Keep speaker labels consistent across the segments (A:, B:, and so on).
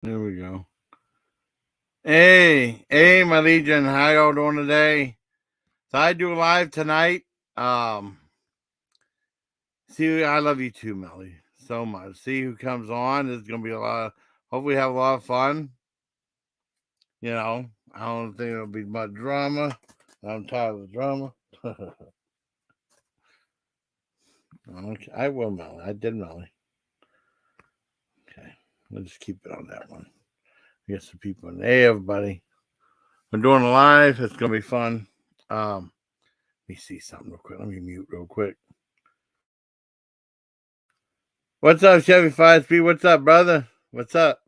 A: There we go. Hey, my legion, how y'all doing today? So I do live tonight. Um, see, I love you too, Melly, so much. See who comes on. It's gonna be a lot. Hopefully, have a lot of fun. I don't think it'll be much drama. I'm tired of the drama. Okay, I will, Melly. I did, Melly. Okay, we'll just keep it on that one. Get some people in. Hey, everybody. We're doing a live. It's gonna be fun. Let me see something real quick. Let me mute real quick. What's up, Chevy5speed? What's up, brother? What's up?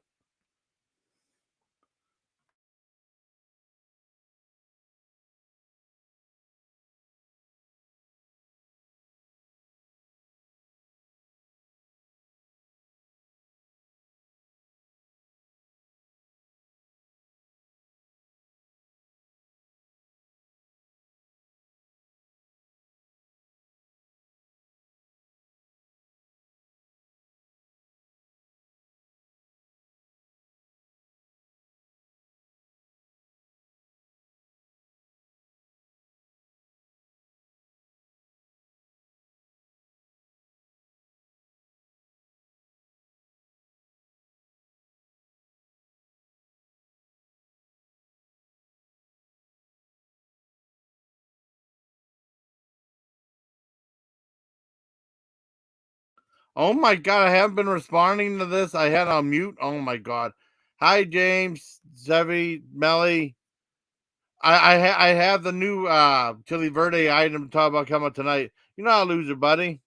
A: Oh my god, I haven't been responding to this. I had on mute. Oh my god. Hi, James, Zevi, Melly. I have the new Chili Verde item to talk about coming tonight. You're not a loser, buddy.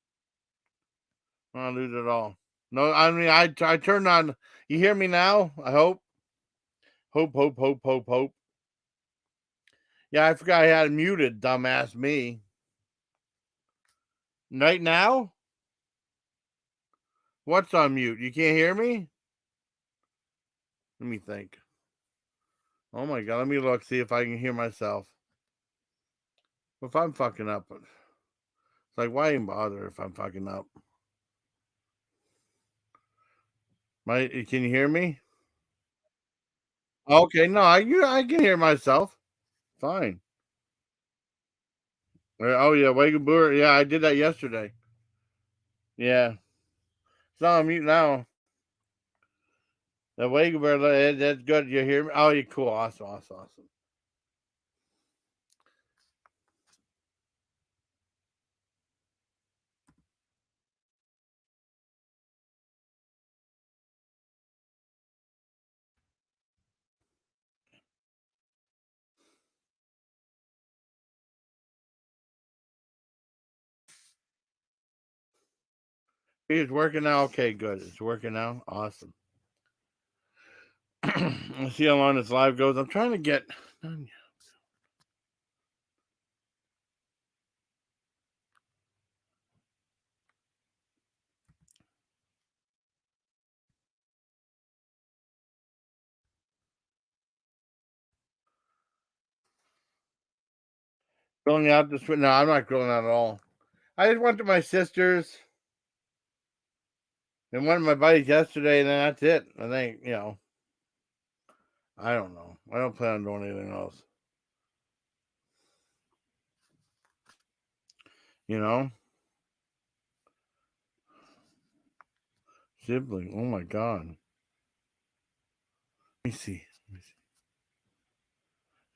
A: I'm not a loser at all. No, I mean I turned on. You hear me now? I hope. Hope. Yeah, I forgot I had it muted. Dumbass me. Right now? What's on mute? You can't hear me? Let me think. Oh my god, let me look, see if I can hear myself. If I'm fucking up, it's like, why even bother if I'm fucking up? Can you hear me? Okay, no, I can hear myself. Fine. Oh yeah, Wake Brewer. Yeah, I did that yesterday. Yeah, it's not on mute now. The Wake Brewer, that's good. You hear me? Oh, you cool, awesome. It's working now. Okay, good. It's working now. Awesome. Let's see how long this live goes. I'm trying to get. Grilling out this. No, I'm not grilling out at all. I just went to my sister's and one of my buddies yesterday, and then that's it. I think, I don't know. I don't plan on doing anything else. You know? Sibling. Oh my god. Let me see.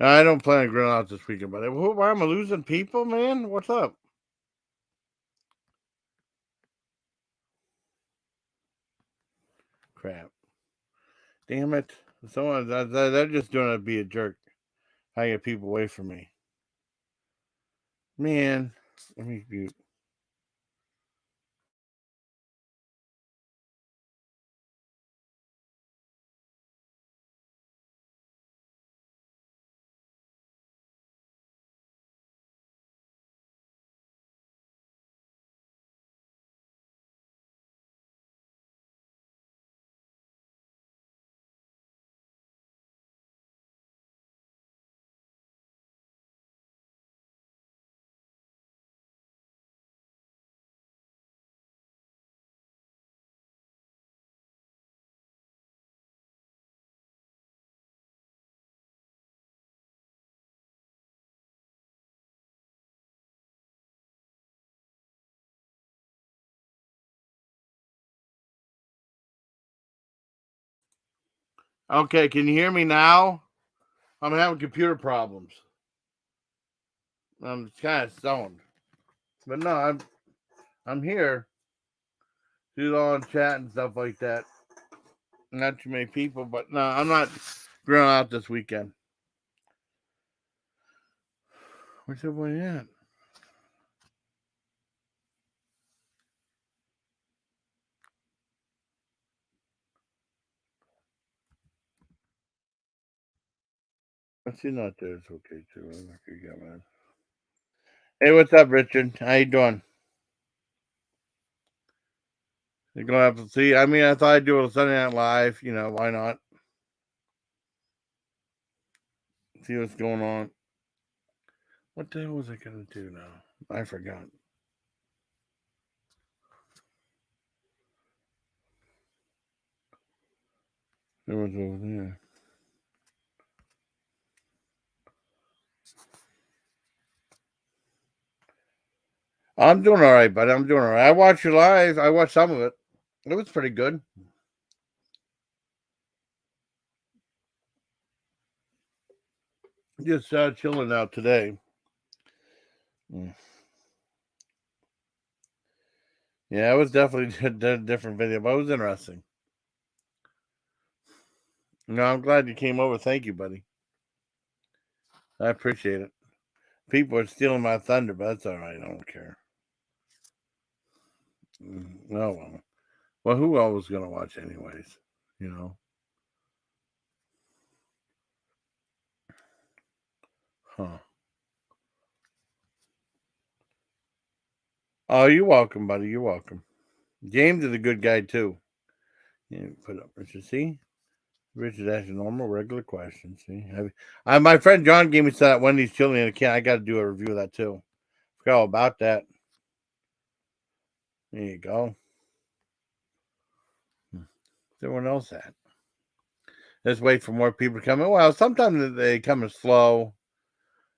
A: I don't plan on grilling out this weekend, but why am I losing people, man? What's up? Crap. Damn it. Someone they're just doing it to be a jerk. I get people away from me. Man, let me mute. Okay, can you hear me now? I'm having computer problems. I'm kind of stoned, but no, I'm here. Do all in chat and stuff like that. Not too many people, but no, I'm not grilling out this weekend. Where's everybody at? If you're not there, it's okay too. Hey, what's up, Richard? How you doing? You're gonna have to see. I mean, I thought I'd do a Sunday Night Live. You know, why not? See what's going on. What the hell was I gonna do now? I forgot. It was over there. I'm doing all right, buddy. I'm doing all right. I watched you live. I watched some of it. It was pretty good. Just chilling out today. Yeah, it was definitely a different video, but it was interesting. No, I'm glad you came over. Thank you, buddy. I appreciate it. People are stealing my thunder, but that's all right. I don't care. No, well, who else was gonna watch anyways? You know. Huh. Oh, you're welcome, buddy. You're welcome. James is a good guy too. Yeah, put up Richard. See, Richard asking normal, regular questions. See, my friend John gave me that Wendy's chili in a can. I got to do a review of that too. Forgot all about that. There you go. Everyone else at? Let's wait for more people to come in. Well, sometimes they come in slow.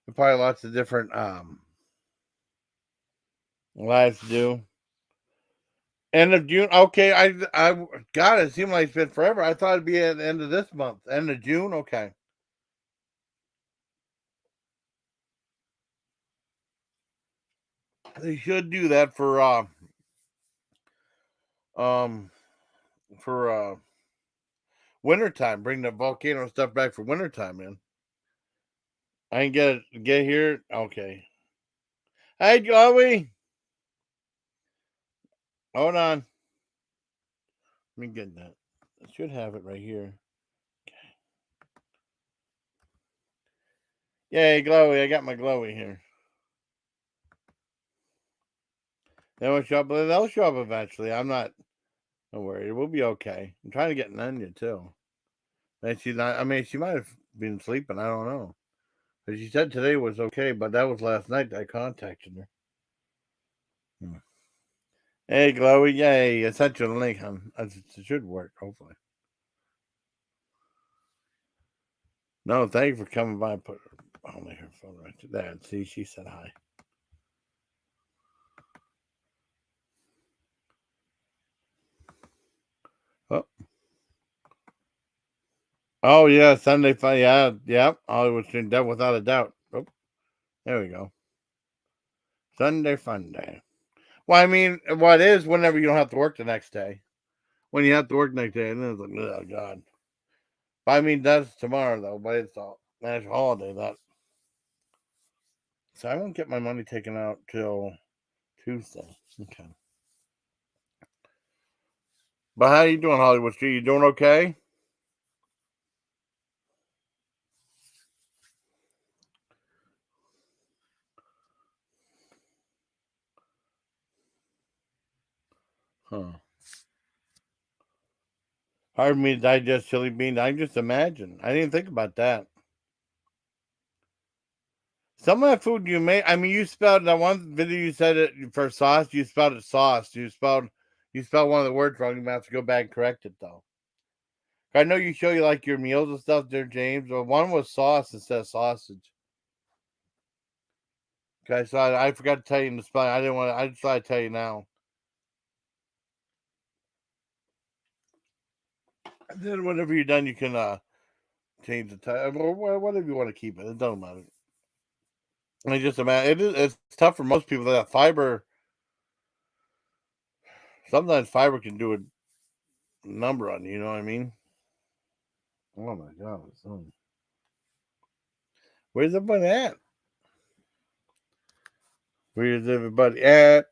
A: There's probably lots of different lives to do. End of June. Okay, I God, it seemed like it's been forever. I thought it'd be at the end of this month. End of June. Okay. They should do that um for wintertime. Bring the volcano stuff back for wintertime, man. I can get here. Okay. Hey, Joey. Hold on. Let me get that. I should have it right here. Okay. Yay, glowy. I got my glowy here. They won't show up, but they'll show up eventually. I'm not worried. We'll be okay. I'm trying to get Nunya too. And she's not. I mean, she might have been sleeping. I don't know. But she said today was okay, but that was last night that I contacted her. Hey, Glowy. Yay. I sent you the link. It should work, hopefully. No, thank you for coming by and put only her phone right there. See, she said hi. Oh. Oh, yeah. Sunday fun. Yeah. Yep. Hollywood Stream Dev without a doubt. Oh, there we go. Sunday fun day. Well, I mean, what is whenever you don't have to work the next day. When you have to work the next day, and then it's like, oh, God. But I mean, that's tomorrow, though, but it's a national holiday. That. So I won't get my money taken out till Tuesday. Okay. But how you doing, Hollywood Street? You doing okay? Huh. Hard for me to digest chili beans. I just imagine. I didn't think about that. Some of that food you make, I mean, you spelled that one video you said it for sauce, you spelled it sauce. You spelled one of the words wrong. You might have to go back and correct it though. I know you show you like your meals and stuff there, James, but one was sauce instead of sausage. Okay, so I forgot to tell you in the spelling. I didn't want to, I just thought I'd tell you now. Then whenever you're done, you can change the time or whatever you want to keep it. It doesn't matter. It's just a matter. It's tough for most people that fiber. Sometimes fiber can do a number on you. You know what I mean? Oh my god! Where's everybody at? Where's everybody at?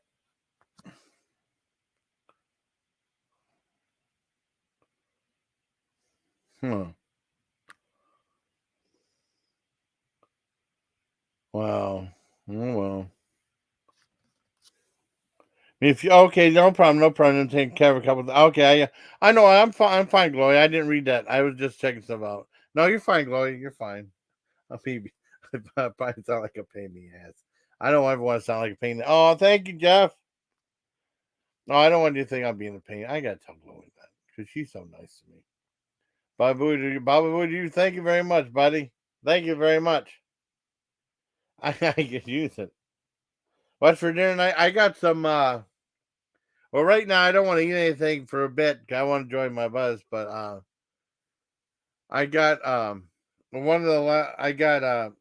A: Huh. Wow. Oh, well. If you okay, no problem, no problem. I'm taking care of a couple. Okay, I know. I'm fine. I'm fine, Glory. I didn't read that. I was just checking stuff out. No, you're fine, Glory. You're fine. I'll be. I probably sound like a pain in the ass. I don't ever want to sound like a pain. Oh, thank you, Jeff. No, I don't want you to think I'm being a pain. I gotta tell Glory that because she's so nice to me. Bobby Wood, you thank you very much, buddy. Thank you very much. I can use it. What's for dinner tonight? I got some. Well, right now I don't want to eat anything for a bit. I want to join my buzz, but I got one of I got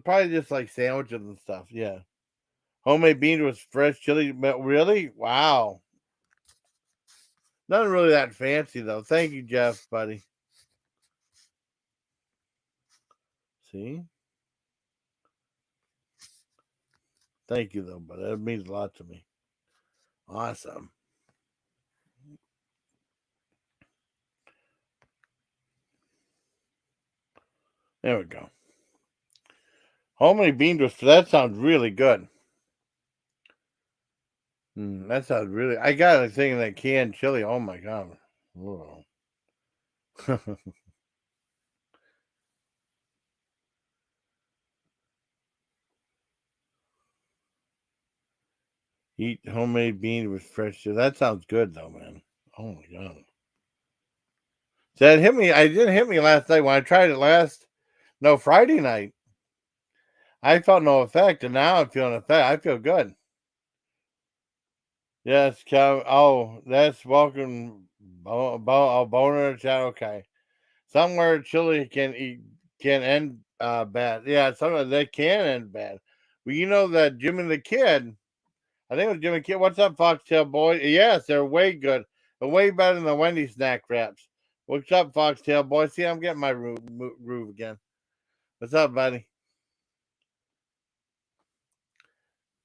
A: probably just like sandwiches and stuff. Yeah, homemade beans with fresh chili. Really? Wow. Nothing really that fancy though. Thank you, Jeff, buddy. See? Thank you though, buddy. That means a lot to me. Awesome. There we go. Homemade beans with that sounds really good. That sounds really. I got a thing of that canned chili. Oh my god. Eat homemade beans with fresh chili. That sounds good though, man. Oh my god. That hit me. I didn't hit me last night when I tried it Friday night. I felt no effect, and now I'm feeling effect. I feel good. Yes, oh, that's welcome. Boner chat. Okay, somewhere chili can end bad. Yeah, sometimes they can end bad. Well, you know that Jimmy the Kid. I think it was Jimmy Kid. What's up, Foxtail boy? Yes, they're way good. They're way better than the Wendy's snack wraps. What's up, Foxtail boy? See, I'm getting my groove again. What's up, buddy?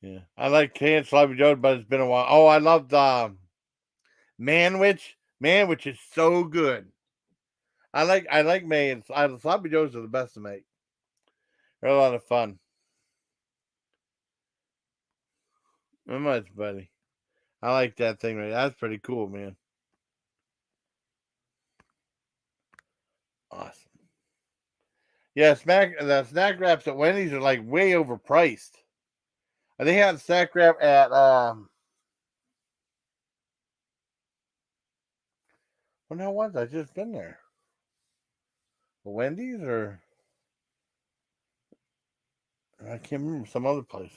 A: Yeah, I like canned sloppy joe, but it's been a while. Oh, I love the manwich. Manwich is so good. I like man. Sloppy joes are the best to make. They're a lot of fun. How much, buddy? I like that thing right. That's pretty cool, man. Awesome. Yeah, the snack wraps at Wendy's are like way overpriced. I think I had a snack wrap at when the hell was I just been there? Wendy's or I can't remember some other place.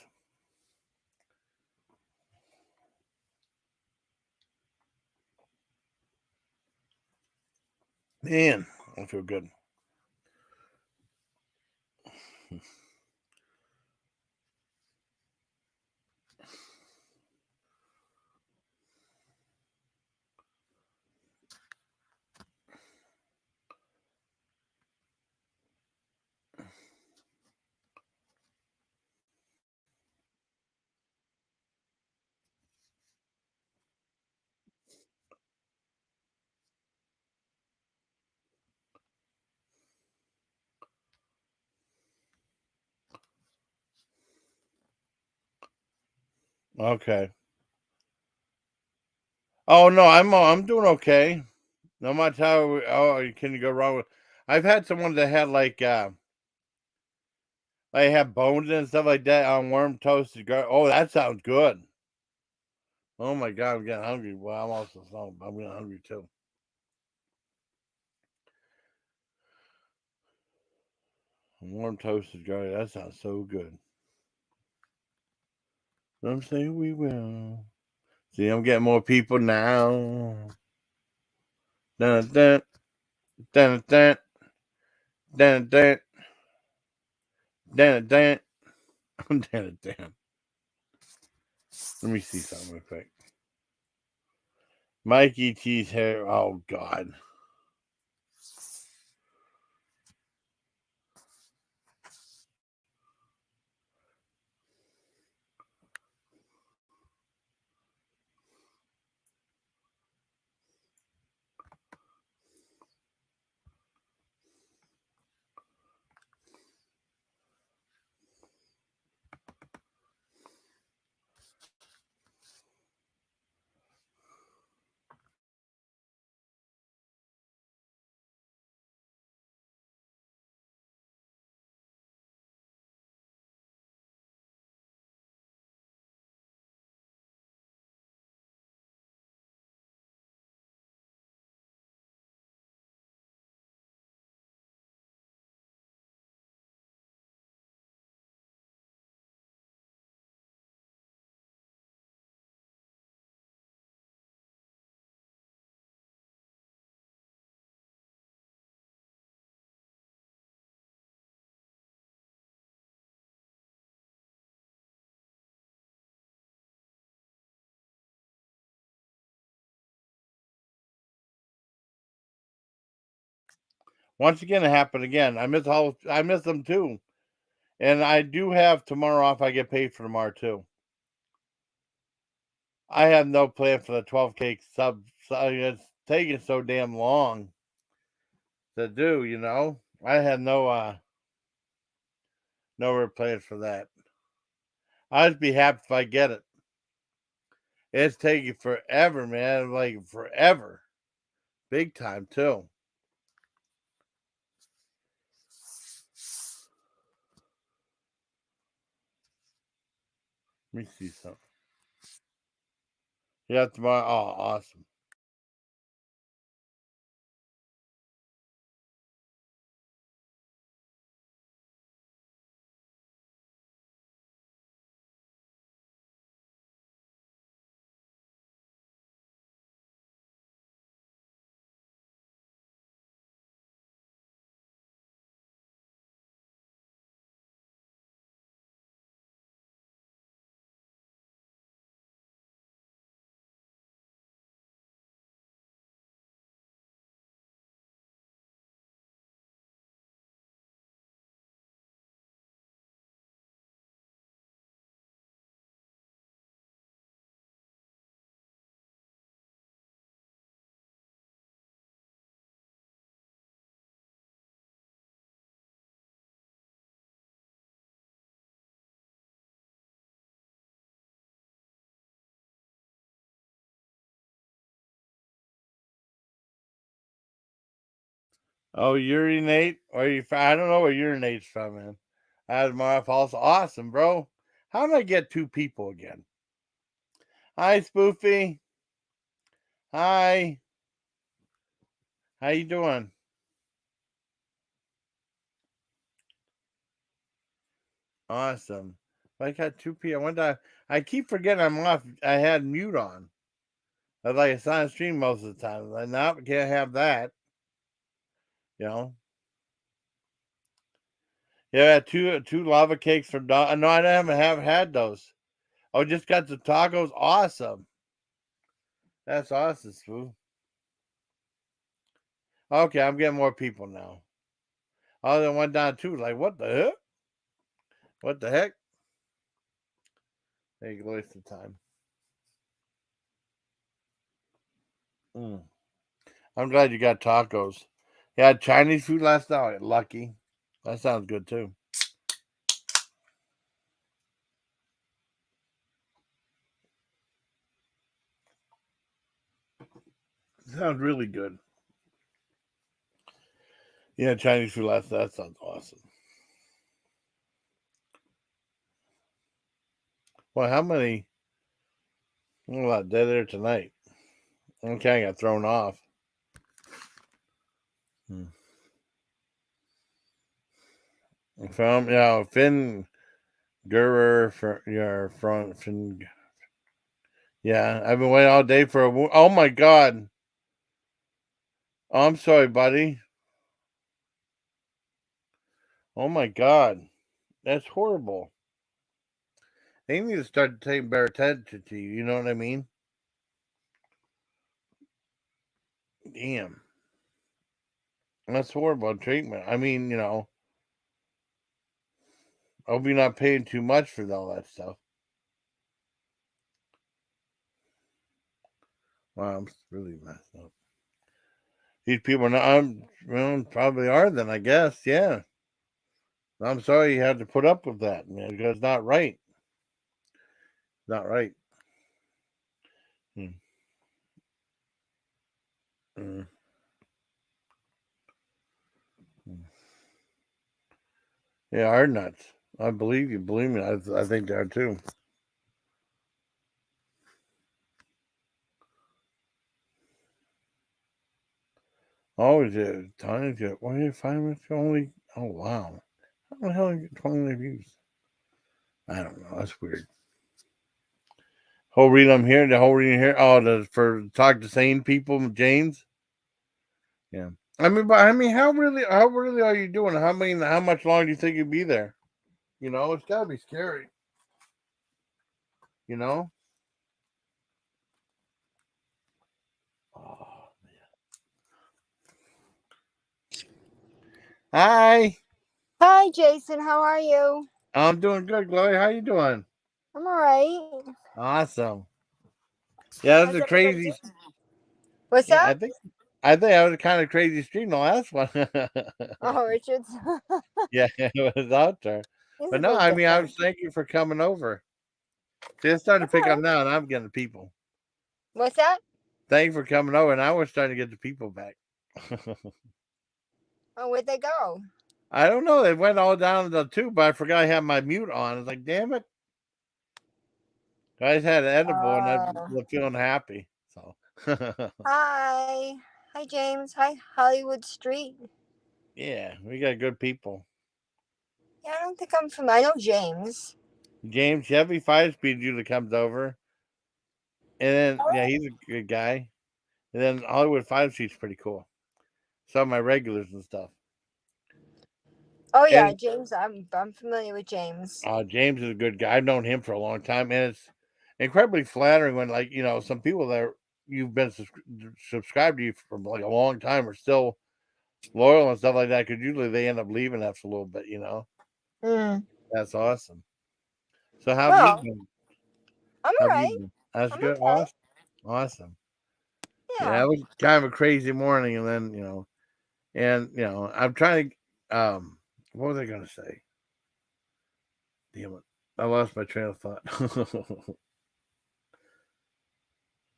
A: Man, I feel good. Okay. Oh no, I'm doing okay. No matter how you can go wrong with. I've had someone that had like have bones and stuff like that on worm toasted. Oh, that sounds good. Oh my god, I'm getting hungry. Well, I'm getting hungry too. Warm toasted garlic. That sounds so good. I'm saying we will. See, I'm getting more people now. Dun, dun. Dun dun dun dun dun dun dun dun. Let me see something real quick. Mikey T's hair. Oh God. Once again, it happened again. I miss them too. And I do have tomorrow off. I get paid for tomorrow too. I have no plan for the 12K sub. So it's taking so damn long to do. I had no real plans for that. I'd be happy if I get it. It's taking forever, man. Like forever, big time too. Let me see something. Yeah, tomorrow. Oh, awesome. Oh, urinate? Or you? I don't know where urinate's from, man. I had my false. Awesome, bro. How did I get two people again? Hi, Spoofy. Hi. How you doing? Awesome. I got two people. One time, I keep forgetting I'm off. I had mute on. I was like it's on stream most of the time. Like, no, can't have that. You know. Yeah, two lava cakes from dog. No, I haven't had those. Oh, just got the tacos. Awesome. That's awesome, Spoof. Okay, I'm getting more people now. Oh, then went down too. Like, what the heck? What the heck? They waste of time. Mm. I'm glad you got tacos. You had Chinese food last night. Lucky. That sounds good too. Sounds really good. Yeah, Chinese food last night. That sounds awesome. Well, how many? A lot dead there tonight. Okay, I got thrown off. Hmm. From Finn Gurer for your front Finn. Yeah, I've been waiting all day for a. Oh my god! Oh, I'm sorry, buddy. Oh my God, that's horrible. They need to start taking better attention to you. You know what I mean? Damn, that's horrible treatment. I mean, I hope you're not paying too much for all that stuff. Wow, I'm really messed up. These people, probably are. Then I guess, yeah. I'm sorry you had to put up with that, man. Because it's not right. Not right. Hmm. Mm. Mm. Yeah, are nuts. I believe you. Believe me. I think they are too. Always is. Times it. Why did 5 minutes only? Oh wow. How the hell did you get 20 views? I don't know. That's weird. Whole reason I'm here. The whole reason here. Oh, for talk to sane people, James. Yeah. How really are you doing? How much longer do you think you'll be there? It's got to be scary. You know. Oh. Hi.
B: Hi, Jason. How are you?
A: I'm doing good, Chloe. How you doing?
B: I'm all right.
A: Awesome. Yeah, that's
B: How's
A: a
B: everybody
A: crazy.
B: doing? What's
A: Yeah,
B: that?
A: I think I was a kind of crazy stream the last one.
B: Oh, Richard's.
A: Yeah, it was out there.
B: He's
A: But
B: a
A: no,
B: bit
A: I mean, I
B: different.
A: was thank you for coming over. See, it's starting to
B: That's
A: pick
B: all
A: up
B: right.
A: now, and I'm getting the people.
B: What's that?
A: Thank you for coming over, and I was starting to get the people back.
B: Oh, where'd they go?
A: I don't know. They went all down to the two, but I forgot I had my mute on. I was like, damn it. I just had an edible, and
B: Uh,
A: I'm feeling happy. So,
B: hi. Hi, James. Hi, Hollywood Street.
A: yeah, we got good people.
B: Yeah, I don't think I'm from. I know James.
A: James chevy5speed usually comes over. And then,
B: Oh,
A: yeah, he's a good guy. And then Hollywood 5 Street's pretty cool. Some of my regulars and stuff.
B: oh yeah,
A: And
B: James. I'm familiar with James.
A: James is a good guy. I've known him for a long time. And it's incredibly flattering when, like, some people that you've been subscribed to you for like a long time are still loyal and stuff like that. Because usually they end up leaving after a little bit.
B: Mm.
A: That's awesome. So, how have you
B: Well,
A: been?
B: I'm
A: How
B: all
A: have you
B: right.
A: been? That's
B: I'm
A: good.
B: okay.
A: Awesome. Awesome. Yeah,
B: Yeah.
A: it was kind of a crazy morning. And then, I'm trying to, what was I going to say? Damn it. I lost my train of thought.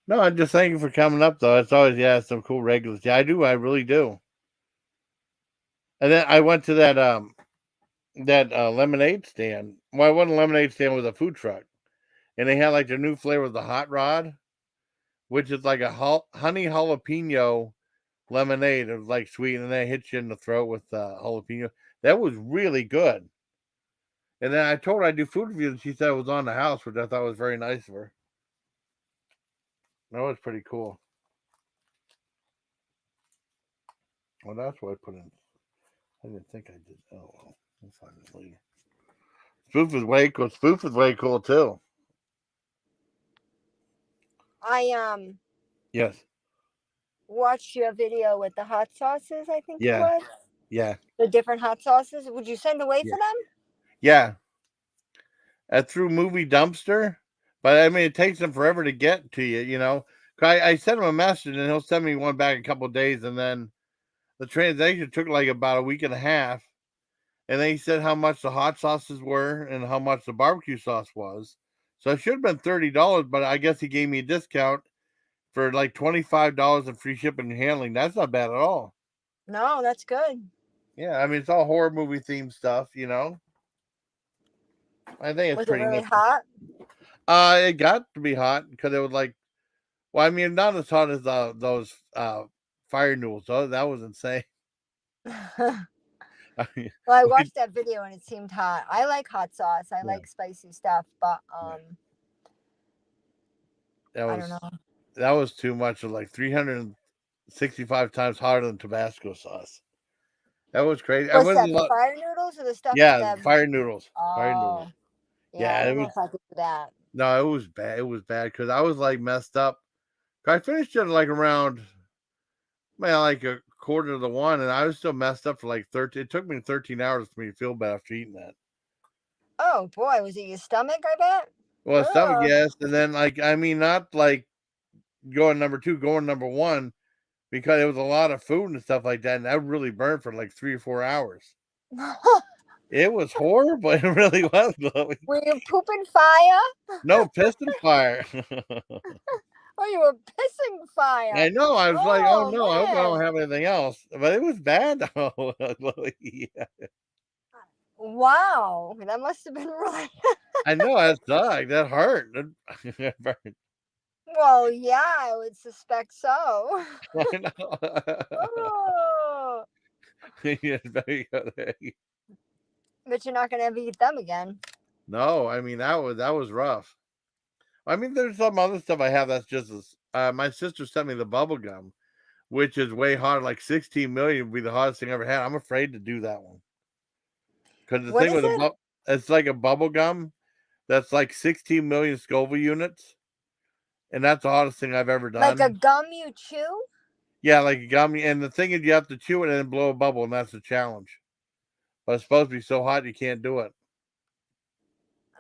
A: No, I'm just thank you for coming up, though. It's always, yeah, some cool regulars. Yeah, I do. I really do. And then I went to that lemonade stand. Well, it wasn't a lemonade stand, it was a food truck. And they had like their new flavor of the hot rod, which is like a honey jalapeno lemonade. It was like sweet, and then it hits you in the throat with jalapeno. That was really good. And then I told her I do food reviews, and she said it was on the house, which I thought was very nice of her. That was pretty cool. Well, that's what I put in. I didn't think I did. Oh well, we'll find it later. Spoof is way cool. Spoof is way cool too.
B: I
A: Yes.
B: watched your video with the hot sauces. I think it
A: Yeah.
B: was
A: Yeah.
B: the different hot sauces. Would you send away
A: Yeah.
B: for them?
A: Yeah. Through Movie Dumpster, but I mean it takes them forever to get to you. 'Cause I sent him a message and he'll send me one back a couple of days, and then the transaction took like about a week and a half. And then he said how much the hot sauces were and how much the barbecue sauce was. So it should have been $30, but I guess he gave me a discount for like $25 in free shipping and handling. That's not bad at all.
B: No, that's good.
A: Yeah, I mean it's all horror movie themed stuff. I think it's
B: Was it
A: pretty
B: really
A: neat.
B: hot?
A: It got to be hot because it was like, well, I mean, not as hot as those fire noodles. So that was insane.
B: Well,
A: I mean,
B: I watched that video and it seemed hot. I like hot sauce. I
A: yeah,
B: like spicy stuff, but
A: yeah, that
B: I don't
A: was
B: know.
A: that was too much. Of like 365 times hotter than Tabasco sauce. That was crazy. I
B: What's
A: was
B: that? The fire noodles or the stuff
A: yeah,
B: that?
A: fire noodles. Fire noodles.
B: Oh, yeah. I
A: Yeah, it
B: don't know
A: was
B: if I could do that.
A: no, it was bad. It was bad because I was like messed up. I finished it like around man, like a quarter to the one, and I was still messed up for like 13. It took me 13 hours for me to feel bad after eating that.
B: Oh boy, was it your stomach? I bet.
A: Well, stomach,
B: Oh,
A: yes, and then like I mean, not like going number two, going number one because it was a lot of food and stuff like that, and that really burned for like 3 or 4 hours. It was horrible. It really was, Chloe.
B: were you pooping fire?
A: No piston fire.
B: Oh, you were pissing fire.
A: I know. I was like, oh
B: Oh
A: no, I hope I don't
B: man.
A: have anything else. But it was bad though, Chloe. Yeah.
B: Wow, that must have been really.
A: I know that sucked. That hurt. That burned.
B: Well, yeah, I would suspect so.
A: I know.
B: Oh,
A: Yes, very good.
B: but you're not gonna ever eat them again.
A: No, I mean that was rough. I mean, there's some other stuff I have that's just as. My sister sent me the bubble gum, which is way hot. Like 16 million would be the hottest thing I ever had. I'm afraid to do that one because the
B: What
A: thing
B: is
A: with
B: it?
A: it's like a bubble gum that's like 16 million Scoville units, and that's the hottest thing I've ever
B: Like a
A: done.
B: gum you chew?
A: Yeah, like a gummy. And the thing is, you have to chew it and then blow a bubble, and that's the challenge. But it's supposed to be so hot you can't do it.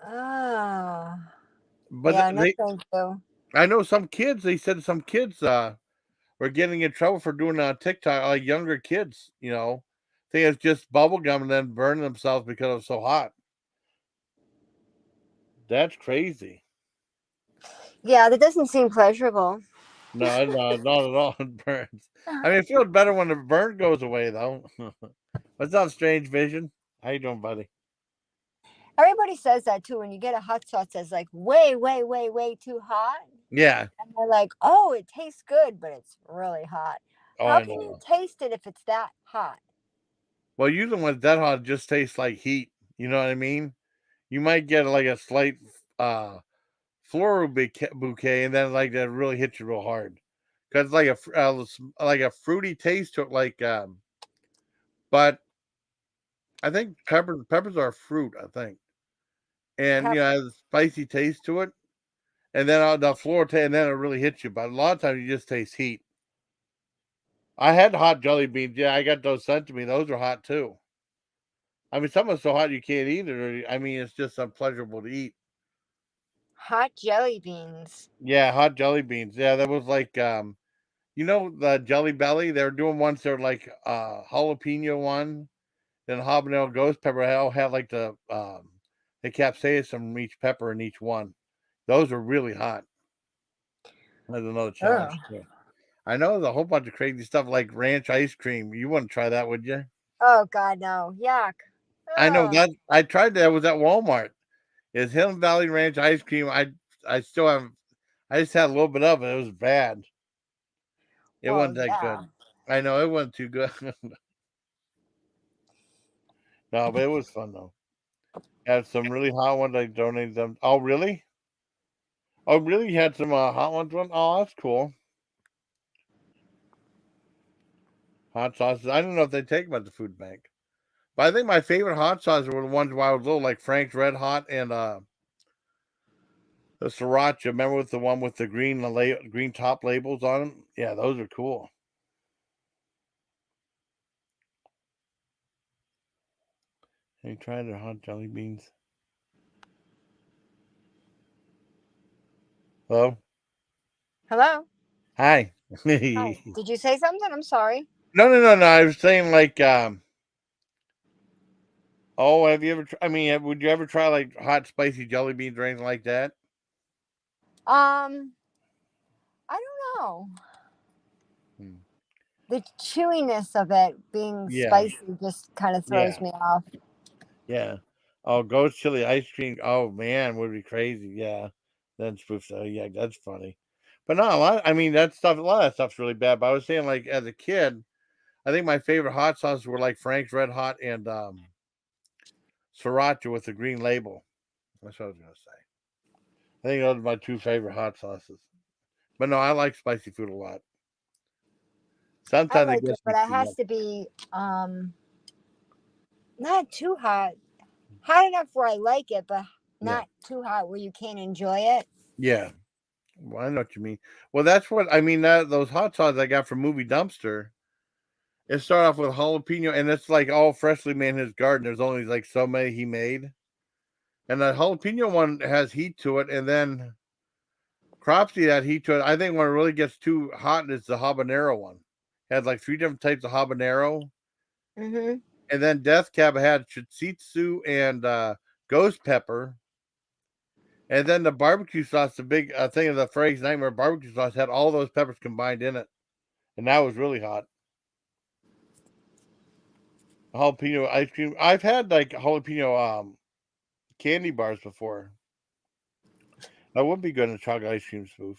B: Oh,
A: But
B: yeah, no, thank you.
A: I know some kids. They said some kids were getting in trouble for doing TikTok, like younger kids. Think it's just bubble gum and then burning themselves because it was so hot. That's crazy.
B: Yeah, that doesn't seem pleasurable.
A: No, no, not at all. It burns. I mean, it feels better when the burn goes away, though. What's up, Strange Vision? How you doing, buddy?
B: Everybody says that too. When you get a hot sauce that's like way, way, way, way too hot,
A: Yeah.
B: and they're like, "Oh, it tastes good, but it's really hot."
A: Oh,
B: How
A: I
B: can you
A: know.
B: taste it if it's that hot?
A: Well, usually when it's that hot, it just tastes like heat. You know what I mean? You might get like a slight uh floral bouquet, and then like that really hits you real hard because it's like a fruity taste to it. But I think peppers are a fruit. I think, and
B: Pepper.
A: it has a spicy taste to it, and then the floral taste, and then it really hits you. But a lot of times you just taste heat. I had hot jelly beans. Yeah, I got those sent to me. Those are hot too. I mean, some are so hot you can't eat it. I mean, it's just unpleasurable to eat.
B: Hot jelly beans.
A: Yeah, hot jelly beans. Yeah, that was like the Jelly Belly. They're doing ones that are like jalapeno one, then habanero ghost pepper. They all have like the capsaicin from each pepper in each one. Those are really hot. That's another
B: Oh,
A: challenge too. I know there's a whole bunch of crazy stuff like ranch ice cream. You wouldn't try that, would you?
B: oh God, no, yuck.
A: I know
B: Oh,
A: that I tried that. It was at Walmart. It's Hidden Valley Ranch ice cream. I still haven't. I just had a little bit of it. It was bad. It
B: well,
A: wasn't that
B: yeah.
A: good. I know it wasn't too good. No, but it was fun though. Had some really hot ones. I donated them. Oh, really? Oh, really? You had some hot ones? Oh, that's cool. Hot sauces. I don't know if they take them at the food bank. But I think my favorite hot sauces were the ones when I was little, like Frank's Red Hot and the Sriracha. Remember with the one with the green top labels on them? Yeah, those are cool. Have you tried their hot jelly beans? Hello?
B: Hello.
A: Hi.
B: Hi.
A: No,
B: Did you say something? I'm sorry.
A: no, no, no. I was saying like oh, have you ever I mean, would you ever try like hot spicy jelly beans or anything like that?
B: Um, I don't know.
A: Hmm.
B: The chewiness of it being
A: Yeah.
B: spicy just kind of throws
A: Yeah.
B: me off.
A: Yeah. Oh, ghost chili ice cream. Oh man, would be crazy. Yeah. Then spoofs. Oh yeah, that's funny. But no, I mean that stuff. A lot of that stuff's really bad. But I was saying, like as a kid, I think my favorite hot sauces were like Frank's Red Hot and Sriracha with the green label. That's what I was gonna say. I think those are my two favorite hot sauces. But no, I like spicy food a lot.
B: I
A: Sometimes it
B: like it,
A: gets me
B: but it
A: too
B: has
A: much.
B: to be Not too hot. Hot enough where I like it, but
A: Yeah.
B: not too hot where you can't enjoy it.
A: Yeah. Well, I know what you mean. Well, that's what I mean. That those hot sauce I got from Movie Dumpster. It started off with jalapeno, and it's like all freshly made in his garden. There's only like so many he made, and the jalapeno one has heat to it, and then Cropsy had heat to it. I think when it really gets too hot is the habanero one. It had like 3 different types of habanero,
B: Mm-hmm.
A: and then Death Cab had chitsitsu and ghost pepper, and then the barbecue sauce. The big thing of the Frank's Nightmare barbecue sauce had all those peppers combined in it, and that was really hot. Jalapeno ice cream. I've had like jalapeno candy bars before. That would be good in a chocolate ice cream spoof.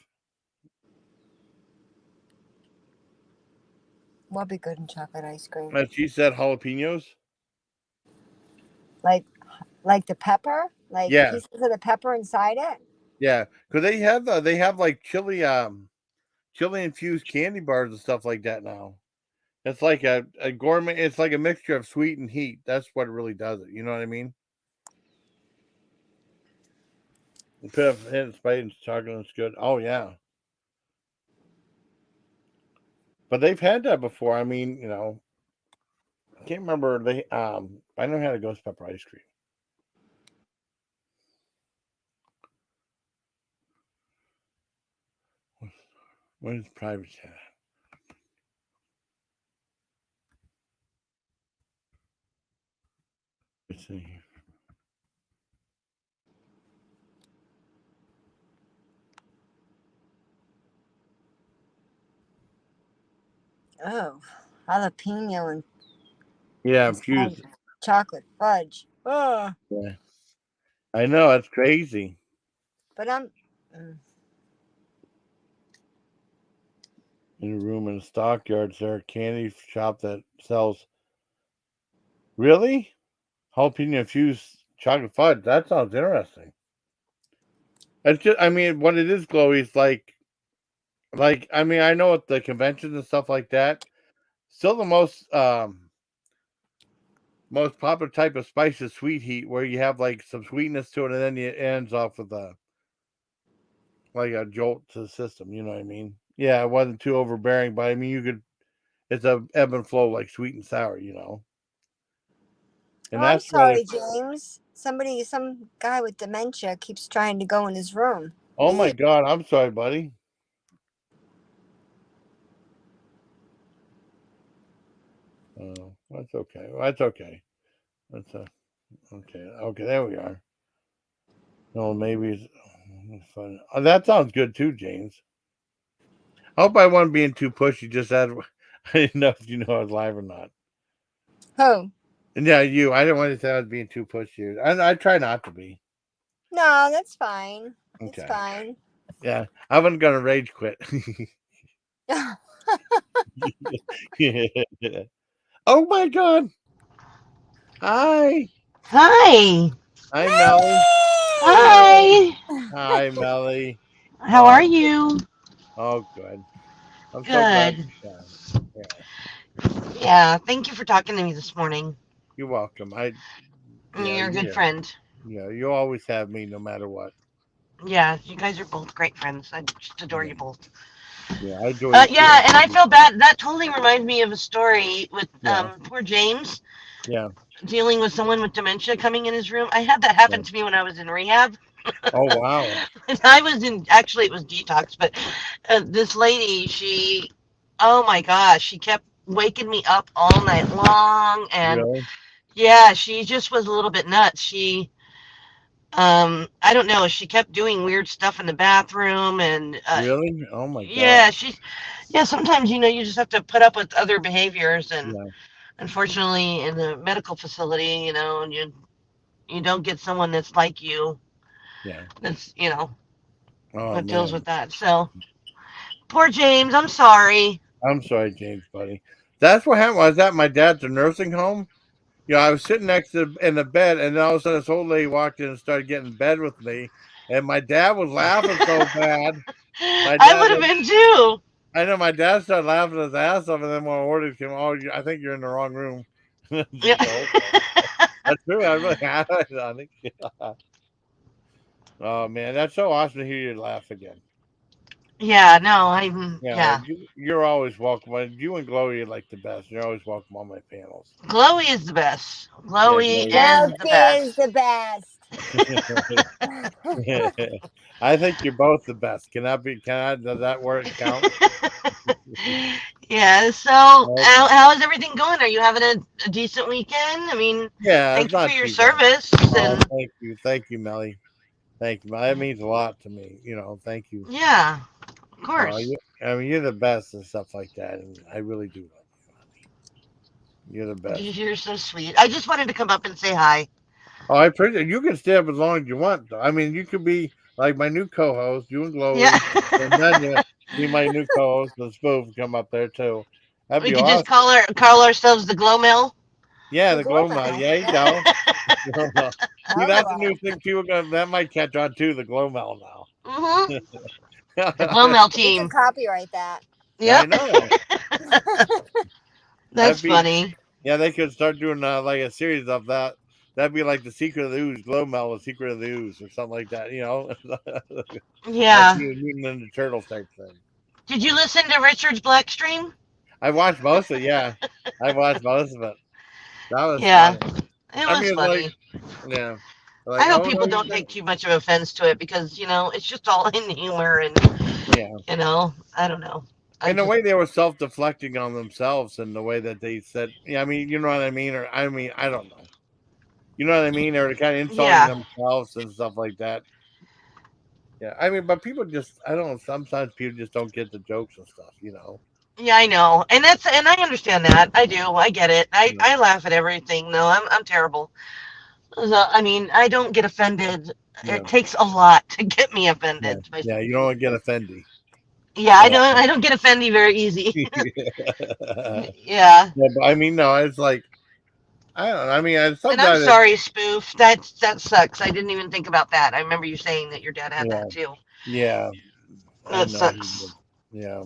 B: What be good in chocolate ice cream?
A: And she said jalapenos.
B: Like like the pepper, like
A: Yeah,
B: pieces of the pepper inside it.
A: yeah. Because they have like chili infused candy bars and stuff like that now. It's like a gourmet. It's like a mixture of sweet and heat. That's what really does it. You know what I mean? You put a hint of spice and chocolate. And it's good. Oh yeah. But they've had that before. I mean, I can't remember. I know how to ghost pepper ice cream. What is private chat? Let's see.
B: Oh, jalapeno and
A: Yeah,
B: inside
A: fuse.
B: chocolate fudge. Oh,
A: Yeah, I know it's crazy.
B: but mm,
A: In a room in the stockyards, there a candy shop that sells really jalapeno infused chocolate fudge. That sounds interesting. It's just, I mean, what it is, Chloe, is I mean, I know at the conventions and stuff like that. Still, the most popular type of spice is sweet heat, where you have like some sweetness to it, and then it ends off with a jolt to the system. You know what I mean? Yeah, it wasn't too overbearing, but I mean, you could. It's a ebb and flow like sweet and sour.
B: oh,
A: And
B: I'm
A: that's what it.
B: sorry, James. Some guy with dementia keeps trying to go in his room.
A: Oh my
B: Weird.
A: God, I'm sorry, buddy. Oh, that's okay. That's okay. That's okay. Okay, there we are. No, maybe it's fun. Oh, that sounds good too, James. I hope I wasn't being too pushy. Just that I didn't know if you know I was live or not.
B: Who?
A: And yeah, you. I didn't want to say I was being too pushy. I try not to be.
B: No, that's fine. It's
A: Okay.
B: fine.
A: Yeah, I wasn't gonna rage quit. Oh my God. Hi.
C: Hi.
A: Hi, Melly.
C: Hi.
A: Hi, Melly.
C: How are
A: Oh,
C: you?
A: good. I'm so glad.
C: Good.
A: Yeah, yeah.
C: Yeah, thank you for talking to me this morning.
A: You're welcome. Yeah,
C: You're a good
A: yeah,
C: friend.
A: yeah. You always have me, no matter what.
C: Yeah, you guys are both great friends. I just adore
A: Yeah,
C: you both.
A: yeah. I adore you too. I
C: Yeah, and
A: love
C: I
A: you
C: feel
A: too.
C: bad. That totally reminds me of a story with
A: Yeah,
C: poor James
A: yeah,
C: dealing with someone with dementia coming in his room. I had that
A: yeah.
C: happen to me when I was in rehab.
A: Oh wow.
C: And I was in, actually, it was detox, but this lady, oh my gosh, she kept waking me up all night long. And
A: Really?
C: yeah, she just was a little bit nuts. I don't know, she kept doing weird stuff in the bathroom. And
A: Really? Oh my God.
C: yeah, yeah, sometimes, you just have to put up with other behaviors. And
A: Yeah,
C: unfortunately, in the medical facility, you don't get someone that's like you,
A: yeah.
C: that's,
A: Oh
C: that deals with
A: man.
C: that. So poor James, I'm sorry.
A: I'm sorry, James, buddy. That's what happened. I was at my dad's nursing home. I was sitting next to in the bed, and then all of a sudden, this old lady walked in and started getting in bed with me, and my dad was laughing so bad. My
C: I
A: dad
C: would have been too.
A: I know my dad started laughing his ass off, and then when orders came, I think you're in the wrong room.
C: Yeah.
A: Joke. That's true. I really had it on it. Oh man, that's so awesome to hear you laugh again.
C: Yeah, no, I'm,
A: Yeah,
C: yeah.
A: you're always welcome. You and Glowy are like the best. You're always welcome on my panels.
C: Glowy is the best.
A: Yeah,
C: Glowy
A: Glowy.
C: is
B: Well,
C: the
B: she is
C: best.
B: the best.
A: I think you're both the best. Can that be? Can I? Does that work? Count?
C: Yeah, so
A: Okay.
C: how is everything going? Are you having a decent weekend? I mean,
A: Yeah, it's
C: thank you for
A: not
C: your
A: too bad.
C: service.
A: Oh,
C: And
A: thank you, Melly. Thank you. That means a lot to me. Thank you.
C: yeah, of
A: Oh,
C: course.
A: I mean, you're the best and stuff like that, and I really do love you, honey. You're the best.
C: You're so sweet. I just wanted to come up and say hi.
A: Oh, I appreciate. You can stay up as long as you want. Though. I mean, you could be like my new co-host, you and
C: Yeah.
A: Glowy, and Nunya be my new co-host. The spoof come up there too. That'd
C: We
A: be
C: could just
A: awesome.
C: call ourselves the Glow Mill.
A: Yeah,
B: The
A: the glow mouth.
B: Global.
A: Yeah, you go. Glow mouth. See,
B: All
A: that's a new
B: right.
A: thing. People gonna that might catch on too. The glow mouth
C: Hmm.
A: now.
C: The Glow Mill
B: We could
C: team.
B: copyright that.
A: I
C: Yep.
A: know. That'd
C: That's
A: be
C: funny.
A: Yeah, they could start doing like a series of that. That'd be like the Secret of the Ooze, Glow Mel, the Secret of the Ooze, or something like that. Like
C: Yeah.
A: Mutant Ninja Turtles type thing.
C: Did you listen to Richard's Blackstream?
A: I watched most of it. Yeah, I watched most of it. That was
C: Yeah,
A: funny.
C: it
A: I
C: was
A: mean, like,
C: funny.
A: yeah, like
C: I hope
A: oh no,
C: people
A: you
C: don't
A: didn't.
C: take too much of offense to it because, it's just all in humor and,
A: Yeah,
C: I don't know. I
A: in the
C: just,
A: way they were self-deflecting on themselves, and the way that they said, yeah, I mean, you know what I mean, or I mean, I don't know. You know what I mean? They were kind of insulting
C: yeah.
A: themselves and stuff like that. Yeah, I mean, but people just, I don't know, sometimes people just don't get the jokes and stuff.
C: Yeah, I know. And I understand that. I do. I get it.
A: Yeah,
C: I laugh at everything. No, I'm terrible. So, I mean, I don't get offended.
A: yeah,
C: It takes a lot to get me
A: yeah,
C: offended by
A: yeah. You
C: something.
A: don't get offended.
C: Yeah,
A: Yeah.
C: I don't get offended very easy.
A: Yeah,
C: Yeah.
A: but I mean, no, it's like, I don't know. I mean,
C: And I'm
A: sometimes it's,
C: sorry, Spoof. That sucks. I didn't even think about that. I remember you saying that your dad had
A: yeah,
C: that too.
A: yeah, I
C: That
A: know.
C: sucks.
A: Yeah.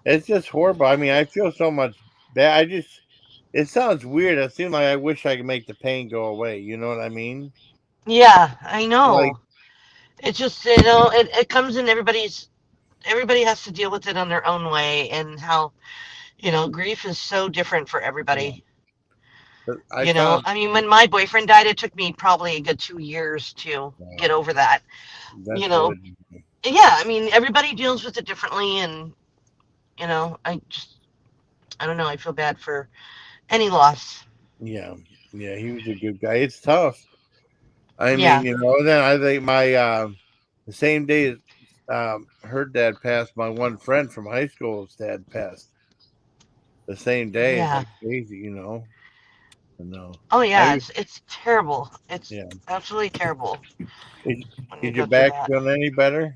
A: It's just horrible. I mean, I feel so much bad. It sounds weird. It seems like I wish I could make the pain go away. You know what I mean?
C: Yeah, I
A: Like,
C: know. It's just, it comes in everybody has to deal with it on their own way and how, grief is so different for
A: yeah,
C: everybody.
A: but I found
C: I mean, when my boyfriend died, it took me probably a good 2 years to get
A: wow,
C: over that. You
A: that's
C: know,
A: really,
C: yeah, I mean, everybody deals with it differently, and I don't know. I feel bad for any loss.
A: yeah, yeah. He was a good guy. It's tough. I mean,
C: Yeah,
A: then I think the same day her dad passed, my one friend from high school's dad passed the same day. It's
C: yeah.
A: like crazy. No,
C: Oh
A: I
C: yeah, it's terrible. It's
A: yeah.
C: absolutely terrible
A: Is,
C: when you
A: is your
C: go through
A: back
C: that.
A: feeling any better?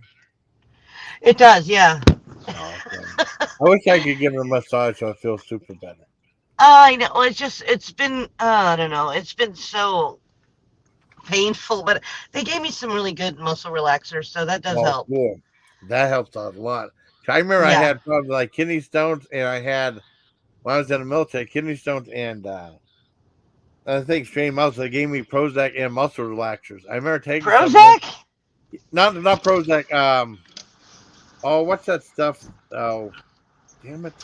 C: It does, yeah.
A: Oh, okay. I wish I could give her a massage so it feels super better.
C: I know. It's been I don't know. It's been so painful, but they gave me some really good muscle relaxers, so that does
A: Oh,
C: help.
A: cool. That helps a lot. I remember I
C: Yeah.
A: had problems like kidney stones, and I had when I was in the military kidney stones, and I think strained muscle. They gave me Prozac and muscle relaxers. I remember taking some of them.
C: Prozac?
A: Not Prozac. Oh, what's that stuff? Oh, damn it,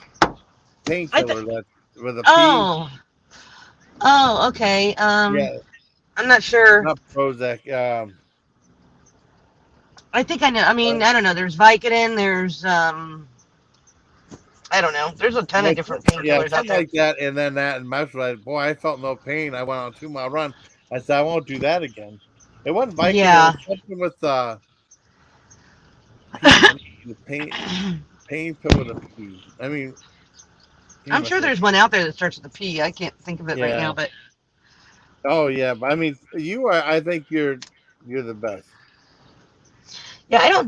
C: I th-
A: painkiller that with a P.
C: oh. Oh, okay.
A: Yeah,
C: I'm not sure.
A: not Prozac.
C: I think I know. I
A: Uh,
C: mean, I don't know. There's Vicodin, there's I don't know. There's a ton of
A: like
C: different
A: yeah,
C: painkillers out
A: something
C: there.
A: like that, and then that, and my like, boy, I felt no pain. I went on a 2 mile run. I said I won't do that again. It wasn't Vicodin. It
C: Yeah.
A: was something with P. The pain pill with a P. I mean,
C: I'm
A: damn it.
C: sure there's one out there that starts with a P. I can't think of it right
A: Yeah.
C: now, but
A: Oh yeah, but I mean, you are. I think you're the best.
C: yeah, I don't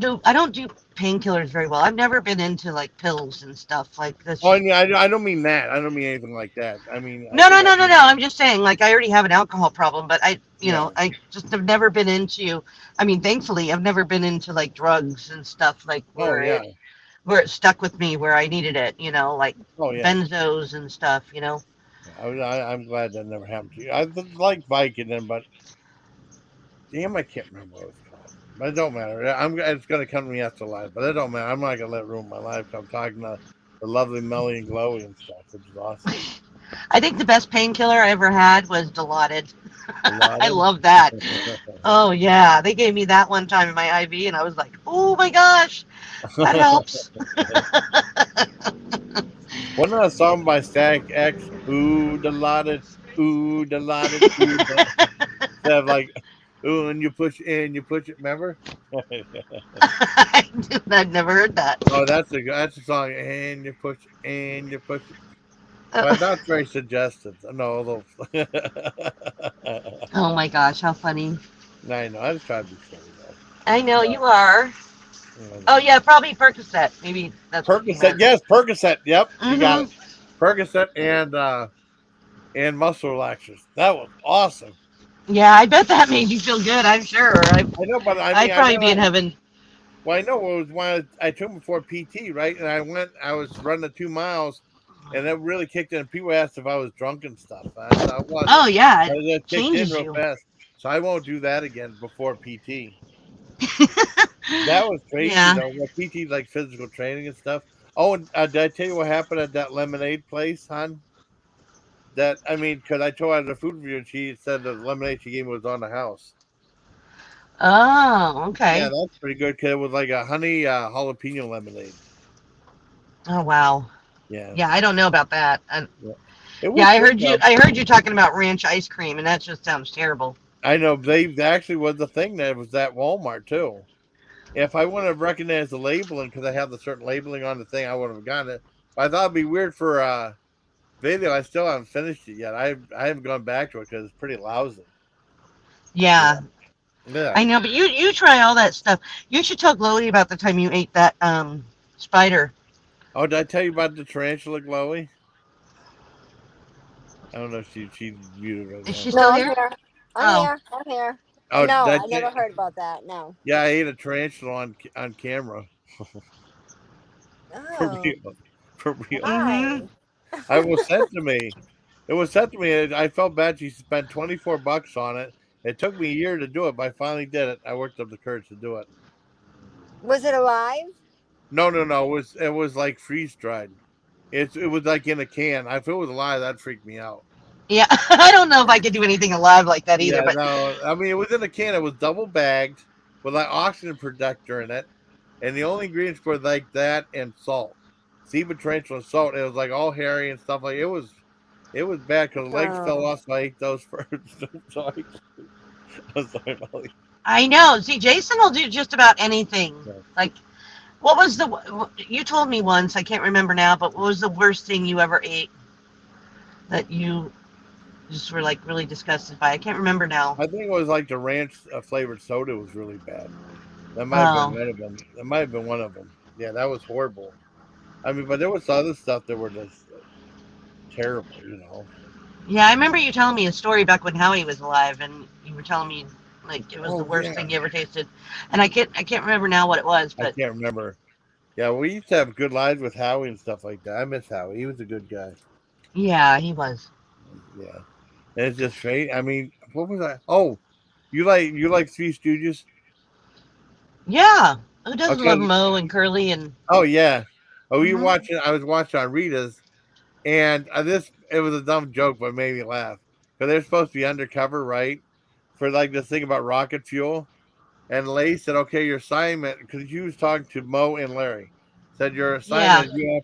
C: do painkillers very well. I've never been into like pills and stuff like
A: Oh,
C: this.
A: and yeah, I don't mean that. I don't mean anything like that. I mean, I
C: No, no,
A: think I
C: no, no, no.
A: mean,
C: I'm just saying, like, I already have an alcohol problem, but
A: yeah.
C: I just have never been into. I mean, thankfully, I've never been into like drugs and stuff like
A: Oh yeah.
C: where it stuck with me where I needed it. Like
A: Oh yeah.
C: benzos and stuff.
A: I'm glad that never happened to you. I like Vicodin, but damn, I can't remember what it was called. But it don't matter. It's gonna come to me after live, but it don't matter. I'm not gonna let it ruin my life. I'm talking to the lovely Melly and Glowy and stuff, which is awesome.
C: I think the best painkiller I ever had was Dilaudid. I
A: Lauded.
C: love that. Oh yeah, they gave me that one time in my IV, and I was like, oh my gosh, that helps.
A: Wasn't that a song by Static X? Ooh, delighted, ooh, delighted, ooh. They have like, ooh, and you push in, you push it. Remember?
C: I've never heard that.
A: Oh, that's a song. And you push, and you push it. But
C: Uh,
A: not very suggestive. No,
C: oh my gosh, how funny.
A: I know. I just try to be silly though.
C: I know
A: No,
C: you are. Oh yeah, probably Percocet. Maybe that's what you
A: Percocet,
C: meant.
A: yes, Percocet. Yep, you got it.
C: Mm-hmm.
A: Percocet and muscle relaxers. That was awesome.
C: Yeah, I bet that made you feel good. I'm sure.
A: I know, but I mean,
C: I'd
A: I
C: probably
A: went
C: be in
A: on.
C: heaven.
A: Well, I know it was when I took him before PT, right? And I was running the 2 miles, and that really kicked in. People asked if I was drunk and stuff. I said I wasn't.
C: Oh yeah,
A: But
C: it
A: it just kicked in
C: changes
A: real
C: you.
A: fast. So I won't do that again before PT. That was crazy
C: Yeah.
A: though. What PT like physical training and stuff. Oh, and did I tell you what happened at that lemonade place, hon? That I mean, because I told her the food review, and she said the lemonade she gave me was on the house.
C: Oh,
A: Yeah,
C: okay.
A: that's pretty good. Cause it was like a honey jalapeno lemonade.
C: Oh wow.
A: Yeah,
C: Yeah, I don't know about that.
A: yeah, it
C: Yeah,
A: was good though.
C: I heard you talking about ranch ice cream, and that just sounds terrible.
A: I know they actually was the thing that was at Walmart too. If I wouldn't have recognized the labeling because I have the certain labeling on the thing, I would have gotten it. But I thought it'd be weird for video. I still haven't finished it yet. I haven't gone back to it because it's pretty lousy. Yeah,
C: Yeah,
A: yeah.
C: I know, but you try all that stuff. You should tell Glowy about the time you ate that spider.
A: Oh, did I tell you about the tarantula, Glowy? I don't know if she's muted right
C: Is
A: now.
C: she
B: No,
C: still
B: I'm
C: here?
B: here. I'm
C: Oh,
B: here. I'm here.
A: Oh,
B: No, I
A: that's
B: never
A: it.
B: heard about that. No.
A: Yeah, I ate a tarantula on camera for
B: Oh,
A: real. For real.
C: mm-hmm.
B: why?
A: I was sent to me. It was sent to me. And I felt bad. She spent $24 on it. It took me a year to do it, but I finally did it. I worked up the courage to do it.
B: Was it alive?
A: No. It was like freeze dried. It was like in a can. If it was alive, that'd freak me out.
C: Yeah, I don't know if I could do anything alive like that either,
A: Yeah,
C: but
A: no. I mean, it was in a can. It was double bagged with like oxygen protector in it, and the only ingredients were like that and salt, zebra tarantula and salt. It was like all hairy and stuff like it was. It was bad because the legs fell
B: Oh,
A: off. So I ate those first. So I'm sorry, Molly.
C: I know. See, Jason will do just about anything.
A: Yeah.
C: Like, what was the you told me once? I can't remember now, but what was the worst thing you ever ate that you just were like really disgusted by? I can't remember now.
A: I think it was like the ranch flavored soda was really bad. That might have been
C: Oh,
A: one of them. That might have been one of them. Yeah, that was horrible. I mean, but there was other stuff that were just terrible.
C: yeah. I remember you telling me a story back when Howie was alive, and you were telling me like it was the
A: Oh
C: worst
A: yeah,
C: thing you ever tasted, and I can't remember now what it was,
A: I
C: but
A: can't remember. Yeah, we used to have good lives with Howie and stuff like that. I miss Howie. He was a good guy.
C: yeah, he was.
A: Yeah, and it's just fate. I mean, what was I? Oh, you like Three Stooges?
C: Yeah, who doesn't love
A: Okay.
C: Mo and Curly and?
A: Oh yeah. Oh, you
C: Hmm.
A: watching? I was watching on Rita's, and this it was a dumb joke, but it made me laugh because they're supposed to be undercover, right? For like this thing about rocket fuel, and Lay said, "Okay, your assignment," because you was talking to Mo and Larry, said your
C: Yeah.
A: assignment you have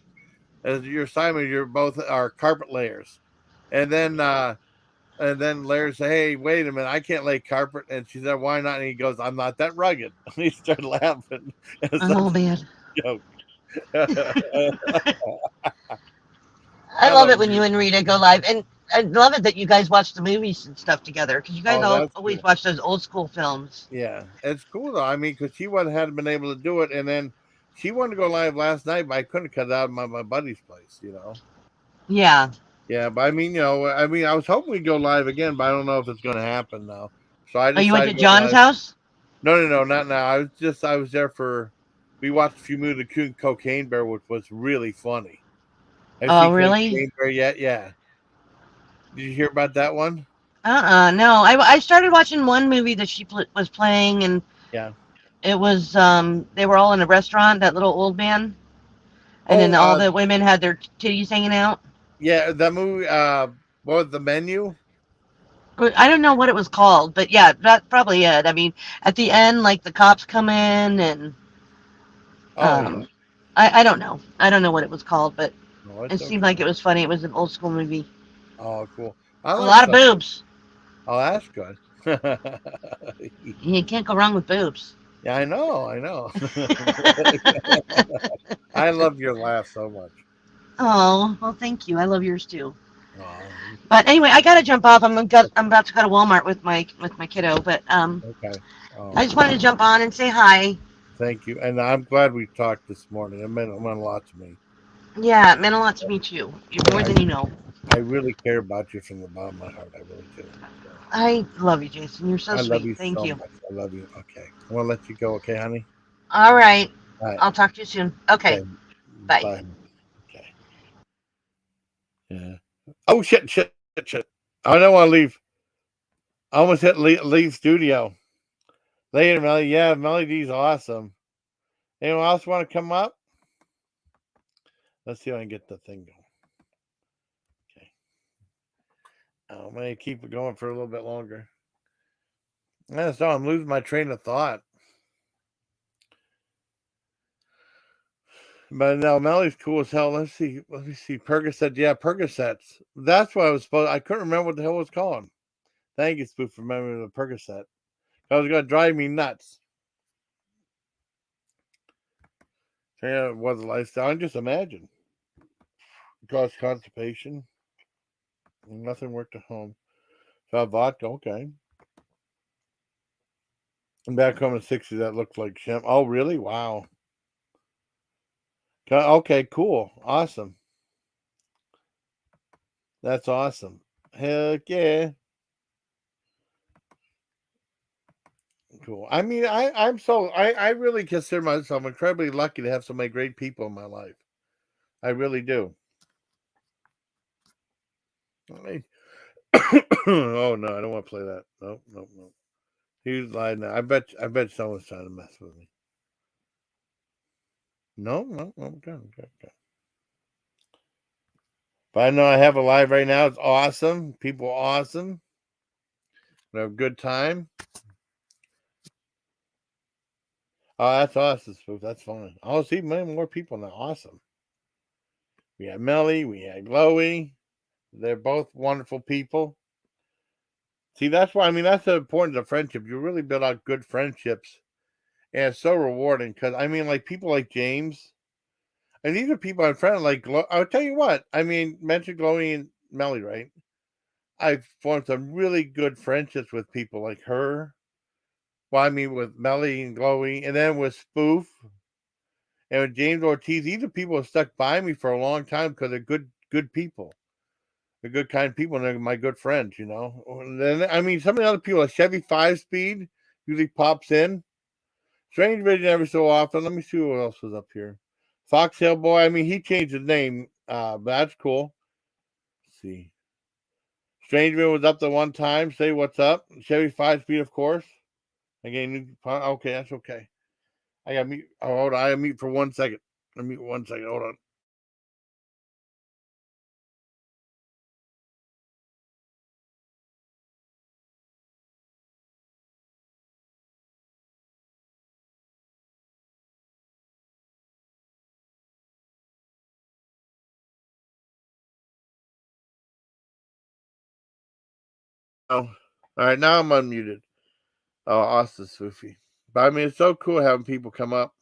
A: as your assignment you're both are carpet layers, and then Larry said, "Hey, wait a minute, I can't lay carpet," and she said, "Why not?" And he goes, "I'm not that rugged." And he started laughing. It's
C: Oh
A: such
C: man,
A: a joke.
C: I
A: I
C: love
A: love
C: it when you
A: you.
C: and Rita go live, and I love it that you guys watch the movies and stuff together because you guys
A: Oh, that's
C: always
A: cool.
C: watch those old school films.
A: Yeah, it's cool though. I mean, because she hadn't been able to do it, and then she wanted to go live last night, but I couldn't cut it out of my buddy's place.
C: Yeah.
A: Yeah, but I mean, I was hoping we'd go live again, but I don't know if it's going to happen now. So I
C: Oh, you went
A: decided
C: to
A: to go
C: John's
A: live.
C: house?
A: No, not now. I was there we watched a few movies of the Cocaine Bear, which was really funny. Have you
C: Oh,
A: seen
C: really?
A: Cocaine Bear yet? Yeah. Did you hear about that one?
C: No. I started watching one movie that she was playing, and
A: Yeah.
C: it was they were all in a restaurant. That little old man, and
A: Oh,
C: then all the women had their titties hanging out.
A: yeah, that movie. What was the menu?
C: I don't know what it was called, but yeah, that's probably it. I mean, at the end, like the cops come in, and
A: Oh yeah.
C: I don't know. I don't know what it was called, but
A: No,
C: it
A: it's
C: seemed
A: okay.
C: like it was funny. It was an old school movie.
A: Oh, cool. I
C: A
A: like
C: lot of
A: stuff.
C: boobs.
A: Oh, that's good.
C: You can't go wrong with boobs.
A: Yeah, I know. I know. I love your laugh so much.
C: Oh, well, thank you. I love yours too.
A: Oh,
C: But anyway, I gotta jump off. I'm about to go to Walmart with my kiddo. But
A: okay.
C: I just wanted to jump on and say hi.
A: Thank you. And I'm glad we talked this morning. It meant a lot to me.
C: Yeah, it meant a lot to me too. You're more
A: I
C: than you know.
A: I really care about you from the bottom of my heart. I really do. So
C: I love you, Jason. You're so
A: I love
C: sweet.
A: you
C: Thank
A: so
C: you.
A: much. I love you. Okay. I want to let you go. Okay, honey?
C: All right.
A: All right.
C: I'll talk to you soon. Okay.
A: Okay.
C: Bye.
A: Bye. Okay. Yeah. Oh, shit, shit, shit, shit. I don't want to leave. I almost hit leave studio. Later, Melly. Yeah, Melly D's awesome. Anyone else want to come up? Let's see if I can get the thing going. Okay. I'm going to keep it going for a little bit longer. So I'm losing my train of thought. But no, Melly's cool as hell. Let's see. Let me see. Percocet. Yeah, Percocets. That's what I was supposed. I couldn't remember what the hell it was calling. Thank you, Spoof, for remembering the Percocet. That was going to drive me nuts. Yeah, it was a lifestyle. I just imagine. It caused constipation. Nothing worked at home. So vodka. Okay. And back home in the 60s, that looked like shit. Oh, really? Wow. Okay, cool. Awesome. That's awesome. Heck yeah. Cool. I mean, I really consider myself incredibly lucky to have so many great people in my life. I really do. Oh no, I don't want to play that. Nope, nope, nope. He's lying now. I bet someone's trying to mess with me. No, no, no, okay, okay, okay. But I know I have a live right now. It's awesome. People are awesome. We have a good time. Oh, that's awesome, Spoof. That's fun. Oh, see many more people now. Awesome. We had Melly, we had Glowy. They're both wonderful people. See, that's why that's the importance of friendship. You really build out good friendships, and it's so rewarding. Because like people like James, and these are people I'm friendly. Like I'll tell you what. Mention Glowy and Melly, right? I've formed some really good friendships with people like her. Well, with Melly and Glowy, and then with Spoof and with James Ortiz. These are people who stuck by me for a long time because they're good people. They're good, kind people, and they're my good friends, And then, some of the other people, like Chevy5speed, usually pops in. Strange Vision every so often. Let me see what else was up here. Foxtailboy, he changed his name, but that's cool. Let's see. Strange Vision was up the one time. Say what's up. Chevy5speed, of course. Again, okay, that's okay. I got mute. Oh, hold on. I got mute for 1 second. Let me 1 second. Hold on. Oh, all right. Now I'm unmuted. Oh, Austin Swoofy. But it's so cool having people come up.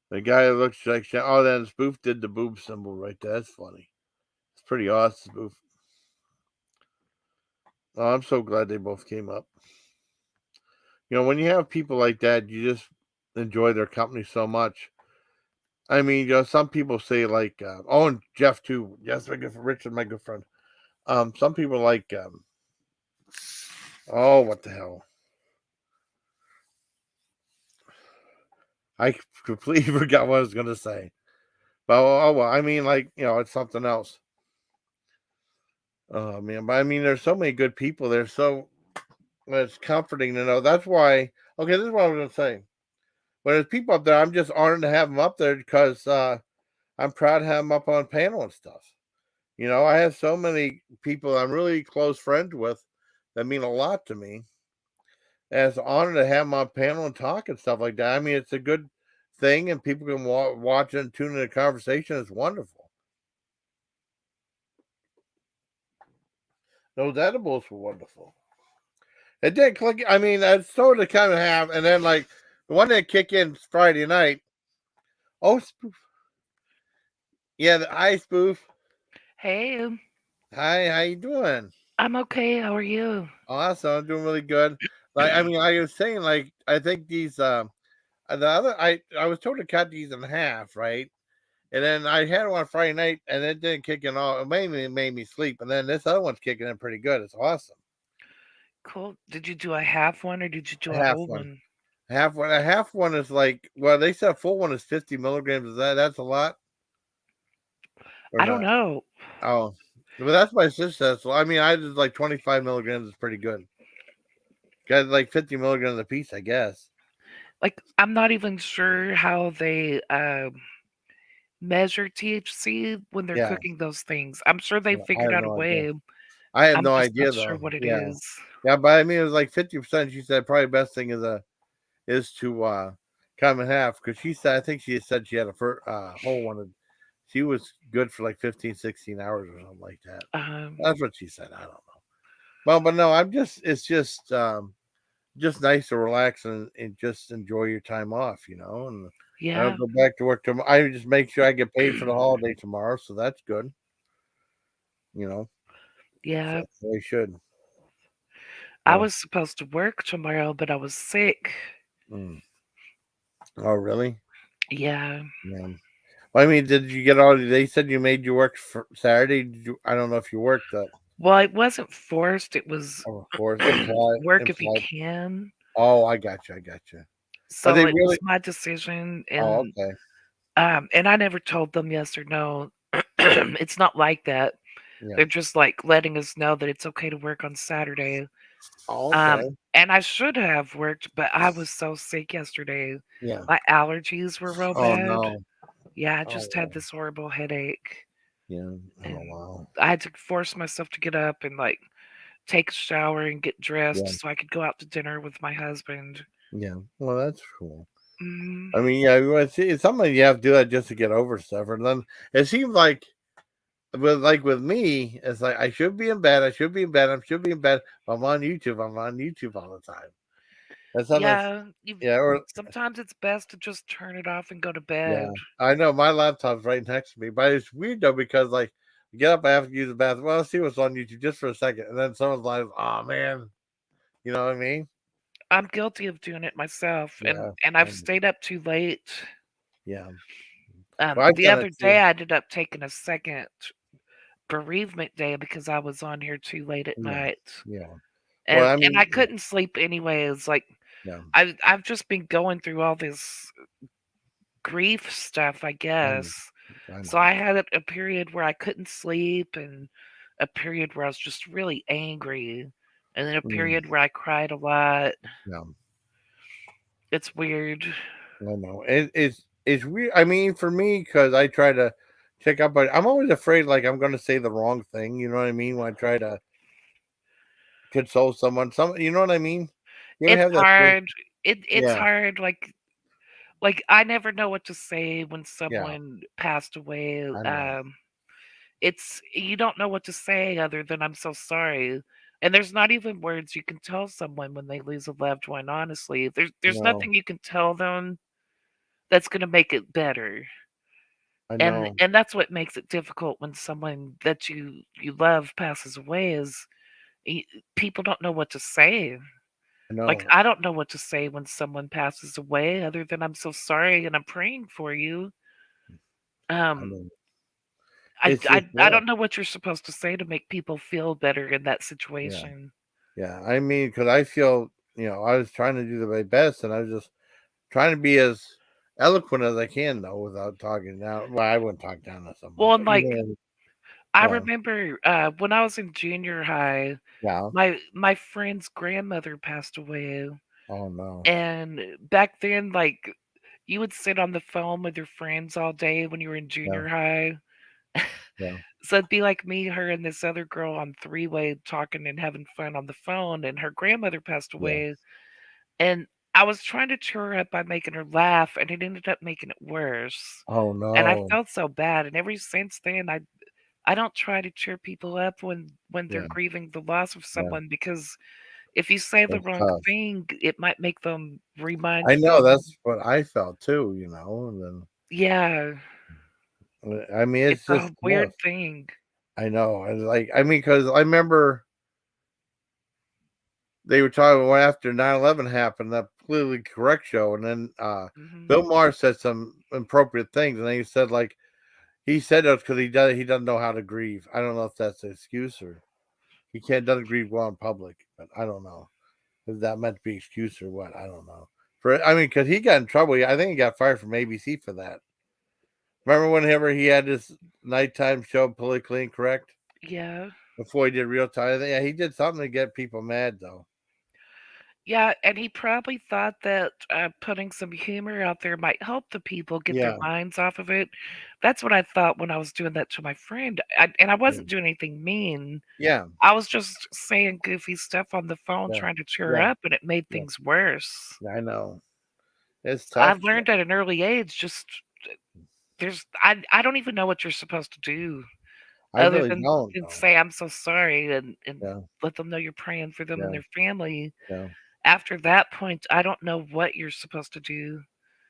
A: The guy that looks like oh, then Spoof did the boob symbol right there. That's funny. It's pretty awesome, Spoof. Oh, I'm so glad they both came up. When you have people like that, you just enjoy their company so much. Some people say like, oh, and Jeff too. Yes, my good friend Richard, my good friend. Some people like, oh, what the hell? I completely forgot what I was going to say. But, oh, well, it's something else. Oh man, but I mean, there's so many good people there. So it's comforting to know. That's why. Okay, this is what I was gonna say. When there's people up there, I'm just honored to have them up there because I'm proud to have them up on panel and stuff. I have so many people I'm really close friends with that mean a lot to me. And it's an honor to have them on panel and talk and stuff like that. I mean, it's a good thing, and people can watch and tune in the conversation. It's wonderful. Those edibles were wonderful. It did click. I mean, I sort of kind of have, and then like the one that kick in Friday night. Oh, spoof. Yeah, hi, spoof.
D: Hey,
A: Hi, how you doing?
D: I'm okay. How are you?
A: Awesome, I'm doing really good. Like, I mean, I was saying, like, I think these, the other, I was told to cut these in half, right? And then I had one Friday night, and it didn't kick in all. It made me sleep, and then this other one's kicking in pretty good. It's awesome.
D: Cool. Did you do a half one or did you do a
A: Half
D: whole
A: one.
D: one?
A: A half one is like, well, they said a full one is 50 milligrams. That's a lot or
D: I don't
A: not?
D: know.
A: Oh, but that's my sister says. So I mean, I just like 25 milligrams is pretty good. Got like 50 milligrams a piece, I guess.
D: Like, I'm not even sure how they measure THC when they're
A: Yeah,
D: cooking those things. I'm sure they
A: yeah, I
D: figured
A: have
D: out a
A: no idea.
D: way.
A: I had
D: I'm
A: no
D: just not
A: idea
D: sure
A: though.
D: what it
A: Yeah,
D: is.
A: yeah, but I mean, it was like 50%. She said probably best thing is to cut them in half because she said I think she said she had a whole one. She was good for like 15, 16 hours or something like that.
D: Um,
A: That's what she said. I don't know. Well, but no, I'm just it's just nice to relax and just enjoy your time off, and I
D: yeah,
A: don't go back to work tomorrow. I just make sure I get paid for the holiday tomorrow, so that's good, you know.
D: yeah.
A: So I should.
D: I
A: So,
D: was supposed to work tomorrow, but I was sick.
A: mm. Oh, really?
D: Yeah.
A: Yeah. Well, I mean, did you get all? They said you made you work for Saturday. I don't know if you worked that.
D: Well, it wasn't forced. It was
A: Oh, of course, implied.
D: work if you
A: Implied.
D: can.
A: Oh, I got you. I got you. But
D: So
A: they
D: it was
A: really.
D: my decision,
A: Oh, okay.
D: and I never told them yes or no. It's not like that.
A: Yeah.
D: They're just like letting us know that it's okay to work on Saturday.
A: Oh, okay.
D: And I should have worked, but I was so sick yesterday.
A: Yeah.
D: My allergies were real
A: Oh
D: bad.
A: no.
D: Yeah, I
A: Oh
D: just had
A: wow.
D: this horrible headache,
A: Yeah. Oh
D: and
A: wow.
D: I had to force myself to get up and like take a shower and get
A: Yeah.
D: dressed so I could go out to dinner with my husband.
A: Yeah. Well, that's cool.
D: Mm,
A: I mean, yeah, well, it's something you have to do that just to get over stuff. And then it seems like with me, it's like I should be in bed. I should be in bed. I should be in bed. I'm on YouTube. I'm on YouTube all the time. And sometimes,
D: yeah,
A: yeah, or
D: sometimes it's best to just turn it off and go to
A: yeah,
D: bed.
A: I know my laptop's right next to me, but it's weird though because like I get up, I have to use the bathroom. Well, I'll see what's on YouTube just for a second, and then someone's like, "Oh man," you know what I mean?
D: I'm guilty of doing it myself, and
A: Yeah,
D: I've
A: um,
D: stayed up too late.
A: yeah. Well, I've
D: The
A: done it
D: other day
A: too.
D: I ended up taking a second bereavement day because I was on here too late at
A: Yeah,
D: night,
A: yeah. Well,
D: and I couldn't sleep anyways. Like
A: yeah,
D: I've just been going through all this grief stuff, I
A: I know,
D: guess.
A: I
D: So
A: know.
D: I had a period where I couldn't sleep, and a period where I was just really angry, and then a
A: Mm,
D: period where I cried a lot.
A: yeah,
D: It's weird.
A: I know. It's weird. I mean, for me, because I try to check up, but I'm always afraid like I'm going to say the wrong thing. You know what I mean? When I try to console someone, you know what I mean? You ever
D: It's
A: have that feeling?
D: hard. It's
A: Yeah,
D: hard. Like I never know what to say when
A: yeah,
D: someone passed away.
A: I know.
D: It's you don't know what to say other than "I'm so sorry." And there's not even words you can tell someone when they lose a loved one, honestly. There's
A: No,
D: nothing you can tell them that's gonna make it better.
A: I
D: And
A: know.
D: and that's what makes it difficult when someone that you love passes away is y people don't know what to say.
A: I
D: Like,
A: know.
D: I don't know what to say when someone passes away other than "I'm so sorry and I'm praying for you."
A: I
D: Um,
A: know.
D: I
A: It's just
D: I I
A: rough.
D: don't know what you're supposed to say to make people feel better in that
A: Yeah,
D: situation.
A: yeah. I mean, because I feel, I was trying to do the very best, and I was just trying to be as eloquent as I can, though, without talking down. Well, I wouldn't talk down to someone,
D: Well,
A: but
D: and, like, I
A: Oh,
D: remember when I was in junior high,
A: yeah.
D: my friend's grandmother passed away,
A: Oh no.
D: and back then, like you would sit on the phone with your friends all day when you were in
A: Yeah.
D: junior high.
A: Yeah.
D: So it'd be like me, her, and this other girl on three-way talking and having fun on the phone, and her grandmother passed
A: Yeah.
D: away, and I was trying to cheer her up by making her laugh, and it ended up making it worse.
A: Oh
D: And I
A: no.
D: felt so bad, and ever since then, I don't try to cheer people up when they're
A: Yeah.
D: grieving the loss of
A: Yeah.
D: someone, because if you say the
A: That's
D: wrong
A: tough.
D: thing, it might make them remind
A: I know
D: them.
A: that's what I felt too, and then
D: Yeah,
A: I mean
D: it's
A: it's
D: a
A: just
D: weird
A: tough.
D: thing.
A: I know. And like I mean, because I remember they were talking after 9/11 happened, that politically correct show, and then
D: Mhm.
A: Bill Maher said some inappropriate things, and then he said like he said that's because he doesn't know how to grieve. I don't know if that's an excuse or he can't doesn't grieve well in public, but I don't know. Is that meant to be excuse or what? I don't know. I mean, because he got in trouble. I think he got fired from ABC for that. Remember whenever he had this nighttime show, Politically Incorrect,
D: Yeah.
A: before he did Real Time? Yeah, he did something to get people mad, though.
D: Yeah, and he probably thought that, putting some humor out there might help the people get their
A: Yeah,
D: minds off of it. That's what I thought when I was doing that to my friend, and I
A: yeah,
D: wasn't doing anything mean.
A: yeah,
D: I was just saying goofy stuff on the phone
A: yeah,
D: trying to cheer her
A: yeah.
D: up, and it made
A: Yeah.
D: things worse.
A: I know. It's
D: I
A: tough.
D: learned at an early age, just I don't even know what you're supposed to do
A: I
D: other
A: really don't
D: than
A: know.
D: say, "I'm so sorry," and
A: Yeah,
D: let them know you're praying for them and
A: yeah,
D: their family.
A: yeah.
D: After that point, I don't know what you're supposed to do.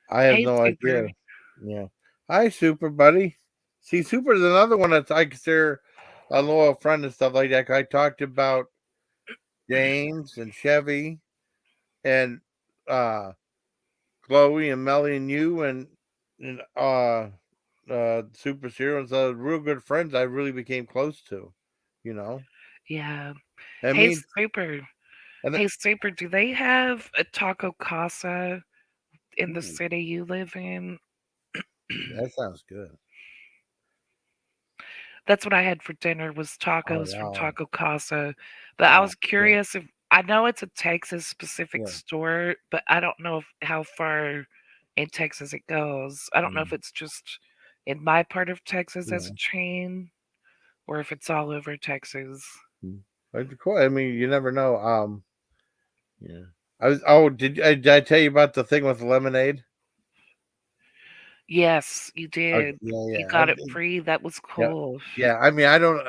A: I have
D: Hey,
A: no
D: Super.
A: idea. Yeah. Hi, Super Buddy. See, Super's another one that I consider a loyal friend and stuff like that. I talked about James and Chevy and uh Chloe and Melly and you and Super Heroes, real good friends I really became close to, you know.
D: Yeah.
A: I
D: Hey,
A: mean,
D: Super.
A: and
D: Hey, Super, do they have a taco casa in the
A: ooh,
D: city you live in?
A: that sounds good.
D: That's what I had for dinner was
A: Oh
D: tacos from
A: wow.
D: Taco Casa. But I
A: Oh
D: was
A: yeah.
D: curious if I know it's a Texas specific
A: Yeah.
D: store, but I don't know how far in Texas it goes. I don't know if
A: Mm,
D: it's just in my part of Texas as a
A: yeah.
D: chain or if it's all over Texas.
A: Mm. But cool. I mean, you never know. Yeah. I was. Oh, did I tell you about the thing with lemonade?
D: Yes, you
A: Okay.
D: did.
A: Yeah.
D: You
A: Yeah.
D: got it free. That was
A: Yeah.
D: cool.
A: Yeah. I mean, I don't.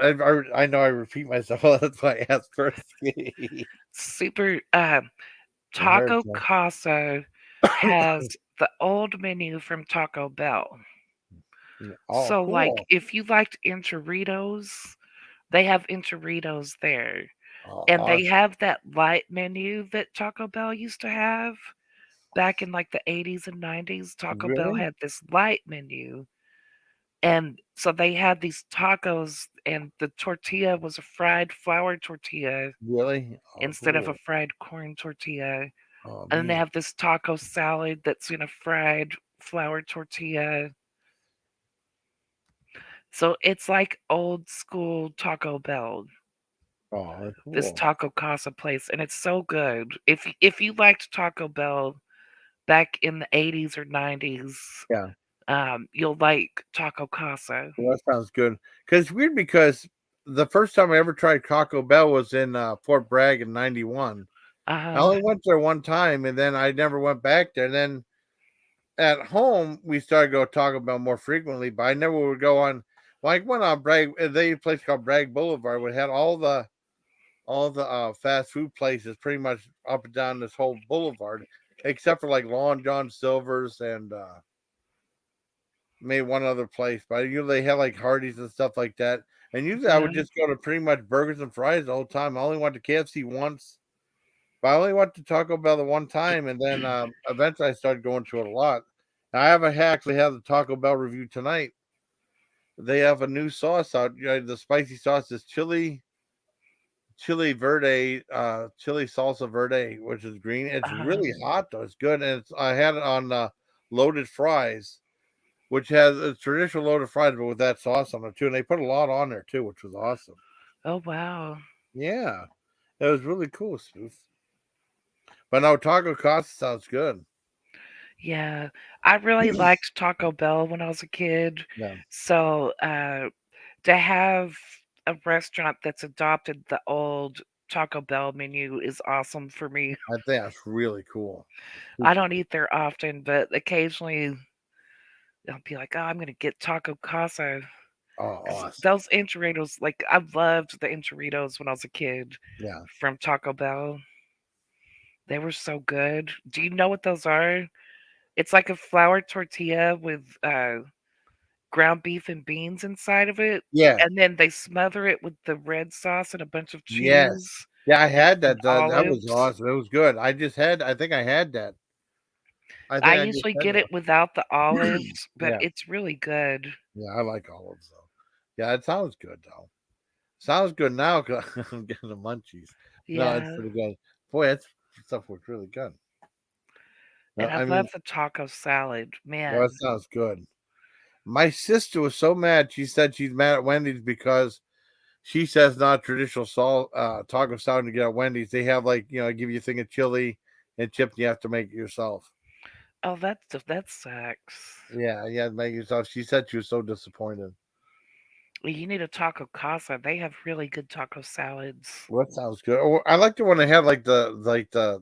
A: I know I repeat myself. That's why I asked first. It
D: Super
A: hurts.
D: Taco Casa has the old menu from Taco Bell.
A: Oh,
D: So, like,
A: cool.
D: if you liked enchiladas, they have enchiladas there.
A: Oh,
D: And they
A: awesome.
D: have that light menu that Taco Bell used to have back in like the 80s and 90s. Taco Bell
A: Really?
D: had this light menu. And so they had these tacos, and the tortilla was a fried flour tortilla
A: Really? Oh,
D: instead of a
A: cool.
D: fried corn tortilla.
A: Oh,
D: And then they
A: neat.
D: have this taco salad that's in a fried flour tortilla. So it's like old school Taco Bell,
A: Oh, that's
D: this
A: cool.
D: Taco Casa place, and it's so good. If you liked Taco Bell back in the 80s or 90s,
A: Yeah.
D: you'll like Taco Casa.
A: Well, that sounds good. Because it's weird because the first time I ever tried Taco Bell was in Fort Bragg in '91. I
D: Uh-huh.
A: only went there one time, and then I never went back there. And then at home, we started to go Taco Bell more frequently, but I never would go on. Like went on Bragg. They had a place called Bragg Boulevard, which had all the fast food places pretty much up and down this whole boulevard, except for like Long John Silver's and maybe one other place. But usually they had like Hardee's and stuff like that. And usually I
D: Yeah.
A: would just go to pretty much burgers and fries the whole time. I only went to KFC once, but I only went to Taco Bell the one time, and then eventually I started going to it a lot. I have actually have the Taco Bell review tonight. They have a new sauce out. The spicy sauce is chili verde, chili salsa verde, which is green. It's
D: Uh-huh.
A: really hot though. It's good, and I had it on loaded fries. which has a traditional loaded fries, but with that sauce on it too. And they put a lot on there too, which was awesome.
D: Oh wow.
A: Yeah, it was really cool, Spoof. But no, Taco Casa sounds good.
D: Yeah. I really liked Taco Bell when I was a kid.
A: Yeah,
D: So to have a restaurant that's adopted the old Taco Bell menu is awesome for me.
A: I think that's really cool.
D: I
A: Super
D: don't
A: cool.
D: eat there often, but occasionally I'll be like, "Oh, I'm gonna get Taco Casa."
A: Oh,
D: 'Cause
A: awesome.
D: those enchiladas, like I loved the enchiladas when I was a kid
A: Yeah.
D: from Taco Bell. They were so good. Do you know what those are? It's like a flour tortilla with ground beef and beans inside of it,
A: Yeah.
D: and then they smother it with the red sauce and a bunch of
A: Yes.
D: cheese
A: Yeah, I
D: and,
A: had
D: and
A: that. That was
D: olives.
A: awesome. It was good. I think I had that. I
D: I
A: think I just
D: usually
A: had
D: get it
A: that.
D: without the olives, but
A: Yeah.
D: it's really good.
A: Yeah, I like olives though. Yeah, it sounds good though. Sounds good now 'cause I'm getting the munchies. No, it's
D: Yeah,
A: pretty good. Boy, that stuff was really good.
D: and I
A: I
D: love
A: mean,
D: the taco salad.
A: well, that
D: Man,
A: sounds good. My sister was so mad. She said she's mad at Wendy's because she says not traditional taco salad to get at Wendy's. They have like give you a thing of chili and chip. And you have to make it yourself.
D: oh, that sucks.
A: Yeah, you have to make it yourself. She said she was so disappointed.
D: Well, you need a taco casa. They have really good taco salads.
A: Well, that sounds good. Or I like the one they have like the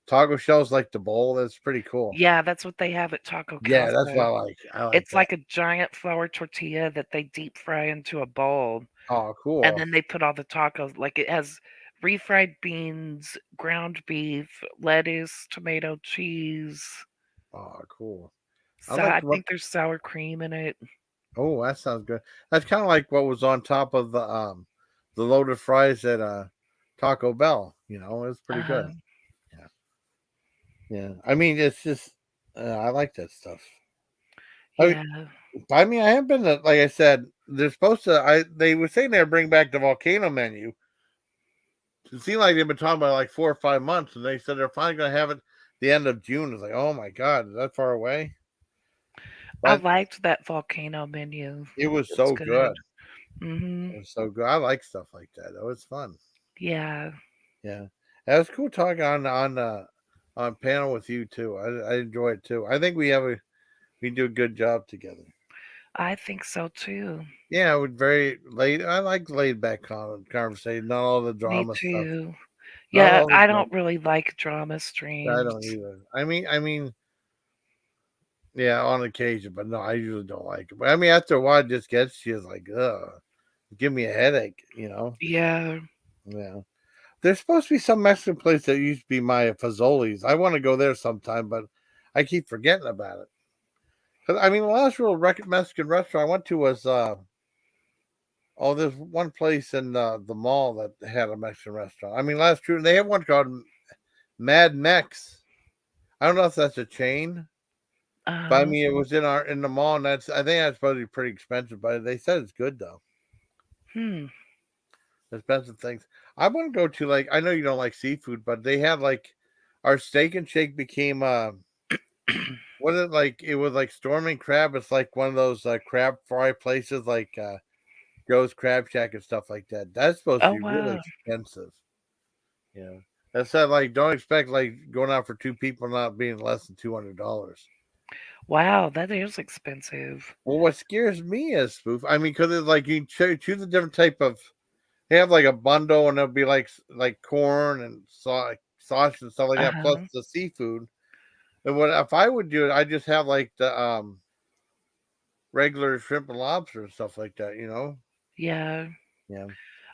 A: taco shells like the bowl. That's pretty cool.
D: Yeah, that's what they have at Taco
A: Yeah, that's what
D: Casa.
A: I like. I like
D: It's
A: that.
D: like a giant flour tortilla that they deep fry into a bowl,
A: Oh,
D: and
A: cool.
D: then they put all the tacos. Like it has refried beans, ground beef, lettuce, tomato, cheese.
A: Oh, cool. I
D: So
A: like
D: I
A: the one.
D: think there's sour cream in it.
A: Oh, that sounds good. That's kind of like what was on top of the loaded fries at Taco Bell. It's pretty good.
D: Uh,
A: Yeah, yeah. I mean, it's just I like that stuff. I
D: yeah.
A: I mean, I have been like I said, they're supposed to. They were saying they'd bring back the volcano menu. It seemed like they've been talking about it like 4 or 5 months, and they said they're finally going to have it the end of June. It's like, oh my god, is that far away?
D: I
A: But
D: liked that volcano menu.
A: it was
D: It was
A: so good.
D: good. Hmm.
A: It was so good. I like stuff like that. It was fun.
D: Yeah,
A: Yeah, it was cool talking on panel with you too. I enjoy it too. I think we do a good job together.
D: I think so too.
A: Yeah, with very laid. I like laid back conversation, not all the
D: Me
A: drama stuff.
D: too.
A: Not
D: Yeah,
A: all the
D: I
A: drama.
D: don't really like drama
A: I
D: streams.
A: don't either. I mean, yeah, on occasion, but no, I usually don't like it. But I mean, after a while, it just gets you. It's like, give me a headache.
D: Yeah.
A: Yeah. There's supposed to be some Mexican place that used to be my Fazoli's. I want to go there sometime, but I keep forgetting about it. 'Cause, I mean, the last real Mexican restaurant I went to was there's one place in the mall that had a Mexican restaurant. I mean, last true they have one called Mad Mex. I don't know if that's a chain, but I
D: Uh,
A: mean, it was in the mall, and I think that's probably pretty expensive, but they said it's good though.
D: hmm.
A: Expensive things. I want to go to like I know you don't like seafood, but they have like our steak and shake became what is it like? It was like Storming Crab. It's like one of those crab fry places like Joe's Crab Shack and stuff like that. That's supposed to
D: Oh
A: be really
D: wow.
A: expensive. Yeah. That said, like, don't expect like going out for two people not being less than $200.
D: Wow, that is expensive.
A: Well, what scares me is spoof. I mean, because it's like you choose a different type of. They have like a bundle, and there'll be like corn and sauce and stuff like that, plus
D: Uh-huh.
A: the seafood. And what if I would do it? I just have like the regular shrimp and lobster and stuff like that.
D: Yeah.
A: Yeah.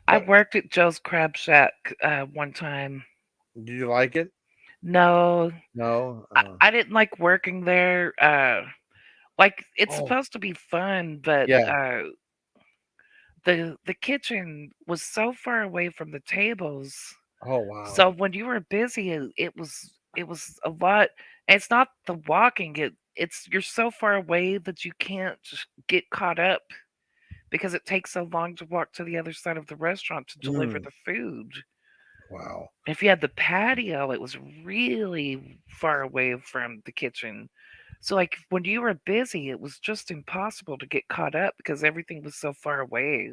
D: I
A: But
D: worked at Joe's Crab Shack one time.
A: did you like it?
D: No,
A: No.
D: I didn't like working there. Like it's
A: Oh,
D: supposed to be fun, but
A: yeah.
D: the kitchen was so far away from the tables.
A: Oh,
D: So
A: wow.
D: when you were busy, it was a lot. And it's not the walking; it's you're so far away that you can't just get caught up because it takes so long to walk to the other side of the restaurant to deliver
A: Mm,
D: the food.
A: wow.
D: If you had the patio, it was really far away from the kitchen. So, like, when you were busy, it was just impossible to get caught up because everything was so far away.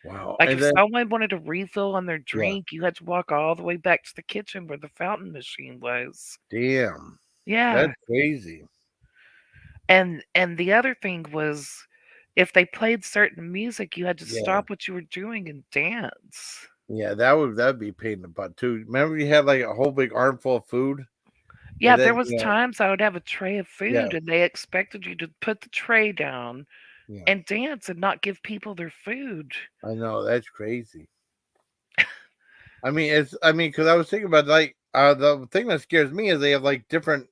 A: Wow.
D: Like,
A: And
D: if
A: then
D: someone wanted a refill on their
A: yeah,
D: drink, you had to walk all the way back to the kitchen where the fountain machine was.
A: damn.
D: Yeah.
A: That's crazy.
D: And the other thing was if they played certain music, you had to
A: Yeah.
D: stop what you were doing and dance.
A: Yeah, that'd be a pain in the butt too. Remember you had like a whole big armful of food
D: Yeah,
A: and
D: there
A: then
D: was times I would have a tray of
A: yeah,
D: food and they expected you to put the tray down
A: yeah.
D: and dance and not give people their food.
A: I know that's crazy. Because I was thinking about like the thing that scares me is they have like different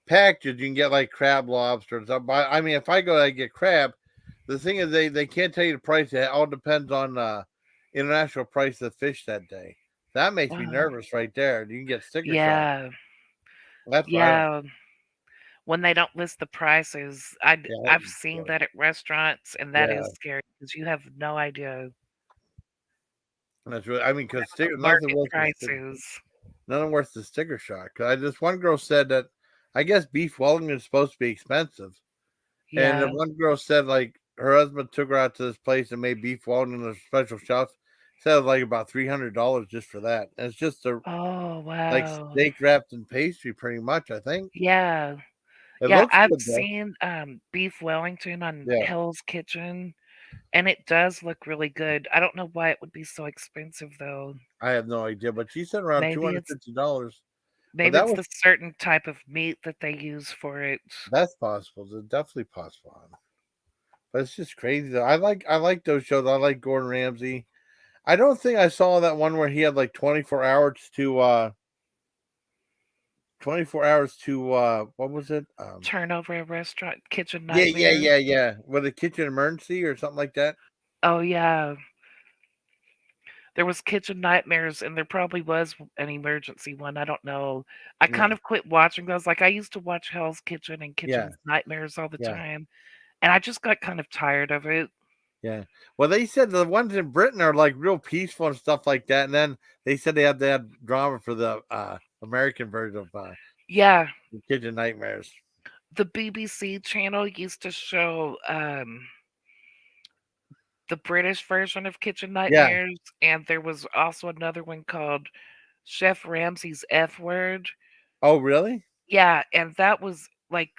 A: packages. You can get like crab, lobster, and stuff. But I mean, if I go and get crab, the thing is they can't tell you the price. It all depends on international price of fish that day. That makes me
D: Wow.
A: nervous right there. You can get sticker shock.
D: Yeah.
A: That's what I don't.
D: Yeah. When they don't list the prices,
A: Yeah,
D: I've seen that at restaurants and that
A: yeah.
D: is scary because you have no idea
A: That's really. I mean, because
D: what
A: nothing
D: market
A: worse than
D: price
A: sticker.
D: is.
A: Nothing worse than sticker shock. 'Cause this one girl said that I guess beef Wellington is supposed to be expensive. And the
D: Yeah.
A: one girl said like her husband took her out to this place and made beef Wellington a special shots. Said it was like about $300 just for that. And it's just a
D: Oh,
A: like
D: wow.
A: steak wrapped in pastry, pretty much. I think
D: Yeah.
A: it
D: Yeah,
A: looks
D: I've
A: good though.
D: seen, beef Wellington on
A: Yeah,
D: Hell's Kitchen, and it does look really good. I don't know why it would be so expensive, though.
A: I have no idea, but she said around two
D: Maybe
A: hundred
D: it's
A: fifty dollars. But
D: maybe
A: that
D: it's
A: was
D: the certain type of meat that they use for it.
A: that's possible. It's definitely possible. But it's just crazy though. I like those shows. I like Gordon Ramsay. I don't think I saw that one where he had like 24 hours to what was it?
D: Turn over a restaurant, kitchen nightmares.
A: Yeah. With a kitchen emergency or something like that.
D: Oh, yeah. There was Kitchen Nightmares, and there probably was an emergency one, I don't know. I kind
A: Yeah,
D: of quit watching those, like, I used to watch Hell's Kitchen and
A: yeah,
D: Kitchen Nightmares all the
A: yeah,
D: time, and I just got kind of tired of it.
A: yeah. Well, they said the ones in Britain are like real peaceful and stuff like that, and then they said they had drama for the American version of
D: Yeah,
A: Kitchen Nightmares.
D: the BBC channel used to show, the British version of Kitchen
A: Yeah.
D: Nightmares, and there was also another one called Chef Ramsay's F Word.
A: Oh, really?
D: Yeah, and that was like,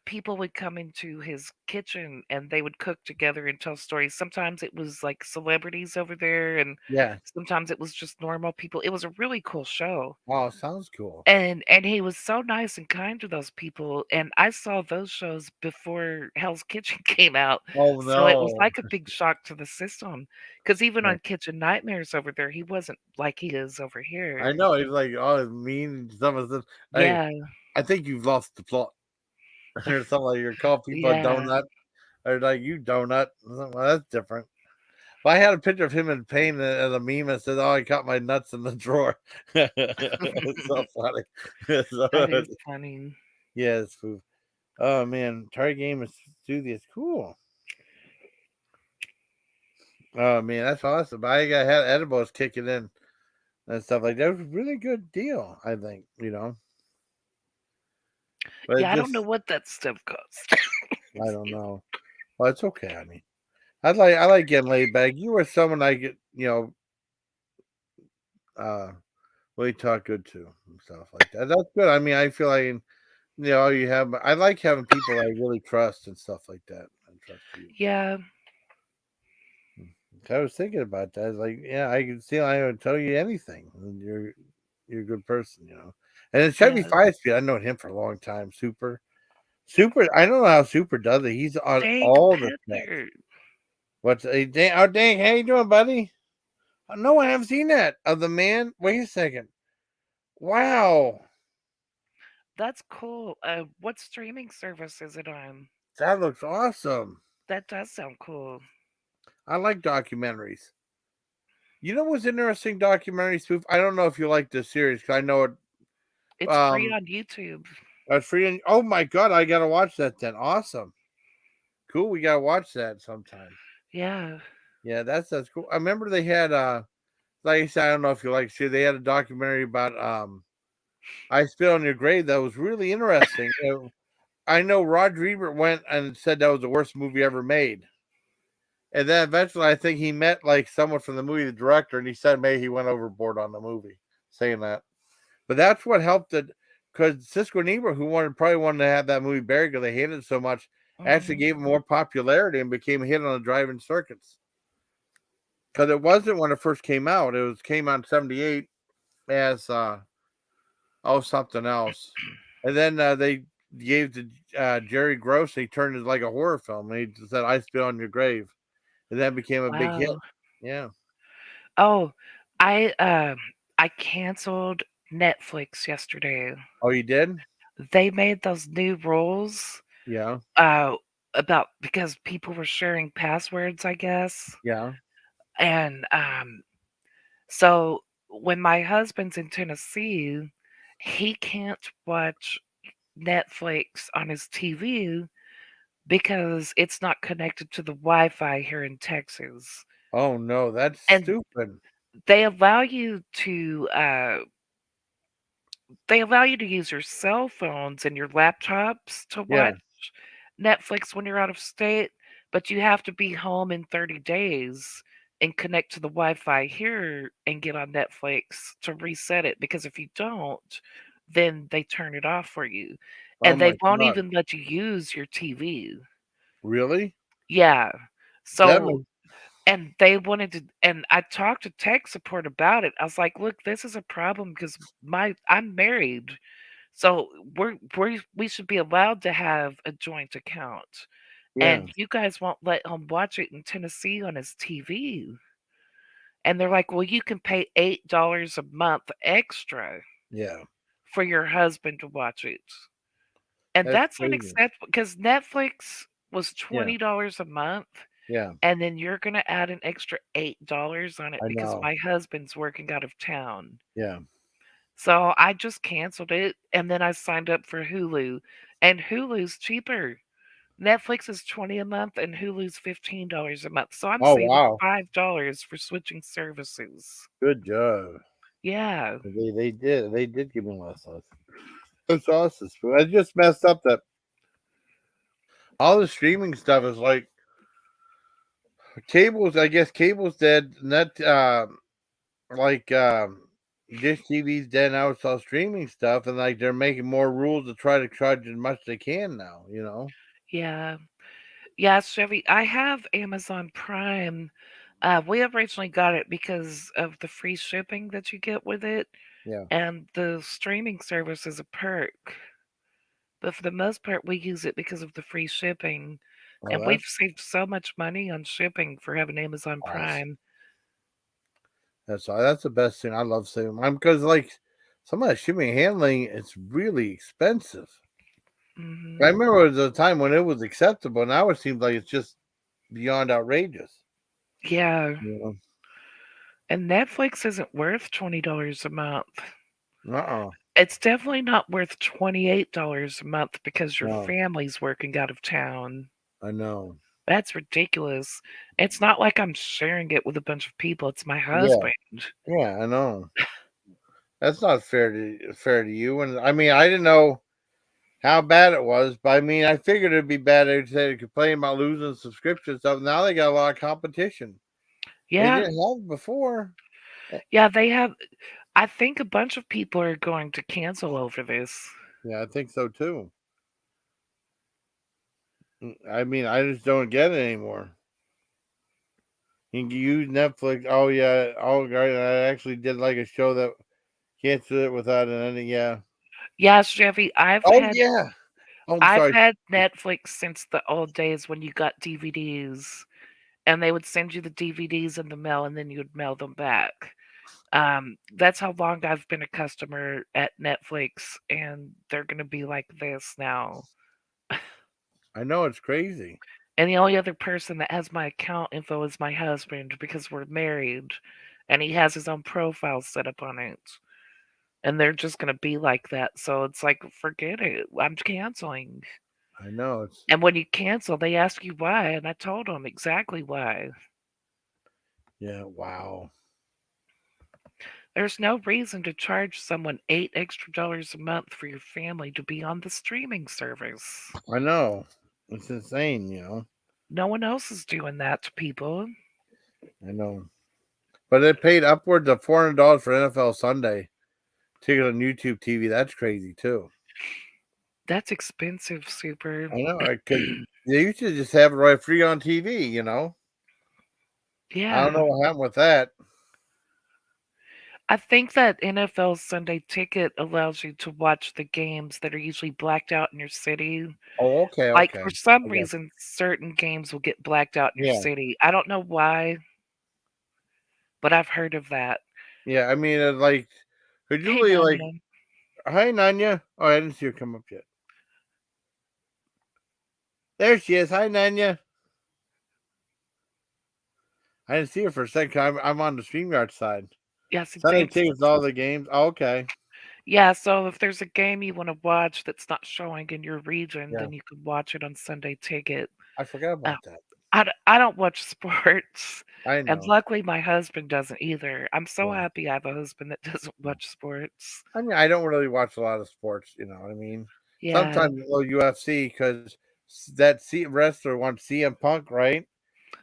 D: people would come into his kitchen and they would cook together and tell stories. Sometimes it was like celebrities over there, and
A: Yeah.
D: sometimes it was just normal people. It was a really cool show.
A: Oh, sounds cool.
D: And he was so nice and kind to those people, and I saw those shows before Hell's Kitchen came out,
A: Oh
D: so it was
A: no.
D: like a big shock to the system. Because even
A: Yeah.
D: on Kitchen Nightmares over there, he wasn't like he is over here.
A: I know. He's like, oh, it's mean and stuff. And stuff. Hey,
D: Yeah,
A: I think you've lost the plot. Or something like you're calling people a
D: yeah.
A: donut. Or like you donut. Well, that's different. Well, I had a picture of him in pain as a meme that says, "Oh, I got my nuts in the drawer." It's so funny.
D: That is
A: So,
D: funny.
A: yeah, it's food. Oh man, Target game is enthusiast. Cool. Oh man, that's awesome. I got had edibles kicking in and stuff like that. It was a really good deal, I think. But it
D: Yeah, I don't know
A: just
D: what that stuff costs.
A: I don't
D: Excuse me.
A: know. Well, it's okay. I mean, I like getting laid back. You were someone I get uh really talk good to and stuff like that. That's good. I mean, I feel like you have. I like having people I really trust and stuff like that. I trust you.
D: Yeah,
A: I was thinking about that. It's like, yeah, I can see. I would tell you anything. And you're a good person. And it's
D: yeah.
A: chevy5speed. I know him for a long time. Super. I don't know how Super does it. He's on
D: Dang,
A: all the sets.
D: Panther.
A: What's dang? Oh, dang! How you doing, buddy? Oh, no, I haven't seen that of the man. Wait a second. Wow,
D: That's cool. What streaming service is it on?
A: that looks awesome.
D: That does sound cool.
A: I like documentaries. You know what's interesting? Documentary spoof. I don't know if you like this series because I know it.
D: It's free
A: Um,
D: on YouTube.
A: it's free. Oh my god, I gotta watch that then. Awesome, cool. We gotta watch that sometime.
D: Yeah.
A: Yeah, that's cool. I remember they had like I said, I don't know if you like to see. They had a documentary about I Spit on Your Grave that was really interesting. I know Roger Ebert went and said that was the worst movie ever made. And then eventually, I think he met like someone from the movie, the director, and he said maybe he went overboard on the movie, saying that. But that's what helped it, because Cisco and Ebert, who probably wanted to have that movie buried because they hated it so much, actually
D: Mhm.
A: gave it more popularity and became a hit on the drive-in circuits. Because it wasn't when it first came out; came out in '78 as something else, and then they gave to Jerry Gross. He turned it like a horror film. And he said, "I spit on your grave," and that became a big hit.
D: Wow.
A: Yeah.
D: Oh, I I canceled Netflix yesterday.
A: Oh, you did?
D: They made those new rules
A: Yeah.
D: uh about because people were sharing passwords, I guess.
A: Yeah.
D: And so when my husband's in Tennessee, he can't watch Netflix on his TV because it's not connected to the Wi-Fi here in Texas.
A: Oh no, that's
D: And
A: stupid.
D: they allow you to use your cell phones and your laptops to
A: Yeah.
D: watch Netflix when you're out of state, but you have to be home in 30 days and connect to the Wi-Fi here and get on Netflix to reset it, because if you don't, then they turn it off for you.
A: Oh
D: And they
A: my
D: won't
A: god.
D: even let you use your TV.
A: Really?
D: Yeah.
A: That
D: So
A: makes
D: and they wanted to, and I talked to tech support about it. I was like, "Look, this is a problem because I'm married. So we should be allowed to have a joint account.
A: yeah.
D: And you guys won't let him watch it in Tennessee on his TV." And they're like, "Well, you can pay $8 a month extra
A: Yeah.
D: for your husband to watch it." And
A: That's
D: that's
A: crazy.
D: unacceptable because Netflix was
A: Yeah.
D: $20 a month.
A: Yeah.
D: And then you're gonna add an extra $8 on it
A: I
D: because
A: know.
D: my husband's working out of town.
A: Yeah.
D: So I just canceled it, and then I signed up for Hulu, and Hulu's cheaper. Netflix is 20 a month and Hulu's $15 a month. So I'm
A: Oh
D: saving
A: wow.
D: $5 for switching services.
A: Good job.
D: Yeah.
A: They did give me less sauce. That's awesome. I just messed up that all the streaming stuff is like cables. I guess cables dead. Net like Dish TV's dead now. It's all streaming stuff, and like they're making more rules to try to charge as much they can now.
D: Yeah. Yeah, Chevy, I have Amazon Prime. We originally got it because of the free shipping that you get with it,
A: Yeah.
D: and the streaming service is a perk. But for the most part, we use it because of the free shipping,
A: Oh,
D: and we've
A: that's
D: saved so much money on shipping for having Amazon
A: awesome.
D: Prime.
A: That's the best thing. I love saving mine because like some of that shipping and handling, it's really expensive. I
D: Mhm.
A: remember there was a time when it was acceptable. Now it seems like it's just beyond outrageous.
D: Yeah,
A: You
D: and Netflix isn't worth $20 a month.
A: Uh-uh.
D: It's definitely not worth $28 a month because your
A: No,
D: family's working out of town.
A: I know.
D: That's ridiculous. It's not like I'm sharing it with a bunch of people, it's my
A: Yeah,
D: husband.
A: yeah, I know. That's not fair to you. And I mean, I didn't know how bad it was, but I mean, I figured it'd be bad. They'd say they complain about losing subscription stuff. Now they got a lot of competition. They
D: Yeah,
A: didn't have it before.
D: yeah, they have. I think a bunch of people are going to cancel over this.
A: Yeah, I think so too. I mean, I just don't get it anymore. You can use Netflix. Oh yeah. Oh, right. I actually did like a show that canceled it without an ending. Yeah.
D: Yeah, Chevy,
A: Oh yeah. Oh, I'm
D: I've
A: sorry.
D: had Netflix since the old days when you got DVDs and they would send you the DVDs in the mail and then you would mail them back. That's how long I've been a customer at Netflix, and they're gonna be like this now.
A: I know it's crazy.
D: And the only other person that has my account info is my husband because we're married and he has his own profile set up on it. And they're just gonna be like that. So it's like, forget it. I'm canceling.
A: I know it's
D: And when you cancel, they ask you why, and I told them exactly why.
A: yeah. Wow.
D: There's no reason to charge someone $8 extra a month for your family to be on the streaming service.
A: I know. It's insane.
D: No one else is doing that to people.
A: I know. But it paid upwards of $400 for NFL Sunday to get on YouTube TV. That's crazy too.
D: That's expensive, Super.
A: I know. Because they used to just have it right free on TV. I don't
D: Yeah.
A: know what happened with that.
D: I think that NFL Sunday Ticket allows you to watch the games that are usually blacked out in your city.
A: Oh, okay,
D: Like,
A: okay.
D: for some
A: I got
D: reason, certain games will get blacked out in your
A: Yeah,
D: city. I don't know why, but I've heard of that.
A: yeah. I mean, like,
D: Hey,
A: usually, like,
D: Nunya.
A: hi, Nunya. Oh, I didn't see her come up yet. There she is. Hi, Nunya. I didn't see her for a second. I'm on the StreamYard side.
D: Yes,
A: Sunday
D: thanks.
A: tickets, all the games. Oh, okay.
D: Yeah, so if there's a game you want to watch that's not showing in your region,
A: Yeah,
D: then you can watch it on Sunday Ticket.
A: I forgot
D: Uh,
A: about that.
D: I don't watch sports,
A: I
D: and
A: know.
D: luckily my husband doesn't either. I'm so
A: Yeah.
D: happy I have a husband that doesn't watch sports.
A: I mean, I don't really watch a lot of sports. You know what I mean?
D: Yeah.
A: Sometimes a little UFC because that wrestler wants CM Punk, right?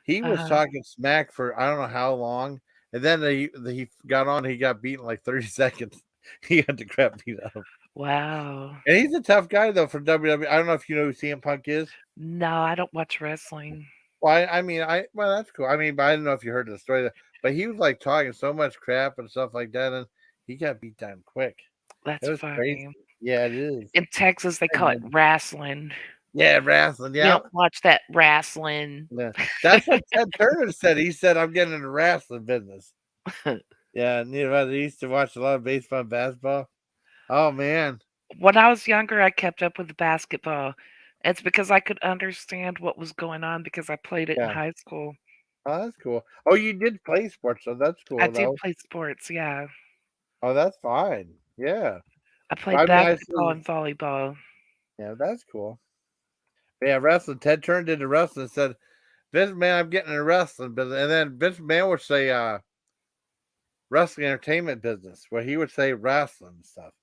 A: He was
D: Uh,
A: talking smack for I don't know how long, and then he got on. He got beaten like 30 seconds. He had the crap beat out of him.
D: wow.
A: And he's a tough guy though for WWE. I don't know if you know who CM Punk is.
D: No, I don't watch wrestling.
A: Well, I mean, well that's cool. I mean, but I don't know if you heard the story. But he was like talking so much crap and stuff like that, and he got beat down quick. It
D: That's
A: was crazy.
D: funny.
A: Yeah, it is.
D: In Texas, they call it wrestling.
A: Yeah, wrestling.
D: We
A: Yeah,
D: don't watch that wrestling.
A: yeah. That's what Ted Turner said. He said, "I'm getting into wrestling business." Yeah, they used to watch a lot of baseball and basketball. Oh man,
D: When I was younger, I kept up with basketball. It's because I could understand what was going on because I played it in
A: yeah.
D: high school.
A: Oh, that's cool. Oh, you did play sports, so that's
D: I
A: cool
D: did
A: though.
D: play sports, yeah.
A: Oh, that's fine. Yeah.
D: I played
A: I mean, I
D: basketball
A: still.
D: and volleyball.
A: Yeah, that's cool. Yeah, wrestling. Ted turned into wrestling and said, "Vince man, I'm getting into wrestling business." And then Vince man would say, "Wrestling entertainment business," where he would say wrestling and stuff.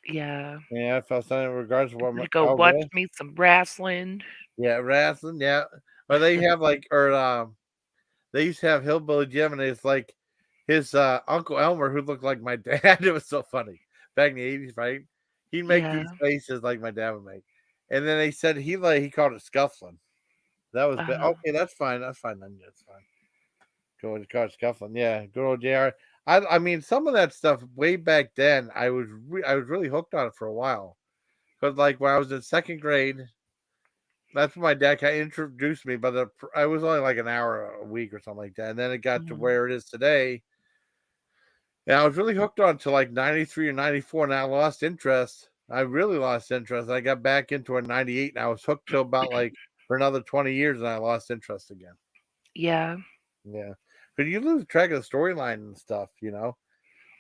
D: Yeah.
A: Yeah, I felt something regardless of
D: I'm
A: what.
D: gonna go
A: Oh,
D: watch
A: really?
D: me some wrestling.
A: Yeah, wrestling. Yeah, or they have like, or they used to have Hillbilly Jim, and it's like his Uncle Elmer, who looked like my dad. It was so funny back in the 80s, right? He'd make
D: Yeah.
A: these faces like my dad would make, and then they said he called it scuffling. That was
D: Uh,
A: okay. That's fine. That's fine. Then that's fine. Go with call it scuffling. Yeah, good old Jr. I mean, some of that stuff way back then, I was really hooked on it for a while because like when I was in second grade, that's when my dad kind of introduced me. But I was only like an hour a week or something like that, and then it got to
D: mhm.
A: where it is today. And I was really hooked on to like 93 or 94, and I lost interest. I really lost interest. I got back into a 98, and I was hooked till about like for another 20 years, and I lost interest again.
D: Yeah.
A: Yeah, but you lose track of the storyline and stuff.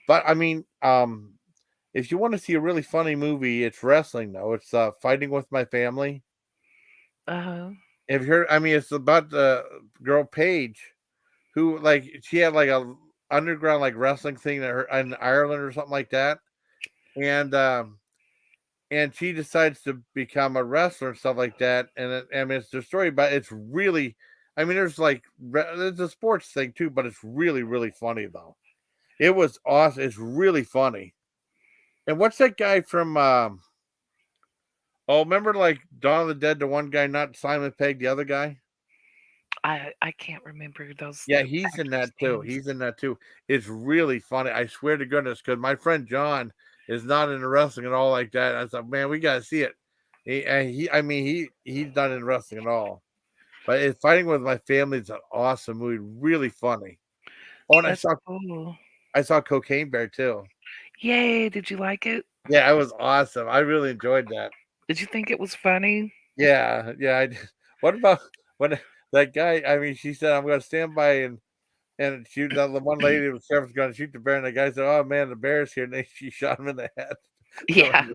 A: But I mean, if you want to see a really funny movie, it's wrestling though. It's Fighting with My Family.
D: Uh-huh.
A: Have you heard? I mean, it's about the girl Paige, who like she had like a underground like wrestling thing that her in Ireland or something like that, and and she decides to become a wrestler and stuff like that. And I mean, it's the story, but it's really, I mean, there's like there's a sports thing too, but it's really really funny though. It was awesome. It's really funny. And what's that guy from? Oh, remember like Dawn of the Dead? The one guy, not Simon Pegg, the other guy.
D: I can't remember those
A: Yeah, he's in
D: actors'
A: that too.
D: names.
A: He's in that too. It's really funny. I swear to goodness, because my friend John is not into wrestling at all like that. I said, man, we gotta see it. I mean, he's not into wrestling at all. But it's Fighting with My Family is an awesome movie, really funny. Oh, and
D: That's cool.
A: I saw Cocaine Bear too.
D: Yay, did you like it?
A: Yeah, it was awesome. I really enjoyed that.
D: Did you think it was funny?
A: Yeah, yeah. What about when that guy? I mean, she said, "I'm going to stand by and shoot." The one lady was sheriff's going to shoot the bear, and the guy said, "Oh man, the bear's here!" And then she shot him in the head.
D: Yeah.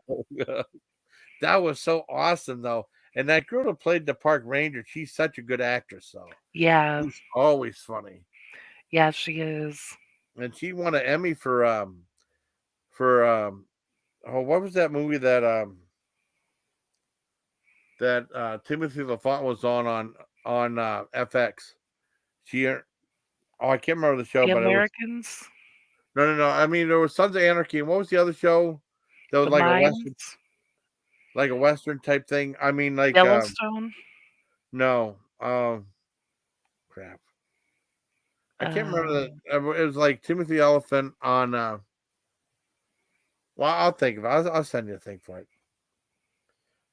A: That was so awesome, though. And that girl that played the park ranger, she's such a good actress. So
D: Yeah.
A: she's always funny,
D: Yeah, she is.
A: and she won an Emmy for for what was that movie that Timothy Olyphant was on FX? She I can't remember the show,
D: The
A: but it was
D: Americans,
A: no. I mean, there was Sons of Anarchy, and what was the other show that was
D: the Mayans,
A: like a western type thing? I mean, like
D: Yellowstone.
A: no, crap. I can't remember that.
D: Um,
A: It was like Timothy Elephant on. Well, I'll think of it. I'll send you a thing for it.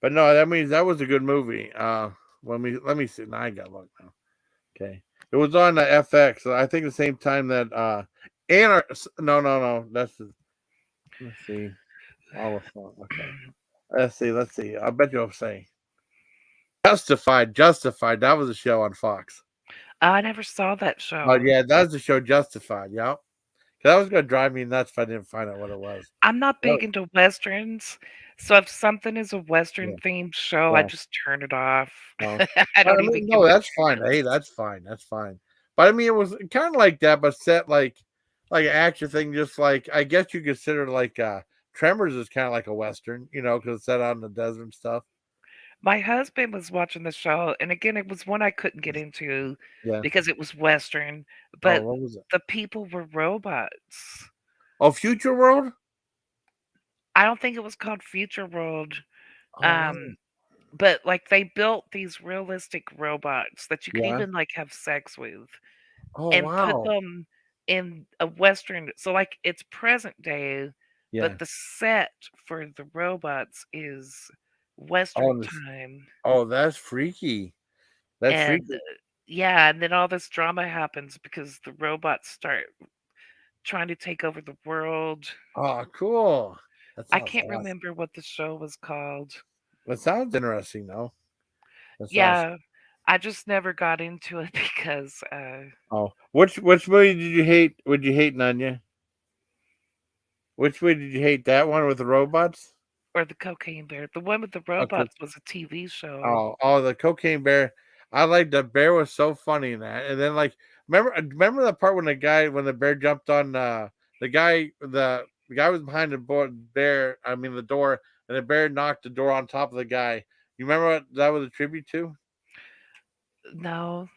A: But no, that means that was a good movie. Let me see. Now I got luck now. Okay, it was on FX. I think the same time that no. Let's see. Okay. Let's see. I bet you'll say Justified. Justified. That was a show on Fox.
D: I never saw that
A: Oh
D: show.
A: yeah, that's the show Justified. Yeah, that was gonna drive me nuts if I didn't find out what it was.
D: I'm not
A: That
D: big into westerns, so if something is a western
A: yeah,
D: themed show, I
A: yeah.
D: just turn it off.
A: No,
D: I
A: I
D: don't
A: mean
D: even give
A: no,
D: it a
A: that's fine. Hey,
D: chance.
A: that's fine. That's fine. But I mean, it was kind of like that, but set like an action thing. Just like I guess you consider like Tremors is kind of like a western, because it's set out in the desert and stuff.
D: My husband was watching the show, and again, it was one I couldn't get into
A: Yeah.
D: because it was western,
A: Oh,
D: but
A: what was it?
D: the people were robots.
A: Oh, Future World.
D: I don't think it was called Future World.
A: Oh, wow.
D: Um, but like they built these realistic robots that you could
A: Yeah.
D: even like have sex with
A: Oh,
D: and put
A: wow.
D: them in a western. So like it's present day, but
A: Yeah.
D: the set for the robots is
A: Oh,
D: western time.
A: that's freaky. That's
D: And
A: freaky.
D: yeah, and then all this drama happens because the robots start trying to take over the world.
A: Oh, cool. That
D: I
A: sounds
D: can't
A: awesome.
D: remember what the show was called.
A: That sounds interesting, though. That sounds.
D: Yeah, I just never got into it because
A: Oh, which movie did you hate? Would you hate Nunya? Which way did you hate that one with the robots?
D: or the Cocaine Bear. The one with the
A: Okay.
D: robots was a TV show.
A: The Cocaine Bear. I like the bear was so funny in that. And then like remember the part when the bear jumped on the guy was behind the bear. I mean the door, and the bear knocked the door on top of the guy. You remember what that was a tribute to?
D: No.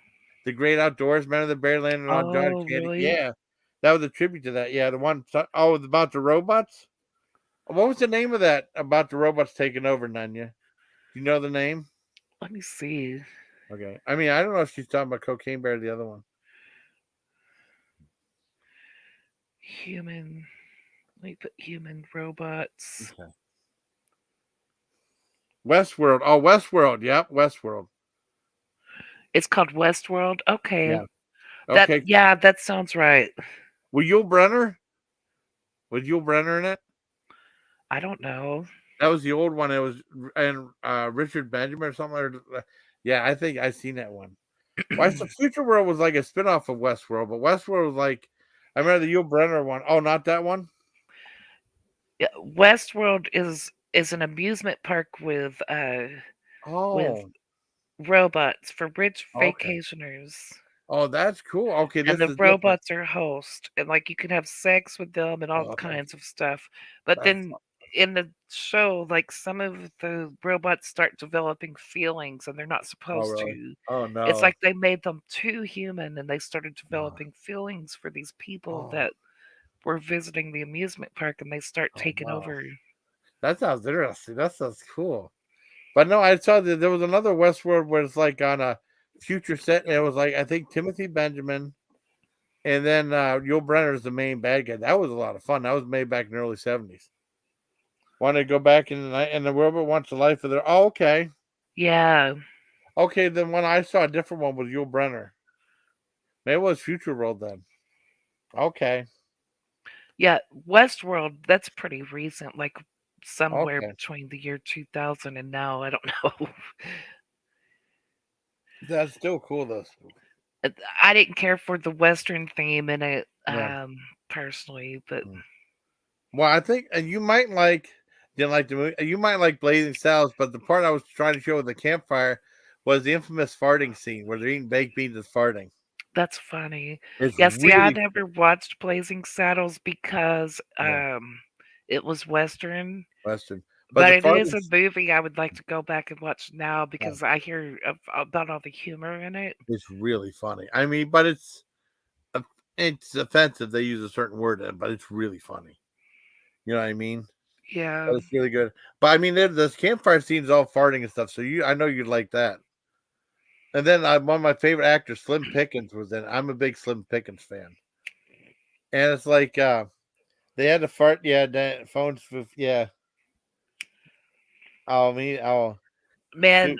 A: The Great Outdoors. Remember the bear landed on John
D: Oh,
A: Candy?
D: really?
A: Yeah, that was a tribute to that. Yeah, the one. Oh, about the robots. What was the name of that about the robots taking over, Nunya? Do you know the name?
D: Let me see.
A: Okay. I mean, I don't know if she's talking about Cocaine Bear or the other one.
D: Human. Let me put human robots.
A: Okay. Westworld. Oh, Westworld. Yep, Westworld.
D: It's called Westworld. Okay.
A: Yeah. Okay.
D: That sounds right.
A: Were Yul Brenner? Was Yul Brenner in it?
D: I don't know.
A: That was the old one. It was and Richard Benjamin or something. Yeah, I think I've seen that one. Why the Future World was like a spinoff of Westworld, but Westworld was like I remember the Yul Brenner one. Oh, not that one.
D: Yeah, Westworld is an amusement park with
A: Oh,
D: robots for rich
A: okay.
D: vacationers.
A: Oh, that's cool. Okay,
D: And
A: this
D: the
A: is different.
D: robots are host, and like you can have sex with them and all
A: Oh,
D: kinds of stuff. But
A: that's
D: then in the show, like some of the robots start developing feelings and they're not
A: oh
D: supposed
A: really?
D: to.
A: Oh
D: It's
A: no.
D: like they made them too human and they started
A: Oh,
D: developing feelings for these people
A: oh,
D: that were visiting the amusement park and they start
A: oh
D: taking
A: no.
D: over.
A: That sounds interesting. That sounds cool. But no, I saw that there was another Westworld where it's like on a future set, and it was like I think Timothy Benjamin, and then Yul Brenner is the main bad guy. That was a lot of fun. That was made back in the early '70s. Want to go back in the night, and the robot wants the life of their. Oh, okay,
D: Yeah.
A: okay. Then when I saw a different one with Yul Brenner, maybe it was Future World then. Okay,
D: Yeah, Westworld, that's pretty recent, like somewhere
A: okay,
D: between the year 2000 and now. I don't know.
A: that's still cool though.
D: I didn't care for the Western theme in it,
A: Yeah.
D: personally, but
A: Mm. Well, I think you might like didn't like the movie. You might like Blazing Saddles, but the part I was trying to show with the campfire was the infamous farting scene where they're eating baked beans and farting.
D: that's funny.
A: It's
D: Yeah, see, I
A: really
D: never watched Blazing Saddles because
A: yeah.
D: It was Western,
A: Western. But
D: but
A: the
D: it is a
A: farthest
D: movie I would like to go back and watch now because I hear about all the humor in it.
A: is really funny. I mean, but it's offensive. They use a certain word in it, but it's really funny. You know what I mean?
D: Yeah,
A: But it's really good. But I mean, the campfire scene is all farting and stuff. So I know you'd like that. And then one of my favorite actors, Slim Pickens, was in. I'm a big Slim Pickens fan, and it's like they had to fart. Yeah, that phone spoof. Yeah. Oh me. Oh.
D: man,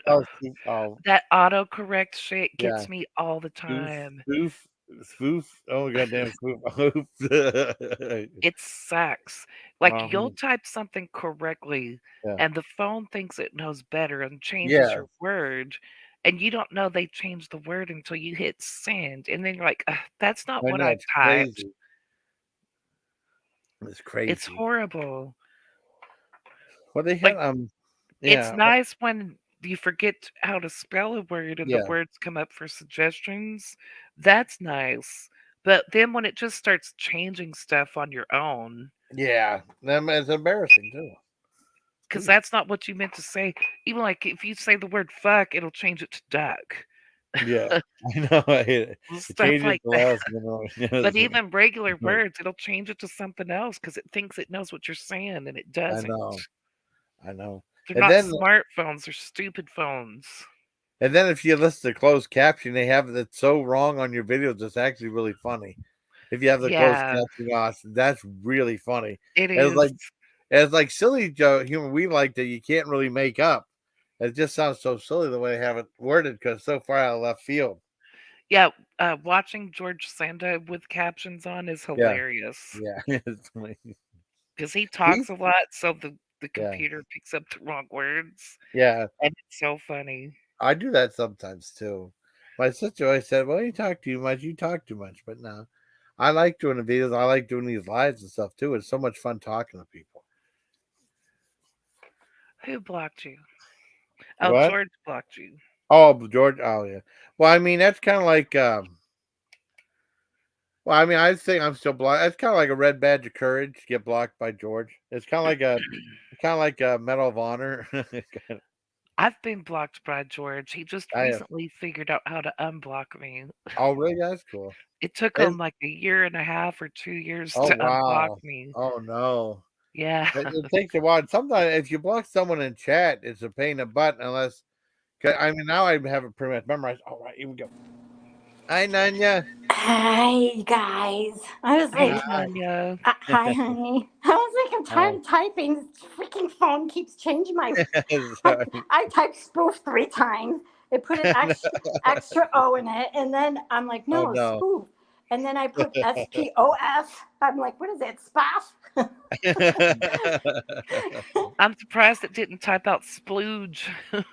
A: Oh.
D: that autocorrect shit
A: Yeah.
D: gets me all the
A: Spoof.
D: time.
A: Spoof. Spoof. Oh goddamn spoof.
D: It sucks. Like you'll
A: Um,
D: type something correctly
A: yeah.
D: and the phone thinks it knows better and changes
A: Yeah.
D: your word, and you don't know they changed the word until you hit send, and then you're like, "Ugh, that's not
A: I
D: what
A: know
D: I
A: it's
D: typed."
A: crazy. It's
D: It's
A: crazy.
D: horrible.
A: What they had
D: Like it's
A: yeah.
D: nice when you forget how to spell a word and the
A: Yeah.
D: words come up for suggestions. That's nice. But then when it just starts changing stuff on your own,
A: Yeah. It's embarrassing too.
D: because
A: Ooh.
D: that's not what you meant to say. Even like if you say the word fuck, it'll change it to duck.
A: Yeah. I know. I hate it. It
D: Stuff
A: changed it
D: like
A: to
D: that.
A: less, you know.
D: But
A: Yes.
D: even regular
A: Right.
D: words, it'll change it to something else because it thinks it knows what you're saying and it
A: I
D: doesn't.
A: know. I know.
D: They're
A: And
D: not
A: then
D: smartphones, they're stupid phones.
A: if you listen to closed caption, they have it so wrong on your videos. It's actually really funny. If you have the closed
D: Yeah,
A: caption on, that's really funny.
D: it
A: It's
D: is.
A: like silly humor we like that you can't really make up. It just sounds so silly the way they have it worded because so far out of left field.
D: Yeah, watching George Sanda with captions on is
A: Yeah,
D: hilarious
A: yeah, it's funny.
D: because he
A: He's
D: talks a lot, so the
A: yeah,
D: computer picks up the wrong words,
A: yeah.
D: and it's so funny.
A: I do that sometimes too. My sister always said, "Well, you talk too much. You talk too much." But no, I like doing the videos. I like doing these lives and stuff too. It's so much fun talking to people.
D: Who blocked you? Oh,
A: What?
D: George blocked you.
A: Oh, George. Oh, yeah. Well, I mean, that's kind of like. Well, I mean, I think I'm still blocked. It's kind of like a red badge of courage to get blocked by George. It's kind of like a Medal of Honor.
D: I've been blocked by George. He just
A: I have.
D: recently figured out how to unblock me.
A: Oh, really? That's cool.
D: It took him
A: It's,
D: like a year and a half or 2 years
A: oh,
D: to unblock
A: wow.
D: me.
A: Oh, no.
D: Yeah.
A: It takes a while. Sometimes if you block someone in chat, it's a pain in the butt unless. I mean, now I have it pretty much memorized. All right, here we go. Hi, Nunya.
E: Hi, guys. I was
D: Hey,
E: like,
A: Hi.
D: Nanya.
E: hi, honey. I was like, I'm tired
A: Hi.
E: of typing. This freaking phone keeps changing my.
A: Sorry.
E: I typed spoof 3 times. It put an extra O in it. And then I'm like,
A: Oh,
E: no,
A: no.
E: spoof. And then I put SPOF. I'm like, what is that? Spoff?
D: I'm surprised it didn't type out splooge.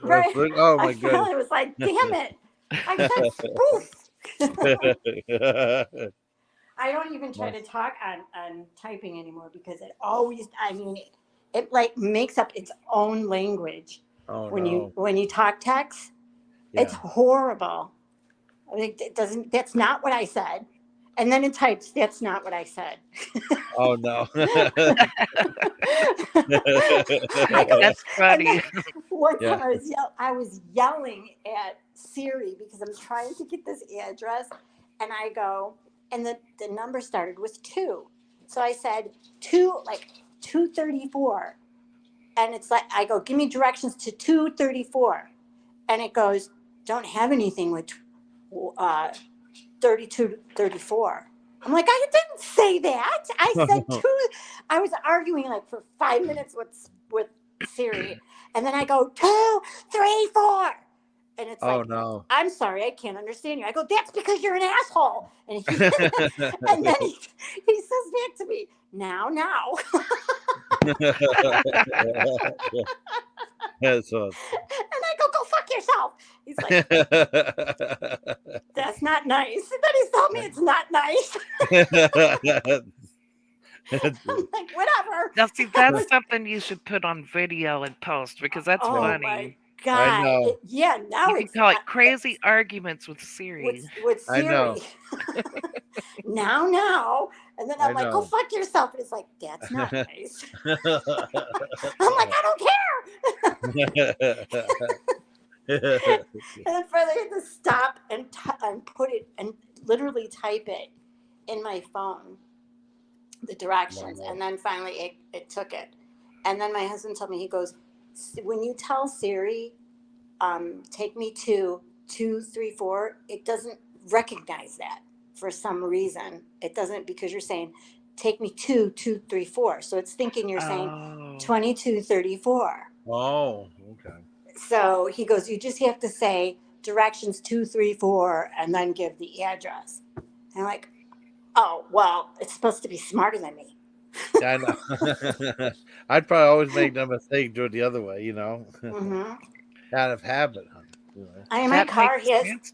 E: Right.
A: Oh,
E: I
A: my goodness.
E: finally was like, damn it. I said spoof. I don't even try to talk on typing anymore because it always, I mean, it like makes up its own language
A: Oh,
E: when you
A: no.
E: talk text. It's
A: Yeah.
E: horrible. I mean, it doesn't. That's not what I said. And then it types. That's not what I said.
A: Oh, no.
E: I go,
D: That's
E: and then
D: funny.
E: one
A: Yeah.
E: time I was yelling at Siri because I'm trying to get this address, and I go, and the number started with 2, so I said 234, and it's like I go, give me directions to 234, and it goes, don't have anything with 3234. I'm like, I didn't say that. I said 2. I was arguing like for 5 minutes with Siri, and then I go 234, and it's
A: Oh,
E: like,
A: no.
E: I'm sorry, I can't understand you. I go, that's because you're an asshole. And and then he says back to me, now.
A: That's awesome.
E: And I go fuck yourself. He's like, that's not nice. And then he's telling me it's not nice. I'm like, whatever.
D: Now, see, that's something you should put on video and post because that's
E: Oh my
D: funny.
A: I
E: God.
A: know.
E: Yeah, now
D: You can
E: it's
D: call it crazy arguments with Siri.
E: with
A: I
E: Siri.
A: know.
E: now. And then I'm
A: I
E: like, go
A: know.
E: fuck yourself. And it's like, that's not nice. I'm like, I don't care. And then finally I had to stop and put it and literally type it in my phone, the directions.
A: Wow.
E: And then finally it took it. And then my husband told me, he goes, when you tell Siri, take me to 234, it doesn't recognize that for some reason. It doesn't, because you're saying, take me to 234. So it's thinking you're saying 2234.
A: Oh, okay.
E: So he goes, you just have to say directions 234 and then give the address. And I'm like, oh, well, it's supposed to be smarter than me.
A: Yeah, I know. I'd probably always make the mistake, do it the other way,
E: Mm-hmm.
A: out of habit.
E: I mean, my
D: That
E: car
D: makes
E: has,
D: sense.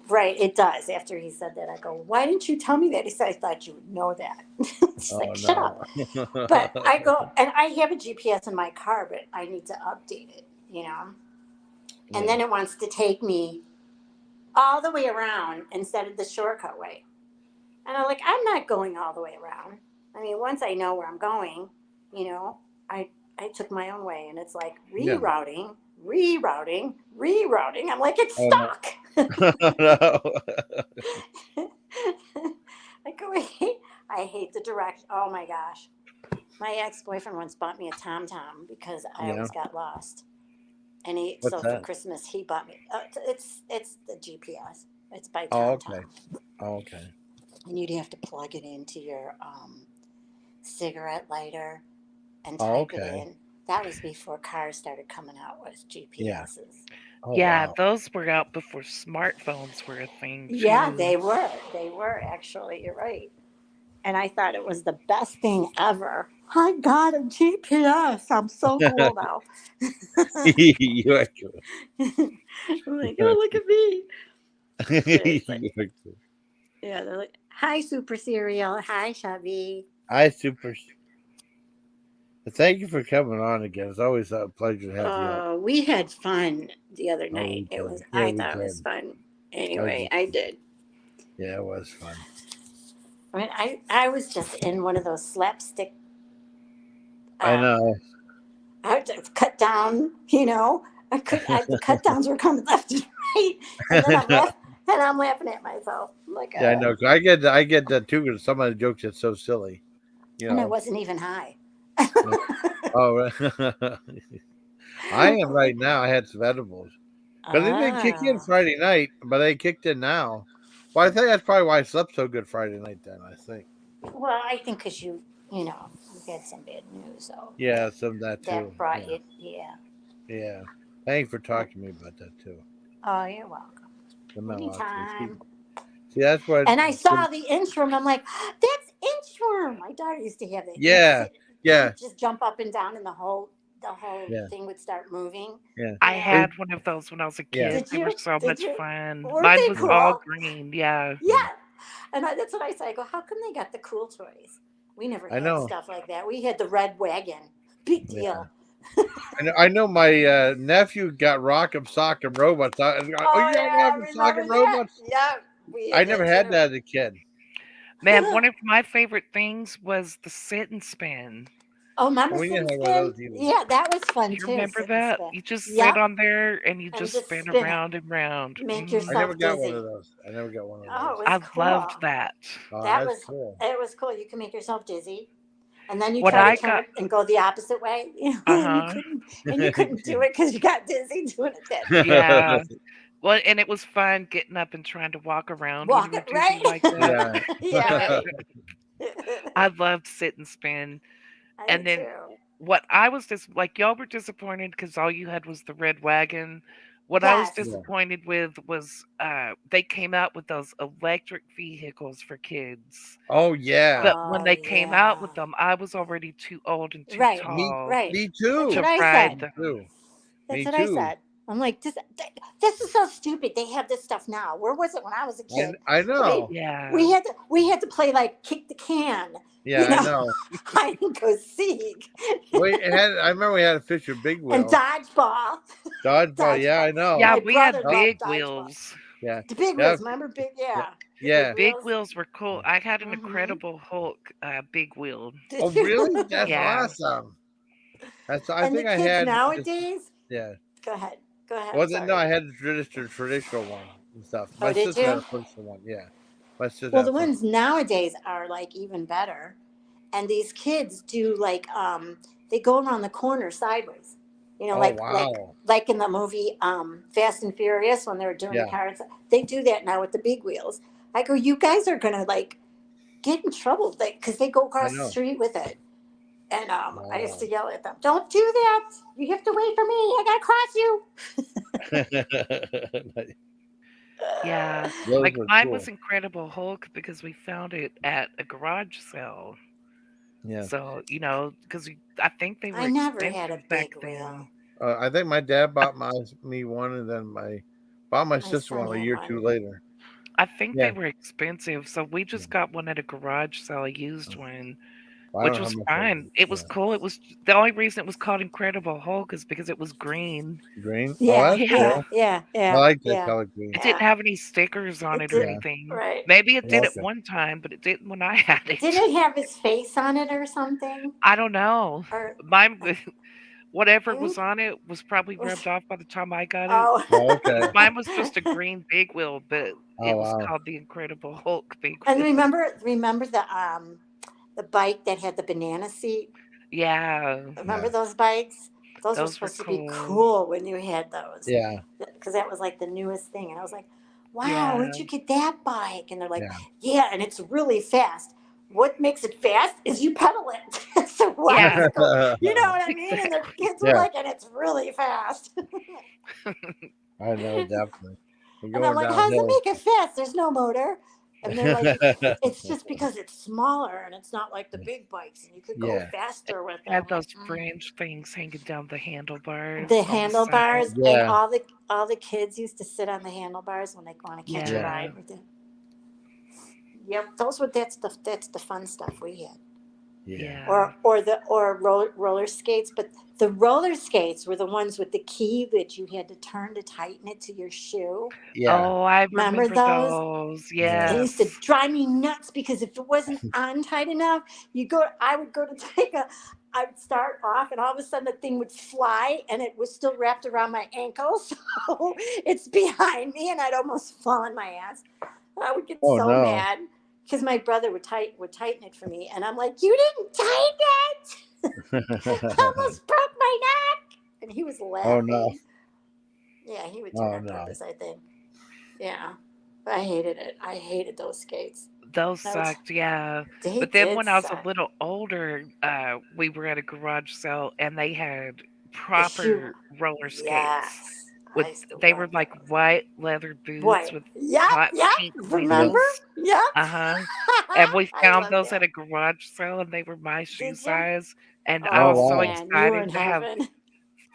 E: right, it does. After he said that, I go, why didn't you tell me that? He said, I thought you would know that. She's
A: Oh
E: like, shut up.
A: no.
E: But I go, and I have a GPS in my car, but I need to update it, And then it wants to take me all the way around instead of the shortcut way. And I'm like, I'm not going all the way around. I mean, once I know where I'm going, I took my own way, and it's like rerouting. I'm like, it's stuck.
A: No.
E: I hate the direction. Oh my gosh. My ex-boyfriend once bought me a TomTom because I always got lost. And
A: What's
E: for
A: that?
E: Christmas he bought me. It's the GPS. It's by
A: Oh,
E: TomTom.
A: okay. Oh, okay.
E: And you'd have to plug it into your cigarette lighter and
A: Oh,
E: type it
A: okay.
E: in. That was before cars started coming out with GPSs.
A: Oh,
D: Yeah,
A: wow.
D: those were out before smartphones were a thing.
E: Yeah,
D: too.
E: they were. They were actually. You're right. And I thought it was the best thing ever. I got a GPS. I'm so cool now.
A: You are cool.
E: I'm like, oh, look at me. It's like,
A: You are cool.
E: yeah, they're like, hi, Super Cereal. Hi, Chevy.
A: Hi, Super. Thank you for coming on again. It's always a pleasure to have you on.
E: We had fun the other
A: Oh,
E: night.
A: we
E: It
A: did.
E: was.
A: Yeah,
E: I
A: we
E: thought it was
A: did.
E: fun. Anyway, I did.
A: Yeah, it was fun.
E: I mean, I was just in one of those slapstick.
A: I know.
E: I had to cut down. The cut downs were coming left and right, and then I'm laughing at myself. I'm like,
A: Yeah, I know. I get that too. Because some of the jokes are so silly.
E: and I wasn't even high.
A: Oh, I am right now. I had some edibles, but they didn't kick in Friday night. But they kicked in now. Well, I think that's probably why I slept so good Friday night. Then I think.
E: Well, I think because you had some bad news, so
A: Yeah, some of that too.
E: that brought you. Yeah.
A: Yeah. Thanks for talking to me about that too.
E: Oh, you're welcome.
A: The mailbox.
E: Anytime.
A: See, that's what.
E: And I saw the inchworm. I'm like, that's inchworm. My daughter used to have that.
A: Yeah. Yeah.
E: Just jump up and down, and the whole
A: Yeah.
E: thing would start moving.
A: Yeah.
D: I had one of those when I was a kid.
A: Yeah.
D: They were so
E: Did
D: much
E: you?
D: fun.
E: Weren't
D: Mine
E: they
D: was
E: cool?
D: all green. Yeah.
E: Yeah. And that's what I said. I go, how come they got the cool toys? We never had
A: know.
E: stuff like that. We had the red wagon. Big deal.
A: I know my nephew got Rock'em Sock'em Robots. Oh, you got Rock'em Sock'em Robots?
E: Yeah.
A: I never had that as a kid.
D: Man, one of my favorite things was the sit and spin.
E: Oh, remember
A: We
E: sit and
A: didn't have one of
E: spin?
A: those either.
E: Yeah, that was fun
D: You
E: too.
D: remember
E: sit and
D: that?
E: spin.
D: You just
E: Yep.
D: sit on there and you
E: And
D: just
E: just
D: spin
E: spin it.
D: around and round.
E: Make
A: I
E: yourself
A: never got
E: dizzy.
A: one of those. I never got one of those.
E: Oh, it was
D: I
E: cool.
D: loved that.
A: Oh,
E: That
A: that's
E: was
A: cool.
E: It was cool. You can make yourself dizzy, and then you
D: What
E: try
D: I
E: to turn
D: got-
E: it and go the opposite way.
D: Uh-huh.
E: And you couldn't do it because you got dizzy doing it that.
D: Yeah. Well, and it was fun getting up and trying to walk around when
E: Walk
D: you were
E: it,
D: dizzy
E: right?
D: like that.
E: Yeah, right.
D: I loved sit and spin.
E: I
D: And
E: did
D: then
E: too.
D: what I was just like, y'all were disappointed because all you had was the red wagon. What I was
E: Yes.
D: disappointed with was they came out with those electric vehicles for kids.
A: Oh yeah.
D: But when
E: Oh,
D: they came out
E: yeah.
D: with them, I was already too old and too
E: Right,
D: tall
E: right.
A: Me too.
E: That's
D: to
E: what I
D: ride
E: said.
D: them.
A: Too.
E: That's
A: Me
E: what
A: too.
E: I said. I'm like, this is so stupid. They have this stuff now. Where was it when I was a kid?
A: I know.
D: Yeah.
E: We had to play like kick the can.
A: Yeah,
E: you know?
A: I know.
E: Hide and go seek.
A: I remember we had a Fisher Big Wheel.
E: And dodgeball.
A: Dodgeball. Yeah, I know.
D: Yeah,
E: My
D: we had
E: brother loved
D: big
E: dodgeball.
D: wheels.
A: Yeah.
E: The big
A: Yeah.
E: wheels, remember big? Yeah.
A: Yeah.
E: big
D: Big
E: wheels.
D: wheels were cool. I had an
E: Mhm.
D: Incredible Hulk big wheel.
E: Did
A: Oh,
E: you?
A: really? That's
D: Yeah.
A: awesome. I
E: And the
A: think I
E: kids
A: had just
E: nowadays,
A: yeah.
E: go ahead. Go ahead. I'm
A: Well, no,
E: sorry.
A: I had the traditional one and stuff.
E: Oh,
A: My
E: did
A: sister had
E: you?
A: a personal one. Yeah, my sister
E: Well,
A: had a
E: the
A: personal.
E: ones nowadays are like even better. And these kids do like they go around the corner sideways. You know,
A: Oh wow.
E: like in the movie Fast and Furious when they were doing the
A: Yeah,
E: cars. They do that now with the big wheels. I go, you guys are gonna like get in trouble because they go
A: I
E: across the
A: know.
E: street with it. And I used
A: Wow.
E: to yell at them, "Don't do that! You have to wait for me. I gotta cross you."
D: Yeah.
A: Those
D: Like
A: were
D: mine was
A: cool.
D: Incredible Hulk because we found it at a garage sale.
A: Yeah.
D: So, because I think they were
E: I never had a
D: expensive back
E: big wheel.
D: then.
A: I think my dad bought me one, and then bought my
E: My
A: sister
E: son
A: one a
E: had
A: year or
E: one.
A: two later.
D: I think they
A: Yeah.
D: were expensive, so we
A: Yeah.
D: just got one at a garage sale, a used one,
A: Well, I don't
D: which
A: know how
D: was
A: much that
D: fine.
A: is.
D: It was
A: Yeah.
D: cool. It was the only reason it was called Incredible Hulk is because it was green.
A: Green. Oh,
E: Yeah,
A: that's
D: Yeah.
E: yeah,
A: cool.
E: yeah,
A: I
E: yeah,
A: like that
E: yeah,
A: color green.
D: It didn't
E: yeah.
D: have any stickers on
E: It
D: it or
E: did
A: Yeah.
D: anything.
E: right.
D: Maybe it did at
A: Okay.
D: one time, but it didn't when I had it.
E: Didn't it have his face on it or something?
D: I don't know.
E: Or
D: Mine, whatever
E: I
D: was
E: think
D: on it was probably
E: it was.
D: rubbed off by the time I got it.
E: Oh.
A: Oh, okay.
D: Because mine was just a green big wheel, but
A: Oh,
D: it was
A: wow.
D: called the Incredible Hulk big
E: And
D: wheel.
E: remember the bike that had the banana seat.
D: Yeah,
E: Remember
A: Yeah.
E: those bikes? Those were
D: those were
E: supposed to be
D: cool.
E: cool when you had those,
A: Yeah.
E: because that was like the newest thing. And I was like, "Wow, where'd
D: Yeah.
E: you get that bike?" And they're like,
A: Yeah.
E: "Yeah, and it's really fast. What makes it fast is you pedal it." So why does
D: Yeah,
E: it go? You know what I mean? And their
D: exactly.
E: kids were
A: Yeah.
E: like, "And it's really fast."
A: I know, definitely. We're
E: And I'm
A: going
E: like, "How does it
A: downhill.
E: make it fast? There's no motor." And they're like, "It's just because it's smaller and it's not like the big bikes, and you could go
A: Yeah.
E: faster with it."
D: Had
E: I'm like,
D: those fringe things hanging down the
E: The
D: handlebars on the side.
E: handlebars, and
A: Yeah.
E: all the kids used to sit on the handlebars when they want to catch a
A: Yeah.
D: Yeah,
E: ride with it. Yep, that's the fun stuff we had.
A: Yeah.
D: yeah.
E: Or roller skates, but the roller skates were the ones with the key that you had to turn to tighten it to your shoe.
A: Yeah.
D: Oh, I
E: Remember
D: remember
E: those?
D: those.
A: Yeah.
E: They
D: Yes.
E: used to drive me nuts because if it wasn't on tight enough, I would go to I'd start off and all of a sudden the thing would fly and it was still wrapped around my ankle. So it's behind me and I'd almost fall on my ass. I would get
A: Oh
E: so
A: no.
E: mad because my brother would tighten it for me. And I'm like, "You didn't tighten it." I almost broke my neck. And he was
A: Oh no.
E: laughing. Yeah, he would do it
A: Oh
E: on
A: no.
E: purpose, I think. Yeah. I hated it. I hated those skates.
D: Those
E: I would,
D: sucked, yeah.
E: they
D: But then
E: did
D: when I was a
E: suck.
D: little older, we were at a garage sale and they had
E: The shoe.
D: proper roller skates
E: Yes.
D: with
E: I used to
D: they were
E: love
D: like
E: those.
D: white leather boots
E: Boy.
D: with
E: Yep.
D: hot
E: Yep.
D: pink
A: Yeah.
E: Remember?
D: wheels.
E: Yep.
D: Uh-huh. And we
E: I
D: found
E: love
D: those at
E: that.
D: a garage sale and they were my shoe
E: Did you?
D: size. And I
A: Oh
D: was
E: Oh
D: so
A: wow.
E: man, you were
D: excited
E: in
D: to have
E: heaven.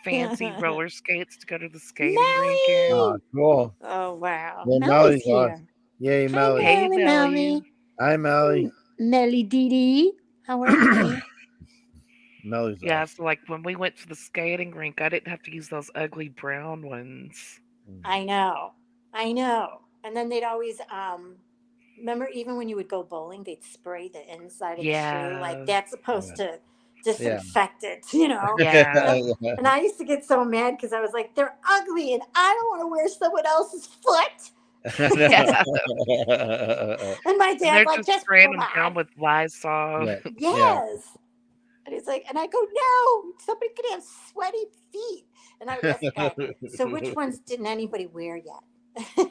D: fancy roller skates to go to the skating rink
A: Ah,
D: in.
E: Melly.
A: cool.
E: Oh wow.
A: Well,
E: Melly's
A: Melly's on.
E: here.
A: Yay,
E: Hi
A: Melly.
D: Hey,
E: Melly
D: Melly.
E: Melly.
A: Hi, Melly.
E: Melly Dee Dee. How are you?
A: Melly's
D: Yeah,
A: awesome.
D: so like when we went to the skating rink, I didn't have to use those ugly brown ones.
E: I know. I know. And then they'd always remember even when you would go bowling, they'd spray the inside of the shoe like
D: Yeah,
E: that's
A: Yeah.
E: supposed to
A: Yeah.
E: disinfect it.
D: yeah.
E: And I used to get so mad because I was like, they're ugly and I don't want to wear someone else's foot.
D: Yeah,
E: And my
D: and
E: dad's
D: they're
E: like,
D: just
E: just
D: spraying
E: come
D: them down
E: on.
D: with Lysol.
A: Yeah. Yeah.
E: Yes. And he's like, and I go, no, somebody could have sweaty feet. And I would ask the guy, so which ones didn't anybody wear yet?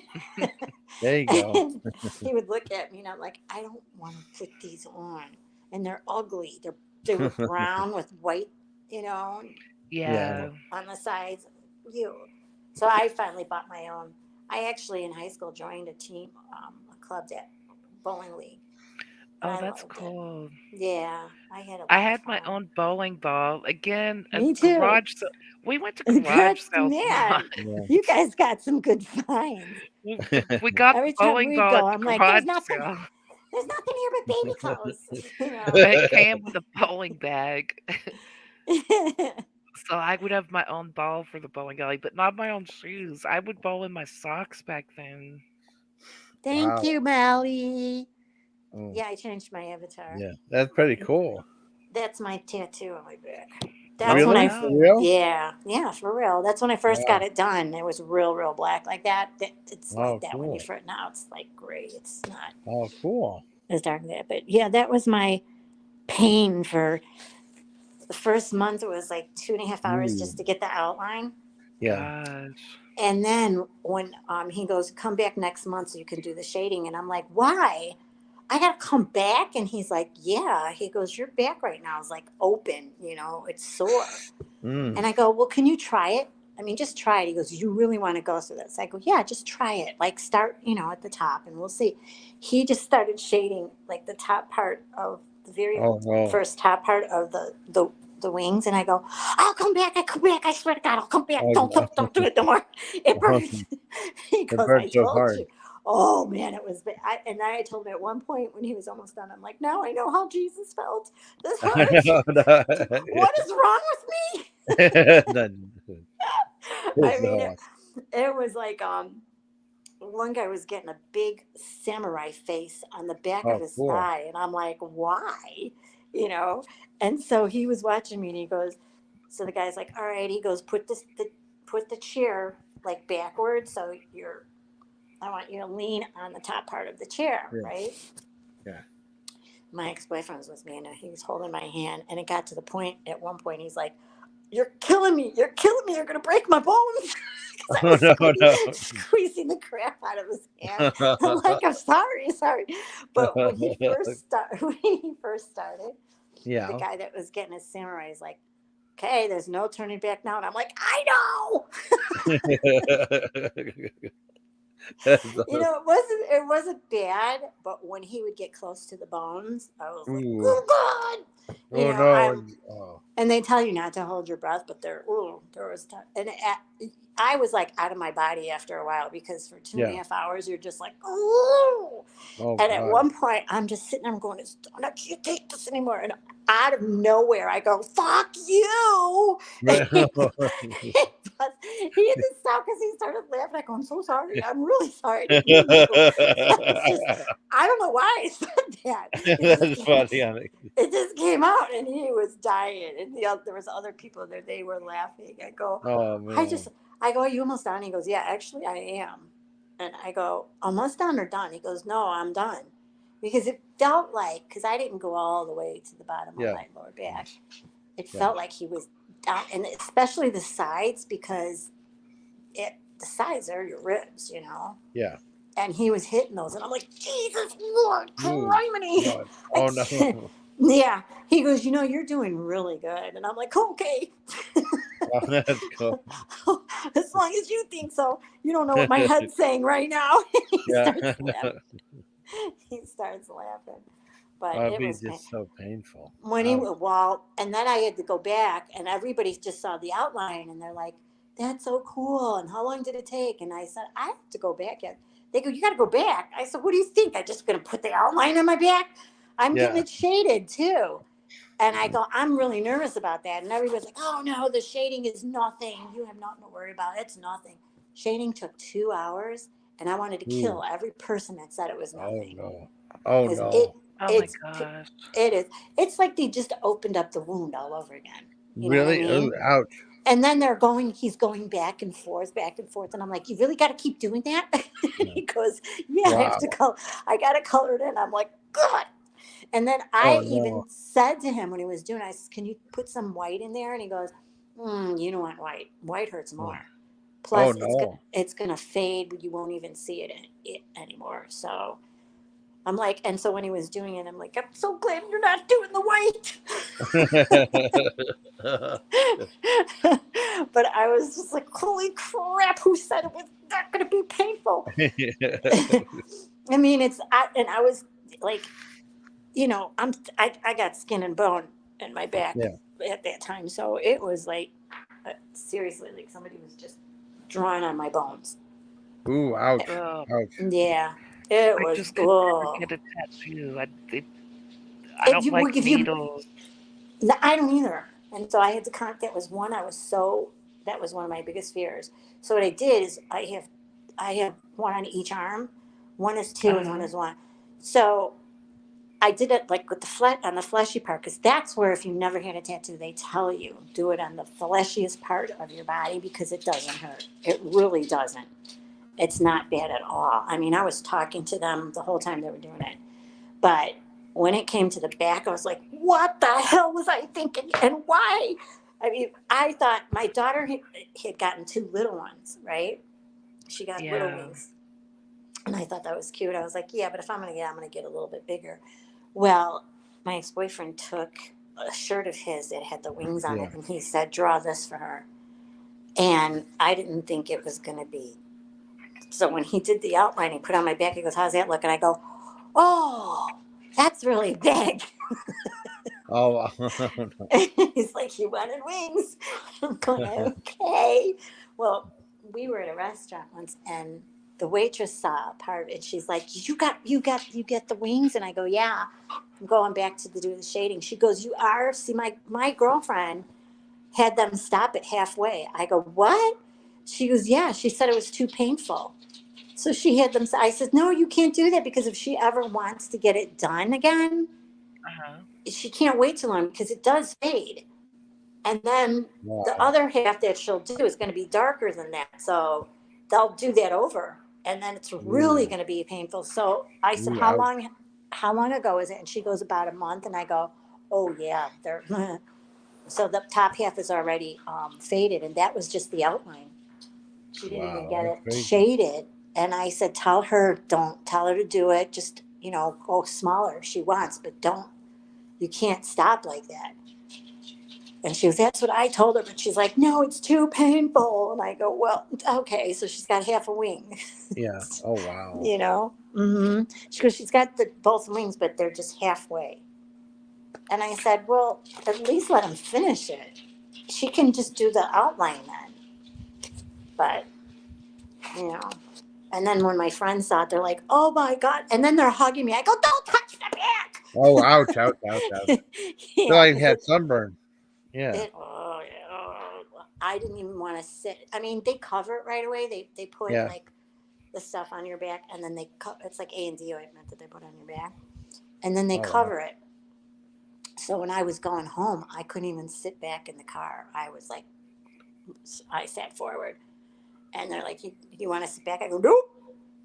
A: There you go.
E: And he would look at me and I'm like, I don't want to put these on. And they're ugly. They were brown with white, you know,
A: Yeah.
D: Yeah.
E: on the sides. You. So I finally bought my own. I actually in high school joined a club that bowling league. And
D: Oh,
E: I
D: that's
E: loved it.
D: cool.
E: Yeah, I had a
D: I
E: lot of
D: had my
E: fun.
D: own bowling ball. Again, a
E: Me too.
D: garage sale. We went to
E: Good
D: garage sales a lot.
E: man.
A: Yeah.
E: You guys got some good finds.
D: We got the
E: Every time
D: bowling
E: we'd
D: ball
E: go,
D: at the
E: I'm like,
D: garage sale.
E: there's nothing here but baby clothes.
D: It came with a bowling bag. So I would have my own ball for the bowling alley, but not my own shoes. I would bowl in my socks back then.
E: Thank
A: Wow.
E: you, Melly.
A: Mm.
E: Yeah, I changed my avatar.
A: Yeah, that's pretty cool.
E: That's my tattoo on my back.
D: Oh,
A: Really?
D: wow.
A: For real?
E: Yeah, for real. That's when I first got
A: Wow.
E: it done. It was real black like that. It's
A: Oh,
E: like that when you
A: cool.
E: first. Now it's like gray. It's not
A: Oh, cool.
E: as dark as that. But yeah, that was my pain for the first month. It was like 2.5 hours
A: Ooh.
E: just to get the outline.
A: Yeah.
D: Gosh.
E: And then when he goes, come back next month so you can do the shading. And I'm like, why? I got to come back. And he's like, yeah. He goes, your back right now is like open, it's sore.
A: Mm.
E: And I go, well, can you try it? I mean, just try it. He goes, you really want to go through this? I go, yeah, just try it. Like start, at the top and we'll see. He just started shading like the top part of the very
A: Oh, no.
E: first top part of the wings. And I go, I'll come back. I come back. I swear to God, I'll come back.
A: Oh,
E: Don't do it no more. It burns. He
A: It
E: goes, I
A: burns so
E: told
A: hard.
E: you. Oh man, it was bad. And then I told him at one point when he was almost done, I'm like, now I know how Jesus felt. This hurts. What is wrong with me? I mean, it was like one guy was getting a big samurai face on the back of
A: Oh,
E: his
A: cool.
E: thigh, and I'm like, why? And so he was watching me, and he goes, so the guy's like, all right, he goes, put the chair like backwards, so I want you to lean on the top part of the chair,
A: Yeah.
E: right?
A: Yeah.
E: My ex-boyfriend was with me, and he was holding my hand, and it got to the point at one point he's like, you're killing me, you're gonna break my bones. I was squeezing the crap out of his hand. I'm like, I'm sorry. But when he first started,
A: Yeah.
E: the guy that was getting his samurai is like, okay, there's no turning back now. And I'm like, I know. It wasn't bad, but when he would get close to the bones, I was like,
A: Ooh.
E: oh God.
A: Oh, no. Oh.
E: And they tell you not to hold your breath, but there was time. And I was like out of my body after a while because for 2.5 hours, you're just like, ooh.
A: Oh,
E: And at
A: God.
E: one point, I'm just sitting there, I'm going, I can't take this anymore. And out of nowhere, I go, fuck you. He had to stop because he started laughing. I go, I'm so sorry. I'm really sorry. I didn't mean to. I don't know why I said that.
A: That's funny.
E: It just came out, and he was dying, and there was other people there. They were laughing. I go,
A: Oh, man.
E: I go, are you almost done? He goes, yeah, actually, I am. And I go, almost done or done? He goes, no, I'm done, because it felt like, because I didn't go all the way to the bottom of my lower back. It felt like he was down, and especially the sides, because the sides are your ribs,
A: Yeah.
E: And he was hitting those, and I'm like, Jesus Lord, criminy.
A: Oh, no.
E: Yeah. He goes, you're doing really good. And I'm like, okay.
A: Oh, that's cool.
E: As long as you think so. You don't know what my head's saying right now. He starts laughing. But
A: It'd
E: it
A: be
E: was
A: just so painful.
E: and then I had to go back, and everybody just saw the outline, and they're like, that's so cool. And how long did it take? And I said, I have to go back yet. They go, you got to go back. I said, what do you think? I'm just going to put the outline on my back? I'm getting it shaded too. And I go, I'm really nervous about that. And everybody's like, oh no, the shading is nothing. You have nothing to worry about. It's nothing. Shading took 2 hours, and I wanted to kill every person that said it was nothing.
A: Oh no.
D: Oh my gosh.
E: It is. It's like they just opened up the wound all over again. You
A: Really?
E: know what I mean?
A: Oh, ouch.
E: And then he's going back and forth. And I'm like, you really got to keep doing that? He goes, yeah, I have to color. I got to color it in. I'm like, God. And then I even said to him when he was doing it, I said, can you put some white in there? And he goes, you don't want white. White hurts more. Plus, it's gonna fade. You won't even see it anymore. So I'm like, and so when he was doing it, I'm like, I'm so glad you're not doing the white. But I was just like, holy crap, who said it was not going to be painful? I mean, I was like, I got skin and bone in my back at that time. So it was like, seriously, like somebody was just drawing on my bones.
A: Ooh, ouch.
D: Oh,
A: Ouch.
E: Yeah, it
D: I
E: was.
D: just could never get a tattoo. I don't like needles.
E: I don't either. And so I had to that was one that was one of my biggest fears. So what I did is I have one on each arm, One is 2 and one is 1. So I did it like with on the fleshy part, because that's where, if you never had a tattoo, they tell you do it on the fleshiest part of your body, because it doesn't hurt. It really doesn't. It's not bad at all. I mean, I was talking to them the whole time they were doing it. But when it came to the back, I was like, what the hell was I thinking? And why? I mean, I thought my daughter had gotten 2 little ones, right? She got little wings. And I thought that was cute. I was like, yeah, but if I'm going to get a little bit bigger. Well, my ex-boyfriend took a shirt of his that had the wings on it, and he said, draw this for her. And I didn't think it was going to be. So when he did the outline, he put on my back, he goes, how's that look? And I go, oh, that's really big.
A: Oh,
E: He's like, you wanted wings? I'm going, okay. Well, we were at a restaurant once, and the waitress saw part of it. She's like, you get the wings? And I go, yeah. I'm going back to do the shading. She goes, you are? See, my girlfriend had them stop it halfway. I go, what? She goes, yeah. She said it was too painful. So she had them. I said, no, you can't do that, because if she ever wants to get it done again, she can't wait too long, because it does fade. And then the other half that she'll do is going to be darker than that. So they'll do that over. And then it's really going to be painful. So I said, how long ago is it? And she goes, about a month. And I go, oh, yeah. So the top half is already faded. And that was just the outline. She didn't even get it shaded. And I said, don't tell her to do it. Just, go smaller if she wants. But you can't stop like that. And she goes, that's what I told her. But she's like, no, it's too painful. And I go, well, okay. So she's got half a wing.
A: yeah. Oh, wow.
E: Mm-hmm. She goes, she's got both wings, but they're just halfway. And I said, well, at least let him finish it. She can just do the outline then. But, And then when my friends saw it, they're like, oh, my God. And then they're hugging me. I go, don't touch the back.
A: Oh, ouch. Feel like it had sunburn. Yeah.
E: I didn't even want to sit. I mean, they cover it right away. They put like the stuff on your back, and then it's like A&D ointment that they put on your back, and then they cover it. So when I was going home, I couldn't even sit back in the car. I was like, I sat forward, and they're like, you want to sit back? I go,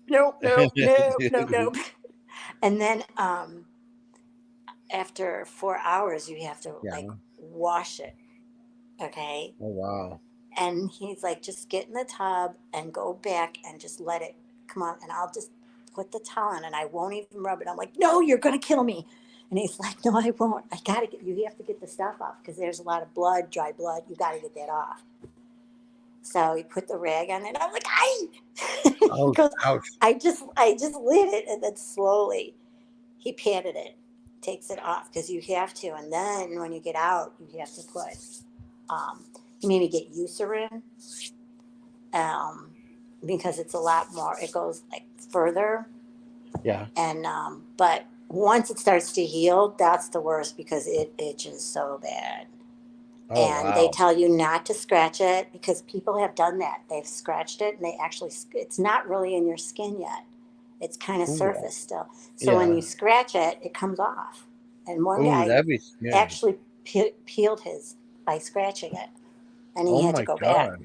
E: nope. And then after 4 hours, you have to like wash it. Okay.
A: Oh, wow.
E: And he's like, just get in the tub and go back and just let it come on. And I'll just put the towel on and I won't even rub it. I'm like, no, you're going to kill me. And he's like, no, I won't. You have to get the stuff off, because there's a lot of blood, dry blood. You got to get that off. So he put the rag on it. I'm like,
A: Oh, ouch.
E: I just lit it, and then slowly he patted it, takes it off, because you have to. And then when you get out, you have to put, you maybe get Eucerin, because it's a lot more. It goes like further.
A: Yeah.
E: And but once it starts to heal, that's the worst, because it itches so bad.
A: Oh,
E: and they tell you not to scratch it, because people have done that. They've scratched it, and they actually, it's not really in your skin yet. It's kind of surface still. So when you scratch it, it comes off. And one guy actually peeled his by scratching it, and he had to go back.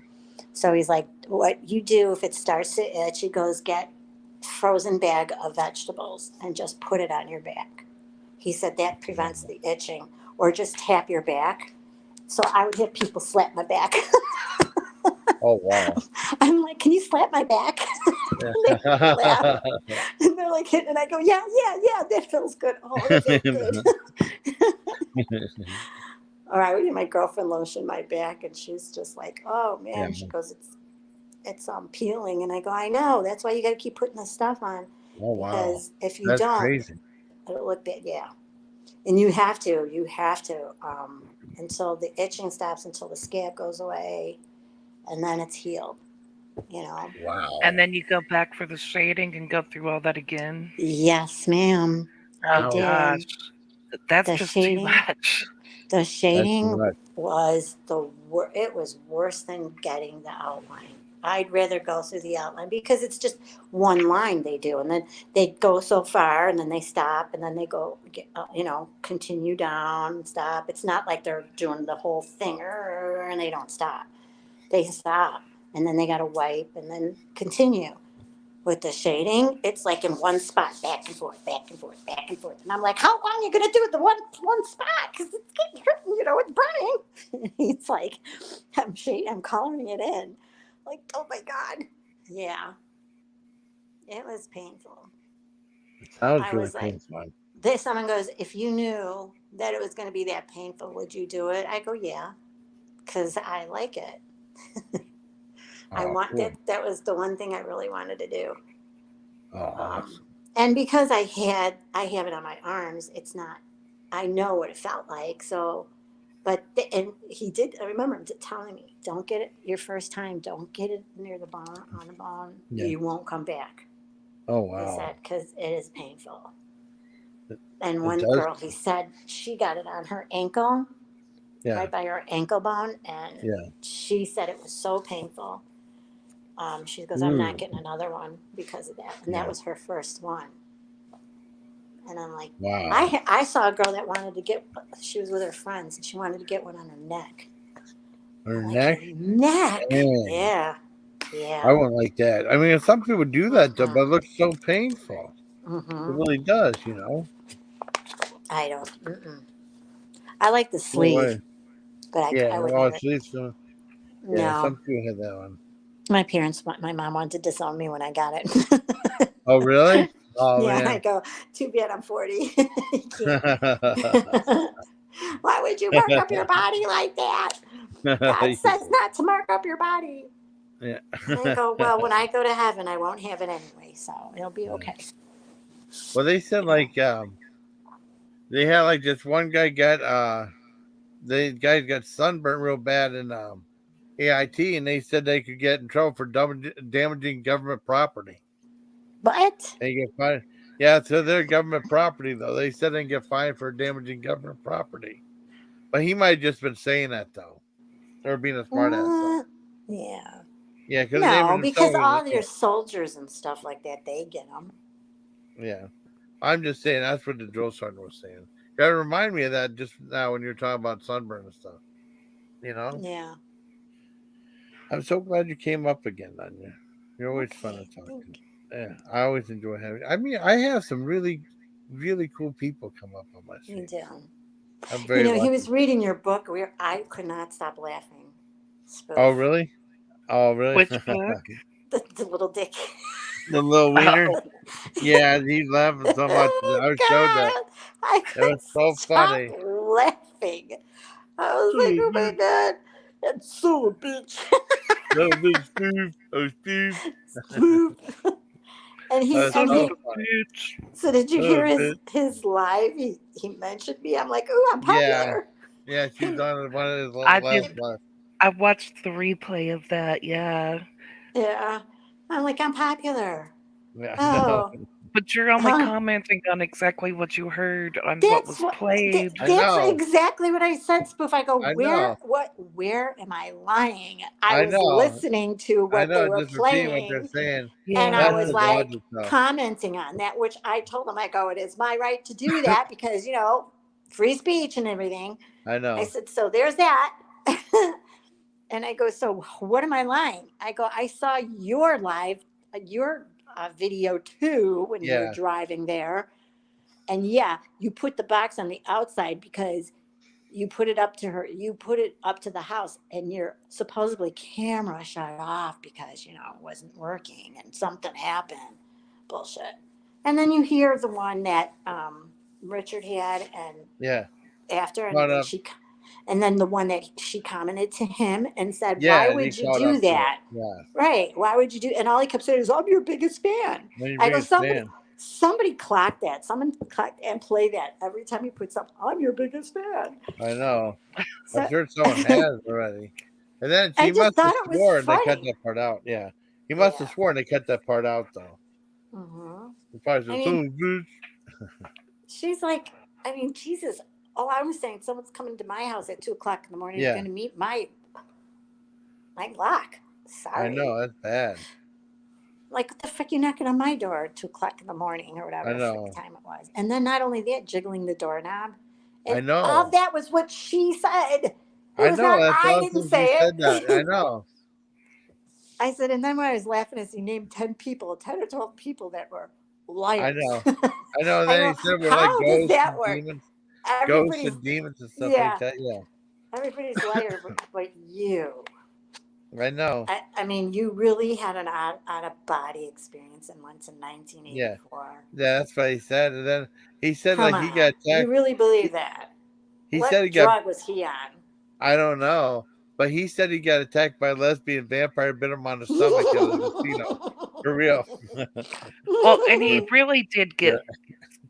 E: So he's like, what you do if it starts to itch, he goes, get frozen bag of vegetables and just put it on your back. He said that prevents the itching. Or just tap your back. So I would have people slap my back.
A: Oh, wow.
E: I'm like, can you slap my back? And they're like, and I go, yeah, that feels good. Oh, that feels good. Or I would have my girlfriend lotion my back, and she's just like, oh, man. She goes, it's peeling. And I go, I know. That's why you got to keep putting the stuff on.
A: Oh, wow.
E: Because if you don't,
A: crazy.
E: It'll look bad. Yeah. And you have to, until the itching stops, until the scab goes away, and then it's healed,
A: Wow.
D: And then you go back for the shading and go through all that again?
E: Yes, ma'am. I did.
D: Gosh. That's just too much.
E: The shading was it was worse than getting the outline. I'd rather go through the outline because it's just one line they do, and then they go so far, and then they stop, and then they go, continue down, and stop. It's not like they're doing the whole thing, and they don't stop. They stop, and then they got to wipe, and then continue. With the shading, it's like in one spot, back and forth, back and forth, back and forth. And I'm like, how long are you going to do the one spot? Because it's getting, it's burning. He's like, I'm coloring it in. Like, oh my God. Yeah. It was painful.
A: It sounds
E: I
A: really
E: was like,
A: painful.
E: someone goes, if you knew that it was going to be that painful, would you do it? I go, yeah, because I like it.
A: Cool.
E: That was the one thing I really wanted to do.
A: Awesome.
E: And because I have it on my arms, it's not, I know what it felt like. So, and he did, I remember him telling me, don't get it your first time, don't get it near the bone, on the bone.
A: Yeah.
E: You won't come back.
A: Oh, wow.
E: He said, because it is painful.
A: It
E: one
A: does?
E: girl, he said, she got it on her ankle,
A: Yeah.
E: right by her ankle bone. And
A: Yeah.
E: she said it was so painful. She goes, I'm not getting another one because of that. And that was her first one. And I'm like,
A: Wow.
E: I saw a girl that wanted to get, she was with her friends, and she wanted to get one on her neck.
A: Her neck?
E: Her neck.
A: Dang.
E: Yeah. Yeah.
A: I wouldn't like that. I mean, some people do that, though, but it looks so painful. It really does,
E: I don't. I like the sleeve. But I would never.
A: Sleeves. Yeah, some people had that one.
E: My mom wanted to disown me when I got it.
A: Oh, really? Oh,
E: yeah,
A: man.
E: I go, too bad I'm 40. Why would you mark up your body like that? God says not to mark up your body.
A: Yeah.
E: I go, well, when I go to heaven, I won't have it anyway, so it'll be okay.
A: Well, they said they had like this one guy the guy got sunburned real bad in AIT, and they said they could get in trouble for damaging government property.
E: What?
A: They get fined. Yeah, so they're government property though. They said they can get fined for damaging government property. But he might have just been saying that though, or being a smart ass.
E: Yeah.
A: Yeah,
E: because all your soldiers and stuff like that, they get them.
A: Yeah, I'm just saying that's what the drill sergeant was saying. Gotta remind me of that just now when you're talking about sunburn and stuff.
E: Yeah.
A: I'm so glad you came up again, Nunya. You're always fun to talk to. Yeah, I always enjoy having. I mean, I have some really, really cool people come up on my stream.
E: You do.
A: I'm very lucky.
E: He was reading your book. I could not stop laughing. Spoof.
A: Oh, really? Oh, really?
D: Which book?
E: The little dick.
A: The little wiener? Yeah, he's laughing so much. I showed that. It was so funny.
E: Laughing. I was like, oh my God. That's so a bitch.
A: Little bit Steve. Oh, Steve.
E: And so did you hear his live? He mentioned me. I'm like, oh, I'm popular.
A: Yeah, she's on one of his last lives.
D: I watched the replay of that. Yeah.
E: Yeah. I'm like, I'm popular.
A: Yeah.
E: Oh.
D: But you're only commenting on exactly what you heard on what was played.
E: That's exactly what I said, Spoof. I go, where am I lying? I was listening to what they were playing.
A: What they're saying.
D: Yeah.
E: And I was like commenting on that, which I told them, I go, it is my right to do that because, free speech and everything.
A: I know.
E: I said, so there's that. And I go, so what am I lying? I go, I saw your video too when you were driving there, and you put the box on the outside because you put it up to the house, and your supposedly camera shut off because it wasn't working and something happened. Bullshit. And then you hear the one that Richard had, and after, and then the one that she commented to him and said, why would you do that? Right. Why would you do? And all he kept saying is, I'm your biggest fan. I go, somebody clock that. Someone clock and play that every time you put something. I'm your biggest fan.
A: I know. I'm sure someone has already. And then she must have sworn they cut that part out. Yeah. He must have sworn they cut that part out though.
E: She's like, Jesus. Oh, I was saying someone's coming to my house at 2:00 in the morning. You're going to meet my block.
B: Sorry.
A: I know that's bad.
B: Like, what the frick, you knocking on my door at 2 o'clock in the morning or whatever
A: I
B: the
A: know.
B: frick time it was. And then not only that, jiggling the doorknob.
A: I
B: And all
A: know.
B: that was what she said. It
A: I
B: was
A: know.
B: not,
A: That's
B: I didn't
A: awesome. She
B: say
A: said that. I
B: it.
A: know.
B: I said, and then when I was laughing as he named 10 people, 10 or 12 people that were
A: I
B: liars.
A: know. I know. And
B: I
A: then he
B: go,
A: said we're like
B: how does
A: ghosts
B: that
A: and
B: work?
A: demons, ghosts
B: Everybody's,
A: and demons and stuff like
B: yeah,
A: that. Yeah.
B: everybody's liar but you.
A: I know.
B: I mean, you really had an out of body experience and went to
A: Yeah.
B: 1984.
A: Yeah. That's what he said. And then he said
B: Come
A: like he got
B: on. You
A: attacked.
B: really believe that?
A: He said he
B: What
A: got.
B: drug was he on?
A: I don't know, but he said he got attacked by a lesbian vampire, bit him on the stomach at a casino. For real.
D: Well, and he really did
A: Yeah.
D: get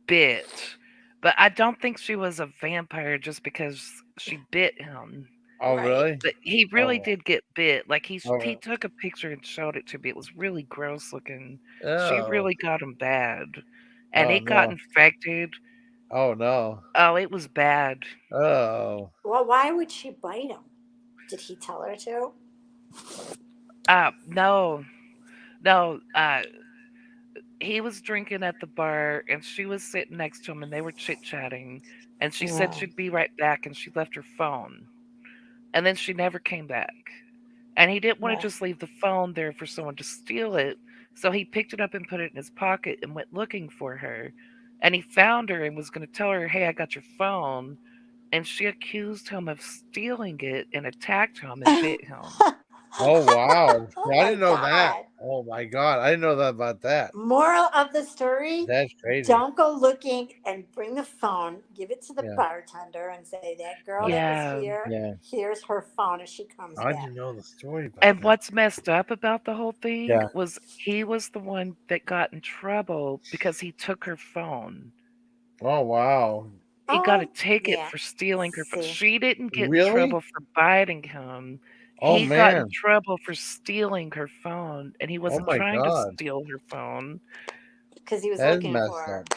D: bit, but I don't think she was a vampire just because she bit him.
A: Oh
B: Right.
A: really?
D: But he really
A: Oh.
D: did get bit. Like he
A: Oh.
D: took a picture and showed it to me. It was really gross looking. She
A: Oh.
D: really got him bad, and
A: Oh
D: it got
A: no.
D: infected.
A: Oh no.
D: Oh, it was bad.
A: Oh.
B: Well, why would she bite him? Did he tell her to?
D: No, he was drinking at the bar, and she was sitting next to him, and they were chit chatting. And she said
B: Yeah.
D: she'd be right back, and she left her phone, and then she never came back. And he didn't want to
B: Yeah.
D: just leave the phone there for someone to steal it, so he picked it up and put it in his pocket and went looking for her. And he found her and was going to tell her, "Hey, I got your phone." And she accused him of stealing it and attacked him and bit him.
A: Oh wow.
B: Oh
A: I
B: my
A: didn't know that.
B: God.
A: Oh my God. I didn't know that about that.
B: Moral of the story,
A: That's crazy.
B: don't go looking and bring the phone. Give it to the
A: Yeah.
B: bartender and say, that girl
A: Yeah.
B: that was
D: Yeah.
B: here,
A: Yeah.
B: here's her phone if she comes
A: I
B: back.
A: didn't know the story about
D: And
A: that.
D: what's messed up about the whole thing
A: Yeah.
D: was he was the one that got in trouble because he took her phone.
A: Oh wow.
D: He got a
B: Oh,
D: ticket
B: yeah.
D: for stealing her phone.
B: See.
D: She didn't get in
A: Really?
D: trouble for biting him.
A: Oh
D: He got in
A: man.
D: trouble for stealing her phone, and he
A: Oh
D: wasn't
A: my
D: trying to
A: God.
D: steal her phone.
B: Because he was
A: That is
B: looking
A: messed
B: for her.
A: up.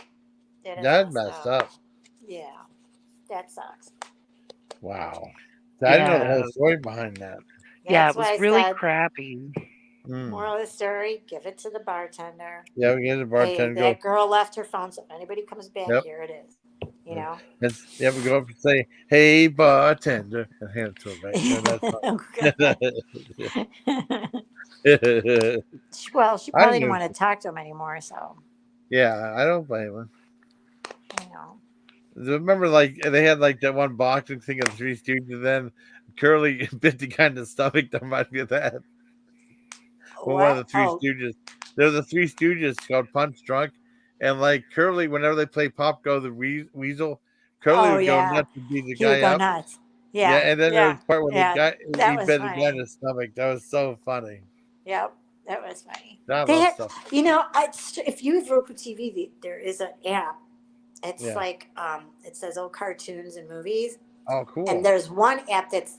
B: That is
A: That's
B: messed
A: messed
B: up.
A: up.
B: Yeah. That sucks.
A: Wow. I didn't know the
D: Yeah.
A: whole story behind that.
D: Yeah,
B: That's
D: it was
B: why I
D: really
B: said,
D: crappy.
A: Mm.
B: moral of the story, give it to the bartender.
A: Yeah, we get the
B: Hey,
A: bartender. Go.
B: that girl left her phone, so if anybody comes back,
A: Yep.
B: here it is. You know?
A: Yeah, we go up and say, "Hey, bartender," and hand it to him. Right? Yeah, that's fine.
B: Well, she
A: I
B: probably
A: knew.
B: didn't want to talk to him anymore, so,
A: Yeah, I don't blame him.
B: you know.
A: Remember, like they had like that one boxing thing of the Three Stooges. Then Curly bit the guy in the stomach. That reminds me of that. Well, one of the
B: What?
A: Three
B: Oh,
A: Stooges. There's the Three Stooges called Punch Drunk, and like Curly, whenever they play Pop Go the Weasel, Curly
B: oh
A: would go
B: yeah.
A: nuts and beat the
B: He would
A: guy
B: go
A: up.
B: nuts.
A: Yeah,
B: Yeah,
A: and then there was
B: yeah,
A: a part when
B: yeah.
A: he
B: That was
A: bit the guy in
B: funny.
A: the stomach. That was so funny.
B: Yep, that was funny.
A: I
B: They
A: love
B: had,
A: stuff.
B: you know, if you have Roku TV, there is an app. It's
A: Yeah.
B: like it says old cartoons and movies,
A: Oh, cool.
B: and there's one app it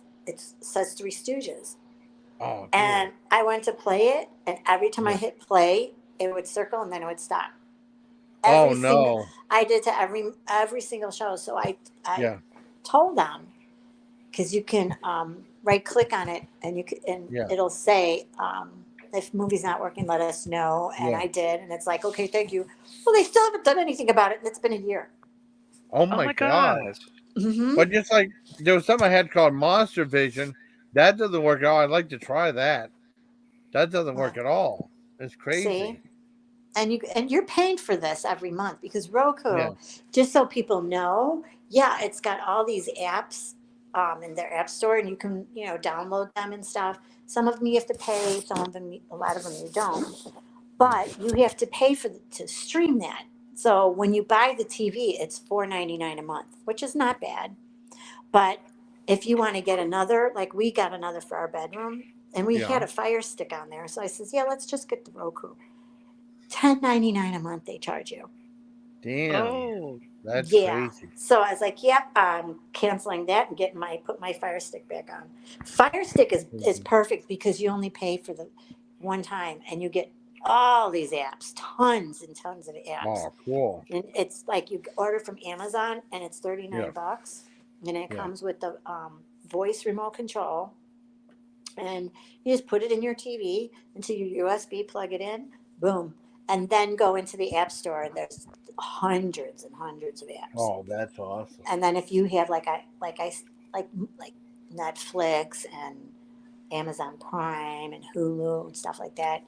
B: says Three Stooges.
A: Oh, cool.
B: And I went to play it, and every time I
A: Yeah.
B: hit play, it would circle and then it would stop.
A: Oh
B: Every single
A: no.
B: I did to every single show. So I
A: Yeah.
B: told them, because you can right click on it and
A: Yeah.
B: it'll say if movie's not working, let us know. And
A: Yeah.
B: I did, and it's like, okay, thank you. Well, they still haven't done anything about it, and it's been a year.
A: Oh
D: Oh
A: my
D: my
A: God.
D: gosh.
B: Mm-hmm.
A: But just like there was something I had called Monster Vision. That doesn't work at all. I'd like to try that. That doesn't work at all. It's crazy.
B: See? And you're paying for this every month because Roku,
A: Yeah.
B: just so people know, yeah, it's got all these apps in their app store, and you can download them and stuff. Some of them you have to pay, some of them, a lot of them you don't, but you have to pay to stream that. So when you buy the TV, it's $4.99 a month, which is not bad. But if you want to get another, like we got another for our bedroom, and we had
A: Yeah.
B: a Fire Stick on there, so I says, yeah, let's just get the Roku. $10.99 a month they charge you.
A: Damn.
D: Oh,
A: That's
B: Yeah.
A: crazy.
B: So I was like, yep, I'm canceling that and put my Fire Stick back on. Fire Stick is perfect because you only pay for the one time and you get all these apps, tons and tons of apps.
A: Oh, cool.
B: And it's like you order from Amazon and it's $39
A: Yeah.
B: and it
A: Yeah.
B: comes with the voice remote control. and you just put it in your TV into your USB, plug it in, boom, and then go into the app store. And there's hundreds and hundreds of apps.
A: Oh, that's awesome.
B: And then if you have like Netflix and Amazon Prime and Hulu and stuff like that,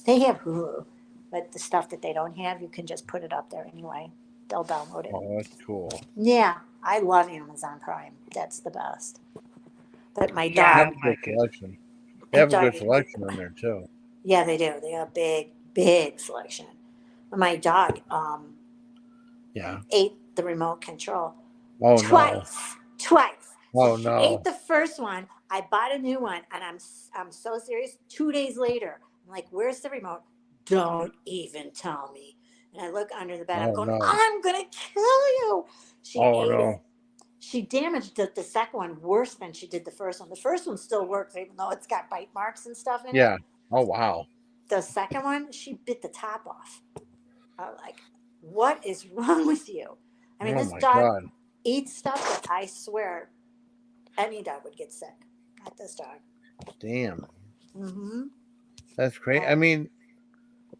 B: they have Hulu, but the stuff that they don't have, you can just put it up there anyway. They'll download it.
A: Oh, that's cool.
B: Yeah, I love Amazon Prime. That's the best. But my
A: They
D: Yeah,
A: have
B: dog,
A: a good selection. They
B: my
A: have a
B: dog,
A: good selection on there too.
B: yeah, they do. They have a big selection. But my dog
A: Yeah.
B: ate the remote control
A: Oh no.
B: twice.
A: Oh
B: So she
A: no.
B: ate the first one. I bought a new one, and I'm so serious. 2 days later, I'm like, "Where's the remote?" Don't even tell me. And I look under the bed. I'm
A: Oh
B: going,
A: no.
B: "I'm gonna kill you." She
A: Oh
B: ate
A: no.
B: it. She damaged the second one worse than she did the first one. The first one still works, even though it's got bite marks and stuff in it.
A: Yeah. Oh wow.
B: The second one, she bit the top off. I was like, what is wrong with you? I mean,
A: Oh
B: this
A: my
B: dog
A: God.
B: eats stuff that I swear any dog would get sick. Not this dog.
A: Damn.
B: Mm-hmm.
A: That's crazy. I mean,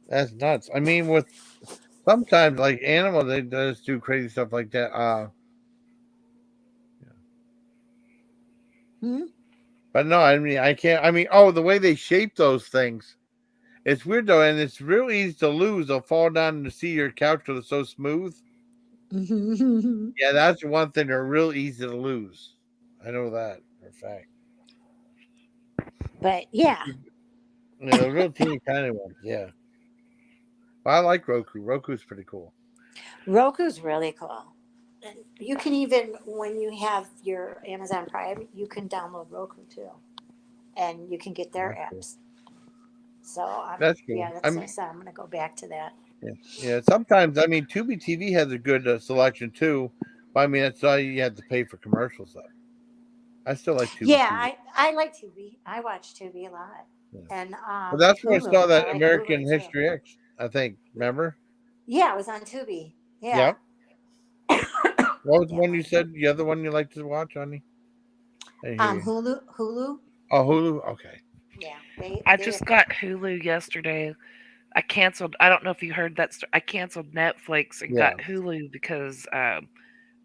A: that's nuts. I mean, with sometimes like animals, they just do crazy stuff like that.
B: Hmm?
A: But no, I mean, I can't. I mean, oh, the way they shape those things, it's weird though, and it's real easy to lose. They'll fall down to see your couch because it's so smooth.
B: Mm-hmm.
A: Yeah, that's one thing. They're real easy to lose. I know that for a fact.
B: But yeah,
A: Yeah, the real teeny tiny ones. Yeah, well, I like Roku. Roku's pretty cool.
B: Roku's really cool. And you can even, when you have your Amazon Prime, you can download Roku too. And you can get their
A: That's cool.
B: apps. So,
A: That's cool.
B: yeah,
A: I
B: that's what I
A: mean,
B: said. I'm going to go back to that.
A: yeah, yeah. Sometimes I mean, Tubi TV has a good selection too. But I mean, that's all you have to pay for commercials though. I still like Tubi
B: Yeah,
A: TV.
B: I like Tubi. I watch Tubi a lot.
A: Yeah.
B: And
A: Well, that's where I
B: Hulu.
A: saw
B: I
A: that
B: like
A: American
B: Hulu too.
A: History X. I think. Remember?
B: Yeah, it was on Tubi. Yeah.
A: Yep. What was the
B: Yeah.
A: one you said? The other one you like to watch, honey? I didn't hear you.
B: Hulu.
A: Oh, Hulu. Okay.
B: Yeah,
D: I
B: they
D: just got Hulu yesterday. I canceled. I don't know if you heard that. I canceled Netflix and
A: Yeah.
D: got Hulu because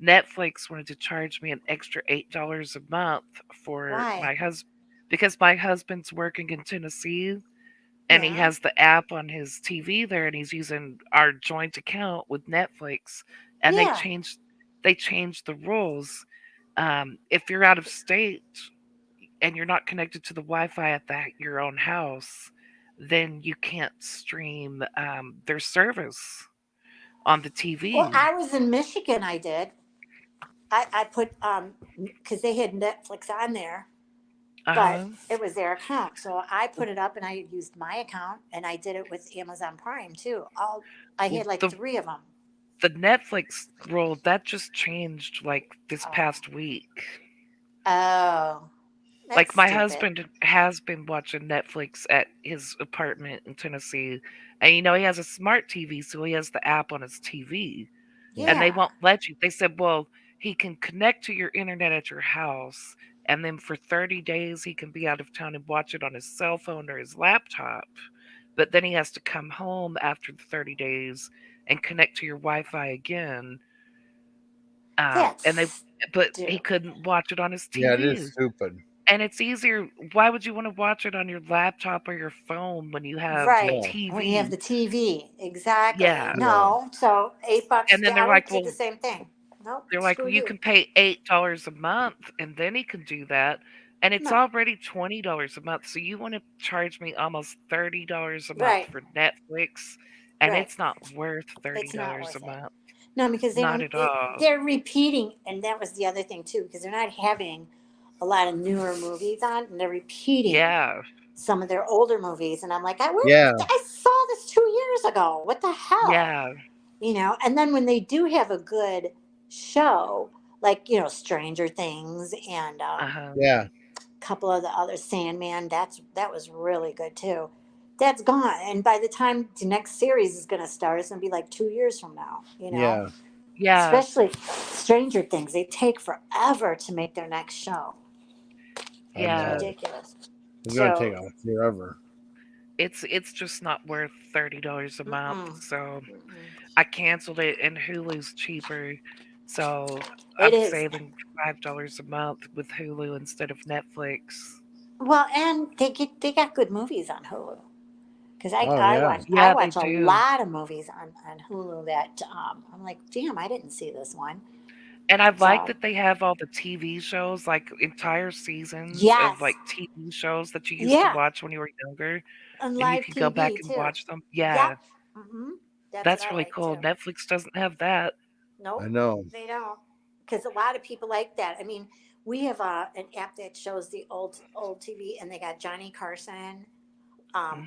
D: Netflix wanted to charge me an extra $8 a month for
B: why?
D: my husband because my husband's working in Tennessee and he
B: Yeah.
D: has the app on his TV there and he's using our joint account with Netflix and
B: Yeah.
D: they changed the rules. If you're out of state and you're not connected to the Wi-Fi at your own house, then you can't stream their service on the
B: Well,
D: TV.
B: I was in Michigan. I did. I put because they had Netflix on there,
D: Uh
B: but
D: huh.
B: it was their account. So I put it up and I used my account and I did it with Amazon Prime too. All I
D: Well,
B: had like three of them.
D: the Netflix rule that just changed like this
B: Oh,
D: past week.
B: oh,
D: Like
B: that's
D: my
B: stupid.
D: husband has been watching Netflix at his apartment in Tennessee, and he has a smart TV, so he has the app on his TV,
A: Yeah.
D: and they
B: Yeah.
D: won't let you. They said, well, he can connect to your internet at your house, and then for 30 days he can be out of town and watch it on his cell phone or his laptop. But then he has to come home after the 30 days and connect to your Wi-Fi again. And they,
B: That's
D: but he
B: stupid.
D: couldn't watch it on his
A: Yeah, it is
D: TV.
A: stupid.
D: And it's easier. Why would you want to watch it on your laptop or your phone when you have the
B: Right.
A: Yeah.
B: When you have
D: TV?
B: the TV. Exactly.
D: Yeah.
A: Yeah.
B: No. So $8.
D: And then
B: I
D: they're
B: would
D: like,
B: do the
D: well,
B: same thing. Nope.
D: well,
B: Screw
D: you
B: you.
D: can pay $8 a month, and then he can do that. And it's
B: No.
D: already $20 a month. So you want to charge me almost $30 a month
B: Right.
D: for Netflix, and
B: Right.
D: it's not worth
B: It's not
D: $30 a
B: worth it.
D: month.
B: No, because they
D: Not
B: don't.
D: at all.
B: They're repeating, and that was the other thing too, because they're not having a lot of newer movies on, and they're repeating
D: Yeah.
B: some of their older movies, and I'm like,
A: Yeah.
B: I saw this 2 years ago. What the hell?
D: Yeah.
B: And then when they do have a good show, like Stranger Things and
D: Uh-huh.
A: Yeah.
B: a couple of the other Sandman, that was really good too. That's gone, and by the time the next series is going to start, it's going to be like 2 years from now.
A: Yeah.
D: Yeah.
B: Especially Stranger Things, they take forever to make their next show.
A: I
B: It's
D: Yeah.
A: know.
B: ridiculous.
A: It's gonna take
B: So,
A: forever.
D: It's just not worth $30 a month.
B: mm-mm,
D: So
B: mm-mm.
D: I canceled it, and Hulu's cheaper. So
B: It
D: I'm
B: is.
D: saving $5 a month with Hulu instead of Netflix.
B: Well, and they got good movies on Hulu. Because
A: Oh
B: I
A: yeah.
B: watch
D: Yeah, they
B: a
D: do.
B: lot of movies on Hulu that I'm like, damn, I didn't see this one.
D: And I like
B: So
D: that they have all the TV shows, like entire seasons of
B: yes,
D: like TV shows that you used to
B: yeah,
D: watch when you were younger,
B: on
D: and you
B: live
D: can go back
B: TV
D: and
B: too.
D: watch them.
B: Yep,
D: Yeah,
B: that's what
D: that's
B: I
D: really
B: like
D: cool.
B: too.
D: Netflix doesn't have that.
A: I
B: Nope,
A: know.
B: they don't. Because a lot of people like that. I mean, we have an app that shows the old TV, and they got Johnny Carson,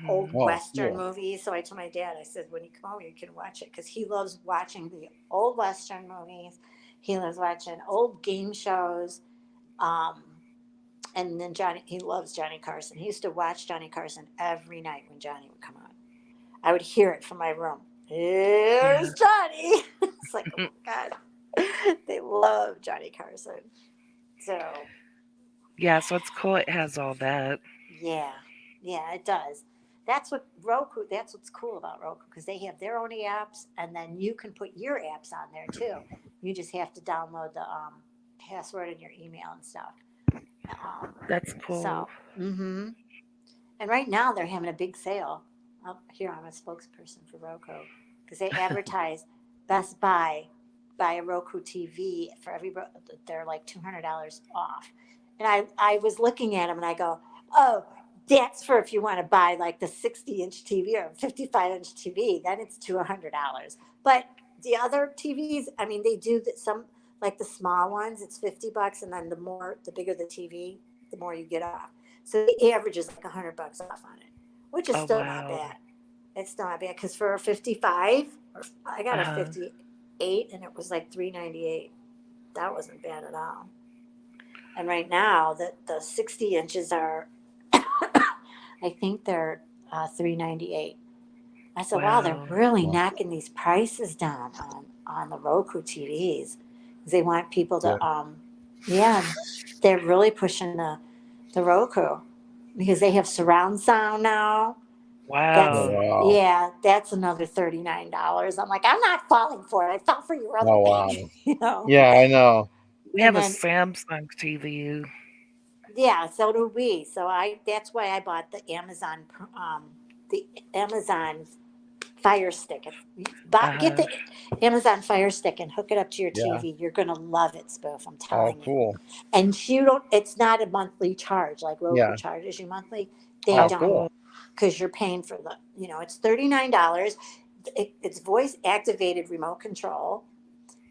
B: old
D: Hmm.
A: Oh,
B: Western
A: cool.
B: movies. So I told my dad, I said, when you come over, you can watch it because he loves watching the old Western movies. He loves watching old game shows. Um, and then he loves Johnny Carson. He used to watch Johnny Carson every night when Johnny would come on. I would hear it from my room.
D: Yeah.
B: Here's Johnny. It's like, oh my God. They love Johnny Carson. So,
D: Yeah, so it's cool it has all that.
B: yeah, yeah, it does. That's what Roku, that's what's cool about Roku because they have their own apps and then you can put your apps on there too. You just have to download the password and your email and stuff.
D: That's cool.
B: So, mm-hmm. And right now they're having a big sale. Oh, here I'm a spokesperson for Roku because they advertise Best buy a Roku TV for they're like $200 off. And I was looking at them and I go, oh, that's for if you want to buy like the 60-inch TV or 55-inch TV, then it's $200. But the other TVs, I mean, they do that some like the small ones, it's $50, and then the bigger the TV, the more you get off. So the average is like $100 off on it, which is
D: Oh
B: still not
D: wow.
B: bad. It's still not bad because for a 55, I got a
D: Uh-huh.
B: 58, and it was like 398. That wasn't bad at all. And right now, the 60 inches are, I think they're 398. I said, wow, they're
D: Wow.
B: really
A: Wow.
B: knocking these prices down on the Roku TVs. They want people
A: Yeah.
B: to, yeah, they're really pushing the Roku because they have surround sound now.
A: Oh,
B: That's,
D: Wow.
A: wow.
B: yeah, that's another $39. I'm like, I'm not falling for it. I fell for your other
A: Oh,
B: thing,
A: wow.
B: you know.
A: Yeah, I know.
D: We
B: And
D: have a
B: then
D: Samsung TV.
B: yeah, so do we. So I that's why I bought the Amazon Fire Stick. If you get
D: Uh-huh.
B: the Amazon Fire Stick and hook it up to your
A: Yeah.
B: TV, you're gonna love it, Spoof. I'm
A: Oh,
B: telling you.
A: cool.
B: And you don't. It's not a monthly charge like Roku
A: Yeah.
B: charges you monthly. They
D: Oh,
A: Oh,
B: don't
A: cool.
D: cool.
B: because you're paying for the. It's $39. It's voice activated remote control.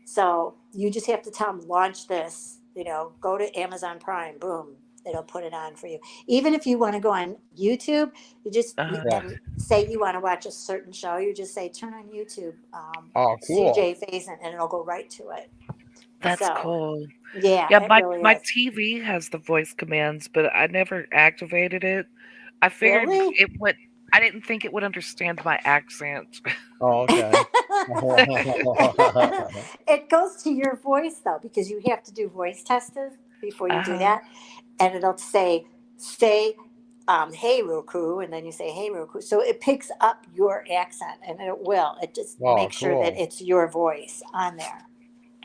B: So you just have to tell them launch this. Go to Amazon Prime. Boom, it'll put it on for you. Even if you want to go on YouTube,
D: Uh-huh.
A: Yeah.
B: and say you want to watch a certain show, you just say turn on YouTube,
A: Oh, cool.
B: CJ Faison, and it'll go right to it.
D: That's
B: So
D: cool.
B: yeah,
D: Yeah,
B: it
D: my
B: really
D: my
B: is.
D: TV has the voice commands, but I never activated it. I figured
B: Really.
D: it would. I didn't think it would understand my accent.
A: Oh, okay.
B: It goes to your voice though, because you have to do voice tests before you do
D: Uh-huh.
B: that, and it'll say hey Roku, and then you say hey Roku, so it picks up your accent, and it just
A: Oh,
B: makes sure that
A: cool.
B: it's your voice on there,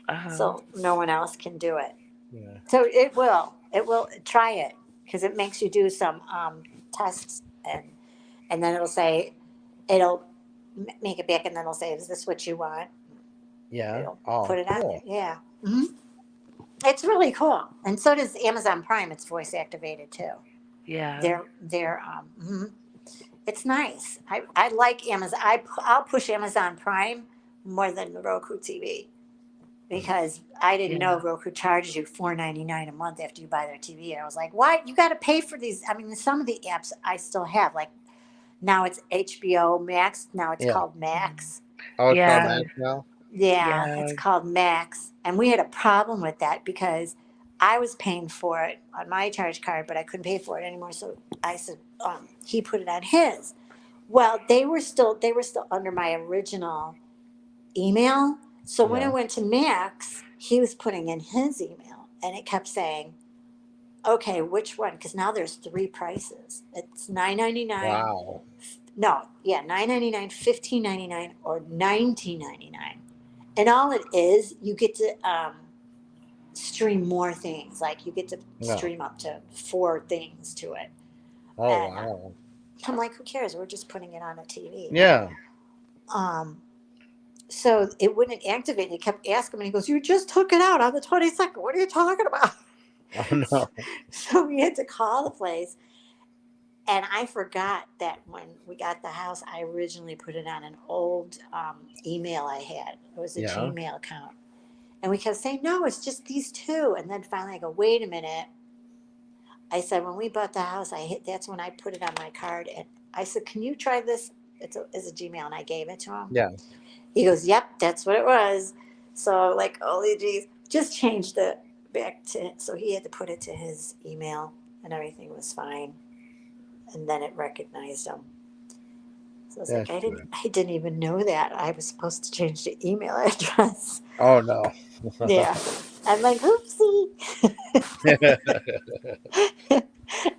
D: Uh-huh.
B: so no one else can do it.
A: Yeah.
B: So it will try it because it makes you do some tests, and then it'll make it back, and then it'll say, is this what you want?
A: Yeah.
B: It'll
A: Oh,
B: put it on there.
A: cool.
B: Yeah. It's really cool, and so does Amazon Prime. It's voice activated too.
D: Yeah.
B: They're it's nice. I like Amazon. I'll push Amazon Prime more than the Roku TV because I didn't know
D: Yeah.
B: Roku charges you $4.99 a month after you buy their TV. I was like, what? You got to pay for these? I mean, some of the apps I still have, like now it's HBO Max. Now it's
A: Yeah.
B: called Max.
A: Oh, it's called
D: Yeah.
B: So
A: Max now?
B: yeah,
D: Yeah.
B: it's called Max. And we had a problem with that because I was paying for it on my charge card, but I couldn't pay for it anymore. So I said, he put it on his. Well, they were still under my original email. So when I
A: Yeah.
B: went to Max, he was putting in his email and it kept saying okay, which one? Because now there's three prices. It's $9.99.
A: Wow.
B: No, yeah, $9.99, $15.99, or $19.99. And all it is, you get to stream more things. Like you get to
A: No.
B: stream up to four things to it.
A: Oh
B: And
A: wow.
B: I'm like, who cares? We're just putting it on a TV.
A: Yeah.
B: Um, so it wouldn't activate. He kept asking me. He goes, "You just took it out on the 22nd. What are you talking about?"
A: Oh no.
B: So we had to call the place. And I forgot that when we got the house, I originally put it on an old email I had. It was a
A: Yeah.
B: Gmail account. And we kept saying, no, it's just these two. And then finally I go, wait a minute. I said, when we bought the house, that's when I put it on my card. And I said, can you try this? It's a Gmail. And I gave it to him.
A: Yeah.
B: He goes, yep, that's what it was. So like, holy geez, just changed it back to, so he had to put it to his email and everything was fine. And then it recognized him. So I was like,
A: That's good.
B: I didn't even know that. I was supposed to change the email address.
A: Oh no.
B: Yeah. I'm like, oopsie.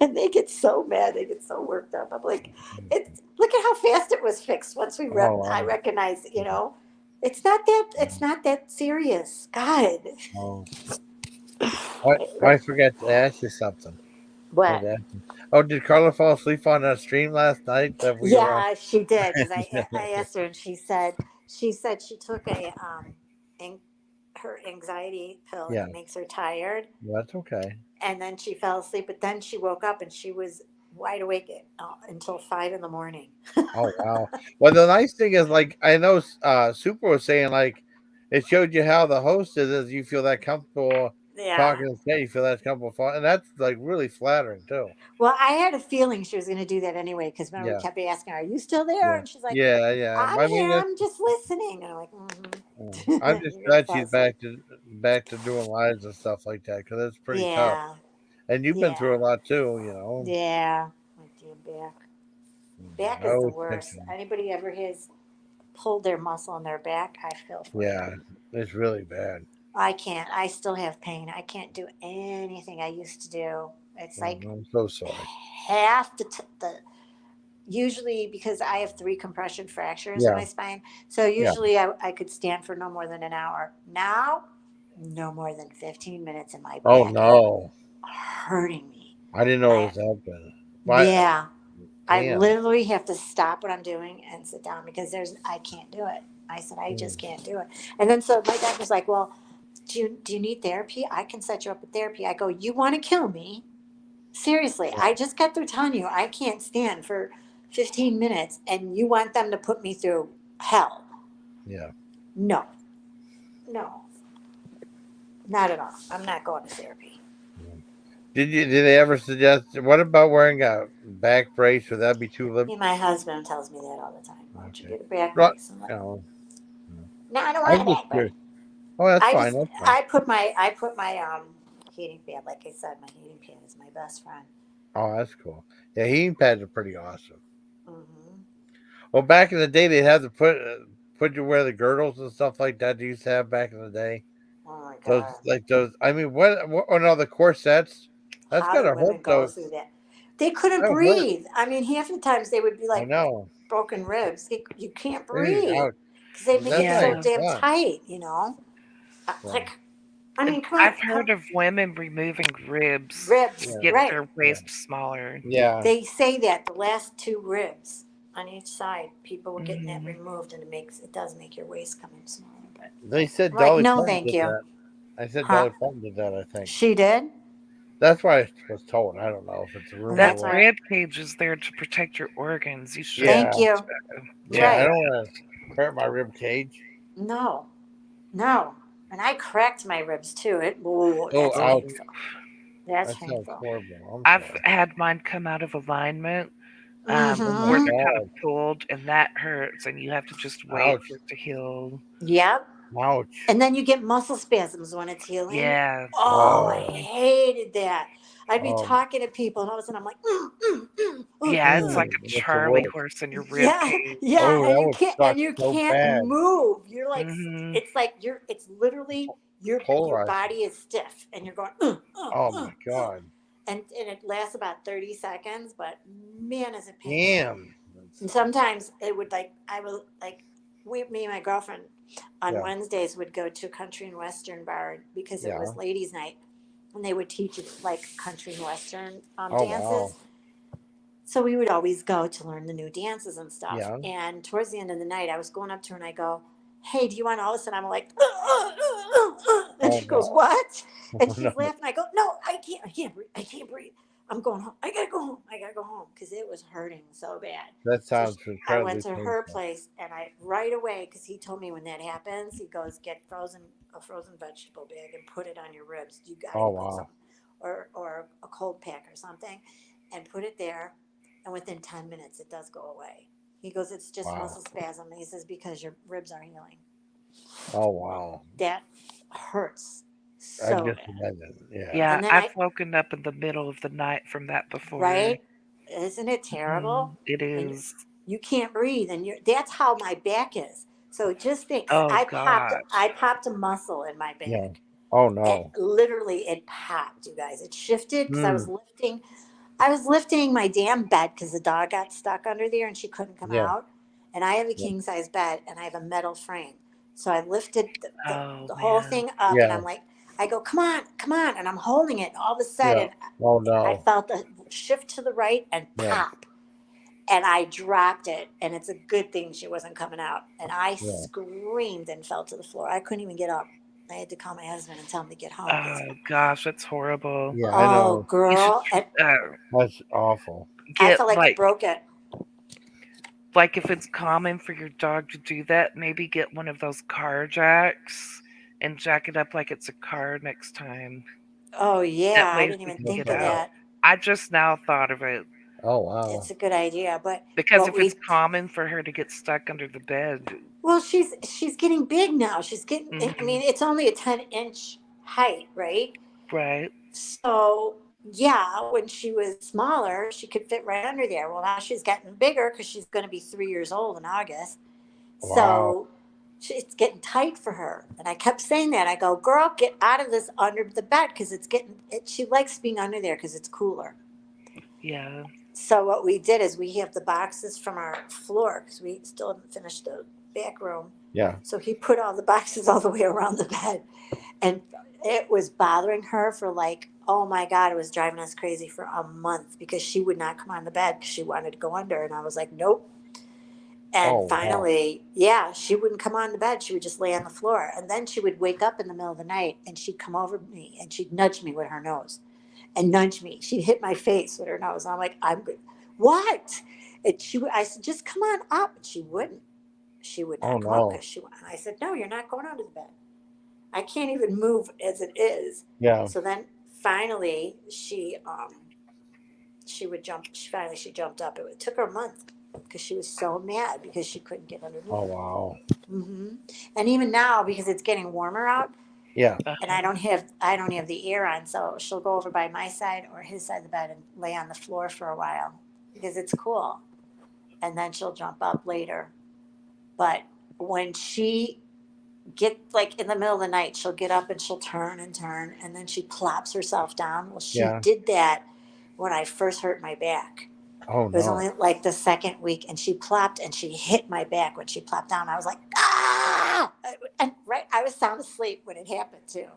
B: And they get so mad. They get so worked up. I'm like, look at how fast it was fixed once
A: Oh
B: I
A: wow.
B: recognize, it's not that serious. God.
A: Oh. I forgot to ask you something.
B: What?
A: Oh, did Carla fall asleep on that stream last night that we were on?
B: Yeah, she did because I asked her and she said she took an- her anxiety pill and
A: Yeah.
B: it makes her tired,
A: Well, that's okay.
B: and then she fell asleep. But then she woke up and she was wide awake until 5 a.m.
A: Oh wow. Well, the nice thing is, like, I know Super was saying, like, it showed you how the host is you feel that comfortable
B: Yeah.
A: talking to say you feel that comfortable and that's like really flattering too.
B: Well, I had a feeling she was going to do that anyway because remember we
A: Yeah.
B: kept asking, "Are you still there?"
A: Yeah.
B: And she's like,
A: Yeah. Yeah.
B: "I'm
A: I mean,
B: here. I'm just listening." And I'm like,
A: I'm just
B: "You're going to
A: glad
B: fall
A: she's
B: asleep."
A: back to doing lives and stuff like that because it's pretty tough.
B: Yeah.
A: And you've been
B: Yeah.
A: through a lot too, you know.
B: Yeah. My damn back. Back
A: I
B: is the
A: always
B: worst.
A: thinking,
B: Anybody ever has pulled their muscle in their back? I feel for you.
A: yeah, it's really bad.
B: I can't. I still have pain. I can't do anything I used to do. It's
A: Oh,
B: like
A: I'm so sorry.
B: half the usually because I have three compression fractures in
A: Yeah.
B: my spine. So
A: Yeah.
B: usually I could stand for no more than an hour. Now, no more than 15 minutes and my
A: Oh
B: back is
A: no.
B: hurting me.
A: I didn't know it
B: I
A: was that bad. Why?
B: Yeah. I
A: Damn.
B: literally have to stop what I'm doing and sit down because I can't do it. I said I just
A: Mm.
B: can't do it. And then so my doctor's like, "Well, do you need therapy? I can set you up with therapy." I go, "You want to kill me? Seriously, I just got through telling you I can't stand for 15 minutes and you want them to put me through hell.
A: Yeah.
B: No. No. Not at all. I'm not going to therapy."
A: Did they ever suggest? What about wearing a back brace? Would that be too lip?
B: My husband tells me that all the time. "Why don't you
A: Okay.
B: get a back
A: Right.
B: brace?" I'm like,
A: No.
B: "No, I don't want
A: I'm
B: a
A: just
B: back brace."
A: curious. Oh, that's
B: I
A: fine.
B: just
A: That's fine.
B: I put my heating pad, like I said, my heating pad is my best friend.
A: Oh, that's cool. Yeah, heating pads are pretty awesome.
B: Hmm.
A: Well, back in the day, they had to put you wear the girdles and stuff like that. They used to have back in the day.
B: Oh my
A: Those
B: god.
A: like those. I mean, what? Oh no, the corsets. That's
B: How do
A: gotta
B: women
A: hurt
B: go
A: those.
B: through that? They couldn't
A: That hurt.
B: breathe. I mean, half the times they would be
A: I
B: like
A: know.
B: broken ribs. You can't breathe
A: Ouch.
B: because they make
A: That's
B: it
A: not
B: so
D: Yeah.
A: even
B: damn
A: fun.
B: tight,
A: Yeah.
B: Like, I mean, come on,
D: I've heard of women removing ribs to
B: ribs,
A: Yeah.
D: get
B: right.
D: their
A: Yeah.
D: waist smaller.
A: Yeah.
B: They say that the last two ribs on each side, people were getting that
D: Hmm.
B: removed, and it does make your waist come in smaller. But
A: They said
B: I'm like,
A: Dolly
B: no,
A: Parton
B: thank
A: did
B: you.
A: that. I said
B: Huh?
A: Dolly Parton did that. I think
B: She did?
A: that's why I was told. I don't know if it's a rumor
D: That
B: That's
A: or what.
B: right.
D: rib cage is there to protect your organs. You
A: Yeah.
B: Thank
D: shouldn't.
B: you. That's
A: Yeah. I
B: right.
A: don't want to hurt my rib cage.
B: No, no. And I cracked my ribs too.
A: Oh,
B: That's
A: ouch.
B: painful. That's
A: That sounds
B: painful.
A: horrible. I'm
D: I've
A: sorry.
D: had mine come out of alignment,
A: Oh my
D: where
B: Mm-hmm.
D: they're kind of
A: god.
D: pulled, and that hurts, and you have to just wait
A: Ouch.
D: for it to heal.
B: Yep.
A: Ouch.
B: And then you get muscle spasms when it's healing.
D: Yeah.
B: Oh, I
A: Oh.
B: hated that. I'd be
A: Um.
B: talking to people, and all of a sudden I'm like,
D: Yeah, it's like a
A: It's the
D: Charlie
A: worst.
D: horse in your rib
B: yeah,
D: cage.
B: yeah,
A: Oh,
B: and
A: that
B: you
A: would
B: can't,
A: suck so bad.
B: move. You're like,
D: Hmm.
B: it's like it's literally your
A: Polarizing.
B: body is stiff, and you're going,
A: Oh my god.
B: and it lasts about 30 seconds, but man, is it painful.
A: Damn.
B: And sometimes it would I would me and my girlfriend on
A: Yeah.
B: Wednesdays would go to a country and western bar because it
A: Yeah.
B: was ladies' night, and they would teach us like country and western
A: Oh
B: dances.
A: wow.
B: So we would always go to learn the new dances and stuff.
A: Yeah.
B: And towards the end of the night, I was going up to her and I go, "Hey, do you want all this?" And I'm like, and
A: Oh
B: she goes,
A: no.
B: "What?" And
A: No.
B: she's laughing. I go, "No, I can't breathe. I can't breathe. I'm going home. I gotta go home. I gotta go home because it was hurting so bad."
A: That
B: So
A: sounds
B: I went
A: incredibly
B: to her
A: painful.
B: place and I right away because he told me when that happens, he goes get a frozen vegetable bag and put it on your ribs. You got to
A: Oh
B: put
A: wow.
B: something or a cold pack or something, and put it there. And within 10 minutes, it does go away. He goes, "It's just
A: Wow.
B: muscle spasm." He says, "Because your ribs are healing."
A: Oh wow.
B: That hurts
A: I
B: so
A: just
B: bad.
A: imagine. Yeah.
D: Yeah,
B: And then
D: I've woken up in the middle of the night from that before.
B: right? Isn't it terrible?
D: It
B: And
D: is.
B: you can't breathe. And that's how my back is. So just think,
D: Oh
B: I
D: gosh.
B: popped a muscle in my
A: Yeah.
B: back.
A: Oh
B: And
A: no.
B: literally it popped, you guys. It shifted because
A: Hmm.
B: I was lifting my damn bed because the dog got stuck under there and she couldn't come
A: Yeah.
B: out. And I have a
A: Yeah.
B: king size bed and I have a metal frame. So I lifted
D: Oh
B: the whole
D: man.
B: thing up and
A: Yeah.
B: I'm like, I go, "Come on, come on." And I'm holding it. And all of a
A: Yeah.
B: sudden,
A: Oh
B: I
A: no.
B: felt the shift to the right and
A: Yeah.
B: pop. And I dropped it. And it's a good thing she wasn't coming out. And I
A: Yeah.
B: screamed and fell to the floor. I couldn't even get up. I had to call my husband and tell him to get home.
D: Oh gosh, that's horrible.
A: Yeah. I
B: Oh,
A: know.
D: You should
B: girl. And
A: That's awful.
B: I
D: get
B: felt like it broke it.
D: like if it's common for your dog to do that, maybe get one of those car jacks and jack it up like it's a car next time.
B: Oh, yeah.
D: That
B: I
D: way
B: didn't
D: she
B: even
D: can
A: That's
B: think
D: get
B: of
A: okay.
D: out.
B: that.
D: I just now thought of it
A: Oh wow.
B: It's a good idea. But
D: because
B: what
D: if it's
B: we
D: common for her to get stuck under the bed,
B: well, she's getting big now. She's getting. I
D: hmm
B: mean, it's only a 10-inch height, right?
D: right?
B: So yeah, when she was smaller, she could fit right under there. Well, now she's getting bigger because she's going to be 3 years old in August.
A: Wow.
B: So it's getting tight for her. And I kept saying that. I go, "Girl, get out of this under the bed because it's getting. She likes being under there because it's cooler."
D: Yeah.
B: So what we did is we have the boxes from our floor because we still haven't finished the back room.
A: Yeah.
B: So he put all the boxes all the way around the bed, and it was bothering her for like, oh my god, it was driving us crazy for a month because she would not come on the bed because she wanted to go under, and I was like, "Nope." And
A: Oh wow.
B: finally, yeah, she wouldn't come on the bed. She would just lay on the floor, and then she would wake up in the middle of the night and she'd come over to me and she'd nudge me with her nose and nudge me. She'd hit my face with her nose. And I'm like, "I'm good." What? And I said, "Just come on up." And she wouldn't. She would
A: Oh
B: not come up
A: no.
B: because and I said, "No, you're not going under the bed. I can't even move as it is."
A: Yeah.
B: So then finally she would jump. She jumped up. It took her a month because she was so mad because she couldn't get underneath.
A: Oh wow.
B: And even now, because it's getting warmer out,
A: Yeah.
B: and
D: Uh-huh.
B: I don't have the air on, so she'll go over by my side or his side of the bed and lay on the floor for a while because it's cool, and then she'll jump up later. But when she get like in the middle of the night, she'll get up and she'll turn and turn, and then she plops herself down. Well, she
A: Yeah.
B: did that when I first hurt my back.
A: Oh
B: It was
A: no.
B: only like the second week, and she plopped and she hit my back when she plopped down. I was like, "Ah!" And right, I was sound asleep when it happened too.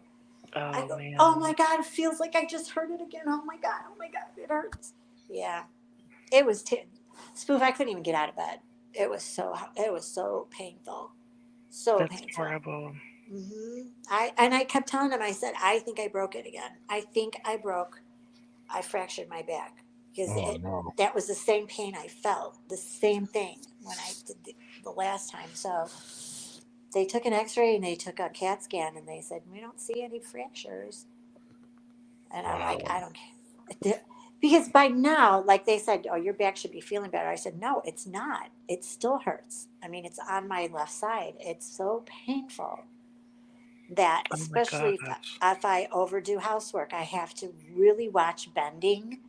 B: I
D: Oh
B: go, "Oh my
D: man.
B: god, it feels like I just hurt it again. Oh my god, it hurts." Yeah, it was spoof. I couldn't even get out of bed. It was so painful, so
D: That's
B: painful.
D: horrible.
B: I kept telling him. I said, "I think I broke it again. I fractured my back because
A: Oh no.
B: that was the same pain I felt, the same thing when I did the last time." So they took an X-ray and they took a CAT scan and they said, "We don't see any fractures." And I'm like,
A: Wow.
B: "I don't care," because by now, like they said, "Oh, your back should be feeling better." I said, "No, it's not. It still hurts. I mean, it's on my left side. It's so painful." That
D: Oh my
B: especially
D: gosh.
B: if I overdo housework, I have to really watch bending,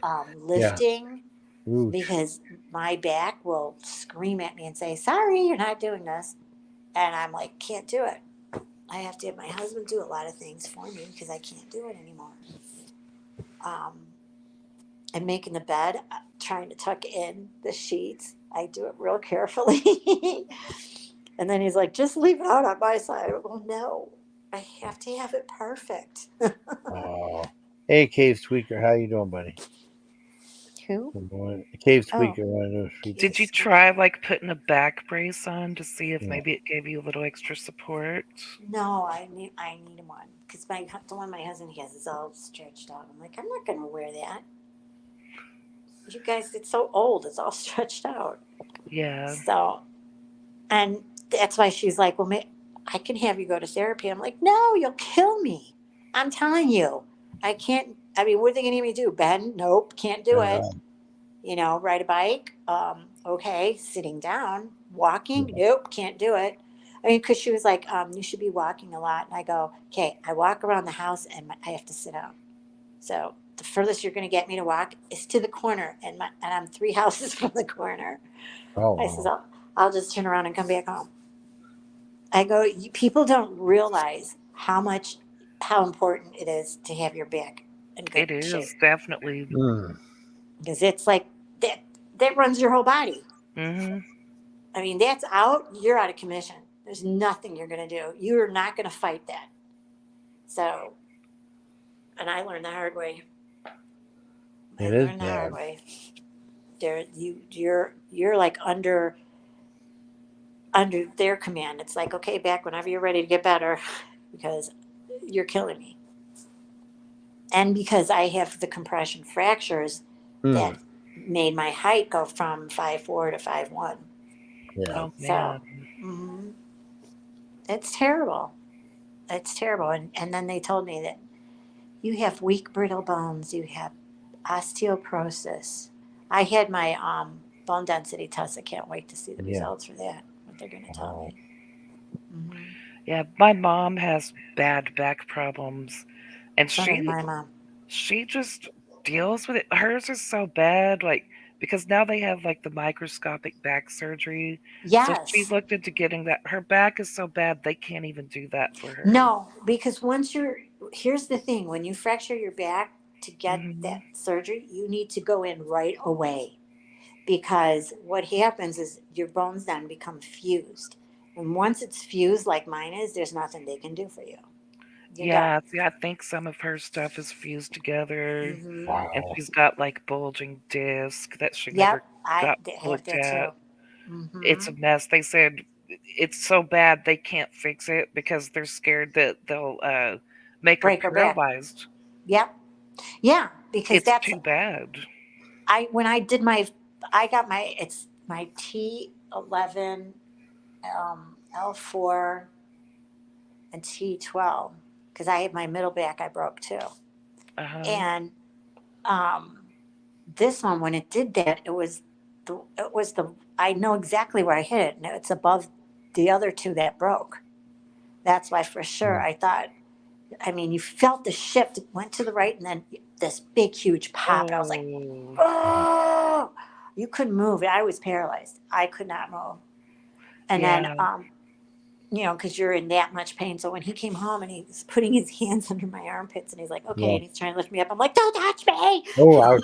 A: Yeah.
B: lifting,
A: Oof.
B: because my back will scream at me and say, "Sorry, you're not doing this." And I'm like, "Can't do it." I have to have my husband do a lot of things for me because I can't do it anymore. I'm making the bed, trying to tuck in the sheets. I do it real carefully. And then he's like, just leave it out on my side. Well, no, I have to have it perfect.
A: Oh. Hey, Cave Squeaker, how you doing, buddy?
B: Who?
A: Cave
B: Oh,
A: Squeaker, want to know if
D: Did you try like putting a back brace on to see if maybe it gave you a little extra support?
B: no, I need one because the one my husband has is all stretched out. I'm like, I'm not gonna wear that. You guys, it's so old. It's all stretched out.
D: Yeah.
B: So, and that's why she's like, well, I can have you go to therapy. I'm like, no, you'll kill me. I'm telling you, I can't. I mean, what are they going to have me do? Bend? Nope, can't do it. Ride a bike. Okay, sitting down, walking. Nope, can't do it. I mean, because she was like, you should be walking a lot. And I go, okay, I walk around the house and I have to sit down. So the furthest you're going to get me to walk is to the corner, and I'm 3 houses from the corner.
A: Oh,
B: I says, I'll just turn around and come back home. I go, people don't realize how important it is to have your back in good
D: It
B: shape.
D: is definitely.
B: Because it's like that runs your whole body.
D: Mm-hmm.
B: I mean, that's out, you're out of commission. There's nothing you're going to do. You're not going to fight that. So, and I learned the hard way. You're like under their command. It's like, okay, back whenever you're ready to get better, because you're killing me. And because I have the compression fractures that made my height go from 5'4" to 5'1".
A: Yeah.
D: Oh
B: So,
D: man.
B: it's terrible. It's terrible. And then they told me that you have weak, brittle bones. You have osteoporosis. I had my bone density test. I can't wait to see the results for that, what they're going to tell me. Mm-hmm.
D: Yeah, my mom has bad back problems, and
B: So did my mom.
D: she just deals with it. Hers is so bad, like because now they have like the microscopic back surgery. So she
B: Yes.
D: looked into getting that. Her back is so bad they can't even do that for her.
B: No, because here's the thing: when you fracture your back to get that surgery, you need to go in right away. Because what happens is your bones then become fused. And once it's fused like mine is, there's nothing they can do for you.
D: Yeah, see, I think some of her stuff is fused together, and she's got like bulging disc that she never got
B: have
D: looked
B: that
D: at.
B: too. Mm-hmm.
D: It's a mess. They said it's so bad they can't fix it because they're scared that they'll make her
B: Break her back.
D: paralyzed.
B: Yep. Yeah, because
D: It's
B: that's
D: too bad.
B: when I did it's my T11, L4, and T12 because I had my middle back I broke too. And this one, when it did that, it was the I know exactly where I hit it, and it's above the other two that broke. That's why for sure I thought. I mean, you felt the shift. It went to the right, and then this big, huge pop. And I was like, oh! You couldn't move. I was paralyzed. I could not move. And then, because you're in that much pain. So when he came home and he's putting his hands under my armpits and he's like, okay, and he's trying to lift me up. I'm like, don't touch me.
A: Oh,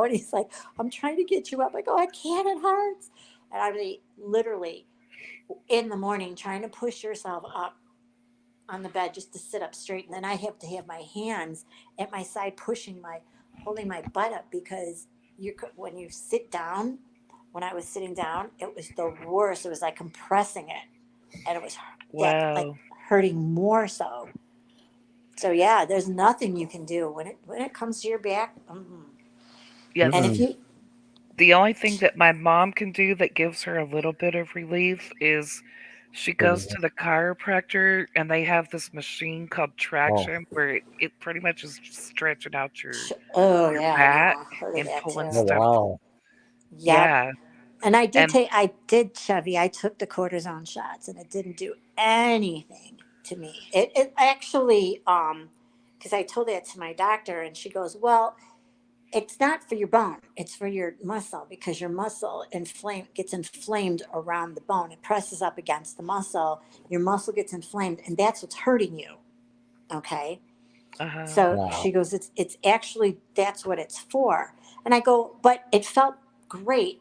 B: and he's like, I'm trying to get you up. I go, I can't, it hurts. And I was literally in the morning trying to push yourself up on the bed just to sit up straight. And then I have to have my hands at my side holding my butt up because when you sit down, when I was sitting down, it was the worst. It was like compressing it. And it was like hurting more so. So yeah, there's nothing you can do when it comes to your back.
D: Yes.
B: And
D: the only thing that my mom can do that gives her a little bit of relief is she goes to the chiropractor and they have this machine called traction where it pretty much is stretching out your back and pulling stuff.
A: Wow.
D: Yeah.
B: And I did Chevy. I took the cortisone shots and it didn't do anything to me. It actually, because I told that to my doctor and she goes, well, it's not for your bone. It's for your muscle because your muscle gets inflamed around the bone. It presses up against the muscle. Your muscle gets inflamed and that's what's hurting you. Okay.
D: Uh-huh.
B: So
F: Wow.
B: she goes, it's actually, that's what it's for. And I go, but it felt great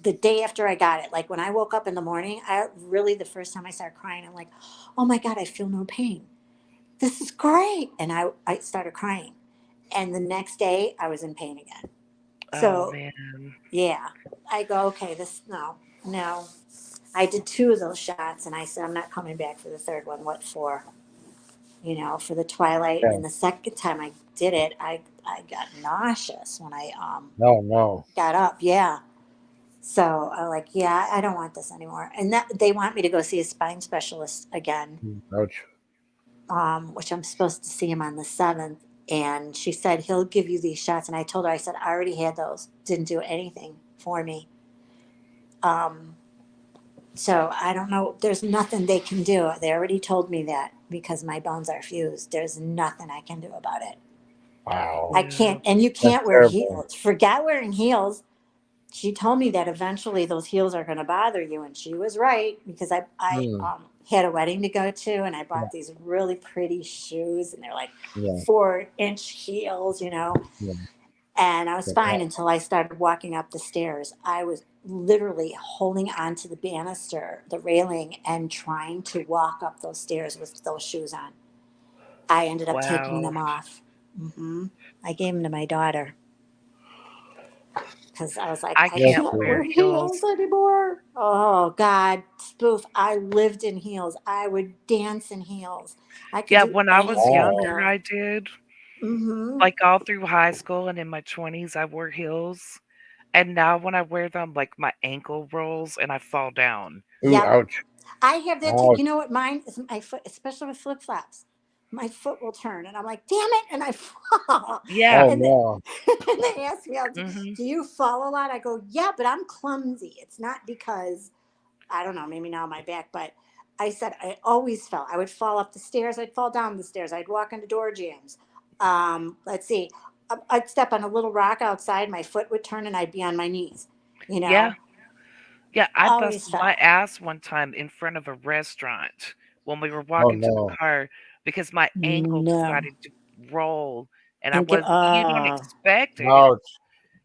B: the day after I got it. Like when I woke up in the morning, I really, the first time I started crying, I'm like, oh my God, I feel no pain. This is great. And I started crying. And the next day I was in pain again.
D: Oh
B: So
D: man.
B: yeah, I go, okay, no. I did 2 of those shots and I said, I'm not coming back for the third one. What for? For the twilight.
F: Yeah.
B: And the second time I did it, I got nauseous when I
F: No, no.
B: got up. Yeah. So I like, yeah, I don't want this anymore. And that they want me to go see a spine specialist again,
F: Ouch.
B: which I'm supposed to see him on the 7th. And she said he'll give you these shots. And I told her, I said I already had those. Didn't do anything for me. Um, so I don't know. There's nothing they can do. They already told me that because my bones are fused. There's nothing I can do about it.
F: Wow.
B: I
D: Yeah.
B: can't, and you
F: That's
B: can't wear
F: terrible.
B: heels. Forget wearing heels. She told me that eventually those heels are going to bother you, and she was right because I
F: Hmm.
B: had a wedding to go to, and I
F: Yeah.
B: bought these really pretty shoes, and they're like
F: Yeah.
B: 4-inch heels,
F: Yeah.
B: And I was
F: Yeah.
B: fine until I started walking up the stairs. I was literally holding onto the banister, the railing, and trying to walk up those stairs with those shoes on. I ended up taking
D: Wow.
B: them off. I gave them to my daughter because I was like,
D: I
B: I
F: Yes,
D: can't
B: can't
F: sir.
B: wear
D: wear
B: heels
D: heels.
B: anymore. Oh God, Spoof! I lived in heels. I would dance in heels. I could
D: Yeah,
B: do
D: when I was
B: anything in
F: Wow.
D: younger,
B: heels.
D: I did.
B: Mm-hmm.
D: Like all through high school and in my 20s, I wore heels. And now when I wear them, like my ankle rolls and I fall down.
F: Ooh,
B: Yep.
F: ouch.
B: I have that too.
F: Ouch.
B: You know what? Mine is my foot, especially with flip flops. My foot will turn, and I'm like, "Damn it!" And I fall.
D: Yeah.
F: Oh,
B: And,
F: no.
B: and they ask me,
D: Hmm.
B: "Do you fall a lot?" I go, "Yeah, but I'm clumsy. It's not because I don't know, maybe now my back, but." I said I always fell. I would fall up the stairs. I'd fall down the stairs. I'd walk into door jams. Let's see. I'd step on a little rock outside. My foot would turn, and I'd be on my knees. You
D: Yeah.
B: know,
D: Yeah. I
B: always
D: busted my
B: fell.
D: ass one time in front of a restaurant when we were
F: Oh,
D: walking to the
F: no.
D: car because my ankle
B: No.
D: decided to roll. And I
B: And go,
D: was, you don't expect it.
F: Ouch.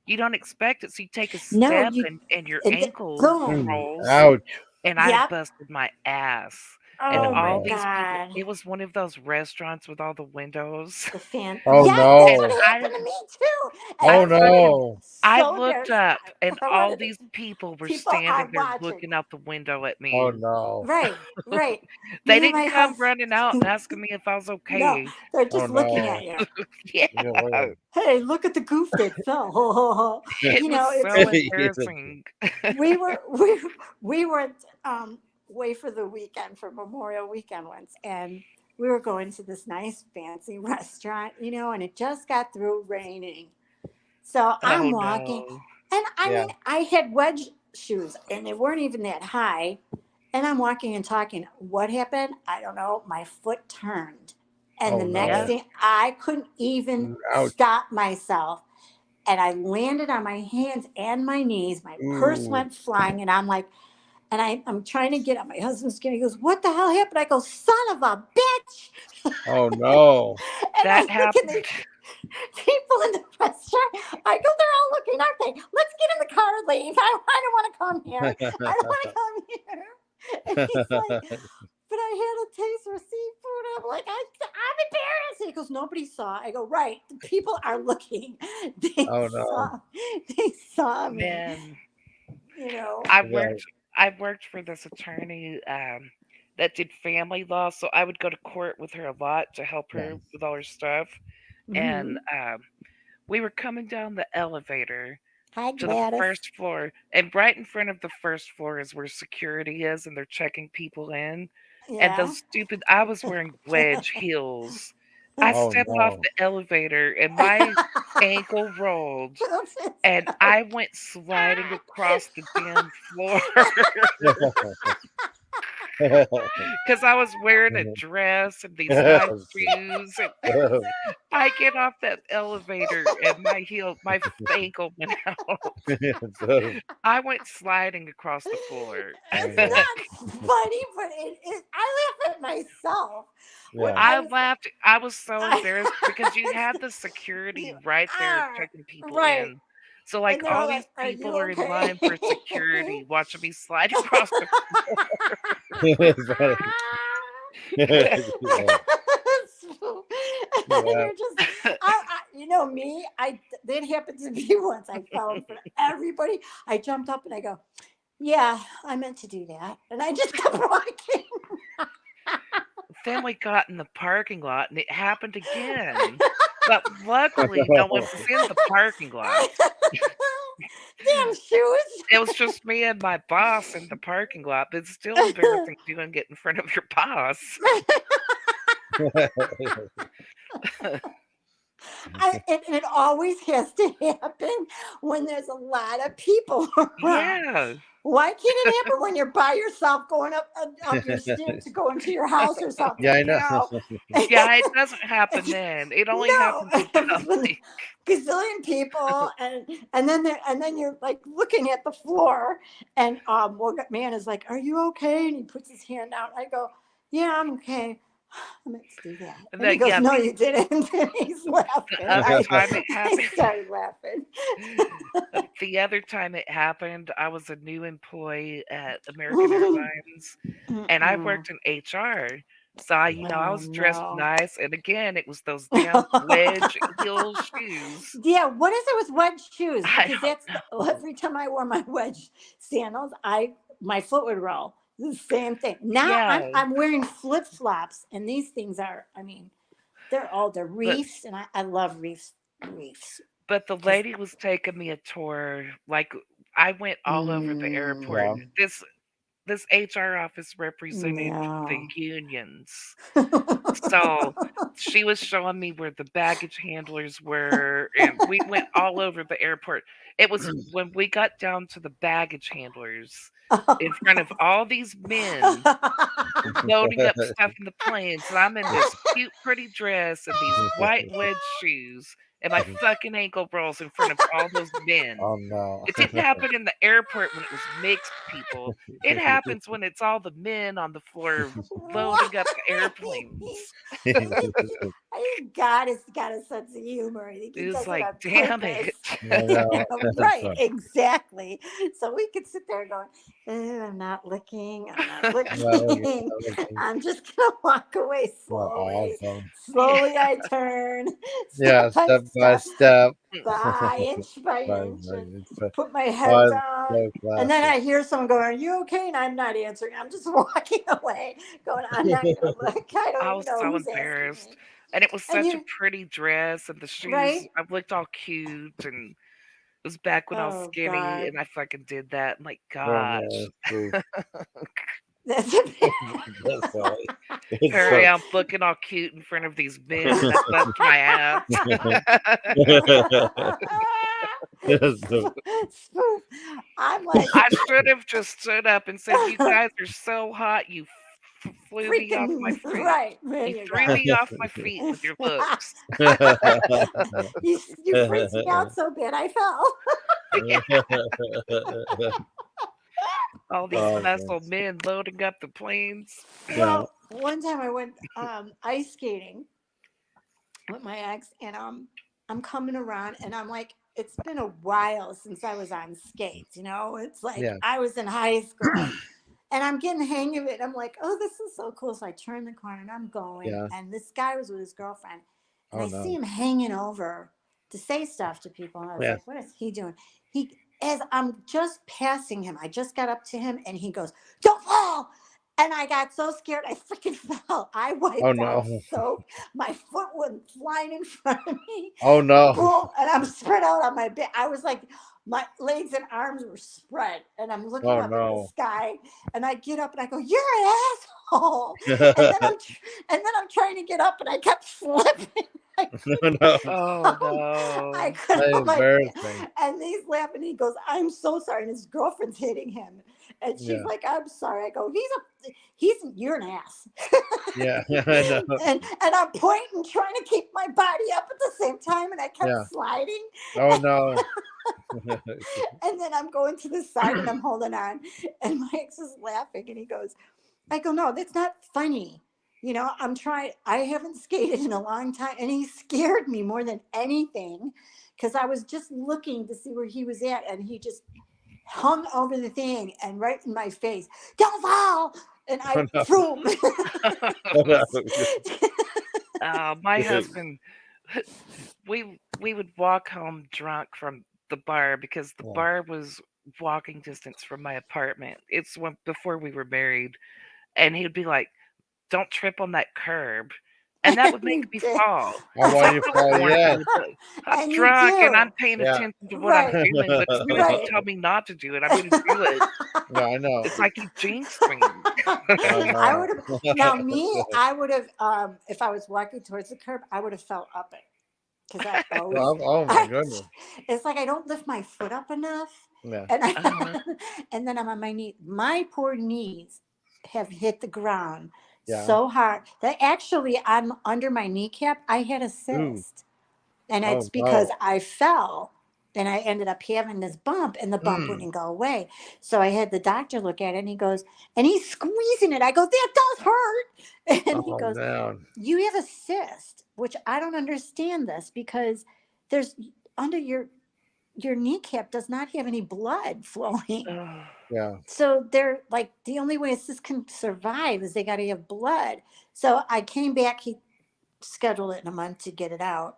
D: You don't expect it. So you take a
B: no,
D: step
B: you,
D: and your ankle
B: boom.
F: Mm.
D: rolls.
F: Ouch.
D: And I
B: Yep.
D: busted my ass. And
F: Oh,
B: Oh my
D: all
F: no.
D: these people,
B: God.
D: it was one of those restaurants with all the windows.
B: The fan.
F: Oh,
B: Yes, that's
D: And
B: what
F: no.
B: happened to me too. And
D: I
F: Oh,
B: I
D: fuck
B: wanted
F: no.
D: I
B: so
D: looked
B: there's
D: up and
B: I
D: all
B: wanted
D: these people were
B: people are
D: standing there
B: watching.
D: looking out the window at
F: Oh,
D: me.
F: no.
B: Right, right.
D: They
B: Me and
D: didn't
B: my
D: come
B: husband.
D: running out and asking me if I was
B: No,
D: okay.
B: they're
F: Oh,
B: just looking
F: no.
B: at you.
D: Yeah.
F: You're weird.
B: Hey, look at the goof that fell.
D: It was
B: It's
D: so
B: like
D: embarrassing.
B: we were we were away for the weekend for Memorial Weekend once, and we were going to this nice fancy restaurant, and it just got through raining. So I'm
D: Oh
B: walking,
D: no.
B: and I
F: Yeah.
B: mean, I had wedge shoes, and they weren't even that high. And I'm walking and talking. What happened? I don't know. My foot turned. And the
F: Oh,
B: next
D: Yeah.
F: no.
B: thing, I couldn't even
F: Ouch.
B: stop myself. And I landed on my hands and my knees. My purse
F: Ooh.
B: went flying. And I'm like, I'm trying to get up. My husband's getting, he goes, "What the hell happened?" I go, "Son of a bitch."
F: Oh, no.
B: And I
D: That
B: look at
D: happened.
B: these people in the restaurant. I go, "They're all looking, aren't they? Let's get in the car and leave. I don't want to come here. I don't want to come here." And he's like, "But I had a taste for seafood." I'm like, I'm embarrassed. And he goes, "Nobody saw." I go, "Right. The people are looking. They
F: Oh, no.
B: saw. They saw me.
D: Man,
B: You know."
D: I
F: Yeah.
D: worked I worked for this attorney that did family law, so I would go to court with her a lot to help
F: Yeah.
D: her with all her stuff. And
B: Hmm.
D: we were coming down the elevator
B: Hi,
D: to the
B: Gladys.
D: first floor, and right in front of the first floor is where security is, and they're checking people in. And
B: Yeah.
D: those stupid, I was wearing wedge heels. I
F: Oh,
D: stepped off
F: no.
D: the elevator, and my ankle rolled, and I went sliding across the damn floor. because I was wearing a dress and these nice shoes. And I get off that elevator and my ankle went out. I went sliding across the floor.
E: It's not funny, but I laugh at myself when
F: Yeah.
E: I
D: I
E: was.
D: laughed. I was so
E: I,
D: embarrassed because you had the security
E: you
D: right there
E: are
D: checking people
E: right,
D: in. So like
E: and they're
D: all
E: all
D: these
E: like, "Are
D: people
E: you
D: are in
E: okay?"
D: line for security watching me slide across the
E: So, and
F: Yeah.
E: you're just, you know me. That happened to me once. I fell in front of everybody. I jumped up and I go, "Yeah, I meant to do that," and I just kept walking.
D: Then we got in the parking lot and it happened again. But luckily no one was in the parking lot.
E: Damn shoes.
D: It was just me and my boss in the parking lot, but it's still embarrassing doing it in front of your boss.
E: It always has to happen when there's a lot of people around.
D: Yeah.
E: Why can't it happen when you're by yourself going up your stairs to go into your house or
F: Yeah,
E: something?
F: I
E: You
F: know.
E: know.
D: Yeah, it doesn't happen then. It only
E: No,
D: happens in
E: it's when
D: public.
E: gazillion people, and then you're like looking at the floor, and one man is like, "Are you okay?" And he puts his hand out. I go, "Yeah, I'm okay. I meant to do that." And he goes,
D: Yeah,
E: "No, you didn't." And he's
D: the
E: laughing.
D: other
E: I,
D: time it
E: I
D: happened
E: started laughing.
D: the other time it happened, I was a new employee at American Airlines, and I
E: Mm-mm.
D: worked in HR. So I
E: Oh
D: was dressed
E: no.
D: nice, and again, it was those damn wedge heel shoes.
E: Yeah, what is it with wedge shoes?
D: I
E: Because
D: don't
E: that's every time I wore my wedge sandals, my foot would roll. The same thing. Now
D: yeah,
E: I'm wearing flip flops, and these things are. I mean, they're
D: but
E: reefs, and I love reefs.
D: but the
E: Because
D: lady was taking me a tour, like, I went all over the airport.
F: Yeah.
D: This HR office represented the
E: no.
D: unions. So, she was showing me where the baggage handlers were, and we went all over the airport. It was when we got down to the baggage handlers, in front of all these men loading up stuff in the planes, and I'm in this cute, pretty dress and these white wedge shoes and my fucking ankle rolls in front of all those men.
F: Oh no.
D: It didn't happen in the airport when it was mixed people. It happens when it's all the men on the floor
E: Why?
D: loading up airplanes.
E: God has got a sense of humor. I think he
D: It was
E: does it
D: like,
E: on
D: damn
E: purpose.
D: it.
F: I know.
E: Right, exactly. So we could sit there going, I'm not looking, I'm not
F: Not looking,
E: looking.
F: not looking.
E: I'm just gonna walk away
F: Well,
E: slowly.
F: awesome.
D: Yeah.
E: Slowly I turn,
F: Yeah,
E: step by
F: step by
E: step,
F: step.
E: by inch by
F: Right,
E: inch,
F: right.
E: and
F: It's
E: put my
F: oh,
E: head
F: it's
E: down.
F: so
E: And then
F: classic.
E: I hear someone going, "Are you okay?" And I'm not answering. I'm just walking away, going, "I'm not gonna look. I don't
D: I
E: even
D: was
E: know
D: so
E: who's asking
D: embarrassed.
E: me."
D: And it was
E: And
D: such a
E: you,
D: pretty dress, and the shoes,
E: right?
D: I looked all cute, and it was back when I was
E: Oh
D: skinny,
E: God,
D: and I fucking did that. I'm like,
F: Oh
D: gosh.
F: no, it's
E: that's
F: that's funny. It's
D: Here I
F: so
D: am looking all cute in front of these men, and I bust my ass.
F: it's so
E: Spoof. I'm like
D: I should have just stood up and said, "You guys are so hot, you flew me off my
E: freaking
D: feet.
E: right. There
D: You
E: you
D: threw
E: go.
D: me off my feet with your looks."
E: You freaked me out so bad I fell.
D: Yeah, all these
F: Oh,
D: muscle
F: thanks.
D: men loading up the planes.
F: Yeah,
E: Well, one time I went ice skating with my ex, and I'm coming around, and I'm like, it's been a while since I was on skates. It's like
F: yeah.
E: I was in high school, and I'm getting the hang of it. I'm like, oh, this is so cool. So I turn the corner, and I'm going,
F: Yeah.
E: and this guy was with his girlfriend, and
F: Oh
E: I see
F: no.
E: him hanging over to say stuff to people, and I was
F: Yeah.
E: like, what is he doing? As I'm just passing him, I just got up to him, and he goes, "Don't fall." And I got so scared, I freaking fell. I
F: Oh
E: wiped out
F: no.
E: soaked. My foot went flying in front of me.
F: Oh no.
E: Boom. And I'm spread out on my bed. I was like, my legs and arms were spread. And I'm looking
F: Oh
E: up at the
F: no.
E: sky. And I get up and I go, "You're an asshole." And then I'm trying to get up, and I kept slipping. I couldn't
F: No.
D: Oh
E: hold, I
D: no.
E: couldn't
F: That is
E: hold my feet.
F: embarrassing.
E: And he's laughing. He goes, "I'm so sorry." And his girlfriend's hitting him.
B: And she's
F: Yeah.
B: like, I'm sorry. I go, you're an ass.
F: Yeah. I know.
B: And I'm pointing, trying to keep my body up at the same time, and I kept
F: Yeah.
B: sliding.
F: Oh no.
B: And then I'm going to the side and I'm holding on. And my ex is laughing and he goes, I go, no, that's not funny. I'm trying, I haven't skated in a long time. And he scared me more than anything because I was just looking to see where he was at. And he just hung over the thing and right in my face, don't fall. And I,
F: Oh no.
B: boom.
F: Oh no.
D: My husband, we would walk home drunk from the bar because the
F: Yeah.
D: bar was walking distance from my apartment. It's when before we were married, and he'd be like, "Don't trip on that curb," and that would make
B: You
D: me
B: did.
D: fall.
F: I
D: It's
F: want
D: like
F: you
D: I
F: to
D: was
F: fall.
D: born
F: Yes.
D: to do it. I'm
B: And you
D: drunk and
B: do.
D: I'm paying
F: Yeah.
D: attention to what I'm
B: Right.
D: doing, but as soon as you
B: Right.
D: tell me not to do it, I'm going to do it.
F: Yeah, I know.
D: It's like you jinxed me.
F: I
B: I
F: know.
B: would have now me, I would have if I was walking towards the curb, I would have fell up it. Because I always
F: Oh my goodness.
B: it's like I don't lift my foot up enough.
F: Yeah.
B: And
D: Uh,
B: and then I'm on my knee. My poor knees have hit the ground
F: Yeah.
B: so hard that actually I'm under my kneecap. I had a
F: Ooh.
B: cyst. And it's
F: Oh
B: because
F: no.
B: I fell and I ended up having this bump and the bump
F: Mm.
B: wouldn't go away. So I had the doctor look at it and he goes, and he's squeezing it. I go, that does hurt. And he
F: Oh
B: goes,
F: man.
B: you have a cyst, which I don't understand this because there's under your kneecap does not have any blood flowing.
D: uh,
F: Yeah.
B: So they're like the only way this can survive is they got to have blood. So I came back. He scheduled it in a month to get it out.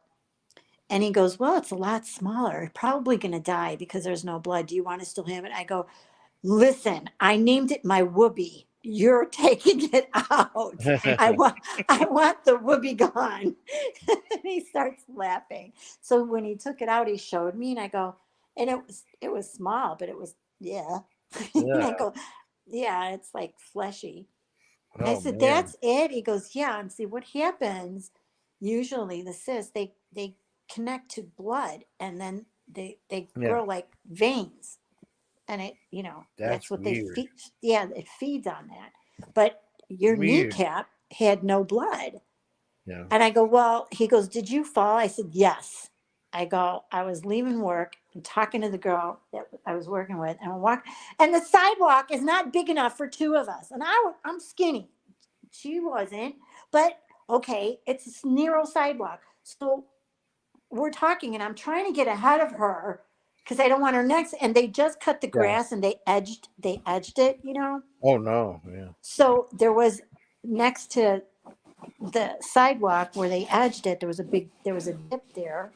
B: And he goes, well, it's a lot smaller. Probably going to die because there's no blood. Do you want to still have it? I go, listen, I named it my whoopee. You're taking it out. I want the whoopee gone. And he starts laughing. So when he took it out, he showed me, and I go, and it was small, but it was yeah. And
F: Yeah.
B: I go, yeah, it's like fleshy. I
F: Oh
B: said,
F: man.
B: that's it. He goes, yeah. And see what happens. Usually the cysts they connect to blood and then they
F: Yeah.
B: grow like veins. And
F: That's
B: that's what they
F: weird.
B: feed. Yeah, it feeds on that. But your
F: Weird.
B: kneecap had no blood.
F: Yeah.
B: And I go, well, he goes, did you fall? I said, yes. I go, I was leaving work and talking to the girl that I was working with, and I walk, and the sidewalk is not big enough for two of us. And I'm skinny. She wasn't, but okay, it's a narrow sidewalk. So we're talking, and I'm trying to get ahead of her because I don't want her next. And they just cut the
F: Yeah.
B: grass and they edged it.
F: Oh no. Yeah.
B: So there was next to the sidewalk where they edged it, there was a dip there.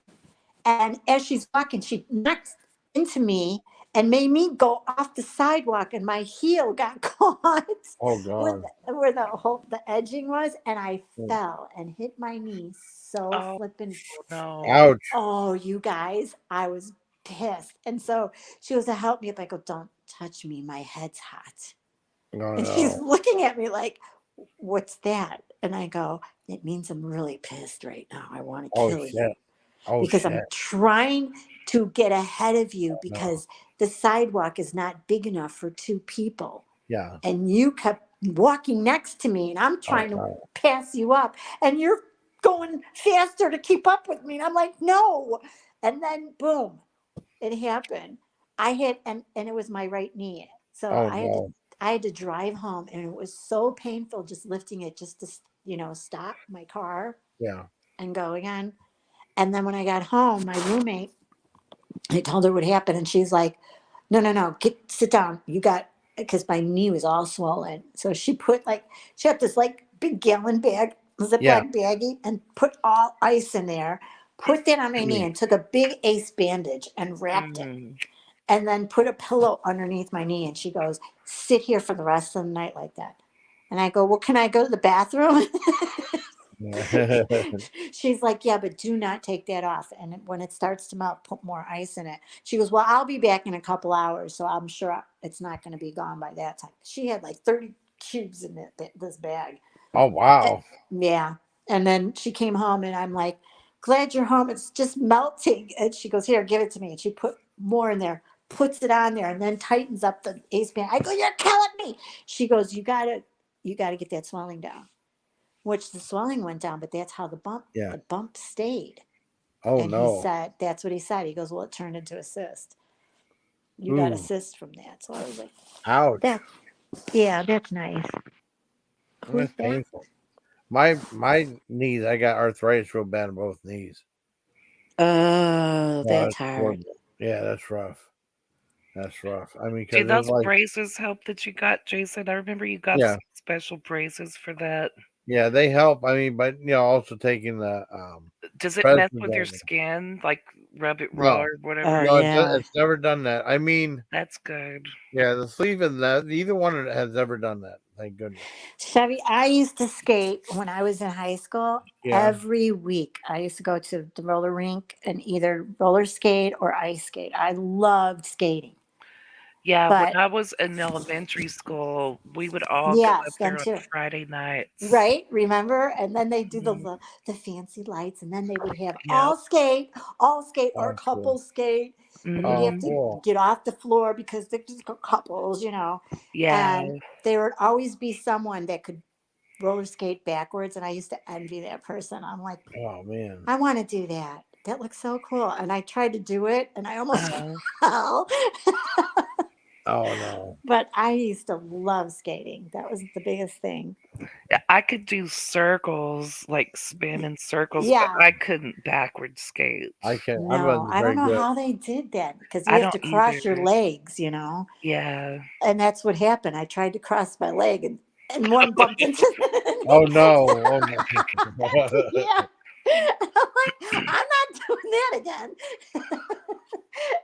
B: And as she's walking, she knocked into me and made me go off the sidewalk, and my heel got caught
F: Oh
B: with
F: god.
B: where the edging was, and I
F: Mm.
B: fell and hit my knee so
D: oh
B: flippin'.
D: no.
F: Ouch.
B: Oh, you guys, I was pissed. And so she goes to help me up. I go, don't touch me. My head's hot.
F: Oh
B: And she's
F: no.
B: looking at me like, what's that? And I go, it means I'm really pissed right now. I want to
F: Oh
B: kill you
F: shit. Oh
B: because I'm
F: shit.
B: trying to get ahead of you
F: Oh no.
B: because the sidewalk is not big enough for two people.
F: Yeah.
B: And you kept walking next to me, and I'm
F: Oh
B: trying to
F: god.
B: pass you up, and you're going faster to keep up with me. And I'm like, no. And then boom, it happened. I hit and it was my right knee. So
F: Oh
B: I had to
F: no.
B: I had to drive home, and it was so painful just lifting it just to stop my car
F: Yeah.
B: and go again. And then when I got home, my roommate, I told her what happened, and she's like, "No, no, no, sit down. You got," because my knee was all swollen. So she had this like big gallon bag,
F: Yeah.
B: Ziploc baggie, and put all ice in there. Put that on my knee and took a big ace bandage and wrapped it,
D: Mm.
B: and then put a pillow underneath my knee. And she goes, "Sit here for the rest of the night like that." And I go, "Well, can I go to the bathroom?" She's like, yeah, but do not take that off. And when it starts to melt, put more ice in it. She goes, well, I'll be back in a couple hours, so I'm sure it's not going to be gone by that time. She had like 30 cubes in this bag.
F: Oh
B: Eh,
F: wow.
B: yeah. And then she came home, and I'm like, glad you're home. It's just melting. And she goes, here, give it to me. And she put more in there. puts it on there and then tightens up the ace band. I go, you're killing me. She goes, you gotta get that swelling down. Which the swelling went down, but that's how
F: Yeah.
B: the bump stayed.
F: Oh
B: And he
F: no.
B: said, that's what he said. He goes, well, it turned into a cyst. You got a
F: Ooh.
B: cyst from that. So I was like,
F: Ouch.
B: that, yeah, that's nice. Who's
F: That's
B: that?
F: painful. My knees, I got arthritis real bad in both knees.
B: Oh,
F: Oh,
B: that's
F: that's
B: hard.
F: horrible. Yeah, that's rough. That's rough. I mean,
D: Do
F: because it's
D: those
F: like,
D: braces help that you got, Jason? I remember you got
F: yeah,
D: some special braces for that.
F: yeah, they help. I mean, but also taking the
D: Does it mess
F: prednisone
D: with your
F: down.
D: skin? Like rub it raw
F: No,
D: or
B: Oh,
D: whatever?
F: no,
B: yeah.
F: it's never done that. I mean,
D: That's good.
F: yeah, the sleeve and that neither one has ever done that. Thank goodness.
B: Chevy, I used to skate when I was in high school
F: Yeah.
B: every week. I used to go to the roller rink and either roller skate or ice skate. I loved skating.
D: Yeah, when
B: But
D: I was in elementary school, we would all go up
B: yes, them
D: there on
B: too.
D: Friday nights.
B: Right? Remember? And then they do
D: Mhm.
B: the fancy lights, and then they would have
D: Yep.
B: all skate or
F: Oh, cool.
B: couple skate, and then you
F: Oh,
B: have
D: Mhm.
B: to
F: cool.
B: get off the floor because they're just couples,
D: Yeah.
B: And there would always be someone that could roller skate backwards, and I used to envy that person. I'm like,
F: Oh man.
B: I want to do that. That looks so cool. And I tried to do it, and I almost
D: Uh,
B: fell.
F: Oh no.
B: But I used to love skating. That was the biggest thing.
D: yeah, I could do circles, like spin in circles, but
B: Yeah.
D: I couldn't backward skate.
F: I can. I
B: No,
F: wasn't
B: I don't
F: very
B: know
F: good.
B: how they did that because you
D: I
B: have
D: don't
B: to
D: either.
B: cross your legs,
D: Yeah.
B: and that's what happened. I tried to cross my leg and one bumped into
F: Oh
B: the
F: no. Oh no.
B: yeah. I'm like, I'm not doing that again.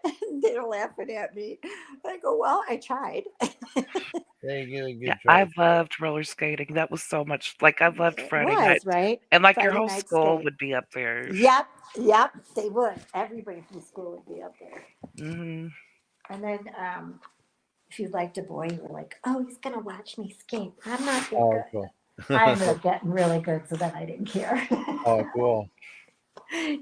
B: And they're laughing at me. I go, well, I tried.
F: Yeah, you get a
D: Yeah,
F: good
D: I
F: choice.
D: loved roller skating. That was so much like I loved
B: It
D: Friday
B: was,
D: nights.
B: right?
D: And like your
B: Friday
D: whole
B: night
D: school
B: skate.
D: would be up there.
B: Yep, yep, they would. Everybody from school would be up there.
D: Hmm.
B: And then if you liked a boy, you were like, oh, he's going to watch me skate. I'm not that
F: Oh,
B: good.
F: cool.
B: I ended up getting really good, so then I didn't care.
F: Oh, cool.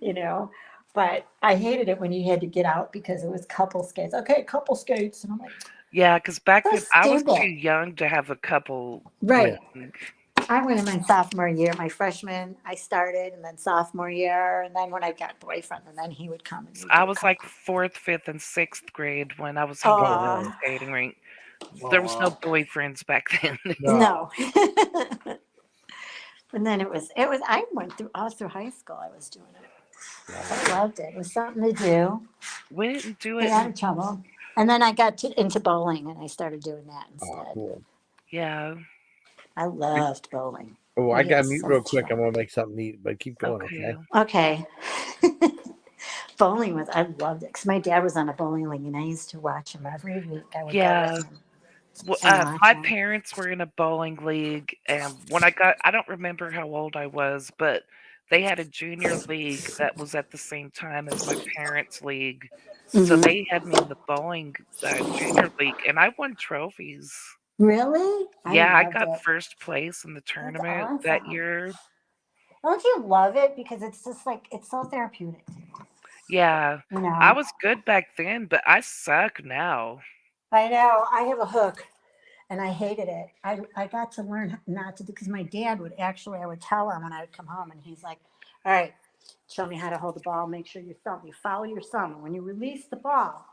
B: you know. But I hated it when you had to get out because it was couple skates. Okay, couple skates. And I'm like,
D: Yeah, because back
B: so
D: then I was too
B: stupid.
D: young to have a couple
F: Yeah.
B: Right.
D: ring.
B: I went in my sophomore year, my freshman, I started, and then sophomore year, and then when I got boyfriend, and then he would come and we'd
D: I
B: do a
D: was like
B: couple.
D: fourth, fifth, and sixth grade when I was hanging
F: Oh,
D: out at the
F: really?
B: Oh,
D: skating rink. There was no
F: Oh,
D: boyfriends back then.
F: no.
B: no. And then I went through all through high school, I was doing it.
F: Wow.
B: I loved it. It was something to do.
D: We didn't do
B: Stay
D: it.
B: out of trouble. And then I got into bowling and I started doing that
F: Oh,
B: instead.
F: cool.
D: Yeah.
B: I loved bowling.
F: Oh, I
B: We
F: got
B: had
F: to mute
B: so
F: real
B: much
F: quick. I'm
B: fun.
F: gonna make something neat, but keep going,
D: Okay.
F: okay?
B: Okay. Bowling I loved it because my dad was on a bowling league and I used to watch him every week. I would go with
D: Yeah.
B: him and watch
D: My
B: him.
D: parents were in a bowling league, and when I don't remember how old I was, but they had a junior league that was at the same time as my parents' league. So
B: Hmm.
D: they had me in the bowling junior league, and I won trophies.
B: Really? I
D: Yeah, I
B: loved
D: got
B: it.
D: first place in the
B: That's
D: tournament that
B: awesome.
D: year.
B: Don't you love it? Because it's just like, it's so therapeutic,
D: Yeah,
B: you
D: I
B: know?
D: was good back then, but I suck now.
B: I know. I have a hook and I hated it. I got to learn not to do because my dad would actually, I would tell him when I would come home and he's like, all right, show me how to hold the ball. Make sure you follow your thumb. And when you release the ball,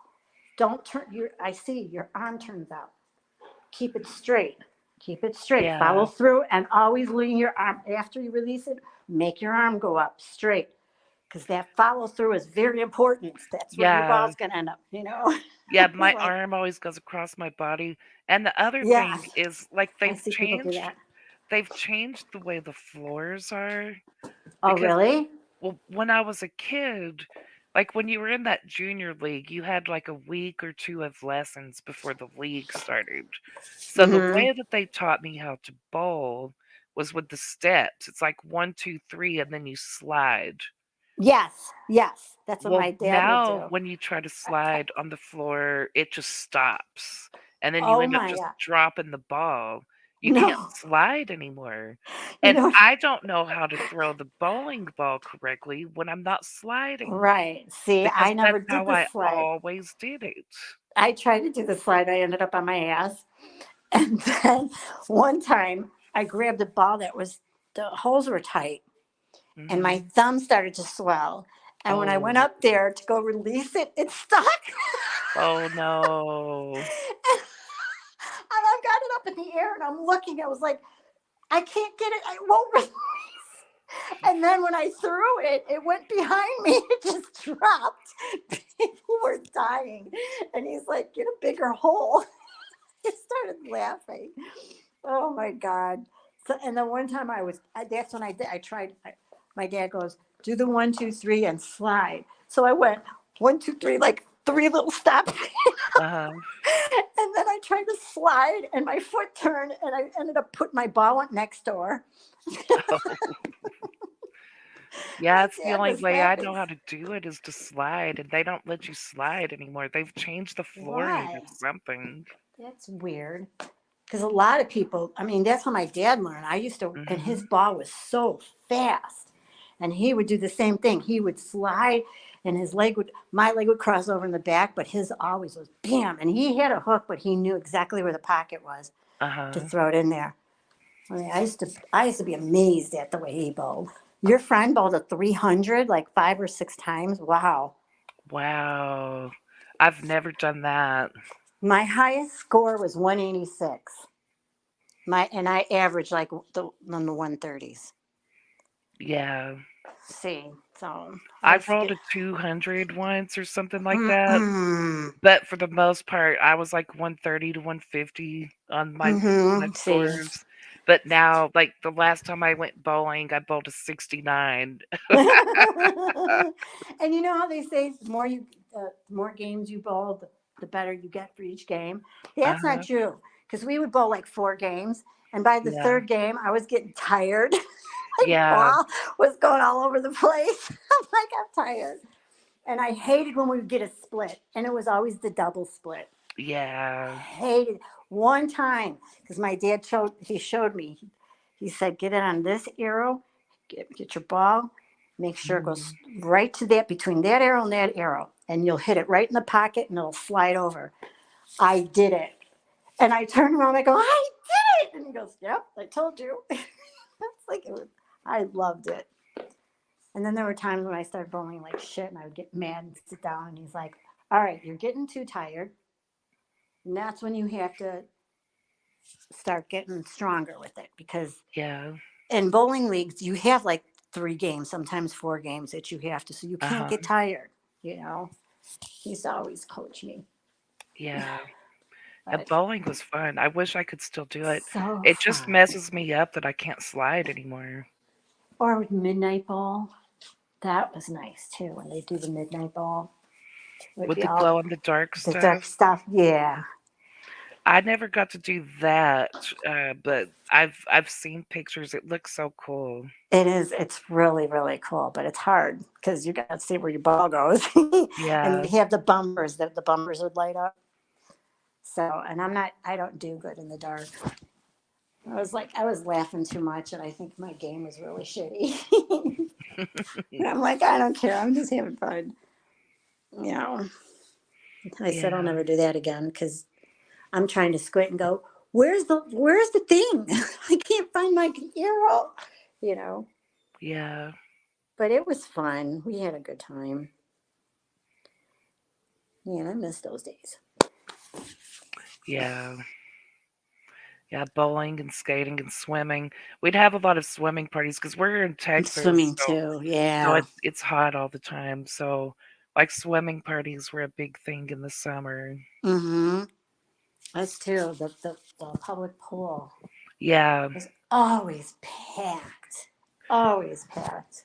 B: don't turn I see your arm turns out. Keep it straight. Keep it straight. Follow
D: Yeah,
B: through and always lean your arm after you release it. Make your arm go up straight because that follow through is very important. That's where your
D: yeah,
B: ball's going to end up.
D: yeah.
B: It's
D: My
B: like,
D: arm always goes across my body. And the other thing
B: yes,
D: is, like,
B: I see people do that.
D: they've changed the way the floors are
B: Oh,
D: because,
B: really?
D: well, when I was a kid, like when you were in that junior league, you had like a week or two of lessons before the league started. So the
B: Hmm.
D: way that they taught me how to bowl was with the steps. It's like one, two, three, and then you slide.
B: Yes, yes. That's what
D: Well,
B: my dad would
D: now
B: do.
D: when you try to slide on the floor, it just stops. And then you
B: Oh
D: end up
B: my
D: just
B: God.
D: dropping the ball. You can't
E: No,
D: slide anymore.
E: you
D: And
E: know,
D: I don't know how to throw the bowling ball correctly when I'm not sliding
E: right. See,
D: because
E: I never
D: that's
E: did
D: how
E: the
D: I
E: slide.
D: always did it.
E: I tried to do the slide. I ended up on my ass. And then one time I grabbed a ball that was, the holes were tight and my
D: Hmm.
E: thumb started to swell. And when I went
D: Oh,
E: up there to go release it, it stuck.
D: oh no.
E: And I got it up in the air and I'm looking. I was like, I can't get it. I won't release. And then when I threw it, it went behind me. It just dropped. People were dying. And he's like, get a bigger hole. I started laughing. Oh my God. So, and then one time that's when I did, I tried, my dad goes, do the 1, 2, 3 and slide. So I went 1, 2, 3, like 3 little steps.
D: Uh-huh.
E: And then I tried to slide and my foot turned and I ended up putting my ball went next door.
D: Yeah,
E: My
D: it's the
E: dad
D: only
E: was
D: way I know
E: laughing.
D: how to do it is to slide, and they don't let you slide anymore. They've changed the flooring or
E: Why?
D: something.
E: That's weird. Because a lot of people, I mean, that's how my dad learned. I used to, and his
D: Hmm.
E: ball was so fast. And he would do the same thing. He would slide and my leg would cross over in the back, but his always was bam. And he had a hook, but he knew exactly where the pocket was to
D: Uh-huh.
E: throw it in there. I mean, I used to be amazed at the way he bowled. Your friend bowled a 300 like 5 or 6 times. Wow.
D: Wow. I've never done that.
E: My highest score was 186. And I averaged like in the 130s.
D: Yeah.
E: See, so I
D: I
E: used to
D: rolled
E: get.
D: a 200 once or something like that.
E: Mm-mm.
D: But for the most part, I was like 130 to 150 on my
E: Mm-hmm. See.
D: scores. But now, like the last time I went bowling, I bowled a 69.
E: And you know how they say the more games you bowl, the better you get for each game. That's not
D: Uh-huh.
E: true because we would bowl like 4 games, and by the
D: Yeah.
E: third game, I was getting tired. My
D: Yeah.
E: ball was going all over the place. I'm like, I'm tired. And I hated when we would get a split, and it was always the double split.
D: Yeah.
E: Hated one time because my dad showed me. He said, get it on this arrow, get your ball, make sure it goes
D: Mhm.
E: right to that between that arrow and that arrow, and you'll hit it right in the pocket and it'll slide over. I did it. And I turned around, I go, I did it. And he goes, yep, I told you. It's like I loved it. And then there were times when I started bowling like shit and I would get mad and sit down and he's like, all right, you're getting too tired. And that's when you have to start getting stronger with it because
D: Yeah.
E: in bowling leagues you have like 3 games, sometimes 4 games that you have to, so you can't
D: Uh-huh.
E: get tired. You know, he used to always coach me,
D: Yeah. And
E: but
D: bowling was fun. I wish I could still do it.
E: so
D: It just
E: fun.
D: messes me up that I can't slide anymore.
E: Or with midnight ball, that was nice too. When they do the midnight ball, it would
D: With
E: be
D: the
E: all
D: glow in the dark
E: the dark
D: stuff.
E: stuff. Yeah,
D: I never got to do that, but I've seen pictures. It looks so cool.
E: it is. It's really really cool, but it's hard because you got to see where your ball goes, and
D: Yeah.
E: you have the bumpers that the bumpers would light up. So, and I don't do good in the dark. I was laughing too much, and I think my game was really shitty. And I'm like, I don't care. I'm just having fun. You know, I said I'll
D: Yeah.
E: never do that again because I'm trying to squint and go, where's the thing? I can't find my arrow. You know,
D: Yeah.
E: but it was fun. We had a good time. Man, I miss those days.
D: Yeah. Yeah, bowling and skating and swimming. We'd have a lot of swimming parties because we're in
E: And
D: Texas,
E: swimming
D: so
E: too.
D: so
E: Yeah.
D: it's hot all the time. So like swimming parties were a big thing in the summer.
E: Mm-hmm. Us too. The public pool
D: Yeah.
E: was always packed. Always packed.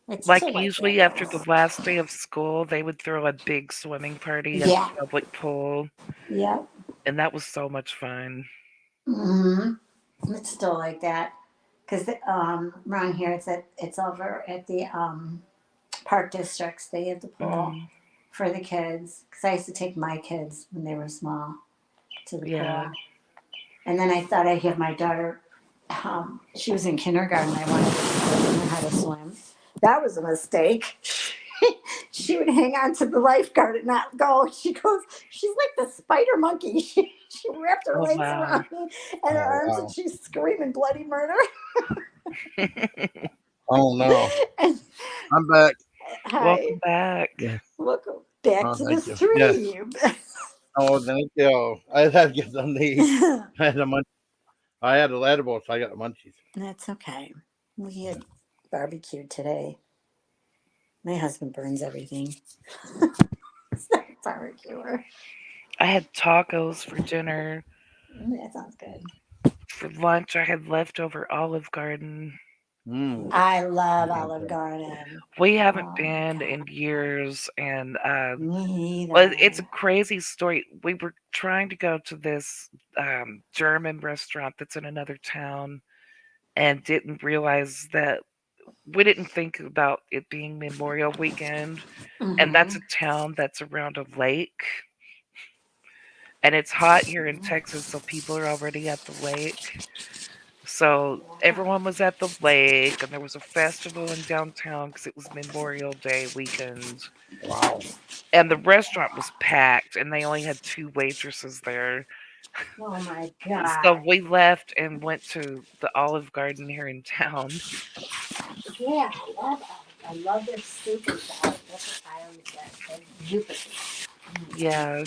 E: It's
D: Like
E: still like that
D: usually after the
E: though.
D: last day of school, they would throw a big swimming party at the
E: Yeah.
D: public pool,
E: Yeah.
D: and that was so much fun.
E: Mm-hmm. It's still like that because around here it's over at the park districts. They have the pool
D: Mhm.
E: for the kids because I used to take my kids when they were small to the
D: Yeah.
E: pool. And then I thought I'd have my daughter, she was in kindergarten. I wanted to learn her how to swim. That was a mistake. She would hang on to the lifeguard and not go. She goes, she's like the spider monkey. She wrapped her
D: Oh,
E: legs
D: wow.
E: around me and her
F: Oh,
E: arms,
F: wow.
E: and she's screaming bloody murder.
F: Oh no.
E: And
F: I'm back.
E: hi,
D: Welcome back.
F: Yeah.
E: welcome back
F: Oh,
E: to the
F: thank you. Yes.
E: stream.
F: Oh, thank you. I had to get some I had a munch. I had a edible, so I got the munchies.
E: That's okay. We had barbecued today. My husband burns everything. It's not a barbecuer.
D: I had tacos for dinner.
E: That sounds good.
D: For lunch, I had leftover Olive Garden.
F: Mm.
E: I love Olive Garden.
D: We haven't
E: Oh,
D: been
E: God.
D: in years, and
E: Me
D: well, it's a
E: either.
D: crazy story. We were trying to go to this German restaurant that's in another town, and didn't realize that we didn't think about it being Memorial Weekend, and that's
E: Mm-hmm.
D: a town that's around a lake, and it's hot here in Texas, so people are already at the lake. So everyone was at the lake, and there was a festival in downtown because it was Memorial Day weekend.
F: Wow.
D: And the restaurant was packed, and they only had 2 waitresses there.
E: Oh my
D: So
E: God.
D: we left and went to the Olive Garden here in town.
E: Yeah, I love their soup and salad. That's what I always get. And Jupiter.
D: Yeah.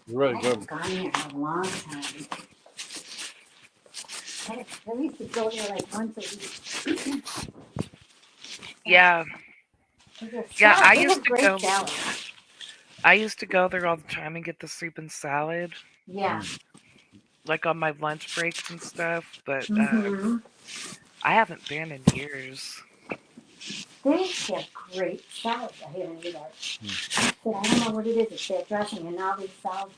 F: Really
E: I
F: good.
E: haven't gone here in a long time. I used to go there like once a week.
D: Yeah.
E: Their
D: Yeah,
E: salad, they have great salad.
D: I used to go there all the time and get the soup and salad,
E: Yeah.
D: like on my lunch breaks and stuff, but
E: Mm-hmm.
D: I haven't been in years.
E: They have great salads. I haven't either. But I don't know what it is. It's their dressing, and now they sell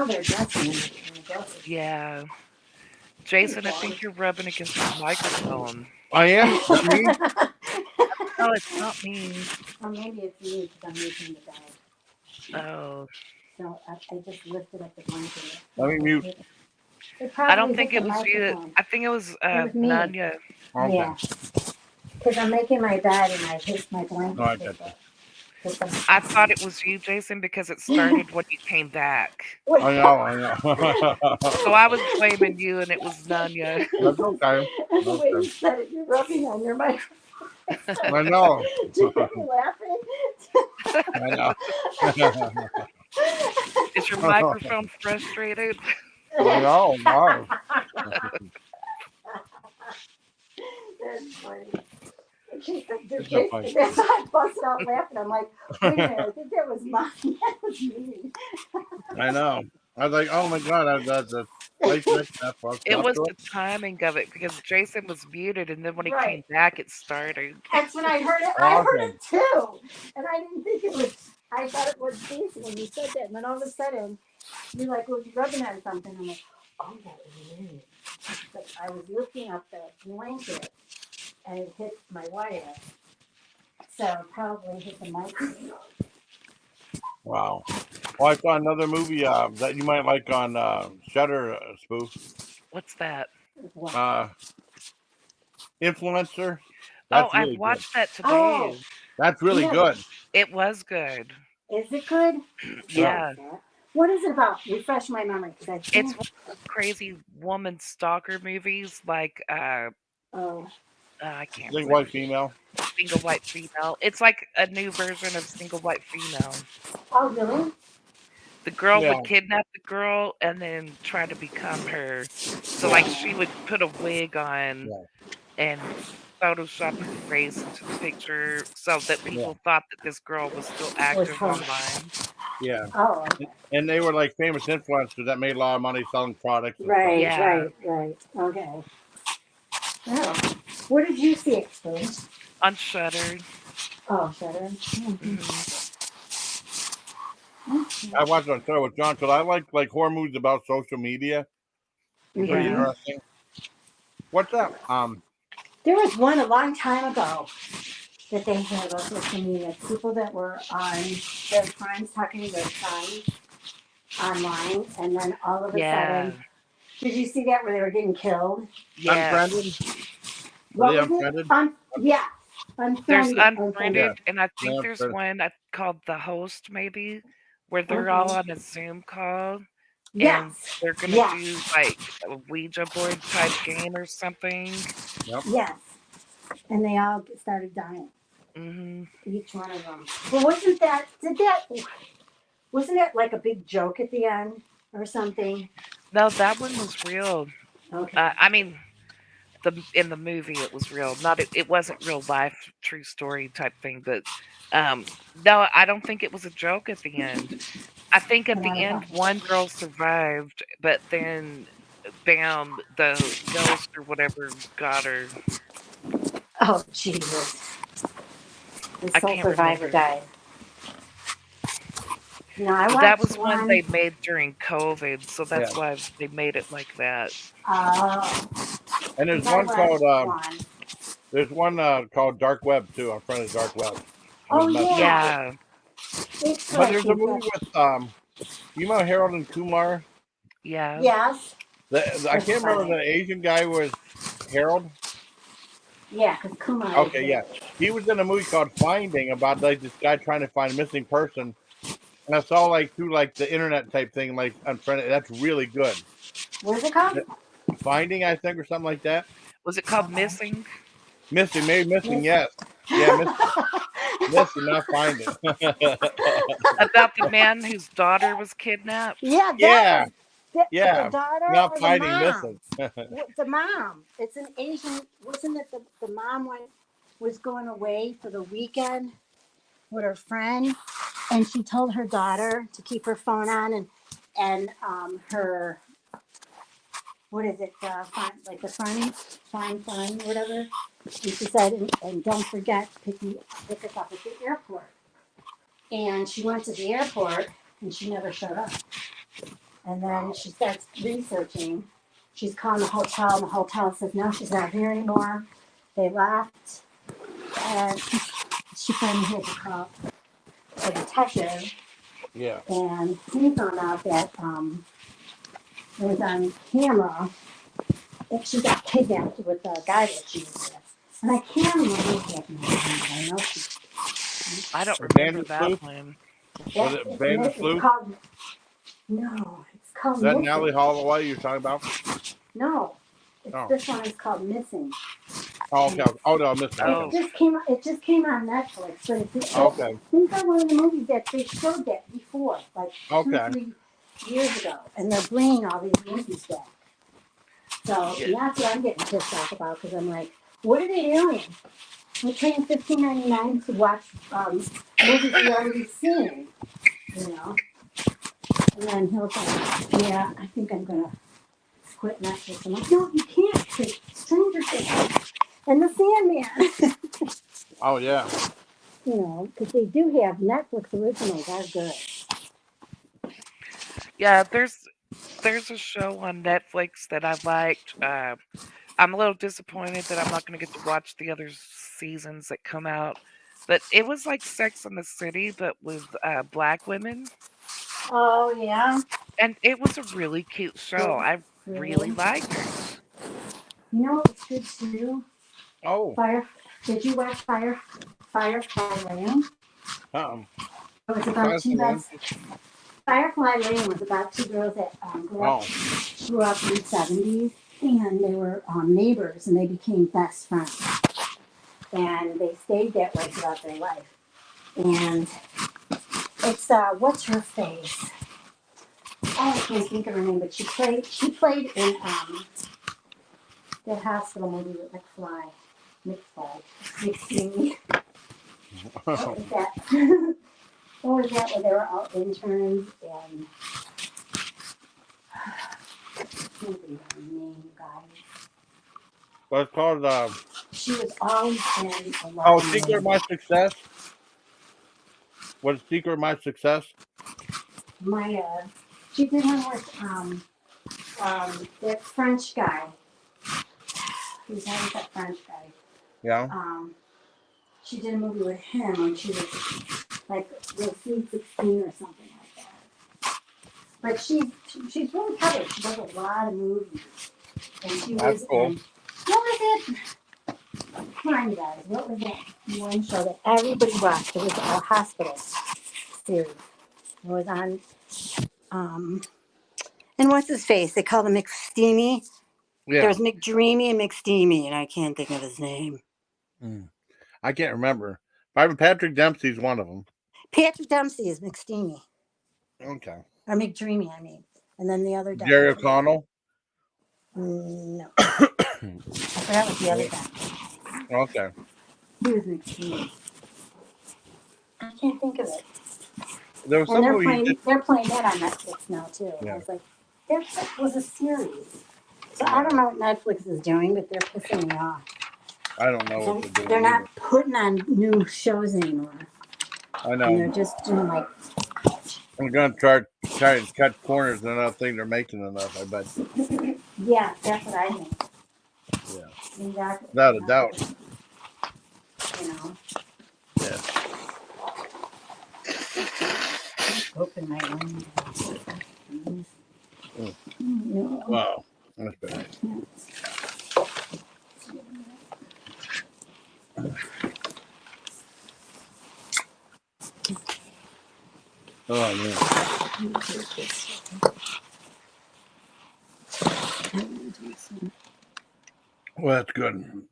E: their dressing in the grocery.
D: Yeah. Jason, I think you're rubbing against the microphone.
F: I am. Is that me?
D: No, it's not me.
E: Or maybe it's me because I'm making the bed.
D: Oh.
E: So I just lifted up the blanket.
F: Let me mute.
E: It
D: I don't
E: probably
D: think
E: hit
D: it
E: the
D: was you.
E: microphone.
D: I think it was
E: It was me.
D: Nunya.
F: Okay.
E: Yeah. Because I'm making my bed and I hit my blanket.
F: No, I got that.
D: I thought it was you, Jason, because it started when you came back.
F: I know.
D: So I was blaming you, and it was Nunya.
F: That's okay.
E: And the way you
F: Okay.
E: said it, you're rubbing on your microphone.
F: I know.
E: Did you hear me laughing?
F: I know.
D: Is your microphone frustrated?
F: I know. Wow.
E: That's funny. She said,
F: It's not funny.
E: that's why I busted out laughing. I'm like, wait a minute, I think that was mine. That was me.
F: I know. I was like, oh my god, that's a late night that fucked
D: It
F: up
D: was
F: to
D: the timing of it because Jason was muted, and then when he
E: Right.
D: came back, it started.
E: That's when I heard it. I heard it too. And I didn't think it was, I thought it was Jason when you said that. And then all of a sudden, you're like, well, you're rubbing on something. I'm like, oh, that was me. But I was lifting up the blanket and it hit my wire. So it probably hit the microphone.
F: Wow. Well, I saw another movie that you might like on Shutter, Spoof.
D: What's that?
F: Influencer.
D: Oh,
F: That's
D: I
F: really
D: watched that today.
E: Oh,
F: That's really
E: yeah.
F: good.
D: It was good.
E: Is it good?
D: Yeah.
E: What is it about? Refresh my memory. I
D: It's
E: think,
D: one of those crazy woman stalker movies, like
E: oh,
D: I can't
F: Big
D: remember.
F: white female.
D: Single White Female. It's like a new version of Single White Female.
E: oh, really?
D: The girl
F: Yeah.
D: would kidnap the girl and then try to become her. So like she would put a wig on and Photoshop her face into the picture so that people thought that this girl was still active online.
F: Yeah.
E: Oh, okay.
F: And they were like famous influencers that made a lot of money selling products. And
E: Right,
D: Yeah.
E: right. Okay. Oh, where did you see it, Spoon?
D: On Shudder.
E: Oh, Shutter.
D: Mhm.
F: I watched it on Shutter with John because I like horror movies about social media. Pretty
D: Yeah.
F: interesting. What's that?
E: There was one a long time ago that they had on social media. People that were on their crimes, talking to their crimes. online, and then all of a
D: Yeah.
E: sudden, did you see that where they were getting killed?
D: Yes.
A: Unfriended? Were
E: What
A: they
E: was it?
A: unfriended?
E: Yeah,
D: There's
E: unfriended.
A: Yeah.
D: Unfriended, and I think there's
A: Unfriended.
D: one called The Host, maybe, where they're all
E: Okay.
D: on a Zoom call and
E: Yes,
D: they're gonna
E: yes,
D: do like a Ouija board type game or something.
A: Yep.
E: yes. And they all started dying,
D: Hmm.
E: each one of them. But wasn't it like a big joke at the end or something?
D: No, that one was real.
E: Okay.
D: I mean, in the movie it was real. Not it wasn't real life, true story type thing. But no, I don't think it was a joke at the end. I think at
E: And I
D: the
E: was
D: end
E: like,
D: one girl survived, but then bam, the ghost or whatever got her.
E: oh, Jesus. The
D: I
E: Soul
D: can't
E: Survivor
D: remember.
E: died. No, I
D: That
E: watched
D: was one they
E: one.
D: made during COVID, so
A: Yeah.
D: that's why they made it like that.
E: Oh,
A: And there's
E: I
A: one
E: watched
A: called
E: one.
A: called Dark Web too. Unfriended Dark Web.
E: Oh,
A: With Meth.
E: yeah.
D: Yeah.
E: It's
A: But
E: like,
A: there's a movie with you know Harold and Kumar.
D: Yeah.
E: yes.
A: I
E: It's
A: can't remember
E: funny.
A: the Asian guy was Harold.
E: Yeah, because Kumar is
A: Okay,
E: it.
A: yeah. He was in a movie called Finding about like this guy trying to find a missing person. And I saw like through like the internet type thing, like Unfriended. That's really good.
E: What is it called?
A: Finding, I think, or something like that.
D: Was it called
E: Okay.
D: Missing?
A: Missing, maybe missing,
E: Miss.
A: yes. Yeah, missing. Missing, not finding.
D: About the man whose daughter was kidnapped?
E: Yeah, that
A: Yeah,
E: was the
A: yeah.
E: daughter
A: Not
E: or the
A: finding,
E: mom.
A: missing.
E: The mom. It's an Asian. Wasn't it the mom was going away for the weekend with her friend, and she told her daughter to keep her phone on and her what is it like the fun whatever. And she said and don't forget to pick us up at the airport. And she went to the airport and she never showed up. And then she starts researching. She's calling the hotel, and the hotel says, no, she's not here anymore. They left. And she finally had to call a detective.
A: Yeah.
E: And he found out that it was on camera that she got kidnapped with the guy that she was with. And I can't remember exactly what I know
D: I don't remember
A: Bandit
D: that
A: Sleuth?
D: one.
A: Was it Bandit
E: it's
A: Sleuth?
E: called, no, it's called
A: Is that
E: Missing.
A: Natalie Holloway you're talking about?
E: No,
A: Oh.
E: this one is called Missing.
A: Oh, okay. Oh, no, I missed that.
D: Oh.
E: It just came on Netflix, but
A: Okay.
E: these are one of the movies that they showed that before, like
A: Okay.
E: 2-3 years ago, and they're bringing all these movies back. So
D: Yeah.
E: that's what I'm getting pissed off about because I'm like, what are they doing? We're paying $15.99 to watch movies we already seen, you know. And then he'll say, yeah, I think I'm gonna quit Netflix. I'm like, no, you can't. Take Stranger Things and The Sandman.
A: Oh, yeah.
E: You know, because they do have Netflix originals are good.
D: Yeah, there's a show on Netflix that I liked. I'm a little disappointed that I'm not going to get to watch the other seasons that come out. But it was like Sex in the City, but with black women.
E: Oh yeah,
D: And it was a really cute show. I really
E: really?
D: liked it.
E: You know what was good too?
A: Oh.
E: Fire. Did you watch Firefly Lane?
A: Um,
E: It was about two
A: Lane?
E: guys. Firefly Lane was about two girls that grew up in the 70s, and they were neighbors, and they became best friends, and they stayed that way throughout their life. And it's what's her face? Oh, I can't think of her name, but she played in that hospital movie with McFly. What was that? What was that where they were all interns and I can't think of her name, guys.
A: What's called
E: She was always in a lot of
A: Secret of
E: movies.
A: My Success? What's Secret of My Success?
E: She did one with that French guy. Who's always that French guy?
A: Yeah.
E: She did a movie with him when she was like the Sweet 16 or something like that. But but she's really covered. She does a lot of movies, and she
F: That's
E: was
F: cool.
E: in. What was it? Come on, you guys. What was that one show that everybody watched? It was a hospital series. It was on. And what's his face? They called him McSteamy.
F: Yeah.
E: There's McDreamy and McSteamy, and I can't think of his name.
F: I can't remember. Patrick Dempsey's one of them.
E: Patrick Dempsey is McSteamy.
F: Okay.
E: Or McDreamy, I mean. And then the other guy.
F: Jerry O'Connell.
E: No. I forgot what the other guy.
F: Okay.
E: He was McDreamy. I can't think of it.
F: There was
E: And
F: some
E: they're
F: movie.
E: playing that on Netflix now too.
F: Yeah.
E: I was like, that was a series. So I don't know what Netflix is doing, but they're pissing me off.
F: I don't know what they're doing.
E: They're not putting on new shows anymore.
F: I know.
E: And they're just doing like.
F: I'm gonna try to cut corners, and I don't think they're making enough. I bet.
E: Yeah, that's what I think.
F: Yeah.
E: Exactly.
F: Without a doubt.
E: You know.
F: Yeah.
E: Open my window. No.
F: Wow. That's bad. Oh man. Well, that's good.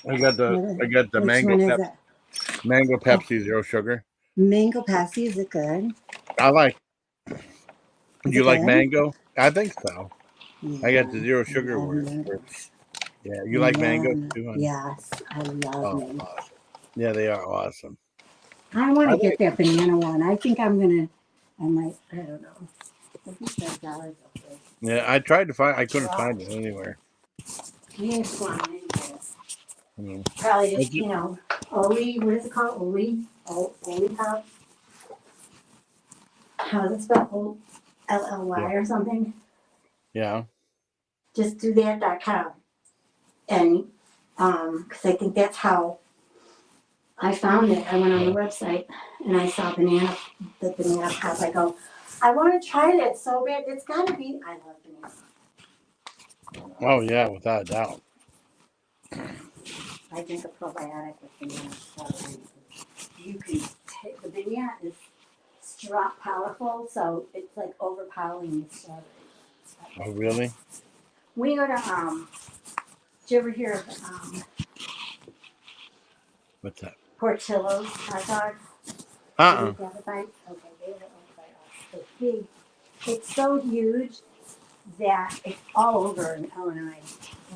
F: I got the
E: Which
F: mango
E: one is that?
F: mango Pepsi zero sugar.
E: Mango Pepsi, is it good?
F: I like.
E: Is
F: You
E: it
F: like
E: good?
F: mango? I think so.
E: Yeah,
F: I got the zero sugar
E: I love
F: word.
E: mangoes.
F: Yeah, you like mango too, honey?
E: Yes, I love
F: Oh,
E: mango.
F: awesome. Yeah, they are awesome.
E: I want
F: I
E: to get that banana one. I think I might, I don't know. I think that's $5 up there.
F: Yeah, I tried to find. I couldn't find it anywhere.
E: We need to go on and get it.
F: Mm.
E: Probably just, Oli, what is it called? Oli Pop? How does it spell? LLY or something?
F: Yeah.
E: Just do that.com. And, because I think that's how I found it. I went on the website and I saw the banana pop. I go, I want to try that so bad. It's got to be, I love banana.
F: Oh yeah, without a doubt.
E: I drink a probiotic with banana. So you can take, the banana is strong, powerful, so it's like overpowering the strawberry.
F: Oh really?
E: We go to, did you ever hear of,
F: What's that?
E: Portillo's hot dogs?
F: Uh-uh.
E: Did you have a bite? Okay, they were owned by us. It's big. It's so huge that it's all over in Illinois.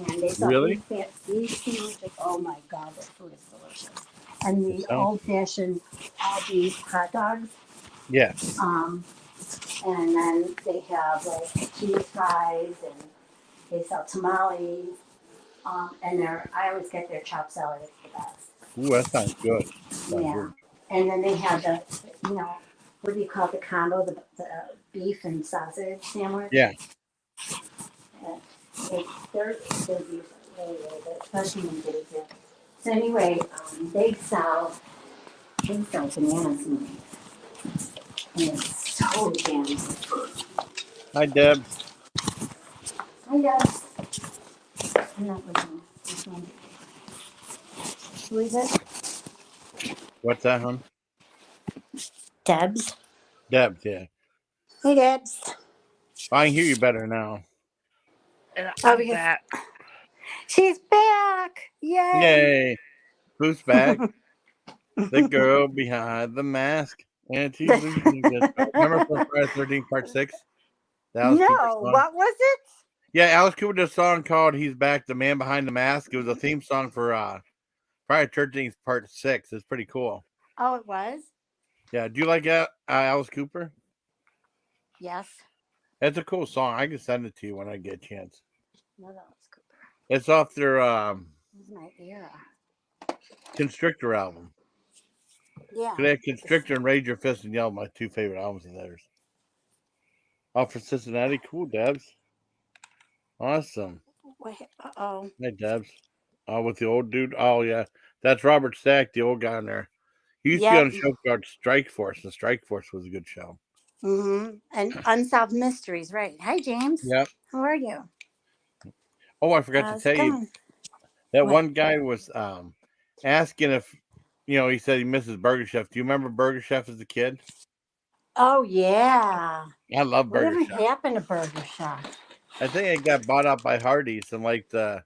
E: And they sell
F: Really?
E: these huge, oh my God, their food is delicious. And the
F: sounds-
E: old-fashioned all beef hot dogs.
F: Yeah.
E: And then they have like cheese fries and they sell tamales. And I always get their chopped salad. It's the best.
F: Ooh, that sounds good. Sounds
E: Yeah.
F: good.
E: And then they have the, what do you call it, the combo, the beef and sausage sandwich.
F: Yeah.
E: Their beef is really, really good, especially when you get it dip. So anyway, they sell bananas and it's so damn good.
F: Hi, Deb.
E: Hi guys. I'm not looking. This one. Who is it?
F: What's that, hon?
E: Debs.
F: Deb. Yeah.
E: Hey Debs.
F: I can hear you better now.
D: And
E: Oh,
D: I'm
E: because
D: back.
E: she's back. Yay.
F: Yay! Who's back? The girl behind the mask. And she's remember from Friday the 13th Part 6? The Alice Cooper
E: No,
F: song?
E: what was it?
F: Yeah, Alice Cooper did a song called He's Back, the Man Behind the Mask. It was a theme song for Friday the 13th Part 6. It's pretty cool.
E: Oh, it was?
F: Yeah, do you like Alice Cooper?
E: Yes.
F: It's a cool song. I can send it to you when I get a chance.
E: No, that was Cooper.
F: It's off their
E: It was my era.
F: Constrictor album.
E: Yeah.
F: They have Constrictor and Rage Your Fist and Yell, my two favorite albums of theirs. Off for Cincinnati. Cool, Debs. Awesome.
E: Uh-oh.
F: Hey, Debs. With the old dude. Oh, yeah. That's Robert Stack, the old guy in there. He used to be on a show called Strike Force, and Strike Force was a good show.
E: And Unsolved Mysteries, right? Hi, James.
F: Yep.
E: How are you?
F: Oh, I forgot to
E: How's
F: tell
E: it
F: you
E: going?
F: that
E: What?
F: one guy was asking if he said he misses Burger Chef. Do you remember Burger Chef as a kid?
E: Oh, yeah.
F: I love Burger
E: Whatever
F: Chef.
E: happened to Burger Shop?
F: I think it got bought out by Hardee's in like the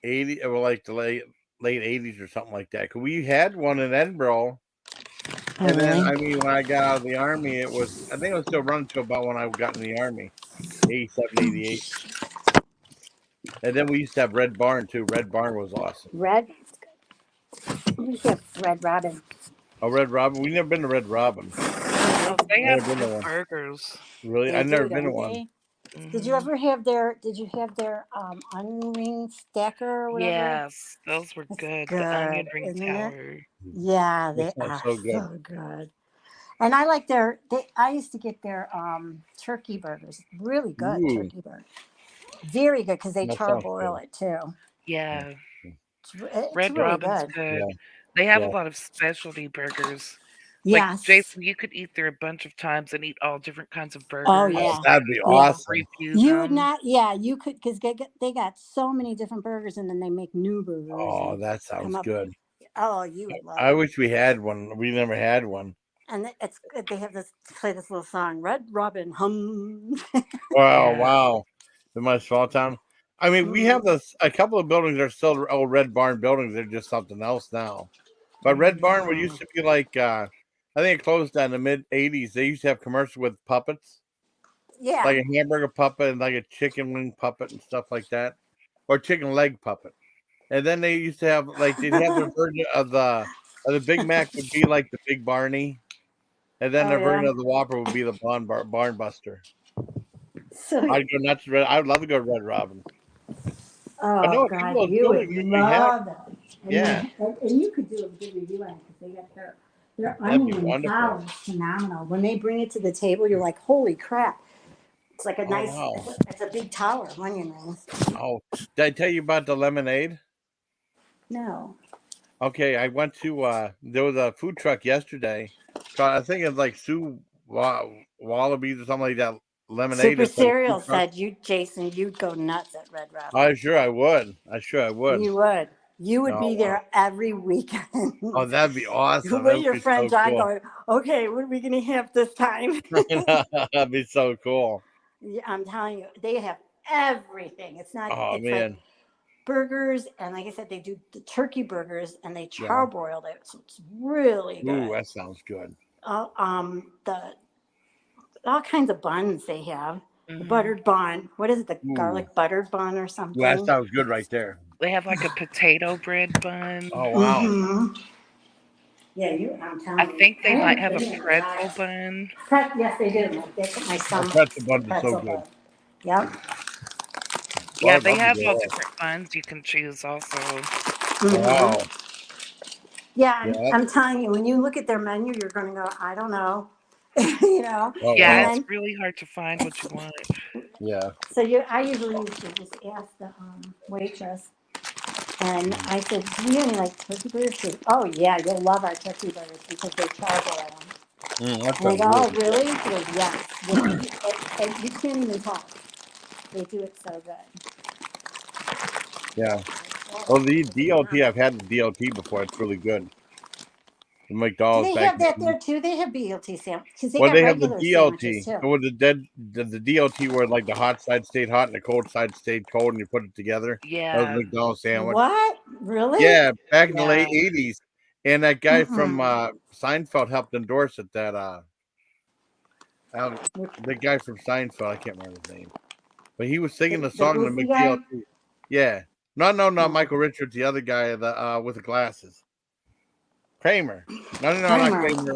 F: 80s or like the late 80s or something like that. 'Cause we had one in Edinburgh.
E: Oh,
F: And then,
E: really?
F: I mean, when I got out of the Army, I think it was still running to about when I got in the Army, 87, 88. And then we used to have Red Barn, too. Red Barn was awesome.
E: Red? We have Red Robin.
F: Oh, Red Robin? We've never been to Red Robin.
D: Oh, they
F: I've
D: have
F: never been to
D: good
F: one.
D: burgers.
F: Really?
E: They
F: I've never
E: do,
F: been to
E: don't
F: one.
E: they? Did you
D: Hmm.
E: ever have their? Did you have their onion ring stacker or whatever?
D: Yes, those were
E: It's
D: good. The onion
E: good,
D: ring
E: isn't it?
D: tower.
E: Yeah,
F: That
E: they
F: sounds
E: are
F: so good.
E: so good. And I like their. I used to get their turkey burgers. Really good
F: Ooh,
E: turkey burger. Very good because they
F: that sounds
E: charboil
F: good.
E: it too.
D: Yeah,
E: It's
D: Red
E: really
D: Robin's
E: good.
D: good.
F: Yeah,
D: They have a
F: yeah.
D: lot of specialty burgers. Like
E: Yes.
D: Jason, you could eat there a bunch of times and eat all different kinds of
E: Oh
F: Oh,
D: burgers.
E: yeah.
F: that'd be
E: Yeah.
F: awesome.
D: Review
E: You would
D: them.
E: not. Yeah, you could because they got so many different burgers and then they make new burgers
F: Oh,
E: and
F: that
E: come
F: sounds
E: up.
F: good.
E: Oh, you would love
F: I
E: it.
F: wish we had one. We never had one.
E: And they have this play this little song, Red Robin hum.
F: Wow,
D: Yeah.
F: wow. In my small town. I mean, we have
E: Mhm.
F: a couple of buildings that are still old Red Barn buildings. They're just something else now. But Red Barn, what used
E: Mhm.
F: to be like, I think it closed down in the mid 80s. They used to have commercials with puppets,
E: Yeah.
F: like a hamburger puppet and like a chicken wing puppet and stuff like that, or chicken leg puppet. And then they used to have like they'd have their version of the Big Mac would be like the Big Barney, and then
E: Oh
F: their version
E: yeah.
F: of the Whopper would be the Barn Buster.
E: So
F: I'd go nuts. I'd love to go to Red Robin. But
E: oh
F: no, some of
E: God,
F: those
E: you would
F: buildings we have,
E: love it.
F: yeah,
E: And you could do a good review on it because they got their
F: that'd be
E: onion ring
F: wonderful.
E: power is phenomenal. When they bring it to the table, you're like, holy crap! It's like a
F: Oh
E: nice.
F: wow.
E: It's a big tower of onion rings.
F: Oh, did I tell you about the lemonade?
E: No.
F: Okay, I went to there was a food truck yesterday. I think it's like Wallabies or something like that. Lemonade
E: Super
F: is like a food
E: Cereal
F: truck.
E: said you, Jason, you'd go nuts at Red Robin.
F: I sure I would. I sure I would.
E: You would. You would
F: Oh
E: be
F: wow.
E: there every weekend.
F: Oh, that'd be awesome. That
E: With
F: would
E: your
F: be
E: friend
F: so
E: John
F: cool.
E: going, okay, what are we going to have this time?
F: That'd be so cool.
E: Yeah, I'm telling you, they have everything.
F: Oh
E: It's like
F: man.
E: burgers. And like I said, they do the turkey burgers and they
F: Yeah.
E: charbroiled it. So it's really
F: Ooh,
E: good.
F: that sounds good.
E: The all kinds of buns they have. The
D: Hmm.
E: buttered bun. What is it? The
F: Ooh,
E: garlic buttered bun or
F: well, that
E: something?
F: sounds good right there.
D: They have like a potato bread bun.
F: Oh wow.
E: Mm-hmm. Yeah, I'm
D: I
E: telling you.
D: think
E: I
D: they might
E: haven't
D: have
E: been
D: a
E: there in a
D: pretzel
E: while.
D: bun.
E: Yes, they do. My
F: Oh,
E: son likes
F: pretzel
E: the
F: buns are so
E: pretzel
F: good.
E: bun. Yep.
F: Well,
D: Yeah,
F: I'd
D: they
F: love to
D: have
F: go
D: all
F: there.
D: different buns you can choose also.
E: Mm-hmm.
F: Wow.
E: Yeah,
F: Yeah.
E: I'm telling you, when you look at their menu, you're going to go, I don't know, you know.
F: Oh
D: Yeah,
E: And
F: wow.
D: it's
E: then
D: really hard to find what you want.
F: Yeah.
E: so I usually used to just ask the waitress, and I said, "Do you have any like turkey burgers?" She goes, "Oh yeah, you'll love our turkey burgers because they charcoal them."
F: That
E: And I
F: sounds
E: go, "Oh
F: really good.
E: really?" She goes, "Yes." And you can't even talk. They do it so good.
F: Yeah. Well, the DLT, I've had the DLT before. It's really good. The
E: Do
F: McDonald's
E: they
F: back
E: have
F: in
E: that
F: the
E: there too? They have BLT sandwiches because they
F: well,
E: got
F: they have the
E: regular sandwiches
F: DLT.
E: too.
F: So with the DLT where like the hot side stayed hot and the cold side stayed cold and you put it together. That was a
D: Yeah.
F: McDonald's sandwich.
E: What? Really?
F: Yeah, back in the late
E: No.
F: 80s. And that guy from
E: Mm-mm.
F: Seinfeld helped endorse it. The guy from Seinfeld, I can't remember his name. But he was singing the
E: The
F: song in the
E: goofy guy?
F: McDLT. Yeah. No, no, not
E: No.
F: Michael Richards, the other guy with the glasses. Kramer. No, no, no, not
E: Kramer.
F: Kramer.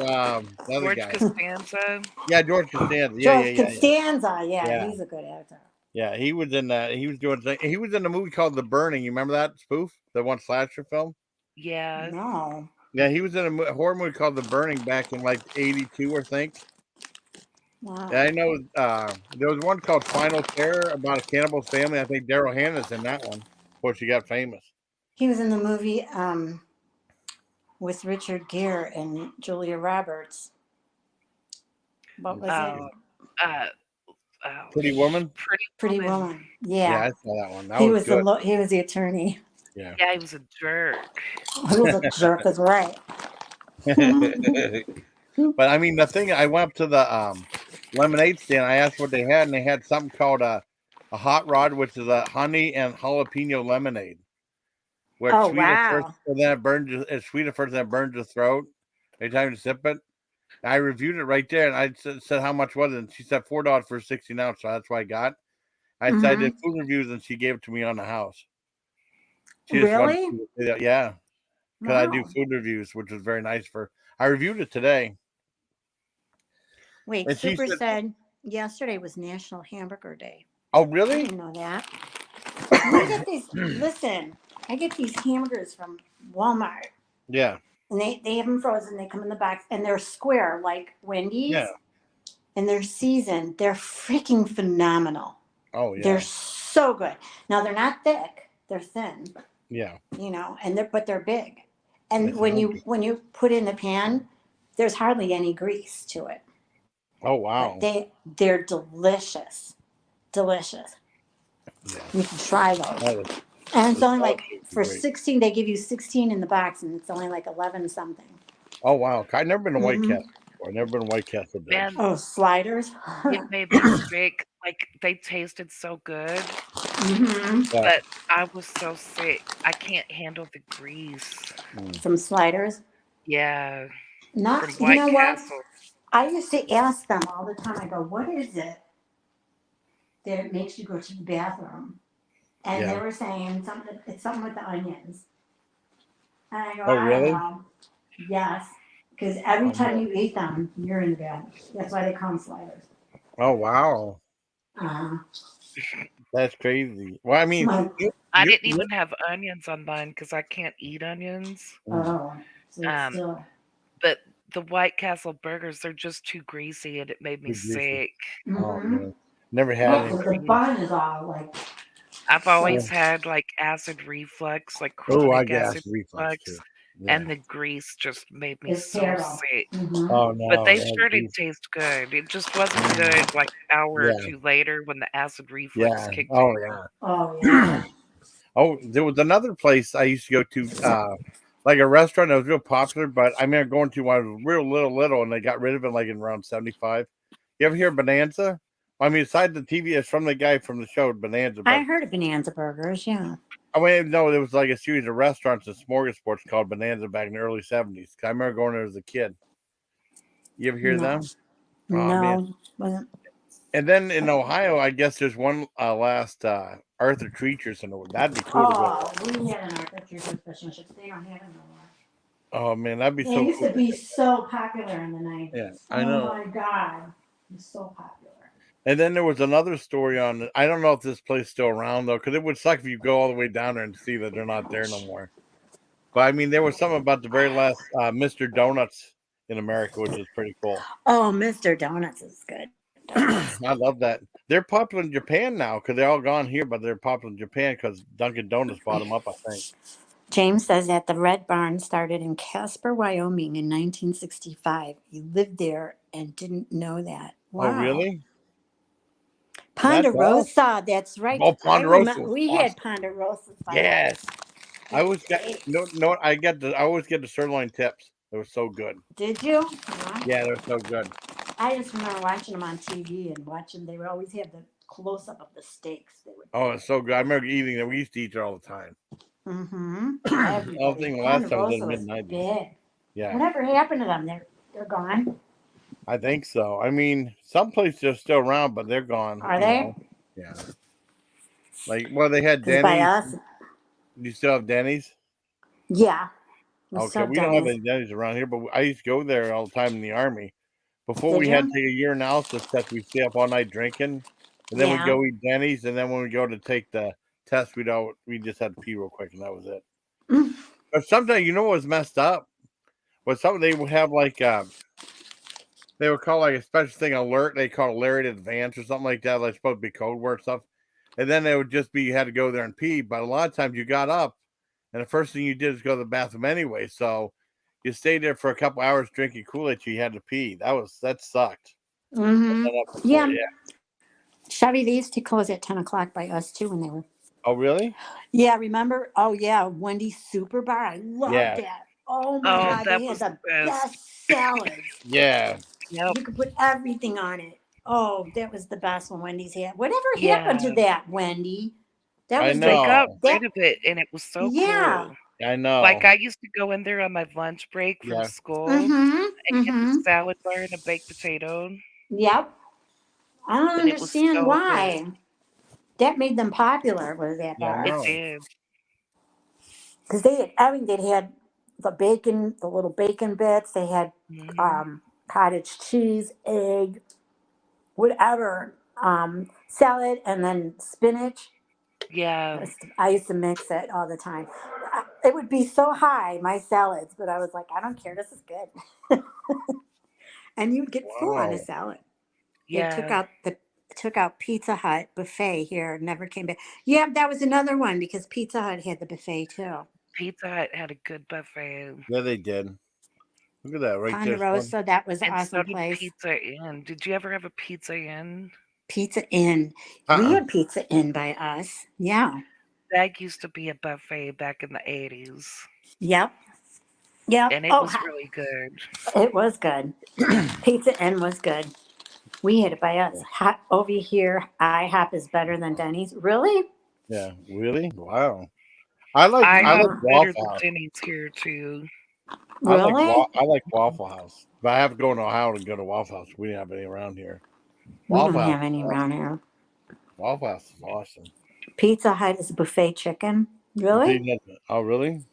F: The other
D: George
F: guy.
D: Costanza.
F: Yeah, George Costanza. Yeah, yeah,
E: George
F: yeah, yeah.
E: Costanza. Yeah,
F: Yeah.
E: he's a good actor.
F: Yeah, he was in that. He was doing. He was in a movie called The Burning. You remember that spoof? The one slasher film.
D: Yeah.
E: No.
F: Yeah, he was in a horror movie called The Burning back in like '82, I think.
E: Wow.
F: And I know there was one called Final Terror about a cannibal's family. I think Daryl Hannah's in that one before she got famous.
E: He was in the movie with Richard Gere and Julia Roberts. What was
D: Uh,
E: it?
D: uh, oh,
F: Pretty Woman.
E: Pretty
D: Woman.
E: Woman.
F: Yeah,
E: Yeah.
F: I saw that one. That
E: He
F: was
E: was
F: good.
E: he was the attorney.
F: Yeah.
D: Yeah, he was a jerk.
E: He was a jerk, that's right.
F: But I mean, the thing, I went up to the lemonade stand. I asked what they had, and they had something called a hot rod, which is a honey and jalapeno lemonade, where it's
E: Oh
F: sweet at first,
E: wow.
F: and then it burns. It's sweet at first, and then it burns your throat. Every time you sip it. I reviewed it right there, and I said how much was it, and she said $4 for 16 ounce. So that's what I got. I said I did food reviews, and she gave it to me on the house. She just wanted
E: Really?
F: to say that, yeah, because I do
E: Wow.
F: food reviews, which was very nice for. I reviewed it today,
E: Wait,
F: and she
E: Super
F: said,
E: said yesterday was National Hamburger Day.
F: "Oh,
E: I
F: really?
E: didn't know that. We get these, listen, I get these hamburgers from Walmart
F: Yeah,
E: and they have them frozen. They come in the box and they're square like
F: yeah.
E: Wendy's and they're seasoned. They're freaking phenomenal.
F: Oh,
E: They're
F: yeah,
E: so good. Now they're not thick, they're thin,
F: yeah."
E: and they're big.
F: They
E: And when
F: sound
E: you
F: good.
E: when you put it in the pan, there's hardly any grease to it.
F: Oh,
E: But
F: wow.
E: they're delicious. Delicious.
F: Yeah,
E: You can try those.
F: that is,
E: And it's
F: the
E: only
F: sauce
E: like
F: is
E: for
F: great.
E: 16, they give you 16 in the box and it's only like 11 something.
F: Oh, wow. I've never been to White
E: Hmm
F: Castle before. I've never been to White Castle Dibs.
D: Man,
E: Oh, sliders.
D: it made me sick. Like they tasted so good,
E: Hmm
F: Yeah.
D: but I was so sick. I can't handle the grease.
E: Some sliders.
D: Yeah,
E: Not,
D: from
E: you
D: White
E: know what?
D: Castle.
E: I used to ask them all the time. I go, what is it that it makes you go to the bathroom? And they
F: Yeah.
E: were saying something, it's something with the onions. And I go,
F: Oh,
E: I don't
F: really?
E: know. Yes. Because every
F: Oh,
E: time
F: no.
E: you eat them, you're in the bathroom. That's why they call them sliders.
F: Oh, wow.
E: Uh,
F: That's crazy. Well, I mean,
E: my,
D: I didn't even have onions on mine because I can't eat onions.
E: oh, so it's
D: Um,
E: still.
D: but the White Castle burgers, they're just too greasy, and it made me
F: too greasy.
D: sick.
F: Oh,
E: Mm-hmm.
F: man. Never had
E: Yeah,
F: any.
E: because the bun is all like
D: I've
E: so.
D: always had like acid reflux, like
F: Oh, I
D: chronic
F: gas
D: acid
F: reflux too.
D: reflux,
F: Yeah.
D: and the grease just made me
E: It's
D: so
E: terrible.
D: sick.
E: Mm-hmm.
F: Oh
D: But
F: no,
D: they
F: that
D: sure did
F: grease.
D: taste good. It just wasn't good like an hour or
F: Yeah,
D: two later when the acid reflux
F: yeah.
D: kicked
F: Oh
D: in.
F: yeah.
E: Oh yeah.
F: Oh, there was another place I used to go to, like a restaurant that was real popular, but I remember going to when I was real little, and they got rid of it like in around 75. You ever hear Bonanza? I mean, aside the TV, it's from the guy from the show Bonanza,
E: I
F: but
E: heard of Bonanza Burgers. Yeah.
F: I mean, no, there was like a series of restaurants and smorgasbords called Bonanza back in the early 70s. I remember going there as a kid. You ever hear
E: No.
F: them? Oh man.
E: No. Wasn't.
F: And then in Ohio, I guess there's one last Arthur Treacher's, and that'd be cool to go.
E: Oh, we had an Arthur Treacher's fish and chips. They don't have it no more.
F: Oh man, that'd be
E: They
F: so
E: used
F: cool.
E: to be so popular in the
F: Yeah,
E: 90s.
F: I
E: Oh
F: know.
E: my God. It was so popular.
F: And then there was another story on. I don't know if this place is still around though, because it would suck if you go all the way down there and see that they're not there no more. But I mean, there was something about the very last Mr. Donuts in America, which is pretty cool.
E: Oh, Mr. Donuts is good. Donuts.
F: I love that. They're popular in Japan now because they're all gone here, but they're popular in Japan because Dunkin' Donuts bought them up, I think.
E: James says that the Red Barn started in Casper, Wyoming in 1965. You lived there and didn't know that. Wow.
F: Oh, really?
E: Ponderosa, that's right.
F: Oh,
E: I
F: Ponderosa
E: remember
F: was
E: we had
F: awesome.
E: Ponderosas by
F: Yes. I always got
E: steaks.
F: no. I always get the sirloin tips. It was so good.
E: Did you?
F: Yeah, they're so good.
E: I just remember watching them on TV and watching. They would always have the close up of the steaks. They would.
F: Oh, it's so good. I remember eating it. We used to eat it all the time.
E: Mm-hmm.
F: I don't
E: Everybody.
F: think the last time was in
E: Ponderosa
F: the
E: was
F: mid '90s.
E: big.
F: Yeah,
E: Whatever happened to them? They're gone.
F: I think so. I mean, some places are still around, but they're gone.
E: Are they?
F: Yeah. Like, well, they had
E: Because by
F: Denny's.
E: us,
F: Do you still have Denny's?
E: yeah. We
F: Okay,
E: still
F: we don't have
E: Denny's.
F: any Denny's around here, but I used to go there all the time in the Army. Before
E: Did
F: we had
E: you?
F: to take a urinalysis test, we'd stay up all night drinking, and then we'd
E: Yeah.
F: go eat Denny's, and then when we go to take the test, we just had to pee real quick, and that was it.
E: Mm.
F: But sometimes, you know what was messed up? Was something they would have like they would call like a special thing alert. They call alert advance or something like that. Like supposed to be code word stuff. And then it would just be you had to go there and pee. But a lot of times you got up, and the first thing you did is go to the bathroom anyway. So you stayed there for a couple hours drinking Kool-Aid. You had to pee. That sucked.
B: Mm-hmm.
F: And up to 4,
B: Yeah.
F: yeah.
B: Chevy, they used to close at 10 o'clock by us too when they were.
F: Oh, really?
B: Yeah, remember? Oh, yeah. Wendy's Super Bar. I love
F: Yeah.
B: that. Oh, my
D: Oh,
B: God.
D: that
B: They had
D: was the
B: the
D: best.
B: best salads.
F: Yeah.
D: Yep.
B: You could put everything on it. Oh, that was the best one Wendy's had. Whatever happened to
D: Yeah.
B: that, Wendy? That
F: I
B: was
D: They
B: the,
D: got
F: know.
B: that,
D: rid of it, and it was so
B: yeah.
D: cool.
F: I
D: Like,
F: know.
D: I used to go in there on my lunch break from
F: Yeah.
D: school
B: Mm-hmm.
D: and get the
B: Mm-hmm.
D: salad bar and a baked potato,
B: Yep. I don't
D: and it was
B: understand
D: so good.
B: why. That made them popular, was that
F: Yeah, I
B: bar?
D: It
F: know.
D: did.
B: Because they had, I mean, they had the bacon, the little bacon bits. They had
D: Hmm.
B: cottage cheese, egg, whatever, salad, and then spinach.
D: Yeah.
B: I used to mix it all the time. It would be so high, my salads, but I was like, I don't care. This is good. And you'd get full on a
F: Wow.
B: salad. They
D: Yeah.
B: took out Pizza Hut buffet here. Never came back. Yeah, that was another one because Pizza Hut had the buffet too.
D: Pizza Hut had a good buffet,
F: Yeah, they did. Look at that right there. Son.
B: Ponderosa, that was an
D: and so
B: awesome
D: did
B: place.
D: Pizza Inn. Did you ever have a Pizza Inn?
B: Pizza Inn. We
F: Uh-uh.
B: had Pizza Inn by us. Yeah.
D: That used to be a buffet back in the 80s,
B: Yep. Yep.
D: and it
B: Oh,
D: was really good.
B: it was good. Pizza Inn was good. We had it by us. Hot over here, IHOP is better than Denny's. Really?
F: Yeah. Really? Wow. I like
D: IHOP's
B: Mm,
D: better
F: Waffle
D: than
F: House.
D: Denny's here too.
B: really?
F: I like Waffle House. But I have to go to Ohio to go to Waffle House. We didn't have any around here.
B: We don't
F: Waffle House
B: have
F: is
B: any around
F: awesome.
B: here.
F: Waffle House is awesome.
B: Pizza Hut is buffet chicken. Really?
F: Oh, really?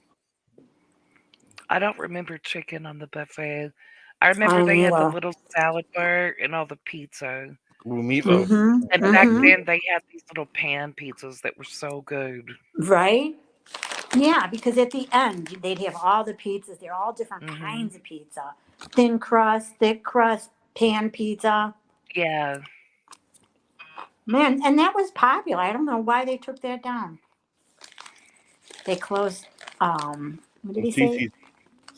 D: I don't remember chicken on the buffet. I
B: I
D: remember
B: don't
D: they had the
B: either.
D: little salad bar and all the pizza.
F: Ooh, meatloaf.
B: Mm-hmm.
D: And back
B: Mm-hmm.
D: then they had these little pan pizzas that were so good.
B: Right? Yeah, because at the end they'd have all the pizzas. They're all different
D: Hmm.
B: kinds of pizza. Thin crust, thick crust, pan pizza.
D: Yeah.
B: Man, and that was popular. I don't know why they took that down. They closed what did he say?
F: CC's.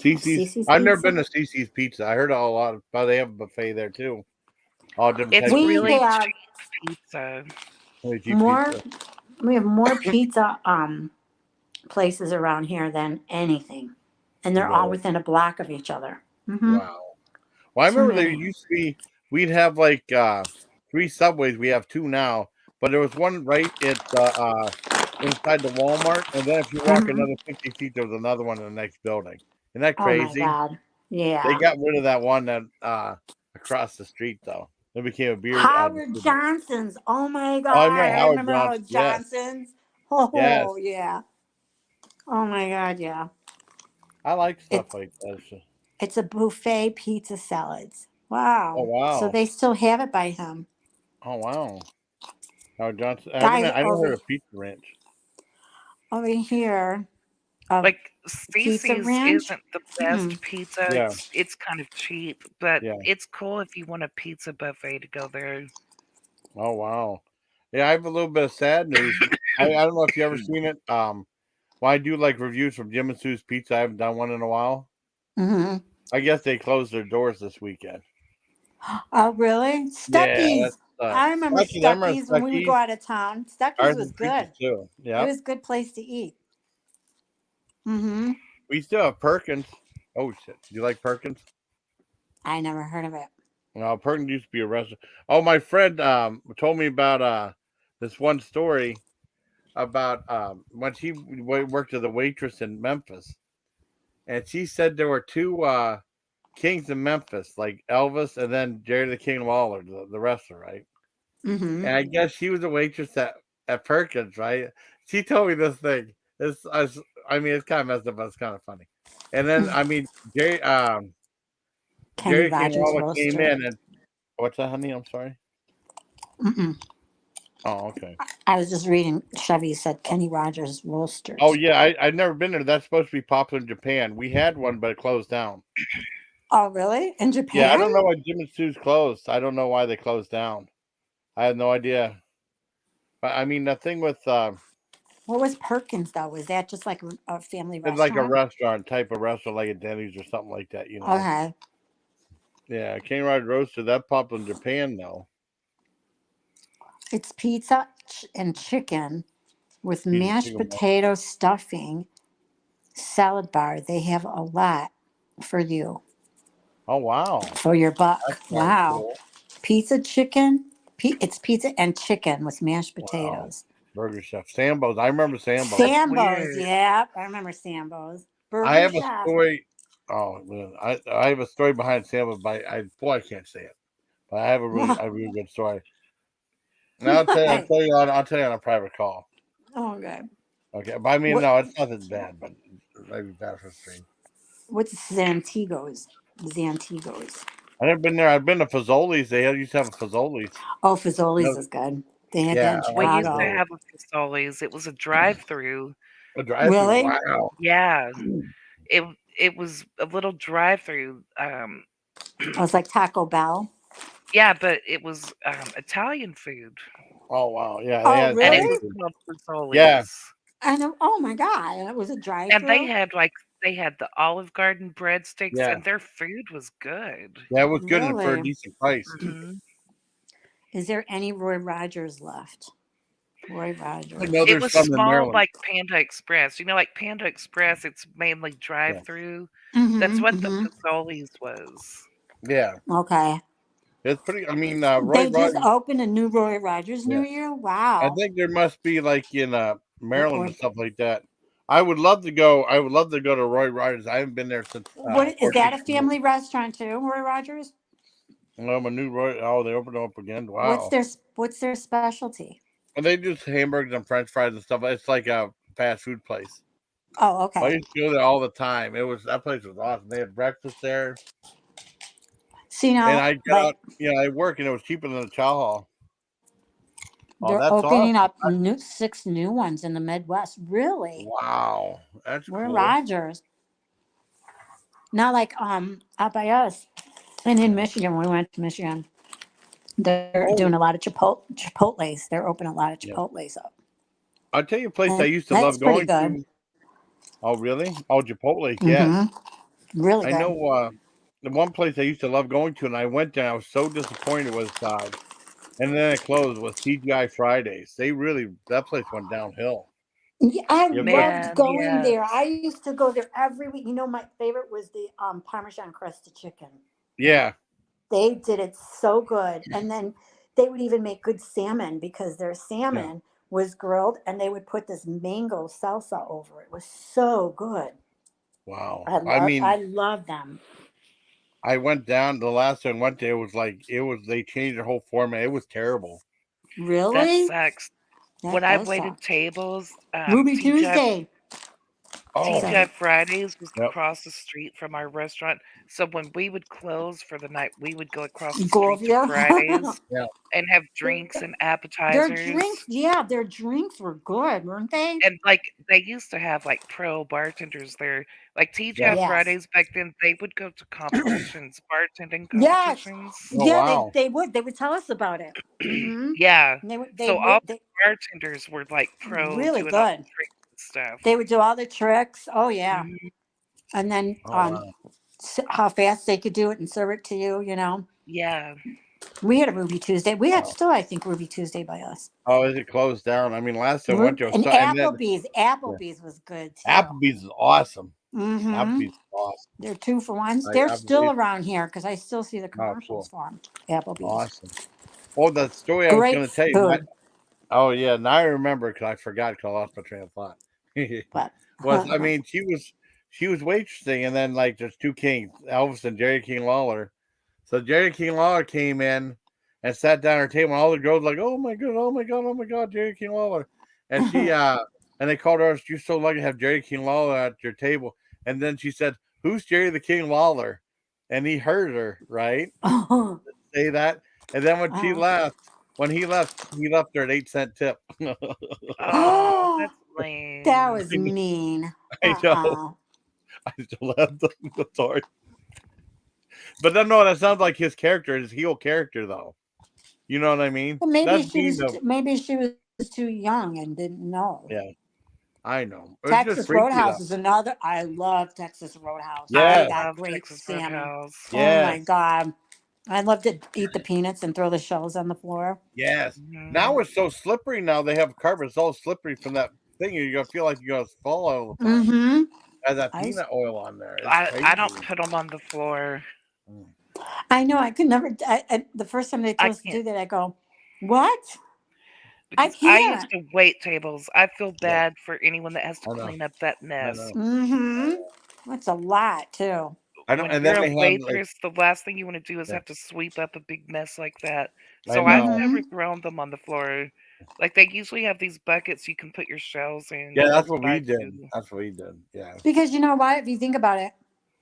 F: CC's.
B: Cece's
F: I've never been
B: Pizza?
F: to CC's Pizza. I heard a lot about they have a buffet there too. All different
D: It's
F: types of
B: We
D: really
F: pizza.
B: have
D: cheap pizza.
F: Really cheap
B: more
F: pizza.
B: we have more pizza places around here than anything. And they're all
F: Really?
B: within a block of each other. Mm-hmm.
F: Wow. Well, I
B: Too
F: remember there
B: many.
F: used to be we'd have like 3 subways. We have two now, but there was one right at inside the Walmart, and then if you walk
B: Mm-hmm.
F: another 50 feet, there was another one in the next building. Isn't that
B: Oh my
F: crazy?
B: God.
F: They
B: Yeah.
F: got rid of that one that across the street though. It became a beer
B: Howard
F: distributor.
B: Johnson's. Oh my
F: Oh, I
B: God.
F: know
B: I
F: Howard
B: remember
F: Johnson.
B: Howard
F: Yes,
B: Johnson's.
F: yes.
B: Oh yeah. Oh my God, yeah.
F: I like stuff
B: It's
F: like that. So-
B: it's a buffet pizza salads.
F: Oh
B: Wow. So
F: wow.
B: they still have it by him.
F: Oh wow. Howard Johnson. I haven't.
B: Guy
F: I never
B: over
F: heard of Pizza Ranch.
B: over here of
D: Like
B: Pizza
D: Cece's
B: Ranch.
D: isn't the
B: Hmm.
D: best pizza.
F: Yeah,
D: It's kind of cheap, but
F: yeah.
D: it's cool if you want a pizza buffet to go there.
F: Oh wow. Yeah, I have a little bit of sad news. I don't know if you ever seen it. Well, I do like reviews from Jim and Sue's Pizza. I haven't done one in a while.
B: Hmm.
F: I guess they closed their doors this weekend.
B: Oh really?
F: Yeah, that
B: Stuckey's. I
F: sucks.
B: remember
F: Actually, I remember
B: Stuckey's when we would go
F: Stuckey's.
B: out of town. Stuckey's
F: Ours
B: was
F: and Creases
B: good.
F: too.
B: It
F: Yep.
B: was a good place to eat. Hmm.
F: We still have Perkins. Oh shit. Do you like Perkins?
B: I never heard of it.
F: No, Perkins used to be a restaurant. Oh, my friend told me about this one story about when she worked as a waitress in Memphis, and she said there were two kings in Memphis, like Elvis and then Jerry the King Lawler, the wrestler, right?
B: Hmm.
F: And I guess she was a waitress at Perkins, right? She told me this thing. I mean, it's kind of messed up, but it's kind of funny. And then, I mean,
B: Kenny
F: Jerry King
B: Rogers
F: Lawler came
B: roaster.
F: in and what's that, honey? I'm sorry.
B: Mm-mm.
F: Oh, okay.
B: I was just reading. Chevy said Kenny Rogers
F: Oh,
B: roasters.
F: yeah. I've never been there. That's supposed to be popular in Japan. We had one, but it closed down.
B: Oh really? In
F: Yeah, I
B: Japan?
F: don't know why Jim and Sue's closed. I don't know why they closed down. I have no idea. But I mean, the thing with
B: What was Perkins though? Was that just like a family
F: it's like a
B: restaurant?
F: restaurant type of restaurant, like a Denny's or something like that.
B: Okay.
F: Yeah, King Rod roasted that popped in Japan though.
E: It's pizza and chicken with
F: Pizza
E: mashed
F: chicken.
E: potato stuffing, salad bar. They have a lot for you
F: Oh wow,
E: for your
F: that's
E: buck.
F: kind of
E: Wow.
F: cool.
E: Pizza chicken. It's pizza and chicken with mashed
F: Wow,
E: potatoes.
F: Burger Chef Sambo's. I remember Sambo's.
D: That's
E: Sambo's,
D: weird.
E: yeah. I remember Sambo's.
F: I
E: Burger
F: have a
E: Chef.
F: story. Oh man, I have a story behind Sambo's, but I can't say it. But I have a really good story. And
E: Right.
F: I'll tell you on a private call.
E: Okay.
F: Okay, but I mean,
E: What
F: no, it's nothing bad, but maybe bad for stream.
E: what's Zantigos? Zantigos.
F: I never been there. I've been to Fazoli's. They used to have a Fazoli's.
E: Oh, Fazoli's
F: No,
E: is good. They had that
F: yeah,
E: in
F: I
D: We
F: like
D: used to
E: Chicago.
F: Fazoli's.
D: have a Fazoli's. It was a drive-through.
F: A drive-through.
E: Really?
F: Wow.
D: Yeah, it it was a little drive-through.
E: Oh, it's like Taco Bell.
D: Yeah, but it was Italian food,
F: Oh wow. Yeah, they
E: Oh,
F: had
D: and it
F: Italian
E: really?
D: was
F: food.
D: called
F: Yeah,
D: Fazoli's.
E: I know. Oh my God! And it was a
D: And
E: drive-through.
D: they had the Olive Garden breadsticks,
F: yeah,
D: and their food was good.
F: yeah. It was good and for a
E: Really?
F: decent price.
D: Hmm.
E: Is there any Roy Rogers left? Roy
F: I know
E: Rogers.
D: It
F: there's
D: was
F: some in
D: small,
F: Maryland.
D: like Panda Express. Like Panda Express, it's mainly
F: Yeah,
D: drive-through. That's
E: Mm-hmm.
D: what the
E: Mm-hmm.
D: Fazoli's was.
F: yeah.
E: Okay.
F: It's pretty. I mean, Roy
E: They just
F: Rogers.
E: opened a new Roy Rogers New
F: Yeah,
E: Year.
F: I
E: Wow.
F: think there must be like in Maryland
E: Or
F: and stuff like that. I would love to go. I would love to go to Roy Rogers. I haven't been there since
E: what is that?
F: 14.
E: A family restaurant too, Roy Rogers?
F: A new Roy. Oh, they opened up again.
E: What's
F: Wow.
E: their specialty?
F: And they do hamburgers and French fries and stuff. It's like a fast food place.
E: Oh,
F: I
E: okay.
F: used to go there all the time. That place was awesome. They had breakfast there,
E: So
F: and I get
E: like
F: out. I work, and it was cheaper than the chow hall. Oh,
E: they're
F: that's
E: opening
F: awesome!
E: up 6 new ones in the Midwest. Really?
F: Wow, that's
E: Roy
F: cool.
E: Rogers. Not like out by us and in
F: Yeah.
E: Michigan. We went to Michigan. They're
F: Oh,
E: doing a lot of Chipotle's. They're opening a lot of
F: yeah.
E: Chipotle's up,
F: I'll tell you a place I
E: and
F: used to
E: that's
F: love
E: pretty
F: going
E: good.
F: to. Oh, really? Oh, Chipotle. Yes,
E: Mm-hmm. Really
F: I
E: good.
F: know. The one place I used to love going to, and I went there. I was so disappointed was, and then it closed. Was TGI Fridays? That place went downhill.
E: Yeah, I
F: You ever go?
E: loved
D: Man,
E: going
D: yes.
E: there. I used to go there every week. My favorite was the Parmesan crusted chicken.
F: Yeah,
E: They did it so good, and then they would even make good salmon because their
F: yeah.
E: salmon was grilled, and they would put this mango salsa over it. It was so good.
F: Wow.
E: I
F: I
E: love I
F: mean,
E: love them.
F: I went down the last time I went there. It was like they changed their whole format. It was terrible.
D: That
E: Really?
D: sucks. When
E: That
D: I
E: does
D: waited
E: suck.
D: tables,
E: Ruby Tuesday.
F: Oh,
E: Sorry.
D: TGI Fridays was
F: yep.
D: across the street from our restaurant. So when we would close for the night, we would go across the street to
E: Govia.
D: Fridays
F: Yeah.
D: and have drinks and
E: Their
D: appetizers.
E: drinks, yeah, their drinks were good, weren't they?
D: And they used to have like pro bartenders there. Like TGI
F: Yeah.
E: Yes.
D: Fridays back then, they would go to competitions, bartending
E: Yes.
D: competitions.
F: Oh,
E: Yeah,
F: wow.
E: they would tell us about it. Mm-hmm.
D: Yeah.
E: They
D: So all
E: would
D: the bartenders were like pro
E: really
D: doing all the
E: good.
D: drinks and stuff.
E: They would do all the tricks. Oh yeah.
D: Mhm.
E: And then
F: Oh, wow.
E: how fast they could do it and serve it to you.
D: Yeah.
E: We had a Ruby Tuesday. We had
F: Wow.
E: still, I think, Ruby Tuesday by us.
F: Oh, is it closed down? I mean, last time I went to,
E: And
F: and then yeah.
E: Applebee's was good too.
F: Applebee's is awesome.
E: Mm-hmm.
F: Applebee's is awesome.
E: They're 2 for 1s. They're still
F: Applebee's.
E: around here because I still see the
F: Oh,
E: commercials
F: cool.
E: for them. Applebee's.
F: Awesome. Oh, the story I was
E: Great
F: going to tell you.
E: food.
F: Oh, yeah. Now I remember because I forgot because I lost my train of thought.
E: But
F: I mean, she was waitressing, and then like there's two kings, Elvis and Jerry King Lawler. So Jerry King Lawler came in and sat down at her table, and all the girls were like, oh my god, oh my god, oh my god, Jerry King Lawler. And she and they called her, you're so lucky to have Jerry King Lawler at your table. And then she said, who's Jerry the King Lawler? And he heard her, right? Say that. And then when he left he left her an 8-cent tip.
D: Oh, that's lame.
E: that was mean.
F: I know. I still have the story. But then no, that sounds like his character, his heel character, though. You know what I mean?
E: Well, maybe
F: That's mean, though.
E: she was too young and didn't know.
F: Yeah. I know. It's just
E: Texas
F: freaky though.
E: Roadhouse is another. I love Texas Roadhouse.
D: I
E: They
F: Yes,
E: got
D: love
E: great
D: Texas
E: salmon.
D: Roadhouse.
E: Oh my
F: yes,
E: God. I love to eat the peanuts and throw the shells on the floor.
F: yes. Now
D: Mhm.
F: it's so slippery. Now they have carpet. It's all slippery from that thing. You're gonna feel like you're gonna fall all the time.
E: Mm-hmm.
F: Has that
E: I,
F: peanut oil on there. It's
D: I don't
F: crazy.
D: put them on the floor.
F: Mm.
E: I know I could never. The first time they
D: I
E: told us to
D: can't
E: do that, I go, "What? I
D: because I used
E: can't."
D: to wait tables. I feel
F: Yeah,
D: bad for anyone that has to
F: I know.
D: clean up that
F: I
D: mess.
F: know.
E: Mm-hmm. That's a lot too.
F: I know.
D: When
F: And then
D: you're a
F: they have like,
D: waitress, the last thing you want to do is
F: yeah,
D: have to sweep up a big mess like that.
F: I
D: So I've
F: know.
E: Mm-hmm.
D: never thrown them on the floor. Like they usually have these buckets you can put your shells in.
F: Yeah, that's
D: Those
F: what we
D: guys
F: did.
D: do.
F: That's what we did. Yeah.
E: Because you know what? If you think about it,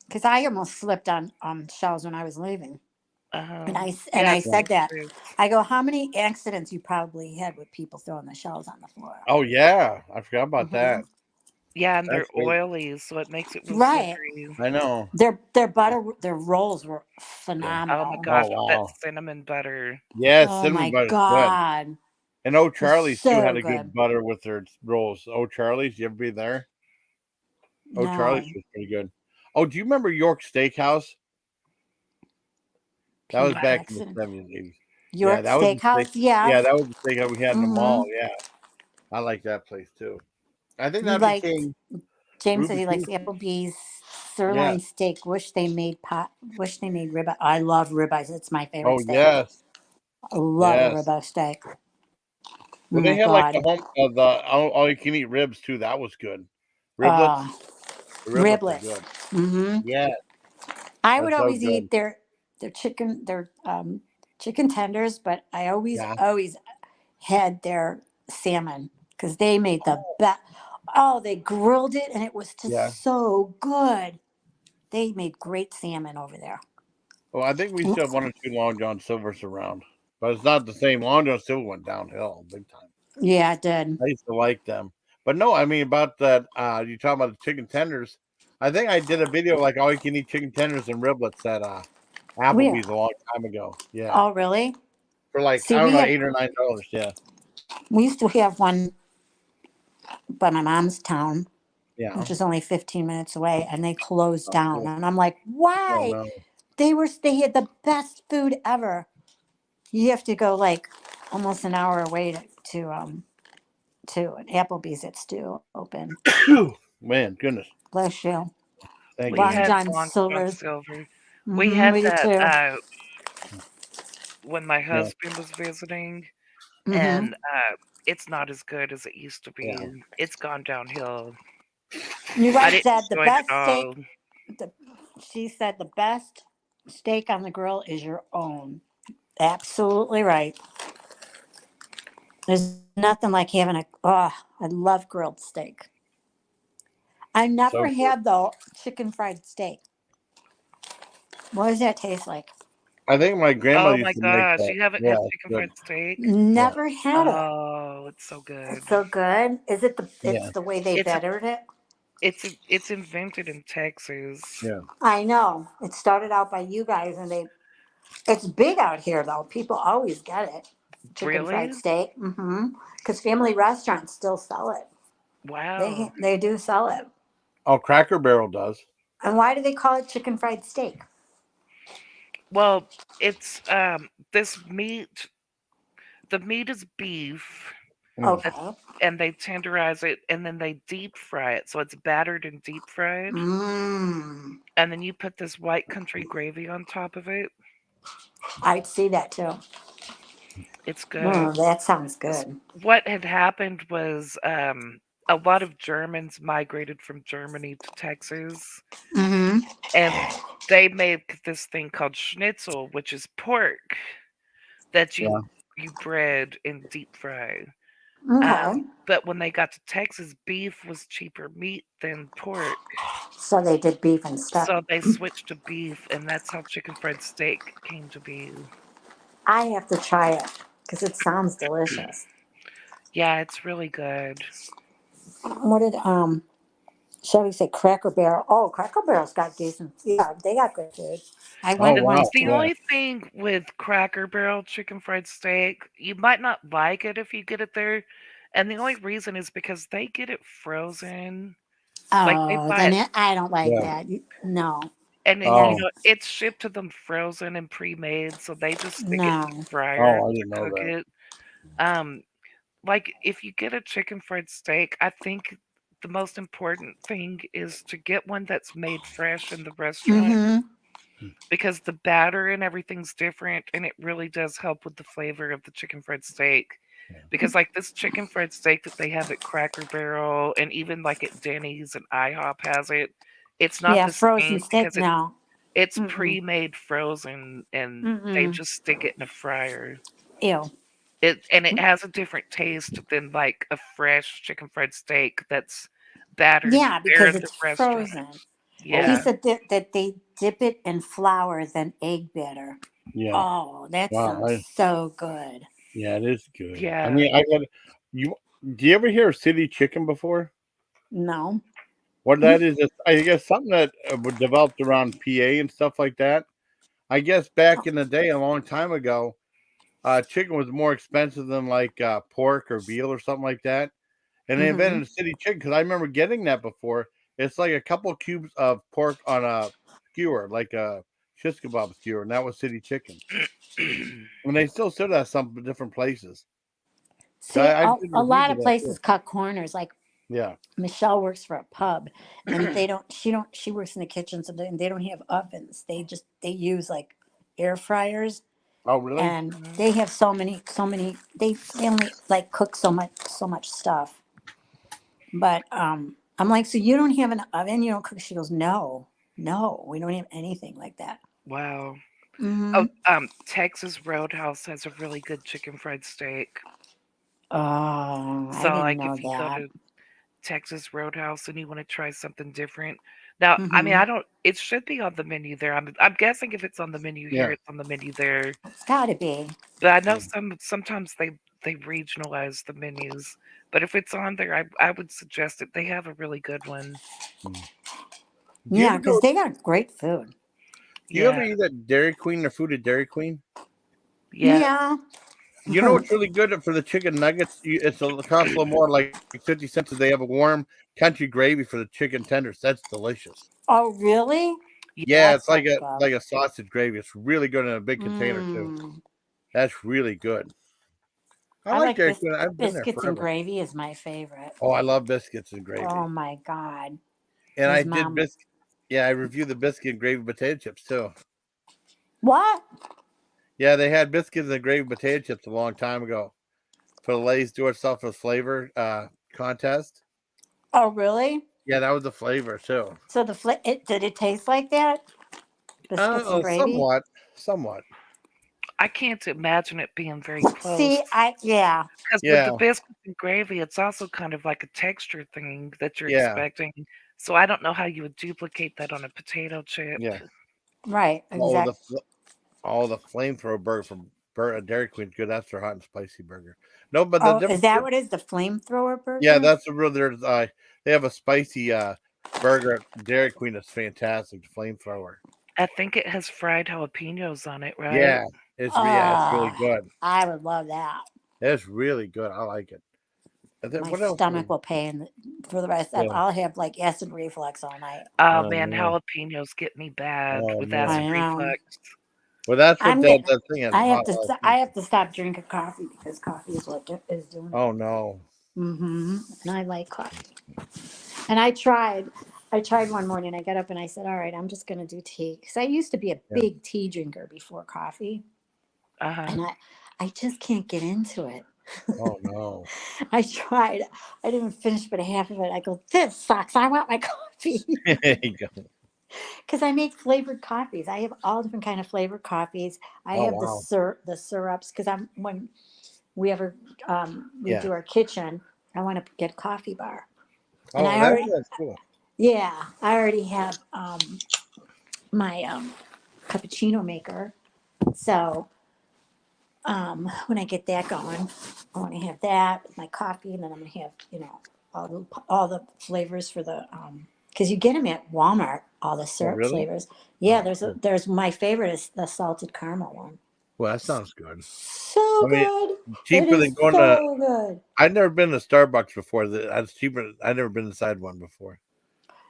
E: because I almost slipped on shells when I was leaving, and
D: Yeah,
E: I
D: it's
F: Yeah.
E: said that.
D: dangerous.
E: I go, "How many accidents you probably had with people throwing the shells on the floor?"
F: Oh yeah, I forgot about
E: Hmm.
F: that.
D: Yeah, and they're
F: That's great.
D: oily, so it makes it real
E: Right.
D: slippery.
F: I know.
E: Their rolls were
F: Yeah.
D: Oh my
E: phenomenal.
F: Oh
D: gosh, with that
F: wow.
D: cinnamon butter.
F: Yes,
E: Oh
F: cinnamon
E: my
F: butter's good.
E: God.
F: And Oh
E: It's
F: Charlie's too had
E: so
F: a good
E: good.
F: butter with their rolls. Oh Charlie's, you ever be there? Oh Charlie's
E: No.
F: was pretty good. Oh, do you remember York Steakhouse? That was
E: Peanut
F: back in the
E: accident.
F: 70s, 80s. Yeah,
E: York
F: that was the steak.
E: Steakhouse,
F: Yeah,
E: yes.
F: that was the steakhouse we had in the
E: Mm-hmm.
F: mall. Yeah, I like that place too. I think
E: You
F: that
E: like
F: became
E: James said
F: Ruby
E: he likes
F: Tuesday.
E: Applebee's
F: Yeah.
E: sirloin steak. Wish they made ribeye. I love ribeyes. It's my favorite
F: Oh
E: steak.
F: yes,
E: I love a
F: yes.
E: ribeye steak. Oh
F: Well, they
E: my
F: had like the
E: God.
F: home the all you can eat ribs too. That was good. Riblets.
E: Uh
F: The riblets are
E: Riblets.
F: good.
E: Mm-hmm.
F: Yeah,
E: I would
F: that's so
E: always
F: good.
E: eat their chicken tenders, but I
F: Yeah,
E: always had their salmon because they made the best. Oh, they grilled it and it was
F: yeah.
E: just so good. They made great salmon over there.
F: Well, I think we still have one or two Long John Silvers around, but it's not the same. Long John Silver went downhill big time.
E: Yeah, it did.
F: I used to like them, but no, I mean about that. You talking about the chicken tenders? I think I did a video like all you can eat chicken tenders and riblets at
E: We
F: Applebee's a long time ago. Yeah,
E: Oh, really?
F: for like
E: See,
F: I don't know $8 or $9. Yeah,
E: we used to have one by my mom's town,
F: yeah.
E: which is only 15 minutes away, and they closed
F: Oh,
E: down.
F: cool.
E: And I'm like,
F: Oh
E: why?
F: no.
E: They had the best food ever. You have to go like almost an hour away to an Applebee's that's still open.
F: Man, goodness.
E: Bless you.
F: Thank
D: We
F: you.
E: Long
D: had
E: John
D: Long John
E: Silver's.
D: Silver. We
E: Mm-hmm,
D: had
E: we did
D: that
E: too.
D: when my
F: Yeah,
D: husband was visiting,
E: Mm-hmm.
D: and it's not as good as it used to
F: yeah.
D: be. It's gone downhill.
E: Your
D: I
E: wife
D: didn't
E: said the
D: enjoy it at
E: best
D: all.
E: steak. The, she said the best steak on the grill is your own. Absolutely right. There's nothing like having a. Oh, I love grilled steak. I
F: So
E: never
F: good.
E: had though chicken fried steak. What does that taste like?
F: I think my grandma
D: Oh my
F: used to make
D: gosh,
F: that.
D: you haven't
F: Yeah,
D: had
F: it's
D: chicken
F: good.
D: fried steak?
F: Yeah,
E: Never had it.
D: Oh, it's so
E: It's
D: good.
E: so good. Is it the? It's
F: yeah,
E: the way they
D: It's
E: bettered it.
D: it's invented in Texas.
F: yeah.
E: I know. It started out by you guys, and they. It's big out here though. People always get it. Chicken fried
D: Really?
E: steak. Mm-hmm. Because family restaurants still sell it.
D: Wow.
E: They do sell it.
F: Oh, Cracker Barrel does.
E: And why do they call it chicken fried steak?
D: Well, it's this meat. The meat is beef,
F: Mm.
D: that,
E: Okay.
D: and they tenderize it, and then they deep fry it, so it's battered and deep fried.
E: Mmm.
D: And then you put this white country gravy on top of it.
E: I'd see that too.
D: It's good.
E: Mm, that sounds
D: S-
E: good.
D: What had happened was a lot of Germans migrated from Germany to Texas,
E: Mm-hmm.
D: and they made this thing called schnitzel, which is pork that
F: Yeah.
D: you bread and deep fry.
E: Okay.
D: But when they got to Texas, beef was cheaper meat than pork,
E: So they did beef instead.
D: so they switched to beef, and that's how chicken fried steak came to be.
E: I have to try it because it sounds delicious.
D: Yeah, it's really good.
E: What did Chevy say? Cracker Barrel. Oh, Cracker Barrel's got decent. Yeah, they got good food. I
F: Oh
E: went
D: The
E: once
F: wow.
D: the
E: to.
F: Yeah.
D: only thing with Cracker Barrel chicken fried steak, you might not like it if you get it there, And the only reason is because they get it frozen. Like they
E: Oh,
D: buy
E: then
D: it,
E: I don't like
F: Yeah.
E: that. No,
D: and then
E: that's
F: Oh.
D: it's shipped to them frozen and pre-made, so they just stick it in the
E: no.
D: fryer
F: Oh, I
D: to
F: didn't know
D: cook
F: that.
D: it. Um, like if you get a chicken fried steak, I think the most important thing is to get one that's made fresh in the restaurant
E: Mm-hmm.
D: because the batter and everything's different and it really does help with the flavor of the chicken fried steak. Because like this chicken fried steak that they have at Cracker Barrel and even like at Denny's and IHOP has it, it's not
E: Yeah,
D: the
E: frozen
D: same
E: steak.
D: because
E: No.
D: it's
E: Mm-mm.
D: pre-made frozen and they
E: Mm-mm.
D: just stick it in a fryer.
E: Ew.
D: It has a different taste than like a fresh chicken fried steak that's battered
E: Yeah,
D: there
E: because
D: in the
E: it's
D: restaurant.
E: frozen. She
F: Okay.
D: Yeah.
E: said that they dip it in flour, then egg batter.
F: Yeah.
E: Oh, that
F: Wow.
E: sounds so good.
F: Yeah, it is good. I
D: Yeah.
F: mean, I got you. Do you ever hear of city chicken before?
E: No.
F: What that is, I guess something that was developed around PA and stuff like that. I guess back in the day, a long time ago, chicken was more expensive than like pork or veal or something like that. And they
E: Mm-hmm.
F: invented a city chicken because I remember getting that before. It's like a couple cubes of pork on a skewer, like a shish kebab skewer, and that was city chicken. And they still sell that at some different places.
E: See,
F: I did
E: a
F: reviews
E: lot
F: of
E: of
F: that too.
E: places cut corners. Like
F: Yeah.
E: Michelle works for a pub, and they don't. She works in the kitchen, so they don't have ovens. They use like air fryers,
F: Oh, really?
E: and they have so many. They only like cook so much stuff. But I'm like, so you don't have an oven? You don't cook? She goes, no, no, we don't have anything like that.
D: Wow.
E: Mm-hmm.
D: Oh, Texas Roadhouse has a really good chicken fried steak.
E: Oh, I
D: So,
E: didn't
D: like,
E: know
D: if you go
E: that.
D: to Texas Roadhouse and you want to try something different, now, I mean,
E: Mm-hmm.
D: I don't. It should be on the menu there. I'm guessing if it's on the menu here,
F: Yeah.
D: it's on the menu there.
E: It's got to be.
D: But I know
F: Yeah.
D: sometimes they regionalize the menus. But if it's on there, I would suggest it. They have a really good one.
F: Mm. Do you
E: Yeah,
F: ever
E: because
F: go?
E: they got great food.
F: Do you ever
D: Yeah,
F: eat at Dairy Queen or food at Dairy Queen?
D: yeah.
E: Yeah.
F: You know what's really good for the chicken nuggets? It costs a little more, like 50 cents. If they have a warm country gravy for the chicken tenders, that's delicious.
E: Oh, really?
F: Yeah,
E: That
F: it's like
E: sounds
F: a
E: good.
F: like a sausage gravy. It's really good in a big container too.
E: Mm.
F: That's really good. I
E: I
F: like
E: like
F: Dairy Queen. I've been there
E: biscuits and
F: forever.
E: gravy is my favorite.
F: Oh, I love biscuits and
E: Oh
F: gravy.
E: my God.
F: And I
E: His
F: did
E: mom.
F: biscuit. Yeah, I reviewed the biscuit and gravy potato chips too.
E: What?
F: Yeah, they had biscuits and gravy potato chips a long time ago for the Lay's Do It Yourself with Flavor contest.
E: Oh, really?
F: Yeah, that was the flavor too.
E: So did it taste like that? Biscuits and gravy?
F: Somewhat, somewhat.
D: I can't imagine it being very close.
E: See, yeah.
D: Because with the
F: Yeah,
D: biscuits and gravy, it's also kind of like a texture thing that you're
F: yeah,
D: expecting. So I don't know how you would duplicate that on a potato chip.
F: yeah.
E: Right,
F: Oh,
E: exact.
F: the flamethrower burger from Dairy Queen's good. That's their hot and spicy burger. No, but the
E: Oh, is
F: difference.
E: that what it is? The flamethrower
F: Yeah,
E: burger?
F: that's the real. There's they have a spicy burger at Dairy Queen that's fantastic. The flamethrower.
D: I think it has fried jalapenos on it, right?
F: Yeah, it's really
E: Ah,
F: good.
E: I would love that.
F: It's really good. I like it. And then
E: My
F: what else?
E: stomach will pain for the rest of
F: Yeah.
E: I'll have like acid reflux all night.
D: Oh
F: Oh
D: man,
F: no.
D: jalapenos get me bad
F: Oh
D: with
F: no.
D: acid
E: I know.
D: reflux.
F: Well, that's what
E: I'm getting.
F: that thing is. Hot
E: I
F: jalapeno.
E: have to stop drinking coffee because coffee is what is doing it.
F: Oh no.
E: Mm-hmm. And I like coffee. And I tried one morning. I got up and I said, "All right, I'm just going to do tea." Because I used to be a
F: Yeah.
E: big tea drinker before coffee,
D: Uh-huh.
E: and I just can't get into it.
F: Oh no.
E: I tried. I didn't finish but half of it. I go, "This sucks. I want my coffee."
F: There you go.
E: Because I make flavored coffees. I have all different kind of flavored coffees. I
F: Oh
E: have
F: wow.
E: the syrups because I'm when we ever we
F: Yeah.
E: do our kitchen. I want to get a coffee bar, and
F: Oh, that's cool.
E: I already have my cappuccino maker. So when I get that going, I want to have that with my coffee, and then I'm gonna have all the flavors for the because you get them at Walmart, all the
F: Oh
E: syrup
F: really?
E: flavors. Yeah,
F: Oh, cool.
E: there's my favorite is the salted caramel one.
F: Well, that sounds good.
B: So
F: I mean,
B: good.
F: cheaper
B: It
F: than
B: is
F: going to.
B: so good.
F: I've never been to Starbucks before. That's cheaper. I've never been inside one before.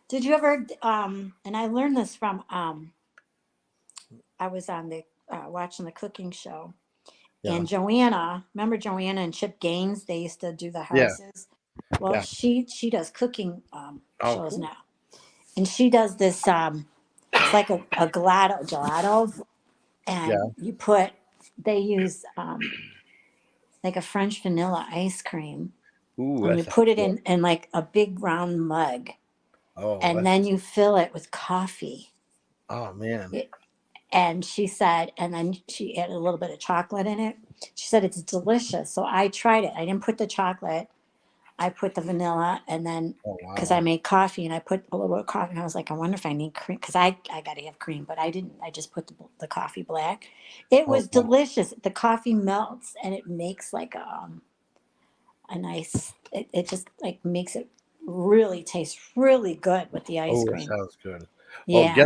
B: Did you ever? And I learned this from. I was on the watching the cooking show,
F: Yeah.
B: and Joanna. Remember Joanna and Chip Gaines? They used to do the
F: Yeah.
B: houses. Well,
F: Yeah.
B: she does cooking
F: Oh,
B: shows
F: cool.
B: now, and she does this. It's like a gelato,
F: Yeah.
B: and they use like a French vanilla ice cream,
F: Ooh,
B: and
F: that
B: you
F: sounds
B: put it
F: good.
B: in like a big round mug,
F: Oh,
B: and then you fill it with coffee.
F: oh man.
B: And she said, and then she added a little bit of chocolate in it. She said it's delicious. So I tried it. I didn't put the chocolate. I put the vanilla, and then
F: Oh
B: because I
F: wow.
B: made coffee and I put a little bit of coffee, and I was like, I wonder if I need cream because I got to have cream, but I didn't. I just put the coffee black. It
F: Oh
B: was
F: wow.
B: delicious. The coffee melts and it makes like a nice. It just like makes it really taste really good with the ice
F: Oh, that
B: cream.
F: sounds good. Oh,
B: Yeah.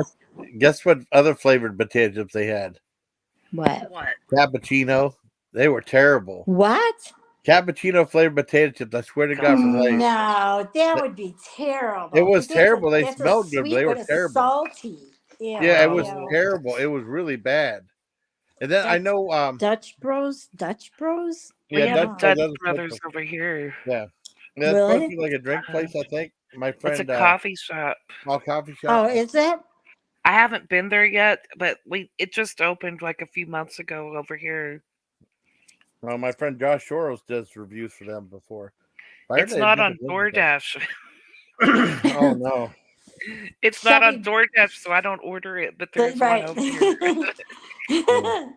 F: guess what other flavored potato chips they had?
B: What?
D: What?
F: Cappuccino. They were terrible.
B: What?
F: Cappuccino flavored potato chips. I swear to God, from Lay's.
B: No, that
F: Th-
B: would be
F: It
B: terrible
F: was
B: because
F: terrible. They
B: that's a
F: smelled good, but
B: sweet
F: they were
B: with a
F: terrible.
B: salty. Ew,
F: Yeah, it was
D: Oh,
B: ew.
F: terrible. It was really bad. And then I
B: That's
F: know,
B: Dutch Bros. Dutch Bros.
D: we
F: yeah,
D: have
F: Dutch
B: No,
F: Bros.
D: Dutch
F: That's supposed
D: Brothers
F: to,
D: over here.
F: yeah. Yeah, that's supposed to
B: really?
F: be like a drink
D: Uh,
F: place, I think. My
D: it's a
F: friend,
D: coffee shop.
F: small coffee shop.
B: Oh, is it?
D: I haven't been there yet, but it just opened like a few months ago over here.
F: Well, my friend Josh Soros does reviews for them before. I heard
D: It's
F: they had
D: not
F: never
D: on
F: been before.
D: DoorDash.
F: Oh no.
D: It's not on
B: Chevy,
D: DoorDash, so I don't order it, but there's one
B: right.
D: over here.
F: Yeah.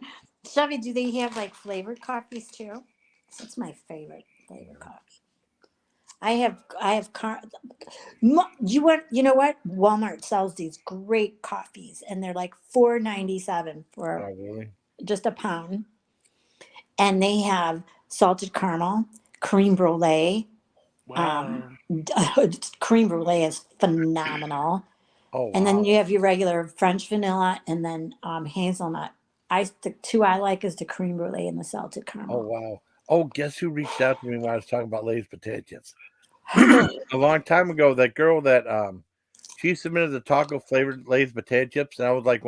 B: Chevy, do they have like flavored coffees too? That's my favorite flavored coffee. I have you know what? Walmart sells these great coffees and they're like $4.97
F: Oh
B: for
F: really?
B: just a pound. And they have salted caramel, cream brulee. Um,
D: Wow.
B: cream brulee is phenomenal.
F: Oh
B: And then
F: wow.
B: you have your regular French vanilla and then hazelnut. The two I like is the cream brulee and the salted
F: Oh
B: caramel.
F: wow. Oh, guess who reached out to me when I was talking about Lay's potato chips?
B: Who?
F: A long time ago, that girl that she submitted the taco flavored Lay's potato chips, and I was like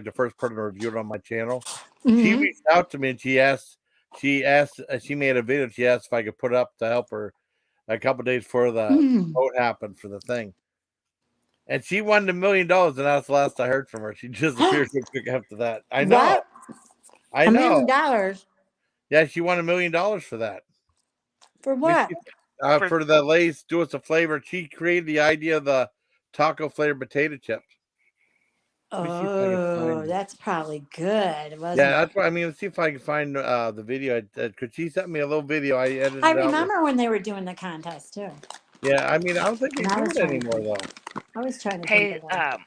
F: the first person to review it on my channel. She
B: Hmm.
F: reached out to me and she made a video. She asked if I could put it up to help her a couple days before the
B: Mm.
F: vote happened for the thing. And she won $1 million, and that's the last I heard from her. She disappeared so quick after that. I know.
B: What?
F: I
B: $1 million
F: know. Yeah, she won $1 million for that.
B: for
F: Let me
B: what?
F: see,
D: For
F: for the Lay's Do Us a Flavor. She created the idea of the taco flavored potato chips. Let me see if I can
B: Oh,
F: find it.
B: that's probably good,
F: Yeah,
B: wasn't it?
F: that's what I mean. Let's see if I can find the video. Because she sent me a little video. I edited
B: I
F: it out.
B: remember when they were doing the contest too.
F: Yeah, I mean, I don't think they
B: And I
F: do
B: was
F: it
B: trying to
F: anymore
B: think.
F: though.
B: I was trying to think
D: hey,
B: of that.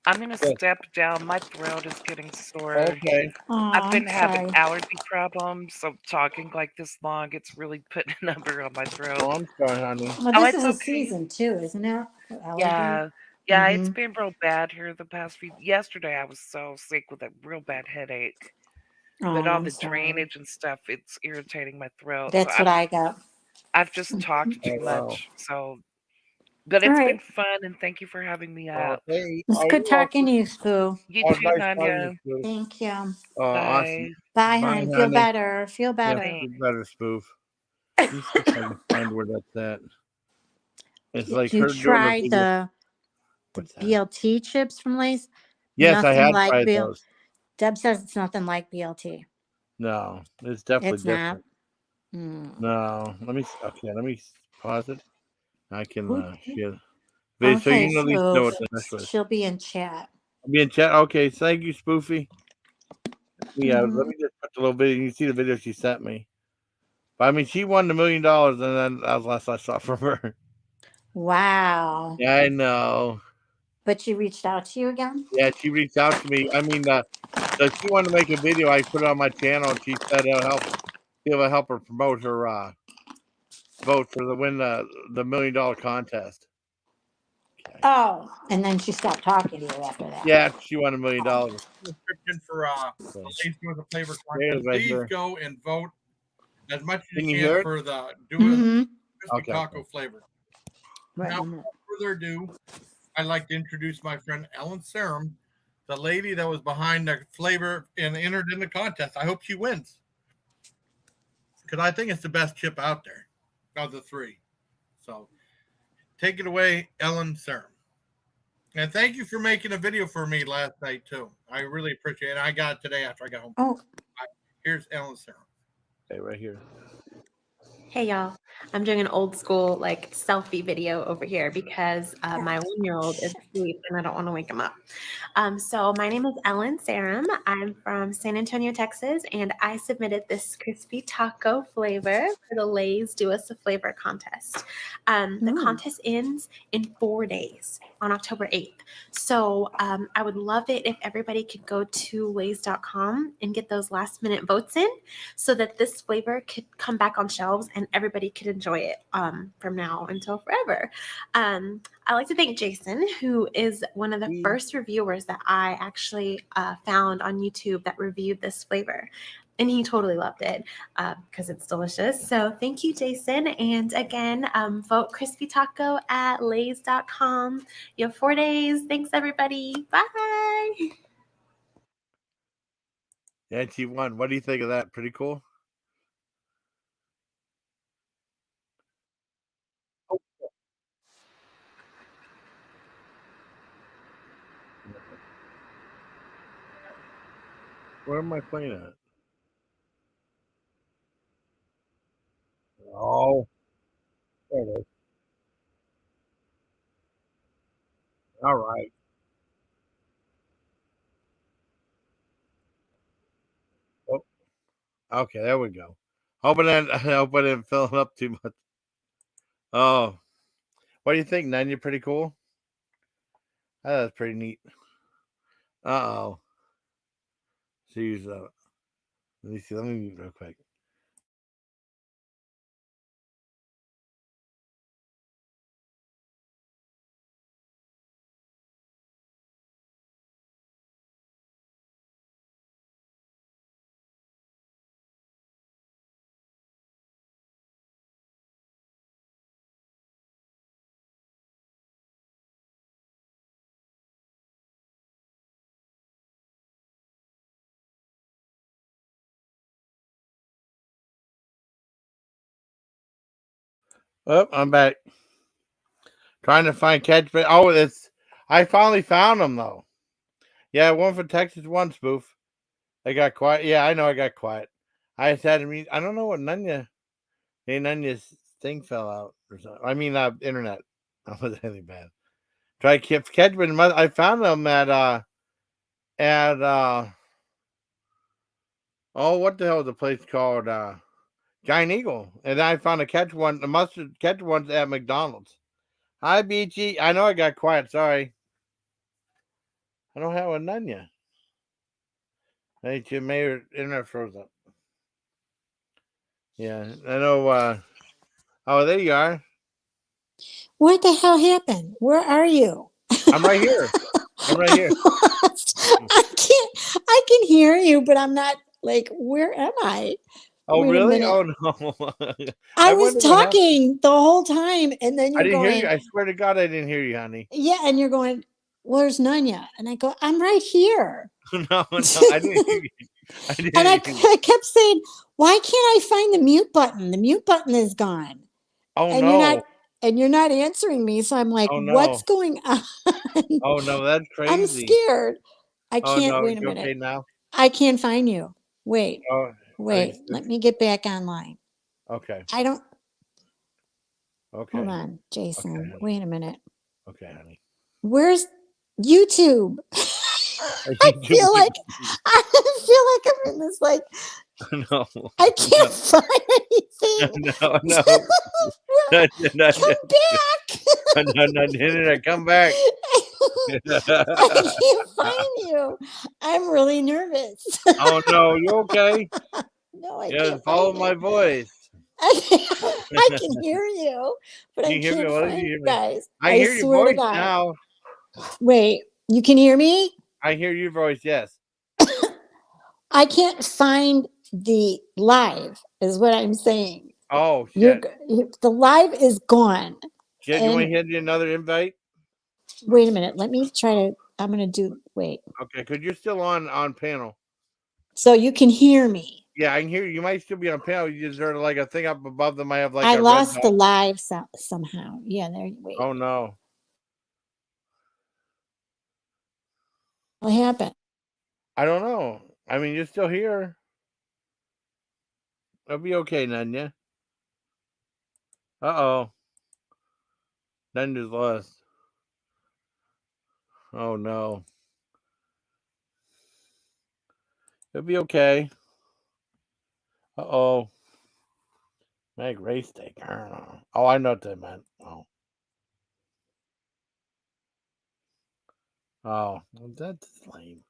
D: I'm gonna
F: Yes.
D: step down. My throat is getting sore.
F: Okay.
B: Oh,
D: I've
B: I'm
D: been having
B: sorry.
D: allergy problems, so talking like this long, it's really putting a number on my
F: Oh,
D: throat.
F: I'm sorry, honey.
B: Well,
D: Oh,
B: this is
D: it's
B: a
D: okay.
B: season too, isn't it? For allergies.
D: Yeah. Yeah, it's
B: Mm-hmm.
D: been real bad here the past few. Yesterday, I was so sick with a real bad headache. But
B: Oh,
D: all
B: I'm
D: the
B: sorry.
D: drainage and stuff, it's irritating my throat. So
B: That's what I got.
D: I've just talked
F: Oh
D: too
F: wow.
D: much. So, but
B: All
D: it's
B: right.
D: been fun, and thank you for having me
F: Oh
D: up.
F: hey,
B: It's
F: oh
B: good
F: you're
B: talking
F: welcome.
B: to you, Spoo.
D: You
F: Oh,
D: too,
F: nice talking
D: Nunya.
F: to you.
B: Thank you.
F: Awesome.
D: Bye.
B: Bye,
F: Bye,
B: hon. Feel
F: honey.
B: better. Feel
F: Yep,
B: better.
D: Thanks.
F: you better spoof. Let me see if I can find where that's at. It's
B: Did
F: like
B: you
F: her doing the
B: try
F: video.
B: the
F: What's that?
B: BLT chips from Lay's?
F: Yes, I
B: Nothing
F: had
B: like
F: tried
B: BL.
F: those.
B: Deb says it's nothing like BLT.
F: No, it's definitely
B: It's not.
F: different.
B: Mm.
F: No, let me pause it. I can
B: Who?
F: share. So
B: Okay,
F: you at least know
B: Spoof.
F: what the next one is.
B: She'll be in chat.
F: I'll be in chat. Okay, thank you, Spoofy. Yeah, let
B: Hmm.
F: me just put the little video. You can see the video she sent me. But I mean, she won $1 million, and then that was the last I saw from her.
B: Wow.
F: Yeah, I know.
B: But she reached out to you again?
F: Yeah, she reached out to me. I mean, so she wanted to make a video. I put it on my channel, and she said it'll help her promote her vote for the $1 million contest. Okay.
E: Oh, and then she stopped talking to you after that.
A: Yeah, she won $1 million.
F: Description for the Lace with a Flavor
A: There it
F: contest.
A: is right
F: Please
A: there.
F: go and vote as much as
A: Can
F: you
A: you
F: can
A: hear it?
F: for the
E: Mm-hmm.
F: crispy
A: Okay.
F: taco flavor.
E: Right.
F: Now, without further ado, I'd like to introduce my friend Ellen Serum, the lady that was behind the flavor and entered in the contest. I hope she wins because I think it's the best chip out there of the three. So take it away, Ellen Serum. And thank you for making a video for me last night too. I really appreciate it. I got it today after I got home.
E: Oh,
F: Here's Ellen Serum.
A: Okay, right here.
G: Hey y'all, I'm doing an old school like selfie video over here because my 1-year-old is asleep and I don't want to wake him up. So my name is Ellen Serum. I'm from San Antonio, Texas, and I submitted this crispy taco flavor for the Lay's Do Us a Flavor contest. The contest ends in 4 days on October 8th. So I would love it if everybody could go to lays.com and get those last minute votes in so that this flavor could come back on shelves and everybody could enjoy it from now until forever. I'd like to thank Jason, who is one of the first reviewers that I actually found on YouTube that reviewed this flavor. And he totally loved it because it's delicious. So thank you, Jason. And again, vote Crispy Taco at lays.com. You have 4 days. Thanks, everybody. Bye.
A: Yeah, she won. What do you think of that? Pretty cool. Where am I playing at? Oh, there it is. All right. Oh, okay, there we go. Hoping I hope I didn't fill it up too much. Oh, what do you think, Nunya? Pretty cool. Oh, that's pretty neat. Uh-oh. She's let me see. Let me mute real quick. Oh, I'm back. Trying to find catch, but oh, it's I finally found them though. Yeah, one for Texas, one spoof. I got quiet. Yeah, I know I got quiet. I just had to meet. I don't know what Nunya. Hey, Nunya's thing fell out or something. I mean, internet. That was anything bad. Try to catch, but I found them at oh, what the hell is the place called? Giant Eagle, and I found a catch one. The mustard catch ones at McDonald's. Hi, BG. I know I got quiet. Sorry. I don't have a Nunya. Hey, Jim Mayer, internet froze up. Yeah, I know. Oh, there you are.
E: what the hell happened? Where are you?
A: I'm right here. I'm right here.
E: I can hear you, but I'm not like, where am I?
A: Oh,
E: Wait a
A: really?
E: minute.
A: Oh, no.
E: I was
A: wonder what happened.
E: talking the whole time, and then
A: I
E: you're
A: didn't hear
E: going,
A: you. I swear to God, I didn't hear you, honey.
E: yeah, and you're going, where's Nunya? And I go, I'm right here.
A: No, I didn't hear you.
E: And I kept saying, why can't I find the mute button? The mute button is gone.
A: Oh,
E: And
A: no.
E: you're not answering me. So I'm like,
A: Oh, no.
E: what's going on?
A: Oh, no, that's crazy.
E: I'm scared. I
A: Oh,
E: can't.
A: no.
E: Wait a
A: You
E: minute.
A: okay now?
E: I can't find you. Wait.
A: Oh,
E: Wait. Let me get back online.
A: okay.
E: I don't.
A: Okay.
E: Hold on, Jason.
A: Okay,
E: wait a minute.
A: Okay, honey.
E: Where's YouTube? I feel like I'm in this like
A: No.
E: I can't find anything.
A: No.
E: Come back.
A: No. Come back.
E: I can't find you. I'm really nervous.
A: Oh, no. You okay?
E: No, I
A: Yeah,
E: can't
A: follow
E: find
A: my
E: you.
A: voice.
E: I can hear you, but I
F: You hear me?
E: can't
F: What did
E: find
F: you
E: you
F: hear me?
E: guys.
F: I
E: I
F: hear your
E: swear to
F: voice
E: God.
F: now.
E: Wait, you can hear me?
F: I hear your voice. Yes.
E: I can't find the live, is what I'm saying.
F: Oh
E: You're
F: shit.
E: the live is gone.
F: Shit, you want
E: And
F: to hit you another invite?
E: wait a minute, let me try to. I'm gonna do. Wait,
F: Okay, because you're still on panel.
E: so you can hear me.
F: Yeah, I can hear you. You might still be on panel. You just heard like a thing up above them. I have like
E: I
F: a red
E: lost the
F: dot.
E: live somehow. Yeah, there. Wait,
F: Oh no.
E: what happened?
F: I don't know. I mean, you're still here. It'll be okay, Nunya. Uh-oh. Nunya's lost. Oh no. It'll be okay. Uh-oh. Make race steak. I don't know. Oh, I know what that meant. Oh. Oh, well, that's lame.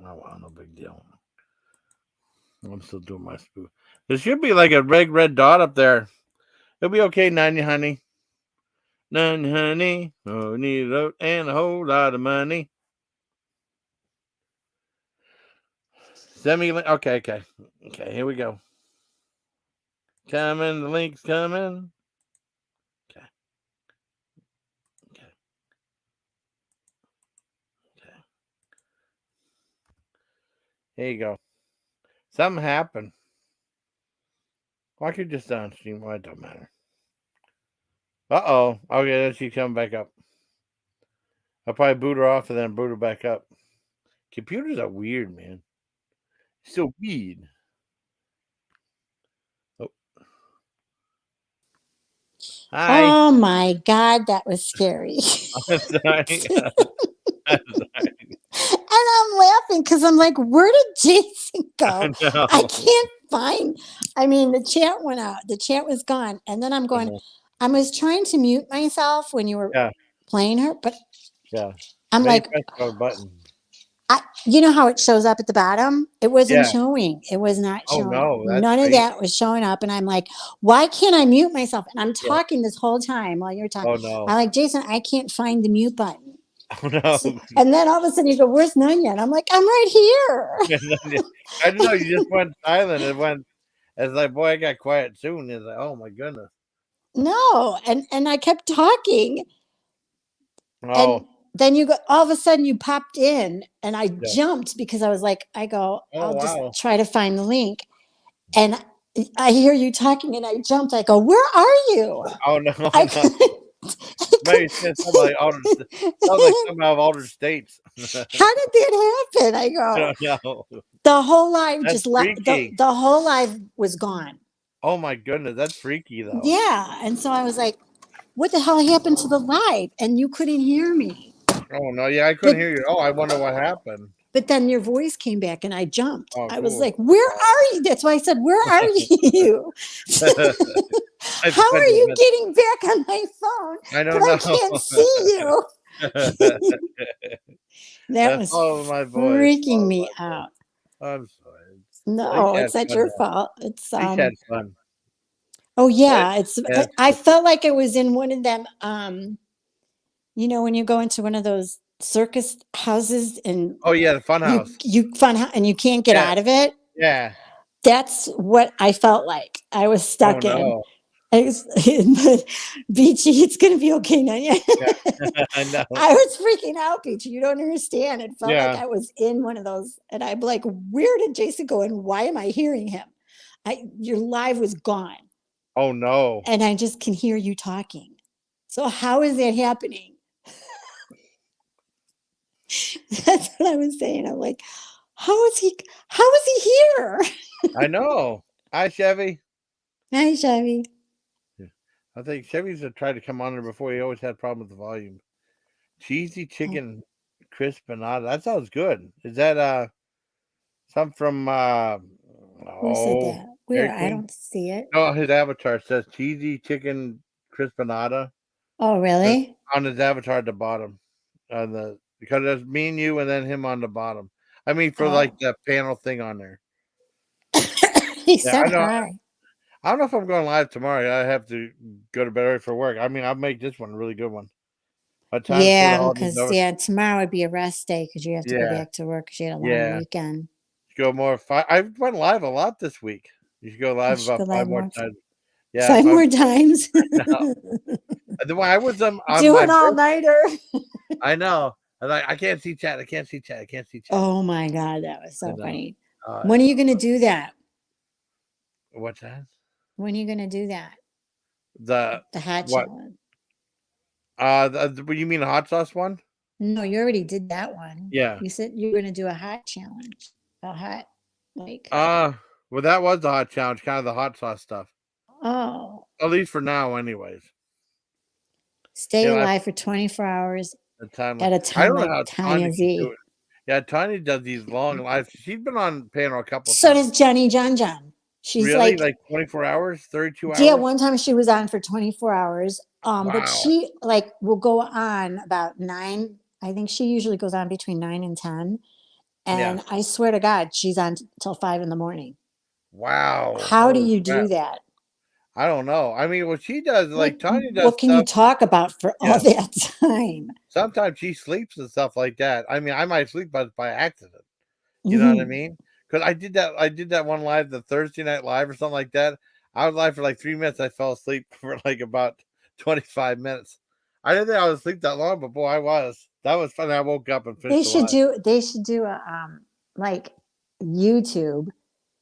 F: Oh, well, no big deal. I'm still doing my spoof. There should be like a big red dot up there. It'll be okay, Nunya, honey. Nunya, honey. Oh, need a load and a whole lot of money. Send me. Okay. Okay, here we go. Coming. The link's coming. Okay. Here you go. Something happened. Why could you just on stream? Well, it don't matter. Uh-oh. Okay, then she's coming back up. I'll probably boot her off and then boot her back up. Computers are weird, man. So weird. Oh. Hi.
E: Oh my God, that was scary.
F: I'm sorry. I'm sorry.
E: And I'm laughing because I'm like, where did Jason go?
F: No.
E: I can't find. I mean, the chat went out. The chat was gone. And then I'm going, I was trying to mute myself when you were
F: Yeah.
E: playing her, but
F: Yeah.
E: I'm
F: Now you
E: like,
F: press the button.
E: you know how it shows up at the bottom? It wasn't
F: Yeah.
E: showing. It was not
F: Oh
E: showing.
F: no, that's
E: None of
F: crazy.
E: that was showing up. And I'm like, why can't I mute myself? And I'm
F: Yeah.
E: talking this whole time while you're talking.
F: Oh no.
E: I'm like, Jason, I can't find the mute button.
F: Oh no.
E: So, and then all of a sudden you go, where's Nunya? And I'm like, I'm right here.
F: I don't know, you just went silent. It's like, boy, I got quiet soon. It's like, oh my goodness.
E: No. And I kept talking.
F: Oh.
E: And then you go, all of a sudden you popped in and I
F: Yeah.
E: jumped because I was like,
F: Oh
E: I'll
F: wow.
E: just try to find the link. And I hear you talking and I jumped. I go, where are you?
F: Oh no.
E: I
F: No.
E: couldn't-
F: Maybe it's something like something out of altered states.
E: How did that happen? I
F: I
E: go,
F: don't know.
E: the whole live
F: That's
E: just left.
F: freaky.
E: The whole live was gone.
F: Oh my goodness, that's freaky though.
E: Yeah. And so I was like, what the hell happened to the live? And you couldn't hear me.
F: Oh no, yeah, I couldn't hear you. Oh, I wonder what happened.
E: But then your voice came back and I jumped.
F: Oh,
E: I was
F: cool.
E: like, where are you? That's why I said, where are you? How are you getting back on my phone?
F: I don't
E: But
F: know.
E: I can't see you. That was
F: my voice.
E: freaking me out.
F: I'm sorry.
E: No,
F: had
E: it's not
F: fun,
E: your
F: though.
E: fault. It's
F: He's had fun.
E: oh yeah, it's
F: Yeah.
E: I felt like I was in one of them you know when you go into one of those circus houses and
F: Oh yeah, the fun house.
E: you and you can't get
F: Yeah.
E: out of it.
F: Yeah.
E: That's what I felt like. I was stuck in.
F: No.
E: Beachy, it's gonna be okay, Nunya.
F: Yeah. I know.
E: I was freaking out, Beachy. You don't understand. It felt like
F: Yeah.
E: I was in one of those, and I'm like, where did Jason go and why am I hearing him? Your live was gone.
F: Oh no.
E: And I just can hear you talking. So how is that happening? That's what I was saying. I'm like, how is he here?
F: I know. Hi, Chevy.
E: Hi, Chevy.
F: I think Chevy's tried to come on there before. He always had problems with the volume. Cheesy chicken crisp panada. That sounds good. Is that some from
E: Who said that? Where? I don't see it.
F: No, his avatar says cheesy chicken crisp panada.
E: Oh, really?
F: On his avatar at the bottom. Because there's me and you and then him on the bottom. I mean for like the panel thing on there.
B: He
F: Yeah, I
B: said
F: know.
B: hi.
F: I don't know if I'm going live tomorrow. I have to go to bed early for work. I mean, I'll make this one a really good one. By the time before the
B: Yeah,
F: holidays
B: because
F: over.
B: tomorrow would be a rest day because you have to go
F: Yeah,
B: back to work because you had a long
F: yeah.
B: weekend.
F: Go more. I went live a lot this week. You should go
B: You
F: live
B: should go
F: about
B: live
F: 5 more
B: more,
F: times. Yeah,
B: 5 more times.
F: no. I was on
B: Do
F: my
B: an all
F: birthday.
B: nighter.
F: I know. I can't see chat. I can't see chat. I can't see chat.
B: Oh my God, that was
F: I
B: so
F: know.
B: funny.
F: I
B: When are you
F: know.
B: going to do that?
F: What's that?
B: When are you going to do that?
F: The
B: The hat
F: what?
B: challenge.
F: You mean the hot sauce one?
B: No, you already did that one.
F: Yeah.
B: You said you were going to do a hat challenge. A hat, like,
F: Well, that was the hot challenge, kind of the hot sauce stuff.
B: oh,
F: At least for now, anyways.
B: stay
F: You know,
B: alive for 24 hours
F: I
B: at a
F: don't
B: time
F: know
B: like
F: how
B: Tanya
F: Tanya can
B: Z.
F: do it. Yeah, Tanya does these long lives. She's been on panel a couple
B: So
F: times.
B: does Jenny John John. She's
F: Really?
B: like,
F: Like 24 hours, 32
B: yeah,
F: hours?
B: one time she was on for 24 hours. But
F: Wow.
B: she like will go on about 9. I think she usually goes on between 9 and 10.
F: Yeah.
B: And I swear to God, she's on till 5 in the morning.
F: Wow.
B: How do
F: Holy
B: you
F: crap.
B: do that?
F: I don't know. I mean, what she does,
B: Like,
F: like Tanya does
B: what can you
F: stuff.
B: talk about for all
F: Yeah.
B: that time?
F: Sometimes she sleeps and stuff like that. I mean, I might sleep by accident. You know what I
B: Mhm.
F: mean? Because I did that one live, the Thursday night live or something like that. I was live for like 3 minutes. I fell asleep for like about 25 minutes. I didn't think I was asleep that long, but boy, I was. That was fun. I woke up and
B: They
F: finished the
B: should
F: live.
B: do they should do a like YouTube.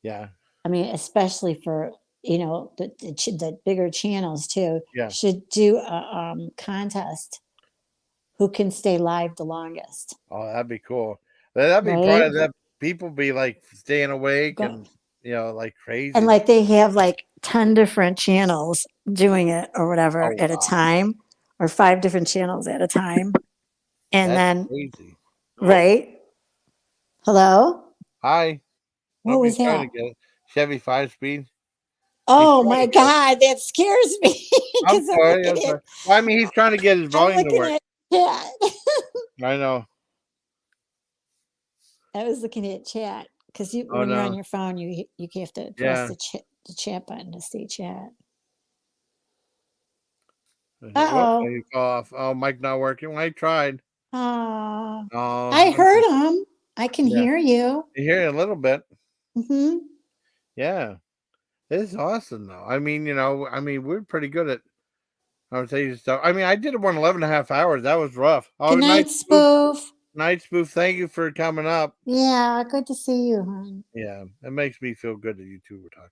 F: Yeah,
B: I mean, especially for the bigger channels too,
F: yeah.
B: should do a contest who can stay live the longest,
F: Oh, that'd be cool. That'd be
B: right?
F: probably that people be like staying awake
B: Go,
F: and like
B: and
F: crazy.
B: like they have like 10 different channels doing it or whatever
F: Oh
B: at a
F: wow,
B: time, or 5 different channels at a time. And
F: that's
B: then,
F: crazy.
B: right? Hello?
F: Hi,
B: What
F: hope
B: was
F: he's trying to
B: that?
F: get it. Chevy 5 speed. He's
B: Oh
F: trying
B: my
F: to get it.
B: God, that scares me
F: I'm
B: because
F: sorry. I'm sorry. Well, I mean, he's trying to get his
B: I'm
F: volume to
B: looking
F: work.
B: at chat.
F: I know.
B: I was looking at chat because
F: Oh
B: when you're on
F: no.
B: your phone, you have to press
F: Yeah.
B: the chat button to see chat.
F: Whoop,
B: Uh
F: he fell off. Oh, mic not working. Well, I tried.
B: oh.
F: Oh,
B: I heard him. I can
F: yeah.
B: hear you.
F: You hear it a little bit.
B: Hmm.
F: Yeah. It's awesome though. I mean, we're pretty good at I would say stuff. I mean, I did it 11.5 hours. That was rough. Oh,
B: Good night,
F: night spoof.
B: Spoof.
F: Night spoof. Thank you for coming up.
B: Yeah, good to see you, hon.
F: Yeah. It makes me feel good that you two were talking.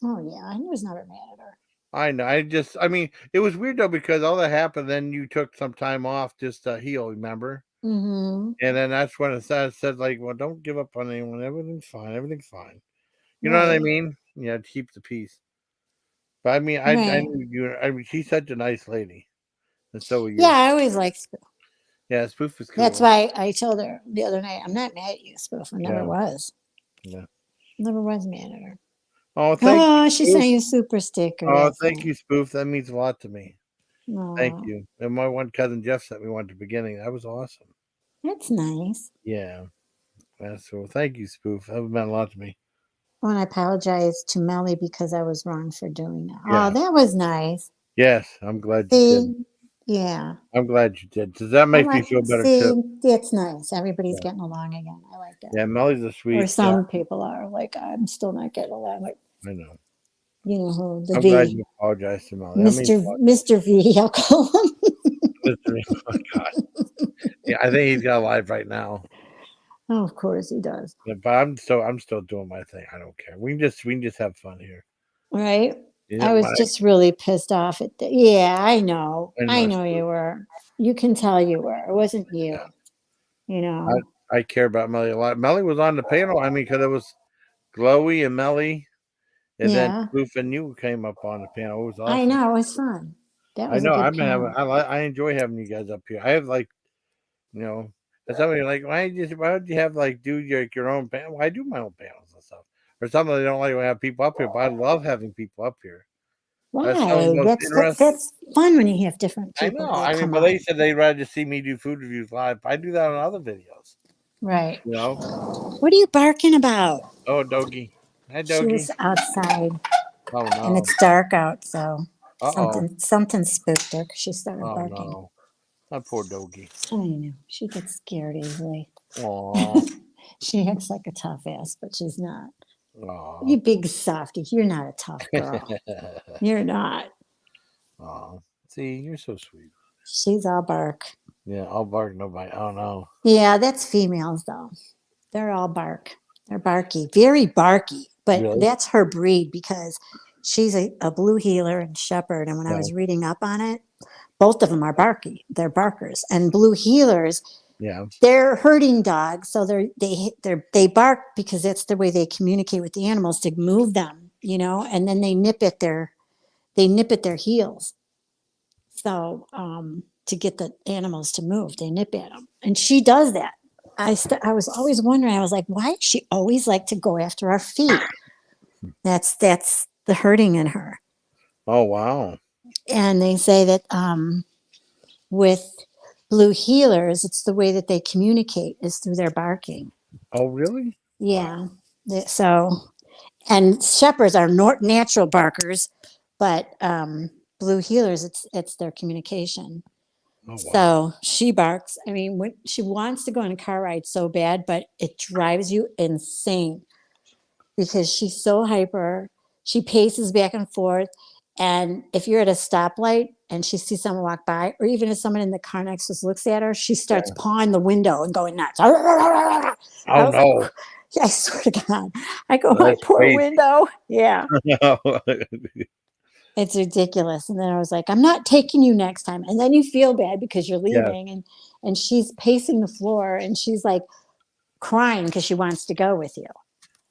B: Oh yeah, I was never mad at her.
F: I know. I mean, it was weird though because all that happened. Then you took some time off just to heal. Remember?
B: Mm-hmm.
F: And then that's when it said like, well, don't give up on anyone. Everything's fine. Everything's fine. You know what I
B: Right.
F: mean? Yeah, to keep the peace. But I mean, I
B: Right.
F: knew you. I mean, she's such a nice lady, and so are
B: Yeah,
F: you.
B: I always like Spoof.
F: Yeah, Spoof is
B: That's
F: cool.
B: why I told her the other night, I'm not mad at you, Spoof. I never
F: Yeah,
B: was.
F: yeah.
B: Never was mad at her.
F: Oh, thank
B: Oh,
F: you,
B: she
F: Spoof.
B: sent you a super sticker.
F: Oh,
B: That's
F: thank you,
B: nice.
F: Spoof. That means a lot to me. Thank
B: Oh,
F: you. And my one cousin Jeff sent me one at the beginning. That was awesome.
B: that's nice.
F: Yeah, that's cool. Thank you, Spoof. That meant a lot to me.
B: Oh, and I apologize to Melly because I was wrong for doing that. Oh,
F: Yeah.
B: that was nice.
F: Yes, I'm glad you did.
B: See? Yeah.
F: I'm glad you did. Because that
B: I
F: makes me
B: like,
F: feel better
B: see,
F: too.
B: that's nice. Everybody's
F: Yeah.
B: getting along again. I like that.
F: Yeah, Melly's a
B: Or
F: sweet.
B: some people are. Like, I'm still not getting along with,
F: I know.
B: you know who, the
F: I'm glad
B: V.
F: you apologized to Melly. That means a lot.
B: Mr. V, I'll call him.
F: Oh God. Yeah, I think he's got live right now.
B: Oh, of course he does.
F: Yeah, but I'm still doing my thing. I don't care. We can just have fun here.
B: Right?
F: You
B: I
F: know,
B: was just really pissed off at the, yeah, I know.
F: I
B: I
F: know.
B: know you were. You can tell you were. It wasn't you. You know.
F: I care about Melly a lot. Melly was on the panel. I mean, because it was Glowy and Melly, and then
B: Yeah.
F: Spoof and you came up on the panel. It was
B: I
F: awesome.
B: know. It was fun. That
F: I
B: was a
F: know.
B: good
F: I've been having.
B: panel.
F: I enjoy having you guys up here. I have like, and somebody like, why would you have like do your own panel? Well, I do my own panels and stuff. Or something they don't like to have people up here, but I love having people up here. That's some of the
B: Why?
F: most interesting.
B: That's fun when you have different
F: I
B: people
F: know.
B: that
F: I mean,
B: come
F: but
B: up.
F: they said they'd rather just see me do food reviews live. I do that on other videos.
B: Right.
F: You know.
B: What are you barking about?
F: Oh, doggy. Hi,
B: She
F: doggy.
B: was outside,
F: Oh
B: and
F: no.
B: it's dark out, so
F: Uh-oh.
B: something spooked her 'cause she started
F: Oh
B: barking.
F: no. My poor doggy.
B: I know she gets scared easily.
F: Aw.
B: She acts like a tough ass, but she's not.
F: Aw.
B: You big softy, you're not a tough girl. You're not.
F: Aw. See, you're so sweet.
B: She's all bark.
F: Yeah, I'll bark nobody. Oh no.
B: Yeah, that's females though. They're all bark. They're barky, very barky. But
F: Really?
B: that's her breed because she's a blue heeler and shepherd. And when I
F: Yeah.
B: was reading up on it, both of them are barky. They're barkers. And blue heelers,
F: Yeah.
B: they're herding dogs, so they bark because that's the way they communicate with the animals to move them, and then they nip at their heels. So to get the animals to move, they nip at them, and she does that. I was always wondering. I was like, why does she always like to go after our feet? That's the herding in her.
F: Oh wow.
B: And they say that with blue heelers, it's the way that they communicate is through their barking.
F: Oh really?
B: Yeah. So, and shepherds are natural barkers, but blue heelers, it's their communication.
F: Oh wow.
B: So she barks. I mean, when she wants to go on a car ride so bad, but it drives you insane because she's so hyper. She paces back and forth. And if you're at a stoplight and she sees someone walk by, or even if someone in the car next to us looks at her, she starts pawing the window and going nuts. I
F: Oh
B: was
F: no.
B: like, I swear to God. I go, my
F: That's
B: poor
F: crazy.
B: window. Yeah, it's ridiculous. And then I was like, I'm not taking you next time. And then you feel bad because you're
F: Yeah.
B: leaving, and she's pacing the floor and she's like crying because she wants to go with you.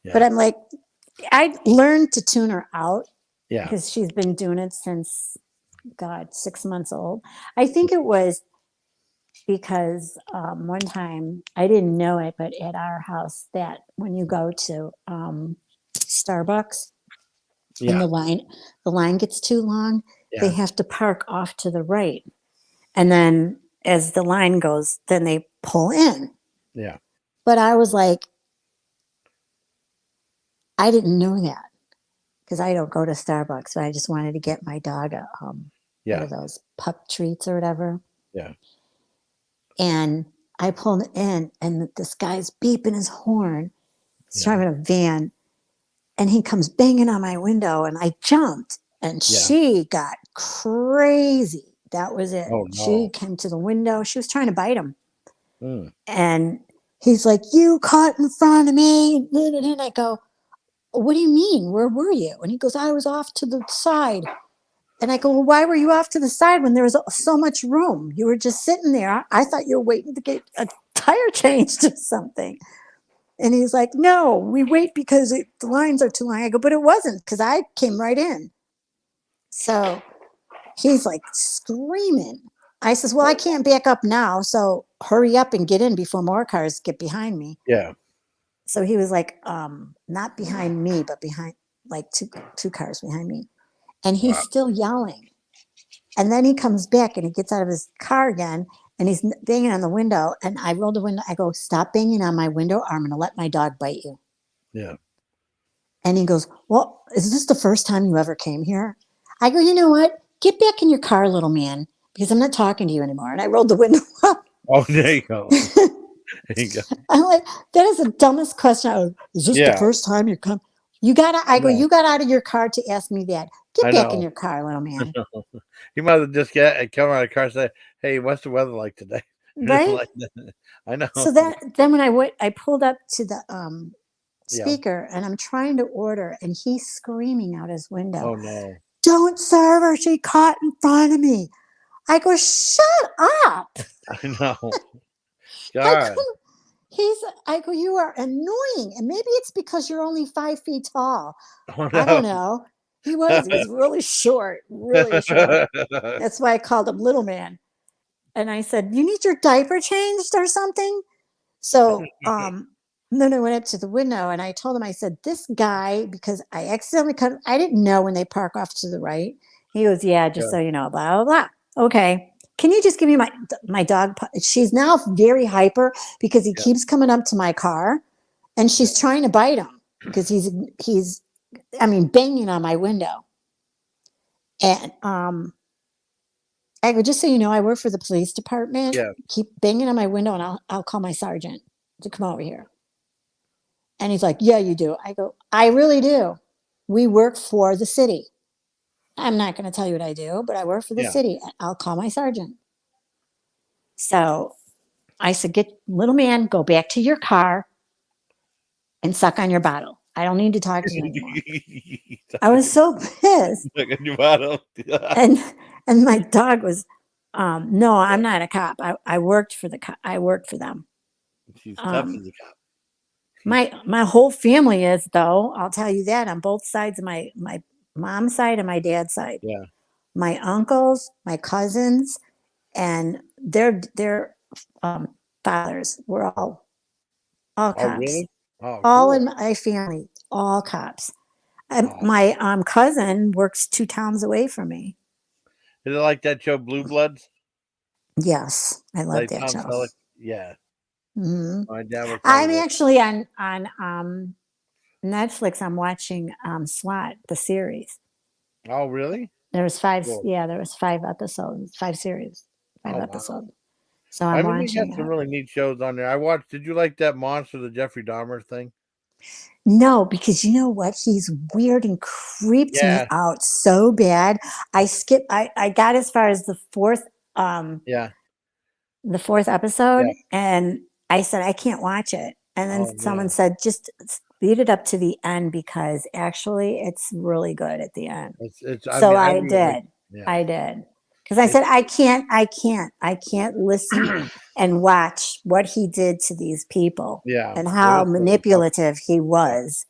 B: But
F: Yeah.
B: I'm like, I learned to tune her out
F: Yeah.
B: because she's been doing it since, God, 6 months old. I think it was because one time I didn't know it, but at our house, that when you go to Starbucks and
F: Yeah.
B: the line gets too long, they
F: Yeah.
B: have to park off to the right, and then as the line goes, then they pull in.
F: Yeah.
B: But I was like, I didn't know that because I don't go to Starbucks, but I just wanted to get my dog a what
F: Yeah.
B: are those, pup treats or whatever.
F: Yeah.
B: And I pulled in, and this guy's beeping his horn. He's
F: Yeah.
B: driving a van, and he comes banging on my window, and I jumped, and
F: Yeah.
B: she got crazy. That was it.
F: Oh
B: She
F: no.
B: came to the window. She was trying to bite him.
F: Mm.
B: And he's like, you caught in front of me. And I go, what do you mean? Where were you? And he goes, I was off to the side. And I go, well, why were you off to the side when there was so much room? You were just sitting there. I thought you were waiting to get a tire changed or something. And he's like, no, we wait because the lines are too long. I go, but it wasn't because I came right in. So he's like screaming. I says, well, I can't back up now. So hurry up and get in before more cars get behind me.
F: Yeah.
B: So he was like, not behind me, but behind like two cars behind me. And he's still yelling. And then he comes back and he gets out of his car again and he's banging on the window. And I roll the window. I go, stop banging on my window, or I'm going to let my dog bite you.
F: Yeah.
B: And he goes, well, is this the first time you ever came here? I go, you know what? Get back in your car, little man, because I'm not talking to you anymore. And I rolled the window up.
F: Oh, there you go. There you go.
B: I'm like, that is the dumbest question. I go, is this the first time you come? You got out of your car to ask me that. Get back in your car, little man.
F: You might have just come out of the car and say, hey, what's the weather like today?
B: Right?
F: Like I know.
B: So then when I pulled up to the speaker and I'm trying to order, and he's screaming out his window.
F: Oh no.
B: Don't serve her. She caught in front of me. I go, shut up.
F: I know. God.
B: I go, you are annoying. And maybe it's because you're only 5 feet tall.
F: Oh, no.
B: I don't know. He was really short, really short. That's why I called him little man. And I said, you need your diaper changed or something? So then I went up to the window and I told him, I said, this guy, because I accidentally I didn't know when they park off to the right. He goes, yeah, just so you know, blah, blah, blah. Okay. Can you just give me my dog? She's now very hyper because he keeps coming up to my car and she's trying to bite him. because he's I mean banging on my window. And I go, just so you know, I work for the police department.
F: Yeah.
B: Keep banging on my window and I'll call my sergeant to come over here. And he's like, yeah, you do. I go, I really do. We work for the city. I'm not going to tell you what I do, but I work for the
F: Yeah.
B: city. I'll call my sergeant. So I said, get little man, go back to your car and suck on your bottle. I don't need to talk to you anymore. I was so pissed.
F: Look at your bottle.
B: And my dog was, no, I'm not a cop. I worked for I worked for them.
F: She's tough as a cop.
B: My whole family is though. I'll tell you that on both sides of my mom's side and my dad's side.
F: Yeah.
B: My uncles, my cousins, and their fathers were all
F: Oh,
B: cops.
F: really? Oh,
B: All
F: cool.
B: in my family, all cops.
F: Oh.
B: My cousin works 2 towns away from me.
F: Is it like that show Blue Bloods?
B: Yes, I love
F: Like
B: that
F: Tom
B: show.
F: Selleck? Yeah.
B: hmm
F: My dad was
B: I'm
F: telling me.
B: actually on Netflix. I'm watching SWAT the series.
F: Oh, really?
B: There was 5.
F: Cool.
B: Yeah, there was 5 episodes, 5 series, 5
F: Oh, wow.
B: episodes. So I'm
F: they
B: watching
F: got some
B: that.
F: really neat shows on there. I watched. Did you like that Monster, the Jeffrey Dahmer thing?
B: No, because you know what? He's weird and creeped me
F: Yeah.
B: out so bad. I skipped. I got as far as the 4th
F: Yeah.
B: the 4th episode,
F: Yeah.
B: and I said I can't watch it. And then
F: Oh,
B: someone
F: man.
B: said just speed it up to the end because actually it's really good at the end.
F: It's.
B: So I
F: mean, like,
B: did.
F: yeah.
B: I did. Because I said I can't listen and watch what he did to these people
F: Yeah.
B: and
F: It
B: how
F: was really tough.
B: manipulative he was.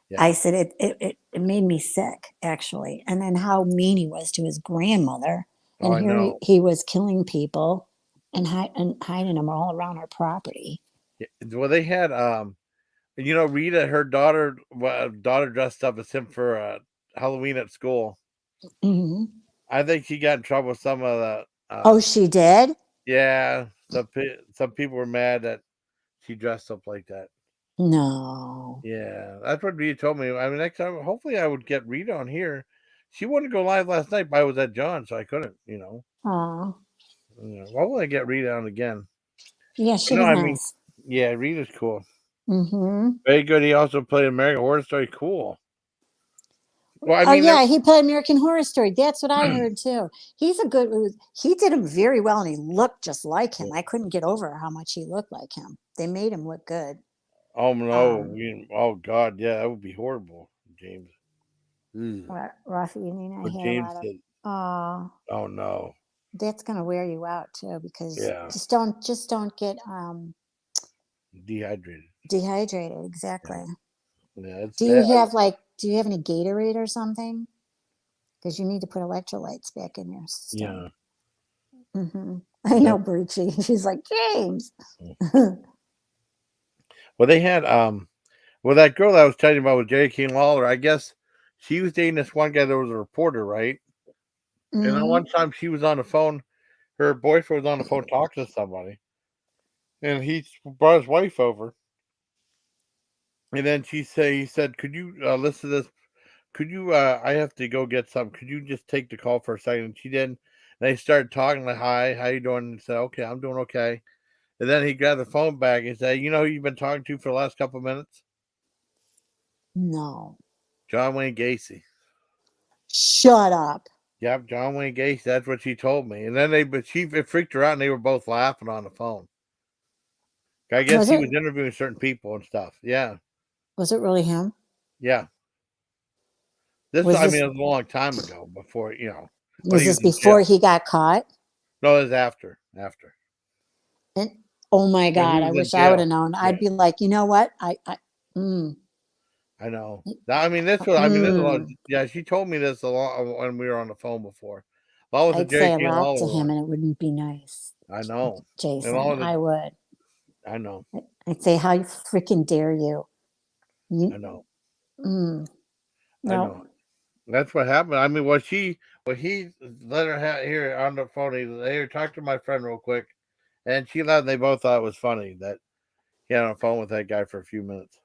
F: Yeah.
B: I said it made me sick actually. And then how mean he was to his grandmother.
F: Oh,
B: And
F: I
B: here
F: know.
B: he was killing people and hiding them all around our property.
F: Yeah. Well, they had Rita, her daughter dressed up as him for Halloween at school.
B: hmm
F: I think she got in trouble with some of the.
B: Oh, she did?
F: Yeah, some people were mad that she dressed up like that.
B: No.
F: Yeah, that's what Rita told me. I mean, next time, hopefully, I would get Rita on here. She wanted to go live last night, but I was at John, so I couldn't.
B: Oh.
F: Why will I get Rita on again?
B: Yeah,
F: But
B: she
F: no,
B: was
F: I mean,
B: nice.
F: yeah, Rita's cool.
B: Mm-hmm.
F: Very good. He also played American Horror Story. Cool. Well, I
B: Oh
F: mean,
B: yeah, he played American Horror Story. That's what I heard too. He's a good. He did him very well, and he looked just like him. I couldn't get over how much he looked like him. They made him look good.
F: oh no,
B: Um,
F: oh God, yeah, that would be horrible, James.
B: Rafi, you mean I
F: What
B: hear a
F: James
B: lot of.
F: did.
B: Oh,
F: Oh no.
B: that's gonna wear you out too because
F: Yeah,
B: just don't get
F: dehydrated.
B: dehydrated. Exactly.
F: Yeah, it's
B: Do you
F: bad.
B: do you have any Gatorade or something? Because you need to put electrolytes back in your system.
F: Yeah.
B: I know, Birchie. She's like James.
F: Well, they had that girl that I was telling you about with Jerry King Lawler. I guess she was dating this one guy that was a reporter, right? And then one time she was on the phone. Her boyfriend was on the phone talking to somebody, and he brought his wife over. And then he said, "Could you listen to this? Could you? I have to go get some. Could you just take the call for a second?" And she did. And they started talking like, "Hi, how you doing?" And said, "Okay, I'm doing okay." And then he grabbed the phone back and said, "You know who you've been talking to for the last couple of minutes?
B: No.
F: John Wayne Gacy."
B: Shut up.
F: Yep, John Wayne Gacy. That's what she told me. And then it freaked her out, and they were both laughing on the phone. I guess he was interviewing certain people and stuff. Yeah,
B: Was it really him?
F: yeah. It was a long time ago. Before when
B: Was
F: he was
B: this
F: in
B: before
F: jail.
B: he got caught?
F: No, it was after.
B: And oh my
F: When he
B: God,
F: was
B: I
F: in
B: wish I would
F: jail.
B: have known.
F: Yeah,
B: I'd be like, you know what?
F: I know. I mean, this was. I mean, this is a lot. Yeah, she told me this a lot when we were on the phone before. All was a
B: I'd
F: Jerry
B: say a
F: King
B: lot to
F: Lawler
B: him
F: one.
B: and it wouldn't be nice.
F: I know. And all
B: Jason,
F: of the.
B: I would.
F: I know.
B: I'd say, how freaking dare you?
F: I know.
B: No.
F: I know. That's what happened. I mean, he let her here on the phone. He let her talk to my friend real quick, and she left. And they both thought it was funny that he had on the phone with that guy for a few minutes.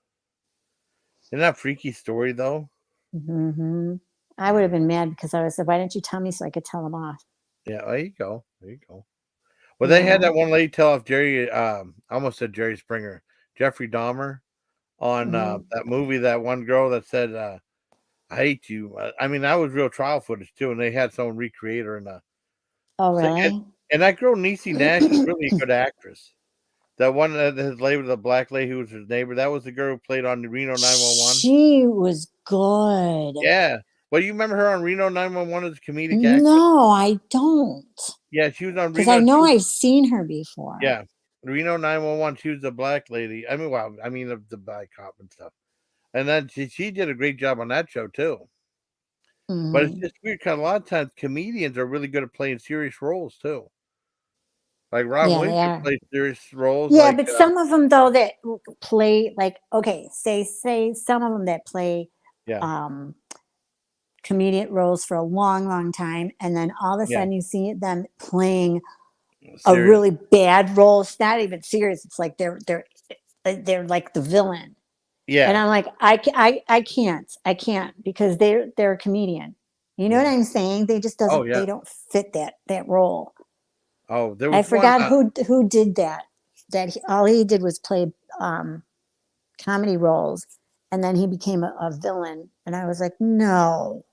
F: Isn't that a freaky story though?
B: Hmm. I would have been mad because I was like, why didn't you tell me so I could tell him off?
F: Yeah, there you go. There you go. Well, they had that one lady tell off Jerry. I almost said Jerry Springer, Jeffrey Dahmer on that movie. That one girl that said, "I hate you." I mean, that was real trial footage too, and they had someone recreate her. And
B: Oh, really?
F: and that girl Niecy Nash is really a good actress. That one that his lady, the black lady who was his neighbor, that was the girl who played on the Reno 911.
B: She was good.
F: Yeah. Well, you remember her on Reno 911 as a comedic actress?
B: No, I don't.
F: Yeah, she was on
B: Because
F: Reno.
B: I know I've seen her before.
F: Yeah, Reno 911. She was the black lady. I mean, well, I mean the black cop and stuff. And then she did a great job on that show too. But it's just weird because a lot of times comedians are really good at playing serious roles too. Like Rob
B: Yeah, they
F: Williams
B: are.
F: plays serious roles.
B: Yeah,
F: Like
B: but some of them though that play like okay, say some of them that play
F: yeah,
B: um comedic roles for a long, long time, and then all of a
F: yeah,
B: sudden you see them playing a
F: serious.
B: really bad role. It's not even serious. It's like they're like the villain. And
F: Yeah,
B: I'm like, I can't because they're a comedian. You know what
F: yeah.
B: I'm saying? They just
F: Oh
B: doesn't
F: yeah.
B: they don't fit that role.
F: Oh, there
B: I
F: was one.
B: forgot who did that. All he did was play comedy roles, and then he became a villain. And I was like, no,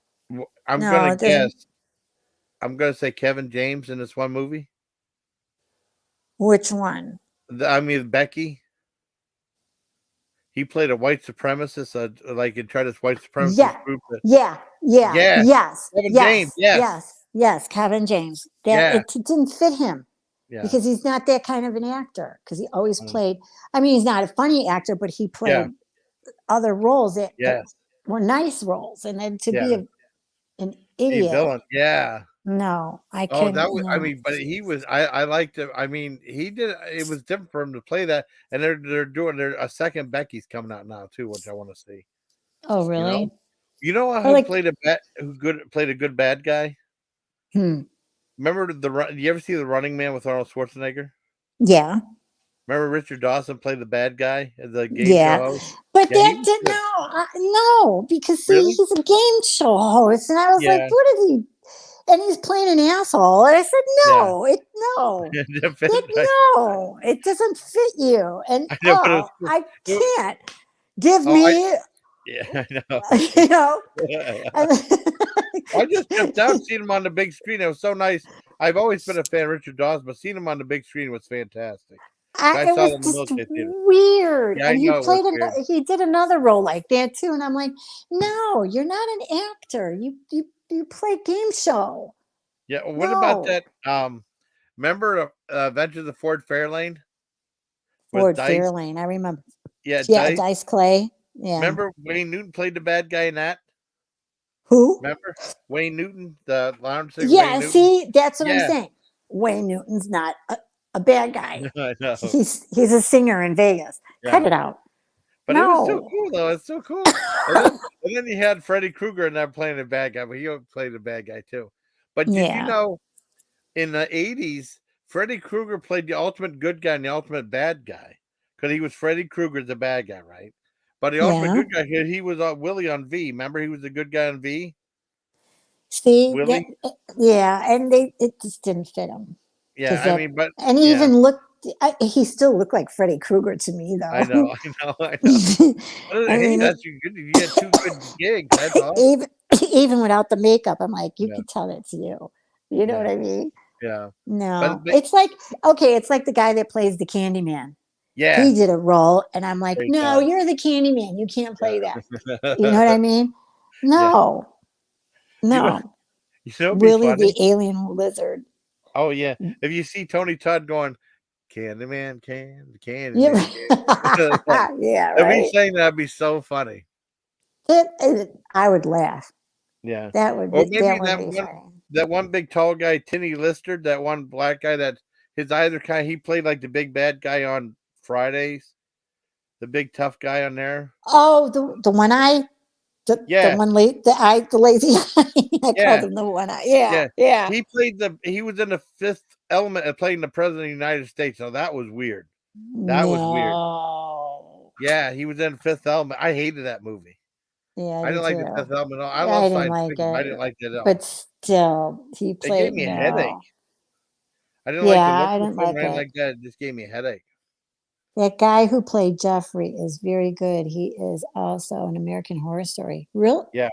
F: I'm
B: no,
F: gonna
B: it doesn't.
F: guess. I'm gonna say Kevin James in this one movie.
B: Which one?
F: I mean Becky. He played a white supremacist, like in try this white supremacist
B: Yeah,
F: group.
B: yeah, yeah,
F: Yeah,
B: yes,
F: Kevin James.
B: yes,
F: Yes.
B: yes, yes. Kevin James. That
F: Yeah.
B: it didn't fit him
F: Yeah.
B: because he's not that kind of an actor. Because he always
F: Mm.
B: played. I mean, he's not a funny actor, but he
F: Yeah.
B: played other roles that
F: Yes.
B: were nice roles, and then to be
F: Yeah.
B: an
F: A
B: idiot.
F: villain. Yeah.
B: No, I
F: Oh,
B: couldn't.
F: that was. I
B: No.
F: mean, but he was. I liked it. I mean, he did. It was different for him to play that, and they're doing a second Becky's coming out now too, which I want to see.
B: Oh,
F: You know.
B: really?
F: You know
B: Or
F: who
B: like,
F: played played a good bad guy?
B: hmm,
F: Remember you ever see the Running Man with Arnold Schwarzenegger?
B: yeah,
F: Remember Richard Dawson played the bad guy, the game show
B: yeah.
F: host?
B: But
F: Yeah, he
B: that
F: was
B: did
F: good.
B: no, because see,
F: Really?
B: he's a game show host, and I was like,
F: Yeah,
B: what is he? And he's playing an asshole, and I said,
F: yeah.
B: no,
F: It-
B: no, it doesn't fit you. And
F: I know, but it was cool.
B: I
F: It-
B: can't give
F: oh,
B: me,
F: yeah, I know.
B: you know.
F: I just jumped out seeing him on the big screen. It was so nice. I've always been a fan of Richard Dawson, but seeing him on the big screen was fantastic. I
B: It
F: saw
B: was
F: it in the
B: just
F: military theater.
B: weird.
F: Yeah, I
B: And
F: know it was weird.
B: he did another role like that too. And I'm like, no, you're not an actor. You play game show.
F: Yeah, well, what about
B: No.
F: that? Remember Adventures of Ford Fairlane with
B: Ford
F: Dice?
B: Fairlane, I remember.
F: Yeah,
B: Yeah,
F: Dice.
B: Dice Clay. Yeah.
F: Remember Wayne Newton played the bad guy in that?
B: Who?
F: Remember Wayne Newton, the lounge singer Wayne
B: Yeah,
F: Newton?
B: see, that's what I'm
F: Yeah,
B: saying. Wayne Newton's not a bad guy.
F: I know.
B: He's a singer in Vegas. Cut
F: Yeah,
B: it out.
F: but it was so
B: No.
F: cool though. It's so cool. And then you had Freddy Krueger and that playing the bad guy, but he played the bad guy too. But did you
B: Yeah.
F: know in the 80s, Freddy Krueger played the ultimate good guy and the ultimate bad guy because he was Freddy Krueger, the bad guy, right? But the ultimate
B: Yeah.
F: good guy, he was Willie on V. Remember, he was the good guy on V.
B: See,
F: Willie.
B: yeah, and it just didn't fit him.
F: Yeah, I mean, but
B: And he
F: yeah,
B: even he still looked like Freddy Krueger to me,
F: I
B: though.
F: know, I know. But,
B: I
F: hey,
B: mean,
F: that's you good. You get two good gigs. That's awesome.
B: even even without the makeup, I'm like, you
F: Yeah,
B: can tell it's you. You know what
F: yeah,
B: I mean?
F: yeah.
B: No,
F: But
B: it's like okay, it's like the guy that plays the Candyman.
F: yeah,
B: He did a role, and I'm like,
F: great
B: no,
F: guy.
B: you're the Candyman. You can't play that. You know
F: Yeah,
B: what I mean?
F: yeah.
B: No,
F: You know,
B: no.
F: it'd be
B: Willie the
F: funny.
B: alien lizard.
F: Oh yeah, if you see Tony Todd going, Candyman, Candyman,
B: Yeah,
F: Candyman.
B: yeah,
F: If he's
B: right.
F: saying that'd be so funny.
B: I would laugh.
F: Yeah.
B: That would
F: Or
B: be
F: maybe
B: funny.
F: that one big tall guy, Tinny Lister, that one black guy that his either kind he played like the big bad guy on Fridays, the big tough guy on there.
B: Oh, the one eye, the
F: Yeah,
B: one the lazy eye. I called
F: yeah,
B: him the one eye. Yeah,
F: yeah.
B: yeah.
F: He was in the Fifth Element and playing the President of the United States. Now that was weird. That was weird.
B: No.
F: Yeah, he was in Fifth Element. I hated that movie.
B: Yeah, I
F: I
B: do
F: didn't like the
B: too.
F: Fifth Element at all. I
B: I
F: love
B: didn't
F: science
B: like
F: fiction, but I
B: it,
F: didn't like it at all.
B: but still, he
F: It gave
B: played
F: me a
B: no.
F: headache. I didn't like the
B: Yeah,
F: look
B: I
F: of the
B: didn't
F: film
B: like
F: or anything
B: it.
F: like that. It just gave me a headache.
B: That guy who played Jeffrey is very good. He is also an American Horror Story. Real?
F: Yeah,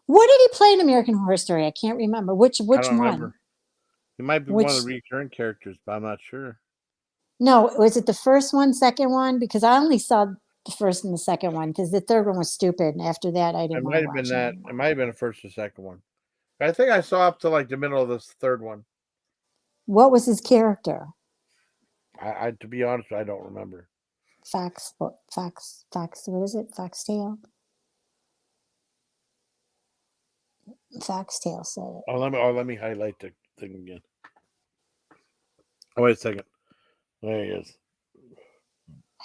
B: What did he play in American Horror Story? I can't remember. Which
F: I don't
B: one?
F: remember. He might be one of
B: Which
F: the recurring characters, but I'm not sure.
B: no, was it the first one, second one? Because I only saw the first and the second one because the third one was stupid. And after that, I
F: It
B: didn't want
F: might
B: to
F: have been
B: watch it
F: that. It
B: anymore.
F: might have been the first or second one. I think I saw up to like the middle of this third one.
B: What was his character?
F: I to be honest, I don't remember.
B: Fox. What is it? Foxtail. Foxtail said it.
F: Let me highlight the thing again. Oh, wait a second. There he is.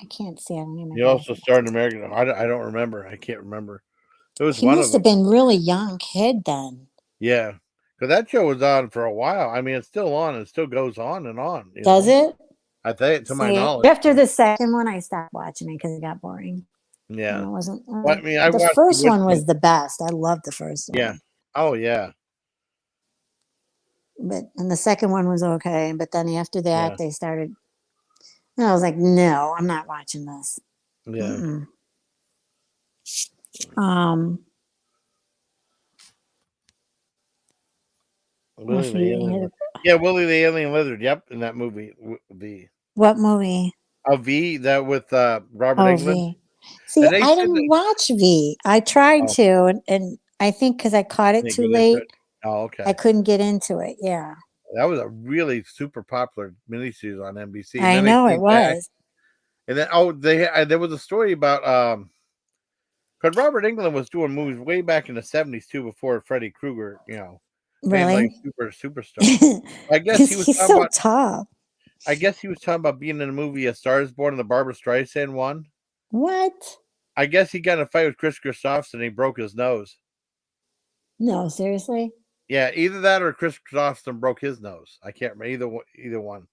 B: I can't see. I don't even.
F: He also starred in American. I don't remember. I can't remember. It was
B: He
F: one of
B: must
F: them.
B: have been really young kid then.
F: Yeah, because that show was on for a while. I mean, it's still on. It still goes on and on. You
B: Does
F: know?
B: it?
F: I think, to my
B: See,
F: knowledge.
B: after the second one, I stopped watching it because it got boring.
F: Yeah.
B: And it wasn't.
F: Well, I mean, I
B: The
F: watched
B: first
F: the
B: one was the best. I loved the first one.
F: Yeah. Oh yeah.
B: And the second one was okay. But then after that,
F: Yeah.
B: they started. And I was like, no, I'm not watching this.
F: Yeah.
B: Mm-mm. Um.
F: Willie
B: If
F: the
B: you
F: Alien
B: hit
F: Lizard. Yeah, Willie the Alien Lizard. Yep, in that movie. V.
B: what movie?
F: V, that with Robert
B: Oh,
F: Englund.
B: V. See,
F: And they
B: I
F: said
B: didn't
F: that.
B: watch V. I tried
F: Oh,
B: to, and I think because I caught it
F: didn't
B: too
F: get into
B: late,
F: it. Oh,
B: I
F: okay.
B: couldn't get into it. Yeah,
F: That was a really super popular miniseries on NBC. And
B: I
F: then they
B: know it
F: came back.
B: was.
F: And then there was a story about because Robert Englund was doing movies way back in the 70s too, before Freddy Krueger, made like
B: Really?
F: superstar. I guess he
B: Because
F: was
B: he's
F: talking
B: so
F: about.
B: tough.
F: I guess he was talking about being in a movie A Star Is Born and the Barbara Streisand one.
B: What?
F: I guess he got in a fight with Chris Christopherson and he broke his nose.
B: No, seriously.
F: Yeah, either that or Chris Christopherson broke his nose. I can't remember either one.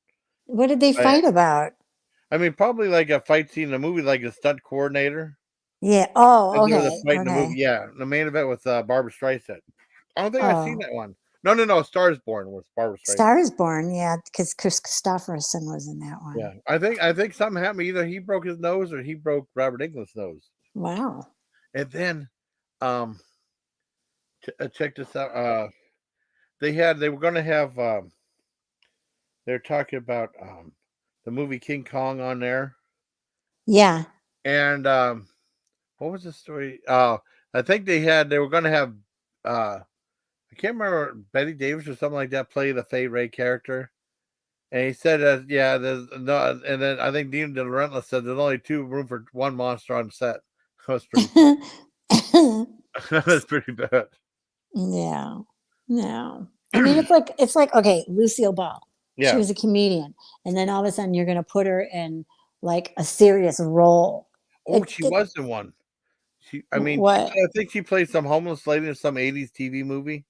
B: What did they fight about?
F: I mean, probably like a fight scene in a movie, like a stunt coordinator.
B: Yeah. Oh,
F: And there was a
B: okay.
F: fight in the movie.
B: Okay.
F: Yeah, the main event with Barbara Streisand. I don't think I've seen
B: Oh,
F: that one. No. Star Is Born with Barbara
B: Star
F: Streisand.
B: is Born. Yeah, because Chris Christopherson was in that one.
F: Yeah, I think something happened. Either he broke his nose or he broke Robert Englund's nose.
B: Wow.
F: And then, check this out. They were going to have. They're talking about the movie King Kong on there.
B: Yeah.
F: And what was the story? I think they were going to have. I can't remember, Betty Davis or something like that play the Fay Ray character. And he said, yeah, there's no, and then I think Dean DeLaurentis said there's only room for one monster on set. That was pretty funny. That's pretty bad.
B: No. No. I mean, it's like okay, Lucille Ball. She
F: Yeah.
B: was a comedian, and then all of a sudden you're going to put her in like a serious role.
F: Oh, she was the one.
B: What?
F: I think she played some homeless lady in some 80s TV movie.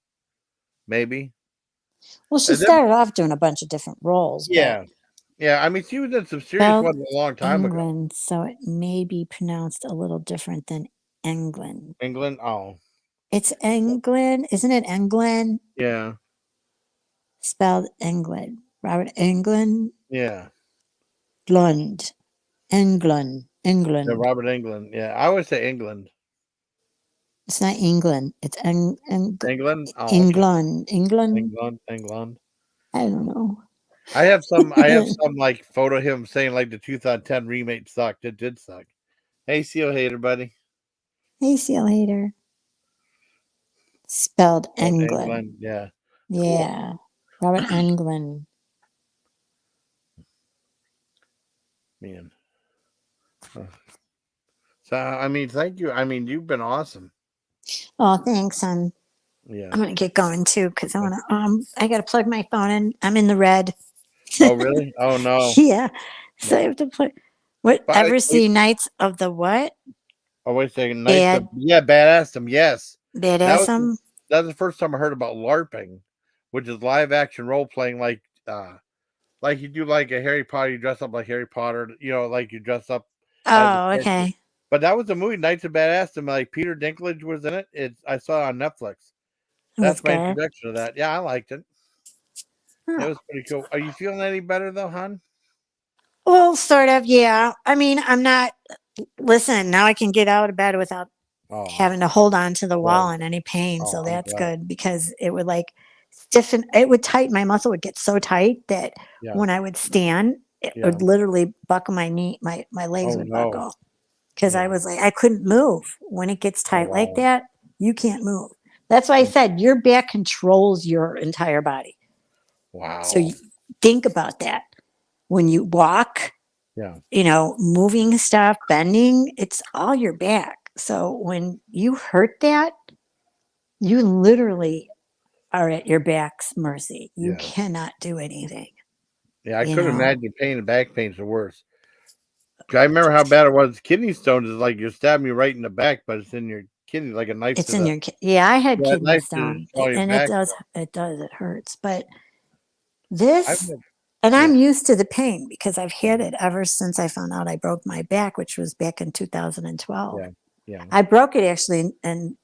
F: Maybe.
B: Well, she started off doing a bunch of different roles.
F: Yeah. Yeah. I mean, she was in some serious ones a long time ago.
B: England, so it may be pronounced a little different than England.
F: England? Oh.
B: It's England, isn't it? England?
F: Yeah.
B: Spelled England. Robert England?
F: Yeah.
B: England.
F: Yeah, Robert Englund. Yeah. I always say England.
B: It's not England. It's
F: England? Oh, okay.
B: England.
F: England.
B: I don't know.
F: I have some like photo of him saying like the 2010 remake sucked. It did suck. Hey, Seal Hater, buddy.
B: Hey, Seal Hater. Spelled England.
F: Yeah.
B: Yeah. Cool. Robert Englund.
F: Man. So I mean, thank you. I mean, you've been awesome.
B: Oh, thanks. I'm gonna get going too because I wanna I gotta plug my phone in. I'm in the red.
F: Oh really? Oh no.
B: Yeah. So I have to plug see Knights of the what?
F: Oh wait a second. Badassdom, yes.
B: Badassdom.
F: That's the first time I heard about LARPing, which is live action role playing like you do like a Harry Potter, you dress up like Harry Potter, like you dress up
B: Oh, okay.
F: But that was a movie, Knights of Badass, and like Peter Dinklage was in it. I saw it on Netflix.
B: It was
F: That's my
B: good.
F: introduction to that. Yeah, I liked it. It
B: Oh.
F: was pretty cool. Are you feeling any better though, hon?
B: Well, sort of, yeah. I mean, I'm not. Listen, now I can get out of bed without
F: Oh,
B: having to hold on to the wall
F: good.
B: in any pain.
F: Oh,
B: So
F: I'm
B: that's
F: glad.
B: good because it would like stiffen, it would tighten, my muscle would get so tight that
F: Yeah,
B: when I would stand, it
F: yeah.
B: would literally buckle my knee, my legs
F: Oh
B: would
F: no.
B: buckle because I
F: Yeah.
B: was like, I couldn't move. When it gets
F: Oh
B: tight like
F: wow.
B: that, you can't move. That's why I said your back controls your entire body. So
F: Wow.
B: you think about that when you walk,
F: Yeah.
B: moving stuff, bending, it's all your back. So when you hurt that, you literally are at your back's mercy. You
F: Yeah.
B: cannot do anything,
F: Yeah. I
B: you
F: couldn't
B: know.
F: imagine pain and back pain's the worst. I remember how bad it was. Kidney stones is like you're stabbing me right in the back, but it's in your kidney, like a knife
B: It's
F: to
B: in
F: the
B: your yeah, I had kidney
F: knife to
B: stone
F: all your
B: and
F: back.
B: it hurts. But
F: I've
B: this
F: had,
B: and
F: yeah,
B: I'm used to the pain because I've had it ever since I found out I broke my back, which was back in 2012.
F: yeah, yeah.
B: I broke it actually in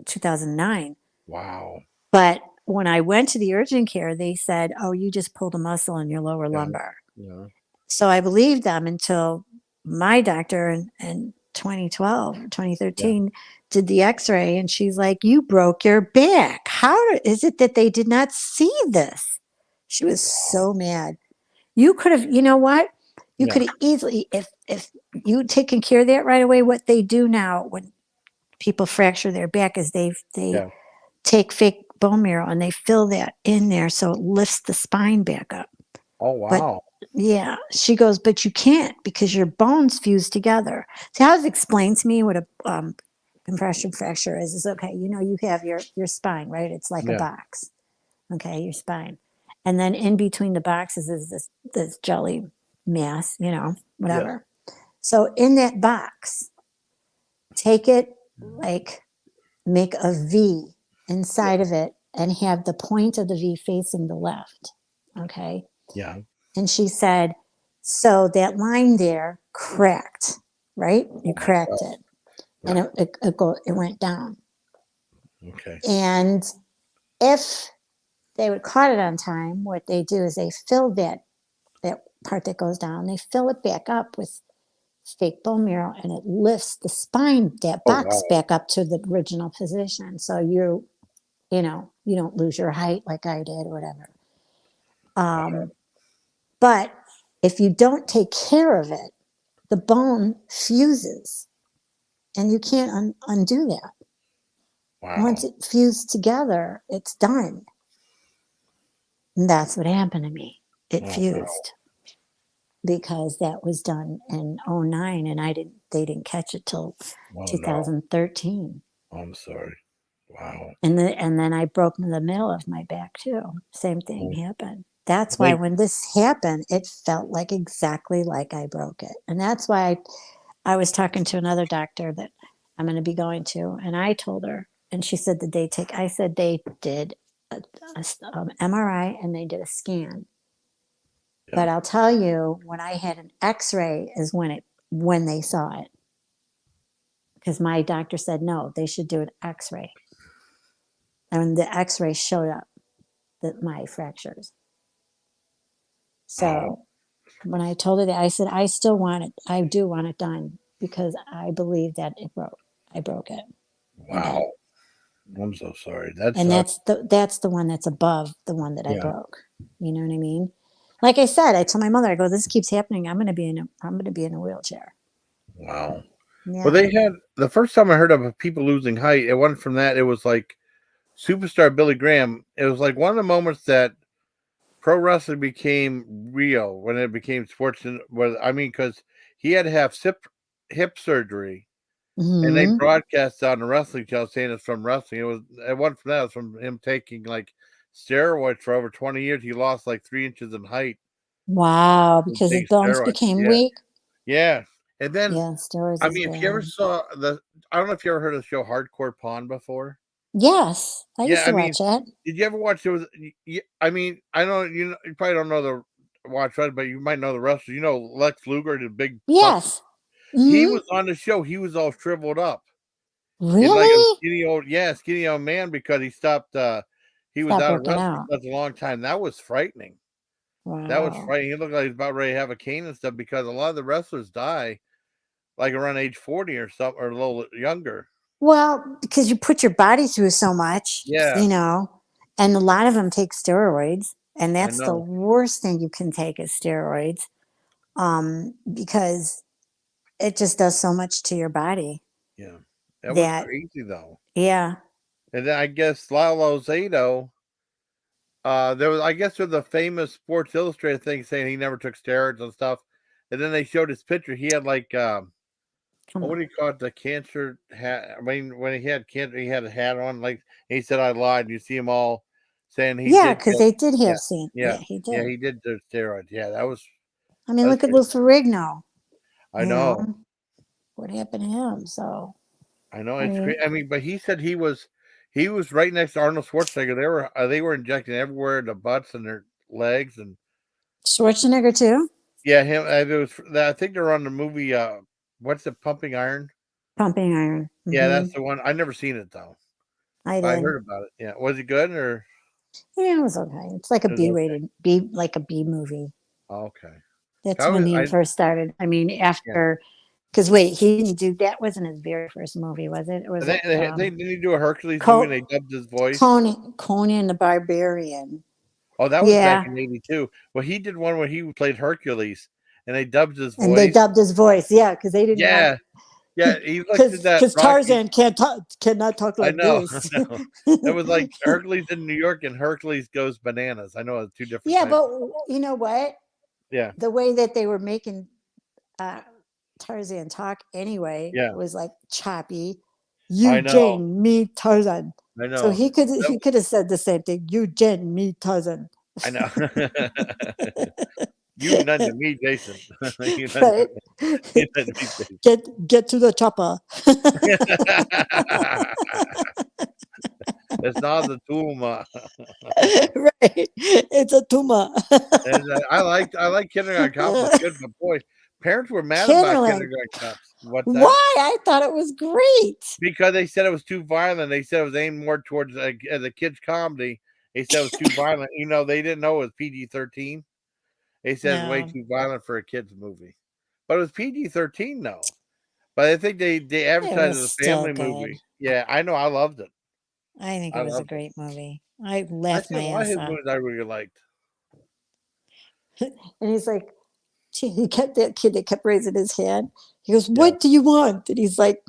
B: 2009.
F: Wow.
B: But when I went to the urgent care, they said, "Oh, you just pulled a muscle in your lower
F: Yeah,
B: lumbar."
F: yeah,
B: So I believed them until my doctor in 2012 or
F: yeah.
B: 2013 did the x-ray and she's like, "You broke your back. How is it that they did not see this?" She was so mad. You could have, you know what? You
F: Yeah.
B: could have easily, if you taken care of that right away, what they do now when people fracture their back is they
F: Yeah.
B: take fake bone marrow and they fill that in there so it lifts the spine back up.
F: Oh
B: But
F: wow.
B: yeah, she goes, "But you can't because your bones fuse together." So how it explained to me what a compression fracture is okay. You have your spine, right? It's like a
F: Yeah.
B: box. Okay, your spine, and then in between the boxes is this jelly mass,
F: Yeah.
B: whatever. So in that box, take it like make a V inside of it and have the point of the V facing the left. Okay.
F: Yeah.
B: And she said, "So that line there cracked, right? You
F: Oh my
B: cracked
F: God.
B: it and
F: Yeah.
B: it went down.
F: Okay.
B: And if they would caught it on time, what they do is they fill that part that goes down, they fill it back up with fake bone marrow and it lifts the spine, that
F: Oh
B: box
F: wow.
B: back up to the original position. So you don't lose your height like I did or whatever. But if you don't take care of it, the bone fuses and you can't undo that. Once
F: Wow.
B: it fused together, it's done. And that's what happened to me. It
F: Oh wow.
B: fused because that was done in '09 and they didn't catch it till
F: Oh no.
B: 2013.
F: I'm sorry. Wow.
B: And then I broke in the middle of my back too. Same thing
F: Oh,
B: happened. That's why
F: like
B: when this happened, it felt like exactly like I broke it. And that's why I was talking to another doctor that I'm going to be going to, and I told her, and she said, I said they did a MRI and they did a scan.
F: yeah.
B: But I'll tell you, when I had an X-ray is when they saw it, because my doctor said no, they should do an X-ray, and the X-ray showed up my fractures.
F: Wow.
B: So when I told her that, I said I still want it. I do want it done because I believe that it broke. I broke it. I did.
F: Wow. I'm so sorry. That
B: And
F: sucks.
B: that's the one that's above the one that I
F: Yeah.
B: broke. You know what I mean? Like I said, I told my mother, I go, "This keeps happening. I'm gonna be in a wheelchair."
F: Wow. Well,
B: Yeah.
F: they had the first time I heard of people losing height. It wasn't from that. It was like superstar Billy Graham. It was like one of the moments that pro wrestling became real when it became sports. Because he had to have hip surgery, and they
B: Hmm.
F: broadcast on the wrestling channel saying it's from wrestling. It wasn't from that. It was from him taking like steroids for over 20 years. He lost like 3 inches in height
B: Wow,
F: with
B: because his
F: big
B: bones
F: steroids.
B: became
F: Yeah,
B: weak.
F: yeah. And then
B: Yeah, steroids is
F: if you ever
B: bad.
F: saw I don't know if you ever heard of the show Hardcore Pawn before.
B: Yes, I
F: Yeah,
B: used to watch that.
F: did you ever watch? There was, I know you probably don't know watch it, but you might know the wrestler. You know Lex Luger, the big
B: Yes.
F: he
B: Mhm.
F: was on the show. He was all shriveled up. He's like a
B: Really?
F: skinny old man because he stopped. He was
B: Stop
F: out of
B: working
F: wrestling
B: out.
F: for such a long time. That was frightening. That was
B: Wow.
F: frightening. He looked like he was about ready to have a cane and stuff because a lot of the wrestlers die like around age 40 or something, or a little younger.
B: Well, because you put your body through so much,
F: Yeah,
B: and a lot of them take steroids, and
F: I
B: that's the
F: know.
B: worst thing you can take is steroids, because it just does so much to your body
F: Yeah, that was
B: that,
F: crazy though.
B: yeah,
F: And then I guess Lalo Zato, there was, I guess, there's a famous Sports Illustrated thing saying he never took steroids and stuff. And then they showed his picture. He had like,
B: come
F: what
B: on.
F: do you call it? The cancer hat. I mean, when he had cancer, he had a hat on. Like he said, I lied. You see him all saying he
B: Yeah,
F: did.
B: because they did
F: Yeah,
B: have seen.
F: yeah,
B: Yeah, he
F: yeah.
B: did.
F: He did do steroids. Yeah, that was
B: I mean,
F: that's
B: look at
F: crazy.
B: Lou Ferrigno.
F: I
B: You
F: know,
B: know what happened to him? So
F: I know.
B: I
F: It's
B: mean,
F: crazy. I mean, but he said he was right next to Arnold Schwarzenegger. They were injecting everywhere, the butts and their legs, and
B: Schwarzenegger too.
F: yeah, him. It was. I think they're on the movie. What's the Pumping Iron?
B: Pumping iron.
F: Yeah, that's the one. I never seen it though,
B: I
F: but I
B: did.
F: heard about it. Yeah, was it good or
B: Yeah, it was okay. It's like a
F: it was
B: B
F: okay?
B: rated, B like a B movie.
F: Oh, okay.
B: That's
F: I
B: when
F: was.
B: he
F: I
B: first started. I mean,
F: yeah.
B: after, because wait, he didn't do that. Wasn't his very first movie, was it? Or was it
F: They didn't he do a Hercules movie and they dubbed his voice.
B: Conan the Barbarian?
F: Oh, that was back
B: Yeah,
F: in '82. Well, he did one where he played Hercules and they dubbed his
B: and they
F: voice.
B: dubbed his voice. Yeah, because they didn't want
F: Yeah, yeah. He looked at that
B: because
F: Rocky.
B: Tarzan cannot talk
F: I
B: like
F: know, I
B: this.
F: know. It was like Hercules in New York and Hercules Goes Bananas. I know it's two different
B: Yeah,
F: types.
B: but you know what?
F: Yeah,
B: The way that they were making uh, Tarzan talk anyway
F: yeah.
B: was like choppy.
F: I
B: You
F: know,
B: Jane, me Tarzan.
F: I
B: So
F: know.
B: he could have said the same thing. You Jen, me Tarzan.
F: I know. You none to me, Jason. You none
B: Right?
F: you none to me, Jason.
B: Get to the chopper.
F: It's not the Tuma.
B: Right. It's a tumor.
F: And I like Kindergarten Cop was good, but boy, parents were mad about
B: Kinderling.
F: Kindergarten Cops. What's that?
B: Why? I thought it was great.
F: Because they said it was too violent. They said it was aimed more towards as a kids' comedy. They said it was too violent. You know, they didn't know it was PG-13. They said it's way
B: No,
F: too violent for a kids' movie, but it was PG-13 though. But I think they
B: it
F: advertised
B: was
F: it as a
B: still
F: family
B: good.
F: movie. Yeah, I know. I loved it.
B: I think
F: I
B: it was a
F: loved it.
B: great movie. I
F: I
B: laughed
F: see a
B: my
F: lot of
B: ass
F: his
B: off.
F: movies I really liked.
B: And he's like, he kept that kid that kept raising his hand. He goes,
F: Yeah,
B: "What do you want?" And he's like,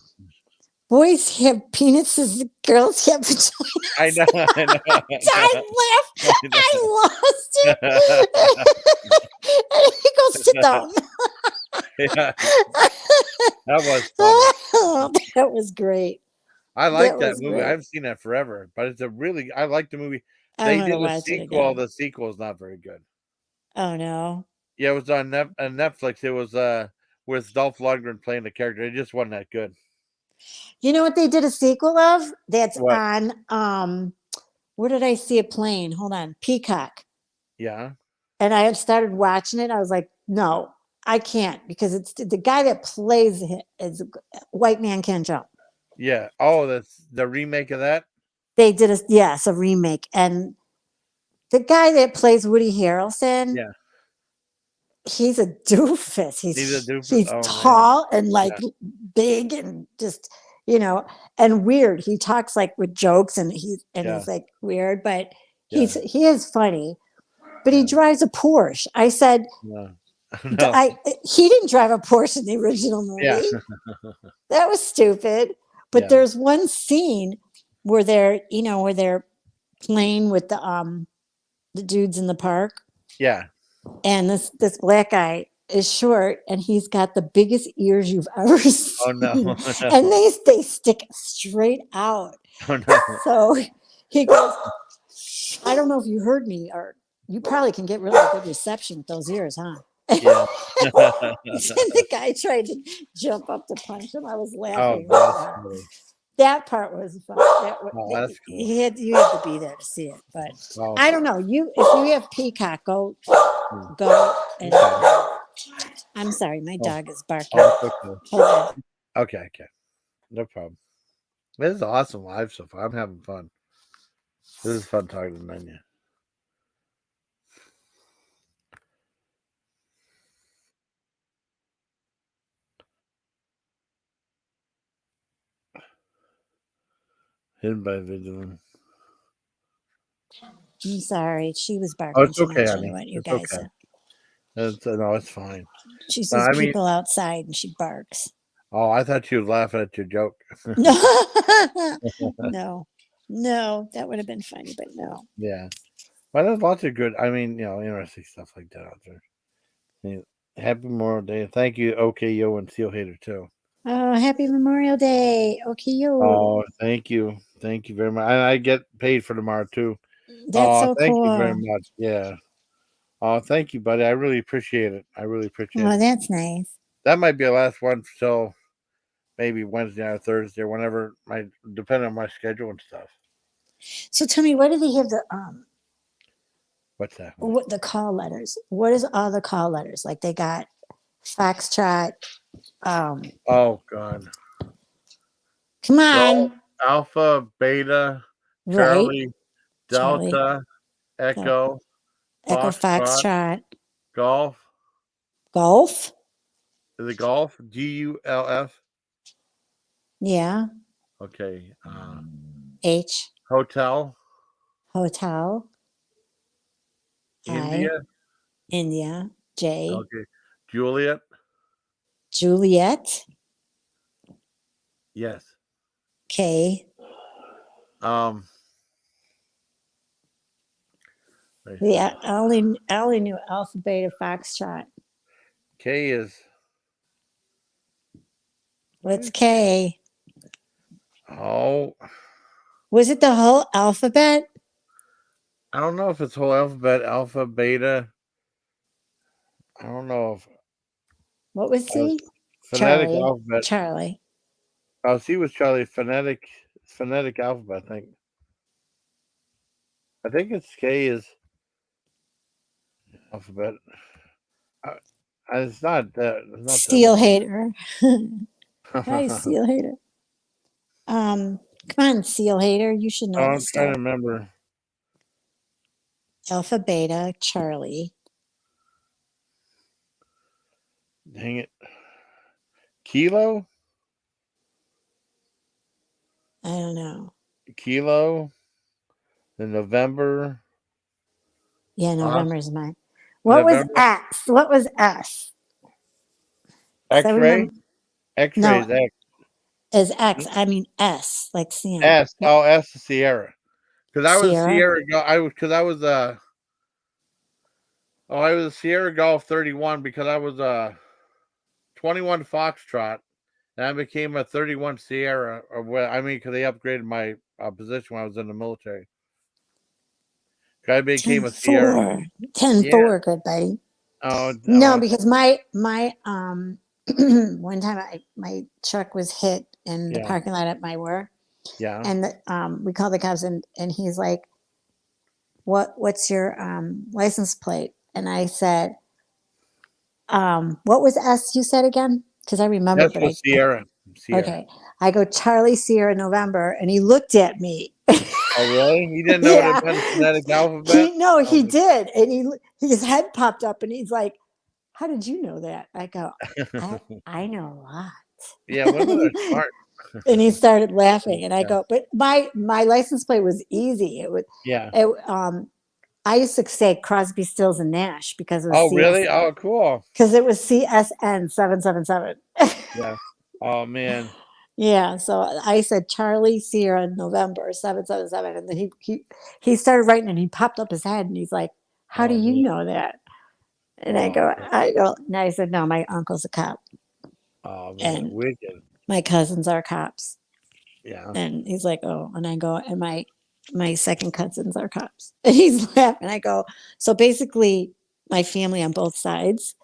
B: "Boys have penises, girls have
F: I
B: vaginas."
F: know. I know.
B: I laughed.
F: I know.
B: I lost it. And he goes, "Sit down."
F: Yeah, that was funny.
B: That was great.
F: I like
B: That
F: that
B: was
F: movie. I
B: great.
F: haven't seen that forever, but it's a really I like the movie.
B: I'm
F: They
B: gonna
F: did a
B: watch it
F: sequel.
B: again.
F: The sequel is not very good.
B: Oh no.
F: Yeah, it was on Netflix. It was with Dolph Lundgren playing the character. It just wasn't that good.
B: You know what they did a sequel of? That's
F: What?
B: on where did I see it playing? Hold on. Peacock.
F: Yeah,
B: And I had started watching it. I was like, no, I can't because it's the guy that plays it is White Man Can't Jump.
F: yeah. Oh, that's the remake of that.
B: They did a remake. And the guy that plays Woody Harrelson,
F: Yeah,
B: he's a doofus.
F: he's a doofus.
B: He's
F: Oh man.
B: tall and like
F: Yeah,
B: big and just, you know, and weird. He talks like with jokes and
F: yeah,
B: he's like weird, but
F: yeah,
B: he is funny. But he
F: yeah.
B: drives a Porsche. I said,
F: No, no.
B: he didn't drive a Porsche in the original
F: Yeah,
B: movie. That was stupid. But
F: yeah,
B: there's one scene where they're playing with the dudes in the park,
F: yeah.
B: and this black guy is short and he's got the biggest ears you've ever
F: Oh no,
B: seen. And
F: no,
B: they stick straight out.
F: oh no.
B: So he goes, I don't know if you heard me, or you probably can get really good reception with those ears, huh?
F: Yeah.
B: And the guy tried to jump up to punch him. I was
F: Oh,
B: laughing.
F: that's funny.
E: That part was fun.
F: Oh, that's cool.
E: You had to be there to see it, but
F: Oh,
E: I don't know. If you have Peacock, go and.
F: okay.
E: I'm sorry, my
F: Oh,
E: dog is barking.
F: oh, it's okay.
E: Hold on.
F: Okay, no problem. This is awesome live so far. I'm having fun. This is fun talking to Nunya. Hidden by vigilant.
E: I'm sorry, she was
F: Oh,
E: barking
F: it's
E: too
F: okay,
E: much. I
F: honey.
E: what you
F: It's
E: guys
F: okay.
E: said.
F: No, it's fine.
E: She
F: No,
E: sees
F: I mean,
E: people outside and she barks.
F: oh, I thought you was laughing at your joke.
E: No, no, that would have been funny, but no.
F: Yeah. But there's lots of good, I mean, interesting stuff like that out there. Yeah. Happy Memorial Day. Thank you, OKO and Seal Hater, too.
E: Oh, happy Memorial Day. Okay, you.
F: Oh, thank you. Thank you very much. And I get paid for tomorrow, too.
E: That's
F: Oh,
E: so
F: thank you very
E: cool.
F: much. Yeah. Oh, thank you, buddy. I really appreciate it. I really appreciate
E: Oh,
F: it.
E: that's nice.
F: That might be the last one till maybe Wednesday or Thursday, or whenever depending on my schedule and stuff.
E: So tell me, what do they have
F: What's that?
E: what the call letters? What is all the call letters? Like they got Foxtrot.
F: Oh God.
E: Come
F: Go
E: on.
F: Alpha, Beta,
E: Right.
F: Charlie,
E: Charlie.
F: Delta,
E: Go.
F: Echo,
E: Echo
F: Foxtrot,
E: Foxtrot.
F: Golf.
E: Golf.
F: Is it Golf? GULF.
E: Yeah.
F: Okay.
E: H.
F: Hotel.
E: Hotel. I.
F: India.
E: India. J.
F: Okay. Juliet.
E: Juliet.
F: Yes.
E: K. Yeah, I only knew Alpha, Beta, Foxtrot.
F: K is.
E: What's K?
F: Oh,
E: Was it the whole alphabet?
F: I don't know if it's whole alphabet, alpha, beta. I don't know if
E: What was C?
F: phonetic
E: Charlie.
F: alphabet.
E: Charlie.
F: Oh, C was Charlie. Phonetic alphabet. I think. I think it's K is alphabet. It's not that. It's not
E: Steel
F: that
E: hater. Hi,
F: long.
E: Steel hater. Come on, Seal hater. You should know
F: I'm
E: this
F: trying
E: stuff.
F: to remember.
E: Alpha, Beta, Charlie.
F: Dang it. Kilo.
E: I don't know.
F: Kilo. The November.
E: Yeah, November's mine. What was
F: November.
E: X? What was S?
F: X-ray. X-ray
E: No,
F: is X.
E: is X. I mean S, like Sam.
F: S. Oh, S is Sierra. Because I was a
E: Sierra.
F: I was a Sierra Golf 31 because I was a 21 Foxtrot and I became a 31 Sierra. Because they upgraded my position when I was in the military. I became a Sierra.
E: 10-4, good buddy.
F: Oh
E: No, because my one time my truck was hit in the parking lot at my work.
F: Yeah.
E: And we called the cops and he's like, what's your license plate? And I said, what was S you said again? Because I remember.
F: That's was Sierra.
E: Okay. I go, Charlie Sierra November, and he looked at me.
F: Oh really? He didn't know what it meant phonetic alphabet?
E: He did. And his head popped up and he's like, how did you know that? I go, I know a lot.
F: Yeah, women are smart.
E: And he started laughing, and I go, but my license plate was easy. It was, I used to say Crosby, Stills, and Nash because it was
F: really? Oh, cool.
E: Because it was CSN 777.
F: Yeah. Oh man.
E: Yeah. So I said Charlie Sierra November 777, and then he started writing, and he popped up his head, and he's like, "How do you know that?" And I go, and I said, "No, my uncle's a cop."
F: Oh man,
E: and
F: wicked.
E: My cousins are cops.
F: Yeah.
E: And he's like, "Oh," and I go, "And my second cousins are cops." And he's laughing. I go, "So basically, my family on both sides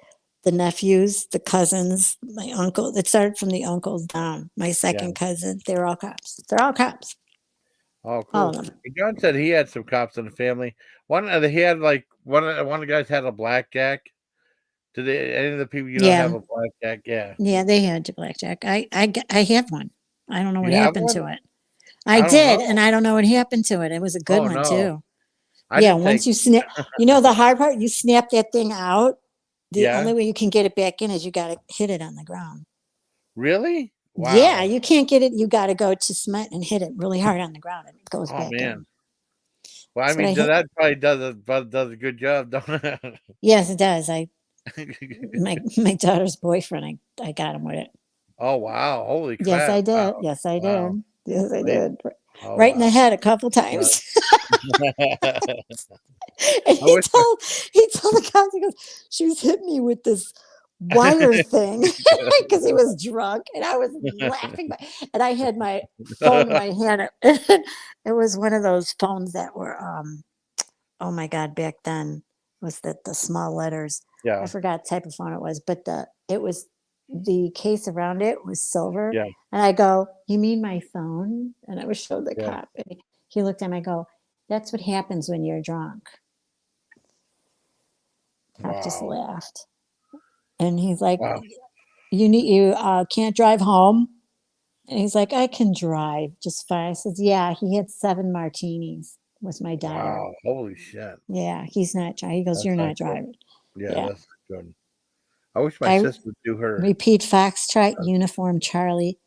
B: the nephews, the cousins, my uncle. It started from the uncles down. My second cousin, they're all cops. They're all cops.
F: Oh,
B: All
F: cool.
B: of them.
F: John said he had some cops in the family. He had like one of the guys had a blackjack. Did any of the people have
B: Yeah.
F: a blackjack? Yeah.
B: Yeah, they had the blackjack. I have one. I don't know what
F: You have
B: happened
F: one?
B: to it. I
F: I don't
B: did,
F: know.
B: and I don't know what happened to it. It was a good
F: Oh
B: one
F: no.
B: too.
F: I
B: Yeah,
F: didn't
B: once
F: take
B: you snap, the hard part, you snap that thing out. The
F: Yeah.
B: only way you can get it back in is you got to hit it on the ground.
F: Really?
B: Yeah,
F: Wow.
B: you can't get it. You got to go to cement and hit it really hard on the ground, and it goes
F: Oh
B: back in.
F: man. Well, I
B: That's what I
F: mean
B: hit.
F: that probably does a good job, don't it?
B: Yes, it does. My daughter's boyfriend. I got him with it.
F: Oh wow. Holy
B: Yes, I
F: crap.
B: did.
F: Wow.
B: Yes, I
F: Wow.
B: did. Yes, I
F: Wait.
B: did.
F: Oh
B: Right in the
F: wow.
B: head a couple times. And
F: I wish
B: he told the cops, he goes, she was hitting me with this wire thing because he was drunk, and I was laughing. And I had my phone in my hand. It was one of those phones that were, oh my God, back then was that the small letters. I
F: Yeah.
B: forgot what type of phone it was, but the case around it was silver.
F: Yeah.
B: And I go, you mean my phone? And I was showed the
F: Yeah.
B: cop. And he looked at me, I go, that's what happens when you're drunk. I just
F: Wow.
B: laughed. And he's like,
F: Wow.
B: you can't drive home? And he's like, I can drive just fine. I says, yeah, he had 7 martinis with my daughter.
F: Wow. Holy shit.
B: Yeah, he's not driving. He goes,
F: That's
B: you're
F: not
B: not
F: good.
B: driving.
F: Yeah,
B: Yeah.
F: that's good. I wish my
B: I
F: sister would do her.
B: repeat Foxtrot uniform Charlie.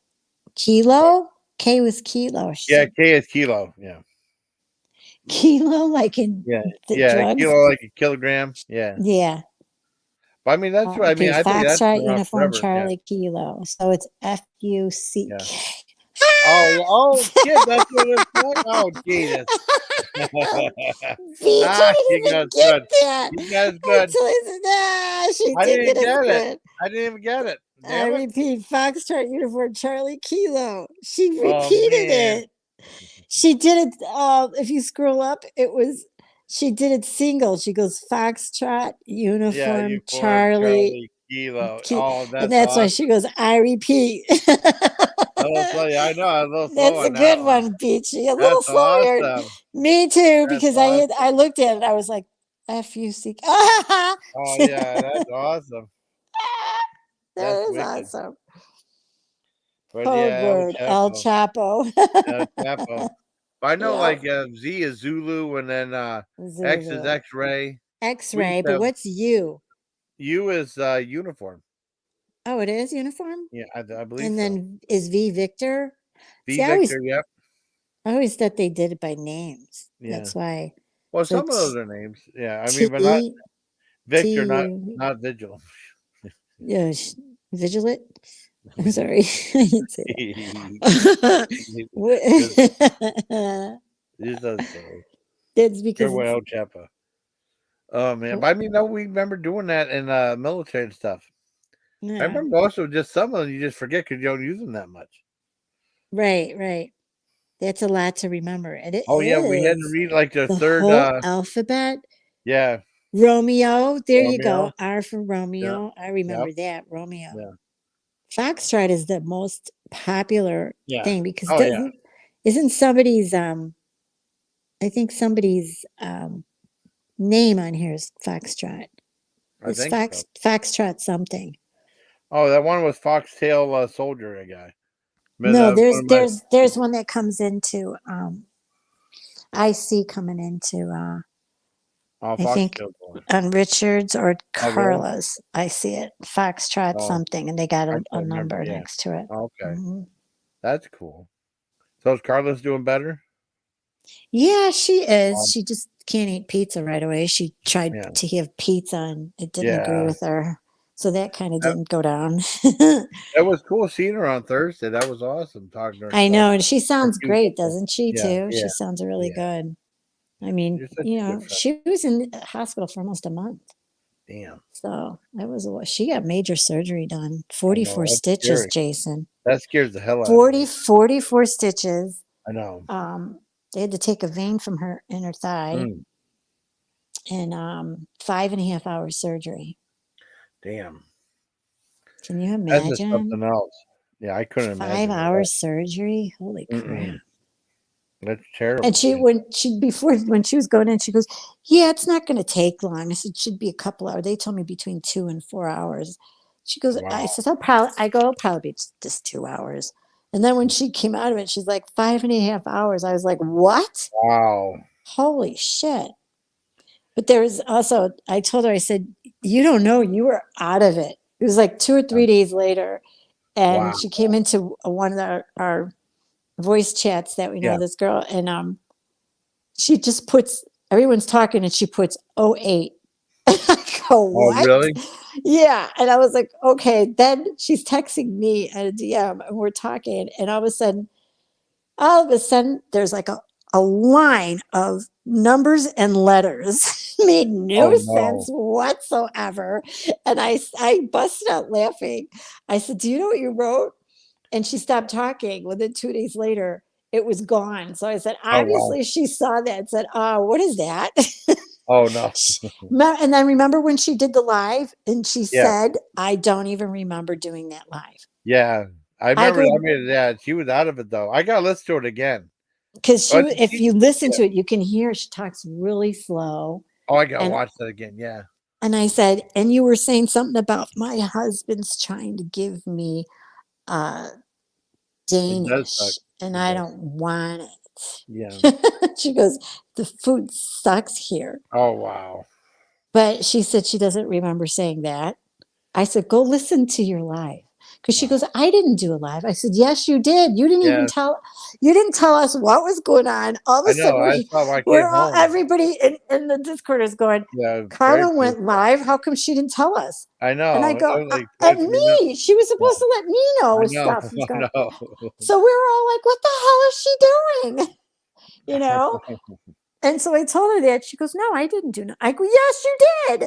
B: Kilo? K was kilo.
F: Yeah, K is kilo. Yeah.
B: Kilo, like in
F: Yeah.
B: the
F: Yeah.
B: drugs?
F: Kilo like a kilogram. Yeah.
B: Yeah.
F: But I mean that's what I mean.
B: Repeat
F: I think that's
B: Foxtrot
F: been around
B: uniform
F: forever. Yeah.
B: Charlie Kilo. So it's FUCK.
F: Yeah. Oh shit, that's what it's like. Oh Jesus.
B: VJ
F: You
B: didn't
F: got
B: even
F: it
B: get
F: good.
B: that.
F: You got it
B: Until
F: good.
B: he said, nah, she
F: I
B: did
F: didn't
B: get it
F: get it.
B: good.
F: I didn't even get it.
B: I
F: Damn it.
B: repeat Foxtrot uniform Charlie Kilo. She
F: Oh
B: repeated
F: man.
B: it. She did it. If you scroll up, she did it single. She goes Foxtrot
F: Yeah,
B: uniform
F: you formed
B: Charlie,
F: Charlie Kilo.
B: Ki-"
F: Oh,
B: and
F: that's
B: that's why she
F: awesome.
B: goes. I repeat.
F: I will tell you, I know I'm a little slow
B: That's a
F: on that
B: good
F: one.
B: one, Peachy. A little
F: That's
B: slow here.
F: awesome.
B: Me too,
F: That's
B: because
F: awesome.
B: I looked at it. I was like, FUC.
F: Oh yeah, that's awesome.
B: That
F: That's
B: is
F: wicked.
B: awesome.
F: But
B: Code
F: yeah,
B: word El Chapo.
F: Chapo. But I know
B: Yeah.
F: like Z is Zulu and then X is
B: Zulu.
F: X-ray. We
B: X-ray,
F: used to
B: but
F: have
B: what's U?
F: U is uniform.
B: Oh, it is uniform?
F: Yeah, I believe
B: And
F: so.
B: then is V Victor?
F: V
B: See,
F: Victor, yep.
B: I always thought they did it by names.
F: Yeah.
B: That's why.
F: Well,
B: So
F: some of those are names. Yeah, I mean,
B: T
F: but not Victor, not
B: T
F: Vigil.
B: yeah, Vigilant. I'm sorry. I didn't say that.
F: This does so.
B: That's because
F: Good El Chapo. Oh man, but I mean, no, we remember doing that in military and stuff.
B: yeah.
F: I remember also just some of them you just forget because you don't use them that much.
B: Right. That's a lot to remember. And it
F: Oh yeah, we had to
B: is
F: read like the third.
B: whole alphabet.
F: Yeah.
B: Romeo. There you
F: Romeo.
B: go. R for Romeo. I remember
F: Yep.
B: that. Romeo.
F: Yeah.
B: Foxtrot is the most popular
F: Yeah.
B: thing because
F: Oh yeah.
B: isn't somebody's I think somebody's name on here is Foxtrot.
F: I
B: It's
F: think so.
B: Foxtrot something.
F: Oh, that one was Foxtail soldier guy.
B: No,
F: That was one of my-
B: there's one that comes into I see coming into I think
F: Foxtailboy.
B: on Richards or
F: Oh, really?
B: Carla's. I see it. Foxtrot
F: Oh,
B: something, and they got
F: I
B: a
F: can't remember.
B: number
F: Yeah.
B: next to it.
F: Okay.
B: Mhm.
F: That's cool. So is Carlos doing better?
B: Yeah, she is. She just can't eat pizza right away. She tried
F: Yeah.
B: to have pizza and it didn't agree
F: Yeah.
B: with her. So that kind of
F: That,
B: didn't go down.
F: that was cool seeing her on Thursday. That was awesome talking to her.
B: I
F: Stuff.
B: know. And she sounds
F: She was
B: great,
F: awesome.
B: doesn't she,
F: Yeah.
B: too? She sounds really good. I mean,
F: You're such a good friend.
B: she was in the hospital for almost a month.
F: Damn.
B: So that was she got major surgery done. 44
F: that's
B: stitches,
F: scary.
B: Jason.
F: That scares the hell out of me.
B: 44 stitches.
F: I know.
B: They had to take a vein from her inner thigh and 5.5 hours surgery.
F: Damn.
B: Can you
F: That's just
B: imagine?
F: something else. Yeah, I couldn't
B: 5
F: imagine
B: hours surgery? Holy
F: that.
B: crap.
F: That's terrible.
B: And when she was going in, she goes, "Yeah, it's not going to take long." I said, "It should be a couple hours." They told me between 2 and 4 hours. She goes,
F: Wow.
B: "I said, it'll probably be just 2 hours." And then when she came out of it, she's like 5.5 hours. I was like, "What?
F: Wow.
B: Holy shit!" But there was also, I told her, I said, "You don't know, you were out of it." It was like 2 or 3 days later,
F: Wow.
B: and she came into one of our voice chats that we know
F: Yeah.
B: this girl, and she just puts, everyone's talking and she puts "08." I go,
F: Oh,
B: "What?"
F: really?
B: Yeah. And I was like, okay. Then she's texting me at a DM and we're talking. And all of a sudden, there's like a line of numbers and letters. Made no
F: Oh,
B: sense
F: no.
B: whatsoever. And I busted out laughing. I said, "Do you know what you wrote?" And she stopped talking. Within 2 days later, it was gone. So I said,
F: Oh, wow.
B: obviously she saw that and said, what is that?
F: Oh, no.
B: And then remember when she did the live and she
F: Yeah.
B: said, "I don't even remember doing that live."
F: Yeah. I
B: I
F: remember.
B: go,
F: I mean, yeah, she was out of it though. I gotta listen to it again.
B: because
F: Oh,
B: if you listen
F: yeah.
B: to it, you can hear she talks really slow.
F: Oh, I gotta
B: And
F: watch that again. Yeah.
B: and I said, "And you were saying something about my husband's trying to give me uh
F: It does suck.
B: Danish and
F: It
B: I
F: does.
B: don't want
F: Yeah.
B: it." She goes, "The food sucks here."
F: Oh, wow.
B: But she said she doesn't remember saying that. I said, "Go listen to your live." Because she
F: Wow.
B: goes, "I didn't do a live." I said, "Yes, you did. You didn't even
F: Yeah.
B: tell us what was going on." All of
F: I
B: a sudden
F: know. I saw when I
B: we're
F: came
B: all,
F: home.
B: everybody in the Discord is going,
F: Yeah. Very
B: "Carmen
F: brief.
B: went live. How come she didn't tell us?"
F: I
B: And I
F: know. It
B: go,
F: was like
B: "And
F: 23 minutes.
B: me, she was
F: Yeah.
B: supposed to let me know
F: I
B: if
F: know.
B: stuff was
F: I
B: going."
F: know.
B: So we were all like, "What the hell is she doing?" You know? And so I told her that. She goes, "No, I didn't do no." I go, "Yes, you did."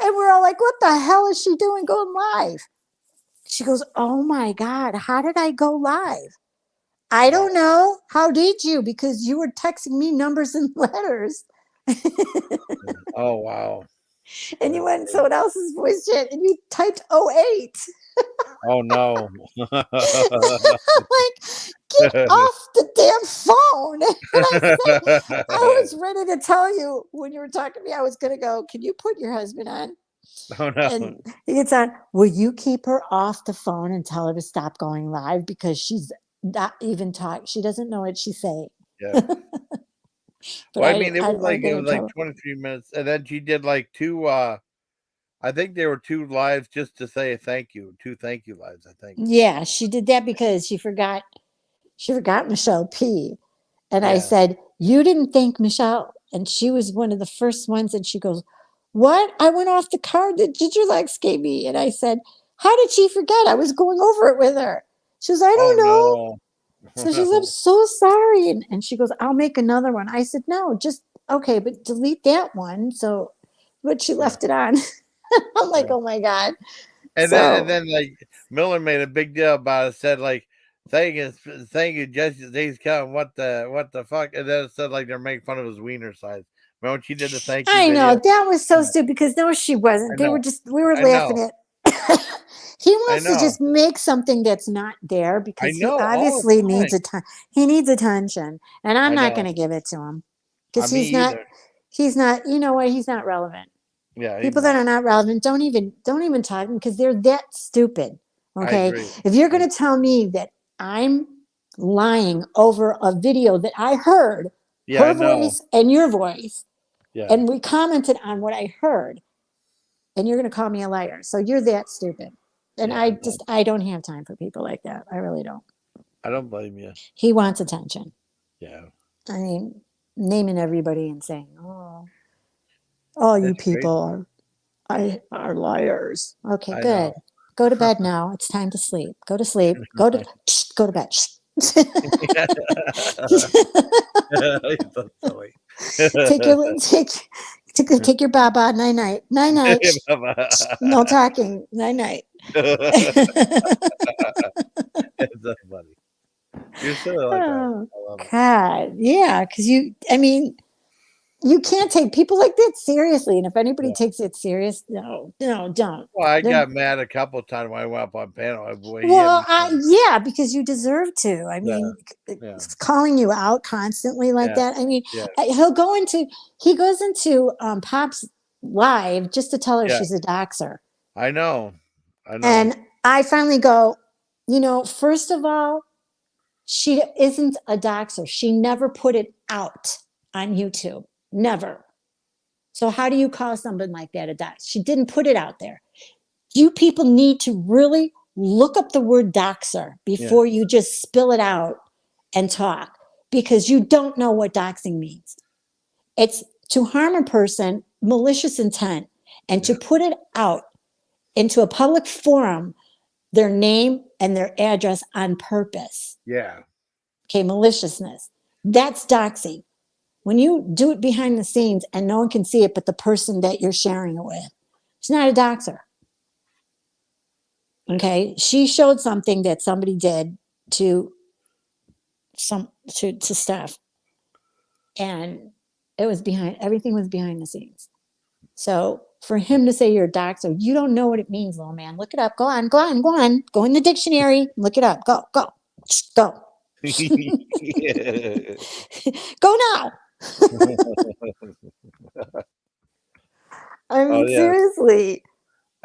B: And we're all like, "What the hell is she doing going live?" She goes, "Oh my God, how did I go live?" "I
F: Wow.
B: don't know. How did you? Because you were texting me numbers and letters."
F: Oh, wow.
B: And you
F: That's
B: went in
F: crazy.
B: someone else's voice chat and you typed "08."
F: Oh, no.
B: I'm like, "Get off the damn phone." And I said, I was ready to tell you when you were talking to me, I was going to go, "Can you put your husband on?"
F: Oh, no.
B: And he gets on, "Will you keep her off the phone and tell her to stop going live because she's not even talking. She doesn't know what she's saying."
F: Yeah.
B: But
F: Well, I mean,
B: I didn't want to get
F: it
B: in
F: was like
B: trouble.
F: 23 minutes, and then she did like two. I think there were two lives just to say thank you. Two thank you lives, I think.
B: Yeah, she did that because she forgot Michelle P. And I
F: Yeah.
B: said, "You didn't thank Michelle." And she was one of the first ones. And she goes, "What? I went off the card that Ginger Legs gave me." And I said, "How did she forget? I was going over it with her." She goes, "I
F: Oh
B: don't know."
F: no. Oh
B: So she says, "I'm
F: no.
B: so sorry." And she goes, "I'll make another one." I said, "No, just okay, but delete that one." So, but she
F: Yeah.
B: left it on. I'm like,
F: Yeah.
B: "Oh my God."
F: And
B: So
F: then like Miller made a big deal about it. Said like, thank you, Jesse. Days come. What the fuck?" And then it said like they're making fun of his wiener size. Remember when she did the thank you
B: I know
F: video?
B: that was so
F: Yeah.
B: stupid because no, she wasn't.
F: I
B: They were
F: know.
B: just, we were
F: I know.
B: laughing at. He
F: I
B: wants to
F: know.
B: just make something that's not there
F: I
B: because he
F: know. All
B: obviously
F: the time.
B: needs he needs attention, and I'm
F: I
B: not
F: know.
B: going to give it to him
F: I
B: because
F: me either.
B: he's not. You know what? He's not relevant.
F: Yeah, he's
B: People that
F: not.
B: are not relevant don't even talk because they're that stupid.
F: I
B: Okay,
F: agree.
B: if you're going to tell me that I'm lying over a video that I heard,
F: Yeah, I
B: her
F: know.
B: voice and your voice,
F: Yeah,
B: and we commented on what I heard, and you're going to call me a liar. So you're that stupid. And
F: yeah, I know.
B: I don't have time for people like that. I really don't.
F: I don't blame you.
B: He wants attention.
F: Yeah,
B: I mean, naming everybody and saying, all you
F: it's crazy.
B: people are liars. Okay,
F: I
B: good.
F: know.
B: Go to bed now. It's time to sleep. Go to sleep. Go to bed.
F: He's so silly.
B: take your take your baba. Night night. Night night. No talking. Night night.
F: It's so funny. You're silly like that.
B: Oh
F: I love it.
B: God, yeah, because I mean,
E: You can't take people like that seriously. And if anybody takes it serious, no, don't.
F: Well, I
E: They're-
F: got mad a couple of times when I went up on panel. Boy, he
E: well,
F: had me.
E: yeah, because you deserve to. I mean,
F: Yeah.
E: calling you out constantly like
F: Yeah.
E: that. I mean,
F: Yeah.
E: he goes into Pop's live just to tell her
F: Yeah.
E: she's a doxer.
F: I know.
E: And I finally go, first of all, she isn't a doxer. She never put it out on YouTube. Never. So how do you call somebody like that a dox? She didn't put it out there. You people need to really look up the word doxer before you just spill it out and talk, because you don't know what doxing means. It's to harm a person, malicious intent, and to put it out into a public forum, their name and their address on purpose.
F: Yeah.
E: Okay, maliciousness. That's doxing. When you do it behind the scenes and no one can see it but the person that you're sharing it with, it's not a doxer. Okay, she showed something that somebody did to Steph, and everything was behind the scenes. So for him to say you're a doxer, you don't know what it means, little man. Look it up. Go on. Go in the dictionary. Look it up. Go. Go now. I mean, seriously.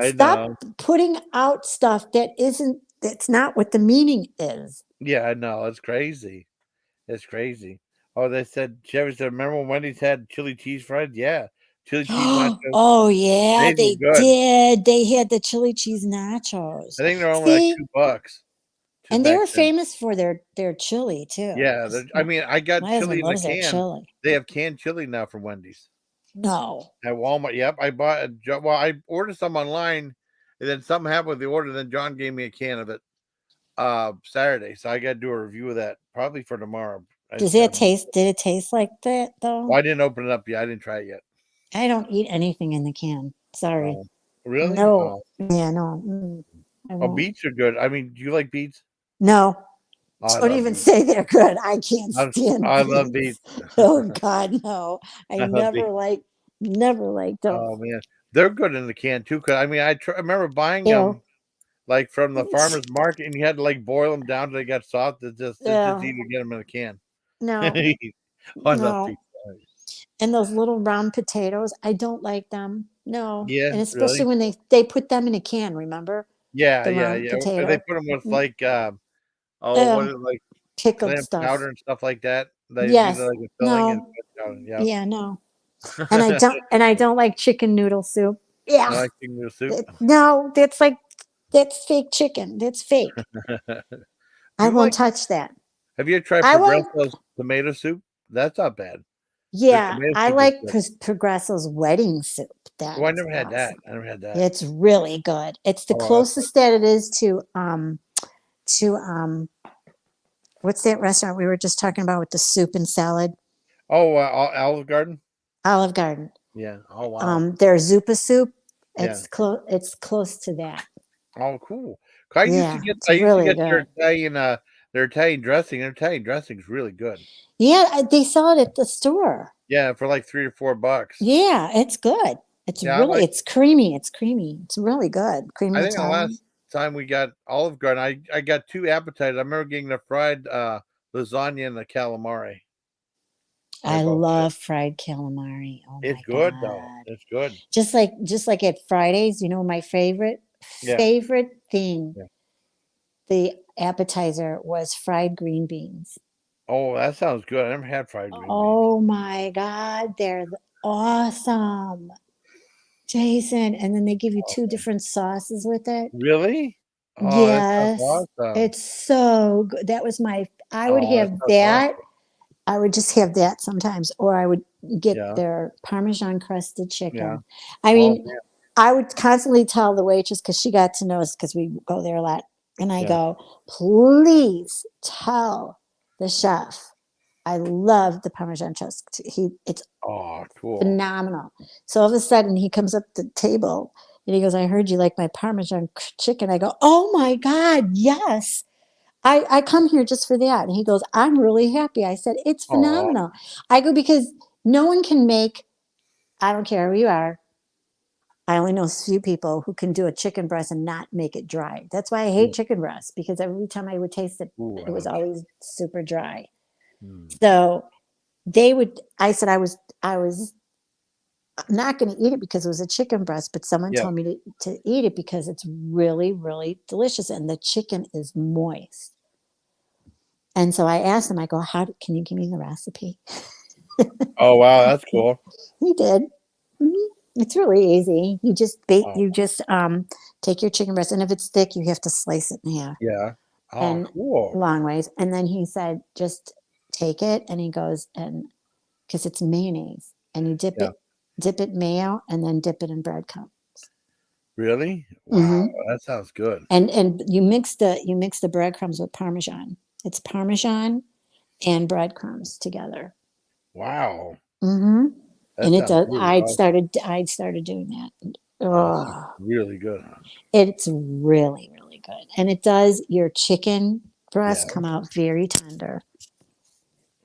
E: Stop putting out stuff that's not what the meaning is.
F: Yeah, I know. It's crazy. It's crazy. Oh, they said, Chevy said, remember when Wendy's had chili cheese fries? Yeah. Chili cheese nachos.
E: Oh, yeah, they
F: good.
E: did. They had the chili cheese nachos.
F: I think they're only like $2.
E: And they were famous for their chili, too.
F: Yeah. I mean, I got
E: My
F: chili
E: husband
F: in a
E: loves that
F: can.
E: chili.
F: They have canned chili now from Wendy's.
E: No.
F: At Walmart. Yep. I bought I ordered some online, and then something happened with the order. Then John gave me a can of it Saturday. So I got to do a review of that probably for tomorrow.
E: Did it taste like that, though?
F: Well, I didn't open it up yet. I didn't try it yet.
E: I don't eat anything in the can. Sorry.
F: Really?
E: No. Yeah, no.
F: Beets are good. I mean, do you like beets?
E: No.
F: Oh,
E: don't even say they're good. I can't stand
F: I love beets.
E: Oh, God, no. I never liked them.
F: Oh, man. They're good in the can, too. Cause I mean, I remember buying them like from the farmer's market, and you had to like boil them down till they got soft. It's just easy to get them in a can.
E: No.
F: I love beets.
E: And those little round potatoes, I don't like them. No.
F: Yeah,
E: and especially when they put them in a can, remember?
F: Yeah.
E: Potato.
F: They put them with like what is it, like
E: pickled
F: clam
E: stuff.
F: powder and stuff like that. They
E: Yes.
F: do like a filling
E: Yeah, no. And I don't like chicken noodle soup. Yeah.
F: I like chicken noodle soup.
E: No, that's fake chicken. That's fake. I won't touch that.
F: Have you tried Progresso's tomato soup? That's not bad.
E: Yeah, I like Progresso's wedding soup.
F: I never had that.
E: It's really good. It's the closest that it is to what's that restaurant we were just talking about with the soup and salad?
F: Oh, Olive Garden.
E: Olive Garden.
F: Yeah. Oh wow.
E: Their Zupa soup. It's close. It's close to that.
F: Oh, cool. I used to get their Italian dressing. Their Italian dressing is really good.
E: Yeah, they sell it at the store.
F: Yeah, for like $3 or $4.
E: Yeah, it's good. It's really it's creamy. It's creamy. It's really good. Creamy.
F: I think the last time we got Olive Garden, I got 2 appetizers. I remember getting the fried lasagna and the calamari.
E: I love fried calamari. Oh,
F: it's good though. It's good.
E: Just like at Fridays, my favorite thing.
F: Yeah.
E: The appetizer was fried green beans.
F: Oh, that sounds good. I never had fried green beans.
E: Oh my God, they're awesome, Jason. And then they give you 2 different sauces with it.
F: Really? Oh,
E: yes,
F: awesome.
E: It's so good. That was I would have that. Awesome. I would just have that sometimes, or I would get their Parmesan crusted chicken. Yeah. I mean, I would constantly tell the waitress, because she got to know us because we go there a lot. And I go, please tell the chef I love the Parmesan crust. It's
F: cool.
E: Phenomenal. So all of a sudden he comes up to the table and he goes, I heard you like my Parmesan chicken. I go, oh my God, yes. I come here just for that. And he goes, I'm really happy. I said, it's phenomenal. I go, because
B: No one can make, I don't care who you are. I only know a few people who can do a chicken breast and not make it dry. That's why I hate chicken breast, because every time I would taste it,
F: Ooh,
B: it was
F: ouch.
B: always super dry.
F: Hmm.
B: So I said I was not going to eat it because it was a chicken breast, but someone
F: Yeah.
B: told me to eat it because it's really, really delicious and the chicken is moist. And so I asked him, I go, can you give me the recipe?
F: Oh wow, that's cool.
B: He did. Mhm. It's really easy.
F: Oh
B: You just take your chicken breast, and if it's thick, you have to slice it in half
F: yeah. Oh
B: and
F: cool.
B: long ways. And then he said, just take it, and he goes, and because it's mayonnaise, and you
F: Yeah.
B: dip it mayo, and then dip it in breadcrumbs.
F: Really? Wow,
B: Hmm.
F: that sounds good.
B: And you mix the breadcrumbs with Parmesan. It's Parmesan and breadcrumbs together.
F: Wow,
B: Hmm.
F: that
B: And it
F: sounds
B: does.
F: really awesome.
B: I'd started doing that.
F: Oh, that sounds
B: Oh,
F: really good.
B: it's really, really good. And it does your chicken
F: Yeah.
B: breast come out very tender.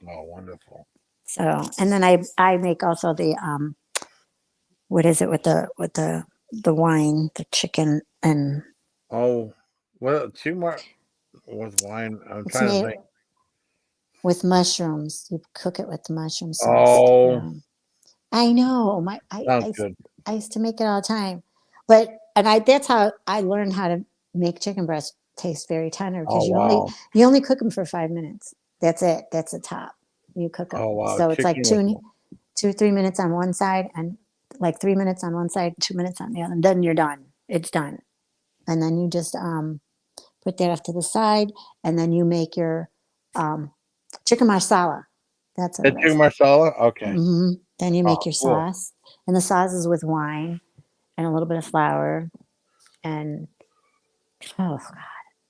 F: Oh, wonderful.
B: So, and then I make also the what is it with the wine, the chicken, and
F: Oh, well, two more with wine. I'm
B: it's
F: trying to
B: made
F: think.
B: with mushrooms. You cook it with the mushroom sauce.
F: Oh,
B: Yeah. I know.
F: sounds good.
B: I used to make it all the time, but that's how I learned how to make chicken breast taste very tender,
F: Oh
B: because
F: wow.
B: you only cook them for 5 minutes. That's it. That's the top. You cook them,
F: Oh wow.
B: so it's like
F: Chicken with
B: 2 or 3 minutes on one side, and like 3 minutes on one side, 2 minutes on the other. And then you're done. It's done, and then you just put that off to the side, and then you make your um, chicken marsala. That's what
F: the
B: it
F: chicken
B: is.
F: marsala. Okay.
B: Then you
F: Oh,
B: make your
F: cool.
B: sauce, and the sauce is with wine and a little bit of flour, and oh god,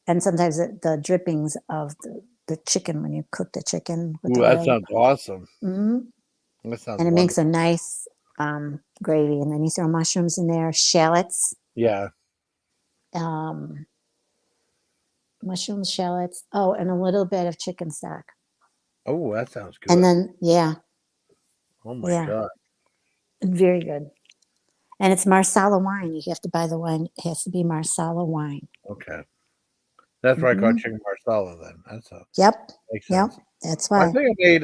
B: and sometimes the drippings of the chicken when you cook the chicken with
F: Ooh,
B: the
F: that
B: oil.
F: sounds awesome.
B: Hmm.
F: That sounds
B: And it makes
F: wonderful.
B: a nice gravy, and then you throw mushrooms in there, shallots,
F: Yeah.
B: um, mushrooms, shallots. Oh, and a little bit of chicken stock,
F: Oh, that sounds
B: and
F: good.
B: then
F: Oh my
B: yeah,
F: God.
B: very good. And it's Marsala wine. You have to buy the wine. It has to be Marsala wine.
F: Okay. That's why I call
B: Hmm.
F: chicken marsala then. That's a
B: Yep.
F: makes
B: Yep.
F: sense.
B: That's
F: I
B: why.
F: think I made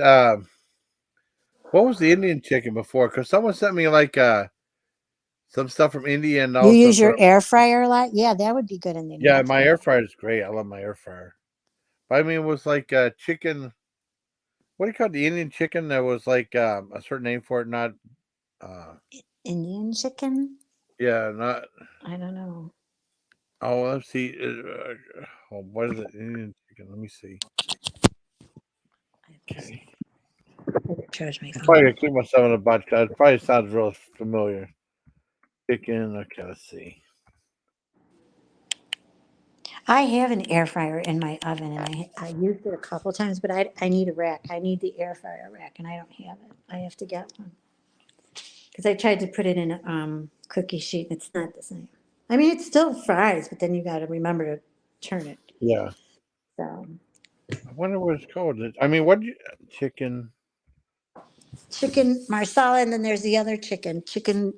F: what was the Indian chicken before? Because someone sent me like some stuff from India and
B: You
F: also
B: use
F: from
B: your air fryer a lot? Yeah, that would be good in the
F: yeah,
B: Indian
F: my
B: chicken.
F: air fryer is great. I love my air fryer. But I mean it was like chicken what do you call it? The Indian chicken that was like a certain name for it, not uh
B: Indian chicken?
F: yeah, not
B: I don't know.
F: oh let's see oh, what is it? Indian chicken. Let me see. Okay.
B: Charge my
F: I'm probably gonna
B: phone.
F: keep myself in a bunch. It probably sounds real familiar. Chicken. Okay, let's see.
B: I have an air fryer in my oven, and I used it a couple times, but I need a rack. I need the air fryer rack, and I don't have it. I have to get one because I tried to put it in a cookie sheet, and it's not the same. I mean, it still fries, but then you got to remember to turn it.
F: Yeah.
B: So
F: I wonder what it's called. I mean, what chicken?
B: chicken marsala, and then there's the other chicken.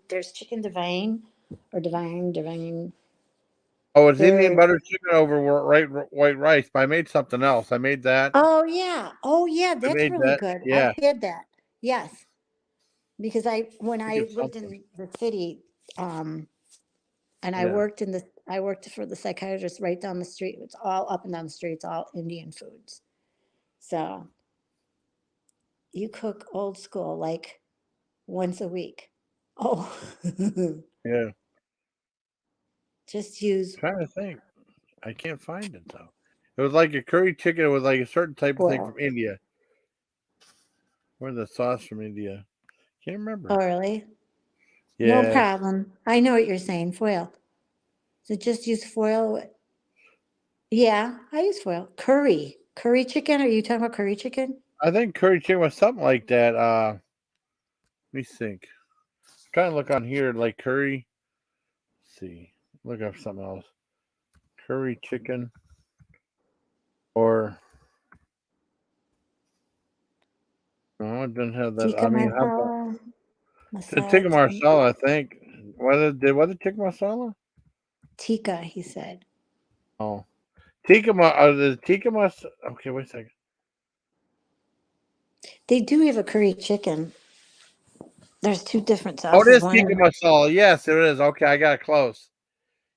B: There's chicken divine or divine.
F: Oh, it's Indian
B: There.
F: butter chicken over white rice. But I made something else. I made that.
B: Oh yeah. Oh yeah,
F: I
B: that's
F: made
B: really
F: that.
B: good. I've
F: Yeah.
B: had that. Yes, because when
F: I think
B: I
F: it's
B: lived
F: something.
B: in the city, and
F: Yeah.
B: I worked for the psychiatrist right down the street. It's all up and down the street. It's all Indian foods. So you cook old school like once a week. Oh,
F: Yeah.
B: just use
F: Trying to think. I can't find it though. It was like a curry chicken with like a certain type of thing
B: foil.
F: from India. Where's the sauce from India? Can't
B: Oh,
F: remember.
B: really? No
F: Yeah.
B: problem. I know what you're saying. Foil. So just use foil. Yeah, I use foil. Curry chicken. Are you talking about curry chicken?
F: I think curry chicken was something like that. Let me think. Trying to look on here like curry. Let's see. Look up something else. Curry chicken or Oh, I didn't have that.
B: Tikka
F: I mean, how about
B: masala,
F: tikka
B: massage,
F: marsala? I think. Was it tikka masala?
B: tikka. He said
F: Oh, the tikka mas. Okay, wait a second.
B: they do have a curry chicken. There's two different
F: Oh, it
B: sauces.
F: is tikka masala. Yes, it is. Okay, I got it close.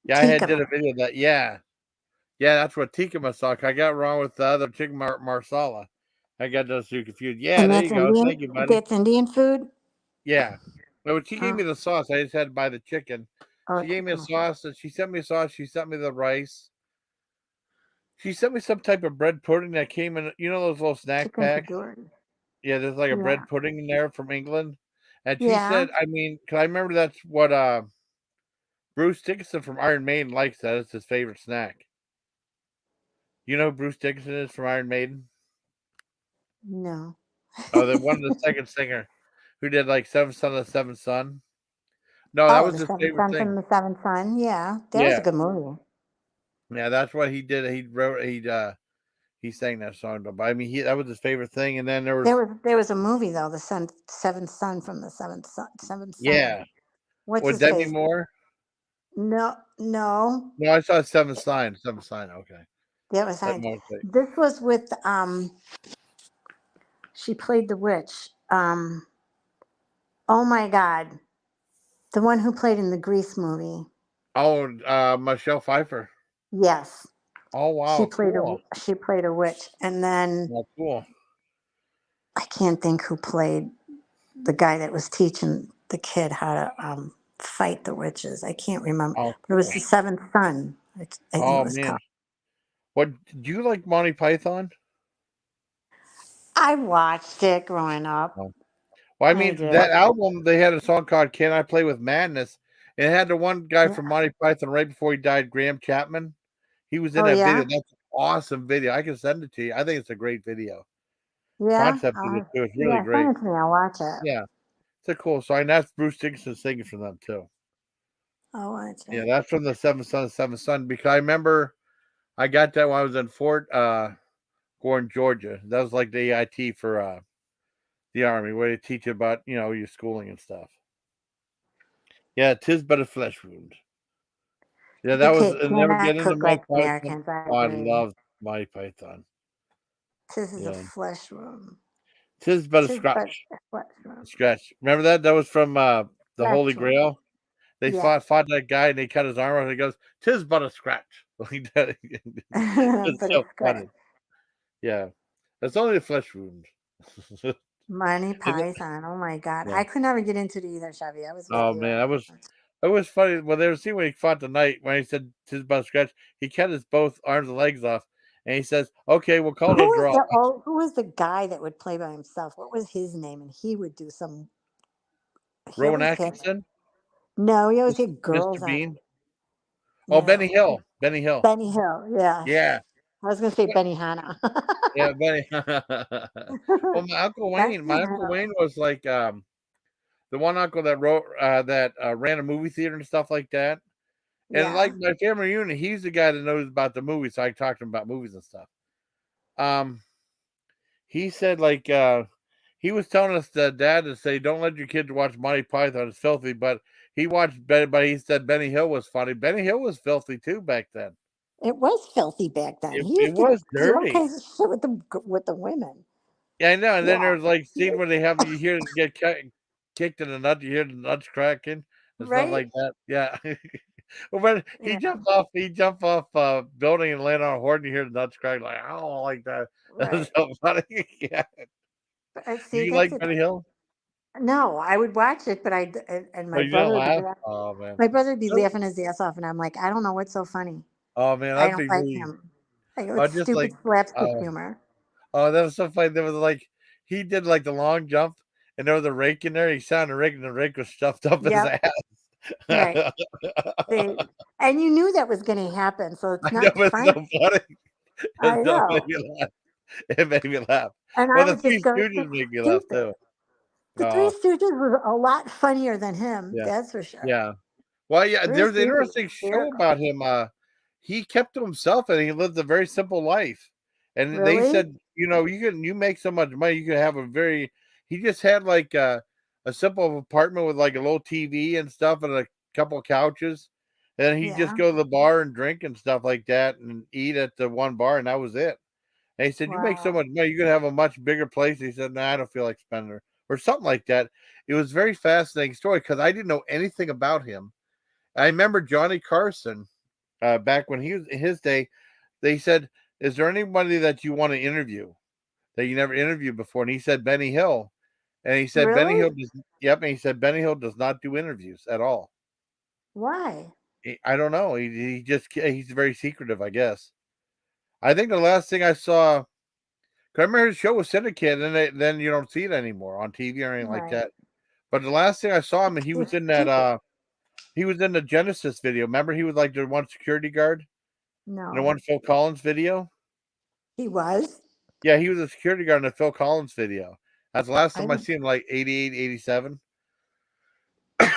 F: Yeah, I
B: Tikka.
F: did a video of that. Yeah, that's what tikka masala. I got wrong with the other tikka marsala. I got those two confused. Yeah,
B: And
F: there
B: that's
F: you go.
B: Indian.
F: Thank you, buddy.
B: That's Indian food.
F: Yeah. No, she gave
B: Oh,
F: me the sauce. I just had to buy the chicken.
B: oh,
F: She gave me
B: tikka
F: a
B: masala.
F: sauce. And she sent me a sauce. She sent me the rice. She sent me some type of bread pudding that came in. You know those little snack
B: Chicken
F: packs?
B: tandoori.
F: Yeah, there's like a
B: Yeah.
F: bread pudding in there from England. And she
B: Yeah.
F: said, I mean, cause I remember that's what Bruce Dickinson from Iron Maiden likes. That it's his favorite snack. You know who Bruce Dickinson is from Iron Maiden?
B: No.
F: Oh, the one of the second singer who did like Seventh Son of the Seventh Son. No, that
B: Oh,
F: was
B: the
F: his
B: Seventh
F: favorite
B: Son
F: thing.
B: from the Seventh Son. Yeah, that was a
F: Yeah,
B: good movie.
F: yeah, that's what he did. He sang that song. But I mean, that was his favorite thing. And then
B: There was a movie though, the Seventh Son from the Seventh Son.
F: yeah.
B: What's
F: Would
B: his
F: Demi
B: face?
F: Moore?
B: No, no,
F: No, I saw Seventh Sign. Seventh Sign. Okay,
B: that was
F: that
B: fine.
F: more thing.
B: This was with she played the witch. Oh my God, the one who played in the Grease movie.
F: Oh, Michelle Pfeiffer.
B: Yes,
F: Oh wow, cool.
B: she played a witch, and then
F: Well, cool.
B: I can't think who played the guy that was teaching the kid how to fight the witches. I can't remember,
F: Oh,
B: but it was
F: cool.
B: the Seventh Son. I think it
F: Oh
B: was
F: man,
B: called.
F: what do you like Monty Python?
B: I watched it growing up.
F: Oh. Well, I
B: I
F: mean
B: did.
F: that album they had a song called "Can I Play with Madness?" And it had the one guy
B: Yeah.
F: from Monty Python right before he died, Graham Chapman. He was in
B: Oh
F: that video.
B: yeah,
F: That's an awesome video. I can send it to you. I think it's a great video.
B: yeah.
F: Concept of it too. It's really
B: Yeah,
F: great.
B: send it to me. I'll watch it.
F: Yeah, it's a cool song. That's Bruce Dickinson singing for them too.
B: I'll watch
F: Yeah,
B: it.
F: that's from the Seventh Son. Because I remember I got that when I was in Fort Gordon, Georgia. That was like the AIT for the Army, where they teach you about your schooling and stuff. Yeah, 'tis but a flesh wound. Yeah, that
B: You
F: was and never
B: cannot
F: get into
B: cook
F: Mike
B: like
F: Python.
B: Americans. I
F: Oh, I
B: agree.
F: love Mike Python.
B: This is a
F: Yeah,
B: flesh room.
F: 'tis but a
B: Tis but
F: scratch.
B: a flesh room.
F: Scratch. Remember that? That was from the Holy
B: Flesh room.
F: Grail. They
B: Yeah.
F: fought that guy and they cut his arm off. And he goes, "'Tis but a scratch." Like that. It's
B: But
F: so
B: it's
F: funny.
B: good.
F: Yeah, it's only a flesh wound.
B: Monty
F: And
B: Python. Oh my God.
F: yeah.
B: I could never get into it either, Chevy. I was with
F: Oh
B: you on
F: man,
B: that one.
F: it was funny. Well, they were seeing when he fought the knight when he said "'tis but a scratch." He cut his both arms and legs off, and he says, "Okay, we'll call it a draw."
B: Who was the guy that would play by himself? What was his name? And he would do some. He
F: Rowan
B: always had.
F: Atkinson,
B: No, he always had
F: Mr.
B: girls on it.
F: Bean. Oh, Benny
B: No,
F: Hill. Benny Hill.
B: Benny Hill. Yes,
F: Yeah,
B: I was going to say Benny Hanna.
F: yeah, Benny. Well, my uncle Wayne was like the one uncle that wrote that ran a movie theater and stuff like that. And
B: Yeah,
F: like my family reunion, he's the guy that knows about the movies. So I talked to him about movies and stuff. Um, he said like he was telling us that dad to say don't let your kids watch Monty Python, it's filthy. But he said Benny Hill was funny. Benny Hill was filthy too back then.
B: it was filthy back then. He
F: It
B: used to
F: was
B: do all
F: dirty.
B: kinds of shit with the women.
F: Yeah, I know. And then
B: Yeah,
F: there's like scene where you hear them get kicked in the nuts, you hear the nuts cracking and stuff
B: right.
F: like that. Yeah. Well, when
B: Yeah,
F: he jumped off building and landed on a horse, and you hear the nuts crack like I don't like that. That's
B: right.
F: so funny. Yeah.
B: But I
F: Do
B: see.
F: you
B: That's
F: like
B: it.
F: Benny Hill?
B: No, I would watch it, but and
F: Oh,
B: my
F: you don't
B: brother would be
F: laugh?
B: laughing.
F: Oh man.
B: My brother would be
F: Oh
B: laughing his ass off, and I'm like, I don't know what's so funny.
F: oh, man,
B: I
F: that'd
B: don't
F: be
B: like
F: really
B: him. I go,
F: I
B: it's
F: just
B: stupid
F: like
B: slapstick
F: uh
B: humor.
F: oh that was so funny. There was like he did like the long jump and there was a rake in there. He sounded a rake and the rake was stuffed up his
B: Yep.
F: ass.
B: Right. See, and you knew that was going to happen, so
F: I
B: it's
F: know
B: not
F: it's so
B: funny.
F: funny.
B: I
F: It still made
B: know.
F: me laugh. It made me laugh.
B: And
F: Well,
B: I
F: the
B: would
F: Three
B: just go,
F: Stooges
B: it's
F: make me laugh
B: stupid.
F: too.
B: The Three
F: Oh,
B: Stooges was a lot funnier than him.
F: yeah,
B: That's for sure.
F: yeah. Well, yeah,
B: Three
F: there's an
B: Stooges was
F: interesting show
B: hysterical.
F: about him. He kept to himself and he lived a very simple life. And they
B: Really?
F: said, you make so much money, you could have a very He just had like a simple apartment with like a little TV and stuff and a couple of couches. And then he'd just
B: Yeah.
F: go to the bar and drink and stuff like that and eat at the one bar, and that was it. And he said, "You make so
B: Wow.
F: much money, you could have a much bigger place." He said, "Nah, I don't feel like spending it," or something like that. It was a very fascinating story because I didn't know anything about him. I remember Johnny Carson back when he was in his day. They said, "Is there anybody that you want to interview that you never interviewed before?" And he said Benny Hill, and he said Benny
B: Really?
F: Hill does. Yep, and he said Benny Hill does not do interviews at all.
B: Why?
F: I don't know. He just he's very secretive, I guess. I think the last thing I saw, 'cause I remember his show was syndicated, and then you don't see it anymore on TV or anything like
B: Right.
F: that. But the last thing I saw him, and he was
B: It's
F: in that
B: stupid.
F: he was in the Genesis video. Remember, he was like the one security guard in the
B: No.
F: one Phil Collins video.
B: He was?
F: Yeah, he was a security guard in the Phil Collins video. That's the last
B: I
F: time I
B: didn't.
F: see him, like 88, 87.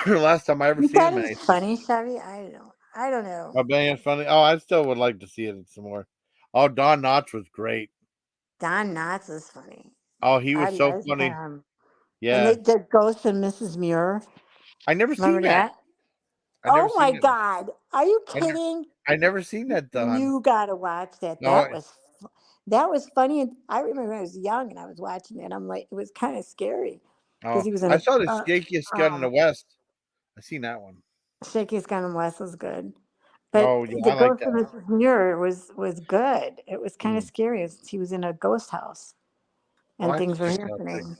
F: Last time I ever
B: You
F: seen
B: thought
F: him
B: it
F: in
B: was
F: anything.
B: funny, Chevy? I don't know.
F: Oh, man, it's funny. Oh, I still would like to see it some more. Oh, Don Knotts was great.
B: Don Knotts is funny.
F: Oh, he
B: I
F: was so
B: like
F: funny.
B: him. And
F: Yeah.
B: the Ghost and Mrs. Muir.
F: I never seen
B: Remember
F: that.
B: that?
F: I never
B: Oh my
F: seen it.
B: God. Are you
F: I, ne-
B: kidding?
F: I never seen that, Don.
B: You gotta watch that.
F: No.
B: That was funny. And I remember I was young and I was watching it. I'm like, it was kind of scary because
F: Oh,
B: he was in
F: I
B: a
F: saw the Shakiest Gun in the West. I seen that one.
B: Shaky's Gun and West was good. But
F: Oh, yeah,
B: the
F: I like
B: Ghost
F: that
B: of Mrs. Muir was good. It was kind
F: one.
B: of scary. He was in a ghost house
F: I'll
B: and
F: have to
B: things were
F: check it out too.
B: happening.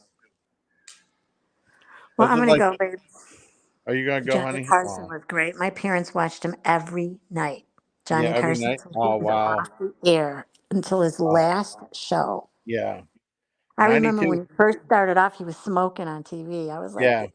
B: Well,
F: Was
B: I'm
F: it
B: gonna
F: like?
B: go, babe.
F: Are you gonna go,
B: Johnny
F: honey?
B: Carson
F: Oh,
B: was great. My parents watched him every night.
F: yeah,
B: Johnny
F: every
B: Carson
F: night.
B: till he
F: Oh,
B: was
F: wow.
B: off the air until his
F: Oh,
B: last show.
F: yeah.
B: I remember
F: 92.
B: when he first started off, he was smoking on TV. I was like,
F: Yeah.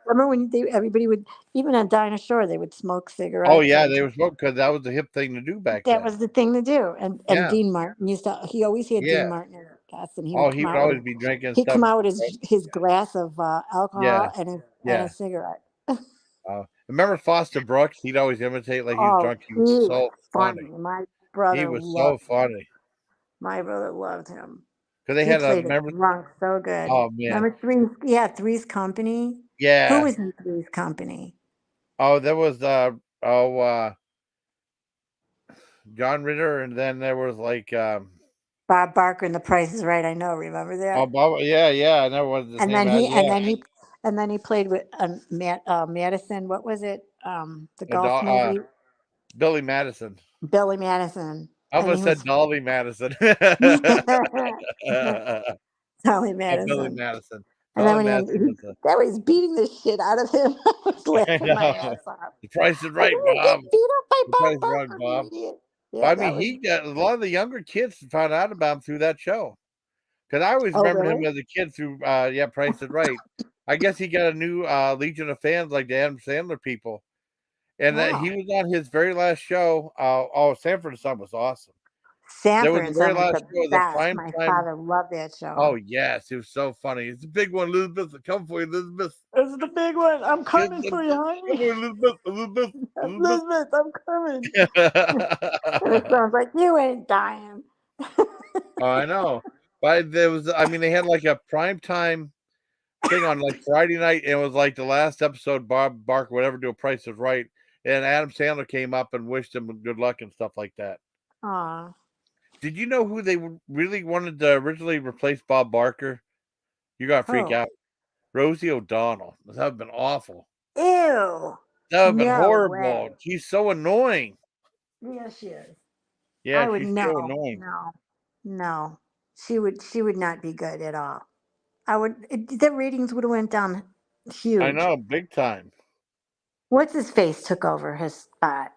B: remember when everybody would, even on Dinah Shore, they would smoke
F: Oh,
B: cigarettes
F: yeah.
B: on
F: They were
B: TV.
F: smoking because that was the hip thing to do back
B: That
F: then.
B: was the thing to do. And
F: Yeah.
B: Dean Martin he always had Dean
F: Yeah.
B: Martin in his guest, and he
F: Oh,
B: would
F: he
B: come
F: would
B: out with
F: always be drinking
B: he'd
F: stuff.
B: come out with
F: Right?
B: his glass of
F: Yeah.
B: alcohol and a
F: Yeah.
B: cigarette.
F: Remember Foster Brooks? He'd always imitate like he was
B: Oh,
F: drunk. He
B: he
F: was
B: was
F: so
B: funny.
F: funny. He was so funny.
B: My brother loved him.
F: Because they
B: He
F: had a
B: played it
F: remember.
B: drunk so good.
F: Oh man.
B: Remember Three's Company? Who
F: Yeah.
B: was in Three's Company?
F: Oh, there was oh John Ritter, and then there was like
B: Bob Barker and The Price is Right. I know. Remember
F: oh
B: that?
F: Bob. Yeah. I never was his
B: And
F: name.
B: then he and
F: Yeah.
B: then he played with Madison. What was it? The golf
F: Uh,
B: movie.
F: Billy Madison.
B: Billy Madison.
F: I
B: And he
F: almost said
B: was
F: Dolly Madison.
B: Dolly
F: Oh, Billy
B: Madison.
F: Madison.
B: And then
F: Dolly
B: when
F: Madison was a.
B: that was beating the shit out of him, I was
F: I
B: laughing my
F: know.
B: ass off.
F: The price is
B: Like,
F: right,
B: you're
F: Bob.
B: getting beat up by
F: The
B: Bob
F: price is right,
B: Barker, you
F: Bob.
B: idiot.
F: But
B: Yeah,
F: I
B: that
F: mean,
B: was.
F: he got a lot of the younger kids found out about him through that show. Because I always
B: Oh,
F: remembered him
B: really?
F: as a kid through, Price is Right. I guess he got a new legion of fans like the Adam Sandler people. And that he
B: Wow.
F: was on his very last show. Sanford and Son was awesome. There was
B: Sanford
F: the
B: and
F: very
B: Son was
F: last
B: the
F: show, the
B: best.
F: prime
B: My
F: time.
B: father loved that
F: Oh
B: show.
F: yes, it was so funny. It's a big one, Elizabeth. Come for you, Elizabeth.
B: This is the big one. I'm
F: Yes,
B: coming for you,
F: come
B: honey.
F: for Elizabeth. Elizabeth. Elizabeth.
B: Elizabeth, I'm coming. And it sounds like you ain't dying.
F: Oh, I know. But there was, I mean, they had like a prime time thing on like Friday night, and it was like the last episode. Bob Barker, whatever, do a Price is Right, and Adam Sandler came up and wished him good luck and stuff like that.
B: Aw.
F: Did you know who they really wanted to originally replace Bob Barker? You got to freak
B: Oh.
F: out. Rosie O'Donnell. That would have been awful.
B: Ew.
F: That would have been
B: No way.
F: horrible. She's so annoying.
B: Yes, she is.
F: Yeah,
B: I would
F: she's so
B: no,
F: annoying.
B: no, no. She would not be good at all. The ratings would have went down
F: I
B: huge.
F: know, big time.
B: What's his face took over his spot?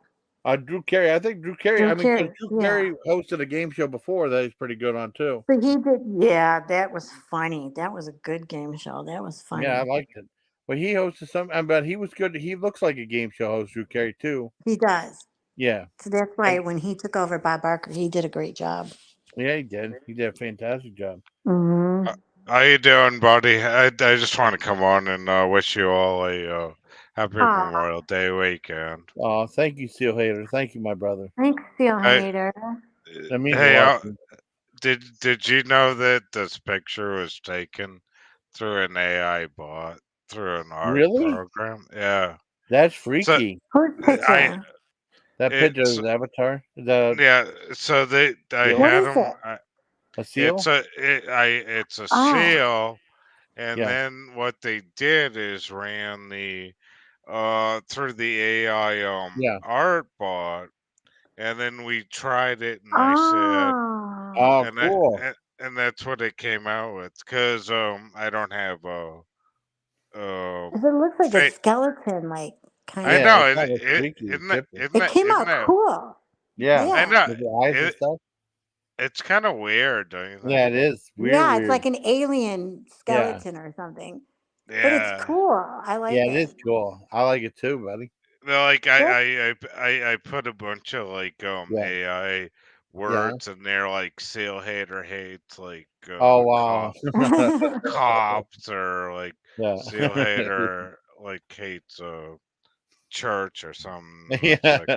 F: Drew Carey. I think Drew Carey.
B: Drew
F: I mean, because
B: Carey.
F: Drew
B: Yeah.
F: Carey hosted a game show before that he's pretty good on too.
B: But he did. Yeah, that was funny. That was a good game show. That was
F: Yeah, I
B: funny.
F: liked it. But he hosted some, but he was good. He looks like a game show host, Drew Carey too.
B: He does.
F: Yeah,
B: So that's why
F: and
B: when he took over Bob Barker, he did a great job.
F: yeah, he did. He did a fantastic job.
B: Hmm.
H: How you doing, buddy? I just want to come on and wish you all a happy Memorial Day weekend.
F: Oh, thank you, Seal Hater. Thank you, my brother.
B: Thanks, Seal
H: Hey,
B: Hater.
F: That means a
H: hey,
F: lot. To me.
H: did you know that this picture was taken through an AI bot through an art
A: Really?
H: program. Yeah.
A: That's
H: So
A: freaky.
B: Whose
H: I
B: picture?
A: That picture
H: it's
A: of the avatar, the
H: yeah. So I
A: seal,
B: What
H: had
B: is
H: them.
B: it?
A: a seal.
H: It's a
B: Oh,
H: seal, and
A: Yeah,
H: then what they did is ran the through the AI
A: yeah.
H: art bot, and then we tried it, and I said,
B: oh.
A: Oh,
H: and that
A: cool.
H: and that's what it came out with, because I don't have
B: It looks like a
H: fa-
B: skeleton, like kind
H: I
B: of.
A: Yeah,
H: know
A: it kind of looks freaky and trippy.
B: It came
H: isn't
B: out
H: that
B: cool.
A: Yeah,
H: I
B: Yeah.
H: know
A: with the eyes and
H: it
A: stuff.
H: it's kind of weird, don't you think?
A: Yeah, it is weird,
B: Yeah, it's
A: weird.
B: like an alien
A: Yeah,
B: skeleton or something. But it's
H: Yeah.
B: cool. I
A: yeah,
B: like
A: it
B: it.
A: is cool. I like it too, buddy.
H: No, like
B: That's
H: I put a bunch of like
A: Yeah,
H: AI
A: yeah.
H: words in there, like seal hater hates like
A: Oh wow.
H: cops, or like
A: Yeah,
H: seal hater like hates church or something. That's
A: yeah.
H: like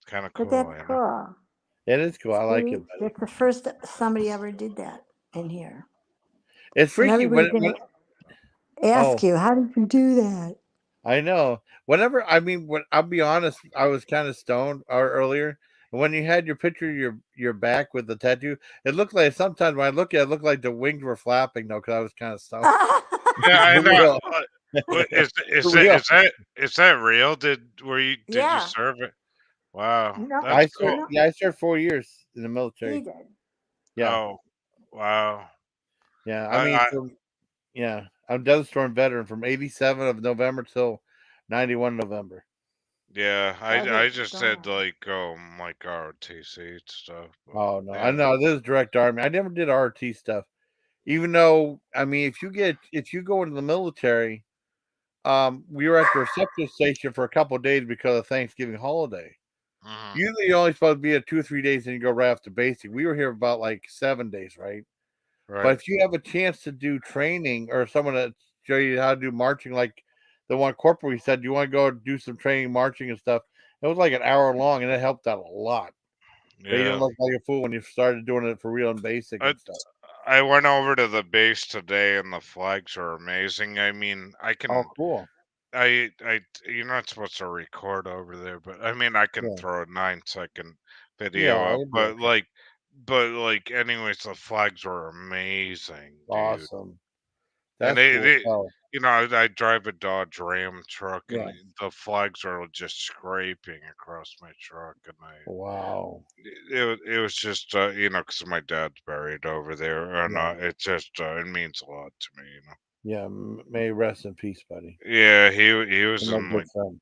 H: kind of
B: but
H: cool,
B: that's
H: you know.
B: cool.
A: It is cool. I like
B: See,
A: it, buddy.
B: that's the first somebody ever did that in here.
A: It's
B: And
A: freaky
B: everybody's
A: when
B: gonna ask
A: oh,
B: you, how did you do that?
A: I know. Whenever I mean, when I'll be honest, I was kind of stoned earlier. And when you had your picture, of your back with the tattoo, it looked like sometimes when I look at it, it looked like the wings were flapping though, because I was kind of stoned.
H: Yeah, I
A: For
H: know.
A: real,
H: Is
A: for real.
H: that real? Did you
B: Yeah.
H: serve it? Wow,
B: No,
H: that's cool.
B: no,
A: Yeah, I served 4 years in the
B: he
A: military.
B: did.
A: Yeah,
H: Oh, wow.
A: yeah. I
H: I,
A: mean,
H: I
A: from yeah, I'm Desert Storm veteran from '87 of November till '91 November.
H: Yeah,
B: Desert
H: I just said
B: Storm.
H: like ROTC stuff, but
A: Oh no, I
H: yeah.
A: know this is direct army. I never did RT stuff. Even though, I mean, if you go into the military, we were at the reception station for a couple of days because of Thanksgiving holiday.
H: Mhm.
A: Usually, you're only supposed to be at 2 or 3 days, and you go right off to basic. We were here about like 7 days, right? But
H: Right.
A: if you have a chance to do training or someone to show you how to do marching, like the one corporal, he said, "You want to go do some training, marching and stuff." It was like an hour long, and it helped out a lot. But you didn't
H: Yeah.
A: look like a fool when you started doing it for real and basic
H: I
A: and stuff.
H: I went over to the base today, and the flags are amazing. I mean,
A: Oh, cool.
H: you're not supposed to record over there, but I mean, I can
A: Yeah,
H: throw a 9-second video
A: yeah,
H: up,
A: it'd be okay.
H: but like, anyways, the flags were amazing, dude.
A: Awesome.
H: And
A: That's cool. Oh,
H: I drive a Dodge Ram truck, and
A: yeah.
H: the flags are just scraping across my truck, and
A: Wow.
H: it was just because my dad's buried over there, and
A: Yeah.
H: it means a lot to me, you know.
A: Yeah. May rest in peace, buddy.
H: Yeah, he was
A: And my
H: in
A: good
H: like
A: friend.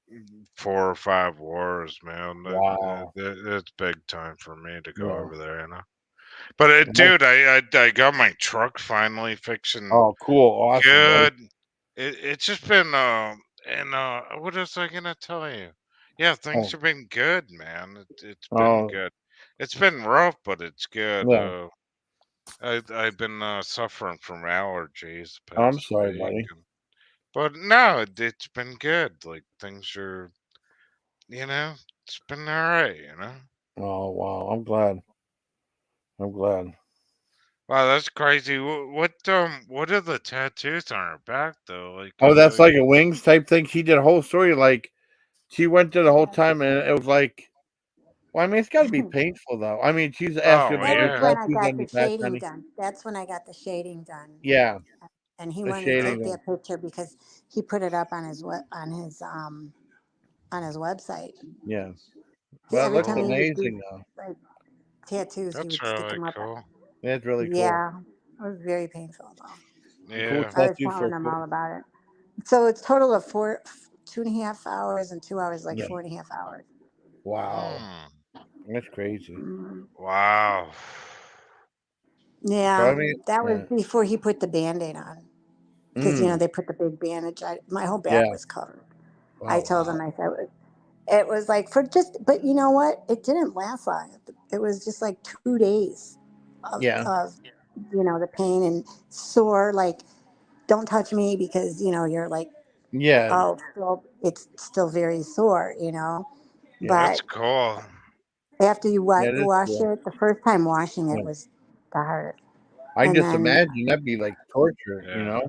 H: 4 or 5 wars, man.
A: Wow.
H: It's big time for me to go
A: Yeah.
H: over there, you know. But
A: Well,
H: dude, I got my truck finally fixing
A: oh, cool. Awesome, buddy.
H: good. It's just been and what was I gonna tell you? Yeah, things
A: Oh,
H: have been good, man. It's been
A: oh,
H: good. It's been rough, but it's good.
A: yeah.
H: I've been suffering from allergies the
A: I'm
H: past
A: sorry,
H: week,
A: buddy.
H: but no, it's been good. Like, things are, you know, it's been all right, you know.
A: Oh, wow. I'm glad. I'm glad.
H: Wow, that's crazy. What are the tattoos on her back though? Like,
A: Oh, that's like a wings type thing. She did a whole story. Like, she went there the whole
B: Yeah.
A: time, and it was like, well, I mean, it's got to be painful, though. I mean, she's asked you
H: oh
A: about
B: That
A: any
B: was
H: yeah,
B: when I
A: tattoos
B: got
A: on
B: the
A: your back,
B: shading
A: honey.
B: done. That's when I got the shading done.
A: Yeah,
B: And he
A: the
B: wanted to take
A: shading.
B: that picture because he put it up on his on his website.
A: Yeah. Well, it
B: Every
A: looks
B: time he
H: cool.
B: would do
A: amazing, though.
B: like tattoos, he
H: That's
B: would stick
H: really
B: them up.
H: cool.
A: It's really cool.
B: Yeah, it was very painful though.
A: A cool
H: Yeah.
B: I was
A: tattoo for
B: telling
A: a
B: him
A: cool.
B: all about it. So it's total of 2.5 hours and 2 hours, like
A: Yeah.
B: 4.5 hours.
A: Wow.
H: Hmm.
A: That's crazy.
B: Mm.
H: Wow.
A: So, I
B: Yeah,
A: mean,
B: that was
A: yeah.
B: before he put the Band-Aid on. Because
A: Mm,
B: they put the big bandage. My whole back
A: yeah.
B: was covered. I
A: Oh,
B: told him,
A: wow.
B: I said it was like for just, but you know what? It didn't last long. It was just like 2 days
A: Yeah.
B: of the pain and sore. Like, don't touch me because you're like,
A: Yeah.
B: oh, it's still very sore.
A: Yeah.
H: That's
B: But
H: cool.
B: after you
A: Yeah. It is
B: wash
A: cool.
B: it, the first time washing it
A: Yeah.
B: was the hardest.
F: I can
B: And
F: just
B: then,
F: imagine that'd be like torture, you
H: Yeah.
F: know?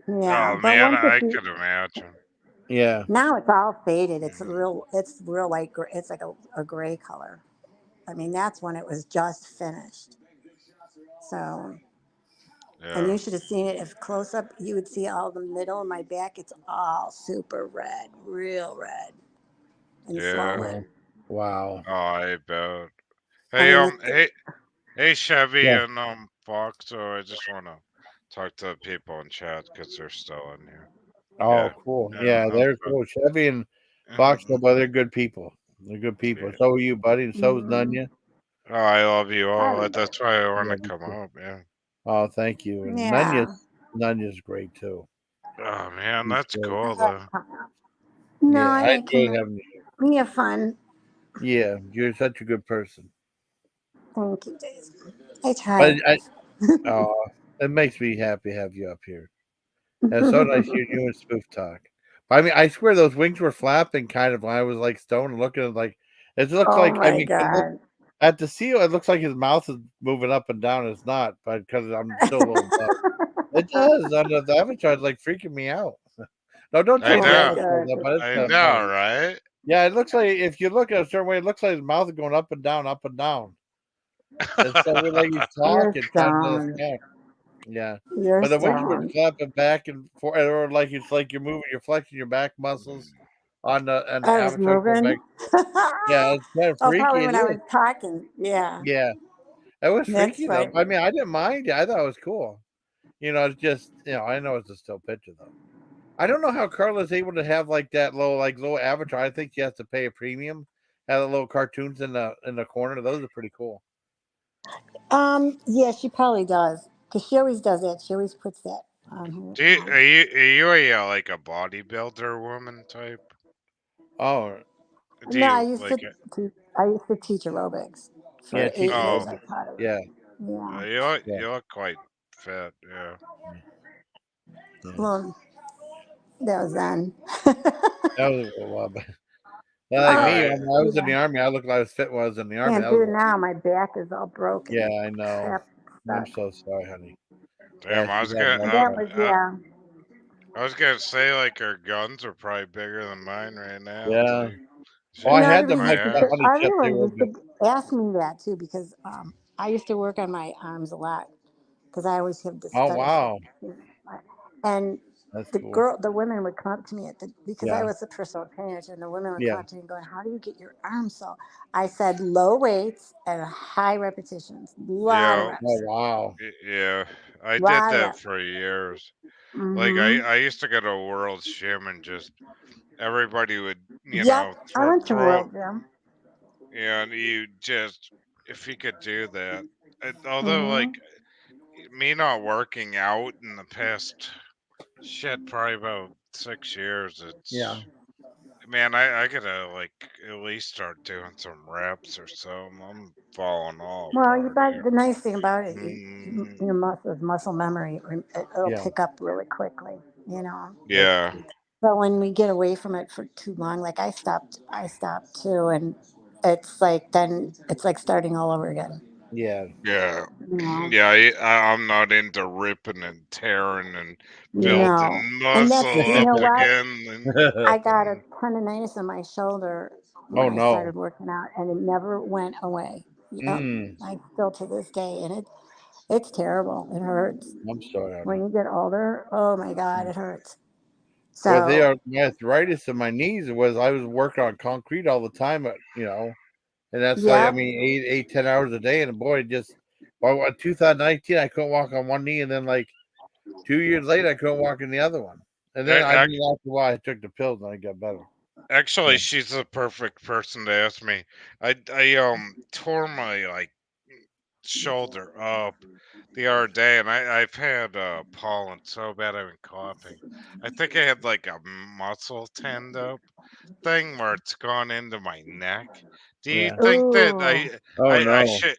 B: yeah,
H: Oh
B: but
H: man,
B: once
H: I could imagine.
F: Yeah.
B: now it's all faded.
H: Mhm.
B: It's real light. It's like a gray color. I mean, that's when it was just finished. So, and
H: Yeah.
B: you should have seen it if close up. You would see all the middle of my back. It's all super red, real red and
H: Yeah.
F: Oh,
B: swollen.
F: wow.
H: Oh, I bet.
B: I
H: Hey,
B: mean,
H: hey, Chevy
F: Yeah.
H: and Fox. So I just want to talk to the people in chat because they're still in here.
F: Oh,
H: Yeah.
F: cool.
H: Yeah.
F: Yeah, they're cool. Chevy and
H: Mhm.
F: Foxtailboy, they're good people. They're good people.
H: Yeah.
F: So are you, buddy, and so is
B: mm,
F: Nunya.
H: Oh, I love you
B: I
H: all.
B: love
H: That's why I want to
F: Love you
H: come
F: too.
H: up. Yeah.
F: Oh, thank you. And
B: yeah.
F: Nunya's great too.
H: Oh man,
F: He's
H: that's
F: great.
B: I
H: cool
B: like
H: though.
B: coming up. No,
F: Yeah,
B: I
F: I
B: like coming
F: enjoy
B: up.
F: having you.
B: We have fun.
F: Yeah, you're such a good person.
B: Thank you, Daisy. I
F: But
B: try.
F: oh, it makes me happy to have you up here. And it's so nice hearing you and Spoof talk. But I mean, I swear those wings were flapping kind of when I was like stoned and looking at like it looks
B: Oh
F: like I
B: my
F: mean 'cause look,
B: God.
F: at the seal it looks like his mouth is moving up and down. It's not, but because I'm still a little buzzed. It does on the avatar. It's like freaking me out. No, don't
H: I
F: change
B: Oh
F: the
B: my
H: know.
F: avatar
B: God.
F: though, but it's
H: I
F: kind of
H: know,
F: funny.
H: right?
F: Yeah, it looks like if you look at a certain way, it looks like his mouth is going up and down, up and down. It's so weird, like he's
B: You're
F: talking, trying to
B: stoned.
F: talk. Yeah,
B: You're
F: but the wings were
B: stoned.
F: flapping back and forth, or like it's like you're flexing your back muscles on the
B: I was
F: avatar going
B: moving.
F: back. Yeah, it's kind of
B: Oh,
F: freaky.
B: probably
F: It
B: when I
F: is.
B: was talking. Yeah,
F: Yeah, it was
B: that's
F: freaky though.
B: right.
F: I mean, I didn't mind it. I thought it was cool. It's just I know it's a still picture though. I don't know how Carla's able to have like that low avatar. I think she has to pay a premium. Have the little cartoons in the corner. Those are pretty cool.
B: Yeah, she probably does. Because she always does that. She always puts that on her.
H: Are you a like a bodybuilder woman type?
F: Oh
H: Do
B: No,
H: you like it?
B: I used to teach aerobics
F: yeah,
B: for
F: teach
B: 8 years.
H: Oh,
B: I
F: aerobics.
B: taught it.
F: Yeah,
B: Yeah.
F: yeah,
H: you look quite fit. Yeah.
F: yeah.
B: Well, that was then.
F: That was a while back. Not like me.
B: Oh,
H: Right.
F: When I was in
B: yeah.
F: the army, I looked like I was fit when I was in the army.
B: Can't
F: That
B: do
F: was
B: it now. My back is all
F: yeah,
B: broken.
F: I know.
B: Crap
F: I'm
B: stuck.
F: so sorry, honey.
H: Damn,
F: Yeah,
H: I
F: she
H: was
F: got
H: gonna
B: But
F: messed
B: that
F: up.
B: was, yeah.
H: I was gonna say like her guns are probably bigger than mine right now. It's
F: Yeah.
H: like
F: Oh, I
H: shooting
F: had
H: through
F: them
B: Everybody
H: my
F: like
B: used to
F: the
B: say,
H: ass.
F: honey chip. They
B: everyone
F: were
B: used
F: good.
B: to ask me that too because I used to work on my arms a lot because I always have this
F: Oh
B: fetish of,
F: wow,
B: and
F: that's cool.
B: the women would come up to me because I
F: Yeah,
B: was the personal trainer, and the women would
F: yeah.
B: come up to me going, "How do you get your arms so?" I said, "Low weights and high repetitions, lot of
H: Yeah,
F: Oh
B: reps,
F: wow.
H: yeah. I did
B: lot of
H: that
B: reps."
H: for years. Like
B: Mm-hmm.
H: I used to go to World's Gym and just everybody would
B: Yep, I
H: throw
B: went to
H: throw
B: World Gym.
H: and you just if you could do that. Although
B: Mm-hmm.
H: like me not working out in the past shit probably about 6 years,
F: Yeah,
H: it's man, I gotta like at least start doing some reps or so. I'm falling all
B: Well,
H: apart
B: the
H: here.
B: nice thing about it,
H: Mm,
B: your muscle memory, it'll
F: yeah,
B: pick up really quickly. You know.
F: that's
H: yeah,
F: cool.
B: But when we get away from it for too long, like I stopped too, and it's like then it's like starting all over again.
F: Yeah,
H: yeah,
B: You know.
H: yeah. I'm not into ripping and tearing and
B: No,
H: building
B: and that's
H: muscle
B: you
H: up
B: know what
H: again. And
B: I got a tendonitis in my shoulder when
F: oh
B: I
F: no.
B: started working out, and it never went away. Yep,
F: Mm,
B: I still to this day, and it's terrible. It hurts
F: I'm sorry,
B: when
F: honey.
B: you get older. Oh my God, it hurts.
F: Well,
B: So
F: my arthritis in my knees was I was working on concrete all the time, and that's like I
B: yep,
F: mean 10 hours a day, and boy, just well, 2019 I couldn't walk on one knee, and then like 2 years later I couldn't walk in the other one, and then I
H: ac-
F: mean after a while I took the pills and I got better.
H: actually,
F: Yeah.
H: she's the perfect person to ask me. I tore my like shoulder up the other day, and I've had pollen so bad I've been coughing. I think I had like a muscle tend up thing where it's gone into my neck. Do you
F: Yeah.
H: think that
B: ooh,
F: Oh
H: I
F: no.
H: should?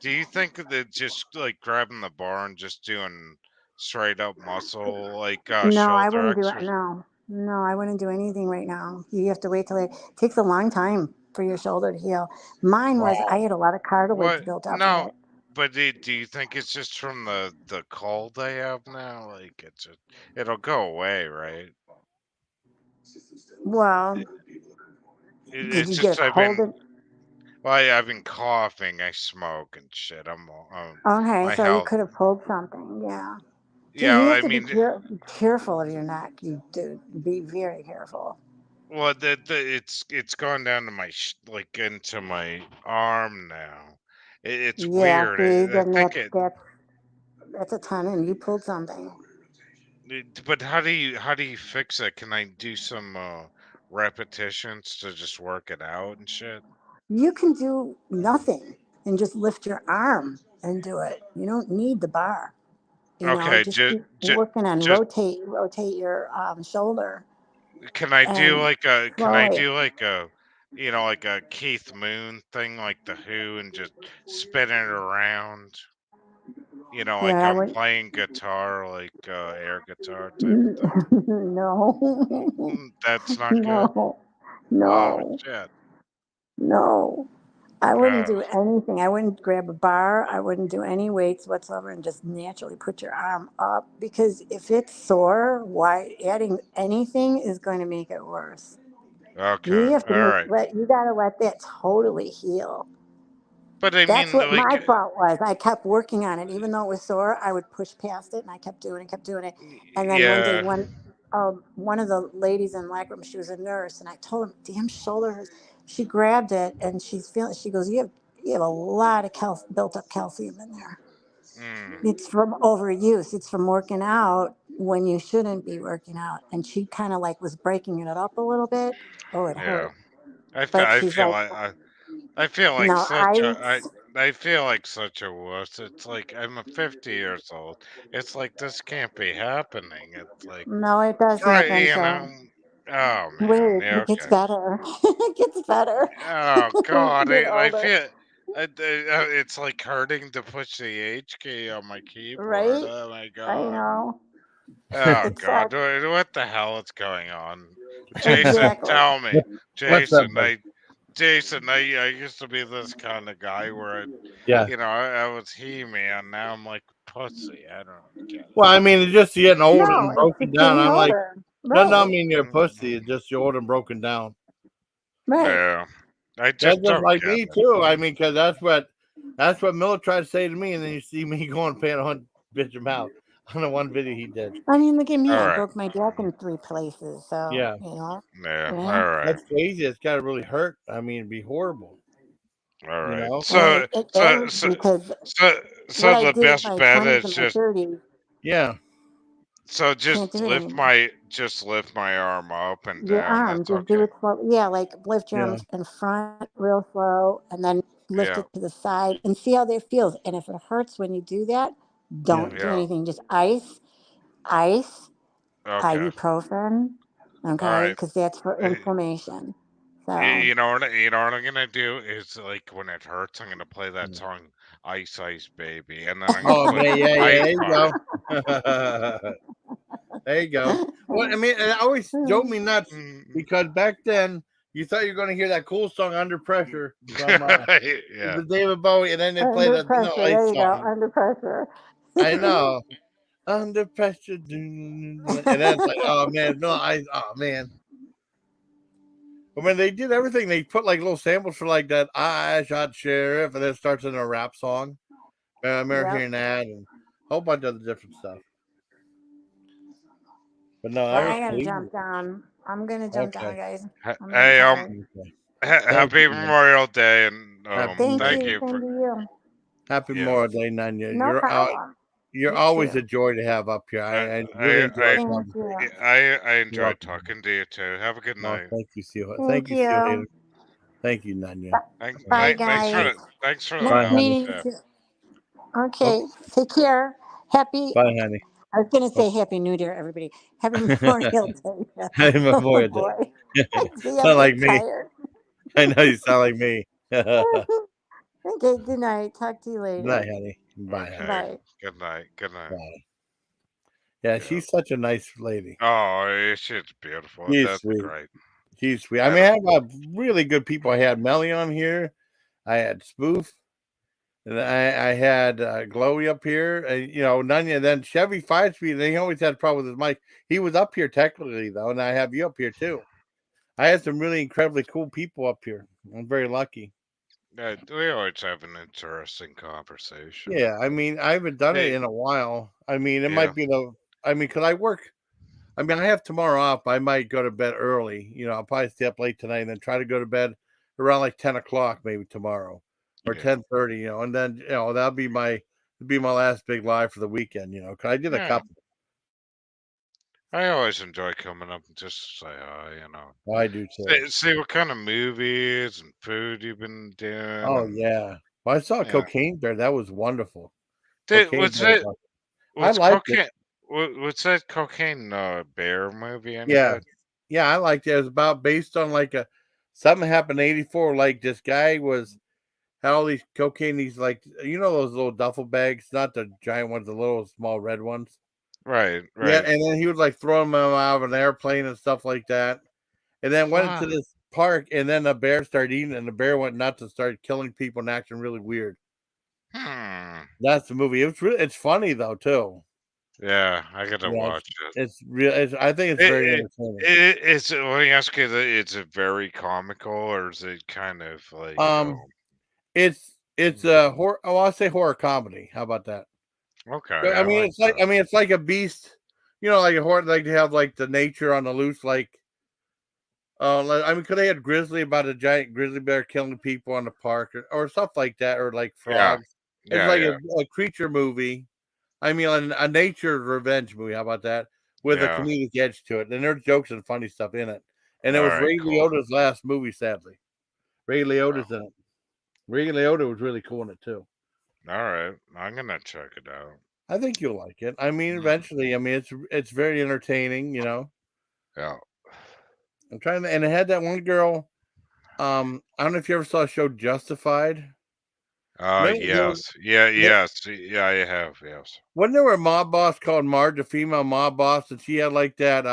H: Do you think that just like grabbing the bar and just doing straight up muscle like
B: no, I
H: shoulder
B: wouldn't do it.
H: exercise?
B: No, no, I wouldn't do anything right now. You have to wait till it takes a long time for your shoulder to heal. Mine was I
F: Wow.
B: had a lot of cartilage
H: What?
B: built up of
H: No,
B: it.
H: But do you think it's just from the cold they have now? Like it'll go away, right?
E: Well, did
H: It's
E: you get
H: just
E: a cold?
H: well, I've been coughing. I smoke and shit.
E: Okay,
H: My
E: so you
H: health.
E: could have pulled something. Yeah. So
H: Yeah,
E: you have
H: I
E: to be
H: mean,
E: careful of your neck. You do be very careful.
H: well, it's gone down to like into my arm now. It's
E: Yeah.
H: weird.
E: See,
H: I
E: then
H: think it.
E: that's a ton, and you pulled something.
H: But how do you fix it? Can I do some repetitions to just work it out and shit?
E: You can do nothing and just lift your arm and do it. You don't need the bar.
H: Okay,
E: Just keep
H: just
E: working on
H: just
E: rotate your shoulder and
H: can I
E: slowly.
H: do like a like a Keith Moon thing like the Who and just spin it around, like
E: Yeah, I
H: I'm
E: would.
H: playing guitar like air guitar type thing.
E: No,
H: That's not good.
E: no,
H: Oh
E: no,
H: shit.
E: no. I wouldn't
H: Oh,
E: do anything. I wouldn't grab a bar. I wouldn't do any weights whatsoever and just naturally put your arm up because if it's sore, why adding anything is going to make it worse. You
H: okay.
E: have to
H: All right.
E: you got to let that totally heal.
H: But I
E: That's
H: mean
E: what
H: like
E: my fault was. I kept working on it, even though it was sore. I would push past it, and I kept doing it. And then one day,
H: yeah.
E: one of the ladies in my room, she was a nurse, and I told her, "Damn shoulder hurts." She grabbed it, and she's feeling. She goes, "You have a lot of built up calcium in there.
H: Mm,
E: It's from overuse. It's from working out when you shouldn't be working out." And she kind of like was breaking it up a little bit. Oh, it
H: yeah.
E: hurt. But
H: I
E: she's
H: feel
E: like,
H: like I feel like
E: "No,
H: such a I feel like such a wuss. It's like I'm a 50 years old. It's like this can't be happening. It's like
E: no, it does
H: right,
E: happen." So.
H: Oh man,
E: Wait,
H: yeah,
E: it gets
H: okay.
E: better. It gets better
H: Oh
E: when
H: god,
E: you get
H: I
E: older,
H: feel it's like hurting to push the H key on my keyboard.
E: right?
H: Oh my
E: I
H: god.
E: know.
H: Oh
E: It
H: god,
E: sucks.
H: what the hell is going on? Jason,
E: Exactly.
H: tell me.
F: What's up,
H: Jason,
F: buddy?
H: I used to be this kind of guy where
F: Yeah.
H: I was he-man. Now I'm like pussy. I don't get it.
F: Well, I mean, it's just getting old
E: No,
F: and
E: it's
F: broken
E: just
F: down.
E: getting
F: I'm like,
E: older.
F: does not
E: Right.
F: mean you're a pussy. It's
H: Mm,
F: just you're old and broken down.
E: Right.
H: yeah, I
F: That's
H: just
F: just
H: don't
F: like
H: get
F: me
H: it.
F: too. I mean, because that's what Miller tried to say to me, and then you see me going paying on bitch mouth on the one video he did.
E: I mean, look at me.
H: All
E: I
H: right.
E: broke my back in 3 places. So,
F: Yeah,
H: Yeah.
E: yeah.
H: All right.
F: that's crazy. It's got to really hurt. I mean, it'd be horrible.
H: All
F: You
H: right.
F: know?
E: And it is because
H: So
E: what I
H: the
E: did in
H: best
E: my
H: bet
E: 20s
H: is
E: and my
H: just
E: 30s,
F: Yeah.
E: can't do it anymore.
H: just lift my arm up and
E: Your
H: down.
E: arm,
H: That's
E: just do
H: okay.
E: it slow. Yeah, like lift your
F: Yeah.
E: arms in front real slow and then lift
H: Yeah.
E: it to the side and see how that feels. And if it hurts when you do that,
F: Yeah.
E: don't do
H: Yeah.
E: anything. Just ice,
H: Okay.
E: ibuprofen,
H: All
E: okay?
H: right.
E: Because that's for
H: Uh,
E: inflammation. So,
H: you know what I'm gonna do is like when it hurts, I'm gonna play that song "Ice Ice Baby," and then I'm gonna
F: Oh
H: put
F: man, yeah, yeah.
H: ice
F: There you
H: on it.
F: go. There you go. Well, I mean, it always drove me nuts
H: Mm.
F: because back then you thought you were going to hear that cool song "Under Pressure" from
H: Yeah.
F: the David Bowie, and then they play
E: under
F: the
E: pressure, there
F: ice
E: you go,
F: song.
E: under pressure.
F: I know. Under pressure, and then it's like, oh man, no, oh man. But when they did everything, they put like little samples for like that "I Shot Sheriff," and then it starts in a rap song. I remember
E: Yep.
F: hearing that and a whole bunch of different stuff. But no, that
E: Well,
F: was
E: I gotta
F: crazy.
E: jump down. I'm gonna jump down,
F: Okay.
E: guys. I'm getting
H: Hey,
E: tired.
F: Okay. Thank
H: happy
F: you, man.
H: Memorial Day, and
F: Happy
E: Thank
H: thank
F: Memorial.
E: you.
H: you
E: Same
H: for
E: to you.
F: Happy
H: yeah.
F: Memorial Day, Nunya.
E: No problem.
F: You're
E: You
F: always
E: too.
F: a joy to have up here.
H: I
F: I really
H: I
F: enjoy our
H: I
E: Thank you.
F: conversation.
H: I
F: You're
H: enjoyed
F: welcome.
H: talking to you too. Have a good
F: Well,
H: night.
F: thank you, Seal. Thank
E: Thank
F: you, Seal Hater.
E: you.
F: Thank you, Nunya.
E: Bye,
F: Okay.
E: guys.
H: Thanks for the
E: Nice
F: Bye, honey.
E: meeting
H: membership.
E: you.
F: Oh,
E: Okay. Take care. Happy.
F: bye, honey.
E: I was gonna
F: Oh.
E: say Happy New Year, everybody. Happy Memorial Day.
F: Happy
E: Oh
F: Memorial Day.
E: boy. See, I'm
F: Sound like
E: getting
F: me.
E: tired.
F: I know you sound like me. Good
E: Okay. Good night. Talk to you
F: night,
E: later.
F: honey. Bye, honey.
H: Okay.
E: Bye.
H: Good night. Good night.
F: Bye. Yeah,
H: Yeah.
F: she's such a nice lady.
H: Oh, shit's beautiful.
F: She's
H: That's
F: sweet.
H: great.
F: She's sweet. I
H: I
F: mean,
H: don't.
F: I have really good people. I had Melly on here. I had Spoof. And I had Glowy up here, Nunya, and then Chevy 5 speed. They always had a problem with his mic. He was up here technically though, and I have you up here too. I had some really incredibly cool people up here. I'm very lucky.
H: We always have an interesting conversation.
F: Yeah, I mean, I haven't done it
H: Hey,
F: in a while. I mean, it
H: yeah,
F: might be because I work. I mean, I have tomorrow off. I might go to bed early. I'll probably stay up late tonight and then try to go to bed around like 10 o'clock maybe tomorrow or
H: yeah,
F: 10:30. And then that'll be my last big live for the weekend. Because I did a
H: yeah.
F: couple.
H: I always enjoy coming up and just say hi,
F: I do too.
H: see what kind of movies and food you've been doing,
F: Oh
H: and
F: yeah. Well, I saw
H: yeah.
F: Cocaine Bear. That was wonderful.
H: Dude,
F: Cocaine Bear. I
H: what's
F: liked it.
H: cocaine? What's that cocaine bear movie any
F: Yeah.
H: good?
F: Yeah, I liked it. It was about based on like something happened in '84. Like this guy had all these cocaine, these like those little duffel bags, not the giant ones, the little small red ones.
H: Right,
F: Yeah,
H: right.
F: and then he was like throwing them out of an airplane and stuff like that. And then went into
H: What?
F: this park, and then a bear started eating, and the bear went nuts and started killing people and acting really weird.
H: Hmm.
F: That's the movie. It's funny though too.
H: Yeah, I gotta
F: Yeah,
H: watch it.
F: it's real. I think it's very entertaining.
H: Let me ask you, is it very comical or is it kind of like,
F: Um, it's
H: mm,
F: a horror. Oh, I'll say horror comedy. How about that?
H: okay, I
F: I mean,
H: like that.
F: it's like a beast. Like a horror. Like they have like the nature on the loose. Because they had grizzly about a giant grizzly bear killing people on the park or stuff like that, or like
H: Yeah,
F: frogs. It's
H: yeah,
F: like
H: yeah,
F: a creature movie. I mean, a nature revenge movie. How about that? With a
H: yeah.
F: comedic edge to it, and there's jokes and funny stuff in it. And it
H: All
F: was
H: right,
F: Ray
H: cool.
F: Liotta's last movie, sadly. Ray
H: Oh,
F: Liotta's in it. Ray Liotta was really cool in it too.
H: all right, I'm gonna check it out.
F: I think you'll like it. I mean,
H: Mm,
F: eventually. I mean, it's very entertaining.
H: yeah.
F: I'm trying to, and it had that one girl. I don't know if you ever saw a show Justified. There was,
H: Yes, yeah,
F: there,
H: yes, yeah, I have, yes.
F: wasn't there a mob boss called Marge, a female mob boss, and she had like that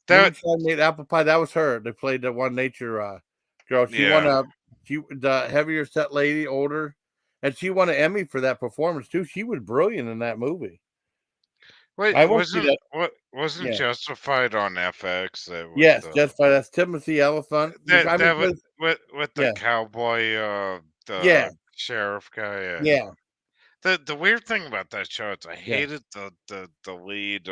H: That,
F: moonshine made apple pie. That was her. They played the one nature girl. She won
H: yeah.
F: the heavier set lady, older, and she won an Emmy for that performance too. She was brilliant in that movie.
H: Wait,
F: I won't see that.
H: wasn't
F: Yeah.
H: Justified on FX that with
F: Yes, Justified. That's Timothy Elephant.
H: that
F: I mean,
H: that with
F: 'cause-
H: with the
F: yeah,
H: cowboy
F: yeah,
H: the sheriff guy, yeah.
F: yeah,
H: The weird thing about that show is I
F: yeah.
H: hated the lead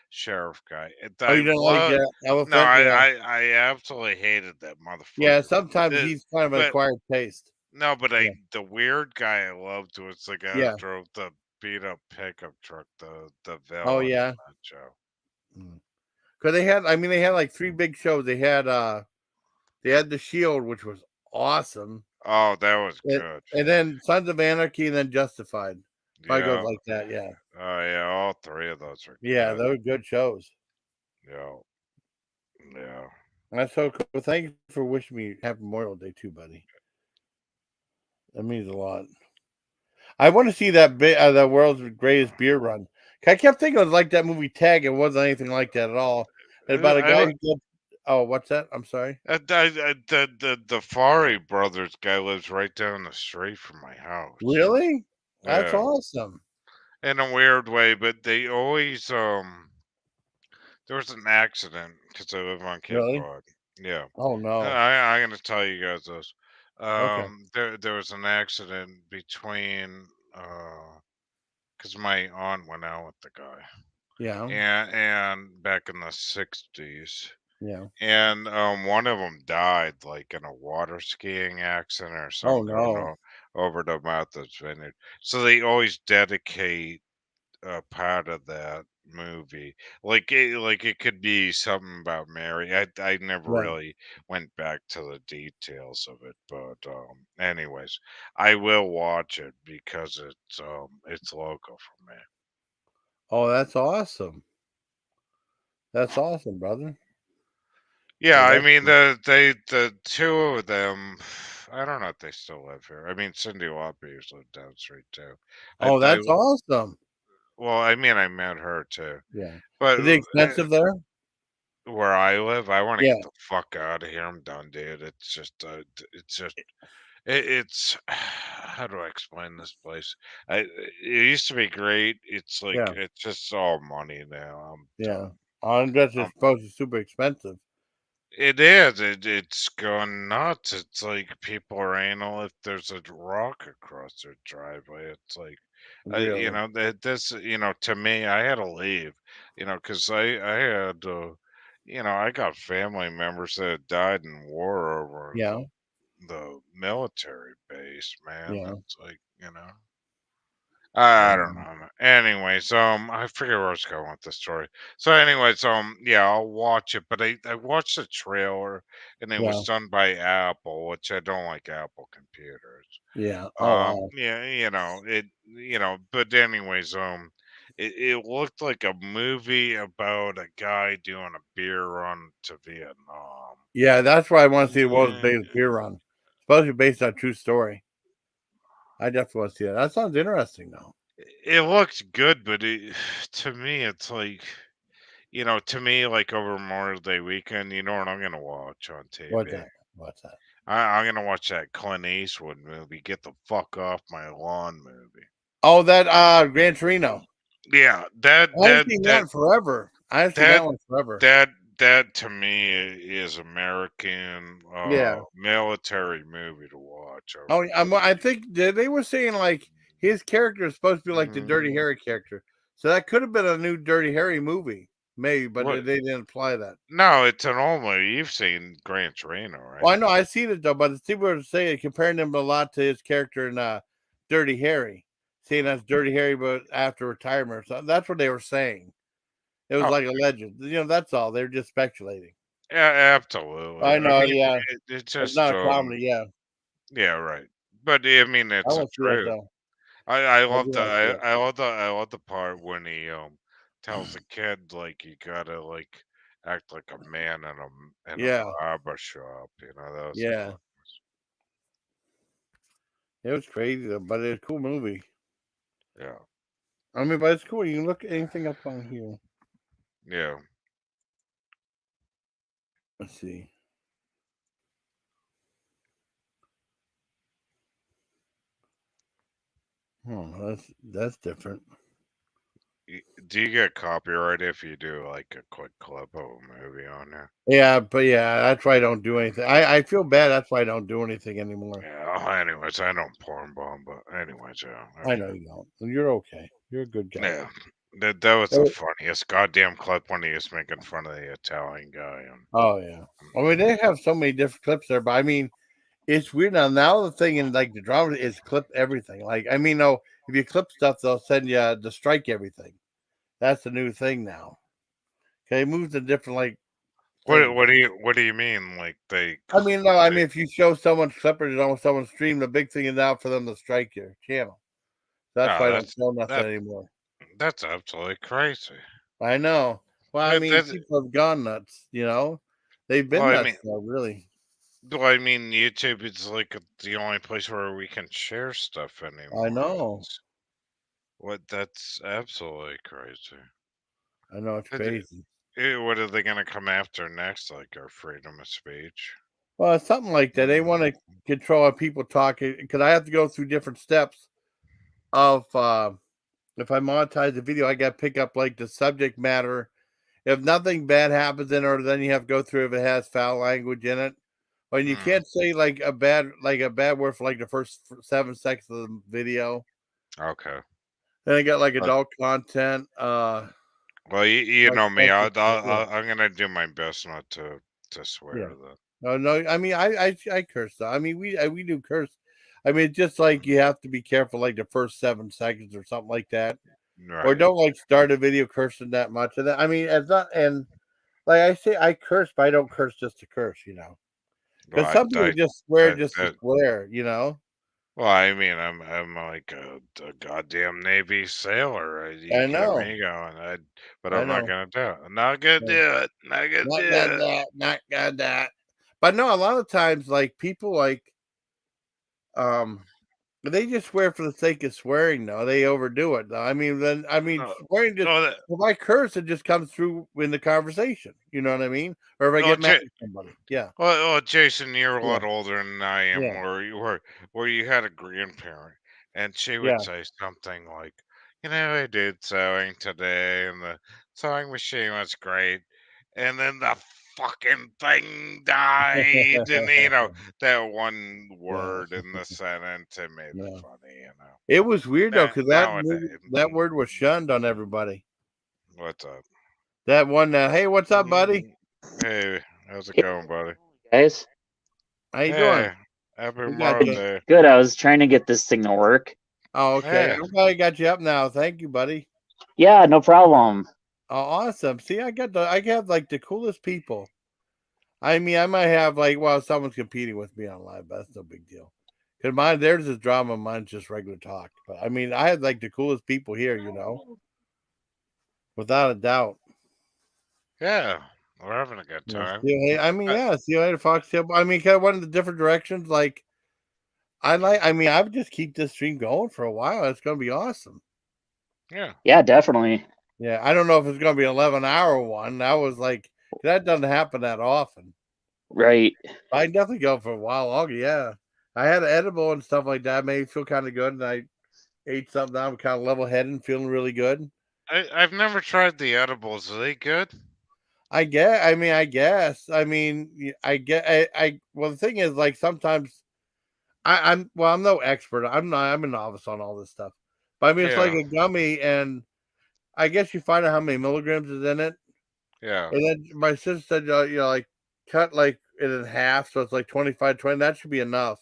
H: sheriff guy.
F: Oh,
H: I
F: you don't like
H: love no,
F: Elephant? Yeah,
H: I absolutely hated that
F: yeah.
H: motherfucker.
F: Sometimes
H: Uh,
F: he's kind of an
H: but
F: acquired taste.
H: no, but
F: Yeah,
H: the weird guy I loved was the guy
F: yeah.
H: that drove the beat up pickup truck, the
F: Oh,
H: villain in
F: yeah.
H: that show.
F: Because they had like three big shows. They had The Shield, which was awesome,
H: Oh, that was
F: and,
H: good.
F: and then Sons of Anarchy, and then Justified. Probably goes
H: Yeah.
F: like that. Yeah,
H: Oh yeah, all three of those are
F: yeah.
H: good.
F: Those are good shows.
H: Yeah. Yeah.
F: That's so cool. Thank you for wishing me Happy Memorial Day too, buddy. That means a lot. I want to see the world's greatest beer run. I kept thinking it was like that movie Tag. It wasn't anything like that at all. It's about a
H: I
F: guy
H: li-
F: who gets. Oh, what's that? I'm sorry.
H: the Fari brothers guy lives right down the street from my house.
F: Really? That's
H: Yeah.
F: awesome.
H: In a weird way, but they always there was an accident because I live on Cape
F: Really?
H: Cod. Yeah.
F: Oh no.
H: I'm gonna tell you guys this.
F: Okay.
H: There was an accident between because my aunt went out with the guy,
F: Yeah.
H: and back in the '60s,
F: Yeah.
H: and one of them died like in a water skiing accident or
F: Oh
H: something going
F: no.
H: on over the Martha's Vineyard. So they always dedicate a part of that movie. Like it could be something about Mary. I never
F: Yeah.
H: really went back to the details of it, but anyways, I will watch it because it's local for me.
F: Oh, that's awesome. That's awesome, brother.
H: Yeah,
F: Yeah,
H: I
F: that's
H: mean the two of them. I don't know if they still live here. I mean, Cindy Lauper lived down the street too.
F: oh,
H: I
F: that's awesome.
H: well, I mean, I met her too,
F: Yeah.
H: but
F: Is it expensive there?
H: where I live, I want to
F: Yeah.
H: get the fuck out of here. I'm done, dude. It's just it's how do I explain this place? It used to be great. It's like
F: Yeah,
H: it's just all money now. I'm
F: yeah.
H: done.
F: Unless it's
H: Um,
F: supposed to be super expensive.
H: it is. It's going nuts. It's like people are anal if there's a rock across their driveway. It's like,
F: Really.
H: that this, to me, I had to leave, because I had, I got family members that had died in war over
F: Yeah,
H: the military base, man.
F: yeah.
H: It's like, I don't
F: Um,
H: know. Anyways, I forget where I was going with the story. So, anyways, yeah, I'll watch it, but I watched the trailer, and it
F: yeah,
H: was done by Apple, which I don't like Apple computers.
F: yeah. Oh wow.
H: Yeah, but anyways, it looked like a movie about a guy doing a beer run to Vietnam.
F: Yeah, that's why I want to see the world's
H: Yeah,
F: biggest beer run. Supposed to be based on a true story. I definitely want to see that. That sounds interesting, though.
H: it looked good, but to me, it's like. To me, like over Memorial Day weekend, you know what I'm gonna watch on
F: What's
H: TV?
F: that? What's that?
H: I'm gonna watch that Clint Eastwood movie, Get the Fuck Off My Lawn movie.
F: Oh, that Gran Torino.
H: Yeah, that
F: I haven't
H: that
F: seen that
H: that
F: in forever. I haven't seen
H: that
F: that one forever.
H: that to me is American
F: Yeah.
H: military movie to watch
F: Oh,
H: over
F: I think they were saying like his character is supposed to be like the Dirty
H: the.
F: Harry character, so that could have been a new Dirty Harry movie, maybe, but
H: What?
F: they didn't apply that.
H: No, it's an old movie. You've seen Gran Torino,
F: Well,
H: right?
F: I know I've seen it though, but the people were saying comparing him a lot to his character in Dirty Harry, seeing as Dirty Harry, but after retirement or something. That's what they were saying. It was
H: Oh,
F: like a legend. That's all. They're just speculating.
H: yeah, absolutely.
F: I
H: I
F: know,
H: mean,
F: yeah.
H: it's
F: It's
H: just
F: not a comedy, yeah.
H: yeah, right. But I mean,
F: I
H: it's the
F: want to see that
H: truth.
F: though.
H: I
F: I
H: love
F: do
H: the
F: want to see
H: I love the part when he tells the kid like you gotta like act like a man in a
F: Yeah,
H: barber shop. That was
F: yeah. It was crazy though, but it's a cool movie.
H: yeah,
F: I mean, but it's cool. You can look anything up on here.
H: yeah.
F: Let's see. Oh, that's different.
H: Do you get copyright if you do like a quick clip of a movie on there?
F: Yeah, but yeah, that's why I don't do anything. I feel bad. That's why I don't do anything anymore.
H: Yeah. Anyways, I don't porn bomb, but anyways, yeah.
F: I
H: Okay.
F: know you don't. You're okay. You're a good guy.
H: Yeah. That was the
F: Oh,
H: funniest goddamn clip when he was making fun of the Italian guy.
F: oh, yeah. I mean, they have so many different clips there, but I mean, it's weird now. Now the thing in like the drama is clip everything. Like, I mean, no, if you clip stuff, they'll send you to strike everything. That's the new thing now. Okay, it moves to different like things.
H: What do you mean? Like
F: I mean, no, I
H: they
F: mean, if you show someone clippers on someone's stream, the big thing is now for them to strike your channel. That's
H: no,
F: why I don't show nothing
H: that
F: anymore.
H: that's absolutely crazy.
F: I know. Well, I mean,
H: That's
F: people have gone nuts. They've
H: well,
F: been
H: I
F: nuts
H: mean,
F: now, really.
H: YouTube is like the only place where we can share stuff
F: I
H: anymore.
F: know.
H: That's absolutely crazy.
F: I know it's
H: It-
F: crazy.
H: what are they gonna come after next? Like our freedom of speech?
F: Well, it's something like that. They want to
H: Mm,
F: control how people talk because I have to go through different steps of if I monetize the video, I got to pick up like the subject matter. If nothing bad happens in it, then you have to go through if it has foul language in it. When you
H: mm,
F: can't say like a bad word for like the first 7 seconds of the video.
H: okay.
F: Then I got like
H: But
F: adult content,
H: well, you
F: like
H: know me.
F: sensitive stuff. Yeah,
H: I'm gonna do my best not to
F: yeah.
H: swear. That
F: No, no. I mean, I curse though. I mean, we do curse. I mean, it's just like you have to be careful, like the first 7 seconds or something like that, or
H: right.
F: don't like start a video cursing that much. And I mean, it's not. And like I say, I curse, but I don't curse just to curse.
H: Well,
F: Because some people just swear just to
H: that
F: swear.
H: well, I mean, I'm like a goddamn Navy sailor. You
F: I
H: get
F: know,
H: me going, but
F: I
H: I'm not
F: know.
H: gonna do it. I'm not gonna
F: Yeah.
H: do it. Not gonna
F: Not
H: do
F: got
H: it.
F: that, not got that. But no, a lot of times, like people like um
A: They just swear for the sake of swearing, though. They overdo it, though. Swearing just
H: No, that,
A: if I curse, it just comes through in the conversation. You know what I mean? Or if I
H: oh,
A: get mad at somebody, yeah,
H: Jason, you're a
A: yeah,
H: lot older than I am,
A: yeah,
H: where you had a grandparent, and she would
A: yeah.
H: say something like, I did sewing today, and the sewing machine was great, and then the fucking thing died, and that one
A: Yeah,
H: word in the sentence, it made it
A: yeah.
H: funny.
A: It was weird though, because
H: Nowadays,
A: that word was shunned on everybody.
H: what's up?
A: That one, hey, what's up, buddy?
H: Hey, how's it
I: Hey,
H: going, buddy?
I: guys.
A: How you doing?
H: Hey, happy
A: We got
H: Mother's
A: you.
H: Day.
I: Good. I was trying to get this thing to work.
A: Oh, okay.
H: Hey,
A: I'm glad I got you up now. Thank you, buddy.
I: Yeah, no problem.
A: Oh, awesome. See, I have like the coolest people. I might have like, well, someone's competing with me on live, but that's no big deal. Because theirs is drama, mine's just regular talk. But I have like the coolest people here, without a doubt.
H: yeah, we're having a good
A: Yeah,
H: time.
A: see you later, Foxtail. Kind of went in the different directions. Like, I would just keep this stream going for a while. It's going to be awesome.
H: Yeah.
I: Yeah, definitely.
A: Yeah, I don't know if it's going to be an 11-hour one. That was like, that doesn't happen that often.
I: Right.
A: I can definitely go for a while longer. Yeah, I had an edible and stuff like that. Made me feel kind of good, and I ate something. I'm kind of level headed and feeling really good.
H: I've never tried the edibles. Are they good?
A: I guess. I guess. I get. Well, the thing is, like sometimes I'm no expert. I'm not. I'm a novice on all this stuff. But it's like
H: Yeah.
A: a gummy, and I guess you find out how many milligrams is in it.
H: Yeah.
A: And then my sister said, like cut like it in half, so it's like 25, 20. That should be enough.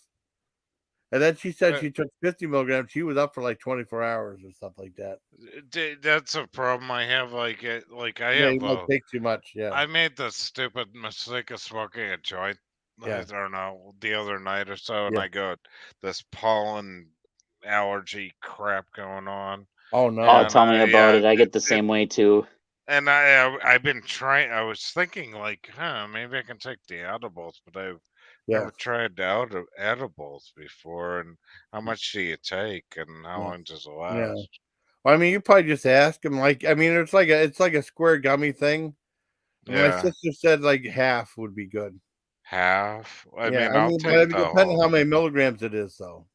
A: And then she said
H: Uh,
A: she took 50 milligrams. She was up for like 24 hours or stuff like that.
H: That's a problem I have. I
A: Yeah, you
H: have
A: might take too much. Yeah,
H: I made the stupid mistake of smoking a joint. I
A: yeah,
H: don't know, the other night or so, and
A: yeah.
H: I got this pollen allergy crap going on,
A: Oh
I: Oh,
A: no.
H: and
I: tell me about
H: yeah,
I: it. I get the same way too.
H: and I've been trying. I was thinking like, maybe I can take the edibles, but I've
A: Yes,
H: never tried edibles before. And how much do you take, and how
A: yes,
H: long does it
A: yeah.
H: last?
A: Well, you probably just ask him. Like, it's like a square gummy thing. And my
H: Yeah,
A: sister said like half would be good.
H: half. I
A: Yeah,
H: mean, I'll
A: but
H: take
A: it
H: the
A: depends on
H: whole.
A: how many milligrams it is, though.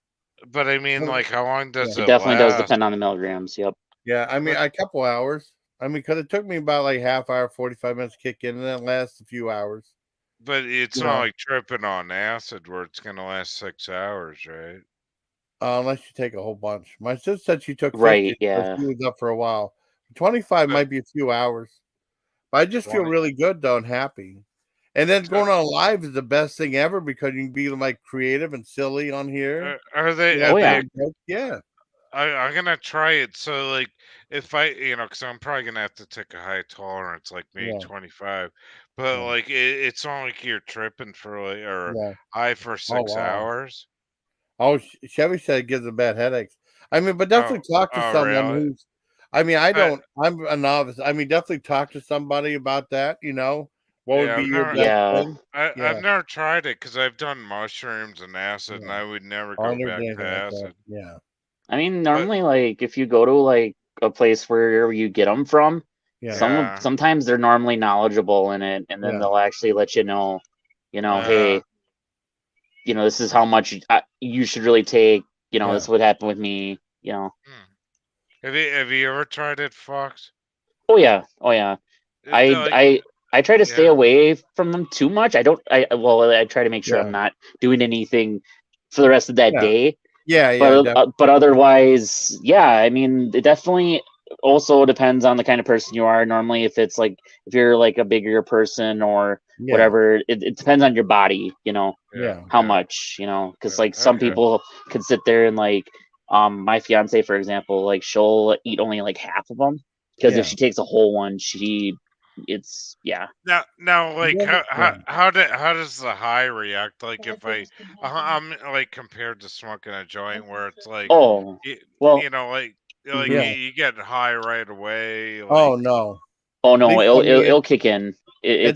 H: But I mean,
A: Well,
H: like, how long
A: yeah,
H: does
I: It
H: it
I: definitely does
H: last?
I: depend on the milligrams. Yep.
A: yeah.
H: But
A: A couple hours. Because it took me about like half hour, 45 minutes to kick in, and then it lasts a few hours.
H: but it's
A: You
H: not
A: know,
H: like tripping on acid where it's gonna last 6 hours, right?
A: unless you take a whole bunch. My sister said she took 50,
I: Right.
A: so
I: Yeah.
A: she was up for a while. 25
H: But
A: might be a few hours. But I just feel
H: 20.
A: really good though and happy. And then
H: So,
A: going on live is the best thing ever because you can be like creative and silly on here.
H: are they? Are
I: Oh
H: they?
I: yeah.
A: Yeah,
H: I'm gonna try it. So, like, if I, because I'm probably gonna have to take a high tolerance, like maybe
A: yeah,
H: 25. But
A: yeah,
H: like, it's not like you're tripping for like or
A: yeah.
H: high for
A: Oh
H: six
A: wow.
H: hours.
A: Oh, Chevy said it gives them bad headaches. But
H: Oh,
A: definitely talk to
H: oh,
A: someone
H: really?
A: who's. I
H: I
A: don't. I'm a novice. Definitely talk to somebody about that. What would
H: yeah,
A: be
H: I've
A: your
H: never.
A: best
I: Yeah.
A: thing?
H: I've
A: Yeah,
H: never tried it because I've done mushrooms and acid, and
A: yeah.
H: I would never
A: Oh, I
H: go
A: never
H: back
A: did
H: to
A: anything like that.
H: acid.
A: Yeah,
I: I mean,
H: But
I: normally, like if you go to like a place where you get them from,
A: yeah,
H: yeah,
I: sometimes they're normally knowledgeable in it, and then
A: yeah,
I: they'll actually let you know,
H: uh,
I: hey, this is how much you should really take.
A: yeah.
I: This would happen with me.
H: hmm. Have you ever tried it, Fox?
I: Oh yeah, oh yeah. I
H: Like,
I: I I try to stay
H: yeah,
I: away from them too much. I don't. I try to make sure I'm
A: Yeah,
I: not doing anything for the rest of that
A: yeah,
I: day.
A: yeah.
I: But otherwise, yeah. I mean, it definitely also depends on the kind of person you are. Normally, if you're like a bigger person or
A: Yeah,
I: whatever, it depends on your body.
H: yeah,
A: yeah,
I: How
H: yeah.
I: much. Because like some
H: Okay.
I: people could sit there and like my fiance, for example, like she'll eat only like half of them because if
A: yeah.
I: she takes a whole one, it's yeah.
H: Now, like,
A: Yeah,
H: how does the high react? Like, if I'm like compared to smoking a joint, where it's like,
I: Oh
H: you,
I: well.
H: like
I: Mhm.
A: yeah.
H: you get high right away.
A: Oh
H: Like,
A: no.
I: Oh
A: At
I: no,
A: least
I: it'll kick in. you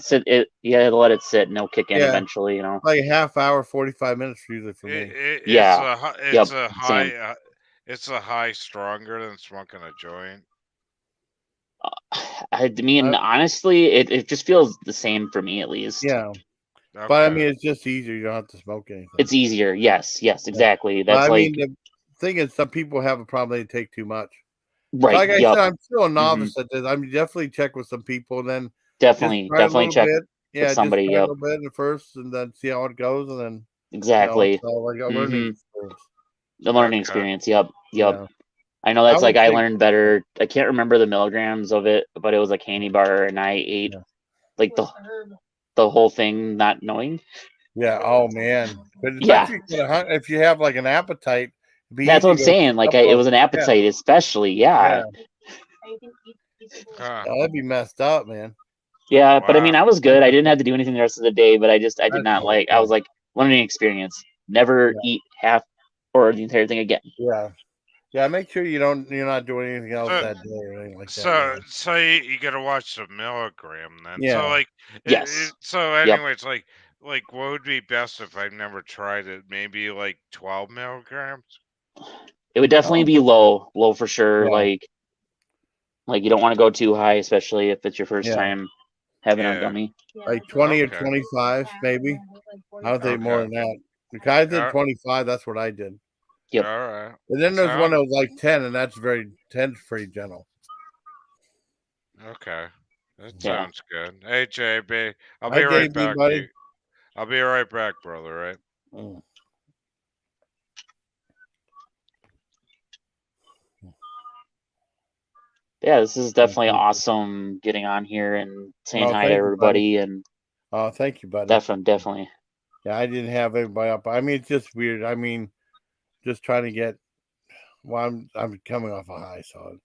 I: had to let it sit and it'll kick in
A: Yeah.
I: eventually, you know.
A: Like a half hour, 45 minutes usually for me.
I: Yeah.
H: It's
I: Yep.
H: a
I: Same.
H: high. It's a high stronger than smoking a joint.
I: I mean, honestly, it just feels the same for me at least.
A: Yeah.
H: Okay.
A: But I mean, it's just easier. You don't have to smoke anything.
I: It's easier. Yes, exactly.
A: But
I: That's
A: I
I: like
A: mean, the thing is, some people have a problem; they take too much.
I: right.
A: So like I
I: Yep.
A: said, I'm still a novice at this. I'm definitely check with some people, and then just try a
I: Definitely
A: little
I: check
A: bit. Yeah,
I: with somebody.
A: just try a
I: Yep.
A: little bit at first, and then see how it goes, and then
I: Exactly.
A: it's all like a learning experience.
I: The learning
H: Okay.
I: experience. Yep.
A: Yeah.
I: I know that's
A: would
I: like I
A: think-
I: learned better. I can't remember the milligrams of it, but it was a candy bar, and I ate like the whole thing, not knowing.
A: Yeah. Oh man. But
I: Yeah.
A: especially if you have like an appetite, it'd be
I: That's
A: easy
I: what I'm
A: to go
I: saying. Like it was an appetite, especially. Yeah.
A: That'd be messed up, man.
I: Yeah, but I mean,
H: Wow.
I: I was good. I didn't have to do anything the rest of the day, but I did
A: That's
I: not
A: cool,
I: like. I was like learning experience. Never eat half or the entire thing again.
A: Yeah. Yeah, make sure you're not doing anything else that day or anything like that.
H: So you gotta watch the milligram then. So
A: Yeah.
H: like,
I: Yes.
H: so
I: Yep.
H: anyways, like what would be best if I've never tried it? Maybe like 12 milligrams.
I: It would definitely be low for sure.
A: Yeah.
I: Like you don't want to go too high, especially if it's your first
A: Yeah.
I: time having a
H: Yeah.
I: gummy.
A: Like 20 or
H: Okay.
A: 25, maybe. I don't think more
H: Okay.
A: than that. Because I did
H: Yeah.
A: 25, that's what I did.
I: Yep.
H: All right.
A: And then there's one
H: Sound
A: that was like 10, and that's 10's pretty gentle.
H: okay. That
I: Yeah.
H: sounds good. Hey JB, I'll
A: Hi,
H: be right
A: JB,
H: back.
A: buddy.
H: I'll be right back, brother. Right.
A: Mm.
I: Yeah, this is definitely awesome getting on here and saying hi to
A: thank you, buddy.
I: everybody and
A: Oh, thank you, buddy.
I: definitely.
A: Yeah, I didn't have everybody up. I mean, it's just weird. I mean, just trying to get. Well, I'm coming off a high, so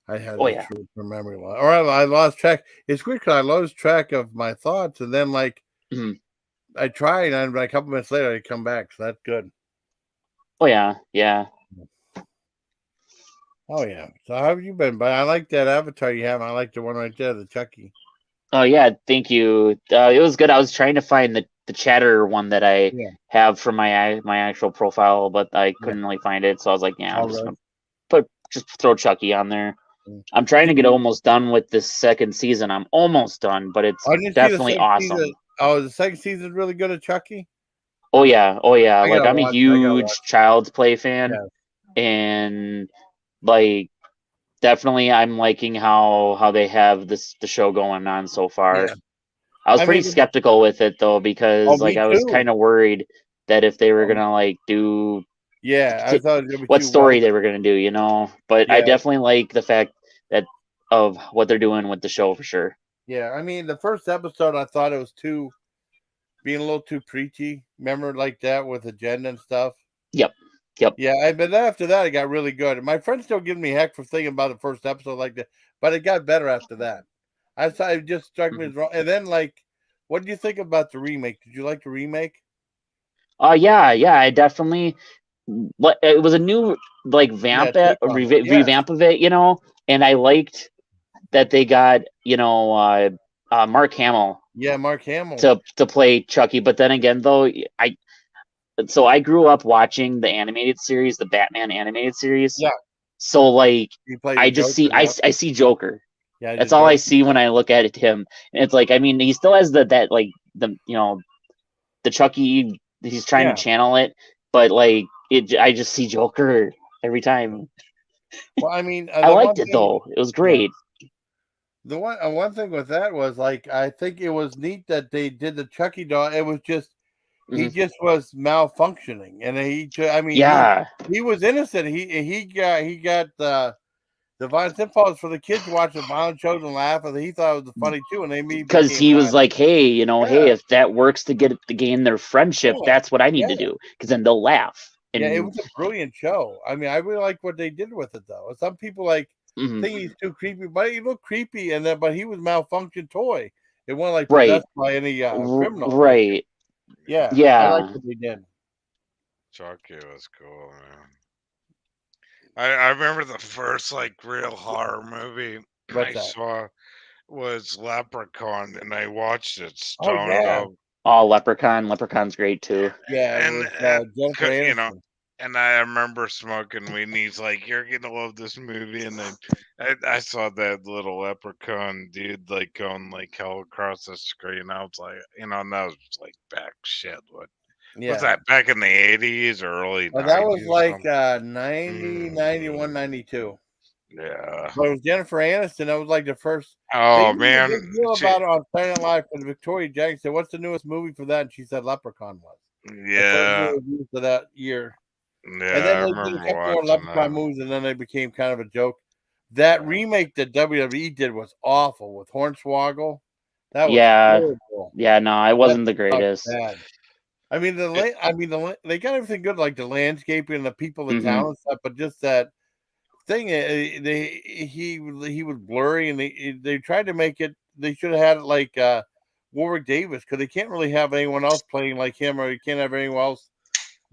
A: I had to from memory loss, or I lost track. It's weird because I lost track of my thoughts, and then like I tried, and a couple minutes later I come back. So that's good.
I: Oh yeah, yeah.
A: Oh yeah. So how have you been? But I like that avatar you have. I like the one right there, the Chucky.
I: Oh yeah, thank you. It was good. I was trying to find the chatter one that I have for my actual profile, but I couldn't really find it. So I was like, yeah, I'm just gonna throw Chucky on there. I'm trying to get almost done with this second season. I'm almost done, but it's definitely awesome.
A: The second season is really good at Chucky.
I: Oh yeah. Like I'm a huge Child's Play fan, and like definitely I'm liking how they have the show going on so far. I was pretty skeptical with it though, because like I was kind of worried that if they were gonna like do
A: I thought
I: what story they were gonna do, you know. But I definitely like the fact that of what they're doing with the show for sure.
A: Yeah, I mean the first episode I thought it was being a little too preachy. Remember like that with agenda and stuff?
I: Yep.
A: Yeah, but after that it got really good. My friends still give me heck for thinking about the first episode like that, but it got better after that. I thought it just struck me as wrong. And then like, what did you think about the remake? Did you like the remake?
I: Yeah, I definitely. It was a new like revamp of it, you know, and I liked that they got Mark Hamill.
A: Yeah, Mark Hamill
I: to play Chucky. But then again, though, I grew up watching the animated series, the Batman animated series.
A: Yeah.
I: So like I just I see Joker.
A: Yeah,
I: that's all I see when I look at him. And it's like, I mean, he still has the Chucky. He's trying to channel it, but like I just see Joker every time.
A: Well, I mean,
I: I liked it though. It was great.
A: The one thing with that was like I think it was neat that they did the Chucky doll. It was just he just was malfunctioning, and he was innocent. He got the violence impulse for the kids watching violent shows and laugh, and he thought it was funny too. And they
I: because he was like, hey, hey, if that works to gain their friendship, that's what I need to do, because then they'll laugh. And
A: it was a brilliant show. I mean, I really like what they did with it though. Some people think he's too creepy, but he looked creepy, but he was malfunctioned toy. It wasn't like possessed by any criminal.
I: Right.
A: Yeah. I like what they did.
H: Chucky was cool, man. I remember the first like real horror movie I saw. was Leprechaun, and I watched it
F: Oh
H: stoned
F: yeah,
H: up.
I: Oh, Leprechaun. Leprechaun's great too.
F: yeah. It was Jennifer
H: You know,
F: Aniston.
H: and I remember smoking weed, and he's like, "You're gonna love this movie." And then I saw that little leprechaun dude like going like hell across the screen. I was like, and that was like back shit. What was
F: Yeah,
H: that back in the 80s or early
F: that was
H: 90s or
F: like
H: something?
F: 90, 91, 92.
H: Yeah.
F: But it was Jennifer Aniston. That was like the first. They
H: Oh
F: made a
H: man,
F: big deal about it on Saturday Night Live. And Victoria Jackson said, "What's the newest movie for that?" And she said, "Leprechaun" was. That's what the
H: yeah,
F: reviews for that year. And
H: yeah.
F: then
H: I
F: they did a
H: remember
F: couple more
H: watching
F: Leprechaun
H: that.
F: movies, and then they became kind of a joke. That remake that WWE did was awful with Hornswoggle. That was
I: Yeah,
F: horrible.
I: yeah. No, I
F: That
I: wasn't the
F: sucked
I: greatest.
F: bad. I mean, they got everything good, like the landscaping and the people, the
I: Hmm
F: town and stuff, but just that thing, he was blurry, and they tried to make it. They should have had it like Warwick Davis, because they can't really have anyone else playing like him, or you can't have anyone else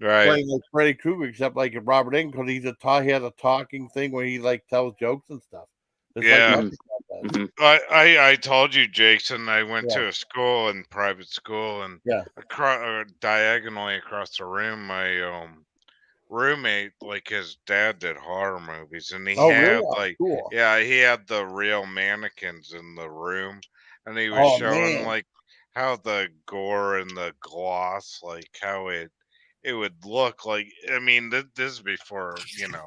H: Right.
F: playing like Freddy Krueger, except like Robert Englund, because he has a talking thing where he like tells jokes and stuff. It's like
H: Yeah.
F: Leprechaun does.
I: hmm
H: I told you, Jason. I went
F: Yeah,
H: to a school in private school, and
F: yeah.
H: across diagonally across the room, my roommate, like his dad did horror movies, and he
F: Oh, really?
H: had
F: Oh,
H: like,
F: cool.
H: yeah, he had the real mannequins in the room, and he was
F: Oh
H: showing
F: man.
H: like how the gore and the gloss, like how it would look like. I mean, this is before
F: Yeah.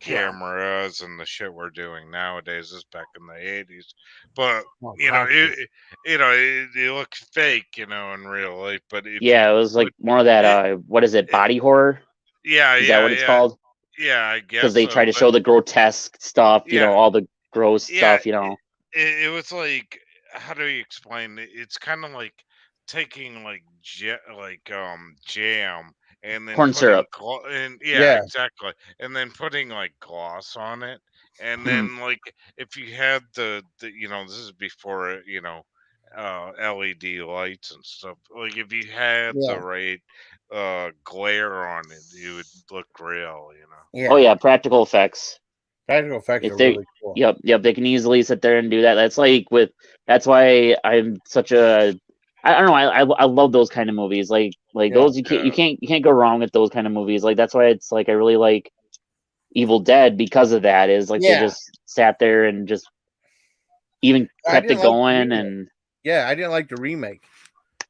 H: cameras and the shit we're doing nowadays. This is back in the 80s, but
F: Oh,
H: you know
F: gotcha.
H: it looked fake, in real life. But if you
I: Yeah, it was like
H: put
I: more of that.
H: it,
I: What is it?
H: it
I: Body horror?
H: yeah,
I: Is that
H: yeah,
I: what it's
H: yeah,
I: called?
H: yeah, I
I: Because
H: guess
I: they try
H: so.
I: to
H: But
I: show the grotesque stuff.
H: yeah,
I: All the gross
H: yeah,
I: stuff.
H: it was like, how do you explain it? It's kind of like taking like jam and then
I: Corn
H: putting
I: syrup.
H: yeah,
F: Yeah.
H: exactly, and then putting like gloss on it, and
I: Mhm.
H: then like if you had the this is before LED lights and stuff. Like if you had the
F: Yeah.
H: right glare on it, it would look real.
I: Oh
F: Yeah.
I: yeah, practical effects.
F: Practical effects
I: If
F: are
I: they,
F: really cool.
I: yep, they can easily sit there and do that. That's like with. That's why I'm such a. I don't know. I love those kind of movies. Like
F: Yeah.
I: those
H: Yeah.
I: you can't go wrong with those kind of movies. Like that's why it's like I really like Evil Dead because of that. Is like they
F: Yeah.
I: just sat there and just even
F: I
I: kept it
F: didn't like the
I: going.
F: remake.
I: And
F: Yeah, I didn't like the remake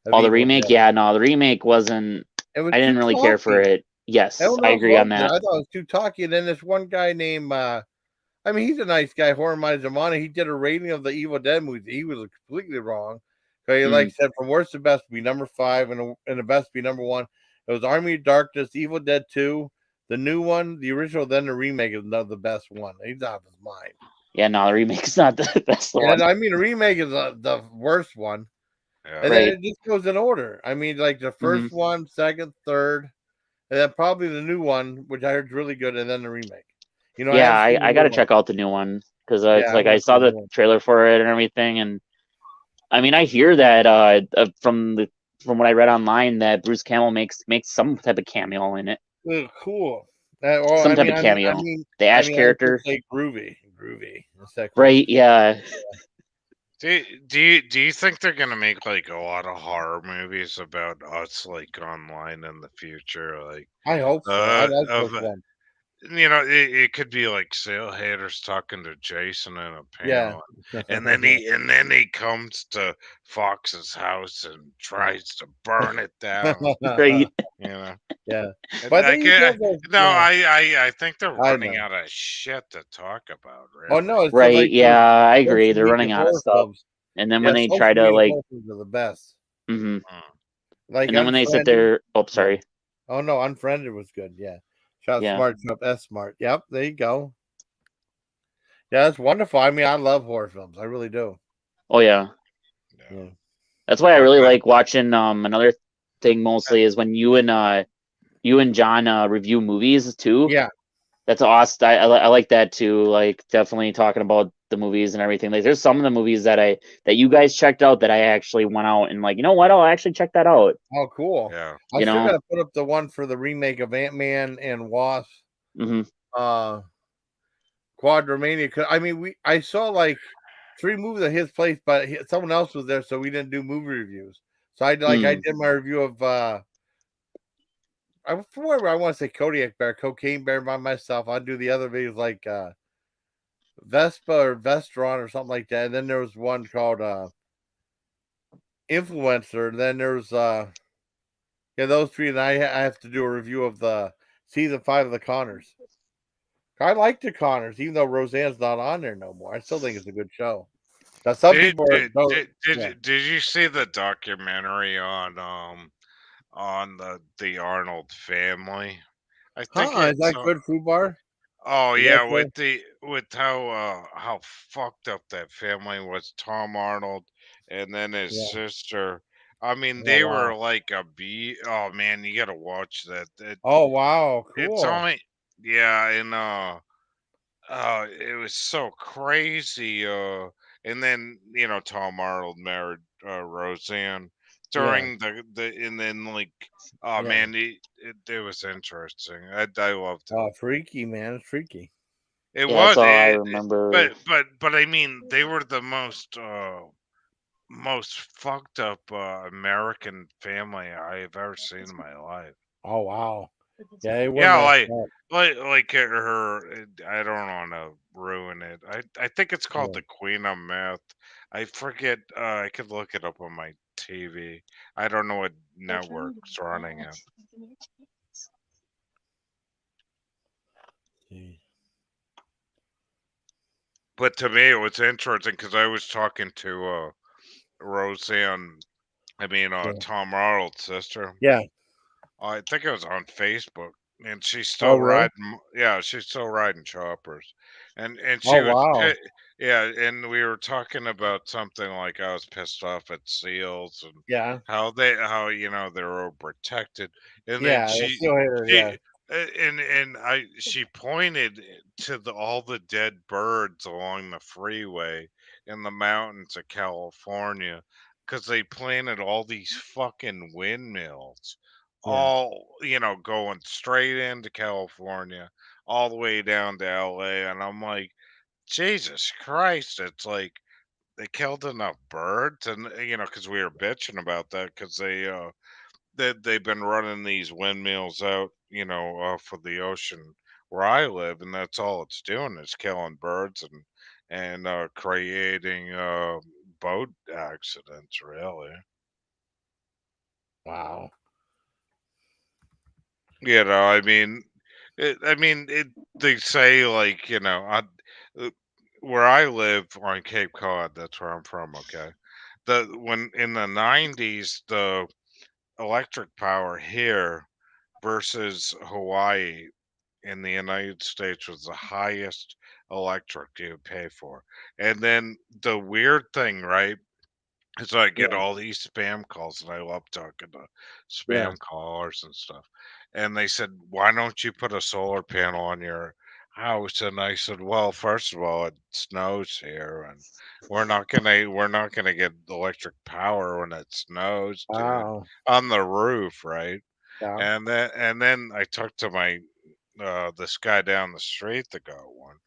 F: of
I: all the
F: Evil
I: remake,
F: Dead.
I: yeah, no, the remake wasn't.
F: It was
I: I
F: too
I: didn't really care for
F: talky.
I: it. Yes,
F: Everyone
I: I
F: else
I: agree on
F: loved it.
I: that.
F: I thought it was too talky. And then this one guy named I mean, he's a nice guy, Horror Zamani. He did a rating of the Evil Dead movies. He was completely wrong. So he
I: Mm.
F: said from worst to best be number 5, and the best be number 1. It was Army of Darkness, Evil Dead 2, the new one, the original, then the remake is not the best one. He's out of his mind.
I: Yeah, no, the remake's not the best one.
F: I mean, the remake is the worst one.
H: Yeah.
F: And then
I: Right.
F: it just goes in order. I mean, like the first one, second, third, and then probably the new one, which I heard is really good, and then the remake. I
I: Yeah,
F: haven't seen the
I: I got
F: new
I: to
F: one.
I: check out the new one because
F: Yeah,
I: it's
F: I
I: like I
F: want to see
I: saw
F: the
I: the
F: new one.
I: trailer for it and everything, and I mean I hear that from what I read online that Bruce Campbell makes some type of cameo in it,
F: Ugh, cool. Well,
I: some type of cameo. The
F: I
I: Ash
F: mean, I should
I: character,
F: say groovy. Is that cool?
I: right? Yeah,
H: Do you think they're gonna make like a lot of horror movies about us like online in the future? Like
F: I hope so. I like
H: of
F: this one.
H: it could be like Sale Haters talking to Jason in a
F: Yeah.
H: panel, and then he comes to Fox's house and tries to burn it down.
I: right.
H: You know,
F: Yeah.
H: and
F: But
H: I
F: they used to
H: get
F: have those,
H: no, I think they're
F: I
H: running
F: know.
H: out of shit to talk about.
F: Oh
H: Really.
F: no, it's just
I: Right.
F: like
I: Yeah,
F: those
I: I agree.
F: social
I: They're
F: media
I: running out of
F: horror
I: stuff,
F: films.
I: and then when
F: Yeah,
I: they try
F: social
I: to
F: media
I: like,
F: horror films are the best.
I: hmm
H: Mm.
F: Like
I: and then when they sit
F: Unfriended.
I: there, oh,
F: Yeah.
I: sorry.
F: Oh no, Unfriended was good. Yeah. Shot
I: Yeah.
F: Smart, Shot S Smart. Yep, there you go. Yeah, that's wonderful. I mean, I love horror films. I really do.
I: Oh yeah.
H: Yeah.
F: Yeah.
I: That's why I
H: But
I: really like watching. Another thing mostly is when you and John review movies too.
F: Yeah.
I: That's awesome. I like that too. Like definitely talking about the movies and everything. Like there's some of the movies that you guys checked out that I actually went out and like, you know what? I'll actually check that out.
F: Oh, cool.
H: yeah.
F: I still got to put up the one for the remake of Ant-Man and Wasp.
I: Hmm
F: Quadromania. I mean, I saw like 3 movies at his place, but someone else was there, so we didn't do movie reviews. So I did my review of I want to say Kodiak Bear, Cocaine Bear by myself. I'd do the other videos like Vespa or Vestron or something like that. And then there was one called Influencer. And then there's those 3, and I have to do a review of the season 5 of the Connors. I like the Connors, even though Roseanne's not on there no more. I still think it's a good show. Now some people
H: Did you see the documentary on the Arnold family? I think
F: is
H: it's
F: that good food bar?
H: oh
F: Is that
H: yeah,
F: good?
H: with how fucked up that family was. Tom Arnold and then his
F: Yeah.
H: sister. I mean,
F: Oh
H: they
F: wow.
H: were like a B. Oh man, you gotta watch that.
F: Oh wow,
H: It's
F: cool.
H: only yeah, and it was so crazy. And then Tom Arnold married Roseanne
F: Yeah.
H: during the and then like oh
F: Yeah.
H: man, it was interesting. I loved it.
F: Oh, freaky, man. It's freaky.
H: It
I: Yeah, that's
H: was
I: all I remember.
H: but I mean they were the most fucked up American family I've ever seen in my life.
F: Oh wow. Yeah, it went
H: Yeah,
F: messed up.
H: like her. I don't want to ruin it. I think it's called
F: Yeah.
H: the Queen of Meth. I forget. I could look it up on my TV. I don't know what network's running it.
F: See.
H: But to me, it was interesting because I was talking to Roseanne. I mean,
F: Yeah.
H: Tom Arnold's sister.
F: Yeah.
H: I think it was on Facebook, and she's
F: Oh
H: still
F: really?
H: riding. Yeah, she's still riding choppers, and she
F: Oh
H: was,
F: wow.
H: yeah, and we were talking about something like I was pissed off at seals and
F: Yeah.
H: how they're overprotected, and then
F: Yeah. The seal hater, yeah.
H: she pointed to all the dead birds along the freeway in the mountains of California because they planted all these fucking windmills
F: Yeah.
H: all going straight into California, all the way down to LA, and I'm like, Jesus Christ! It's like they killed enough birds, and because we were bitching about that, because they've been running these windmills out, for the ocean where I live, and that's all it's doing is killing birds and creating boat accidents, really.
F: Wow.
H: I mean, they say like uh, where I live on Cape Cod. That's where I'm from. Okay, when in the '90s, the electric power here versus Hawaii in the United States was the highest electric you would pay for. And then the weird thing, right? So I get
F: Yeah.
H: all these spam calls, and I love talking to
F: Yeah.
H: spam callers and stuff. And they said, "Why don't you put a solar panel on your house?" And I said, "Well, first of all, it snows here, and we're not gonna get electric power when it snows, dude,
F: Wow.
H: on the roof, right?"
F: Yeah.
H: And then I talked to my this guy down the street that got one.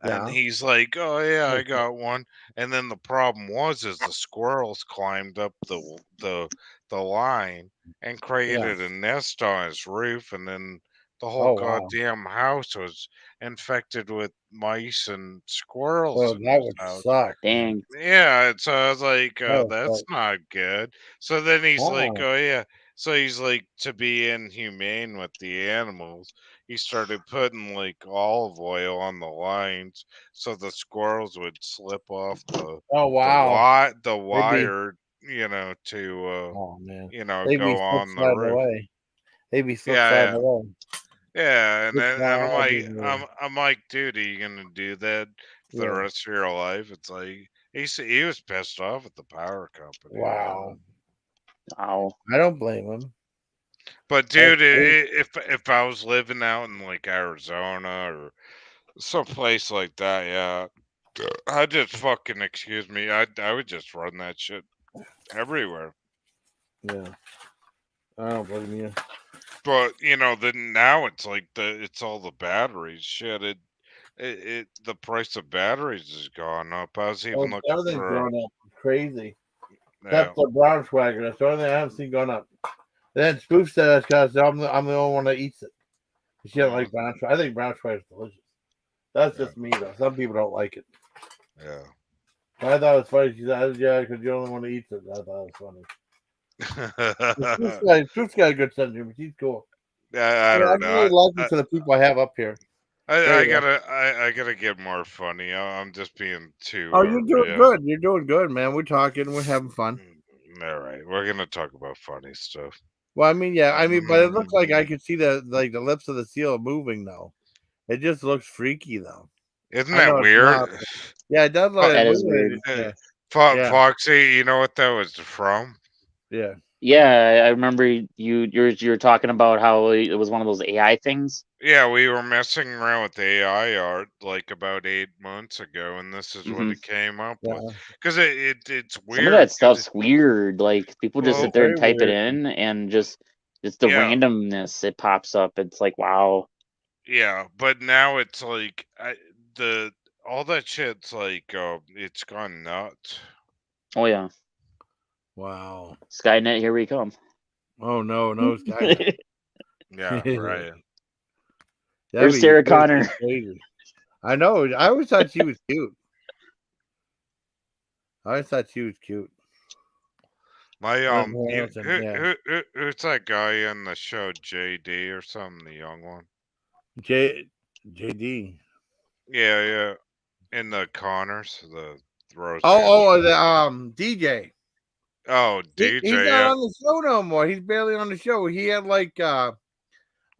H: And
F: Yeah.
H: he's like, "Oh yeah, I
F: Oh,
H: got one." And then the problem is the squirrels climbed up the line and
F: yeah.
H: created a nest on his roof, and then the whole
F: Oh wow.
H: goddamn house was infected with mice and squirrels
F: Well,
H: in
F: that
H: his
F: would
H: house.
F: suck, man.
I: Dang.
H: Yeah, and so I was like,
F: That would
H: "That's
F: suck.
H: not good." So then he's like,
F: Wow.
H: "Oh yeah." So he's like, to be inhumane with the animals, he started putting like olive oil on the lines so the squirrels would slip off
F: Oh wow.
H: the
F: They'd be
H: wire, to
F: oh man. They'd be
H: go
F: slip
H: on the
F: sliding
H: roof.
F: away. They'd be slip
H: Yeah,
F: sliding
H: yeah.
F: away.
H: Yeah, and
F: Slip
H: then, and I'm like,
F: sliding away.
H: I'm like, dude, are you gonna do that for the
F: Yeah.
H: rest of your life? It's like he was pissed off at the power company,
F: Wow.
I: Wow.
F: I don't blame him.
H: But
F: That's
H: dude,
F: cool.
H: if I was living out in like Arizona or someplace like that, yeah, I just fucking excuse me, I would just run that shit everywhere.
F: Yeah. I don't blame you.
H: But then now it's like it's all the batteries shit. the price of batteries has gone up. I was even looking
F: Everything's
H: for
F: going up crazy.
H: yeah.
F: Except the brown swagger. That's the only thing I haven't seen going up. Then Spoof said that's because I'm the only one that eats it. She doesn't like brown swagger. I think brown swagger is delicious. That's just me, though. Some people don't like it.
H: Yeah.
F: I thought it was funny. She said, yeah, because you're the only one that eats it. I thought it was funny. Spoof's got a good sense of humor. He's cool.
H: I don't
F: I'm really
H: know.
F: lucky for the people I have up here.
H: I gotta get more funny. I'm just being too.
F: Oh, you're doing good. You're doing good, man. We're talking. We're having fun.
H: All right, we're gonna talk about funny stuff.
F: Well, I mean, yeah, but it looks like I could see the lips of the seal moving though. It just looks freaky though.
H: Isn't that weird?
F: Yeah, it does look
I: that is weird.
H: Foxy, you know what that was from?
F: Yeah.
I: Yeah, I remember you're talking about how it was one of those AI things.
H: Yeah, we were messing around with AI art like about 8 months ago, and this is what it came up with. Because it's weird.
I: Some of that stuff's weird. Like people just sit there and type it in, and just the randomness it pops up. It's like wow.
H: Yeah, but now it's like all that shit's like it's gone nuts.
I: Oh yeah.
F: Wow.
I: Skynet, here we come.
F: Oh no, Skynet.
H: Yeah, right.
I: There's Sarah Connor.
F: I know. I always thought she was cute.
H: My who's that guy in the show, JD or something, the young one?
F: JD.
H: Yeah. In the Connors, the Rose.
F: The DJ.
H: Oh, DJ.
F: He's not on the show no more. He's barely on the show. He had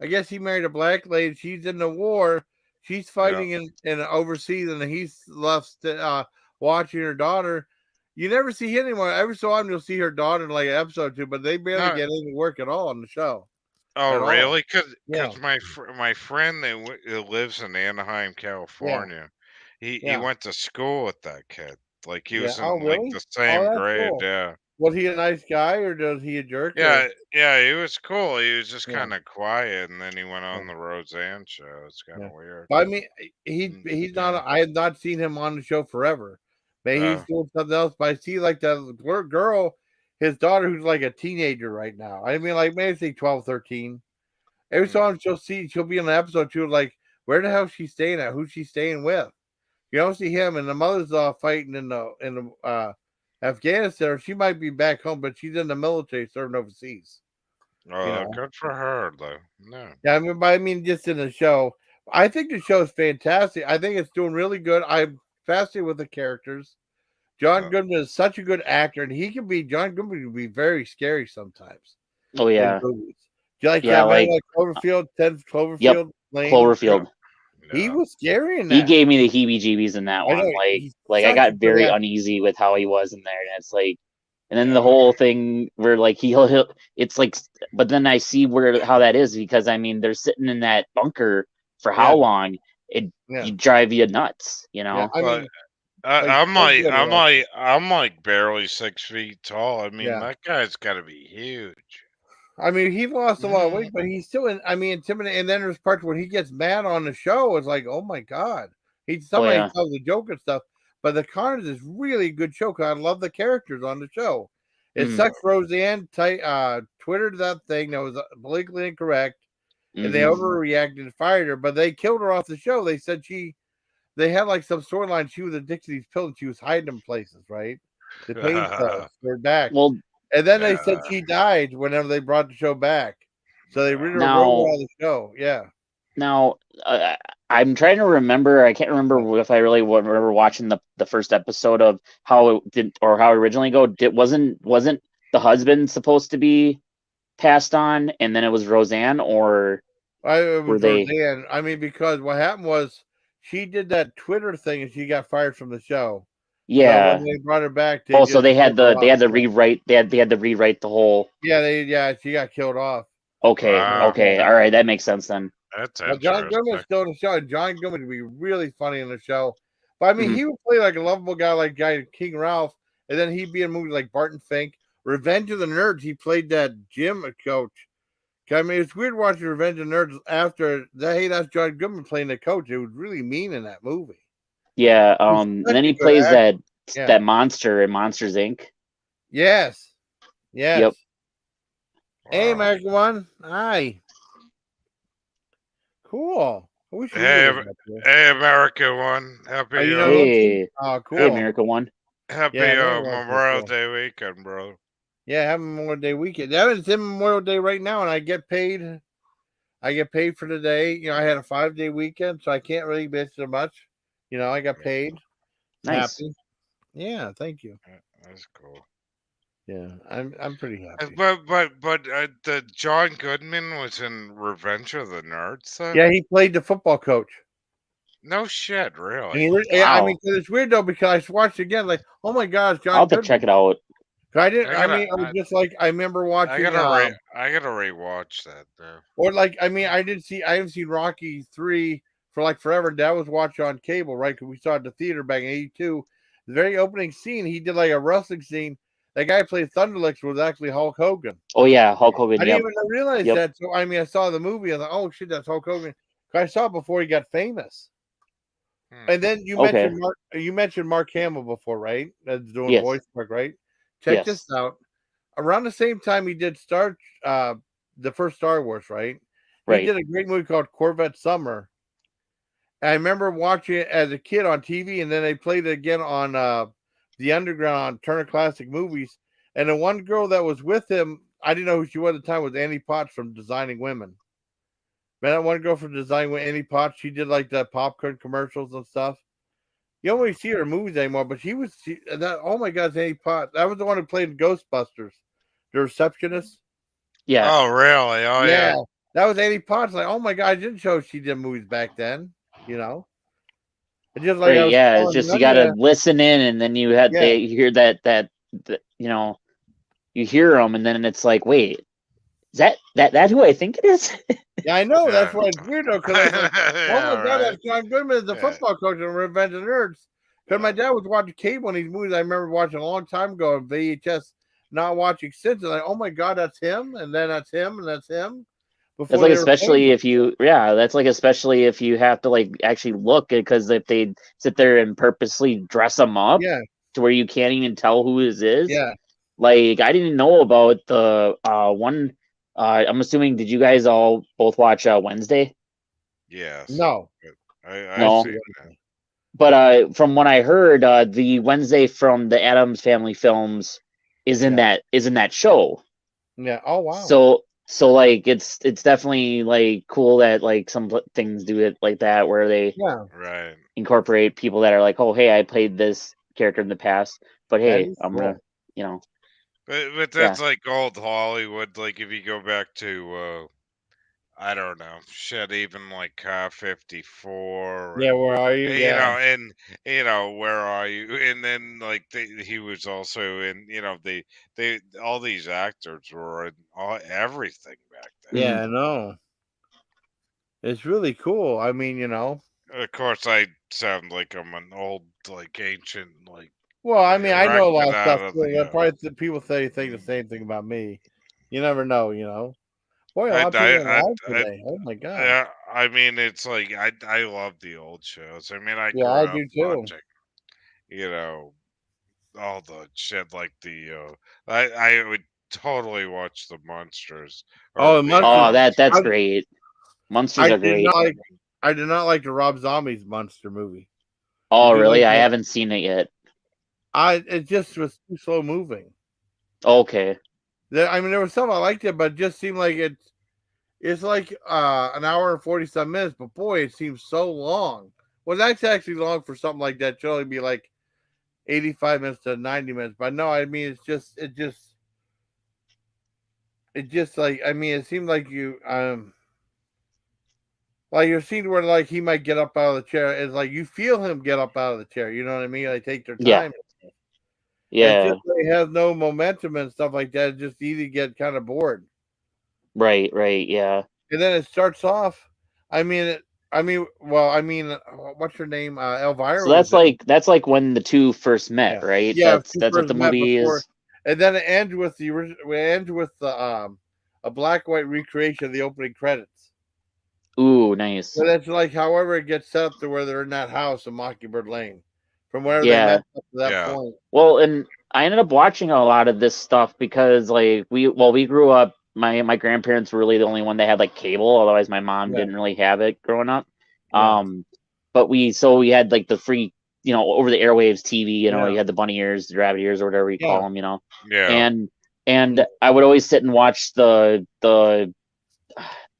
F: I guess he married a black lady. She's in the war. She's fighting in overseas, and he's left watching her daughter. You never see him anymore. Every so often you'll see her daughter in like an episode or two, but they barely get any work at all on the show.
H: Oh, really? Because my friend that lives in Anaheim, California, he went to school with that kid. Like he was in like the same grade.
F: Cool.
H: Yeah.
F: Was he a nice guy or was he a jerk?
H: Yeah, he was cool. He was just kind of quiet, and then he went on the Roseanne show. It's kind of weird.
F: But I mean, he's not. I have not seen him on the show forever. Maybe he's doing something else. But I see like the girl, his daughter, who's like a teenager right now. I mean, like maybe say 12, 13. Every so often she'll be in an episode too. Like, where the hell is she staying at? Who's she staying with? You don't see him, and the mother's fighting in the Afghanistan. She might be back home, but she's in the military serving overseas.
H: Good for her, though. No.
F: Yeah, I mean, just in the show. I think the show is fantastic. I think it's doing really good. I'm fascinated with the characters. John Goodman is such a good actor, and John Goodman can be very scary sometimes.
I: Oh yeah.
F: Like Cloverfield, 10th Cloverfield.
I: Yep. Cloverfield.
F: He was scary in that.
I: He gave me the heebie-jeebies in that one. Like I got very uneasy with how he was in there, and it's like, and then the whole thing where like he'll it's like, but then I see how that is because I mean they're sitting in that bunker for how long? It drive you nuts, you know.
H: I mean, I'm like barely 6 feet tall. I mean, that guy's got to be huge.
F: I mean, he lost a lot of weight, but he's still intimidating. And then there's parts where he gets mad on the show. It's like, oh my god, somebody tells a joke and stuff. But the Connors is really a good show. Cause I love the characters on the show. It sucks. Roseanne twittered that thing that was politically incorrect, and they overreacted and fired her. But they killed her off the show. They said they had like some storyline. She was addicted to these pills. And she was hiding them places, right? The pain pills. They're back.
I: Well.
F: And then they said she died whenever they brought the show back. So they really wrote out the show. Yeah.
I: Now, I'm trying to remember. I can't remember if I really remember watching the first episode of how it did or how it originally go. Wasn't the husband supposed to be passed on, and then it was Roseanne, or
F: were they? Roseanne. I mean, because what happened was she did that Twitter thing, and she got fired from the show.
I: Yeah.
F: So when they brought her back,
I: so they had to rewrite. They had to rewrite the whole.
F: Yeah, she got killed off.
I: Okay, all right, that makes sense then.
H: That's
F: John Goodman's still in the show. John Goodman would be really funny in the show, but I mean, he would play like a lovable guy, like King Ralph, and then he'd be in movies like Barton Fink, Revenge of the Nerds. He played that gym coach I mean, it's weird watching Revenge of the Nerds after that. Hey, that's John Goodman playing the coach. It was really mean in that movie.
I: Yeah. And then he plays that monster in Monsters Inc.
F: Yes. Yes.
I: Yep.
F: Hey, American One. Hi. Cool.
H: Hey, America One. Happy.
I: Hey.
F: Oh, cool.
I: Hey, America One.
H: Happy Memorial Day weekend, bro.
F: Yeah, happy Memorial Day weekend. Yeah, it's in Memorial Day right now, and I get paid. I get paid for the day. You know, I had a 5-day weekend, so I can't really bitch so much. You know, I got paid.
I: Nice.
F: Happy. Yeah, thank you.
H: That's cool.
F: Yeah, I'm pretty happy.
H: But the John Goodman was in Revenge of the Nerds. Then?
F: Yeah, he played the football coach.
H: No shit, really.
F: Yeah, I mean, it's weird though because I watched it again, like, oh my gosh, John.
I: I'll have to check it out.
F: I was just like, I remember watching.
H: I gotta rewatch that though.
F: Or like, I mean, I haven't seen Rocky 3 for like forever. Dad was watching on cable, right? Because we saw it at the theater back in '82. The very opening scene, he did like a wrestling scene. That guy who played Thunderlicks was actually Hulk Hogan.
I: Oh yeah, Hulk Hogan.
F: I didn't even realize that. So I mean, I saw the movie. I was like, oh shit, that's Hulk Hogan. I saw it before he got famous. And then you mentioned Mark Hamill before, right? That's doing voice work, right? Check this out. Around the same time he did the first Star Wars, right? He did a great movie called Corvette Summer. And I remember watching it as a kid on TV, and then they played it again on the Underground on Turner Classic Movies. And the one girl that was with him, I didn't know who she was at the time, was Annie Potts from Designing Women. Man, that one girl from Designing Women, Annie Potts, she did like the popcorn commercials and stuff. You don't really see her in movies anymore, but oh my God, Annie Potts. That was the one who played Ghostbusters, the receptionist.
I: Yeah.
H: Oh, really? Oh, yeah.
F: That was Annie Potts. Like, oh my God, I didn't show she did movies back then, you know?
I: It's just like it's just you got to listen in, and then you hear that you know, you hear them, and then it's like, wait, is that who I think it is?
F: Yeah, I know. That's why it's weird though, because I was like, oh my God, that's John Goodman is the football coach in Revenge of the Nerds. Because my dad was watching cable on these movies I remember watching a long time ago on VHS, not watching since. And like, oh my God, that's him, and then that's him, and that's him.
I: That's like especially if you especially if you have to like actually look, because if they sit there and purposely dress them up to where you can't even tell who it is.
F: Yeah.
I: Like I didn't know about the one. I'm assuming, did you guys all both watch Wednesday?
H: Yes.
F: No.
I: No. But from what I heard, the Wednesday from the Addams Family films is in that show.
F: Yeah. Oh wow.
I: So like it's definitely like cool that like some things do it like that, where they incorporate people that are like, oh hey, I played this character in the past, but hey, I'm gonna, you know.
H: But that's like old Hollywood. Like if you go back to I don't know, shit, even like Car 54.
F: Yeah, where are you?
H: You know, and you know, where are you? And then like he was also in, you know, they all these actors were in everything back then.
F: Yeah, I know. It's really cool. I mean, you know.
H: Of course, I sound like I'm an old, like ancient, like.
F: Well, I mean, I know a lot of stuff. Probably people think the same thing about me. You never know, you know. Boy, a lot of people alive today. Oh my God.
H: Yeah, I mean, it's like I love the old shows. I mean, I grew
F: I
H: up
F: do too.
H: watching, you know, all the shit like the. I would totally watch the Monsters.
I: That's great. Monsters are great.
F: I did not like the Rob Zombie's Monster movie.
I: Oh, really? I haven't seen it yet.
F: It just was too slow moving.
I: Okay.
F: I mean, there was some I liked it, but it just seemed like it's like an hour and 40-some minutes. But boy, it seems so long. Well, that's actually long for something like that. It should only be like 85 minutes to 90 minutes. But no, I mean, it just like, I mean, it seemed like like your scene where like he might get up out of the chair is like you feel him get up out of the chair. You know what I mean? They take their time.
I: Yeah.
F: It's just they have no momentum and stuff like that. It's just easy to get kind of bored.
I: Right. Yeah.
F: And then it starts off. What's her name? Elvira.
I: So that's like when the two first met, right?
F: Yeah,
I: that's what the movie is.
F: And then it ends with a black and white recreation of the opening credits.
I: Ooh, nice.
F: So that's like, however, it gets set up to where they're in that house in Mockingbird Lane, from wherever they
I: Yeah.
F: met up to that point.
I: Well, and I ended up watching a lot of this stuff because, like, we grew up. My grandparents were really the only one that had like cable. Otherwise, my mom didn't really have it growing up. But we had like the free, over the airwaves TV. You had the bunny ears, the rabbit ears, or whatever you call them. And I would always sit and watch the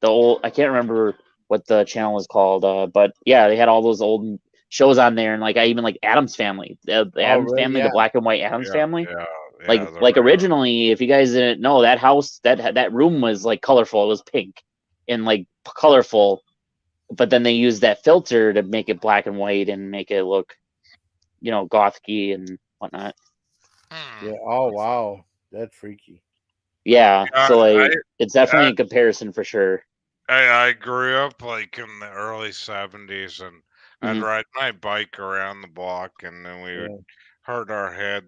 I: old. I can't remember what the channel was called. But yeah, they had all those old shows on there, and like I even like Addams Family, the Addams Family, the black and white Addams Family. Like originally, if you guys didn't know, that house, that room was like colorful. It was pink and like colorful, but then they used that filter to make it black and white and make it look, gothic-y and whatnot.
F: Yeah. Oh wow, that's freaky.
I: Yeah. So like, it's definitely a comparison for sure.
H: I grew up like in the early 70s, and I'd ride my bike around the block, and then we would hurt our head,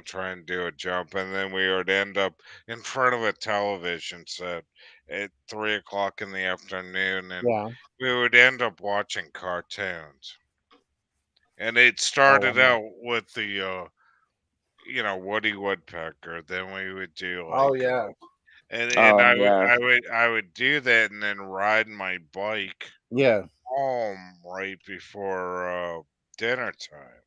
H: try and do a jump, and then we would end up in front of a television set at 3 o'clock in the afternoon, and we would end up watching cartoons. And it started out with the Woody Woodpecker. Then we would do like and I would do that and then ride my bike home right before dinner time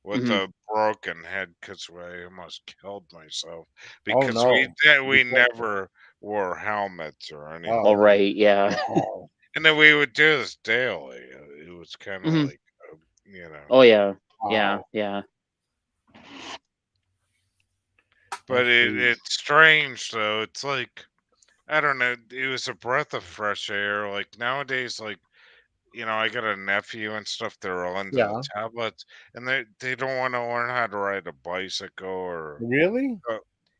H: with a broken head because I almost killed myself because we never wore helmets or anything.
I: Oh right, yeah.
H: And then we would do this daily. It was kind of like,
I: Oh yeah, yeah.
H: But it's strange though. It's like, I don't know. It was a breath of fresh air. Like nowadays, like I got a nephew and stuff. They're all into the tablets, and they don't want to learn how to ride a bicycle or
F: really.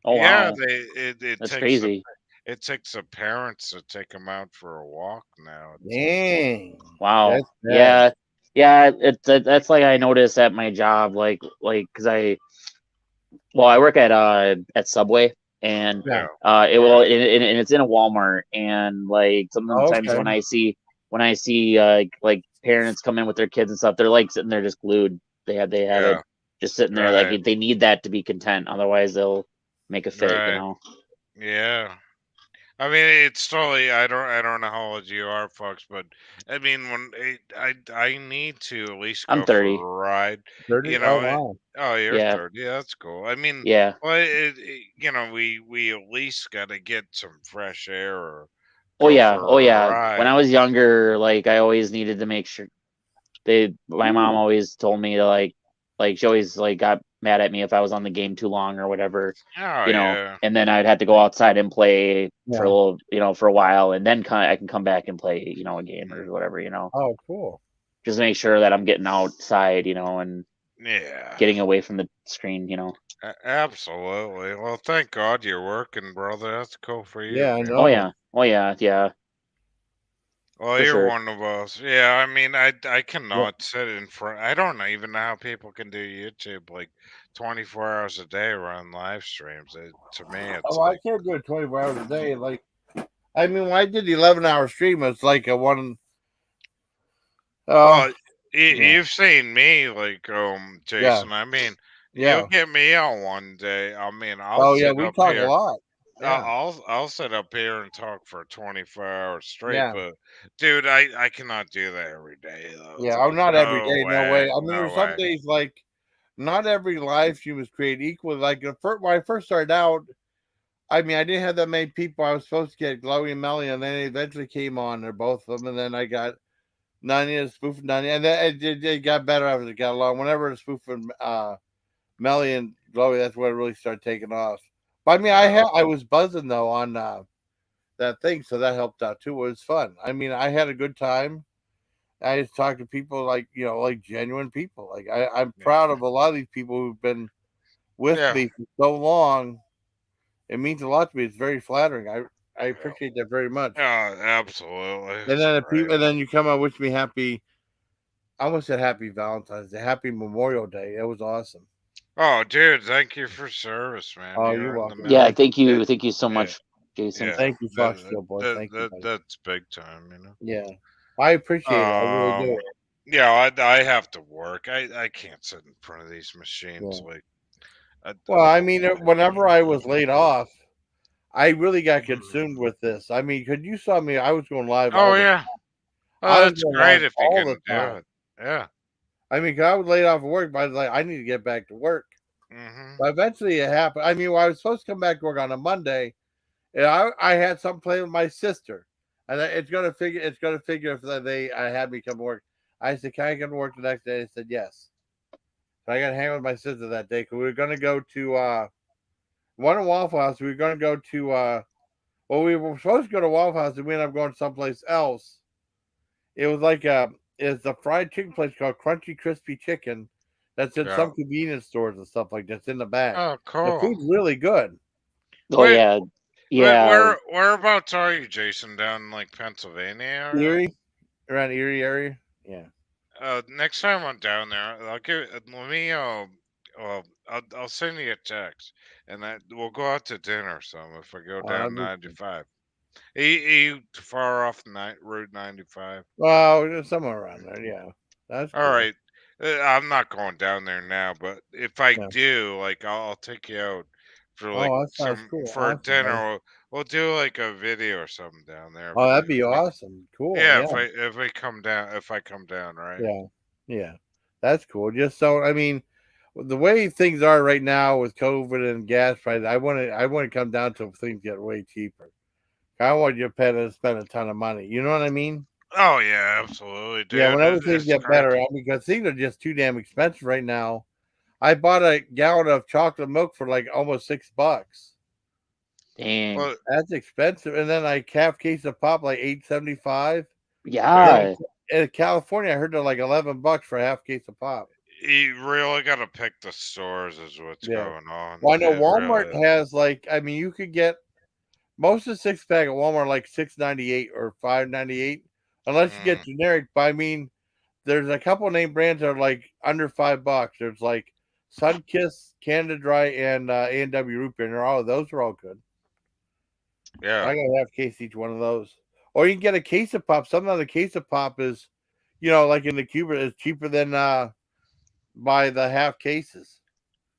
I: Oh
H: yeah,
I: wow,
H: it
I: that's
H: takes
I: crazy.
H: It takes the parents to take them out for a walk now.
F: Dang.
I: Wow. Yeah. That's like I noticed at my job, like because I work at Subway, and it's in a Walmart, and like sometimes when I see like parents come in with their kids and stuff, they're like sitting there just glued. They have it just sitting there, like they need that to be content, otherwise they'll make a fit,
H: Yeah. I mean, it's totally. I don't know how old you are, folks, but I mean, when I need to at least
I: I'm
H: go
I: 30.
H: for a ride.
F: 30? Oh wow.
H: Oh, you're
I: Yeah.
H: 30. That's cool. I mean,
I: Yeah.
H: well, we at least got to get some fresh air or
I: Oh
H: go
I: yeah.
H: for
I: Oh
H: a
I: yeah.
H: ride.
I: When I was younger, like I always needed to make sure my mom always told me to like she always like got mad at me if I was on the game too long or whatever,
H: Oh yeah.
I: and then I'd have to go outside and play for a little, for a while, and then I can come back and play, a game or whatever,
F: Oh, cool.
I: just make sure that I'm getting outside, and
H: Yeah.
I: getting away from the screen,
H: Absolutely. Well, thank God you're working, brother. That's cool for you.
F: Yeah, I
H: man.
F: know.
I: Oh yeah. Oh yeah. Yeah.
H: Well,
I: For
H: you're
I: sure.
H: one of us. Yeah, I mean, I cannot sit in front. I don't even know how people can do YouTube like 24 hours a day run live streams. To me, it's
F: Oh, I
H: like,
F: can't do it 24 hours a day. Like, I mean, when I did the 11-hour stream, it's like a one.
H: well, you've seen me, like, Jason. I mean,
F: Yeah.
H: you'll get me on one day. I mean, I'll
F: Oh yeah,
H: sit
F: we
H: up
F: talk a
H: here.
F: lot. Yeah.
H: I'll sit up here and talk for 24 hours straight,
F: Yeah.
H: but dude, I cannot do that every day though. It's
F: Yeah. Oh,
H: like,
F: not every day.
H: no
F: No way.
H: way,
F: I mean,
H: no
F: there's some
H: way.
F: days like not every live stream was created equal. Like when I first started out, I mean, I didn't have that many people. I was supposed to get Glowy and Melly, and then they eventually came on. They're both of them, and then I got Nunya, Spoofer Nunya, and then it got better as it got along. Whenever Spoofer Melly and Glowy, that's when it really started taking off. But I mean, I was buzzing though on that thing, so that helped out too. It was fun. I mean, I had a good time. I just talked to people like like genuine people. Like I'm proud of a lot of these people who've been with me for so long. It means a lot to me. It's very flattering. I appreciate that very much.
H: Yeah, absolutely.
F: And then and then you come out wish me happy. I almost said happy Valentine's Day, happy Memorial Day. It was awesome.
H: Oh, dude, thank you for service, man.
F: Oh, you're welcome.
I: Yeah, thank you so much, Jason.
H: Yeah,
F: Thank you, Foxtailboy. Thank you, buddy.
H: that's big time,
F: Yeah, I appreciate it. I really
H: Um,
F: do.
H: yeah, I have to work. I can't sit in front of these machines
F: Yeah.
H: like
F: Well, I
H: I
F: mean, whenever I was laid off, I really got consumed with this. I mean, because you saw me, I was going live
H: Oh
F: all the
H: yeah.
F: I
H: Oh,
F: was
H: that's
F: going live
H: great if you
F: all the
H: can do
F: time.
H: it. Yeah.
F: I mean, 'cause I was laid off of work, but I was like, I need to get back to work.
H: Mhm.
F: But eventually it happened. I mean, well, I was supposed to come back to work on a Monday, and I had something playing with my sister, and it's gonna figure if I had me come to work. I said, can I come to work the next day? They said yes. So I got to hang with my sister that day because we were gonna go to one at Waffle House. We were gonna go to well, we were supposed to go to Waffle House, and we ended up going someplace else. It was like it's a fried chicken place called Crunchy Crispy Chicken. That's in
H: Yeah.
F: some convenience stores and stuff like that's in the back.
H: Oh,
F: The
H: cool.
F: food's really good.
I: Oh
H: Wait,
I: yeah, yeah.
H: whereabouts are you, Jason? Down in like Pennsylvania area?
F: Erie, around Erie area. Yeah.
H: Next time I'm down there, I'll give let me I'll send you a text, and we'll go out to dinner some if I go
F: Oh,
H: down
F: that'd be
H: 95. Are you far off Route 95?
F: well, somewhere around there. Yeah, that's
H: All
F: cool.
H: right. I'm not going down there now, but if I
F: Yeah.
H: do, like, I'll take you out for like
F: Oh, that sounds cool.
H: for
F: Awesome, buddy.
H: dinner. We'll do like a video or something down there.
F: Oh, that'd be awesome. Cool.
H: Yeah,
F: Yeah.
H: if I come down, right?
F: Yeah. Yeah. That's cool. Just so I mean, the way things are right now with COVID and gas prices, I want to come down to things get way cheaper. I want you to spend a ton of money. You know what I mean?
H: Oh yeah, absolutely,
F: Yeah,
H: dude.
F: whenever things
H: It's
F: get better,
H: crazy.
F: because things are just too damn expensive right now. I bought a gallon of chocolate milk for like almost $6.
I: Dang.
H: Well,
F: That's expensive. And then like half case of pop like $8.75. And
H: yeah,
I: Yeah.
F: in California, I heard they're like $11 for a half case of pop.
H: you really gotta pick the stores, is what's
F: Yeah.
H: going on.
F: Well, I know
H: It
F: Walmart
H: really is.
F: has like, I mean, you could get most of the 6-pack at Walmart like $6.98 or $5.98, unless you get
H: Mm,
F: generic. But I mean, there's a couple name brands that are like under $5. There's like Sunkiss, Canada Dry, and A&W Root Beer. And those are all good.
H: yeah.
F: I gotta have a case each one of those. Or you can get a case of pop. Sometimes a case of pop is, like in the Cuba, is cheaper than by the half cases.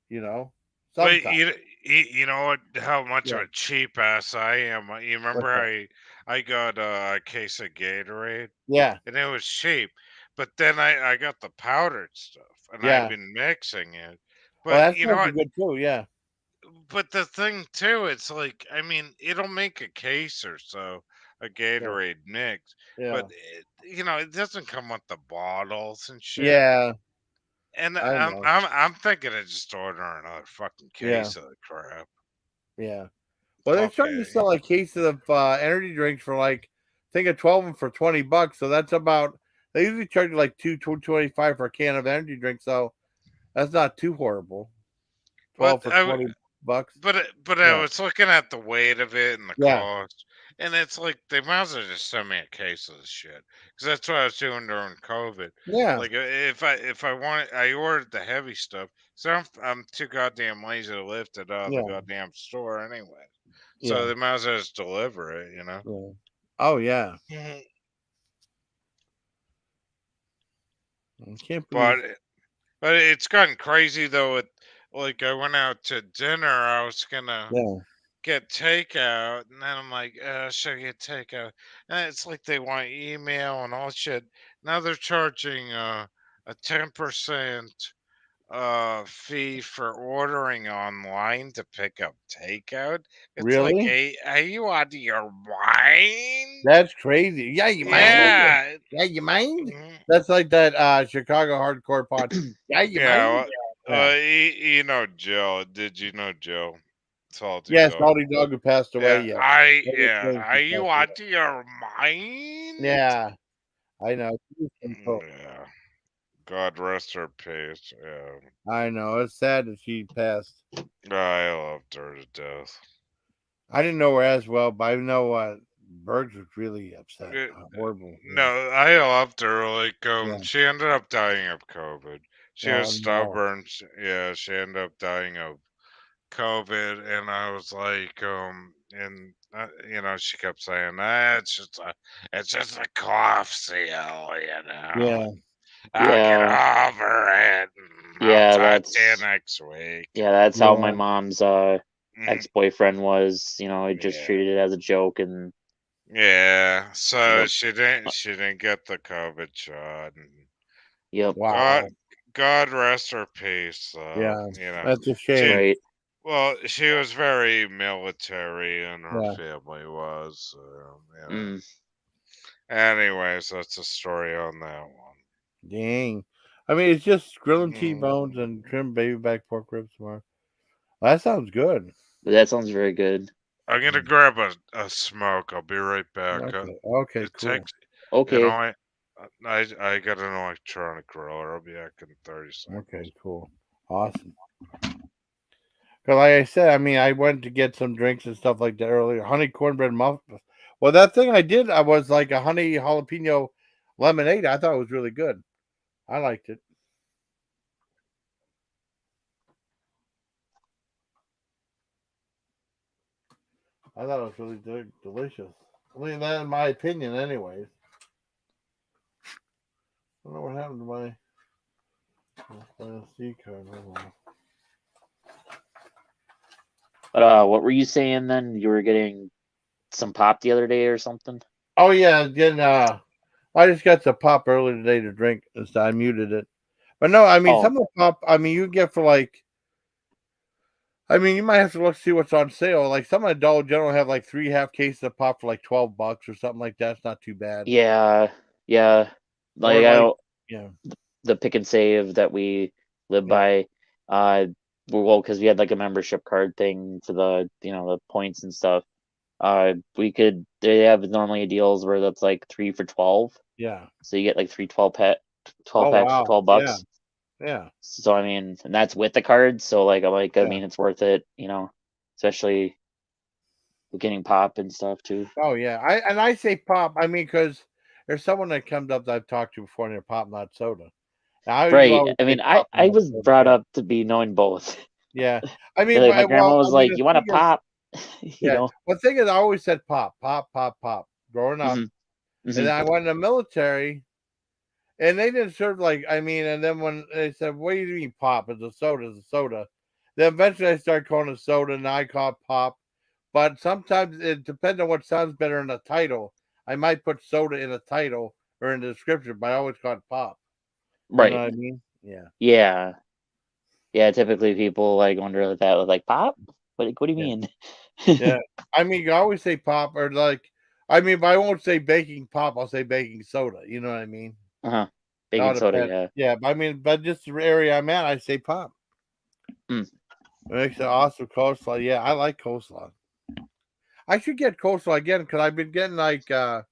F: You know,
H: Well,
F: sometimes.
H: you know what? How much of
F: Yeah.
H: a cheap ass I am. You
F: What's
H: remember
F: that?
H: I got a case of Gatorade,
F: Yeah.
H: and it was cheap. But then I got the powdered stuff, and I've
F: Yeah.
H: been mixing it.
F: Well,
H: But
F: that's
H: you know
F: supposed to
H: what?
F: be good too. Yeah.
H: But the thing too, it's like, I mean, it'll make a case or so, a
F: Yeah.
H: Gatorade mix, but
F: Yeah.
H: it doesn't come with the bottles and shit.
F: Yeah.
H: And
F: I
H: I'm
F: know.
H: I'm I'm thinking of just ordering another fucking
F: Yeah.
H: case of the crap.
F: Yeah. Well, they're
H: Fuck
F: starting to
H: it.
F: sell like cases of energy drinks for like, I think of 12 of them for $20. So that's about, they usually charge you like 2.25 for a can of energy drink. So that's not too horrible.
H: But
F: 12 for $20.
H: but I
F: Yeah.
H: was looking at the weight of it and the
F: Yeah.
H: cost, and it's like they might as well just send me a case of this shit, because that's what I was doing during COVID.
F: Yeah.
H: Like, if I want, I ordered the heavy stuff, so I'm too goddamn lazy to lift it out of the
F: Yeah.
H: goddamn store anyway. So
F: Yeah.
H: they might as well just deliver it,
F: Yeah. Oh, yeah.
H: Mhm.
F: I can't
H: But
F: believe.
H: but it's gotten crazy though. Like, I went out to dinner. I was gonna
F: Yeah.
H: get takeout, and then I'm like, should I get takeout? And it's like they want email and all shit. Now they're charging a 10% fee for ordering online to pick up takeout. It's like,
F: Really?
H: hey, are you out of your mind?
F: That's crazy. Yeah, you mind?
H: Yeah.
F: Yeah, you mind?
H: Mhm.
F: That's like that Chicago hardcore pod. Yeah, you
H: Yeah,
F: mind? Yeah.
H: you know Joe. Did you know Joe? Salty
F: Yeah,
H: dog.
F: Salty Dog who passed away.
H: Yeah,
F: Yeah.
H: yeah. Are
F: Who
H: you
F: passed away.
H: out of your mind?
F: Yeah, I know.
H: Yeah. God rest her peace. Yeah.
F: I know. It's sad that she passed.
H: I loved her to death.
F: I didn't know her as well, but I know Bergs was really upset.
H: Uh,
F: Horrible. Yeah.
H: No, I loved her. Like,
F: Yeah.
H: she ended up dying of COVID. She was
F: Oh no.
H: stubborn. Yeah, she ended up dying of COVID, and I was like, and she kept saying, it's just a cough seal,
F: Yeah.
H: I'll get
I: Yeah.
H: over it. I'll
I: Yeah,
H: talk to you
I: that's
H: next week.
I: that's how my
F: Yeah.
I: mom's
H: Mhm.
I: ex-boyfriend was. He just
H: Yeah.
I: treated it as a joke, and
H: Yeah. So
I: yep,
H: she didn't get the COVID shot. And
I: yep,
H: God
F: Wow.
H: God rest her peace.
F: Yeah. That's a shame.
H: She
I: right.
H: she was very military, and her
F: Yeah.
H: family was.
I: Mm.
H: Anyways, that's a story on that one.
F: Dang. I mean, it's just grilling T-bones and
H: Mm.
F: trimmed baby back pork ribs tomorrow. That sounds good.
I: But that sounds very good.
H: I'm gonna grab a smoke. I'll be right back.
F: Okay. Okay.
H: It
F: Cool.
H: takes,
I: Okay.
H: I got an electronic griller. I'll be back in 30 seconds.
F: Okay. Cool. Awesome. Because, like I said, I mean, I went to get some drinks and stuff like that earlier. Honey cornbread muffins. Well, that thing I did, I was like a honey jalapeno lemonade. I thought it was really good. I liked it. I thought it was really delicious. I mean, that in my opinion, anyways. I don't know what happened to my SD card. Hold on.
I: But what were you saying then? You were getting some pop the other day or something?
F: Oh yeah, again. I just got the pop earlier today to drink, and so I muted it. But no, I mean,
I: Oh,
F: some of the pop. I mean, you can get for like. I mean, you might have to look see what's on sale. Like some of the Dollar General have like 3.5 cases of pop for like $12 or something like that. It's not too bad.
I: yeah, yeah.
F: Or
I: Like
F: like, yeah,
I: the pick and save that we live
F: yeah,
I: by, well, because we had like a membership card thing for the points and stuff. They have normally deals where that's like 3 for 12.
F: yeah.
I: So you get like 12
F: Oh
I: packs for
F: wow,
I: 12
F: yeah,
I: bucks.
F: yeah,
I: So I mean, and that's with the card. So like I
F: yeah.
I: mean, it's worth it, especially with getting pop and stuff too.
F: Oh yeah. I say pop. I mean, because there's someone that comes up that I've talked to before, and they're pop, not soda. And I usually
I: Right.
F: always
I: I
F: say
I: mean, I
F: pop,
I: I
F: not
I: was
F: soda.
I: brought
F: Yeah,
I: up to be knowing both.
F: yeah. I mean,
I: Like my grandma
F: well, I
I: was
F: mean,
I: like,
F: the
I: "You want a
F: thing is,
I: pop?" you
F: yeah.
I: know.
F: One thing is, I always said pop, pop, pop, pop, growing up,
I: hmm
F: and
I: hmm
F: then I went in the military. And they didn't serve like I mean, and then when they said, "What do you mean pop? It's a soda, it's a soda." Then eventually I started calling it soda, and I call it pop. But sometimes it depends on what sounds better in the title. I might put soda in the title or in the description, but I always call it pop. You know
I: Right.
F: what I mean? Yeah,
I: Yeah. Yeah. Typically, people like wonder like that with like pop. What do you
F: yeah,
I: mean?
F: yeah. I mean, you always say pop or like. I mean, but I won't say baking pop. I'll say baking soda. You know what I mean?
I: Uh-huh.
F: It all
I: Baking soda.
F: depends.
I: Yeah.
F: Yeah, but I mean, but just the area I'm at, I say pop.
I: Mm.
F: It makes an awesome coleslaw. Yeah, I like coleslaw. I should get coleslaw again because I've been getting like I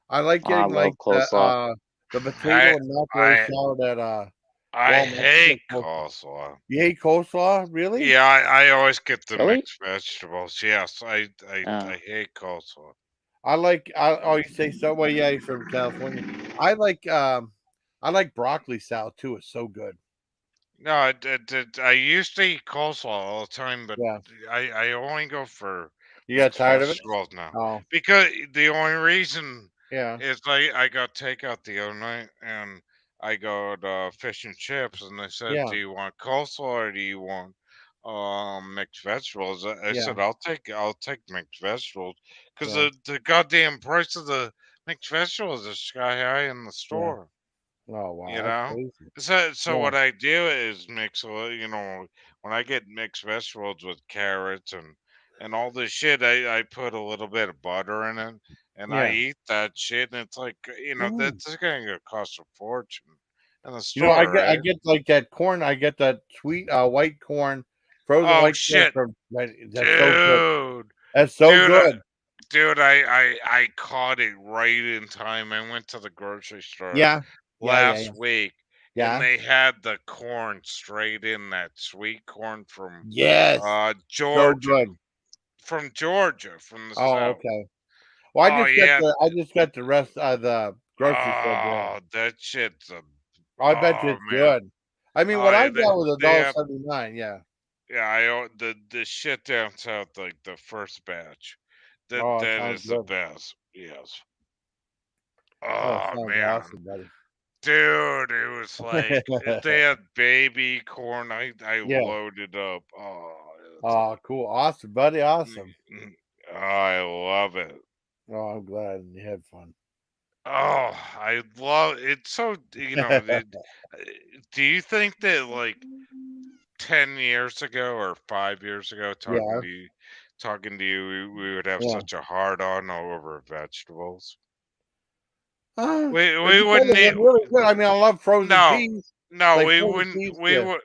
F: like
I: Oh, I
F: getting like
I: love coleslaw.
F: the potato
H: I
F: and macaroni
H: I
F: salad at
H: I
F: Walmart. I
H: hate
F: get coleslaw.
H: coleslaw.
F: You hate coleslaw, really?
H: Yeah, I always get the
I: Really?
H: mixed vegetables. Yes,
I: Uh,
H: I hate coleslaw.
F: Oh, you say so? Well, yeah, you're from California. I like I like broccoli salad too. It's so good.
H: No, I used to eat coleslaw all the time, but
F: Yeah,
H: I only go for
F: you got
H: mixed
F: tired of it?
H: vegetables now.
F: Oh,
H: Because the only reason
F: yeah,
H: is I got takeout the other night, and I got fish and chips, and they said,
F: yeah,
H: "Do you want coleslaw or do you want mixed vegetables?" I
F: yeah,
H: said, I'll take mixed vegetables, because
F: yeah,
H: the goddamn price of the mixed vegetables is sky high in the
F: yeah.
H: store.
F: Oh wow,
H: You
F: that's
H: know?
F: crazy.
H: So
F: Yeah,
H: what I do is mix, when I get mixed vegetables with carrots and all this shit, I put a little bit of butter in it, and I
F: yeah.
H: eat that shit, and it's like,
F: Ooh.
H: that's gonna cost a fortune in the
F: You know,
H: store,
F: I
H: right?
F: get like that corn. I get that sweet white corn, frozen
H: Oh
F: white corn
H: shit,
F: from. That's so good.
H: dude,
F: That's so
H: dude,
F: good.
H: I caught it right in time. I went to the grocery store
F: Yeah, yeah, yeah, yeah,
H: last week, and
F: yeah.
H: they had the corn straight in, that sweet corn from
F: Yes, so
H: Georgia,
F: good.
H: from the
F: Oh,
H: south.
F: okay. Well,
H: Oh yeah.
F: I just got the rest of the grocery store brand.
H: Oh, that shit's a
F: I bet you
H: oh
F: it's
H: man.
F: good. I mean,
H: Oh
F: what I
H: yeah,
F: got was a
H: they
F: dollar
H: have
F: 79. Yeah,
H: Yeah, I the shit down south, like the first batch.
F: Oh, it
H: That
F: sounds
H: is the
F: good.
H: best. Yes.
F: Oh, it
H: Oh
F: sounds
H: man,
F: awesome, buddy.
H: dude, it was like if they had baby corn. I
F: Yeah.
H: loaded up. Oh, it's
F: Oh,
H: like
F: cool. Awesome, buddy. Awesome.
H: I love it.
F: Oh, I'm glad you had fun.
H: Oh, I love it. So do you think that like 10 years ago or 5 years ago,
F: Yeah.
H: talking to you, we would have
F: Yeah.
H: such a hard on over vegetables?
F: But
H: We
F: you said
H: wouldn't
F: it
H: need
F: was really good. I mean, I love frozen
H: no
F: peas.
H: no
F: Like
H: we
F: frozen
H: wouldn't
F: peas,
H: we
F: yeah.
H: would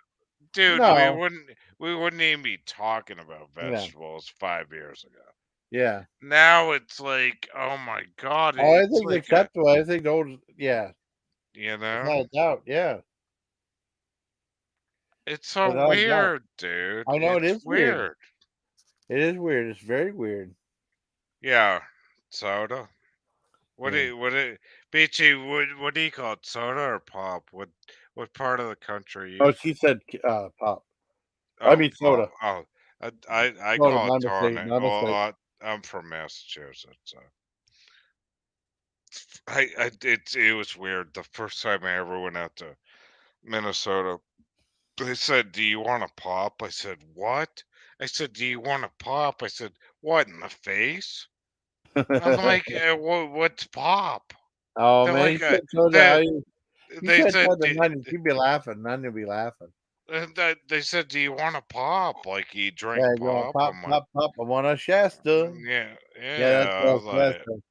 H: dude
F: No.
H: we wouldn't even be talking about
F: Yeah.
H: vegetables 5 years ago.
F: Yeah.
H: Now it's like, oh my god,
F: Oh,
H: it's
F: everything's
H: like a
F: acceptable. I think those, yeah,
H: you
F: without
H: know
F: a doubt. Yeah.
H: it's so
F: Without a doubt.
H: weird, dude.
F: I know it
H: It's
F: is weird.
H: weird.
F: It is weird. It's very weird.
H: Yeah, soda.
F: Yeah.
H: Beachy, what do you call it? Soda or pop? What part of the country are you
F: Oh,
H: from?
F: she said pop. I
H: Oh,
F: mean
H: pop.
F: soda.
H: Oh, I
F: Soda.
H: call it
F: My mistake.
H: tonic.
F: My
H: Well,
F: mistake.
H: I'm from Massachusetts, so it was weird. The first time I ever went out to Minnesota, they said, "Do you want a pop?" I said, "What?" I said, "Do you want a pop?" I said, "What in the face?" I'm like, "What's pop?"
F: Oh
H: They're
F: man, you
H: like,
F: should tell
H: they
F: her. You
H: they
F: should have
H: said,
F: told her Nanya. She'd be laughing. Nanya would be laughing.
H: they said, "Do you want a pop?" Like you drink
F: Yeah, you want
H: pop?
F: pop,
H: I'm like,
F: pop, pop. I want a Shasta.
H: Yeah,
F: Yeah, that's
H: yeah. I was like,
F: Shasta.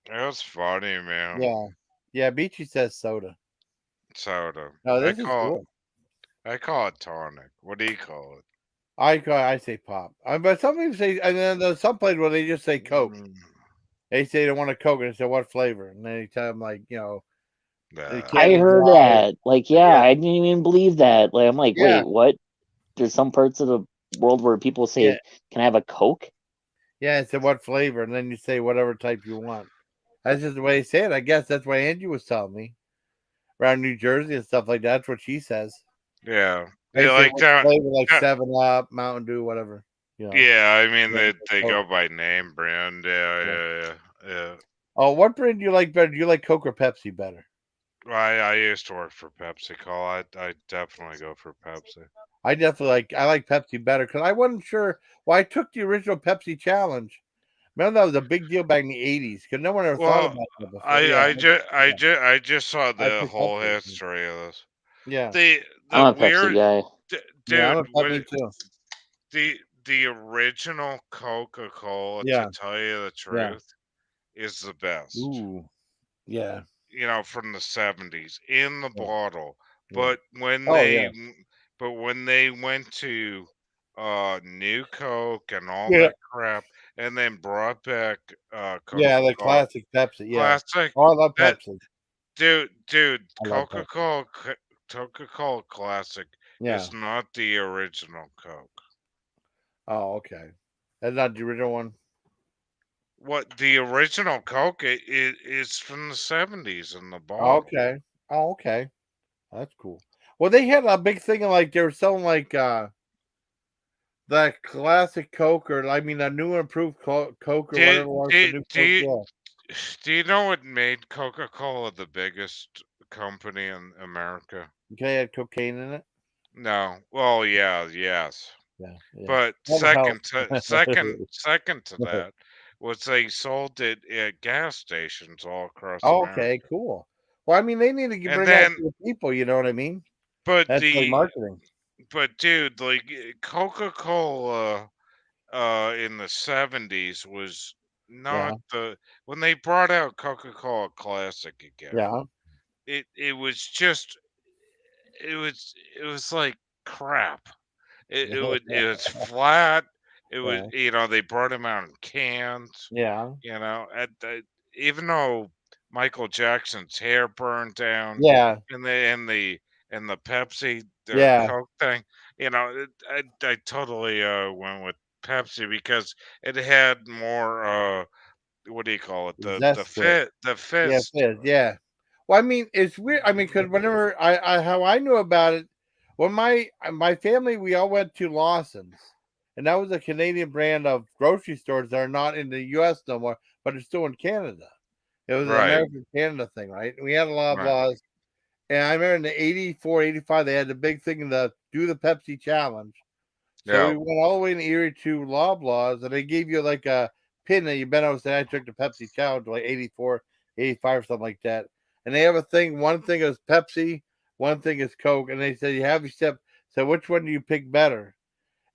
H: it was funny, man.
F: Yeah, yeah. Beachy says soda.
H: Soda.
F: No, this is cool.
H: I call it tonic. What do you call it?
F: I say pop. But some people say, and then there's some places where they just say Coke.
H: Mm,
F: They say they want a Coke, and they say what flavor, and then they tell them like the
I: I
H: nah.
F: Canada
I: heard
F: Dry.
I: that. Like, yeah,
F: Yeah,
I: I didn't even believe that. Like, I'm like,
F: yeah,
I: wait, what? There's some parts of the world where people
F: yeah,
I: say, "Can I have a Coke?"
F: yeah. It's what flavor, and then you say whatever type you want. That's just the way they say it. I guess that's why Angie was telling me around New Jersey and stuff like that. That's what she says.
H: Yeah.
F: They
H: They
F: say
H: like
F: what
H: don't.
F: flavor, like
H: don't-
F: 7 Up, Mountain Dew, whatever. You know.
H: Yeah, I mean
F: Yeah,
H: they
F: Coke.
H: go by name brand. Yeah,
F: Yeah.
H: yeah.
F: Oh, what brand do you like better? Do you like Coke or Pepsi better?
H: I used to work for PepsiCo. I definitely go for Pepsi.
F: I like Pepsi better because I wasn't sure. Well, I took the original Pepsi challenge. Remember that was a big deal back in the '80s because no one ever thought
H: Well,
F: about it before. Yeah, yeah.
H: I just saw
F: I
H: the
F: picked
H: whole
F: Pepsi.
H: history of this.
F: Yeah,
H: The
I: I'm a Pepsi
H: weird
I: guy.
F: yeah, I'm
H: dude,
F: a Pepsi too.
H: the original Coca-Cola, to
F: Yeah,
H: tell you the
F: yeah.
H: truth, is the best.
F: Ooh, yeah,
H: From the 70s in the
F: yeah,
H: bottle.
F: yeah.
H: But when
F: Oh yeah,
H: they went to New Coke and all
F: yeah,
H: that crap and then brought back
F: yeah. The
H: Coca-Cola
F: classic Pepsi. Yeah.
H: Classic,
F: Oh, I love
H: that
F: Pepsi.
H: dude,
F: I love Pepsi.
H: Coca-Cola Classic
F: Yeah.
H: is not the original Coke.
F: Oh, okay. That's not the original one.
H: What the original Coke is from the 70s in the
F: Oh,
H: bottle.
F: okay. Oh, okay. That's cool. Well, they had a big thing of like they were selling like that classic Coke or I mean a new improved Coke or
H: Do,
F: whatever it was the
H: do,
F: new
H: do,
F: Coke.
H: you,
F: Yeah.
H: do you know what made Coca-Cola the biggest company in America?
F: Okay, it had cocaine in it.
H: No. Well, yeah, yes.
F: Yeah, yeah.
H: But
F: That'll help.
H: second to that was they sold it at gas stations all across
F: Oh,
H: America.
F: okay, cool. Well, I mean, they need to
H: And
F: bring out
H: then,
F: to the people. You know what I mean?
H: but
F: That's like marketing.
H: dude, like Coca-Cola, in the 70s was not
F: Yeah,
H: when they brought out Coca-Cola Classic again.
F: yeah,
H: It was just it was like crap. It was flat. It was
F: yeah,
H: they brought him out in cans.
F: yeah,
H: Even though Michael Jackson's hair burned down,
F: yeah,
H: and the Pepsi or
F: yeah.
H: Coke thing, I totally went with Pepsi because it had more what do you call it,
F: Zest to it.
H: the
F: Yeah,
H: fizz
F: it
H: to
F: is.
H: it.
F: Yeah. Well, I mean, it's weird. I mean, because whenever I how I knew about it Well, my family, we all went to Lawson's, and that was a Canadian brand of grocery stores that are not in the U.S. no more, but it's still in Canada. It was an
H: Right.
F: American Canada thing, right? We had a lot of
H: Right.
F: laws, and I remember in the 84, 85, they had the big thing to do the Pepsi challenge. So
H: Yeah.
F: we went all the way in Erie to Loblaws, and they gave you like a pin that you bent over and said, I took the Pepsi challenge, like 84, 85, something like that. And they have a thing, one thing is Pepsi, one thing is Coke, and they said, you have your step. So which one do you pick better?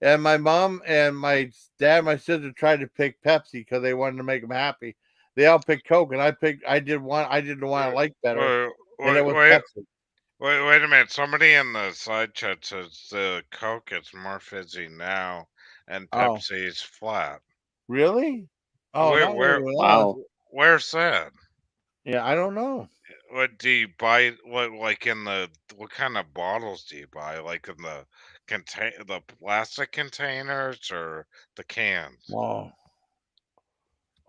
F: And my mom and my dad and my sister tried to pick Pepsi because they wanted to make them happy. They all picked Coke, and I did the one I liked better, and it
H: Wait,
F: was
H: wait,
F: Pepsi.
H: wait a minute. Somebody in the side chat says the Coke is more fizzy now, and
F: Oh,
H: Pepsi's flat.
F: really? Oh,
H: Where,
F: not
H: where,
F: really.
I: Wow.
H: where's that?
F: Yeah, I don't know.
H: What do you buy? What like in the what kind of bottles do you buy? Like in the the plastic containers or the cans?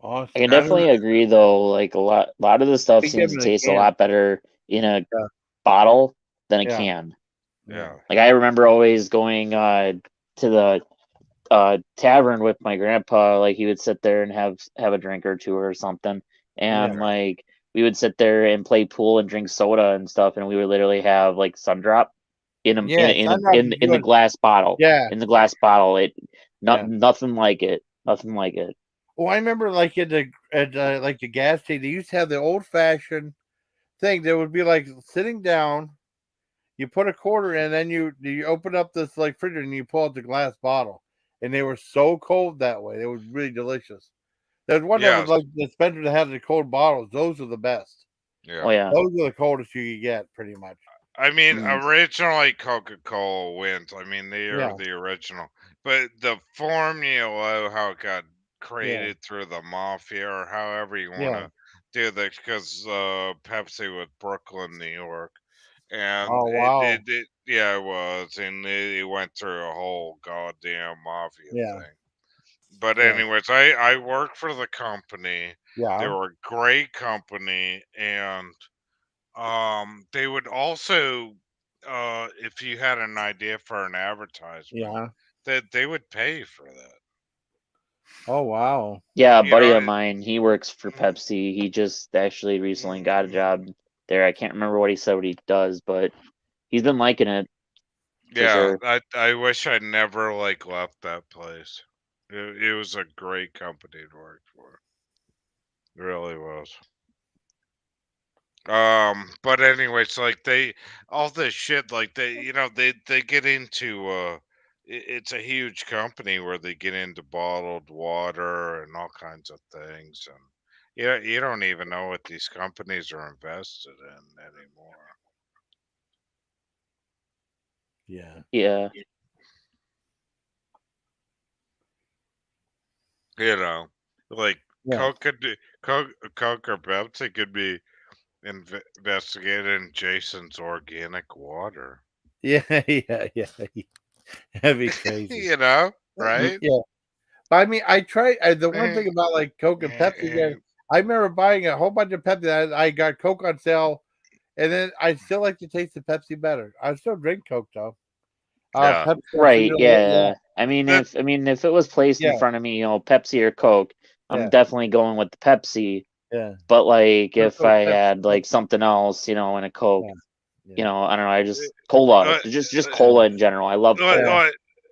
F: Oh,
I: I can
F: I don't know.
I: definitely agree though. Like a lot of the stuff
F: Pick them
I: seems
F: in
I: to
F: a
I: taste a
F: can.
I: lot better in a
F: Yeah,
I: bottle than a
F: yeah,
I: can.
F: yeah,
H: Yeah.
I: Like I remember always going to the tavern with my grandpa. Like he would sit there and have a drink or two or something,
F: yeah,
I: and like we would sit there and play pool and drink soda and stuff, and we would literally have like Sundrop
F: yeah. Sunrise is
I: in the
F: good.
I: glass bottle.
F: Yeah.
I: In the glass bottle,
F: Yeah.
I: nothing like it. Nothing like it.
F: Well, I remember like at like the gas station, they used to have the old fashioned thing that would be like sitting down. You put a quarter in, and then you open up this like fridge and you pull out the glass bottle, and they were so cold that way. They were really delicious. There's one that was
H: Yes.
F: like the dispenser that had the cold bottles. Those are the best.
I: Oh
H: Yeah.
I: yeah.
F: Those are the coldest you could get, pretty much.
H: I mean,
I: Mm.
H: originally Coca-Cola wins. I mean, they are
F: Yeah,
H: the original. But the formula, how it got
F: yeah,
H: created through the mafia or however you want
F: yeah.
H: to do that, because Pepsi was Brooklyn, New York. And
F: Oh wow.
H: yeah, it was. And it went through a whole goddamn mafia
F: Yeah,
H: thing. But
F: yeah,
H: anyways, I worked for the company. They
F: yeah,
H: were a great company, and they would also, if you had an idea for an advertisement,
F: yeah.
H: that they would pay for that.
F: Oh wow.
I: Yeah, a
H: You
I: buddy
H: know,
I: of mine, he works for Pepsi. He just actually recently got a job there. I can't remember what he does, but he's been liking it for
H: yeah.
I: sure.
H: I wish I never like left that place. It was a great company to work for. It really was. But anyways, like all this shit, like they get into it's a huge company where they get into bottled water and all kinds of things, and you don't even know what these companies are invested in anymore.
F: Yeah,
I: Yeah.
H: You know, like
F: yeah,
H: Coke or Pepsi could be investigated in Jason's organic water.
F: yeah, yeah, yeah. That'd be crazy.
H: You know, right?
F: Yeah, but I mean, the one
H: Eh,
F: thing about like Coke and
H: eh,
F: Pepsi,
H: eh,
F: that I remember buying a whole bunch of Pepsi. I got Coke on sale, and then I still like to taste the Pepsi better. I still drink Coke though.
H: Yeah.
F: Pepsi,
I: Right,
F: Frito, yeah,
I: yeah.
H: That
I: I mean if it was placed in
F: yeah,
I: front of me, Pepsi or Coke, I'm
F: yeah,
I: definitely going with the Pepsi.
F: yeah.
I: But like
F: But
I: if
F: so
I: I
F: Pepsi,
I: had like something else, in a Coke,
F: yeah, yeah,
I: I don't know, I just cola,
H: uh,
I: just
F: yeah,
I: cola in general. I love
H: let,
F: yeah.
I: cola.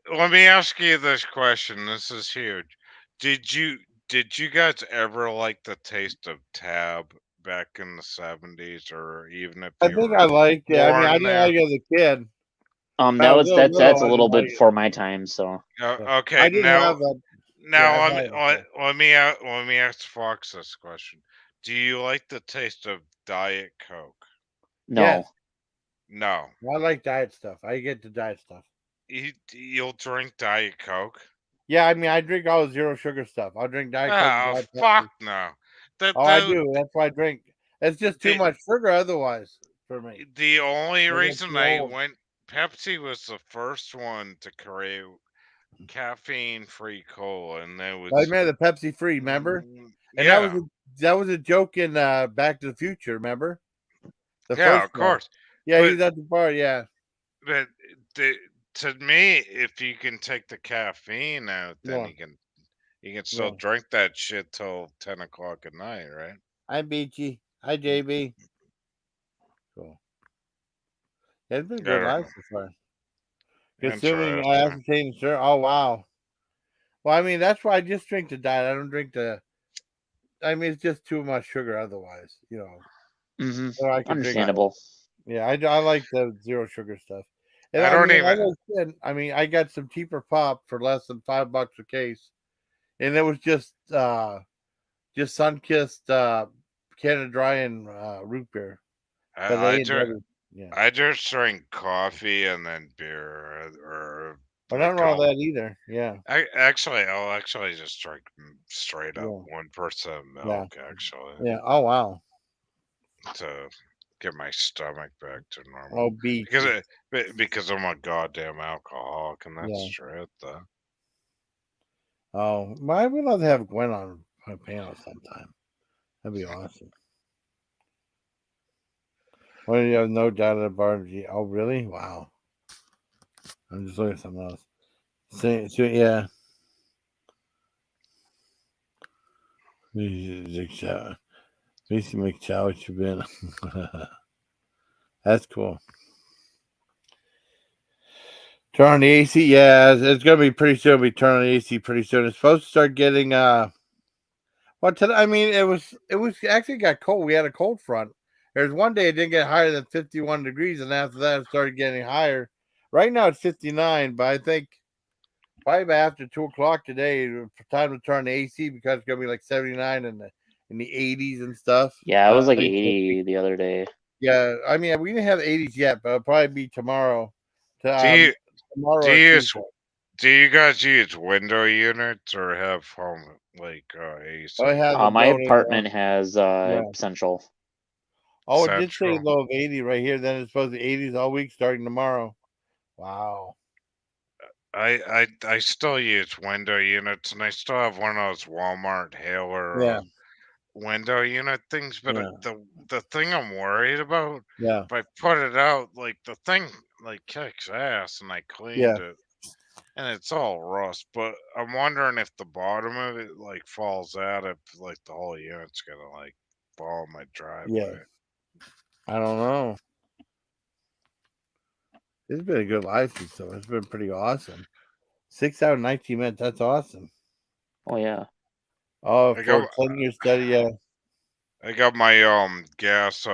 H: let, let me ask you this question. This is huge. Did you did you guys ever like the taste of Tab back in the 70s, or even if
F: I
H: you
F: think
H: were
F: I liked it. I mean, I
H: born
F: didn't like
H: there?
F: it as a kid. When I
I: That
F: was
I: was
F: little,
I: that's a
F: I
I: little
F: didn't
I: bit
F: like it.
I: before my time, so
F: Yeah.
H: Okay,
F: I didn't have that. Yeah, I've had it before.
H: let me ask Fox this question. Do you like the taste of Diet Coke?
F: Yes,
I: no.
H: No.
F: I like diet stuff. I get the diet stuff.
H: You'll drink Diet Coke?
F: Yeah, I mean, I drink all the zero sugar stuff. I'll drink Diet Coke,
H: Oh,
F: Diet
H: fuck
F: Pepsi.
H: no. The
F: Oh, I
H: the
F: do. That's why I drink. It's just too
H: the
F: much sugar otherwise for me.
H: the only
F: I get
H: reason
F: too
H: I
F: old.
H: went Pepsi was the first one to create caffeine-free cola, and that
F: I
H: was
F: remember the Pepsi free, remember? And
H: yeah,
F: that was a joke in Back to the Future, remember? The
H: yeah,
F: first
H: of
F: one.
H: course.
F: Yeah, he
H: But
F: was at the bar, yeah.
H: but to me, if you can take the caffeine out, then
A: Yeah.
H: you can still
A: Yeah.
H: drink that shit till 10 o'clock at night, right?
A: Hi, Beachy. Hi, JB. Cool. Yeah, it's been a
H: I
A: good
H: don't
A: life
H: know.
A: so far. Consuming
H: Interesting.
A: aspartame syrup. Oh, wow. Well, I mean, that's why I just drink the diet. I don't drink the. I mean, it's just too much sugar otherwise,
I: Mm-hmm.
A: So I could drink.
I: Understandable.
A: Yeah, I like the zero sugar stuff. And
H: I
A: I
H: don't
A: mean, like
H: even.
A: I said, I mean, I got some cheaper pop for less than $5 a case, and it was just sun-kissed Canada Dry and root beer. But
H: I, I
A: they
H: just
A: yeah.
H: I just drink coffee and then beer or
A: But
H: like
A: nothing wrong with that either. Yeah,
H: I'll actually just drink straight up
A: yeah,
H: 1%
A: yeah,
H: milk actually
A: yeah. Oh wow.
H: to get my stomach back to normal
A: Oh beachy.
H: because I'm a goddamn alcoholic and that's
A: Yeah.
H: straight though.
A: Oh, well, I would love to have Gwen on my panel sometime. That'd be awesome. Well, you have no doubt about it. Oh, really? Wow. I'm just looking at something else. So yeah. Lisa McChow, what you been? That's cool. Turn on the AC. Yeah, it's gonna be pretty soon. We turn on the AC pretty soon. It's supposed to start getting well today, I mean it was actually got cold. We had a cold front. There's one day it didn't get higher than 51 degrees, and after that it started getting higher. Right now it's 59, but I think probably after 2 o'clock today, time to turn the AC because it's gonna be like 79 in the 80s and stuff.
I: Yeah, it was like
A: I think
I: 80 the other day.
A: yeah, I mean we didn't have the 80s yet, but it'll probably be tomorrow. To
H: Do you
A: tomorrow
H: do
A: or
H: you use
A: Tuesday.
H: do you guys use window units or have home like
A: Oh, it
H: AC
A: has a
I: My
A: built-in
I: apartment has
A: yeah.
I: Central.
A: Oh, it did say
H: central?
A: low of 80 right here. Then it's supposed to be 80s all week starting tomorrow. Wow.
H: I still use window units, and I still have one of those Walmart Hailer
A: Yeah.
H: window unit things. But
A: Yeah.
H: the thing I'm worried about,
A: Yeah.
H: if I put it out, like the thing like kicks ass, and I
A: Yeah.
H: cleaned it, and it's all rust. But I'm wondering if the bottom of it like falls out, if like the whole unit's gonna like fall in my
A: Yeah.
H: driveway.
A: I don't know. It's been a good license, so it's been pretty awesome. 6 out of 19 minutes. That's awesome.
I: Oh yeah.
A: Oh,
H: I
A: for
H: got
A: 10-year study, yeah.
H: I got my gas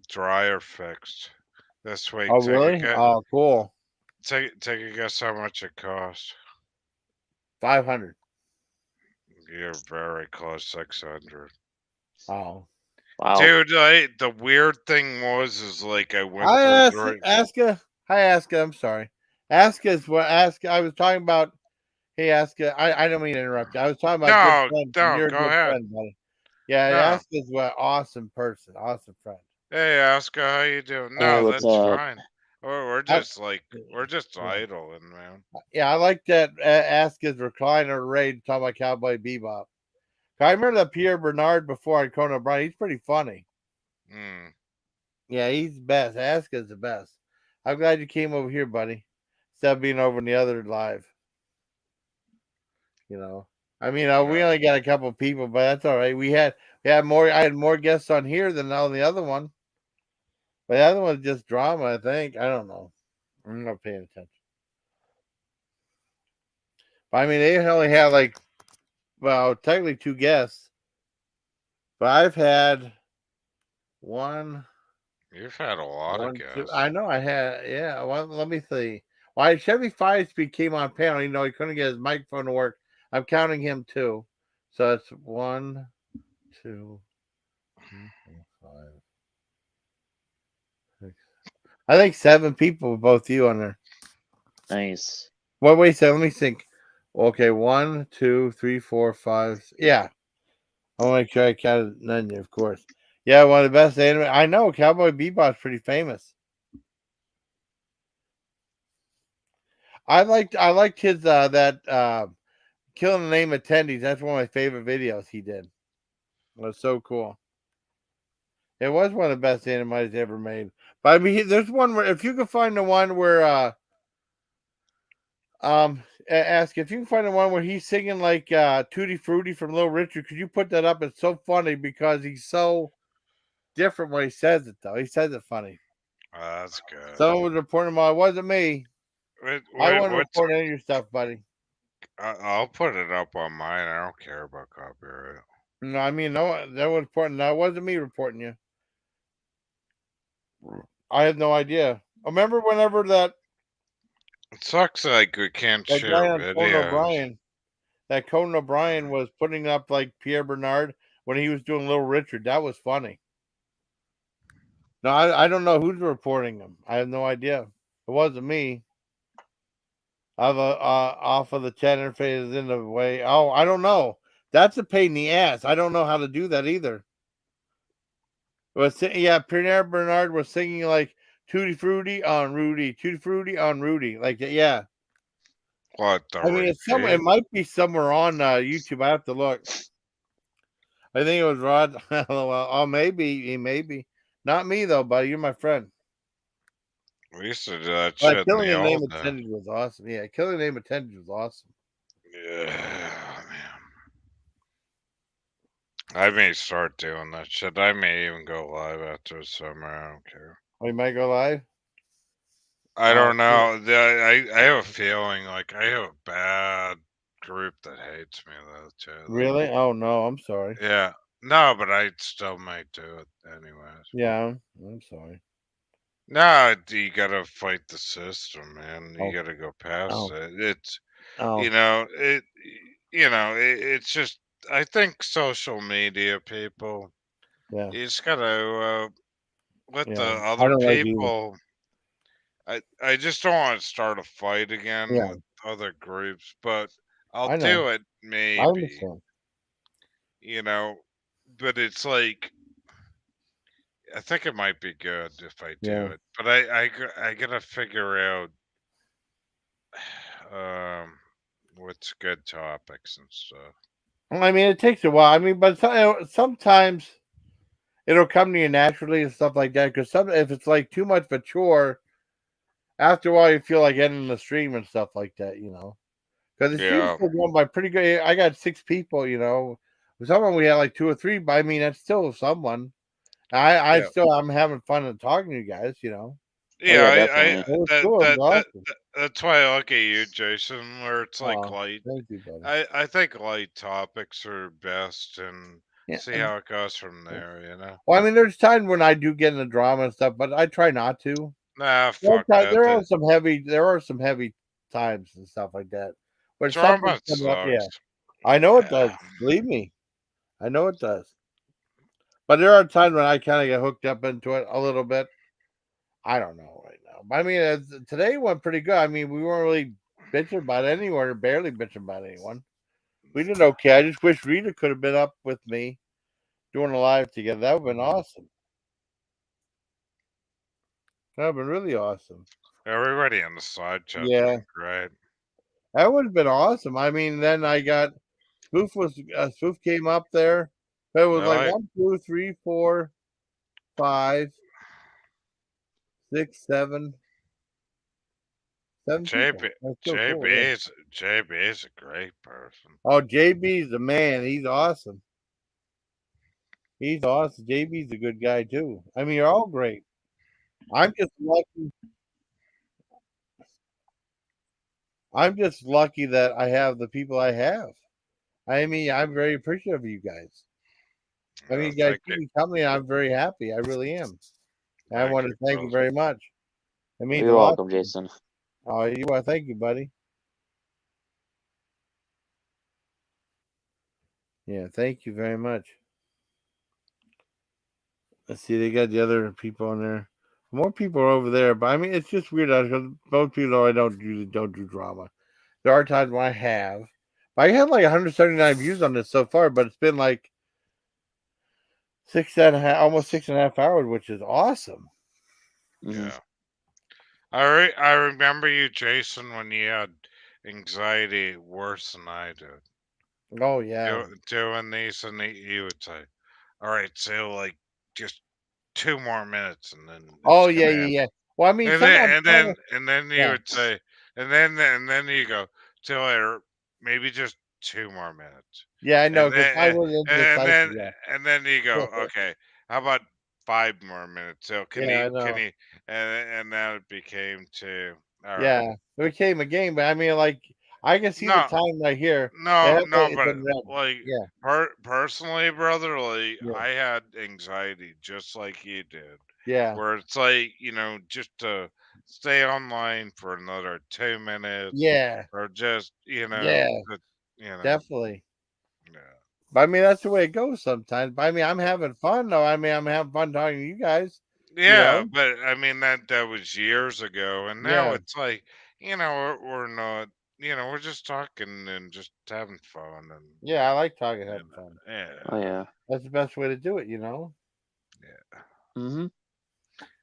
H: dryer fixed this week.
A: Oh, really? Oh, cool.
H: Take a guess how much it cost.
A: 500.
H: You're very close, 600.
A: Oh.
I: Wow.
H: Dude, the weird thing is like I went
A: Hi,
H: through the
A: Aska. Hi, Aska. I'm sorry. Aska is what Aska. I was talking about. Hey, Aska. I don't mean to interrupt you. I was talking about good
H: No,
A: friends.
H: no,
A: You're a
H: go
A: good
H: ahead.
A: friend, buddy. Yeah,
H: No.
A: Aska is an awesome person. Awesome friend.
H: Hey, Oscar, how you doing?
I: Hey,
H: No,
I: what's
H: that's
I: up?
H: fine. We're
A: I,
H: just like we're just
A: yeah.
H: idling, man.
A: Yeah, I like that Aska's recliner raid talking about Cowboy Bebop. I remember that Pierre Bernard before on Conan O'Brien. He's pretty funny.
H: Mm.
A: Yeah, he's the best. Aska's the best. I'm glad you came over here, buddy. Instead of being over in the other live. I mean, we only got a couple people, but that's all right. We had more. I had more guests on here than on the other one. But the other one's just drama, I think. I don't know. I'm not paying attention. But I mean, they only had technically 2 guests. But I've had one.
H: You've had a lot of
A: 2.
H: guests.
A: I know I had. Yeah. Well, let me see. Why Chevy5speed came on panel? He couldn't get his microphone to work. I'm counting him too. So it's 1, 2, 3, 4, 5, 6. I think 7 people with both you on there.
I: Nice.
A: Well, wait a second. Let me think. Okay, 1, 2, 3, 4, 5. Yeah. I want to make sure I counted Nunya, of course. Yeah, one of the best anime. I know Cowboy Bebop's pretty famous. I liked his that Killing the Name Attendees. That's one of my favorite videos he did. It was so cool. It was one of the best animes ever made. But I mean, there's one where if you can find the one where
F: Ask if you can find the one where he's singing like Tutti Frutti from Little Richard. Could you put that up? It's so funny because he's so different when he says it, though. He says it funny.
H: That's good.
F: Someone was reporting, well, it wasn't me. I wasn't
H: What's
F: reporting any of your stuff, buddy.
H: I'll put it up on mine. I don't care about copyright.
F: No, I mean, no, that was reporting. No, it wasn't me reporting you. I had no idea. Remember whenever that
H: It sucks like we can't
F: guy
H: share
F: on Conan
H: videos.
F: O'Brien was putting up like Pierre Bernard when he was doing Little Richard. That was funny. No, I don't know who's reporting him. I have no idea. It wasn't me. Off of the chat interface in the way. Oh, I don't know. That's a pain in the ass. I don't know how to do that either. Yeah, Pierre Bernard was singing like Tutti Frutti on Rudy, Tutti Frutti on Rudy. Like, yeah.
H: What the
F: I mean, it might be somewhere on YouTube. I have to look. I think it was Rod. Oh, maybe. Not me, though, buddy. You're my friend.
H: We used to do that shit in
F: Killing
H: the
F: a Name
H: old days.
F: Attended was awesome. Yeah, Killing a Name Attended was awesome.
H: Yeah, man. I may start doing that shit. I may even go live after the summer. I don't care.
F: Oh, you might go live?
H: I don't know. I have a feeling like I have a bad group that hates me though too.
F: Really? Oh no, I'm sorry.
H: Yeah. No, but I still might do it anyways.
F: Yeah, I'm sorry.
H: No, you gotta fight the system, man. You gotta go past it. It's it's just I think social media people.
F: Yeah.
H: You just gotta let the
F: I
H: other
F: don't like you.
H: people. I just don't want to start a fight again
F: Yeah.
H: with other groups, but I'll
F: I know.
H: do it
F: I
H: maybe.
F: understand.
H: But it's like I think it might be good if I do
F: Yeah.
H: it, but I gotta figure out what's good topics and stuff.
F: I mean, it takes a while. I mean, but sometimes it'll come to you naturally and stuff like that. Because if it's like too much of a chore, after a while you feel like ending the stream and stuff like that. Because the stream's still going by pretty good. I got 6 people. With someone we had like 2 or 3, but I mean that's still someone. I'm having fun and talking to you guys.
H: Yeah,
F: Awesome.
H: that's why I look at you, Jason, where it's like light.
F: Thank you, buddy.
H: I think light topics are best and see how it goes from there,
F: Well, I mean, there's times when I do get into drama and stuff, but I try not to.
H: Nah, fuck that.
F: There are some heavy times and stuff like that. But
H: drama
F: sucks.
H: Yeah.
F: I know it does. Believe me. I know it does. But there are times when I kind of get hooked up into it a little bit. I don't know right now. But I mean, today went pretty good. I mean, we weren't really bitching about anyone or barely bitching about anyone. We did okay. I just wish Rita could have been up with me doing a live together. That would have been awesome. That would have been really awesome.
H: Everybody on the side chat
F: Yeah.
H: great.
F: That would have been awesome. I mean, then I got Spoof came up there. It was like 1, 2, 3, 4, 5, 6, 7.
H: JB is a great person.
F: Oh, JB's the man. He's awesome. He's awesome. JB's a good guy too. I mean, you're all great. I'm just lucky that I have the people I have. I mean, I'm very appreciative of you guys. I mean, you guys keep me company. I'm very happy. I really am. I want to thank you very much. I mean,
I: you're welcome, Jason.
F: Oh, you want to thank you, buddy. Yeah, thank you very much. Let's see, they got the other people in there. More people are over there, but I mean, it's just weird because most people know I don't do drama. There are times when I have. But I have like 179 views on this so far, but it's been like almost 6.5 hours, which is awesome.
H: Yeah. I remember you, Jason, when you had anxiety worse than I did.
F: Oh yeah.
H: Doing these, and you would say, "All right, so like just 2 more minutes, and then."
F: Oh yeah. Well, I mean,
H: and then you would say, and then you go till later, maybe just 2 more minutes.
F: Yeah, I know
H: And
F: because I
H: then
F: was
H: and
F: indecisive.
H: then
F: Yeah,
H: and then you go, okay, how about 5 more minutes? So
F: yeah, I
H: can
F: know.
H: you and then it became two. All right.
F: Yeah, it became a game, but I mean, like, I can see the
H: No,
F: time right here.
H: no, no,
F: It's
H: but
F: in red.
H: like
F: Yeah,
H: personally, brother, like
F: yeah,
H: I had anxiety just like you did,
F: yeah,
H: where it's like, just to stay online for another 2 minutes
F: yeah,
H: or just,
F: yeah,
H: to, you know,
F: definitely.
H: yeah.
F: But I mean, that's the way it goes sometimes. But I mean, I'm having fun though. I mean, I'm having fun talking to you guys. You
H: Yeah,
F: know?
H: but I mean that was years ago, and now
F: Yeah,
H: it's like, we're not, we're just talking and just having fun
F: yeah. I like talking, having
H: and
F: fun.
H: yeah,
I: Oh yeah.
F: That's the best way to do it. You know?
H: yeah.
I: Mm-hmm.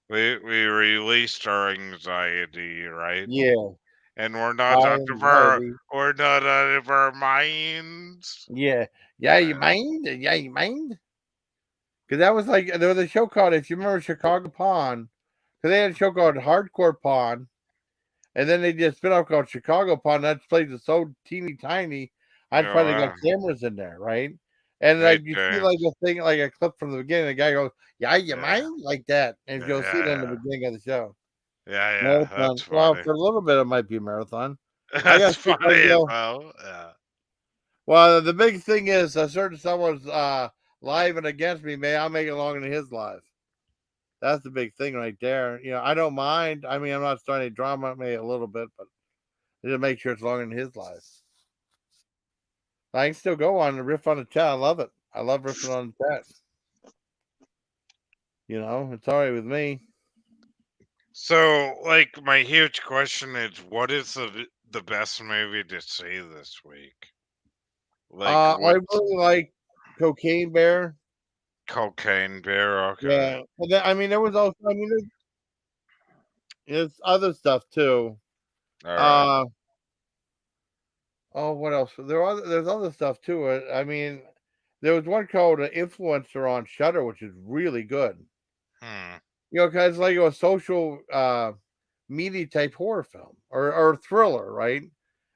H: We released our anxiety, right?
F: Yeah,
H: And we're not
F: my
H: out of our
F: anxiety.
H: we're not out of our minds.
F: Yeah, yeah. You
H: Uh,
F: mind? Yeah, you mind? Because that was like there was a show called, if you remember, Chicago Pawn. Because they had a show called Hardcore Pawn. And then they did a spin-off called Chicago Pawn. That place is so teeny tiny. I'd finally got
H: uh,
F: cameras in there, right? And
H: hey
F: like you see like
H: James.
F: a thing, like a clip from the beginning, the guy goes, "Yeah, you
H: Yeah,
F: mind?" like that. And
H: yeah,
F: you'll see it in the
H: yeah,
F: beginning of the show.
H: yeah, yeah. That's
F: Marathon. Well,
H: funny.
F: for a little bit it might be a marathon. I
H: That's
F: gotta see if I can
H: funny
F: go.
H: though. Yeah.
F: Well, the big thing is a certain someone's live and against me, may I'll make it longer than his live. That's the big thing right there. I don't mind. I mean, I'm not starting any drama, maybe a little bit, but just make sure it's longer than his live. I can still go on and riff on the chat. I love it. I love riffing on the chat. It's all right with me.
H: So, like, my huge question is, what is the best movie to see this week? Like,
F: I
H: what's
F: really like Cocaine Bear.
H: Cocaine Bear? Okay,
F: Yeah, and then, I mean, there was also, I mean, there's other stuff too.
H: all right.
F: Uh, oh, what else? There's other stuff too. I mean, there was one called Influencer on Shutter, which is really good.
H: Hmm.
F: Because like a social media type horror film or thriller, right?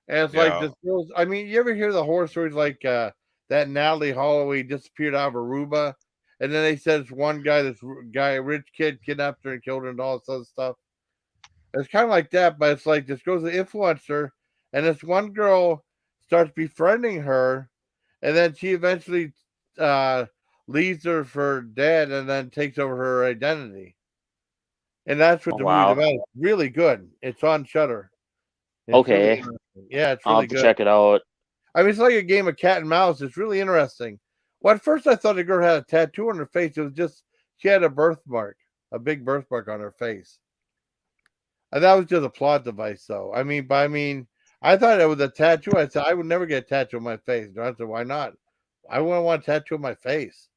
F: And it's like
H: Yeah.
F: this girl's, I mean, you ever hear the horror stories like that Natalie Holloway disappeared out of Aruba, and then they said it's one guy, a rich kid, kidnapped her and killed her and all this other stuff. It's kind of like that, but it's like this girl's an influencer, and this one girl starts befriending her, and then she eventually uh, leaves her for dead, and then takes over her identity. And that's what
I: Oh
F: the movie's
I: wow.
F: about. It's really good. It's on Shutter. It's really
I: Okay.
F: interesting. Yeah, it's
I: I'll
F: really
I: have to
F: good.
I: check it out.
F: I mean, it's like a game of cat and mouse. It's really interesting. Well, at first I thought the girl had a tattoo on her face. It was just she had a birthmark, a big birthmark on her face. And that was just a plot device, though. I thought it was a tattoo. I said I would never get a tattoo on my face. I said, why not? I wouldn't want a tattoo on my face.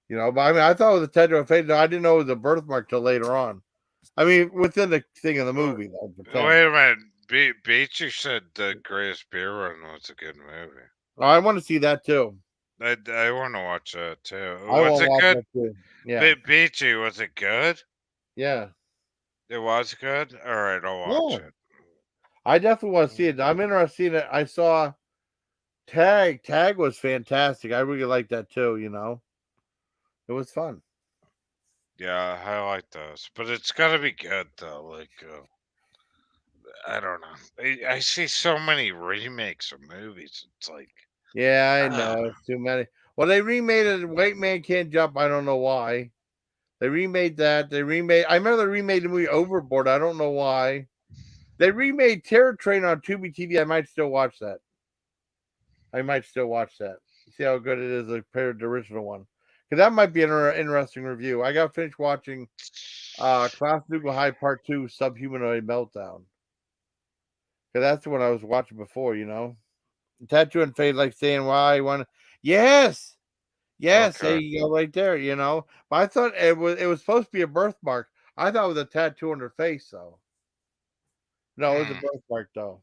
F: But I mean, I thought it was a tattoo on my face. No, I didn't know it was a birthmark till later on. I mean, within the thing of the movie, though, pretend.
H: Wait a minute. Beachy said the Greatest Beer Run was a good movie.
F: Oh, I want to see that too.
H: I want to watch that too.
F: I
H: Was
F: want to
H: it
F: watch
H: good?
F: that too. Yeah,
H: Beachy, was it good?
F: yeah,
H: It was good? Alright, I'll watch
F: yeah.
H: it.
F: I definitely want to see it. I'm interested in it. I saw Tag. Tag was fantastic. I really liked that too. It was fun.
H: Yeah, I like those. But it's gotta be good though. Like, I don't know. I see so many remakes of movies. It's like,
F: Yeah, I
H: ah,
F: know. It's too many. Well, they remade it. White Man Can't Jump. I don't know why. They remade that. I remember they remade the movie Overboard. I don't know why. They remade Terror Train on Tubi TV. I might still watch that. See how good it is compared to the original one. Because that might be an interesting review. I got finished watching Class Nuke High Part 2 Subhumanoid Meltdown. Because that's the one I was watching before. Tattoo and Fade like saying, why you want to. Yes! Yes, there
H: okay.
F: you go, right there. But I thought it was supposed to be a birthmark. I thought it was a tattoo on her face, though. No, it was a
H: Hmm.
F: birthmark, though.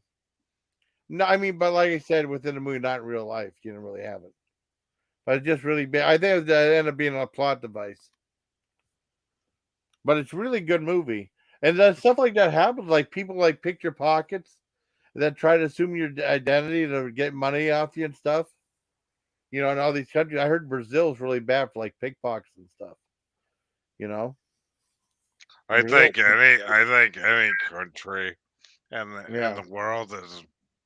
F: No, I mean, but like I said, within the movie, not in real life, you didn't really have it. But it just really, I think it ended up being a plot device. But it's a really good movie. And then stuff like that happens. Like people like pick your pockets, and then try to assume your identity to get money off you and stuff. You know, in all these countries, I heard Brazil's really bad for like pickpockets and stuff. You know,
H: I
F: real.
H: think any country in
F: Yeah.
H: the world is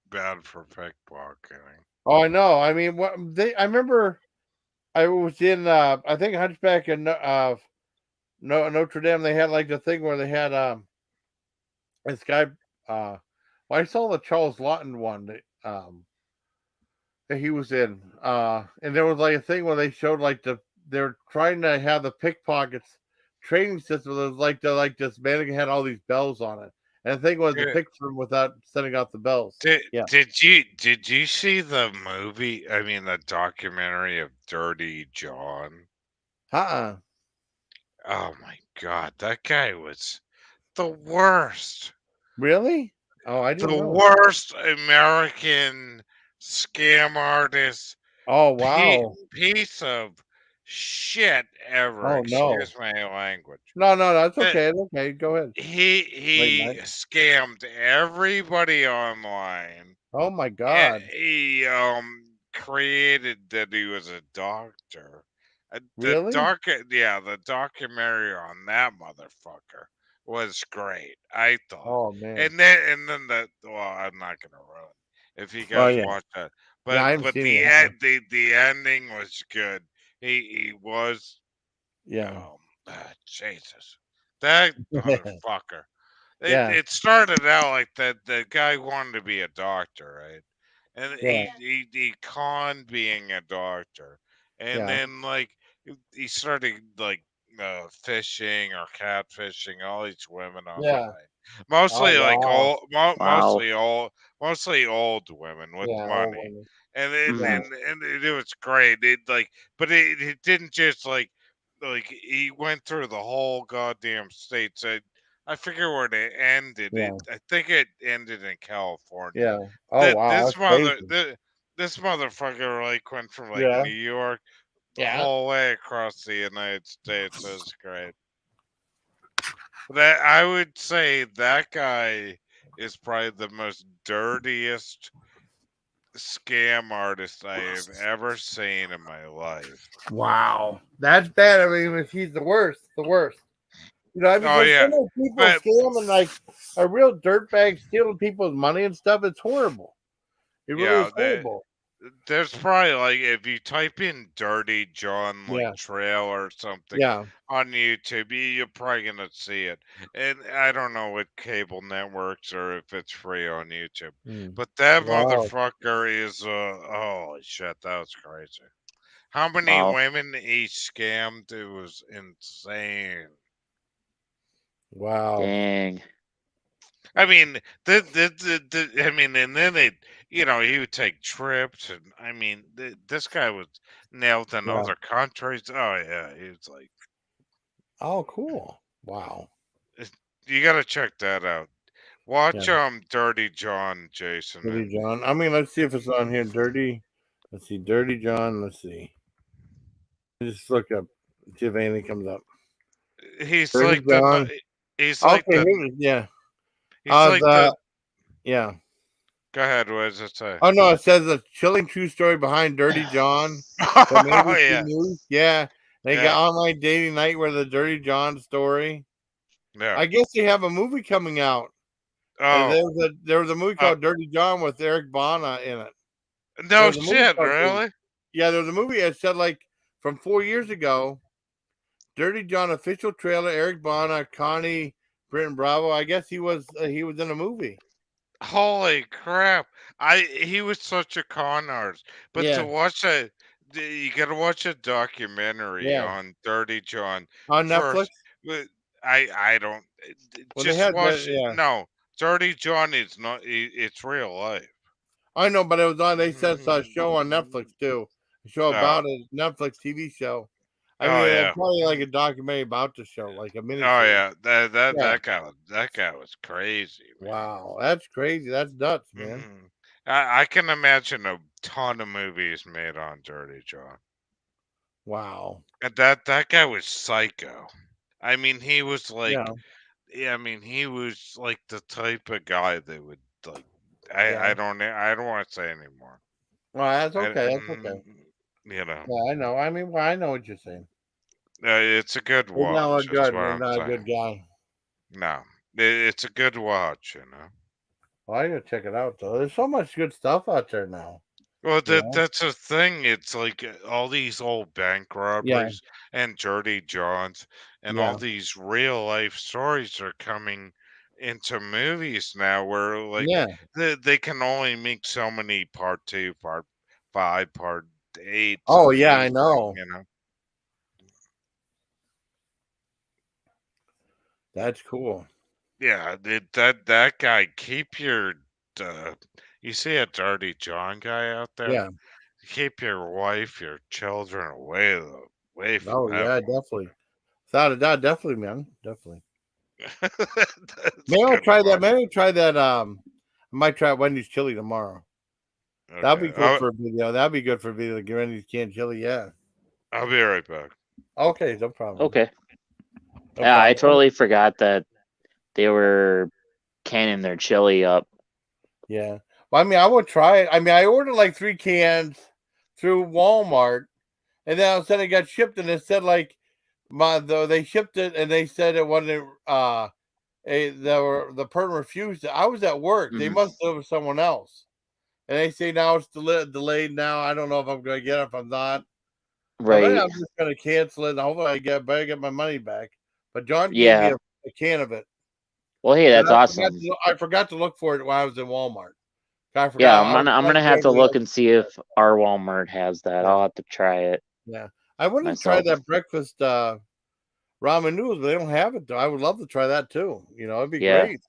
H: bad for pickpocketing.
F: Oh, I know. I mean, I remember I was in. I think Hunchback and Notre Dame. They had like the thing where they had this guy. Well, I saw the Charles Lawton one that he was in, and there was like a thing where they showed like they're trying to have the pickpockets training system. That was like this mannequin had all these bells on it, and the thing was to
H: Yeah.
F: pick them without sending out the bells.
H: Did
F: Yeah.
H: did you see the movie? I mean, the documentary of Dirty John.
F: Uh-uh.
H: Oh my God, that guy was the worst.
F: Really? Oh, I
H: The
F: didn't know.
H: worst American scam artist
F: Oh, wow.
H: piece of shit ever.
F: Oh, no.
H: Excuse my language.
F: No, that's
H: Uh,
F: okay. It's okay. Go ahead. Late
H: he
F: night.
H: scammed everybody online.
F: Oh my
H: And
F: God.
H: he created that he was a doctor.
F: Really?
H: The documentary on that motherfucker was great, I thought.
F: Oh man.
H: And then well, I'm not gonna ruin it if you
F: Oh
H: guys
F: yeah.
H: watch that.
F: Yeah, I haven't
H: But
F: seen it.
H: the ending was good. He was
F: Yeah.
H: Jesus, that motherfucker. It
F: Yeah.
H: it started out like that the guy wanted to be a doctor, right? And
F: Yeah.
H: he conned being a doctor, and
F: Yeah.
H: then like he started like fishing or catfishing all these women
F: Yeah.
H: online,
F: Oh
H: mostly like
F: wow.
I: Wow.
H: mostly old women with
F: Yeah. Oh
H: money,
F: women.
H: and it,
I: Hmm.
F: Yeah.
H: and it was great. It like, but it didn't just like he went through the whole goddamn state. So I forget where it ended.
F: Yeah.
H: I think it ended in California.
F: Yeah. Oh wow. That's crazy.
H: This motherfucker like went from like
F: Yeah.
H: New York the
F: Yeah.
H: whole way across the United States. It was great. That I would say that guy is probably the most dirtiest scam artist I have ever seen in my life.
F: Wow. That's bad. I mean, if he's the worst, the worst. You know, I mean,
H: Oh
F: there's so
H: yeah,
F: many people
H: but
F: scamming like a real dirtbag stealing people's money and stuff. It's horrible. It really is
H: yeah,
F: horrible.
H: there's probably like if you type in "Dirty John" like
F: Yeah.
H: trail or something
F: Yeah.
H: on YouTube, you're probably gonna see it. And I don't know what cable networks or if it's free on YouTube,
F: Mm.
H: but that
F: Wow.
H: motherfucker is holy shit, that was crazy. How many
I: Wow.
H: women he scammed? It was insane.
F: Wow.
I: Dang.
H: I mean, I mean, and then he would take trips, and I mean, this guy was nailed in
F: Yeah.
H: other countries. Oh yeah, he was like,
F: Oh, cool. Wow.
H: you got to check that out.
F: Yeah.
H: Watch Dirty John, Jason.
F: Dirty John. I mean, let's see if it's on here. Dirty. Let's see. Dirty John. Let's see. Just look up. See if anything comes up.
H: He's
F: Dirty
H: like
F: John.
H: he's
F: Okay.
H: like the
F: Yeah.
H: he's like the.
F: Yeah.
H: Go ahead. What does it say?
F: Oh no, it says a chilling true story behind Dirty John from
H: Oh
F: ABC
H: yeah,
F: News. Yeah. They got
H: yeah,
F: online dating night where the Dirty John story.
H: yeah.
F: I guess they have a movie coming out.
H: Oh,
F: There was a movie
H: uh,
F: called Dirty John with Eric Bana in it. There
H: no
F: was a movie
H: shit,
F: called
H: really?
F: Yeah, there was a movie that said like from 4 years ago. Dirty John official trailer. Eric Bana, Connie, Britton Bravo. I guess he was in a movie.
H: Holy crap! He was such a con artist. But to
F: Yeah,
H: watch you got to watch a documentary
F: yeah,
H: on Dirty John
F: on Netflix.
H: first. But I don't
F: Well, they
H: just
F: had that.
H: watch.
F: Yeah,
H: No, Dirty John is not. It's real life.
F: I know, but it was on. They said it's a show on Netflix too. A show
H: Oh,
F: about a Netflix TV show. I mean,
H: oh yeah,
F: probably like a documentary about the show, like a
H: oh
F: miniseries.
H: yeah. That
F: Yeah.
H: that guy was crazy, man.
F: Wow, that's crazy. That's nuts, man.
H: hmm I can imagine a ton of movies made on Dirty John.
F: Wow.
H: And that guy was psycho. I mean, he was like
F: Yeah.
H: yeah, I mean, he was like the type of guy that would like.
A: Yeah.
H: I don't want to say anymore.
A: Well, that's
H: I,
A: okay. That's okay.
H: you know,
A: Yeah, I know. I mean, well, I know what you're saying.
H: it's a good
A: He's not
H: watch.
A: look
H: That's
A: good.
H: what
A: He's
H: I'm
A: not a good
H: saying.
A: guy.
H: No, it's a good watch. You know.
A: Well, I gotta check it out though. There's so much good stuff out there now.
H: Well,
A: You know?
H: that's the thing. It's like all these old bank
A: Yeah.
H: robberies and Dirty Johns and all
A: Yeah.
H: these real life stories are coming into movies now where like
A: Yeah.
H: they can only make so many part 2, part 5, part 8
A: Oh
H: or
A: yeah, I
H: anything,
A: know.
H: you know.
A: That's cool.
H: Yeah, that guy keep your you see a Dirty John guy out there?
A: Yeah.
H: Keep your wife, your children away from
A: Oh
H: him.
A: yeah, definitely. Without a doubt, definitely, man. Definitely.
H: That's
A: Maybe I'll
H: good
A: try that.
H: watch.
A: Maybe I'll try that. I might try Wendy's chili tomorrow. That'll be
H: Okay,
A: cool for a video. That'll be good for a video. Get Wendy's canned chili. Yeah.
H: I'll be right back.
A: Okay, no problem.
I: Okay.
A: No
I: Yeah, I
A: problem.
I: totally forgot that they were canning their chili up.
A: Yeah. Well, I mean, I would try it. I mean, I ordered like 3 cans through Walmart, and then all of a sudden it got shipped, and it said like they shipped it, and they said it wasn't the person refused it. I was at work. They
I: Mhm.
A: must have with someone else, and they say now it's delayed. Now I don't know if I'm going to get it. If I'm not, so maybe
I: Right.
A: I'm just going to cancel it. And hopefully I better get my money back. But John gave me
I: Yeah.
A: a can of it.
I: Well, hey,
A: And
I: that's awesome.
A: I forgot to look for it while I was in Walmart. I
I: Yeah,
A: forgot.
I: I'm gonna have to look and see if our Walmart has that.
A: Yeah,
I: I'll have to try it
A: yeah. I wanted to try
I: myself.
A: that breakfast ramen noodles, but they don't have it though. I would love to try that too. You know, it'd be
I: Yeah.
A: great.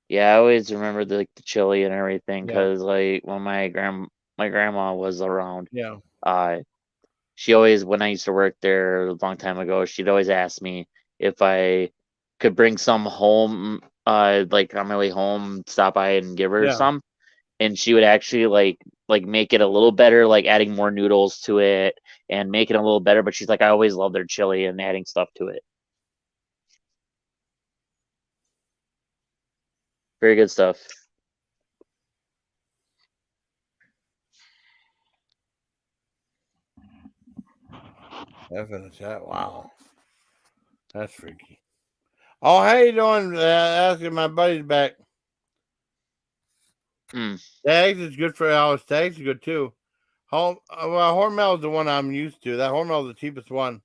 I: Yeah, I always remember the chili and everything
A: Yeah,
I: because like when my grandma was around,
A: yeah,
I: uh, she always when I used to work there a long time ago, she'd always ask me if I could bring some home, like on my way home, stop by and give her
A: yeah.
I: some, and she would actually like make it a little better, like adding more noodles to it and make it a little better. But she's like, I always love their chili and adding stuff to it. Very good stuff.
A: F in the chat. Wow, that's freaky. Oh, how you doing? Asking my buddy's back.
I: Mm.
A: Tags is good for hours. Tags is good too. Well, Hormel is the one I'm used to. That Hormel is the cheapest one.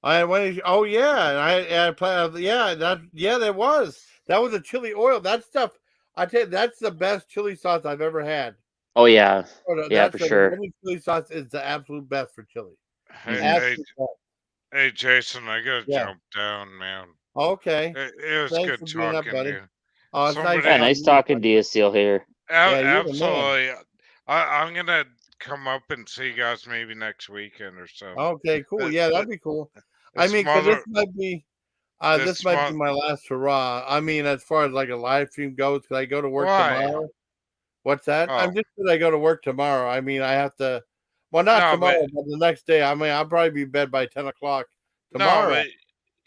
A: Oh yeah, that was a chili oil. That stuff, I tell you, that's the best chili sauce I've ever had.
I: Oh yeah, yeah,
A: That's
I: for
A: the
I: sure.
A: Wendy's chili sauce is the absolute best for chili.
H: Hey,
I: Hmm.
H: hey,
A: Absolute best.
H: hey, Jason, I gotta
A: Yeah.
H: jump down, man.
A: Okay.
H: It was
A: Thanks
H: good
A: for being up,
H: talking to
A: buddy.
H: you.
A: Oh, it's nice
I: Yeah,
H: Somebody,
A: talking
I: nice
A: to you,
I: talking to
A: buddy.
I: you, Seal here.
A: Yeah, you're the man.
H: absolutely. I'm gonna come up and see you guys maybe next weekend or something.
A: Okay, cool.
H: Th-
A: Yeah,
H: th-
A: that'd be cool. I
H: This
A: mean, because
H: mother,
A: this
H: this
A: might be
H: month.
A: my last hurrah. I mean, as far as like a live stream goes, because I go to work
H: Why?
A: tomorrow. What's that?
H: Oh
A: I'm just because I go to work tomorrow. I mean, I have to. Well, not
H: no, but
A: tomorrow, but the next day. I mean, I'll probably be in bed by 10 o'clock
H: no,
A: tomorrow.
H: but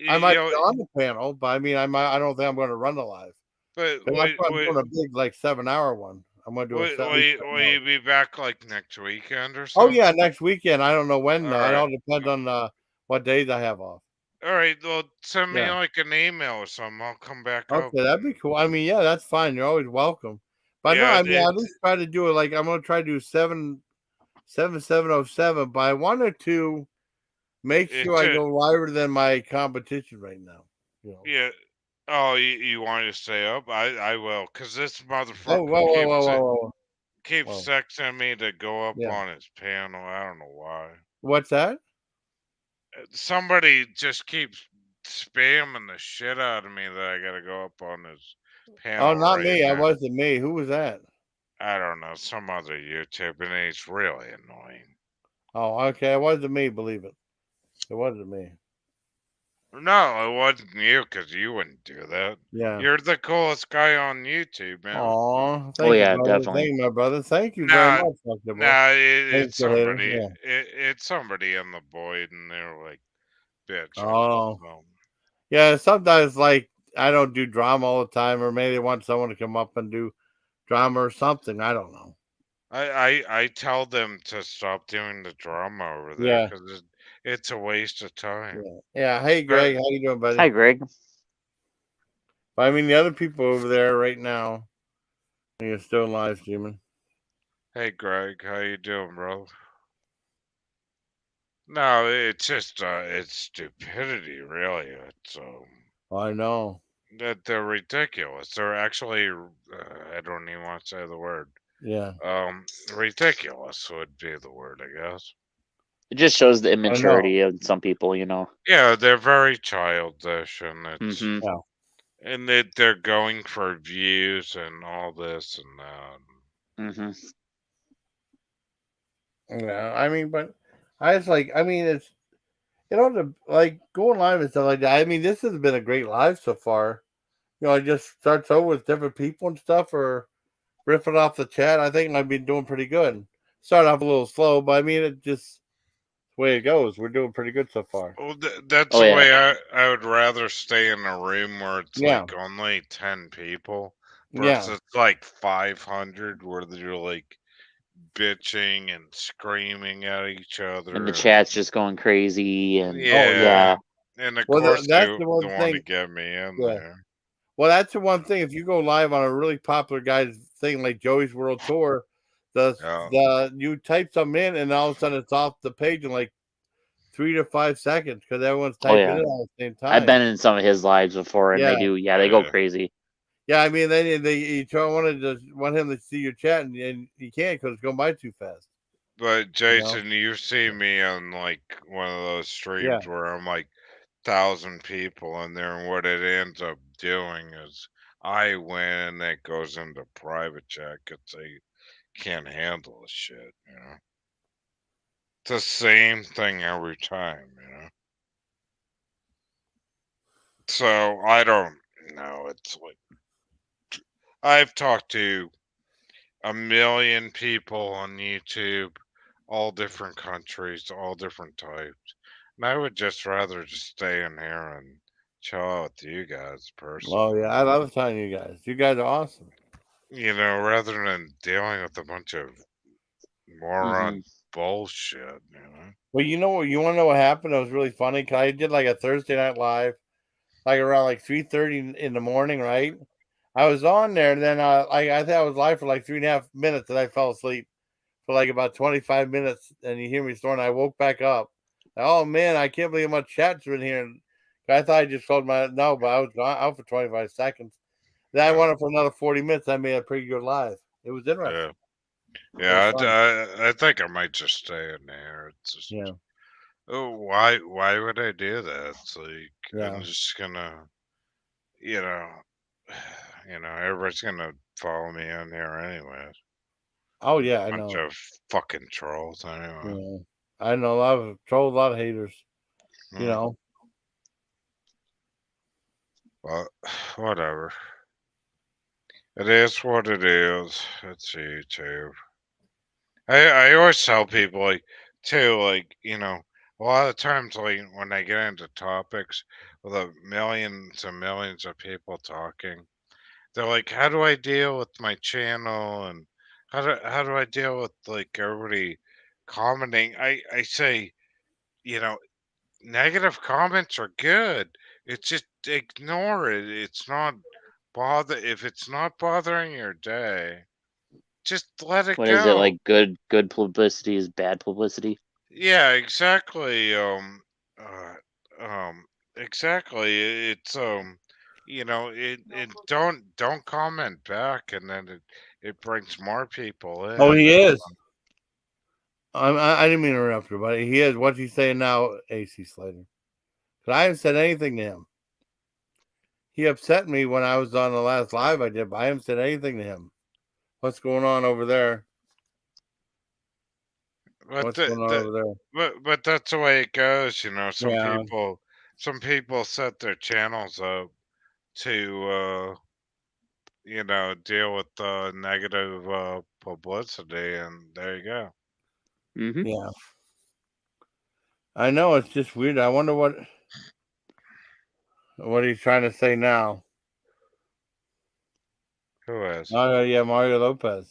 A: I
H: you
A: might
H: know,
A: be on the panel, but I mean, I might. I don't think I'm going to run the live.
H: but
A: But that's why I'm doing a big like 7 hour one. I'm going to do at least 7
H: will
A: hours.
H: you be back like next weekend or
A: Oh
H: something?
A: yeah, next weekend. I don't know when
H: All
A: though. It
H: right.
A: all depends on what days I have off.
H: All right. Well, send me
A: Yeah.
H: like an email or something. I'll come back up.
A: Okay, that'd be cool. I mean, yeah, that's fine. You're always welcome. But no,
H: Yeah,
A: I mean, I at least try to do it. Like I'm gonna try to do 77707. But I wanted to make sure
H: it's
A: I
H: a,
A: go lighter than my competition right now. You know.
H: yeah. Oh, you want to stay up? I will, cause this
A: Oh,
H: motherfucker
A: whoa, whoa, whoa, whoa, whoa,
H: keeps
A: whoa.
H: texting me to go up
A: Yeah.
H: on his panel. I don't know why.
A: What's that?
H: Somebody just keeps spamming the shit out of me that I gotta go up on his
A: Oh,
H: panel
A: not
H: right
A: me. That
H: now.
A: wasn't me. Who was that?
H: I don't know, some other YouTube, and it's really annoying.
A: Oh, okay. It wasn't me. Believe it. It wasn't me.
H: No, it wasn't you, because you wouldn't do that.
A: Yeah.
H: You're the coolest guy on YouTube, man.
A: Oh,
I: Oh
A: thank you,
I: yeah,
A: brother.
I: definitely.
A: Thank you, my brother. Thank you very
H: Nah,
A: much, Foxtailboy.
H: nah,
A: Thanks
H: it's
A: for hating.
H: somebody.
A: Yeah.
H: It's somebody in the void, and they're like, bitching.
A: Oh,
H: So
A: yeah. Sometimes, like, I don't do drama all the time, or maybe they want someone to come up and do drama or something. I don't know.
H: I tell them to stop doing the drama over there
A: Yeah.
H: because it's a waste of time.
A: Yeah. Yeah. Hey,
H: But
A: Greg, how you doing, buddy?
I: Hi, Greg.
A: I mean, the other people over there right now, you're still live streaming.
H: hey, Greg, how you doing, bro? No, it's just it's stupidity, really. It's
A: I know.
H: that they're ridiculous. They're actually I don't even want to say the word.
A: Yeah.
H: Ridiculous would be the word, I guess.
I: It just shows the
A: I know.
I: immaturity of some people, you know.
H: Yeah, they're very childish, and it's
I: Mm-hmm.
A: Yeah.
H: and they're going for views and all this and that.
I: Mm-hmm.
A: Yeah. I mean, but I just like. I mean, it's like going live and stuff like that. I mean, this has been a great live so far. It just starts over with different people and stuff, or riffing off the chat. I think I've been doing pretty good. Started off a little slow, but I mean, it just the way it goes. We're doing pretty good so far.
H: Well, that's
I: Oh
H: the
I: yeah.
H: way I would rather stay in a room where it's
A: Yeah.
H: like only 10 people
A: Yeah.
H: versus like 500 where they're like bitching and screaming at each
I: And the
H: other.
I: chat's just going crazy, and
A: Oh yeah.
H: Yeah. And of
A: Well,
H: course
A: that's the
H: they
A: one
H: want to
A: thing.
H: get me in
A: Yeah.
H: there.
A: Well, that's the one thing. If you go live on a really popular guy's thing like Joey's World Tour,
H: Yeah.
A: you type something in and all of a sudden it's off the page in like 3 to 5 seconds because everyone's
I: oh
A: typing
I: yeah,
A: it at the same
I: I've
A: time.
I: been in some of his lives before, and
A: Yeah.
I: they go
H: Yeah.
I: crazy.
A: Yeah, I mean, then you want him to see your chat, and you can't because it's going by too fast.
H: But
A: You know?
H: Jason, you see me on like one of those
A: Yeah.
H: streams where I'm like 1,000 people in there, and what it ends up doing is I win, and it goes into private chat because they can't handle the shit. It's the same thing every time. So I don't know. It's like I've talked to a million people on YouTube, all different countries, all different types. And I would just rather just stay in here and chill out with you guys
A: Oh yeah, I
H: personally.
A: love telling you guys. You guys are awesome.
H: Rather than dealing with a bunch of
I: Mm-hmm.
H: moron bullshit.
A: Well, you know what? You want to know what happened? It was really funny because I did like a Thursday night live, like around like 3:30 in the morning. Right? I was on there, and then I think I was live for like 3.5 minutes, and I fell asleep for like about 25 minutes, and you hear me snoring. I woke back up. Oh man, I can't believe how much chat's been here. And I thought I just called my no, but I was gone out for 25 seconds. Then I
H: Yeah,
A: went up for another 40 minutes. I made a pretty good live. It was
H: yeah,
A: interesting. It was
H: yeah.
A: fun.
H: I think I might just stay in there. It's just,
A: Yeah,
H: oh, why would I do that? It's like I'm
A: yeah.
H: just gonna, you know, everybody's gonna follow me in here anyway.
A: Oh yeah, I
H: Bunch
A: know.
H: of fucking trolls anyway.
A: Yeah, I know a lot of trolls, a lot of haters. You
H: Hmm.
A: know.
H: Well, whatever. It is what it is. It's YouTube. I always tell people like too a lot of times like when I get into topics with millions and millions of people talking, they're like, how do I deal with my channel and how do I deal with like everybody commenting? I say, you know, negative comments are good. It's just ignore it. It's not bother if it's not bothering your day, just let it
I: What is it
H: go.
I: like? Good publicity is bad publicity.
H: Yeah, exactly. Uh, um, exactly. It's it don't comment back, and then it brings more people
A: Oh,
H: in.
A: he is. I didn't mean to interrupt you, but he is. What's he saying now, AC Slater? Because I haven't said anything to him. He upset me when I was on the last live I did, but I haven't said anything to him. What's going on over there?
H: But
A: What's going on over there?
H: but that's the way it goes.
A: Yeah.
H: Some people set their channels up to deal with negative publicity, and there you go.
I: Mm-hmm.
A: Yeah.
F: I know, it's just weird. I wonder what he's trying to say now.
H: Who is?
F: Yeah, Mario Lopez.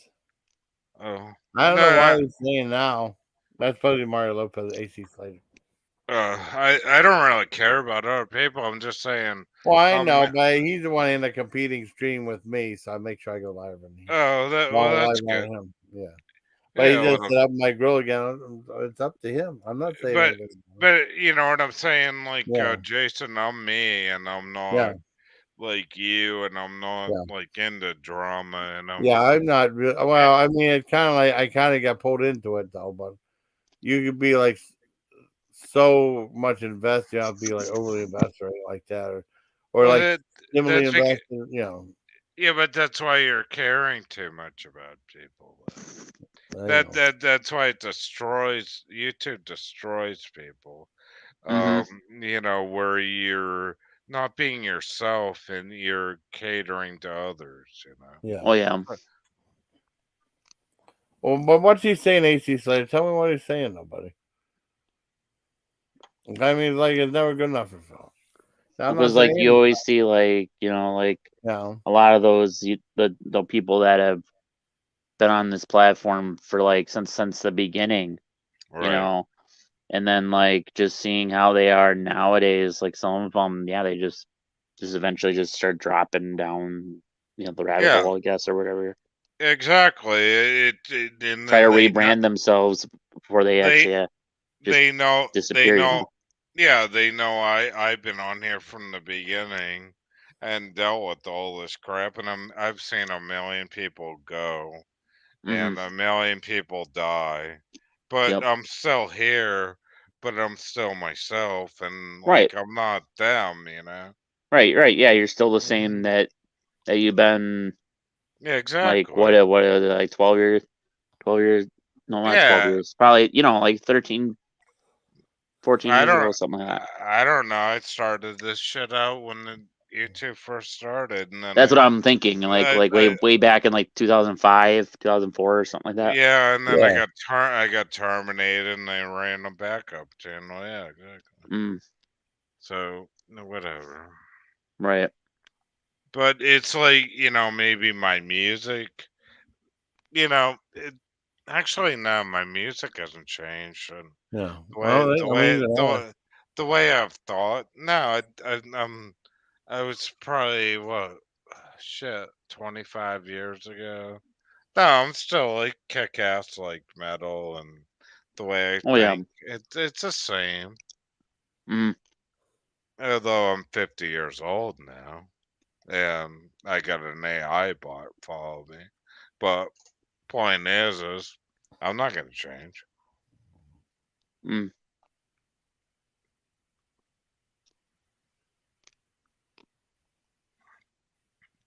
H: Oh,
F: I don't know why
H: no,
F: he's saying now. That's probably Mario Lopez, AC Slater.
H: I don't really care about other people. I'm just saying.
F: Well, I know, but he's the one in the competing stream with me, so I make sure I go live on him.
H: Oh, that's good.
F: Him. Yeah. But he
H: Yeah,
F: just set up my grill again. It's up to him. I'm not saying anything.
H: But you know what I'm saying? Like, Jason, I'm me, and I'm not like you, and I'm not like into drama, and
F: I'm not really. Well, I mean, it's kind of like I kind of got pulled into it though, but you could be like so much invested, I'll be like overly invested or anything like that, or like similarly invested, you know.
H: Yeah, but that's why you're caring too much about people. That's why it destroys YouTube destroys people. You know, where you're not being yourself and you're catering to others, you know.
F: Yeah.
I: Oh yeah.
F: Well, but what's he saying, AC Slater? Tell me what he's saying, nobody. I mean, like it's never good enough for Phil.
I: Because like you always see, like like a lot of those the people that have been on this platform for like since the beginning, you know, and then like just seeing how they are nowadays, like some of them, they just eventually just start dropping down, the rabbit hole, I guess, or whatever.
H: Exactly.
I: Try to rebrand themselves before they actually disappear.
H: They know. Yeah, they know I've been on here from the beginning and dealt with all this crap, and I've seen a million people go and a million people die, but I'm still here, but I'm still myself, and like I'm not them, you know.
I: Right. Yeah, you're still the same that you've been.
H: Yeah, exactly.
I: Like what are they, like 12 years? 12 years? No, not 12 years. Probably, like 13, 14 years ago, something like that.
H: I don't know. I started this shit out when YouTube first started, and then
I: that's what I'm thinking. Like way back in like 2005, 2004, or something like that.
H: Yeah, and then I got terminated, and they ran a backup channel. Yeah, exactly. So whatever.
I: Right.
H: But it's like, maybe my music. Actually, no, my music hasn't changed. And the way I've thought. No, I was probably what, shit, 25 years ago. No, I'm still like kick ass like metal, and the way I think it's the same. Although I'm 50 years old now, and I got an AI bot follow me, but point is I'm not gonna change.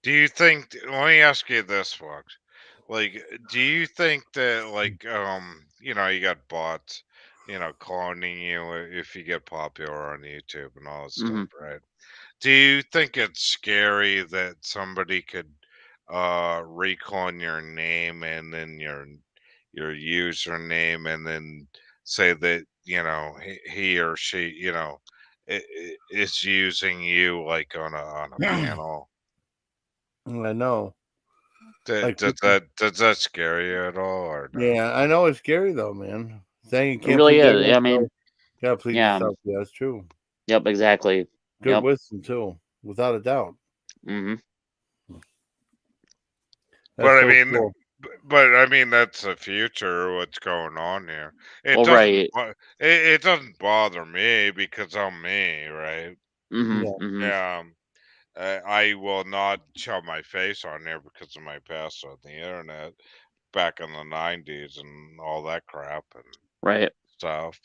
H: Do you think? Let me ask you this, Fox. Like, do you think that, like, you got bots, cloning you if you get popular on YouTube and all that stuff, right? Do you think it's scary that somebody could reclone your name and then your username, and then say that he or she is using you like on a panel?
F: I know.
H: Does that scare you at all, or no?
F: Yeah, I know it's scary though, man. Saying you can't
I: really is. I mean,
F: gotta please yourself. Yeah, it's true.
I: Yep, exactly.
F: Good wisdom too, without a doubt.
H: But I mean, cool. But I mean, that's the future. What's going on here? It doesn't bother me because I'm me, right? Yeah. I will not show my face on there because of my past on the internet back in the 90s and all that crap and stuff,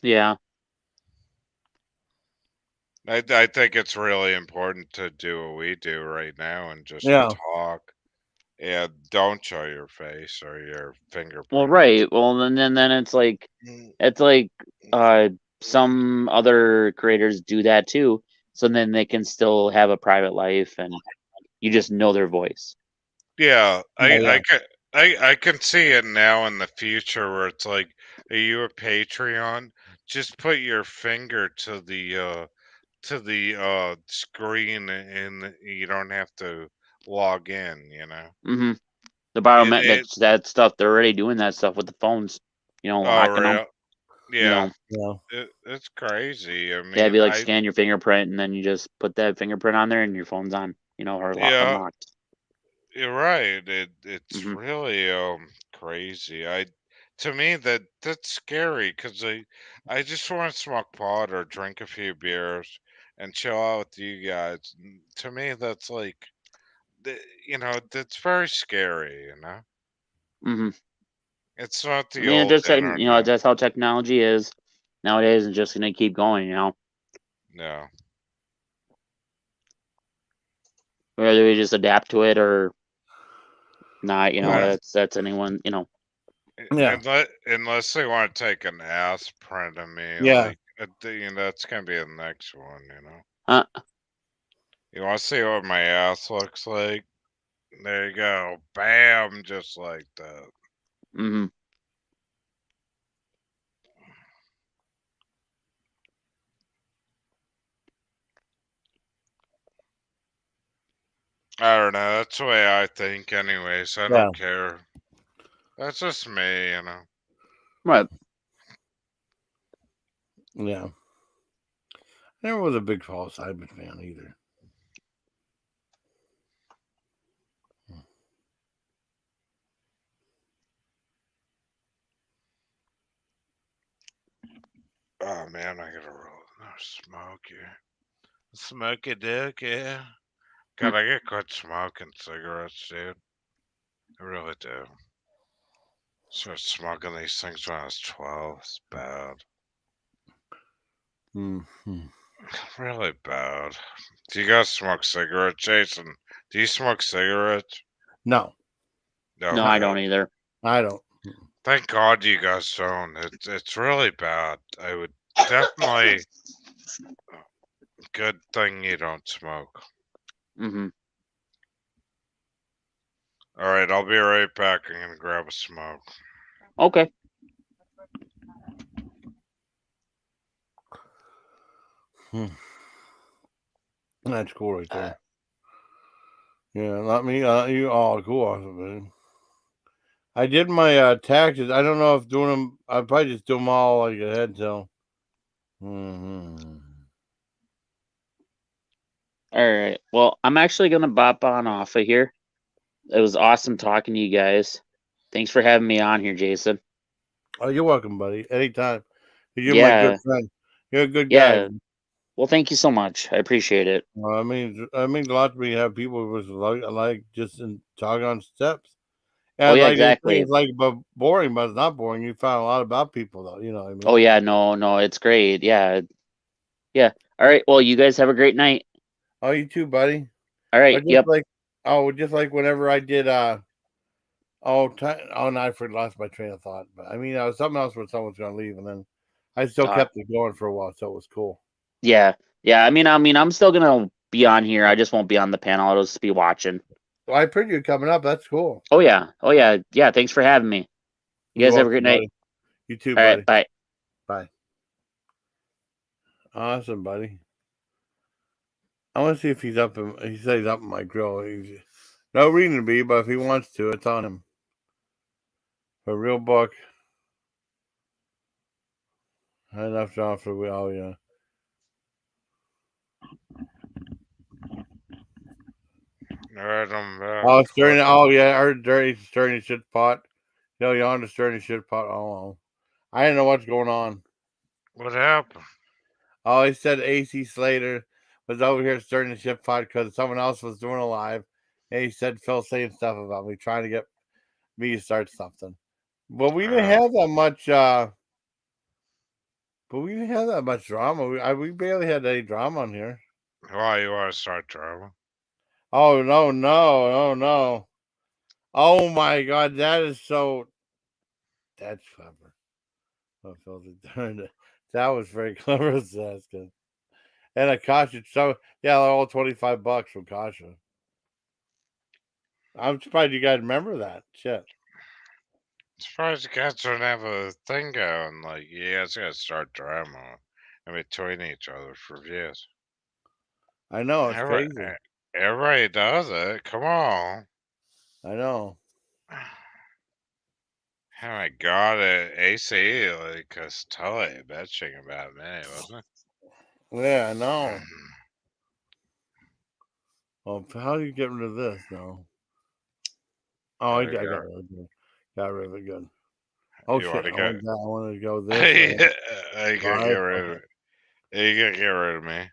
I: Yeah.
H: I think it's really important to do what we do right now and just talk. Yeah, don't show your face or your fingerprint.
I: Well, right. Well, then it's like some other creators do that too, so then they can still have a private life and you just know their voice.
H: Yeah, I can see it now in the future where it's like, are you a Patreon? Just put your finger to the screen and you don't have to log in, you know.
I: Mm-hmm. The
H: It
I: biometric
H: it
I: that stuff. They're already doing that stuff with the phones.
H: oh
I: Locking them.
H: real yeah.
F: Yeah.
H: It's crazy. I
I: They have
H: mean,
I: you like scan your fingerprint, and then you just put that fingerprint on there, and your phone's on. Or
H: yeah,
I: unlocked.
H: you're right. It's
I: Mm-hmm.
H: really crazy. To me that's scary because I just want to smoke pot or drink a few beers and chill out with you guys. To me, that's like that's very scary.
I: Mm-hmm.
H: It's not
I: I
H: the
I: mean, it
H: old
I: just
H: internet.
I: that's how technology is nowadays, and just gonna keep going.
H: No.
I: Whether we just adapt to it or not,
H: Uh,
I: that's anyone.
F: Yeah.
H: unless they want to take an ass print of me,
F: Yeah.
H: like that's gonna be the next one.
I: Uh,
H: You want to see what my ass looks like? There you go, bam, just like that.
I: mm-hmm.
H: I don't know. That's the way I think, anyways. I
F: Yeah.
H: don't care. That's just me.
I: Right.
F: Yeah. Never was a big Paul Simon fan either.
H: Oh man, I gotta roll another smoke here. Smoky dick, yeah. God, I get quit smoking cigarettes, dude. I really do. Started smoking these things when I was 12. It's bad.
F: Mm-hmm.
H: Really bad. Do you guys smoke cigarettes, Jason? Do you smoke cigarettes?
F: No.
I: No, I don't
H: Okay.
I: either.
F: I don't.
H: Thank God you guys don't. It's really bad. I would definitely. Good thing you don't smoke.
I: Mm-hmm.
H: All right, I'll be right back. I'm gonna grab a smoke.
I: Okay.
F: Hmm. That's cool right there. Yeah, not me. You. Oh, cool. Awesome, man. I did my taxes. I don't know if doing them. I probably just do them all like ahead. So. Mm-hmm.
I: All right. Well, I'm actually gonna bop on off of here. It was awesome talking to you guys. Thanks for having me on here, Jason.
F: Oh, you're welcome, buddy. Anytime. You're my good
I: Yeah.
F: friend. You're a good guy.
I: Yeah. Well, thank you so much. I appreciate it.
F: I mean, it means a lot to me to have people who like just in talk on steps.
I: Oh
F: And
I: yeah,
F: like they say,
I: exactly.
F: it's like but boring, but it's not boring. You found a lot about people, though. You know what I
I: Oh
F: mean?
I: yeah, no, it's great. Yeah. Yeah. All right. Well, you guys have a great night.
F: Oh, you too, buddy.
I: All
F: Or
I: right.
F: just
I: Yep.
F: like just like whenever I did no, I lost my train of thought. But I mean, was something else where someone's gonna leave, and then I still kept it going for a while, so it was cool.
I: Yeah. Yeah. I mean, I'm still gonna be on here. I just won't be on the panel. I'll just be watching.
F: Well, I appreciate you coming up. That's cool.
I: Oh yeah. Oh yeah. Yeah. Thanks for having me. You
F: You're
I: guys have a great
F: welcome,
I: night.
F: buddy. You too,
I: All
F: buddy.
I: right. Bye.
F: Bye. Awesome, buddy. I want to see if he's up. He says he's up in my grill. He's no reason to be, but if he wants to, it's on him. A real book. Enough John for we. Oh yeah.
H: All right, I'm back.
F: Oh, stirring. Oh yeah, I heard dirty stirring the shit pot. Yo, you on the stirring the shit pot? Oh, I didn't know what's going on.
H: What happened?
F: Oh, he said AC Slater was over here stirring the shit pot because someone else was doing a live, and he said Phil saying stuff about me, trying to get me to start something. But we didn't have that much. But we didn't have that much drama. We barely had any drama on here.
H: Why you want to start drama?
F: Oh no! Oh my God, that is so. That's clever. Oh, Phil, that was very clever, Saskin. And a Kasha, so yeah, they're all $25 from Kasha. I'm surprised you guys remember that shit.
H: Surprised the cats don't have a thing going. Like, you guys gotta start drama in between each other for views.
A: I know, it's
H: Everybody,
A: crazy.
H: everybody does it. Come on.
A: I know.
H: Oh my god, AC, like, cause totally bitching about me, wasn't
A: Yeah, I
H: it?
A: know. Well, how do you get rid of this now? Oh, I
H: There we
A: got
H: go.
A: rid of it. Got rid of it good. Oh
H: You
A: shit!
H: want to go?
A: I wanted to go this.
H: You gonna get
A: Right.
H: rid of it? Are you gonna get rid of me?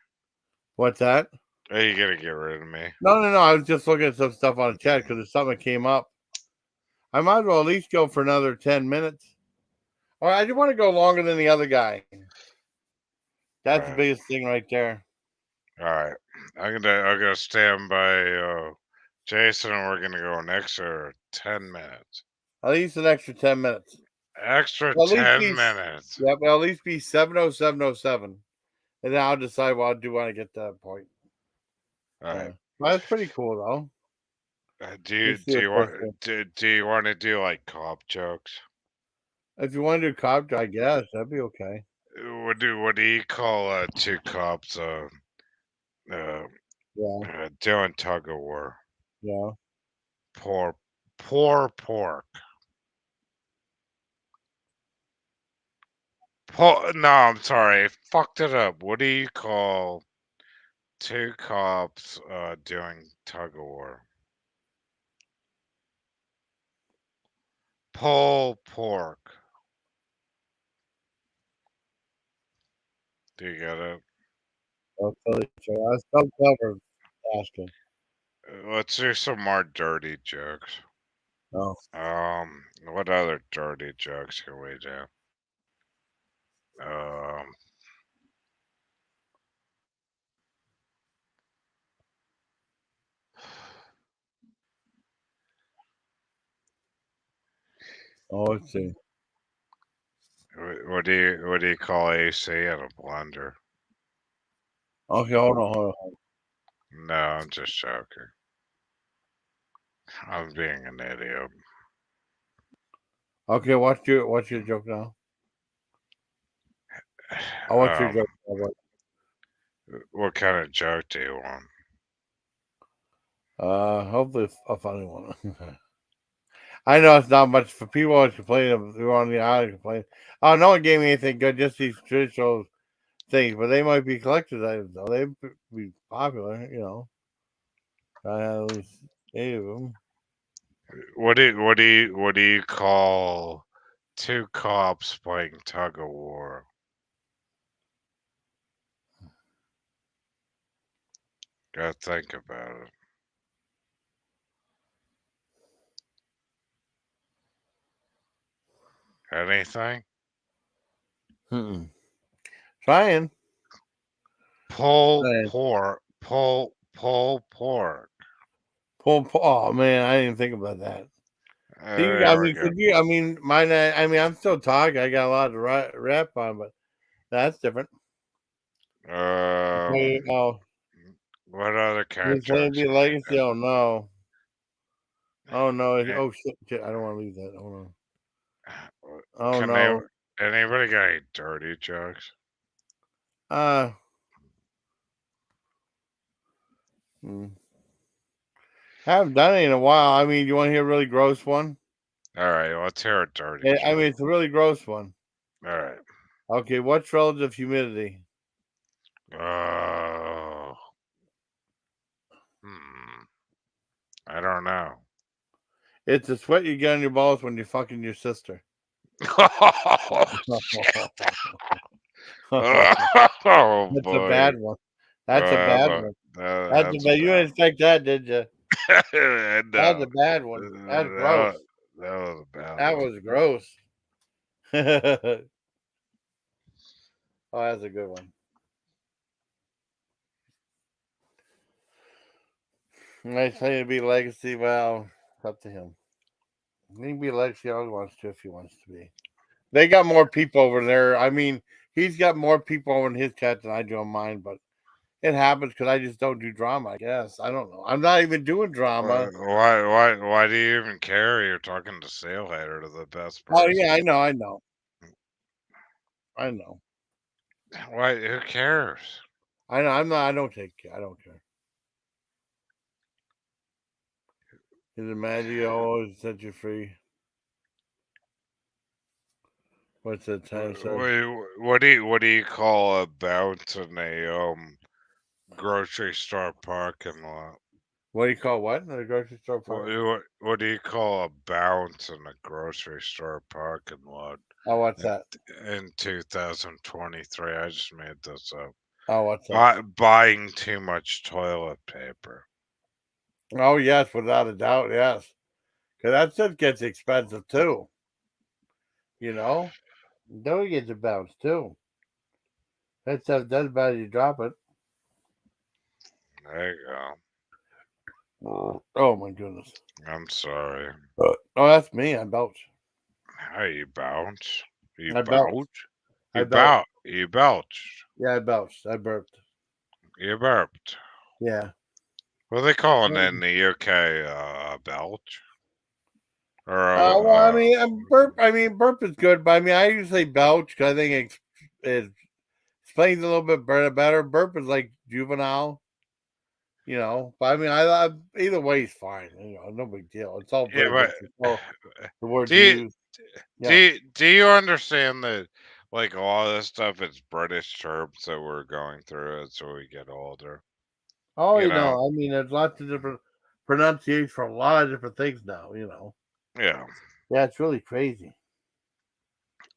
A: What's that?
H: Are you gonna get rid of me?
A: No. I was just looking at some stuff on the chat because there's something that came up. I might as well at least go for another 10 minutes. Or I just want to go longer than the other guy. That's the biggest thing right there.
H: All right, I'm gonna stand by Jason, and we're gonna go an extra 10 minutes.
A: At least an extra 10 minutes.
H: Extra
A: Well,
H: 10 minutes.
A: Yep, at least be 7:07:07. And then I'll decide what I'll do when I get to that point.
H: All right.
A: Well, that's pretty cool though.
H: Do you want to do like cop jokes?
A: If you want to do cop, I guess that'd be okay.
H: What do you call two cops doing tug of war?
A: Yeah.
H: Poor pork. No, I'm sorry, I fucked it up. What do you call two cops doing tug of war? Pulled pork. Do you get it?
A: I was so clever asking.
H: Let's do some more dirty jokes.
A: Oh.
H: What other dirty jokes can we do?
A: Oh, let's see.
H: What do you call AC in a blender?
A: Okay, hold on.
H: No, I'm just joking. I'm being an idiot.
A: Okay, what's your joke now? Oh, what's your joke?
H: What kind of joke do you want?
A: Hopefully a funny one. I know it's not much for people that complain. Who are on the island complain. Oh, no one gave me anything good. Just these traditional things, but they might be collector's items though. They'd be popular, you know. I have at least 8 of them.
H: What do you call two cops playing tug of war? Gotta think about it. Anything?
A: Trying.
H: Pull pork.
A: Oh man, I didn't think about that. See,
H: There we go.
A: I mean, mine. I mean, I'm still talking. I got a lot to rap on, but that's different.
H: What other kind of
A: This may
H: jokes?
A: be legacy. Oh no. Oh no. Oh shit. I don't want to leave that. Hold on. Oh no.
H: Anybody got any dirty jokes?
A: Haven't done it in a while. I mean, you want to hear a really gross one?
H: All right, let's hear a dirty joke.
A: I mean, it's a really gross one.
H: All right.
A: Okay, what's relative humidity?
H: I don't know.
A: It's the sweat you get on your balls when you're fucking your sister.
H: Oh,
A: That's
H: boy.
A: a bad one. That's a bad one. That's a bad. You didn't expect that, did you?
H: No.
A: That's a bad one. That's gross.
H: That was a bad
A: That
H: one.
A: was gross. Oh, that's a good one. Nice thing to be legacy. Well, it's up to him. He can be legacy all he wants to if he wants to be. They got more people over there. I mean, he's got more people over in his chat than I do on mine, but
F: It happens because I just don't do drama. I guess I don't know. I'm not even doing drama.
H: Why do you even care? You're talking to Sailhater, to the best
F: Oh
H: person.
F: yeah, I know. I know.
H: Why? Who cares?
F: I know. I'm not. I don't take. I don't care. Is it magic always set you free? What's the time said?
H: What do you call a bounce in a grocery store parking lot?
F: What do you call what in the grocery store parking?
H: What do you call a bounce in a grocery store parking lot?
F: Oh, what's that?
H: In 2023, I just made this up.
F: Oh, what's that?
H: Buying too much toilet paper.
F: Oh yes, without a doubt, yes. Because that stuff gets expensive too. You know, don't get the bounce too. That stuff does bad. You drop it.
H: There you
F: go. Oh my goodness.
H: I'm sorry.
F: Oh, that's me. I belch.
H: Hey, you bounce? You
F: I belch.
H: You belched.
F: Yeah, I belched. I burped.
H: You burped.
F: Yeah.
H: What are they calling it in the UK? Belch? Or
F: Well, I mean, burp. I mean, burp is good, but I mean, I usually belch because I think it explains a little bit better. Burp is like juvenile, you know. But I mean, I either way is fine. You know, no big deal. It's all very
H: but
F: good. The words
H: do you,
F: used. Yeah.
H: do you understand that, like, a lot of this stuff is British terms that we're going through as we get older?
F: Oh,
H: You
F: you
H: know?
F: know, I mean, there's lots of different pronunciations for a lot of different things now. You know.
H: Yeah.
F: Yeah, it's really crazy.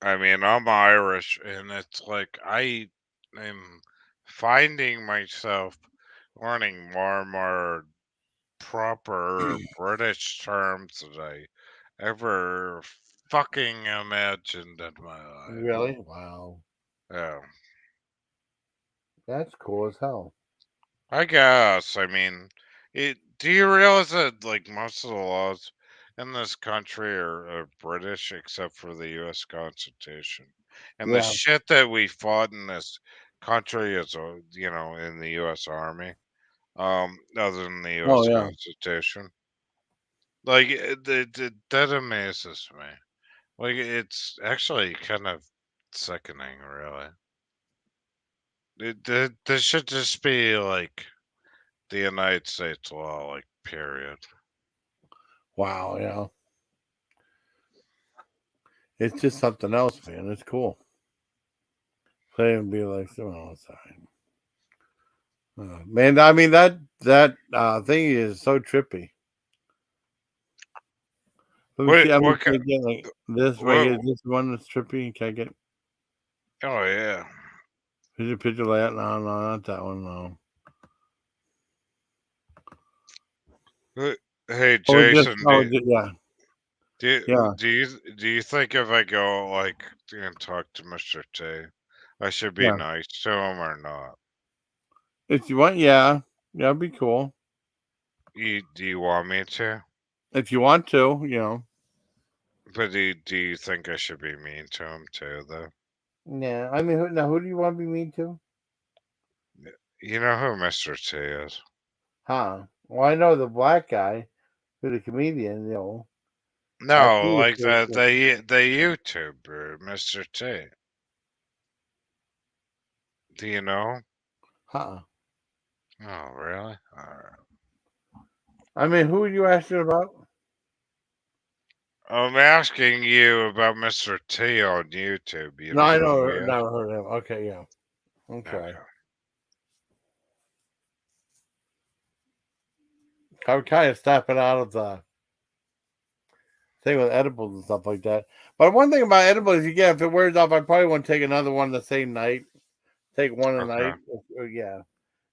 H: I mean, I'm Irish, and it's like I am finding myself learning more and more proper British terms that I ever fucking imagined in my life.
F: Really? Wow.
H: Yeah.
F: That's cool as hell.
H: I guess. I mean, do you realize that, like, most of the laws in this country are British except for the U.S. Constitution? And the
F: Yeah.
H: shit that we fought in this country is, in the U.S. Army, other than the
F: Oh
H: U.S.
F: yeah.
H: Constitution. Like, that amazes me. Like, it's actually kind of sickening, really. This should just be, like, the United States law, like, period.
F: Wow. Yeah. It's just something else, man. It's cool. Play and be like, oh, sorry. Man, I mean that thing is so trippy. Let me see.
H: What,
F: Can I get like this right here?
H: what,
F: Is this one that's trippy? Can I get
H: oh, yeah.
F: picture like that? No, not that one. No.
H: Hey,
F: Oh,
H: Jason,
F: yeah.
H: do you think if I go, like, and talk to Mr. T, I should be
F: Yeah.
H: nice to him or not?
F: If you want, yeah, that'd be cool.
H: Do you want me to?
F: If you want to, you know.
H: But do you think I should be mean to him too, though?
F: Yeah, I mean, who do you want to be mean to?
H: You know who Mr. T is?
F: Huh? Well, I know the black guy, who's a comedian. You know, I
H: No,
F: see
H: like
F: his
H: the YouTuber, Mr. T. Do you know?
F: Huh?
H: Oh, really? Alright.
F: I mean, who are you asking about?
H: I'm asking you about Mr. T on YouTube. You
F: No,
H: don't
F: I
H: know who he
F: know,
H: is?
F: never heard of him. Okay, yeah. Okay.
H: Okay.
F: I'm kind of stepping out of the thing with edibles and stuff like that. But one thing about edibles, if it wears off, I probably want to take another one the same night. Take one a
H: Okay.
F: night. Yeah.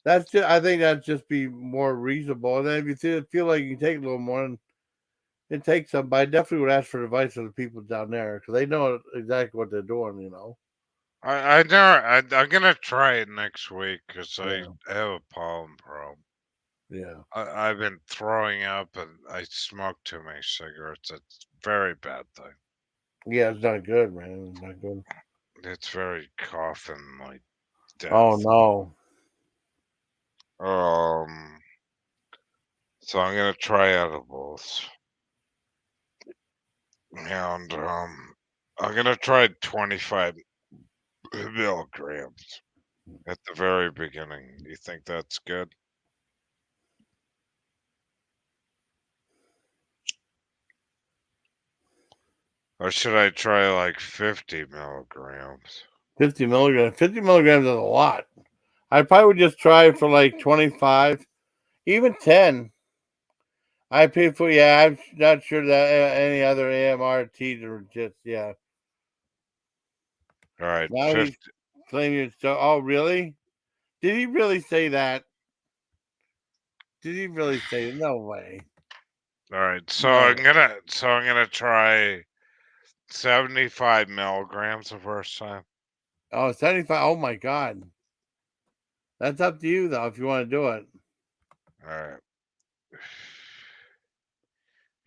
F: That's just. I think that'd just be more reasonable. And then if you feel like you can take a little more, then take some. But I definitely would ask for advice of the people down there because they know exactly what they're doing. You know.
H: I know. I'm gonna try it next week because I
F: Yeah.
H: have a pollen problem.
F: Yeah.
H: I've been throwing up and I smoke too many cigarettes. It's a very bad thing.
F: Yeah, it's not good, man. It's not good.
H: It's very coughing like
F: Oh
H: death.
F: no.
H: So I'm gonna try edibles, and I'm gonna try 25 milligrams at the very beginning. Do you think that's good? Or should I try like 50 milligrams?
F: 50 milligrams. 50 milligrams is a lot. I probably would just try for like 25, even 10. I pay for, yeah, I'm not sure that any other AMRTs are just, yeah.
H: All right,
F: Now
H: 50.
F: he's claiming it's so, oh, really? Did he really say that? Did he really say, no way?
H: All right, so
F: No.
H: I'm gonna try 75 milligrams the first time.
F: Oh, 75. Oh, my God. That's up to you, though, if you want to do it.
H: All right.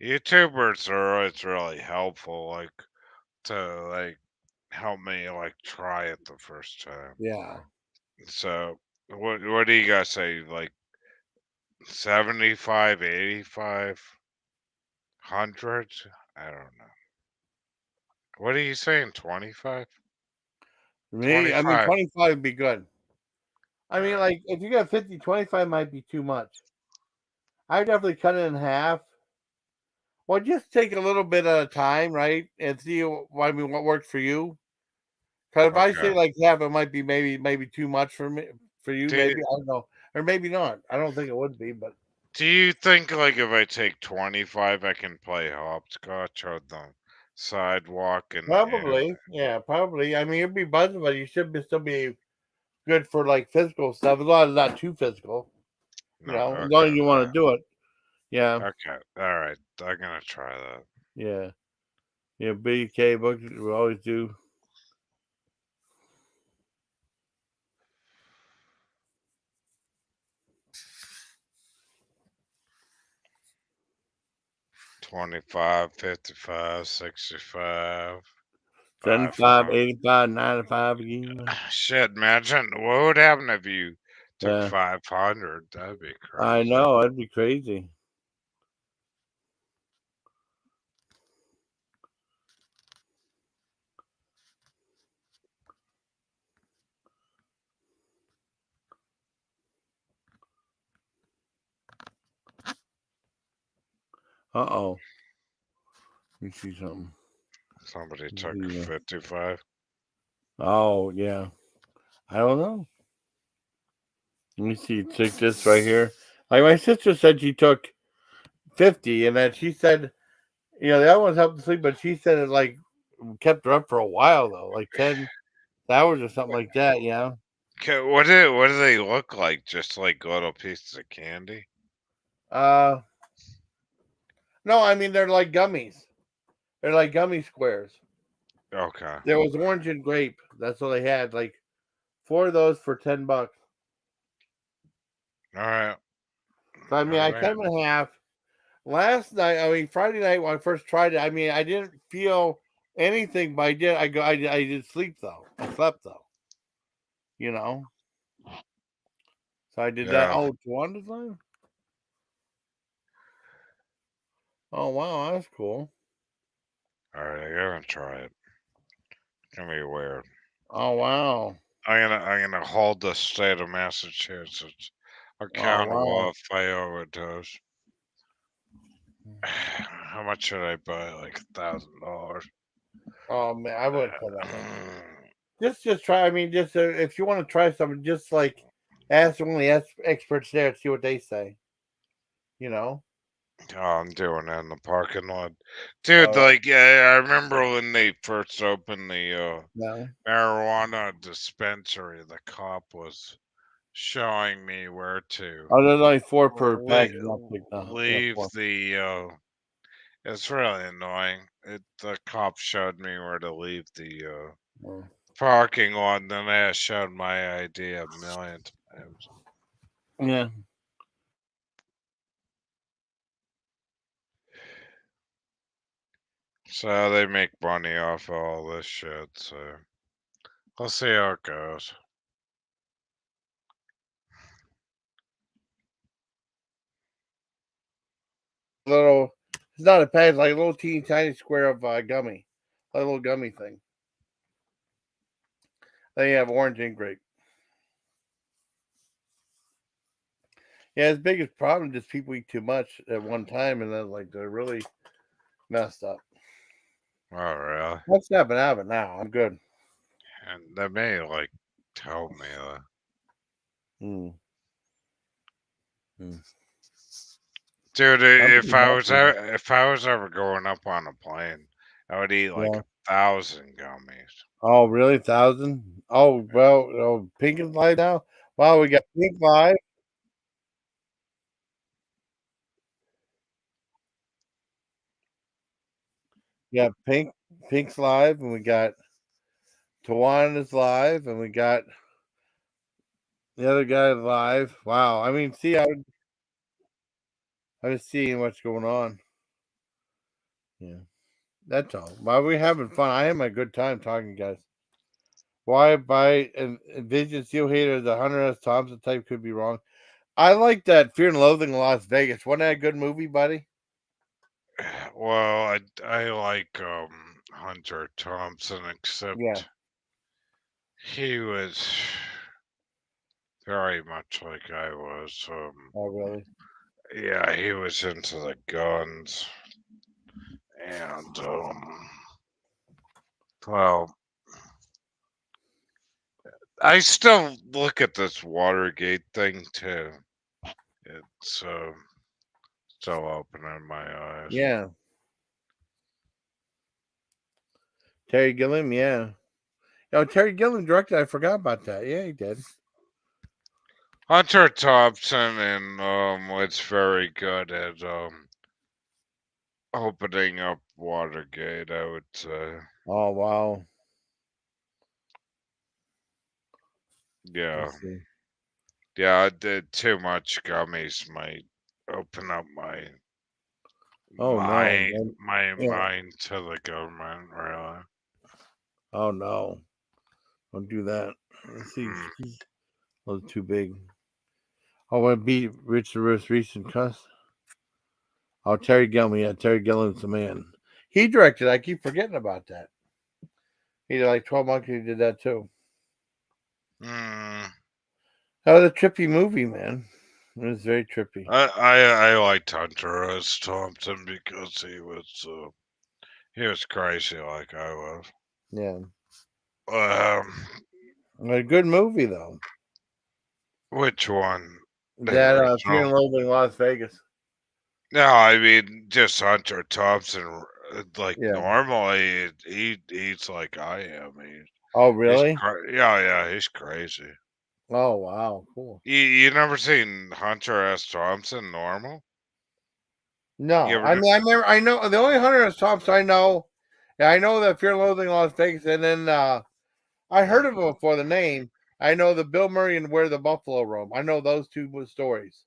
H: YouTubers are always really helpful, like to like help me like try it the first time.
F: Yeah.
H: So what do you guys say? Like 75, 85, 100? I don't know. What are you saying? 25?
F: Me, I mean,
H: 25.
F: 25 would be good. I
H: All
F: mean,
H: right.
F: like, if you got 50, 25 might be too much. I definitely cut it in half. Well, just take a little bit at a time, right? And see, I mean, what works for you. Because if I say
H: Okay.
F: like half, it might be maybe too much for me, for you.
H: Do
F: Maybe I don't know, or maybe not. I don't think it would be, but
H: do you think like if I take 25 I can play hopscotch on the sidewalk and
F: probably, yeah, probably. I mean, it'd be buzzing, but you should still be good for like physical stuff as long as it's not too physical.
H: no,
F: As long as
H: okay.
F: you want to do it. Yeah,
H: Okay. All right. I'm gonna try that.
F: yeah, yeah. BK books we always do.
H: $25, $55, $65,
F: 75,
H: 500.
F: 85, 95 again.
H: Shit, imagine what would happen if you took
F: Yeah,
H: 500. That'd be
F: I
H: crazy.
F: know that'd be crazy. Uh-oh. Let me see something.
H: Somebody took 55.
F: Oh, yeah. I don't know. Let me see. Take this right here. Like my sister said she took 50, and then she said, the other one's helped to sleep, but she said it like kept her up for a while though, like 10 hours or something like that,
H: Okay, what do they look like? Just like little pieces of candy?
F: Uh no, I mean they're like gummies. They're like gummy squares.
H: Okay.
F: There was orange and grape. That's what they had. Like 4 of those for $10.
H: All right.
F: So I mean
H: All
F: I
H: right.
F: cut them in half. Last night, I mean Friday night when I first tried it, I mean I didn't feel anything, but I did sleep though. I slept though, you know. So I did that.
H: Yeah.
F: Oh, 200 time? Oh wow, that's cool.
H: All right. I gotta try it. It's gonna be weird.
F: Oh wow.
H: I'm gonna hold the state of Massachusetts
F: Oh
H: accountable
F: wow.
H: if I overdose. How much should I buy? Like $1,000.
F: Oh man, I wouldn't pay that much. Just try. I mean, just if you want to try something, just like ask one of the experts there and see what they say. You know.
H: Oh, I'm doing it in the parking lot. Dude,
F: Oh
H: like, yeah, I remember when they first opened the
F: no.
H: marijuana dispensary, the cop was showing me where to
F: Oh, there's only 4 per package. Not
H: le-
F: big. Yeah,
H: leave
F: 4.
H: the, it's really annoying. The cop showed me where to leave the
F: Oh.
H: parking lot, and then I showed my ID a million times.
F: Yeah.
H: So they make money off all this shit, so we'll see how it goes.
F: little. It's not a pad. It's like a little teeny tiny square of gummy, like a little gummy thing. They have orange and grape. Yeah, his biggest problem is people eat too much at one time, and then like they're really messed up.
H: Oh, really?
F: That's not been out of it now. I'm good.
H: And that may like help me.
F: Mm. Mm.
H: Dude,
F: I'm pretty
H: if I was ever going up on a plane, I would eat like 1,000 gummies.
F: Oh, really? 1,000? Oh, well, oh, Pink is live now. Wow, we got Pink live. Yeah, Pink's live, and we got Tawana is live, and we got the other guy live. Wow, I mean, see, I'm just seeing what's going on. Yeah, that's all. While we're having fun, I am a good time talking, guys. Why buy and Vision Steel Hater, the Hunter S. Thompson type could be wrong. I like that Fear and Loathing in Las Vegas. Wasn't that a good movie, buddy?
H: Well, I like Hunter Thompson, except he was very much like I was.
F: Oh, really?
H: Yeah, he was into the guns, and well, I still look at this Watergate thing too. It's still opening my eyes.
F: Yeah. Terry Gilliam, yeah. Oh, Terry Gilliam directed. I forgot about that. Yeah, he did.
H: Hunter Thompson and was very good at opening up Watergate, I would say.
F: Oh, wow.
H: Yeah.
F: Let's see.
H: Yeah, I did too much gummies might open up my
F: Oh, no.
H: mind to the government, really.
F: Oh, no. Don't do that. Let's see. Oh, too big. Oh, I beat Richard's recent cuss. Oh, Terry Gilliam. Yeah, Terry Gilliam's the man. He directed. I keep forgetting about that. He did like 12 Monkeys. He did that too.
H: Mm.
F: That was a trippy movie, man. It was very trippy.
H: I liked Hunter S. Thompson because he was crazy like I was.
F: Yeah. A good movie though.
H: Which one?
F: That Fear and Loathing in Las Vegas.
H: No, I mean just Hunter Thompson. Like normally, he eats like I am.
F: Oh, really?
H: Yeah, he's crazy.
F: Oh, wow, cool.
H: You never seen Hunter S. Thompson normal?
F: No, I mean I know the only Hunter S. Thompson I know. Yeah, I know that Fear and Loathing in Las Vegas, and then I heard of him before the name. I know the Bill Murray and Where the Buffalo Roam. I know those two stories.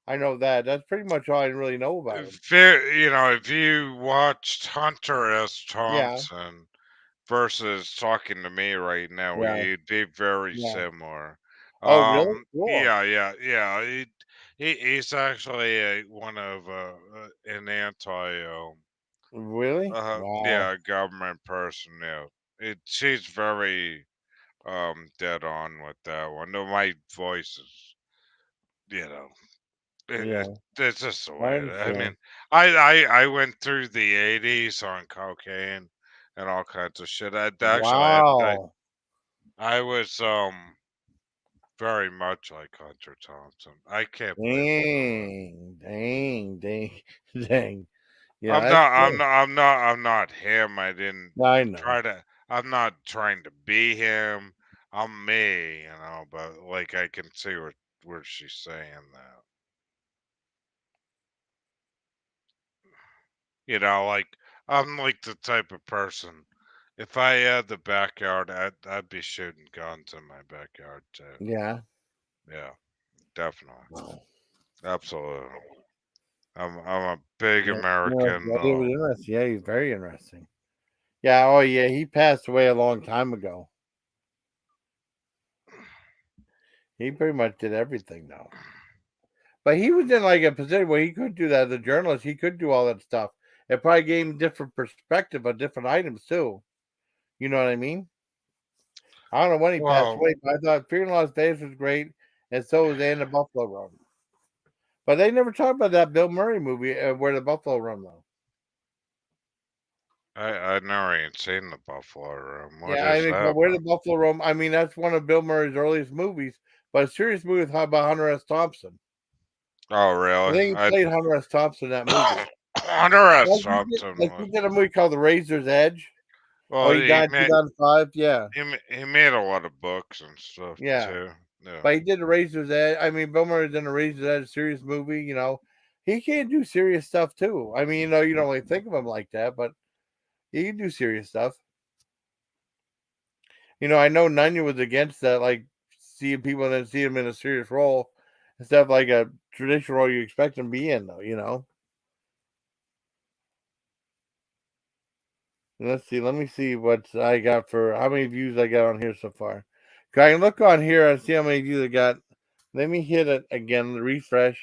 F: I know that. That's pretty much all I really know about him.
H: If you watched Hunter S. Thompson versus talking to me right now, we'd be very similar.
F: Oh, really? Cool.
H: Yeah. He's actually one of an anti
F: Really? Wow.
H: government person. Yeah, she's very dead on with that one. Though my voice is, you know, it's just the way. I mean, I went through the '80s on cocaine and all kinds of shit. I was very much like Hunter Thompson. I can't believe it.
F: Dang. Yeah, that's cool.
H: I'm not him.
F: I know.
H: I'm not trying to be him. I'm me, but like I can see where she's saying that. Like I'm like the type of person. If I had the backyard, I'd be shooting guns in my backyard too.
F: Yeah.
H: Yeah, definitely. Absolutely. I'm a big American.
F: It was interesting. Yeah, he's very interesting. Yeah, oh yeah, he passed away a long time ago. He pretty much did everything now. But he was in like a position where he could do that as a journalist. He could do all that stuff. It probably gave him different perspective on different items too. You know what I mean? I don't know when he passed
H: Well,
F: away, but I thought Fear in Las Vegas was great, and so was And the Buffalo Run. But they never talked about that Bill Murray movie, Where the Buffalo Run, though.
H: I never even seen the Buffalo Room. What
F: Yeah, I
H: is
F: mean,
H: that
F: Where the
H: about?
F: Buffalo Roam. I mean, that's one of Bill Murray's earliest movies, but a serious movie about Hunter S. Thompson.
H: Oh,
F: I
H: really?
F: think he played Hunter S. Thompson in that movie.
H: Hunter S.
F: Like
H: Thompson
F: he
H: was.
F: did a movie called The Razor's Edge. Oh,
H: Well,
F: he died in 2005. Yeah,
H: he made a lot of books and stuff
F: yeah.
H: too. Yeah.
F: But he did The Razor's Edge. I mean, Bill Murray's in The Razor's Edge, a serious movie. He can do serious stuff too. I mean, you don't really think of him like that, but he can do serious stuff. I know Nunya was against that, like seeing people and then see him in a serious role instead of like a traditional role you expect him to be in, though. Let's see. Let me see what I got for how many views I got on here so far. I can look on here and see how many views I got. Let me hit it again. Refresh.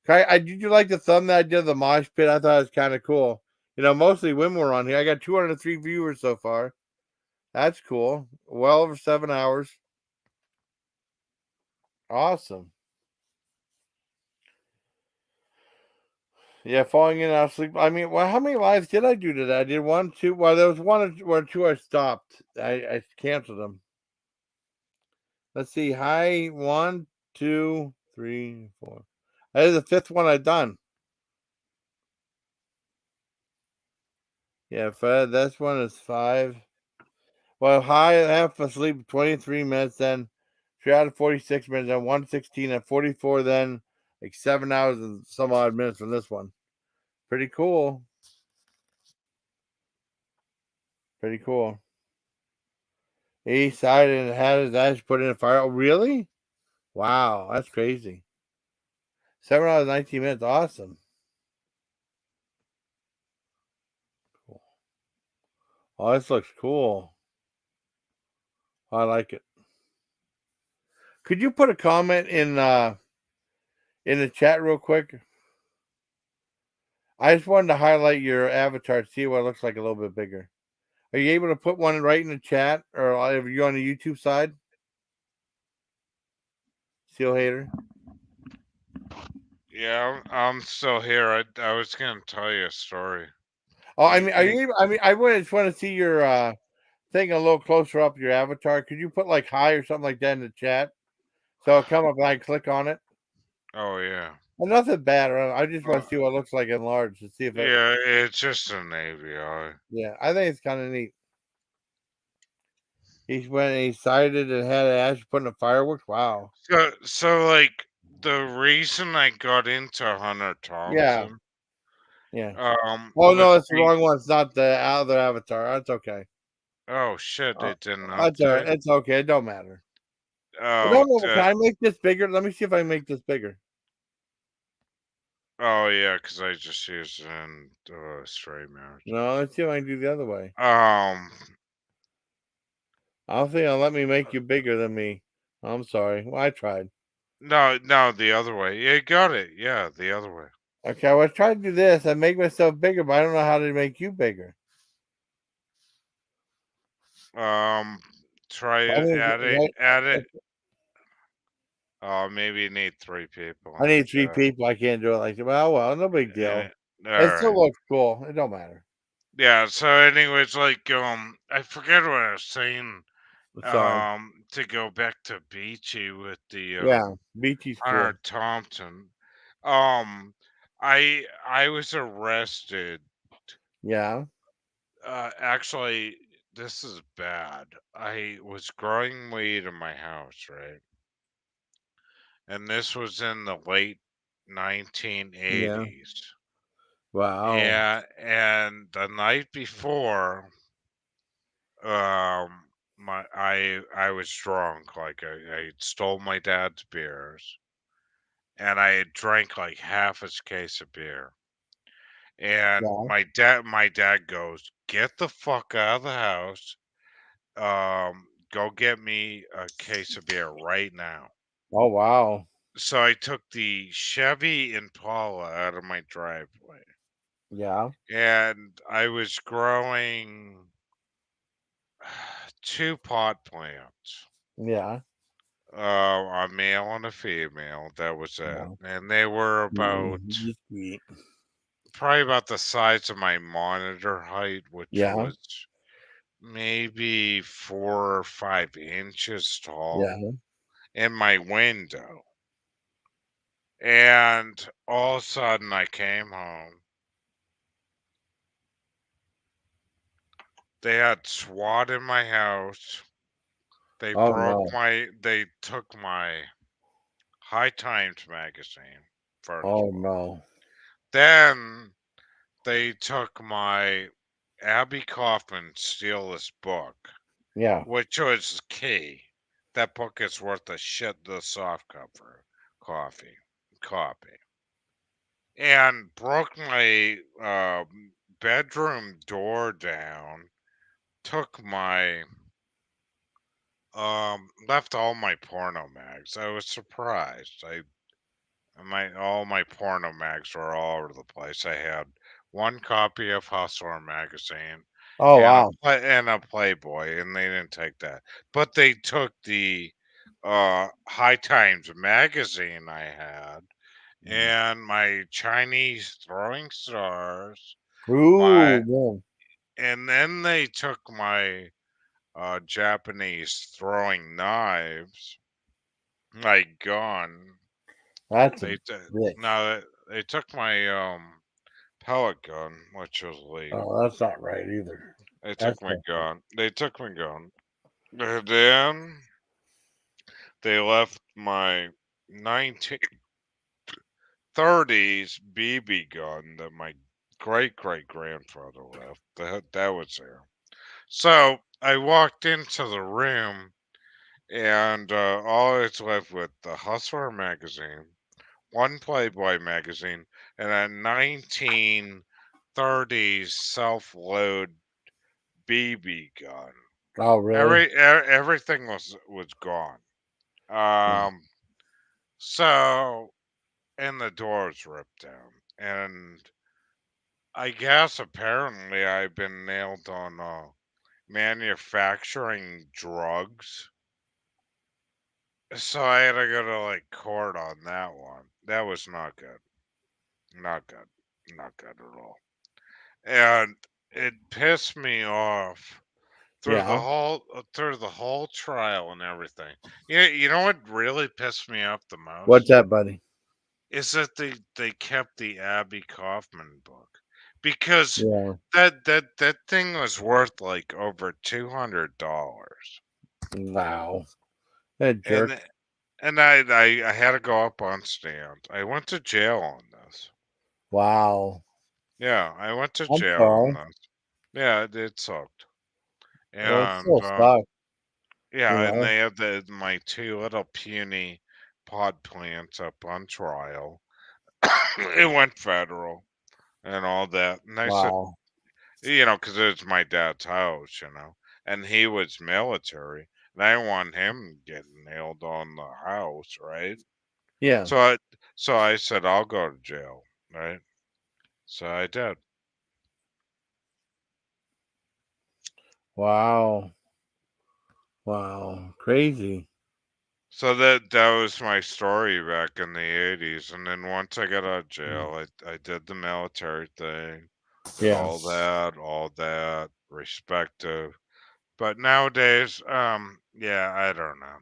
F: Did you like the thumbnail I did of the mosh pit? I thought it was kind of cool. Mostly women were on here. I got 203 viewers so far. That's cool. Well over 7 hours. Awesome. Yeah, falling in and out of sleep. I mean, well, how many lives did I do today? I did one, two. Well, there was one or two I stopped. I canceled them. Let's see. Hi, 1, 2, 3, 4. That is the fifth one I've done. Yeah, this one is 5. Well, hi, half asleep, 23 minutes, then 3 out of 46 minutes, then 116 and 44, then like 7 hours and some odd minutes from this one. Pretty cool. Pretty cool. He decided and had his ass put in a fire. Oh, really? Wow, that's crazy. 7 hours, 19 minutes. Awesome. Cool. Oh, this looks cool. I like it. Could you put a comment in the chat real quick? I just wanted to highlight your avatar to see what it looks like a little bit bigger. Are you able to put one right in the chat, or are you on the YouTube side? Seal Hater.
H: Yeah, I'm still here. I was gonna tell you a story.
F: Oh, I mean, are you able? I mean, just want to see your thing a little closer up your avatar. Could you put like hi or something like that in the chat? So I'll come up and I click on it.
H: Oh yeah.
F: Well, nothing bad. I just want to see what it looks like enlarged to see if it.
H: Yeah, it's just an AVI.
F: Yeah, I think it's kind of neat. He went and he sighted and had it actually putting the fireworks. Wow.
H: So like the reason I got into Hunter
F: Yeah.
H: Thompson,
F: Yeah. Oh
H: was
F: no, that's the wrong one. It's not the other avatar. That's okay.
H: Oh shit,
F: Oh,
H: it didn't
F: that's all right.
H: update.
F: It's okay. It don't matter. No,
H: Oh,
F: no. Can I make this bigger? Let me see if I can make this bigger.
H: oh yeah, because I just used it in straight marriage.
F: No, let's see if I can do the other way.
H: Um,
F: I don't think it'll let me make you bigger than me. I'm sorry. Well, I tried.
H: no, the other way. You got it. Yeah, the other way.
F: Okay, I was trying to do this. I make myself bigger, but I don't know how to make you bigger.
H: Try
F: I think
H: add it. Oh, maybe you need 3 people
F: I
H: in the
F: need 3
H: chat.
F: people. I can't do it like that. Well, no big deal.
H: All
F: It
H: right.
F: still looks cool. It don't matter.
H: Yeah. So, anyways, like, I forget what I was saying.
F: Sorry.
H: To go back to Beachy with the
F: Yeah, BT's cool.
H: Hunter Thompson. I was arrested.
F: Yeah.
H: Actually, this is bad. I was growing weed in my house, right? And this was in the late
F: Yeah.
H: 1980s.
F: Wow.
H: And the night before, I was drunk. Like I stole my dad's beers, and I had drank like half his case of beer. And
F: Yeah.
H: my dad goes, "Get the fuck out of the house. Go get me a case of beer right now."
F: Oh wow.
H: so I took the Chevy Impala out of my driveway.
F: Yeah.
H: And I was growing 2 pot plants.
F: Yeah.
H: A male and a female. That was it.
F: Yeah.
H: And they were about
F: Sweet.
H: probably about the size of my monitor height, which
F: Yeah.
H: was maybe 4 or 5 inches tall
F: Yeah.
H: in my window. And all of a sudden I came home. They had SWAT in my house. They
F: Oh no.
H: they took my High Times magazine, first
F: Oh
H: of all.
F: no.
H: Then they took my Abby Kaufman Steal This Book,
F: Yeah.
H: which was key. That book is worth a shit, the soft cover copy. And broke my bedroom door down, took my left all my porno mags. I was surprised. All my porno mags were all over the place. I had one copy of Hustler magazine
F: Oh wow.
H: and a Playboy, and they didn't take that. But they took the High Times magazine I had and my Chinese throwing stars, my
F: Ooh, man.
H: and then they took my Japanese throwing knives, my gun.
F: That's a
H: They
F: bitch.
H: no, they took my pellet gun, which was
F: Oh,
H: legal.
F: that's not right either.
H: They
F: That's
H: took my
F: not right.
H: gun. They took my gun. And then they left my 1930s BB gun that my great great grandfather left. That was there. So I walked into the room, and all it's left with the Hustler magazine, one Playboy magazine, and a 1930s self-load BB gun.
F: Oh really?
H: Everything was gone.
F: Yeah.
H: Um, so and the doors ripped down, and I guess apparently I've been nailed on manufacturing drugs. So I had to go to like court on that one. That was not good. Not good. Not good at all. And it pissed me off
F: Yeah.
H: through the whole trial and everything. You know what really pissed me off the
F: What's
H: most
F: that, buddy?
H: is that they kept the Abby Kaufman book because
F: Yeah.
H: that thing was worth like over $200,
F: Wow. That jerk.
H: and I had to go up on stand. I went to jail on this.
F: Wow.
H: Yeah, I went to
F: I'm
H: jail on
F: sorry.
H: this. Yeah, it sucked.
F: Well, it
H: And
F: still sucks, you
H: yeah, and
F: know.
H: they had my two little puny pod plants up on trial. It went federal and all that. And I said,
F: Wow.
H: because it was my dad's house, and he was military, and I didn't want him getting nailed on the house, right?
F: Yeah.
H: So I said, I'll go to jail, right? So I did.
F: Wow. Wow. Crazy.
H: So that was my story back in the 80s, and then once I got out of jail, I did the military thing,
F: Yeah.
H: all that, respective. But nowadays, yeah, I don't know.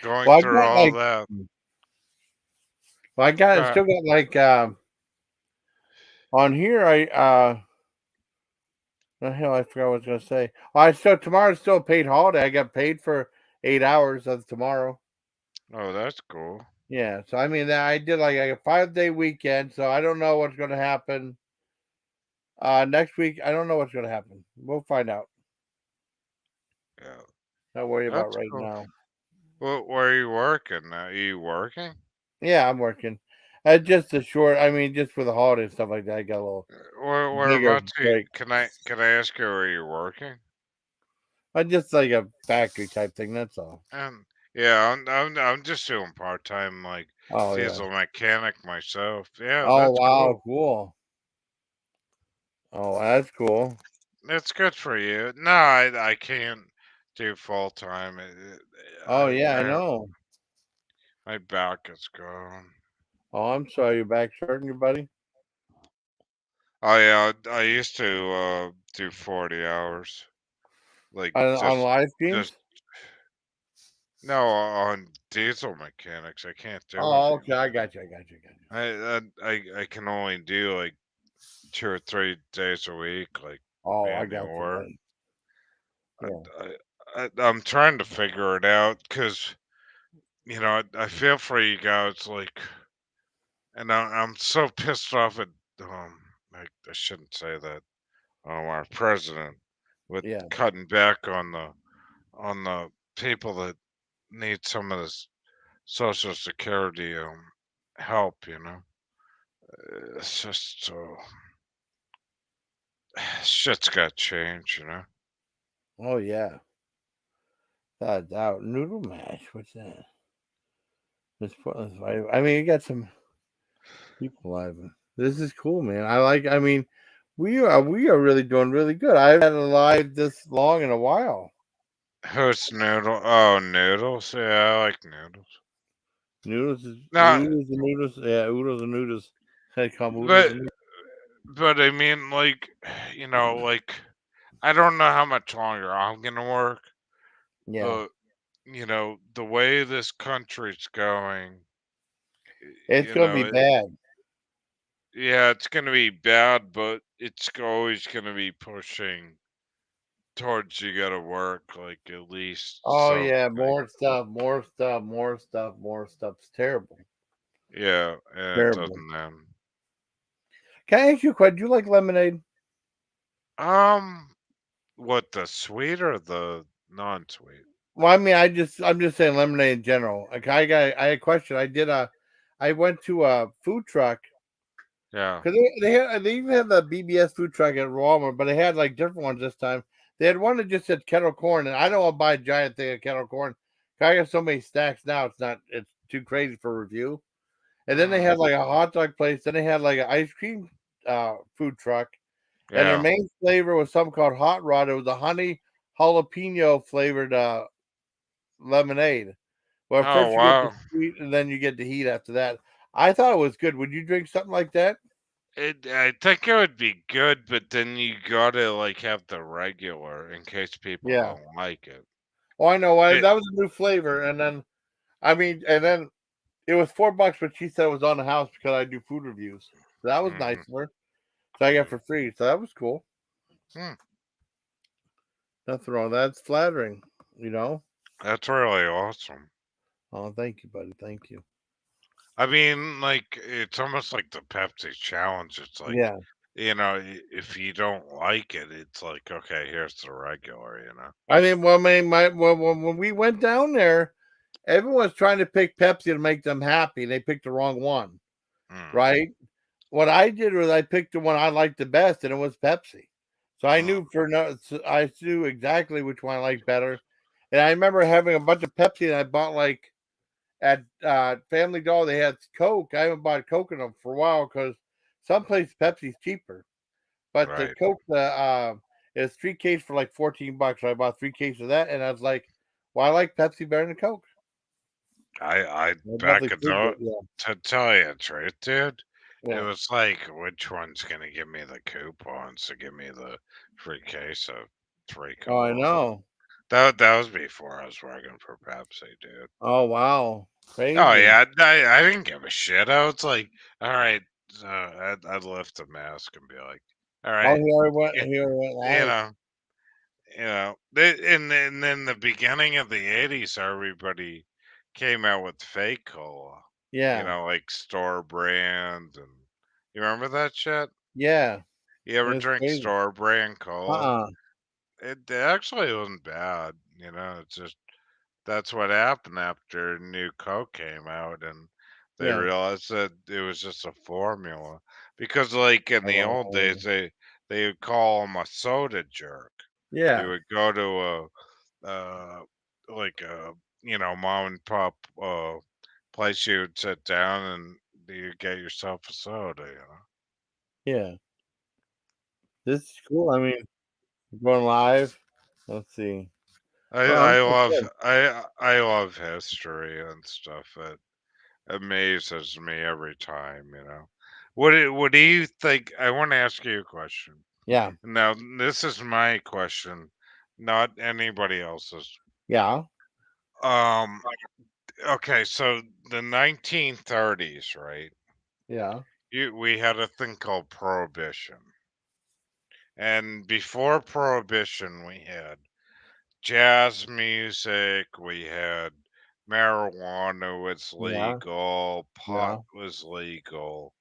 H: Going
F: Well, I
H: through
F: got
H: all
F: like,
H: that,
F: I
H: uh,
F: still got like, on here, the hell, I forgot what I was gonna say. Tomorrow's still a paid holiday. I got paid for 8 hours of tomorrow.
H: oh, that's cool.
F: Yeah, so I mean, I did like a 5-day weekend. So I don't know what's gonna happen. Next week, I don't know what's gonna happen. We'll find out.
H: Yeah,
F: Not worry about
H: that's
F: right
H: cool.
F: now.
H: Well, where are you working? Are you working?
F: Yeah, I'm working. Just a short. I mean, just for the holiday and stuff like that. I got a little bigger
H: Whereabouts?
F: break.
H: Can I ask you where you're working?
F: Just like a factory type thing. That's all.
H: And Yeah, I'm just doing part time like
F: Oh yeah.
H: diesel mechanic myself. Yeah,
F: Oh
H: that's
F: wow,
H: cool.
F: cool. Oh, that's cool.
H: It's good for you. No, I can't do full time.
F: Oh yeah, I
H: I
F: know.
H: my back is gone.
F: Oh, I'm sorry your back's hurting you, buddy.
H: I used to do 40 hours. Like
F: On live streams?
H: just no on diesel mechanics. I can't do it
F: Oh, okay, I
H: anymore.
F: got you, I got you, I got you.
H: I can only do like 2 or 3 days a week, like
F: Oh, I
H: man the
F: got you,
H: ore.
F: buddy.
H: I,
F: Yeah.
H: I'm trying to figure it out because I feel for you guys, like, and I'm so pissed off at I shouldn't say that our president with
F: Yeah.
H: cutting back on the people that need some of this social security help. It's just shit's got to change.
F: Oh yeah. Without a doubt. Noodle mash. What's that? I mean, you got some people live. This is cool, man. I mean, we are really doing really good. I haven't had a live this long in a while.
H: Who's noodle? Oh, noodles. Yeah, I like noodles.
F: Noodles is
H: No,
F: oodles and noodles. Yeah, oodles and noodles. They come oodles
H: but
F: and noodles.
H: I mean, like, like I don't know how much longer I'm gonna work,
F: Yeah.
H: but the way this country's going,
F: It's
H: you
F: gonna be
H: know,
F: bad.
H: yeah, it's gonna be bad, but it's always gonna be pushing towards you gotta work like at least
F: Oh
H: some
F: yeah,
H: like
F: more stuff, more stuff, more stuff, more stuff. It's terrible.
H: yeah, and it
F: Terrible.
H: doesn't end.
F: Can I ask you a question? Do you like lemonade?
H: What the sweet or the non-sweet?
F: Well, I mean, I'm just saying lemonade in general. Like I had a question. I went to a food truck
H: Yeah.
F: because they even had the BBS food truck at Walmart, but they had like different ones this time. They had one that just said kettle corn, and I don't want to buy a giant thing of kettle corn. 'Cause I got so many stacks now, it's too crazy for review. And then they
H: Mm,
F: had like a hot dog place. Then they had like an ice cream food truck, and their
H: yeah.
F: main flavor was something called Hot Rod. It was a honey jalapeno flavored lemonade. Well,
H: Oh
F: first you get the
H: wow.
F: sweet, and then you get the heat after that. I thought it was good. Would you drink something like that?
H: I think it would be good, but then you gotta like have the regular in case people
F: Yeah.
H: don't like it.
F: Oh, I know.
H: It
F: That was a new flavor, and then and then it was $4, but she said it was on the house because I do food reviews. So that was nice
H: hmm
F: of her. So I got it for free. So that was cool.
H: hmm.
F: Nothing wrong. That's flattering, you know.
H: That's really awesome.
F: Oh, thank you, buddy. Thank you.
H: I mean, like it's almost like the Pepsi challenge. It's like,
F: Yeah.
H: if you don't like it, it's like, okay, here's the regular.
F: I mean, well, when we went down there, everyone's trying to pick Pepsi to make them happy. They picked the wrong one,
H: Mm,
F: right? What I did was I picked the one I liked the best, and it was Pepsi. So I
H: mm,
F: knew I knew exactly which one I liked better. And I remember having a bunch of Pepsi, and I bought like at Family Dollar they had Coke. I haven't bought Coke in them for a while because someplace Pepsi's cheaper. But the
H: right.
F: Coke, is 3 cases for like $14. So I bought 3 cases of that, and I was like, "Well, I like Pepsi better than Coke."
H: I
F: I
H: back
F: definitely
H: it
F: proved it.
H: up
F: Yeah,
H: to tell you the truth, dude. It
F: yeah.
H: was like, which one's gonna give me the coupons to give me the free case of three
F: Oh, I
H: colas?
F: know.
H: That was before I was working for Pepsi, dude.
F: Oh, wow,
H: Oh
F: crazy.
H: yeah, I didn't give a shit. I was like, all right, I'd lift the mask and be like, all
F: Oh,
H: right, yeah,
F: he already went
H: you
F: live.
H: know, and then the beginning of the '80s, everybody came out with fake cola,
F: Yeah,
H: like store brand, and you remember that shit?
F: yeah.
H: You ever
F: It's
H: drink
F: crazy.
H: store brand cola?
F: Uh-uh.
H: It actually wasn't bad, It's just that's what happened after New Coke came out, and they
F: Yeah.
H: realized that it was just a formula. Because, like in the old
F: Oh,
H: days, they would call him a soda jerk. He
F: yeah.
H: would go to a like mom and pop place you would sit down and you get yourself a soda.
F: Yeah. This is cool. I mean, going live. Let's see.
H: I
F: Well, I'm
H: I
F: so
H: love
F: good.
H: I love history and stuff. It amazes me every time. What do you think? I want to ask you a question.
F: Yeah.
H: Now, this is my question, not anybody else's.
F: Yeah.
H: Um, okay, so the 1930s, right?
F: Yeah.
H: We had a thing called prohibition. And before prohibition, we had jazz music, we had marijuana was
F: Yeah.
H: legal, pot
F: Yeah.
H: was legal,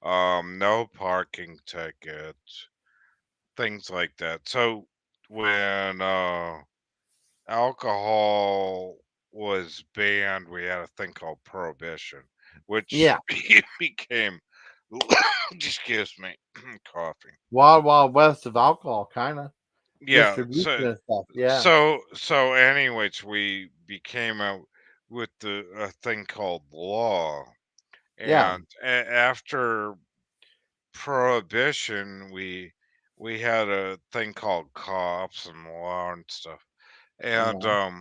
H: no parking tickets, things like that. So when alcohol was banned, we had a thing called prohibition, which
F: Yeah.
H: became, excuse me, coughing.
F: Wild Wild West of alcohol, kind of
H: Yeah.
F: distribution
H: So,
F: and stuff. Yeah.
H: anyways, we became out with the a thing called law,
F: Yeah.
H: and after prohibition, we had a thing called cops and law and stuff. And
F: Yeah.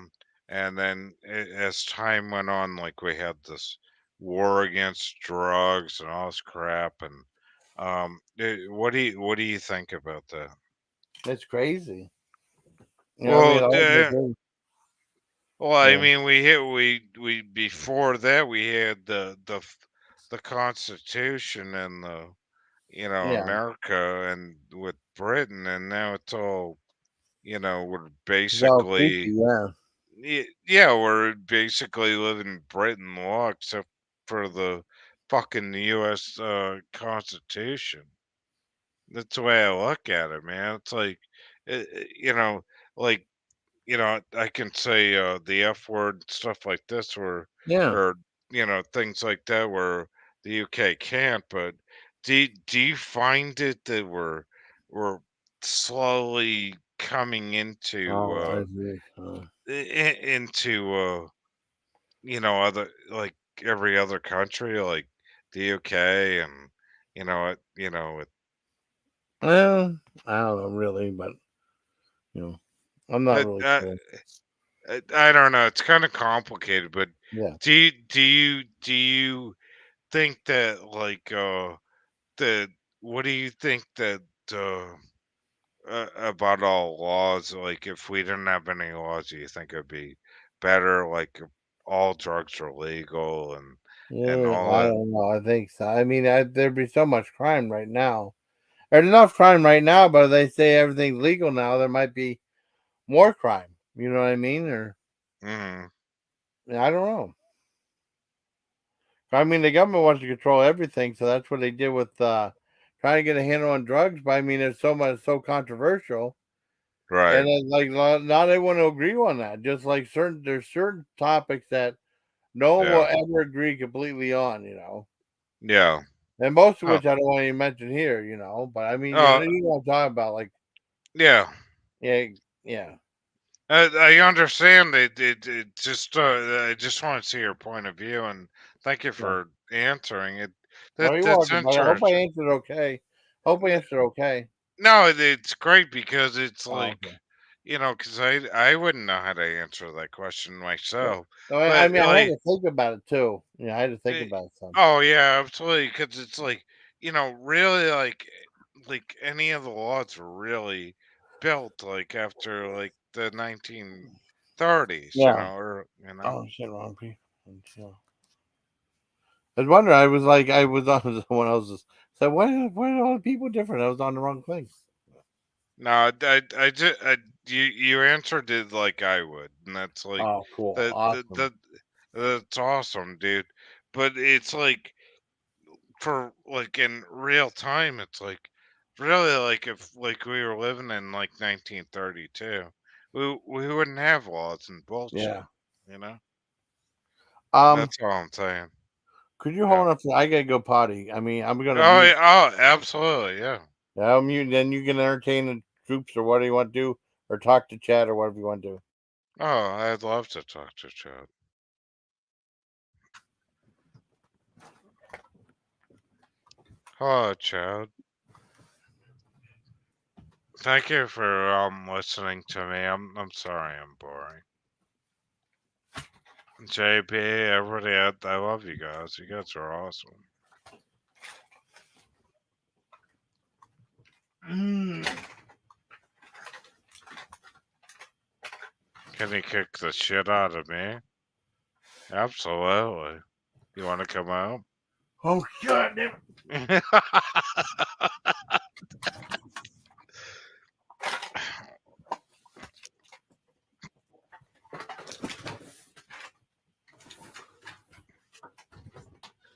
H: then as time went on, like we had this war against drugs and all this crap. And what do you think about that?
F: It's crazy. I
H: Well,
F: mean, all the things.
H: I
F: Yeah.
H: mean, we before that we had the Constitution and the
F: Yeah.
H: America and with Britain, and now it's all we're
F: It's all creepy.
H: basically.
F: Yeah.
H: Yeah, we're basically living Britain law except for the fucking U.S. Constitution. That's the way I look at it, man. It's like, uh, uh, you know, like I can say the F word and stuff like this,
F: Yeah.
H: or things like that, where the UK can't. But do you find it that we're slowly coming into
F: Oh, I see.
H: into other, like, every other country, like the UK, and it.
F: Well, I don't know really, but you know, I'm not
H: I,
F: really
H: I,
F: sure.
H: I don't know. It's kind of complicated, but
F: Yeah.
H: do you think that, like, the what do you think that uh, about all laws? Like, if we didn't have any laws, do you think it'd be better? Like, if all drugs are legal and
F: Yeah,
H: all
F: I
H: that.
F: don't know. I think so. I mean, there'd be so much crime right now. There's enough crime right now, but if they say everything's legal now, there might be more crime. You know what I mean? Or
H: Hmm.
F: I don't know. I mean, the government wants to control everything, so that's what they did with trying to get a handle on drugs. But I mean, there's so much so controversial, and
H: Right.
F: it's like not everyone will agree on that. Just like there's certain topics that no one will
H: Yeah.
F: ever agree completely on.
H: Yeah.
F: And most of
H: Huh.
F: which I don't want to even mention here. But I mean,
H: Uh,
F: you know what I'm talking about, like
H: yeah.
F: yeah, yeah,
H: I understand. It just I just want to see your point of view, and thank you
F: yeah.
H: for answering it.
F: Well, you're
H: That's
F: welcome, but I hope I
H: interesting.
F: answered okay. Hope I answered okay.
H: No, it's great because it's
F: Oh,
H: like,
F: okay.
H: because I wouldn't know how to answer that question
F: Yeah.
H: myself,
F: No, I
H: but
F: mean, I had
H: like,
F: to think about it too. Yeah, I had to think
H: eh,
F: about it some.
H: oh yeah, absolutely, because it's like, really, like any of the laws were really built like after like the 1930s,
F: Yeah.
H: or
F: Oh shit, wrong people. I was wondering. I was on someone else's. So why are all the people different? I was on the wrong thing.
H: No, I just, you answered it like I would, and that's like
F: Oh, cool,
H: that that
F: awesome.
H: that that's awesome, dude. But it's like, for like in real time, it's like really, like, if like we were living in like 1932, we wouldn't have laws and bullshit,
F: Yeah.
H: you know.
F: Um,
H: That's all I'm saying.
F: could you
H: Yeah.
F: hold on? I gotta go potty. I mean, I'm gonna
H: Oh,
F: mute.
H: yeah, oh, absolutely, yeah.
F: Yeah, I'll mute. Then you can entertain the troops or whatever you want to do, or talk to chat or whatever you want to do.
H: Oh, I'd love to talk to Chad. Hello, Chad. Thank you for listening to me. I'm sorry I'm boring. JP, everybody, I love you guys. You guys are awesome. Can you kick the shit out of me? Absolutely. You want to come out?
A: Oh, God damn it.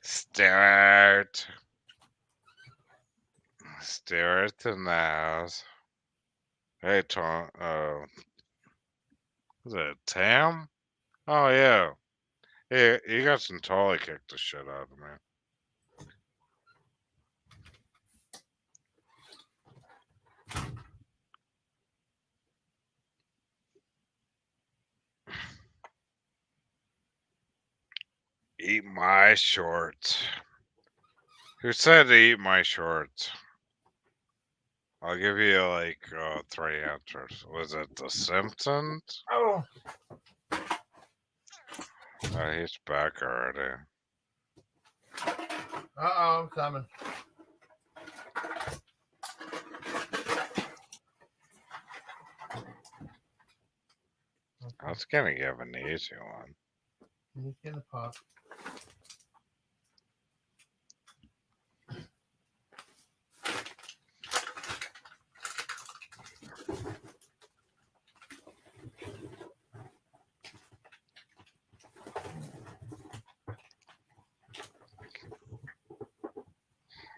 H: Stewart. Stewart in the house. Hey, Tom. Is it Tam? Oh, yeah. Hey, you got some totally kicked the shit out of me. Eat my shorts. Who said to eat my shorts? I'll give you like 3 answers. Was it The Simpsons?
A: Oh.
H: Oh, he's back already.
A: I'm coming.
H: I was gonna give an easy one.
A: He's gonna pop.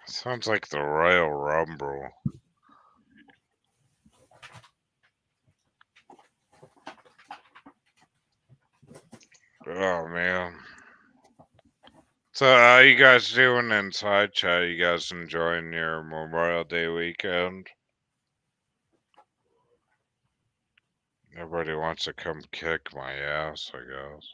H: Sounds like the Royal Rumble. Oh man. So how you guys doing inside chat? You guys enjoying your Memorial Day weekend? Everybody wants to come kick my ass, I guess.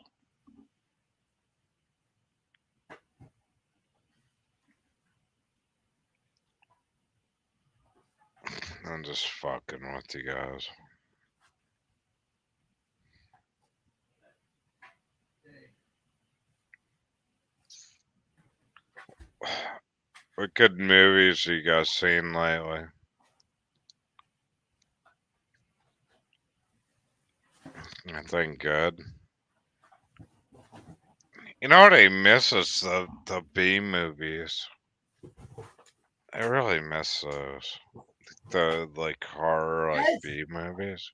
H: I'm just fucking with you guys. What good movies you guys seen lately? Anything good? You know what I miss is the B movies. I really miss those. The like horror like B movies.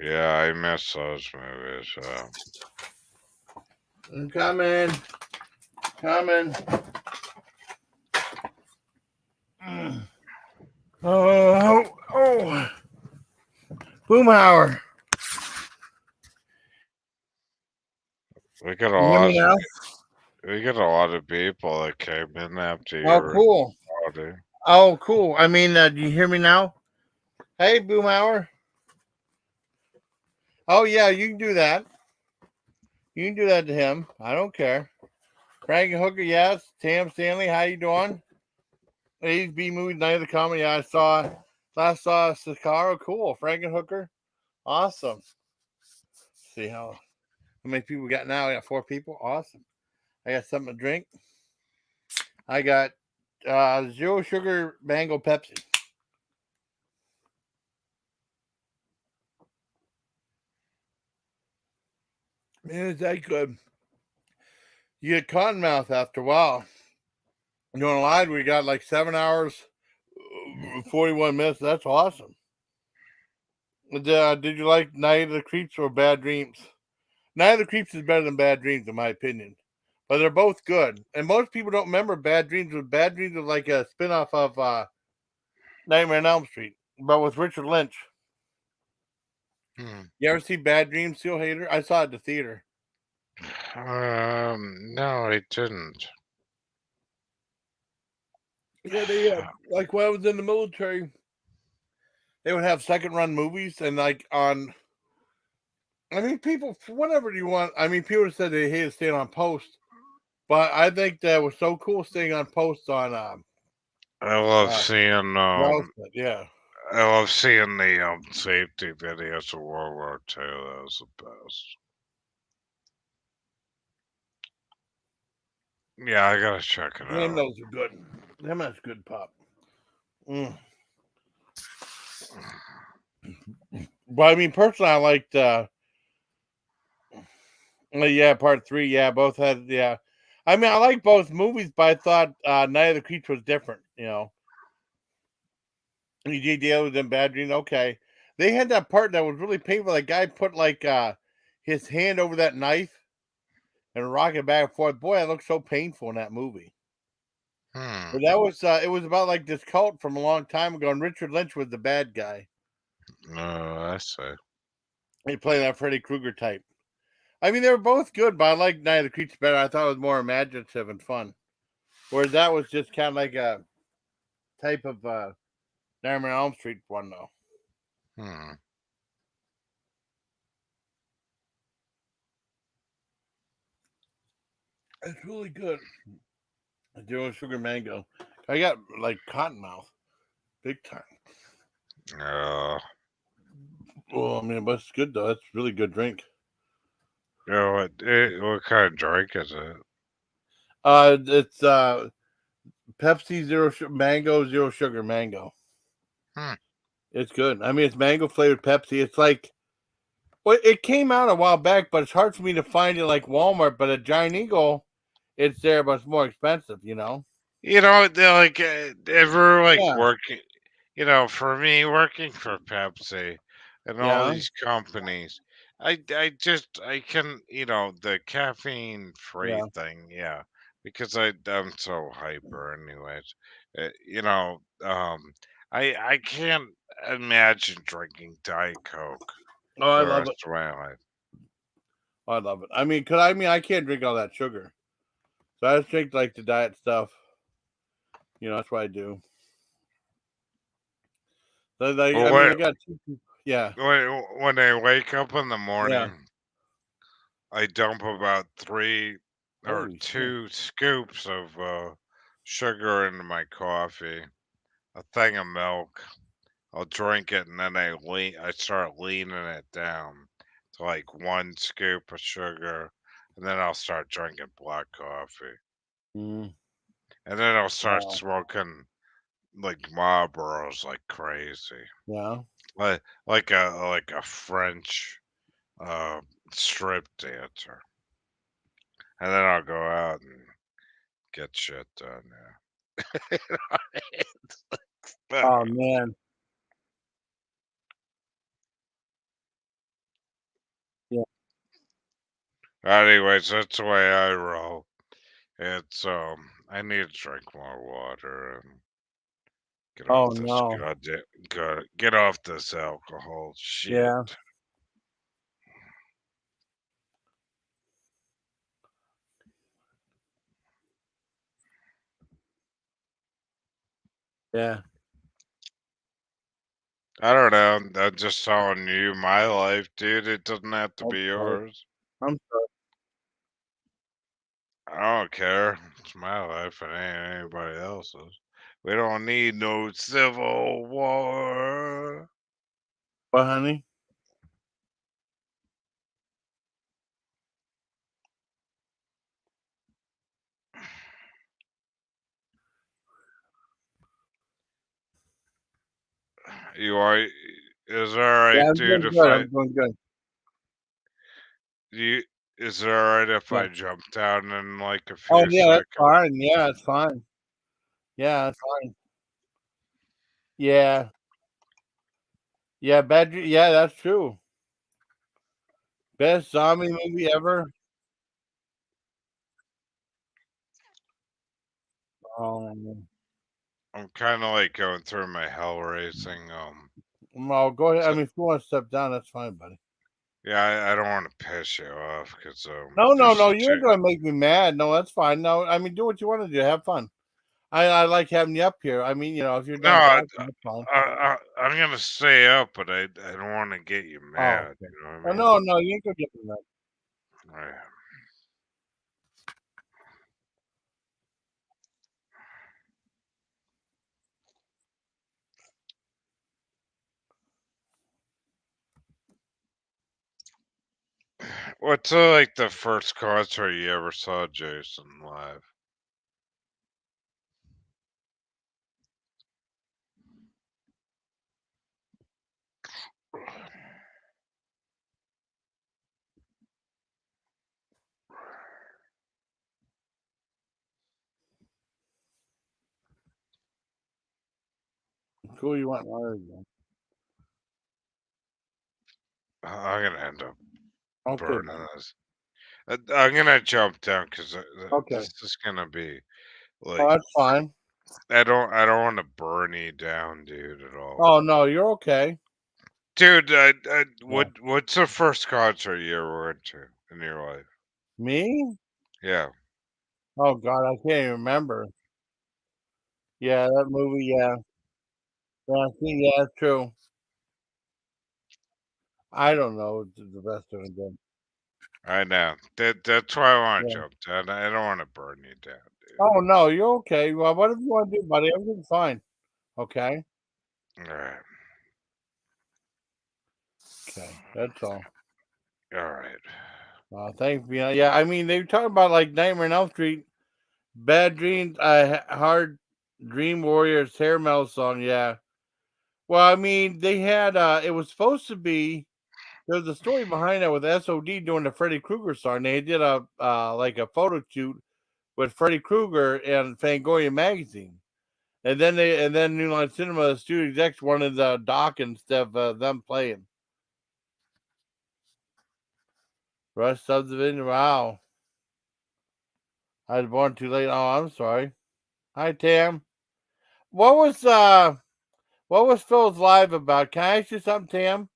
H: Yeah, I miss those movies.
A: I'm coming. Coming. Oh. Boomhauer.
H: We got
A: You hear me now?
H: we got a lot of people that came in after
A: Oh,
H: your
A: cool.
H: party.
A: Oh, cool. I mean, do you hear me now? Hey, Boomhauer. Oh, yeah, you can do that. You can do that to him. I don't care. Frank and Hooker, yes. Tam Stanley, how you doing? He's B movie Night of the Comedy. Yeah, last saw Sakara. Cool. Frank and Hooker. Awesome. See how many people we got now? I got 4 people. Awesome. I got something to drink. I got 0 sugar mango Pepsi. Man, is that good? You get cotton mouth after a while. You know, lied. We got like 7 hours, 41 minutes. That's awesome. Did you like Night of the Creeps or Bad Dreams? Night of the Creeps is better than Bad Dreams, in my opinion. but they're both good. And most people don't remember Bad Dreams. Bad Dreams was like a spinoff of Nightmare on Elm Street, but with Richard Lynch. You ever see Bad Dreams, Seal Hater? I saw it at the theater.
H: No, I didn't.
A: Yeah, they like when I was in the military, they would have second run movies, and like on, I mean, people, whatever you want. I mean, people said they hated staying on post, but I think that was so cool staying on post on.
H: I love seeing
A: yeah.
H: I love seeing the safety videos of World War II. That was the best. Yeah, I gotta check it
A: Damn,
H: out.
A: those are good. Damn, that's good pop. But I mean, personally, I liked. Yeah, part 3. Yeah, both had. Yeah, I mean, I like both movies, but I thought Night of the Creeps was different. You know, EJ Daly was in Bad Dreams. Okay, they had that part that was really painful. That guy put like his hand over that knife and rocking back and forth. Boy, that looked so painful in that movie. But that was it was about like this cult from a long time ago, and Richard Lynch was the bad guy.
H: I see.
A: He played that Freddy Krueger type. I mean, they were both good, but I like Night of the Creeps better. I thought it was more imaginative and fun. Whereas that was just kind of like a type of Nightmare on Elm Street one, though. It's really good. Doing sugar mango. I got like cotton mouth, big time. Well, I mean, but it's good though. It's really good drink.
H: What kind of drink is it?
A: It's Pepsi mango, zero sugar mango. It's good. I mean, it's mango flavored Pepsi. It's like, well, it came out a while back, but it's hard for me to find it like Walmart. But at Giant Eagle, it's there, but it's more expensive. You know.
H: You know, they're like ever like working. You know, for me working for Pepsi and all these companies, I can the caffeine free thing, because I'm so hyper anyways. You know, I can't imagine drinking Diet Coke
A: Oh, I
H: for the
A: love
H: rest
A: it.
H: of my life.
A: I love it. I mean, I can't drink all that sugar, so I just drink like the diet stuff. You know, that's what I do. So, like,
H: Well,
A: I mean, I got two. Yeah.
H: When I wake up in the morning, I dump about 3 or
A: Holy shit.
H: 2 scoops of sugar into my coffee, a thing of milk. I'll drink it, and then I start leaning it down to like 1 scoop of sugar, and then I'll start drinking black coffee, and then I'll start smoking like Marlboros like crazy.
A: Yeah.
H: Like a French strip dancer, and then I'll go out and get shit done. Yeah.
A: Oh man. Yeah.
H: Anyways, that's the way I roll. It's I need to drink more water and get
A: Oh
H: off this
A: no.
H: get off this alcohol shit.
A: Yeah. Yeah.
H: I don't know. I'm just telling you my life, dude. It doesn't have to be
A: sorry.
H: yours.
A: I'm sorry.
H: I don't care. It's my life. It ain't anybody else's. We don't need no civil war.
A: What, honey?
H: You are. Is it alright,
A: Yeah, I'm
H: dude?
A: doing good. I'm doing good.
H: You is it alright if
A: Yeah.
H: I jump down in like a
A: Oh
H: few
A: yeah, that's
H: seconds?
A: fine. Yeah, it's fine. Yeah, that's fine. Yeah. Yeah, yeah, that's true. Best zombie movie ever.
H: I'm kind of like going through my hell racing.
A: Well, go ahead.
H: So,
A: I mean, if you want to step down, that's fine, buddy.
H: yeah, I don't want to piss you off because
A: No,
H: there's
A: you ain't gonna make me mad. No, that's fine. No, I mean, do what you want to do. Have fun. I like having you up here. I mean, if you're
H: no.
A: done talking, that's fine.
H: I'm gonna stay up, but I don't want to get you
A: Oh,
H: mad.
A: okay.
H: You know what
A: Oh,
H: I mean?
A: no, you ain't gonna get me mad.
H: Right. What's like the first concert you ever saw Jason live?
A: Cool, you want another again.
H: I'm gonna end up
A: Okay,
H: burning
A: man.
H: this. I'm gonna jump down because
A: Okay.
H: this is gonna be
A: Oh,
H: like
A: that's fine.
H: I don't want to burn you down, dude, at all.
A: Oh, no, you're okay.
H: Dude, what's the first concert you ever went to in your life?
A: Me?
H: Yeah.
A: Oh, God, I can't even remember. Yeah, that movie, yeah. Yeah, see, yeah, it's true. I don't know the best of them.
H: I know. That's why I want to
A: Yeah.
H: jump down. I don't want to burn you down, dude.
A: Oh, no, you're okay. Well, whatever you want to do, buddy, everything's fine. Okay?
H: All right.
A: Okay, that's all.
H: All right.
A: Thanks, yeah, I mean, they were talking about, like, Nightmare on Elm Street, Bad Dreams, Hard Dream Warriors, Hair Metal song, yeah. Well, I mean, they had, it was supposed to be, there's a story behind that with SOD doing the Freddy Krueger song. They did like a photo shoot with Freddy Krueger and Fangoria magazine. And then New Line Cinema, the studio execs wanted the doc instead of them playing. Rush Subdivision, wow. I was born too late. Oh, I'm sorry. Hi, Tam. What was Phil's live about? Can I ask you something, Tam?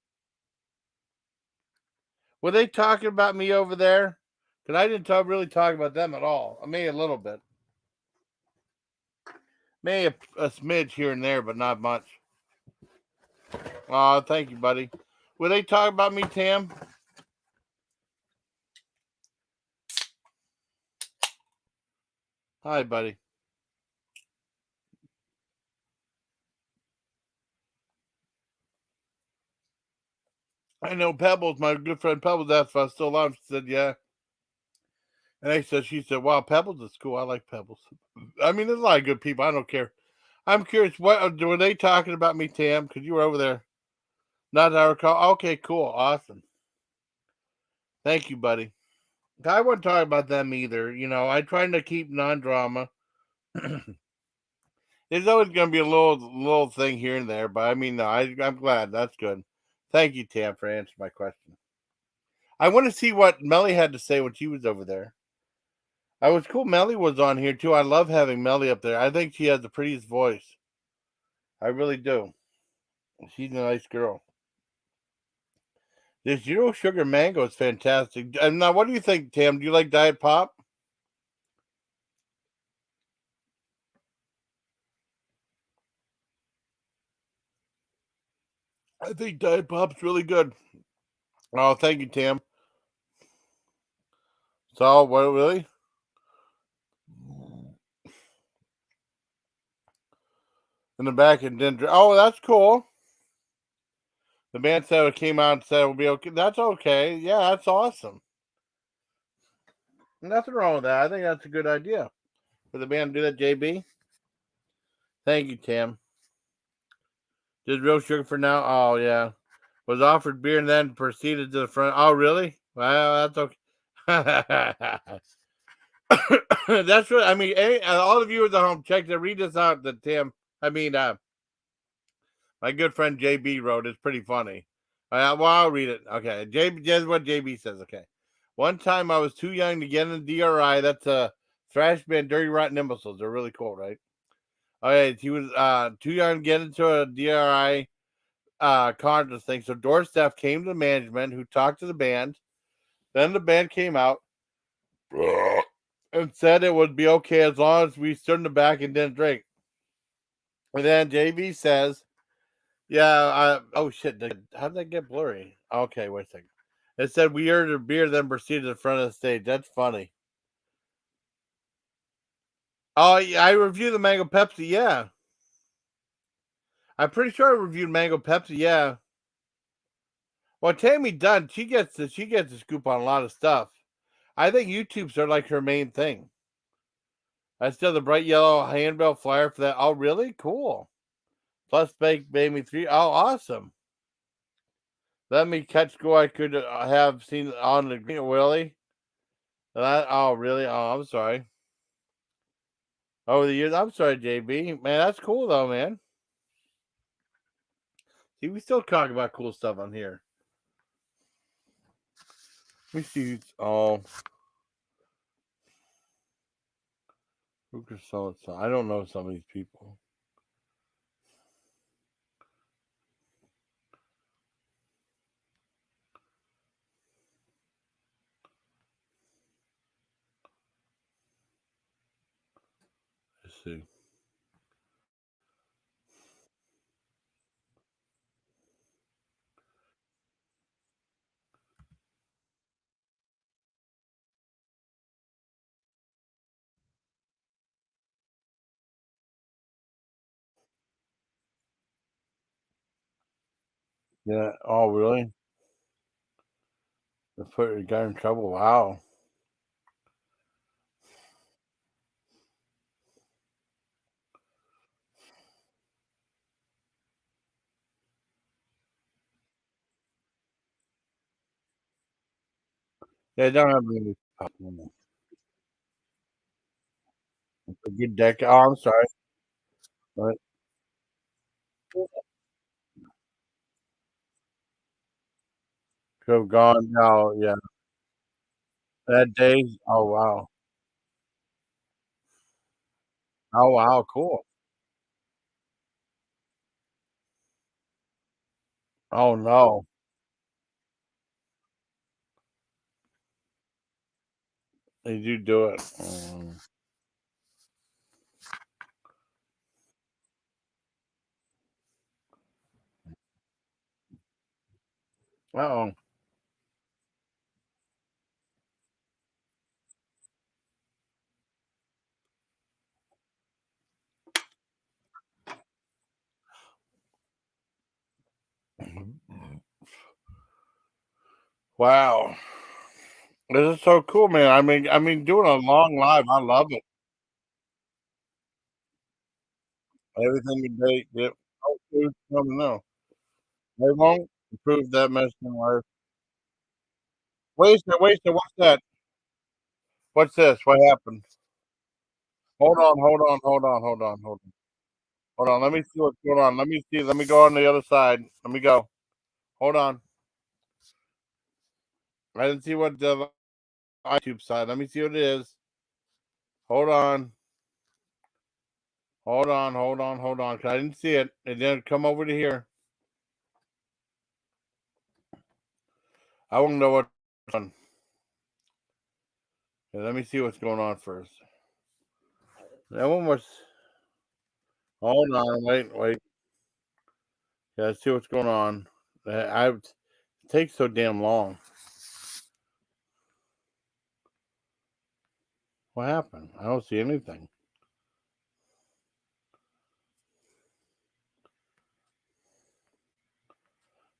A: Were they talking about me over there? Because I didn't really talk about them at all. I may a little bit. May a smidge here and there, but not much. Oh, thank you, buddy. Were they talking about me, Tam? Hi, buddy. I know Pebbles, my good friend Pebbles, asked if I was still alive. She said, yeah. And she said, wow, Pebbles is cool. I like Pebbles. I mean, there's a lot of good people. I don't care. I'm curious, what were they talking about me, Tam? Because you were over there. Not that I recall. Okay, cool. Awesome. Thank you, buddy. I wasn't talking about them either. I try to keep non-drama. There's always going to be a little thing here and there, but I mean, no, I'm glad. That's good. Thank you, Tam, for answering my question. I want to see what Melly had to say when she was over there. I was cool. Melly was on here too. I love having Melly up there. I think she has the prettiest voice. I really do. She's a nice girl. This zero sugar mango is fantastic. And now, what do you think, Tam? Do you like Diet Pop? I think Diet Pop's really good. Oh, thank you, Tam. So, what really? In the back and didn't. Oh, that's cool. The band said it came out and said it will be okay. That's okay. Yeah, that's awesome. Nothing wrong with that. I think that's a good idea for the band to do that. JB, thank you, Tam. Just real sugar for now. Oh yeah, was offered beer and then proceeded to the front. Oh really? Well, that's okay. That's what I mean. All the viewers at home, check to read this out. That Tim, I mean, my good friend JB wrote. It's pretty funny. Well, I'll read it. Okay, JB, just what JB says. Okay, one time I was too young to get in the DRI. That's a
F: Thrash band, Dirty Rotten Imbeciles. They're really cool, right? Okay, he was too young to get into a DRI contest thing. So door staff came to the management who talked to the band. Then the band came out and said it would be okay as long as we stood in the back and didn't drink. And then JV says, yeah, oh shit, how did that get blurry? Okay, wait a second. It said we ordered a beer, then proceeded to the front of the stage. That's funny. Oh, yeah, I reviewed the Mango Pepsi, yeah. I'm pretty sure I reviewed Mango Pepsi, yeah. Well, Tammy Dunn, she gets the scoop on a lot of stuff. I think YouTube's are like her main thing. I still the bright yellow handbill flyer for that. Oh, really? Cool. Plus Bake Baby 3. Oh, awesome. Let me catch go I could have seen on the green Willie. Oh, really? Oh, I'm sorry. Over the years, I'm sorry, JB. Man, that's cool though, man. See, we still talk about cool stuff on here. Let me see. Oh, who could sell it? I don't know some of these people. Let's see. Yeah. Oh, really? They put a guy in trouble. Wow. Yeah, I don't have any. A good decade. Oh, I'm sorry. But could have gone. No, yeah. That day. Oh, wow. Oh, wow. Cool. Oh, no. They do it. Oh. Wow. This is so cool, man. I mean, doing a long live, I love it. Everything you date, yep. Oh, dude, no, no. They won't improve that mess in life. Wait a what's that? What's this? What happened? Hold on. Let me see what's going on. Let me see. Let me go on the other side. Let me go. Hold on. I didn't see what the YouTube side. Let me see what it is. Hold on. Hold on. 'Cause I didn't see it. It didn't come over to here. I won't know what's on. Okay, let me see what's going on first. That one was. Hold on. Wait. Yeah, let's see what's going on. It takes so damn long. What happened? I don't see anything.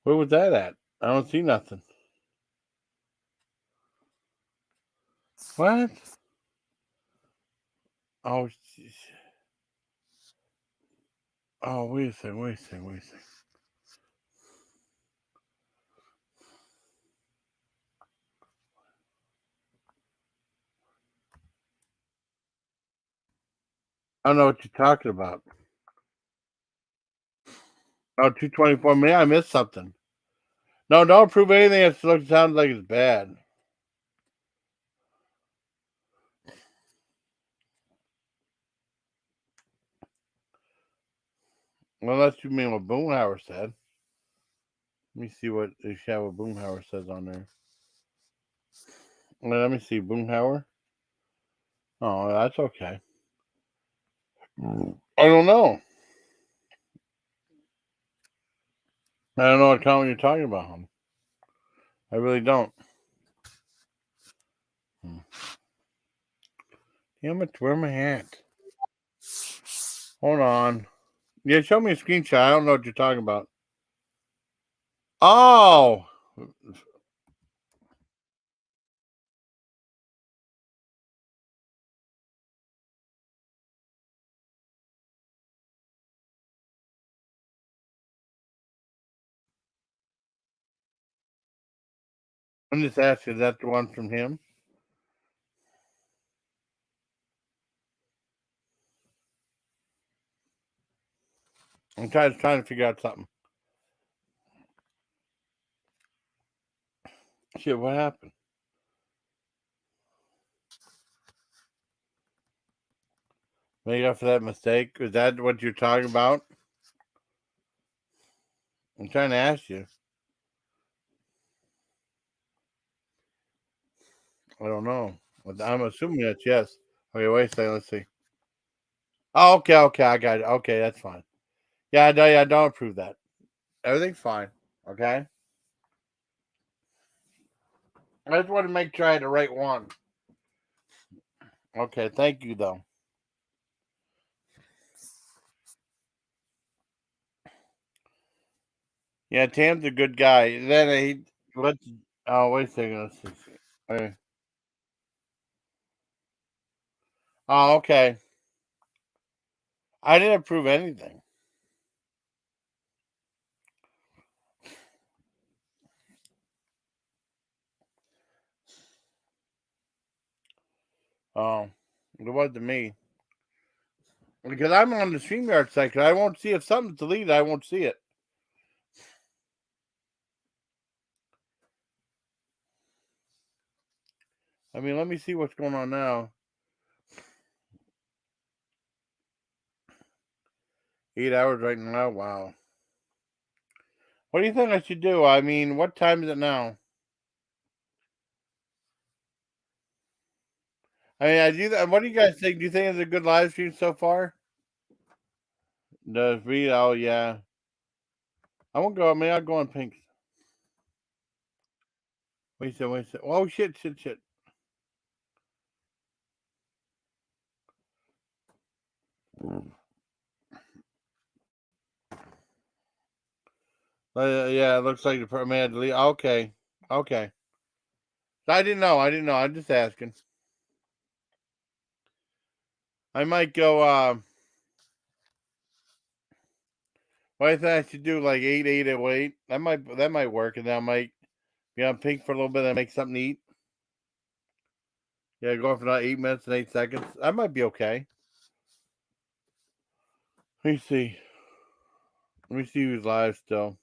F: Where was that at? I don't see nothing. What? Oh, jeez. Oh, wait a second. I don't know what you're talking about. Oh, 224. Man, I missed something. No, don't prove anything that sounds like it's bad. Well, unless you mean what Boomhauer said. Let me see what Boomhauer says on there. Let me see Boomhauer. Oh, that's okay. I don't know. I don't know what comment you're talking about, hon. I really don't. Damn it, where's my hat? Hold on. Yeah, show me a screenshot. I don't know what you're talking about. Oh! I'm just asking, is that the one from him? I'm trying to figure out something. Shit, what happened? Make up for that mistake? Is that what you're talking about? I'm trying to ask you. I don't know. I'm assuming that's yes. Okay, wait a second. Let's see. Oh, okay, I got it. Okay, that's fine. Yeah, I don't approve that. Everything's fine. Okay. I just want to make sure I had the right one. Okay, thank you though. Yeah, Tam's a good guy. Then let's. Oh, wait a second. Let's see. Okay. Oh, okay. I didn't approve anything. Oh, it wasn't me. Because I'm on the StreamYard site. I won't see if something's deleted. I won't see it. I mean, let me see what's going on now. 8 hours right now. Wow. What do you think I should do? I mean, what time is it now? I mean, I do that. What do you guys think? Do you think it's a good live stream so far? Does read? Oh yeah. I won't go. Maybe I'll go on pink. Wait a second. Oh shit. Yeah, it looks like the person had to leave. Okay. I didn't know. I'm just asking. I might go. What I think I should do like 8 That might work, and then I might be on pink for a little bit and make something to eat. Yeah, go for about 8 minutes and 8 seconds. That might be okay. Let me see. Let me see who's live still.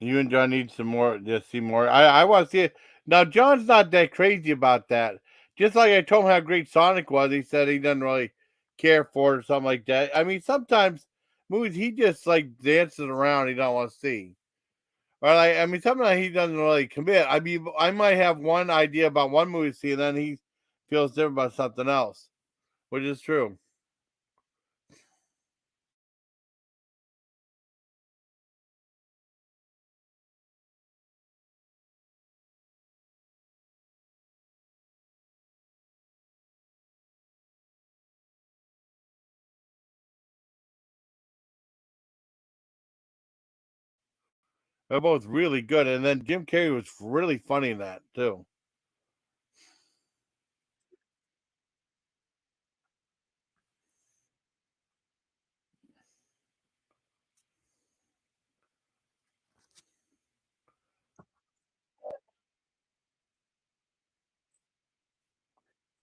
F: You and John need some more. Just see more. I want to see it. Now, John's not that crazy about that. Just like I told him how great Sonic was, he said he doesn't really care for it or something like that. I mean, sometimes movies he just like dances around. He don't want to see. Or like, I mean, sometimes he doesn't really commit. I mean, I might have one idea about one movie to see, and then he feels different about something else, which is true. They're both really good, and then Jim Carrey was really funny in that too.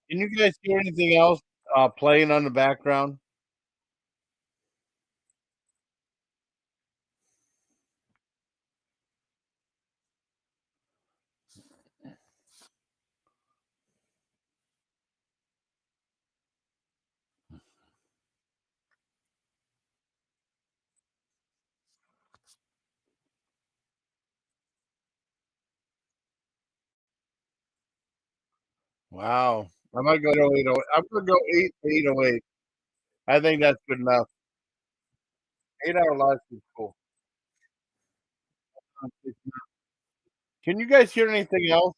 F: Can you guys hear anything else playing on the background?
A: Wow. I'm gonna go 808. I'm gonna go 808. I think that's good enough. 8 hour live is cool. Can you guys hear anything else?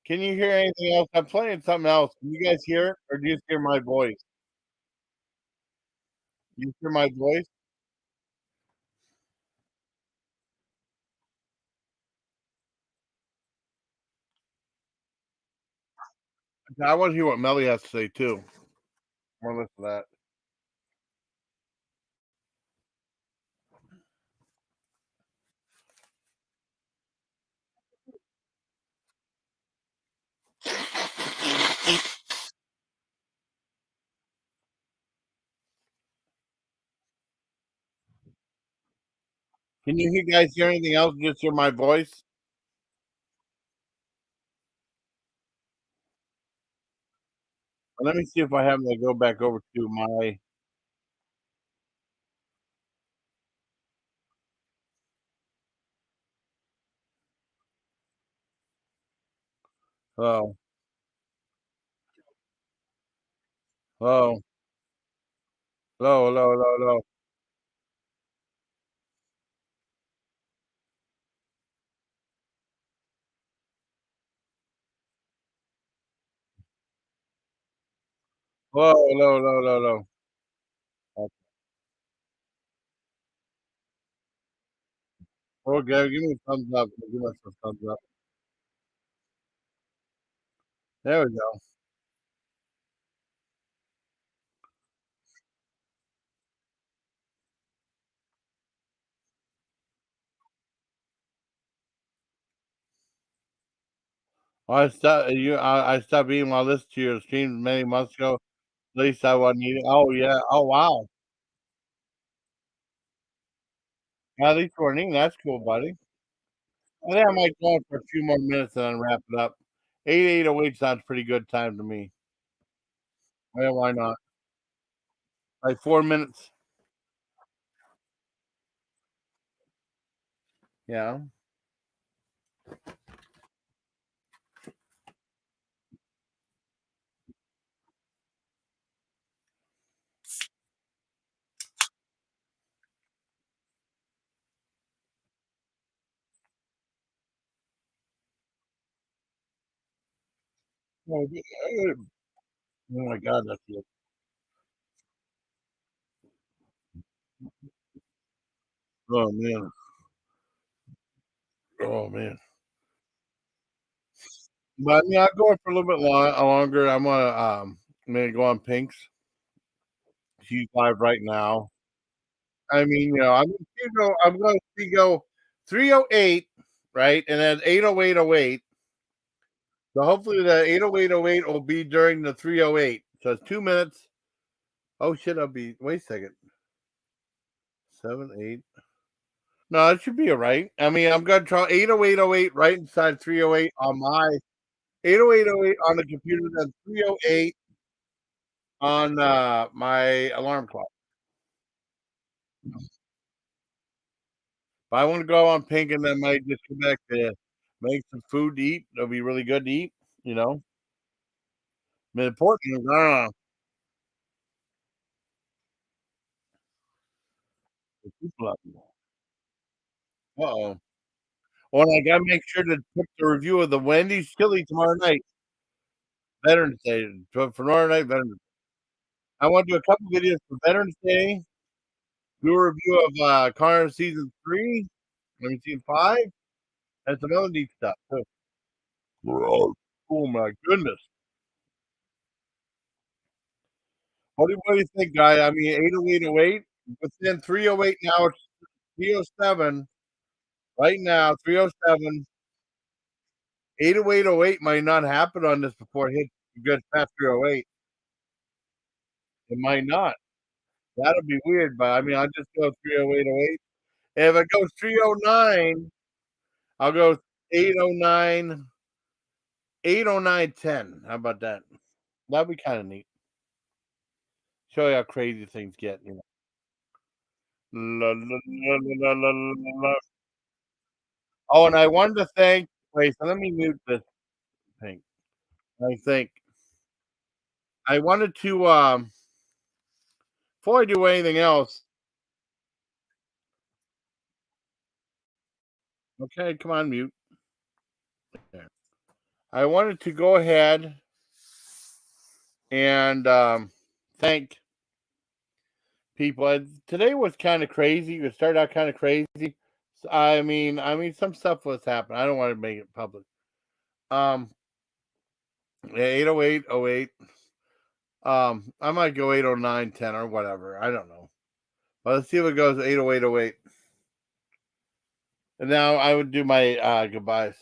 A: Can you hear anything else? I'm playing something else. Can you guys hear it, or do you just hear my voice? You hear my voice? I want to hear what Melly has to say too. I want to listen to that. Can you guys hear anything else? Just hear my voice. Let me see if I have to go back over to my. Oh, oh, hello, hello, hello, hello. Hello, hello, hello, hello, hello. Okay, give me a thumbs up. Give us a thumbs up. There we go. I stopped eating while listening to your stream many months ago. At least I wasn't eating. Oh yeah. Oh wow. At least we're eating. That's cool, buddy. I think I might go on for a few more minutes and then wrap it up. 808 sounds pretty good time to me. Yeah, why not? Like 4 minutes. Yeah. Oh, my god, that's good. Oh man. Oh man. But yeah, I'll go for a little bit longer. I'm gonna go on Pink's. She's live right now. I mean, I'm going to go 308, right? And then 80808. So hopefully the 80808 will be during the 308. So it's 2 minutes. Oh shit, wait a second. 7, 8. No, it should be all right. I mean, I'm gonna try 80808 right inside 308 on my 80808 on the computer, then 308 on my alarm clock. If I want to go on Pink and then might just come back to make some food to eat, it'll be really good to eat, you know. The important is, the people out there. Uh-oh. Well, I gotta make sure to put the review of the Wendy's chili tomorrow night. Veterans Day. For tomorrow night, Veterans. I want to do a couple videos for Veterans Day. Do a review of Connor season 3, maybe season 5, and some other neat stuff too. Oh my goodness. What do you think, guy? I mean, 80808, within 308 now, it's 307. Right now, 307. 80808 might not happen on this before it hits good past 308. It might not. That'll be weird, but I mean, I'll just go 30808. If it goes 309, I'll go 809, 80910. How about that? That'd be kind of neat. Show you how crazy things get, you know. La, la, la, la, la, la, la. Oh, and I wanted to thank. Wait, so let me mute this thing. I think I wanted to before I do anything else. Okay, come on, mute. There. I wanted to go ahead and thank people. Today was kind of crazy. It started out kind of crazy. I mean, some stuff was happening. I don't want to make it public. 80808. I might go 809, 10 or whatever. I don't know. But let's see if it goes 80808. And now I would do my goodbyes.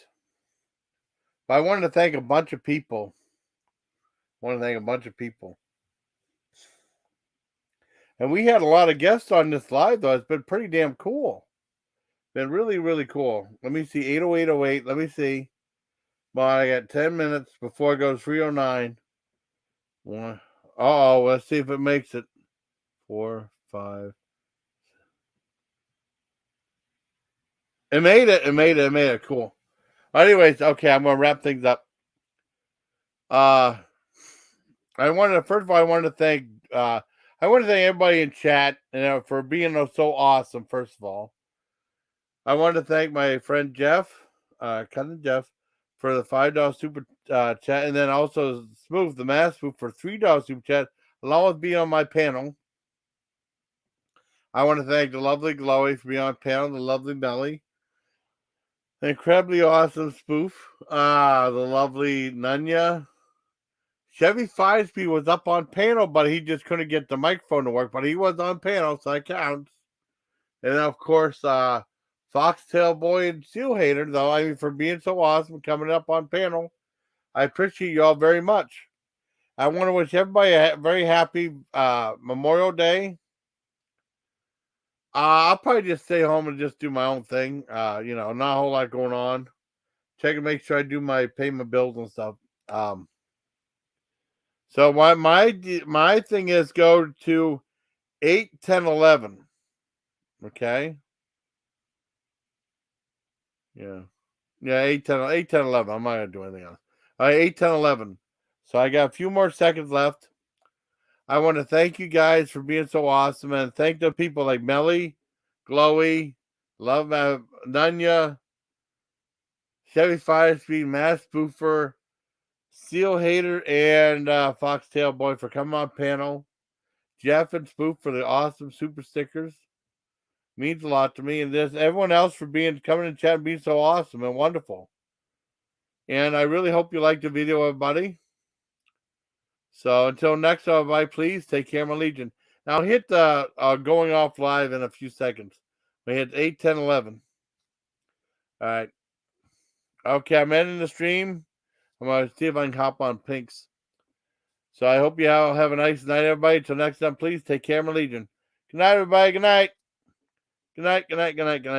A: But I wanted to thank a bunch of people. And we had a lot of guests on this live, though. It's been pretty damn cool. Been really, really cool. Let me see. 80808. Let me see. Well, I got 10 minutes before it goes 309. Let's see if it makes it. 4, 5. It made it. Cool. Anyways, okay, I'm gonna wrap things up. First of all, I wanted to thank everybody in chat and for being so awesome. First of all, I wanted to thank my friend Jeff, cousin Jeff, for the $5 super chat, and then also Smooth the Mass Spoof for $3 super chat, along with being on my panel. I want to thank the lovely Glowy for being on panel, the lovely Melly, the incredibly awesome Spoof, the lovely Nunya. Chevy5speed was up on panel, but he just couldn't get the microphone to work. But he was on panel, so that counts. And then, of course, Foxtailboy and Seal Hater, though, I mean, for being so awesome coming up on panel. I appreciate you all very much. I want to wish everybody a very happy Memorial Day. I'll probably just stay home and just do my own thing. Not a whole lot going on. Check and make sure I do pay my bills and stuff. So my thing is go to 8, 10, 11. Okay. Yeah. 8, 10, 11. I'm not going to do anything else. All right, 8, 10, 11. So I got a few more seconds left. I want to thank you guys for being so awesome and thank the people like Melly, Glowy, Love Nunya, chevy5speed, Mass Spoofer, Seal Hater, and Foxtailboy for coming on panel. Jeff and Spoof for the awesome super stickers. Means a lot to me. And everyone else for coming in chat and being so awesome and wonderful. And I really hope you liked the video, everybody. So until next time, everybody, please take care, my Legion. Now I'll hit the going off live in a few seconds. We hit 8, 10, 11. All right. Okay, I'm ending the stream. I'm going to see if I can hop on Pinks. So I hope you all have a nice night, everybody. Until next time, please take care, my Legion. Good night, everybody. Good night. Good night, good night, good night, good night.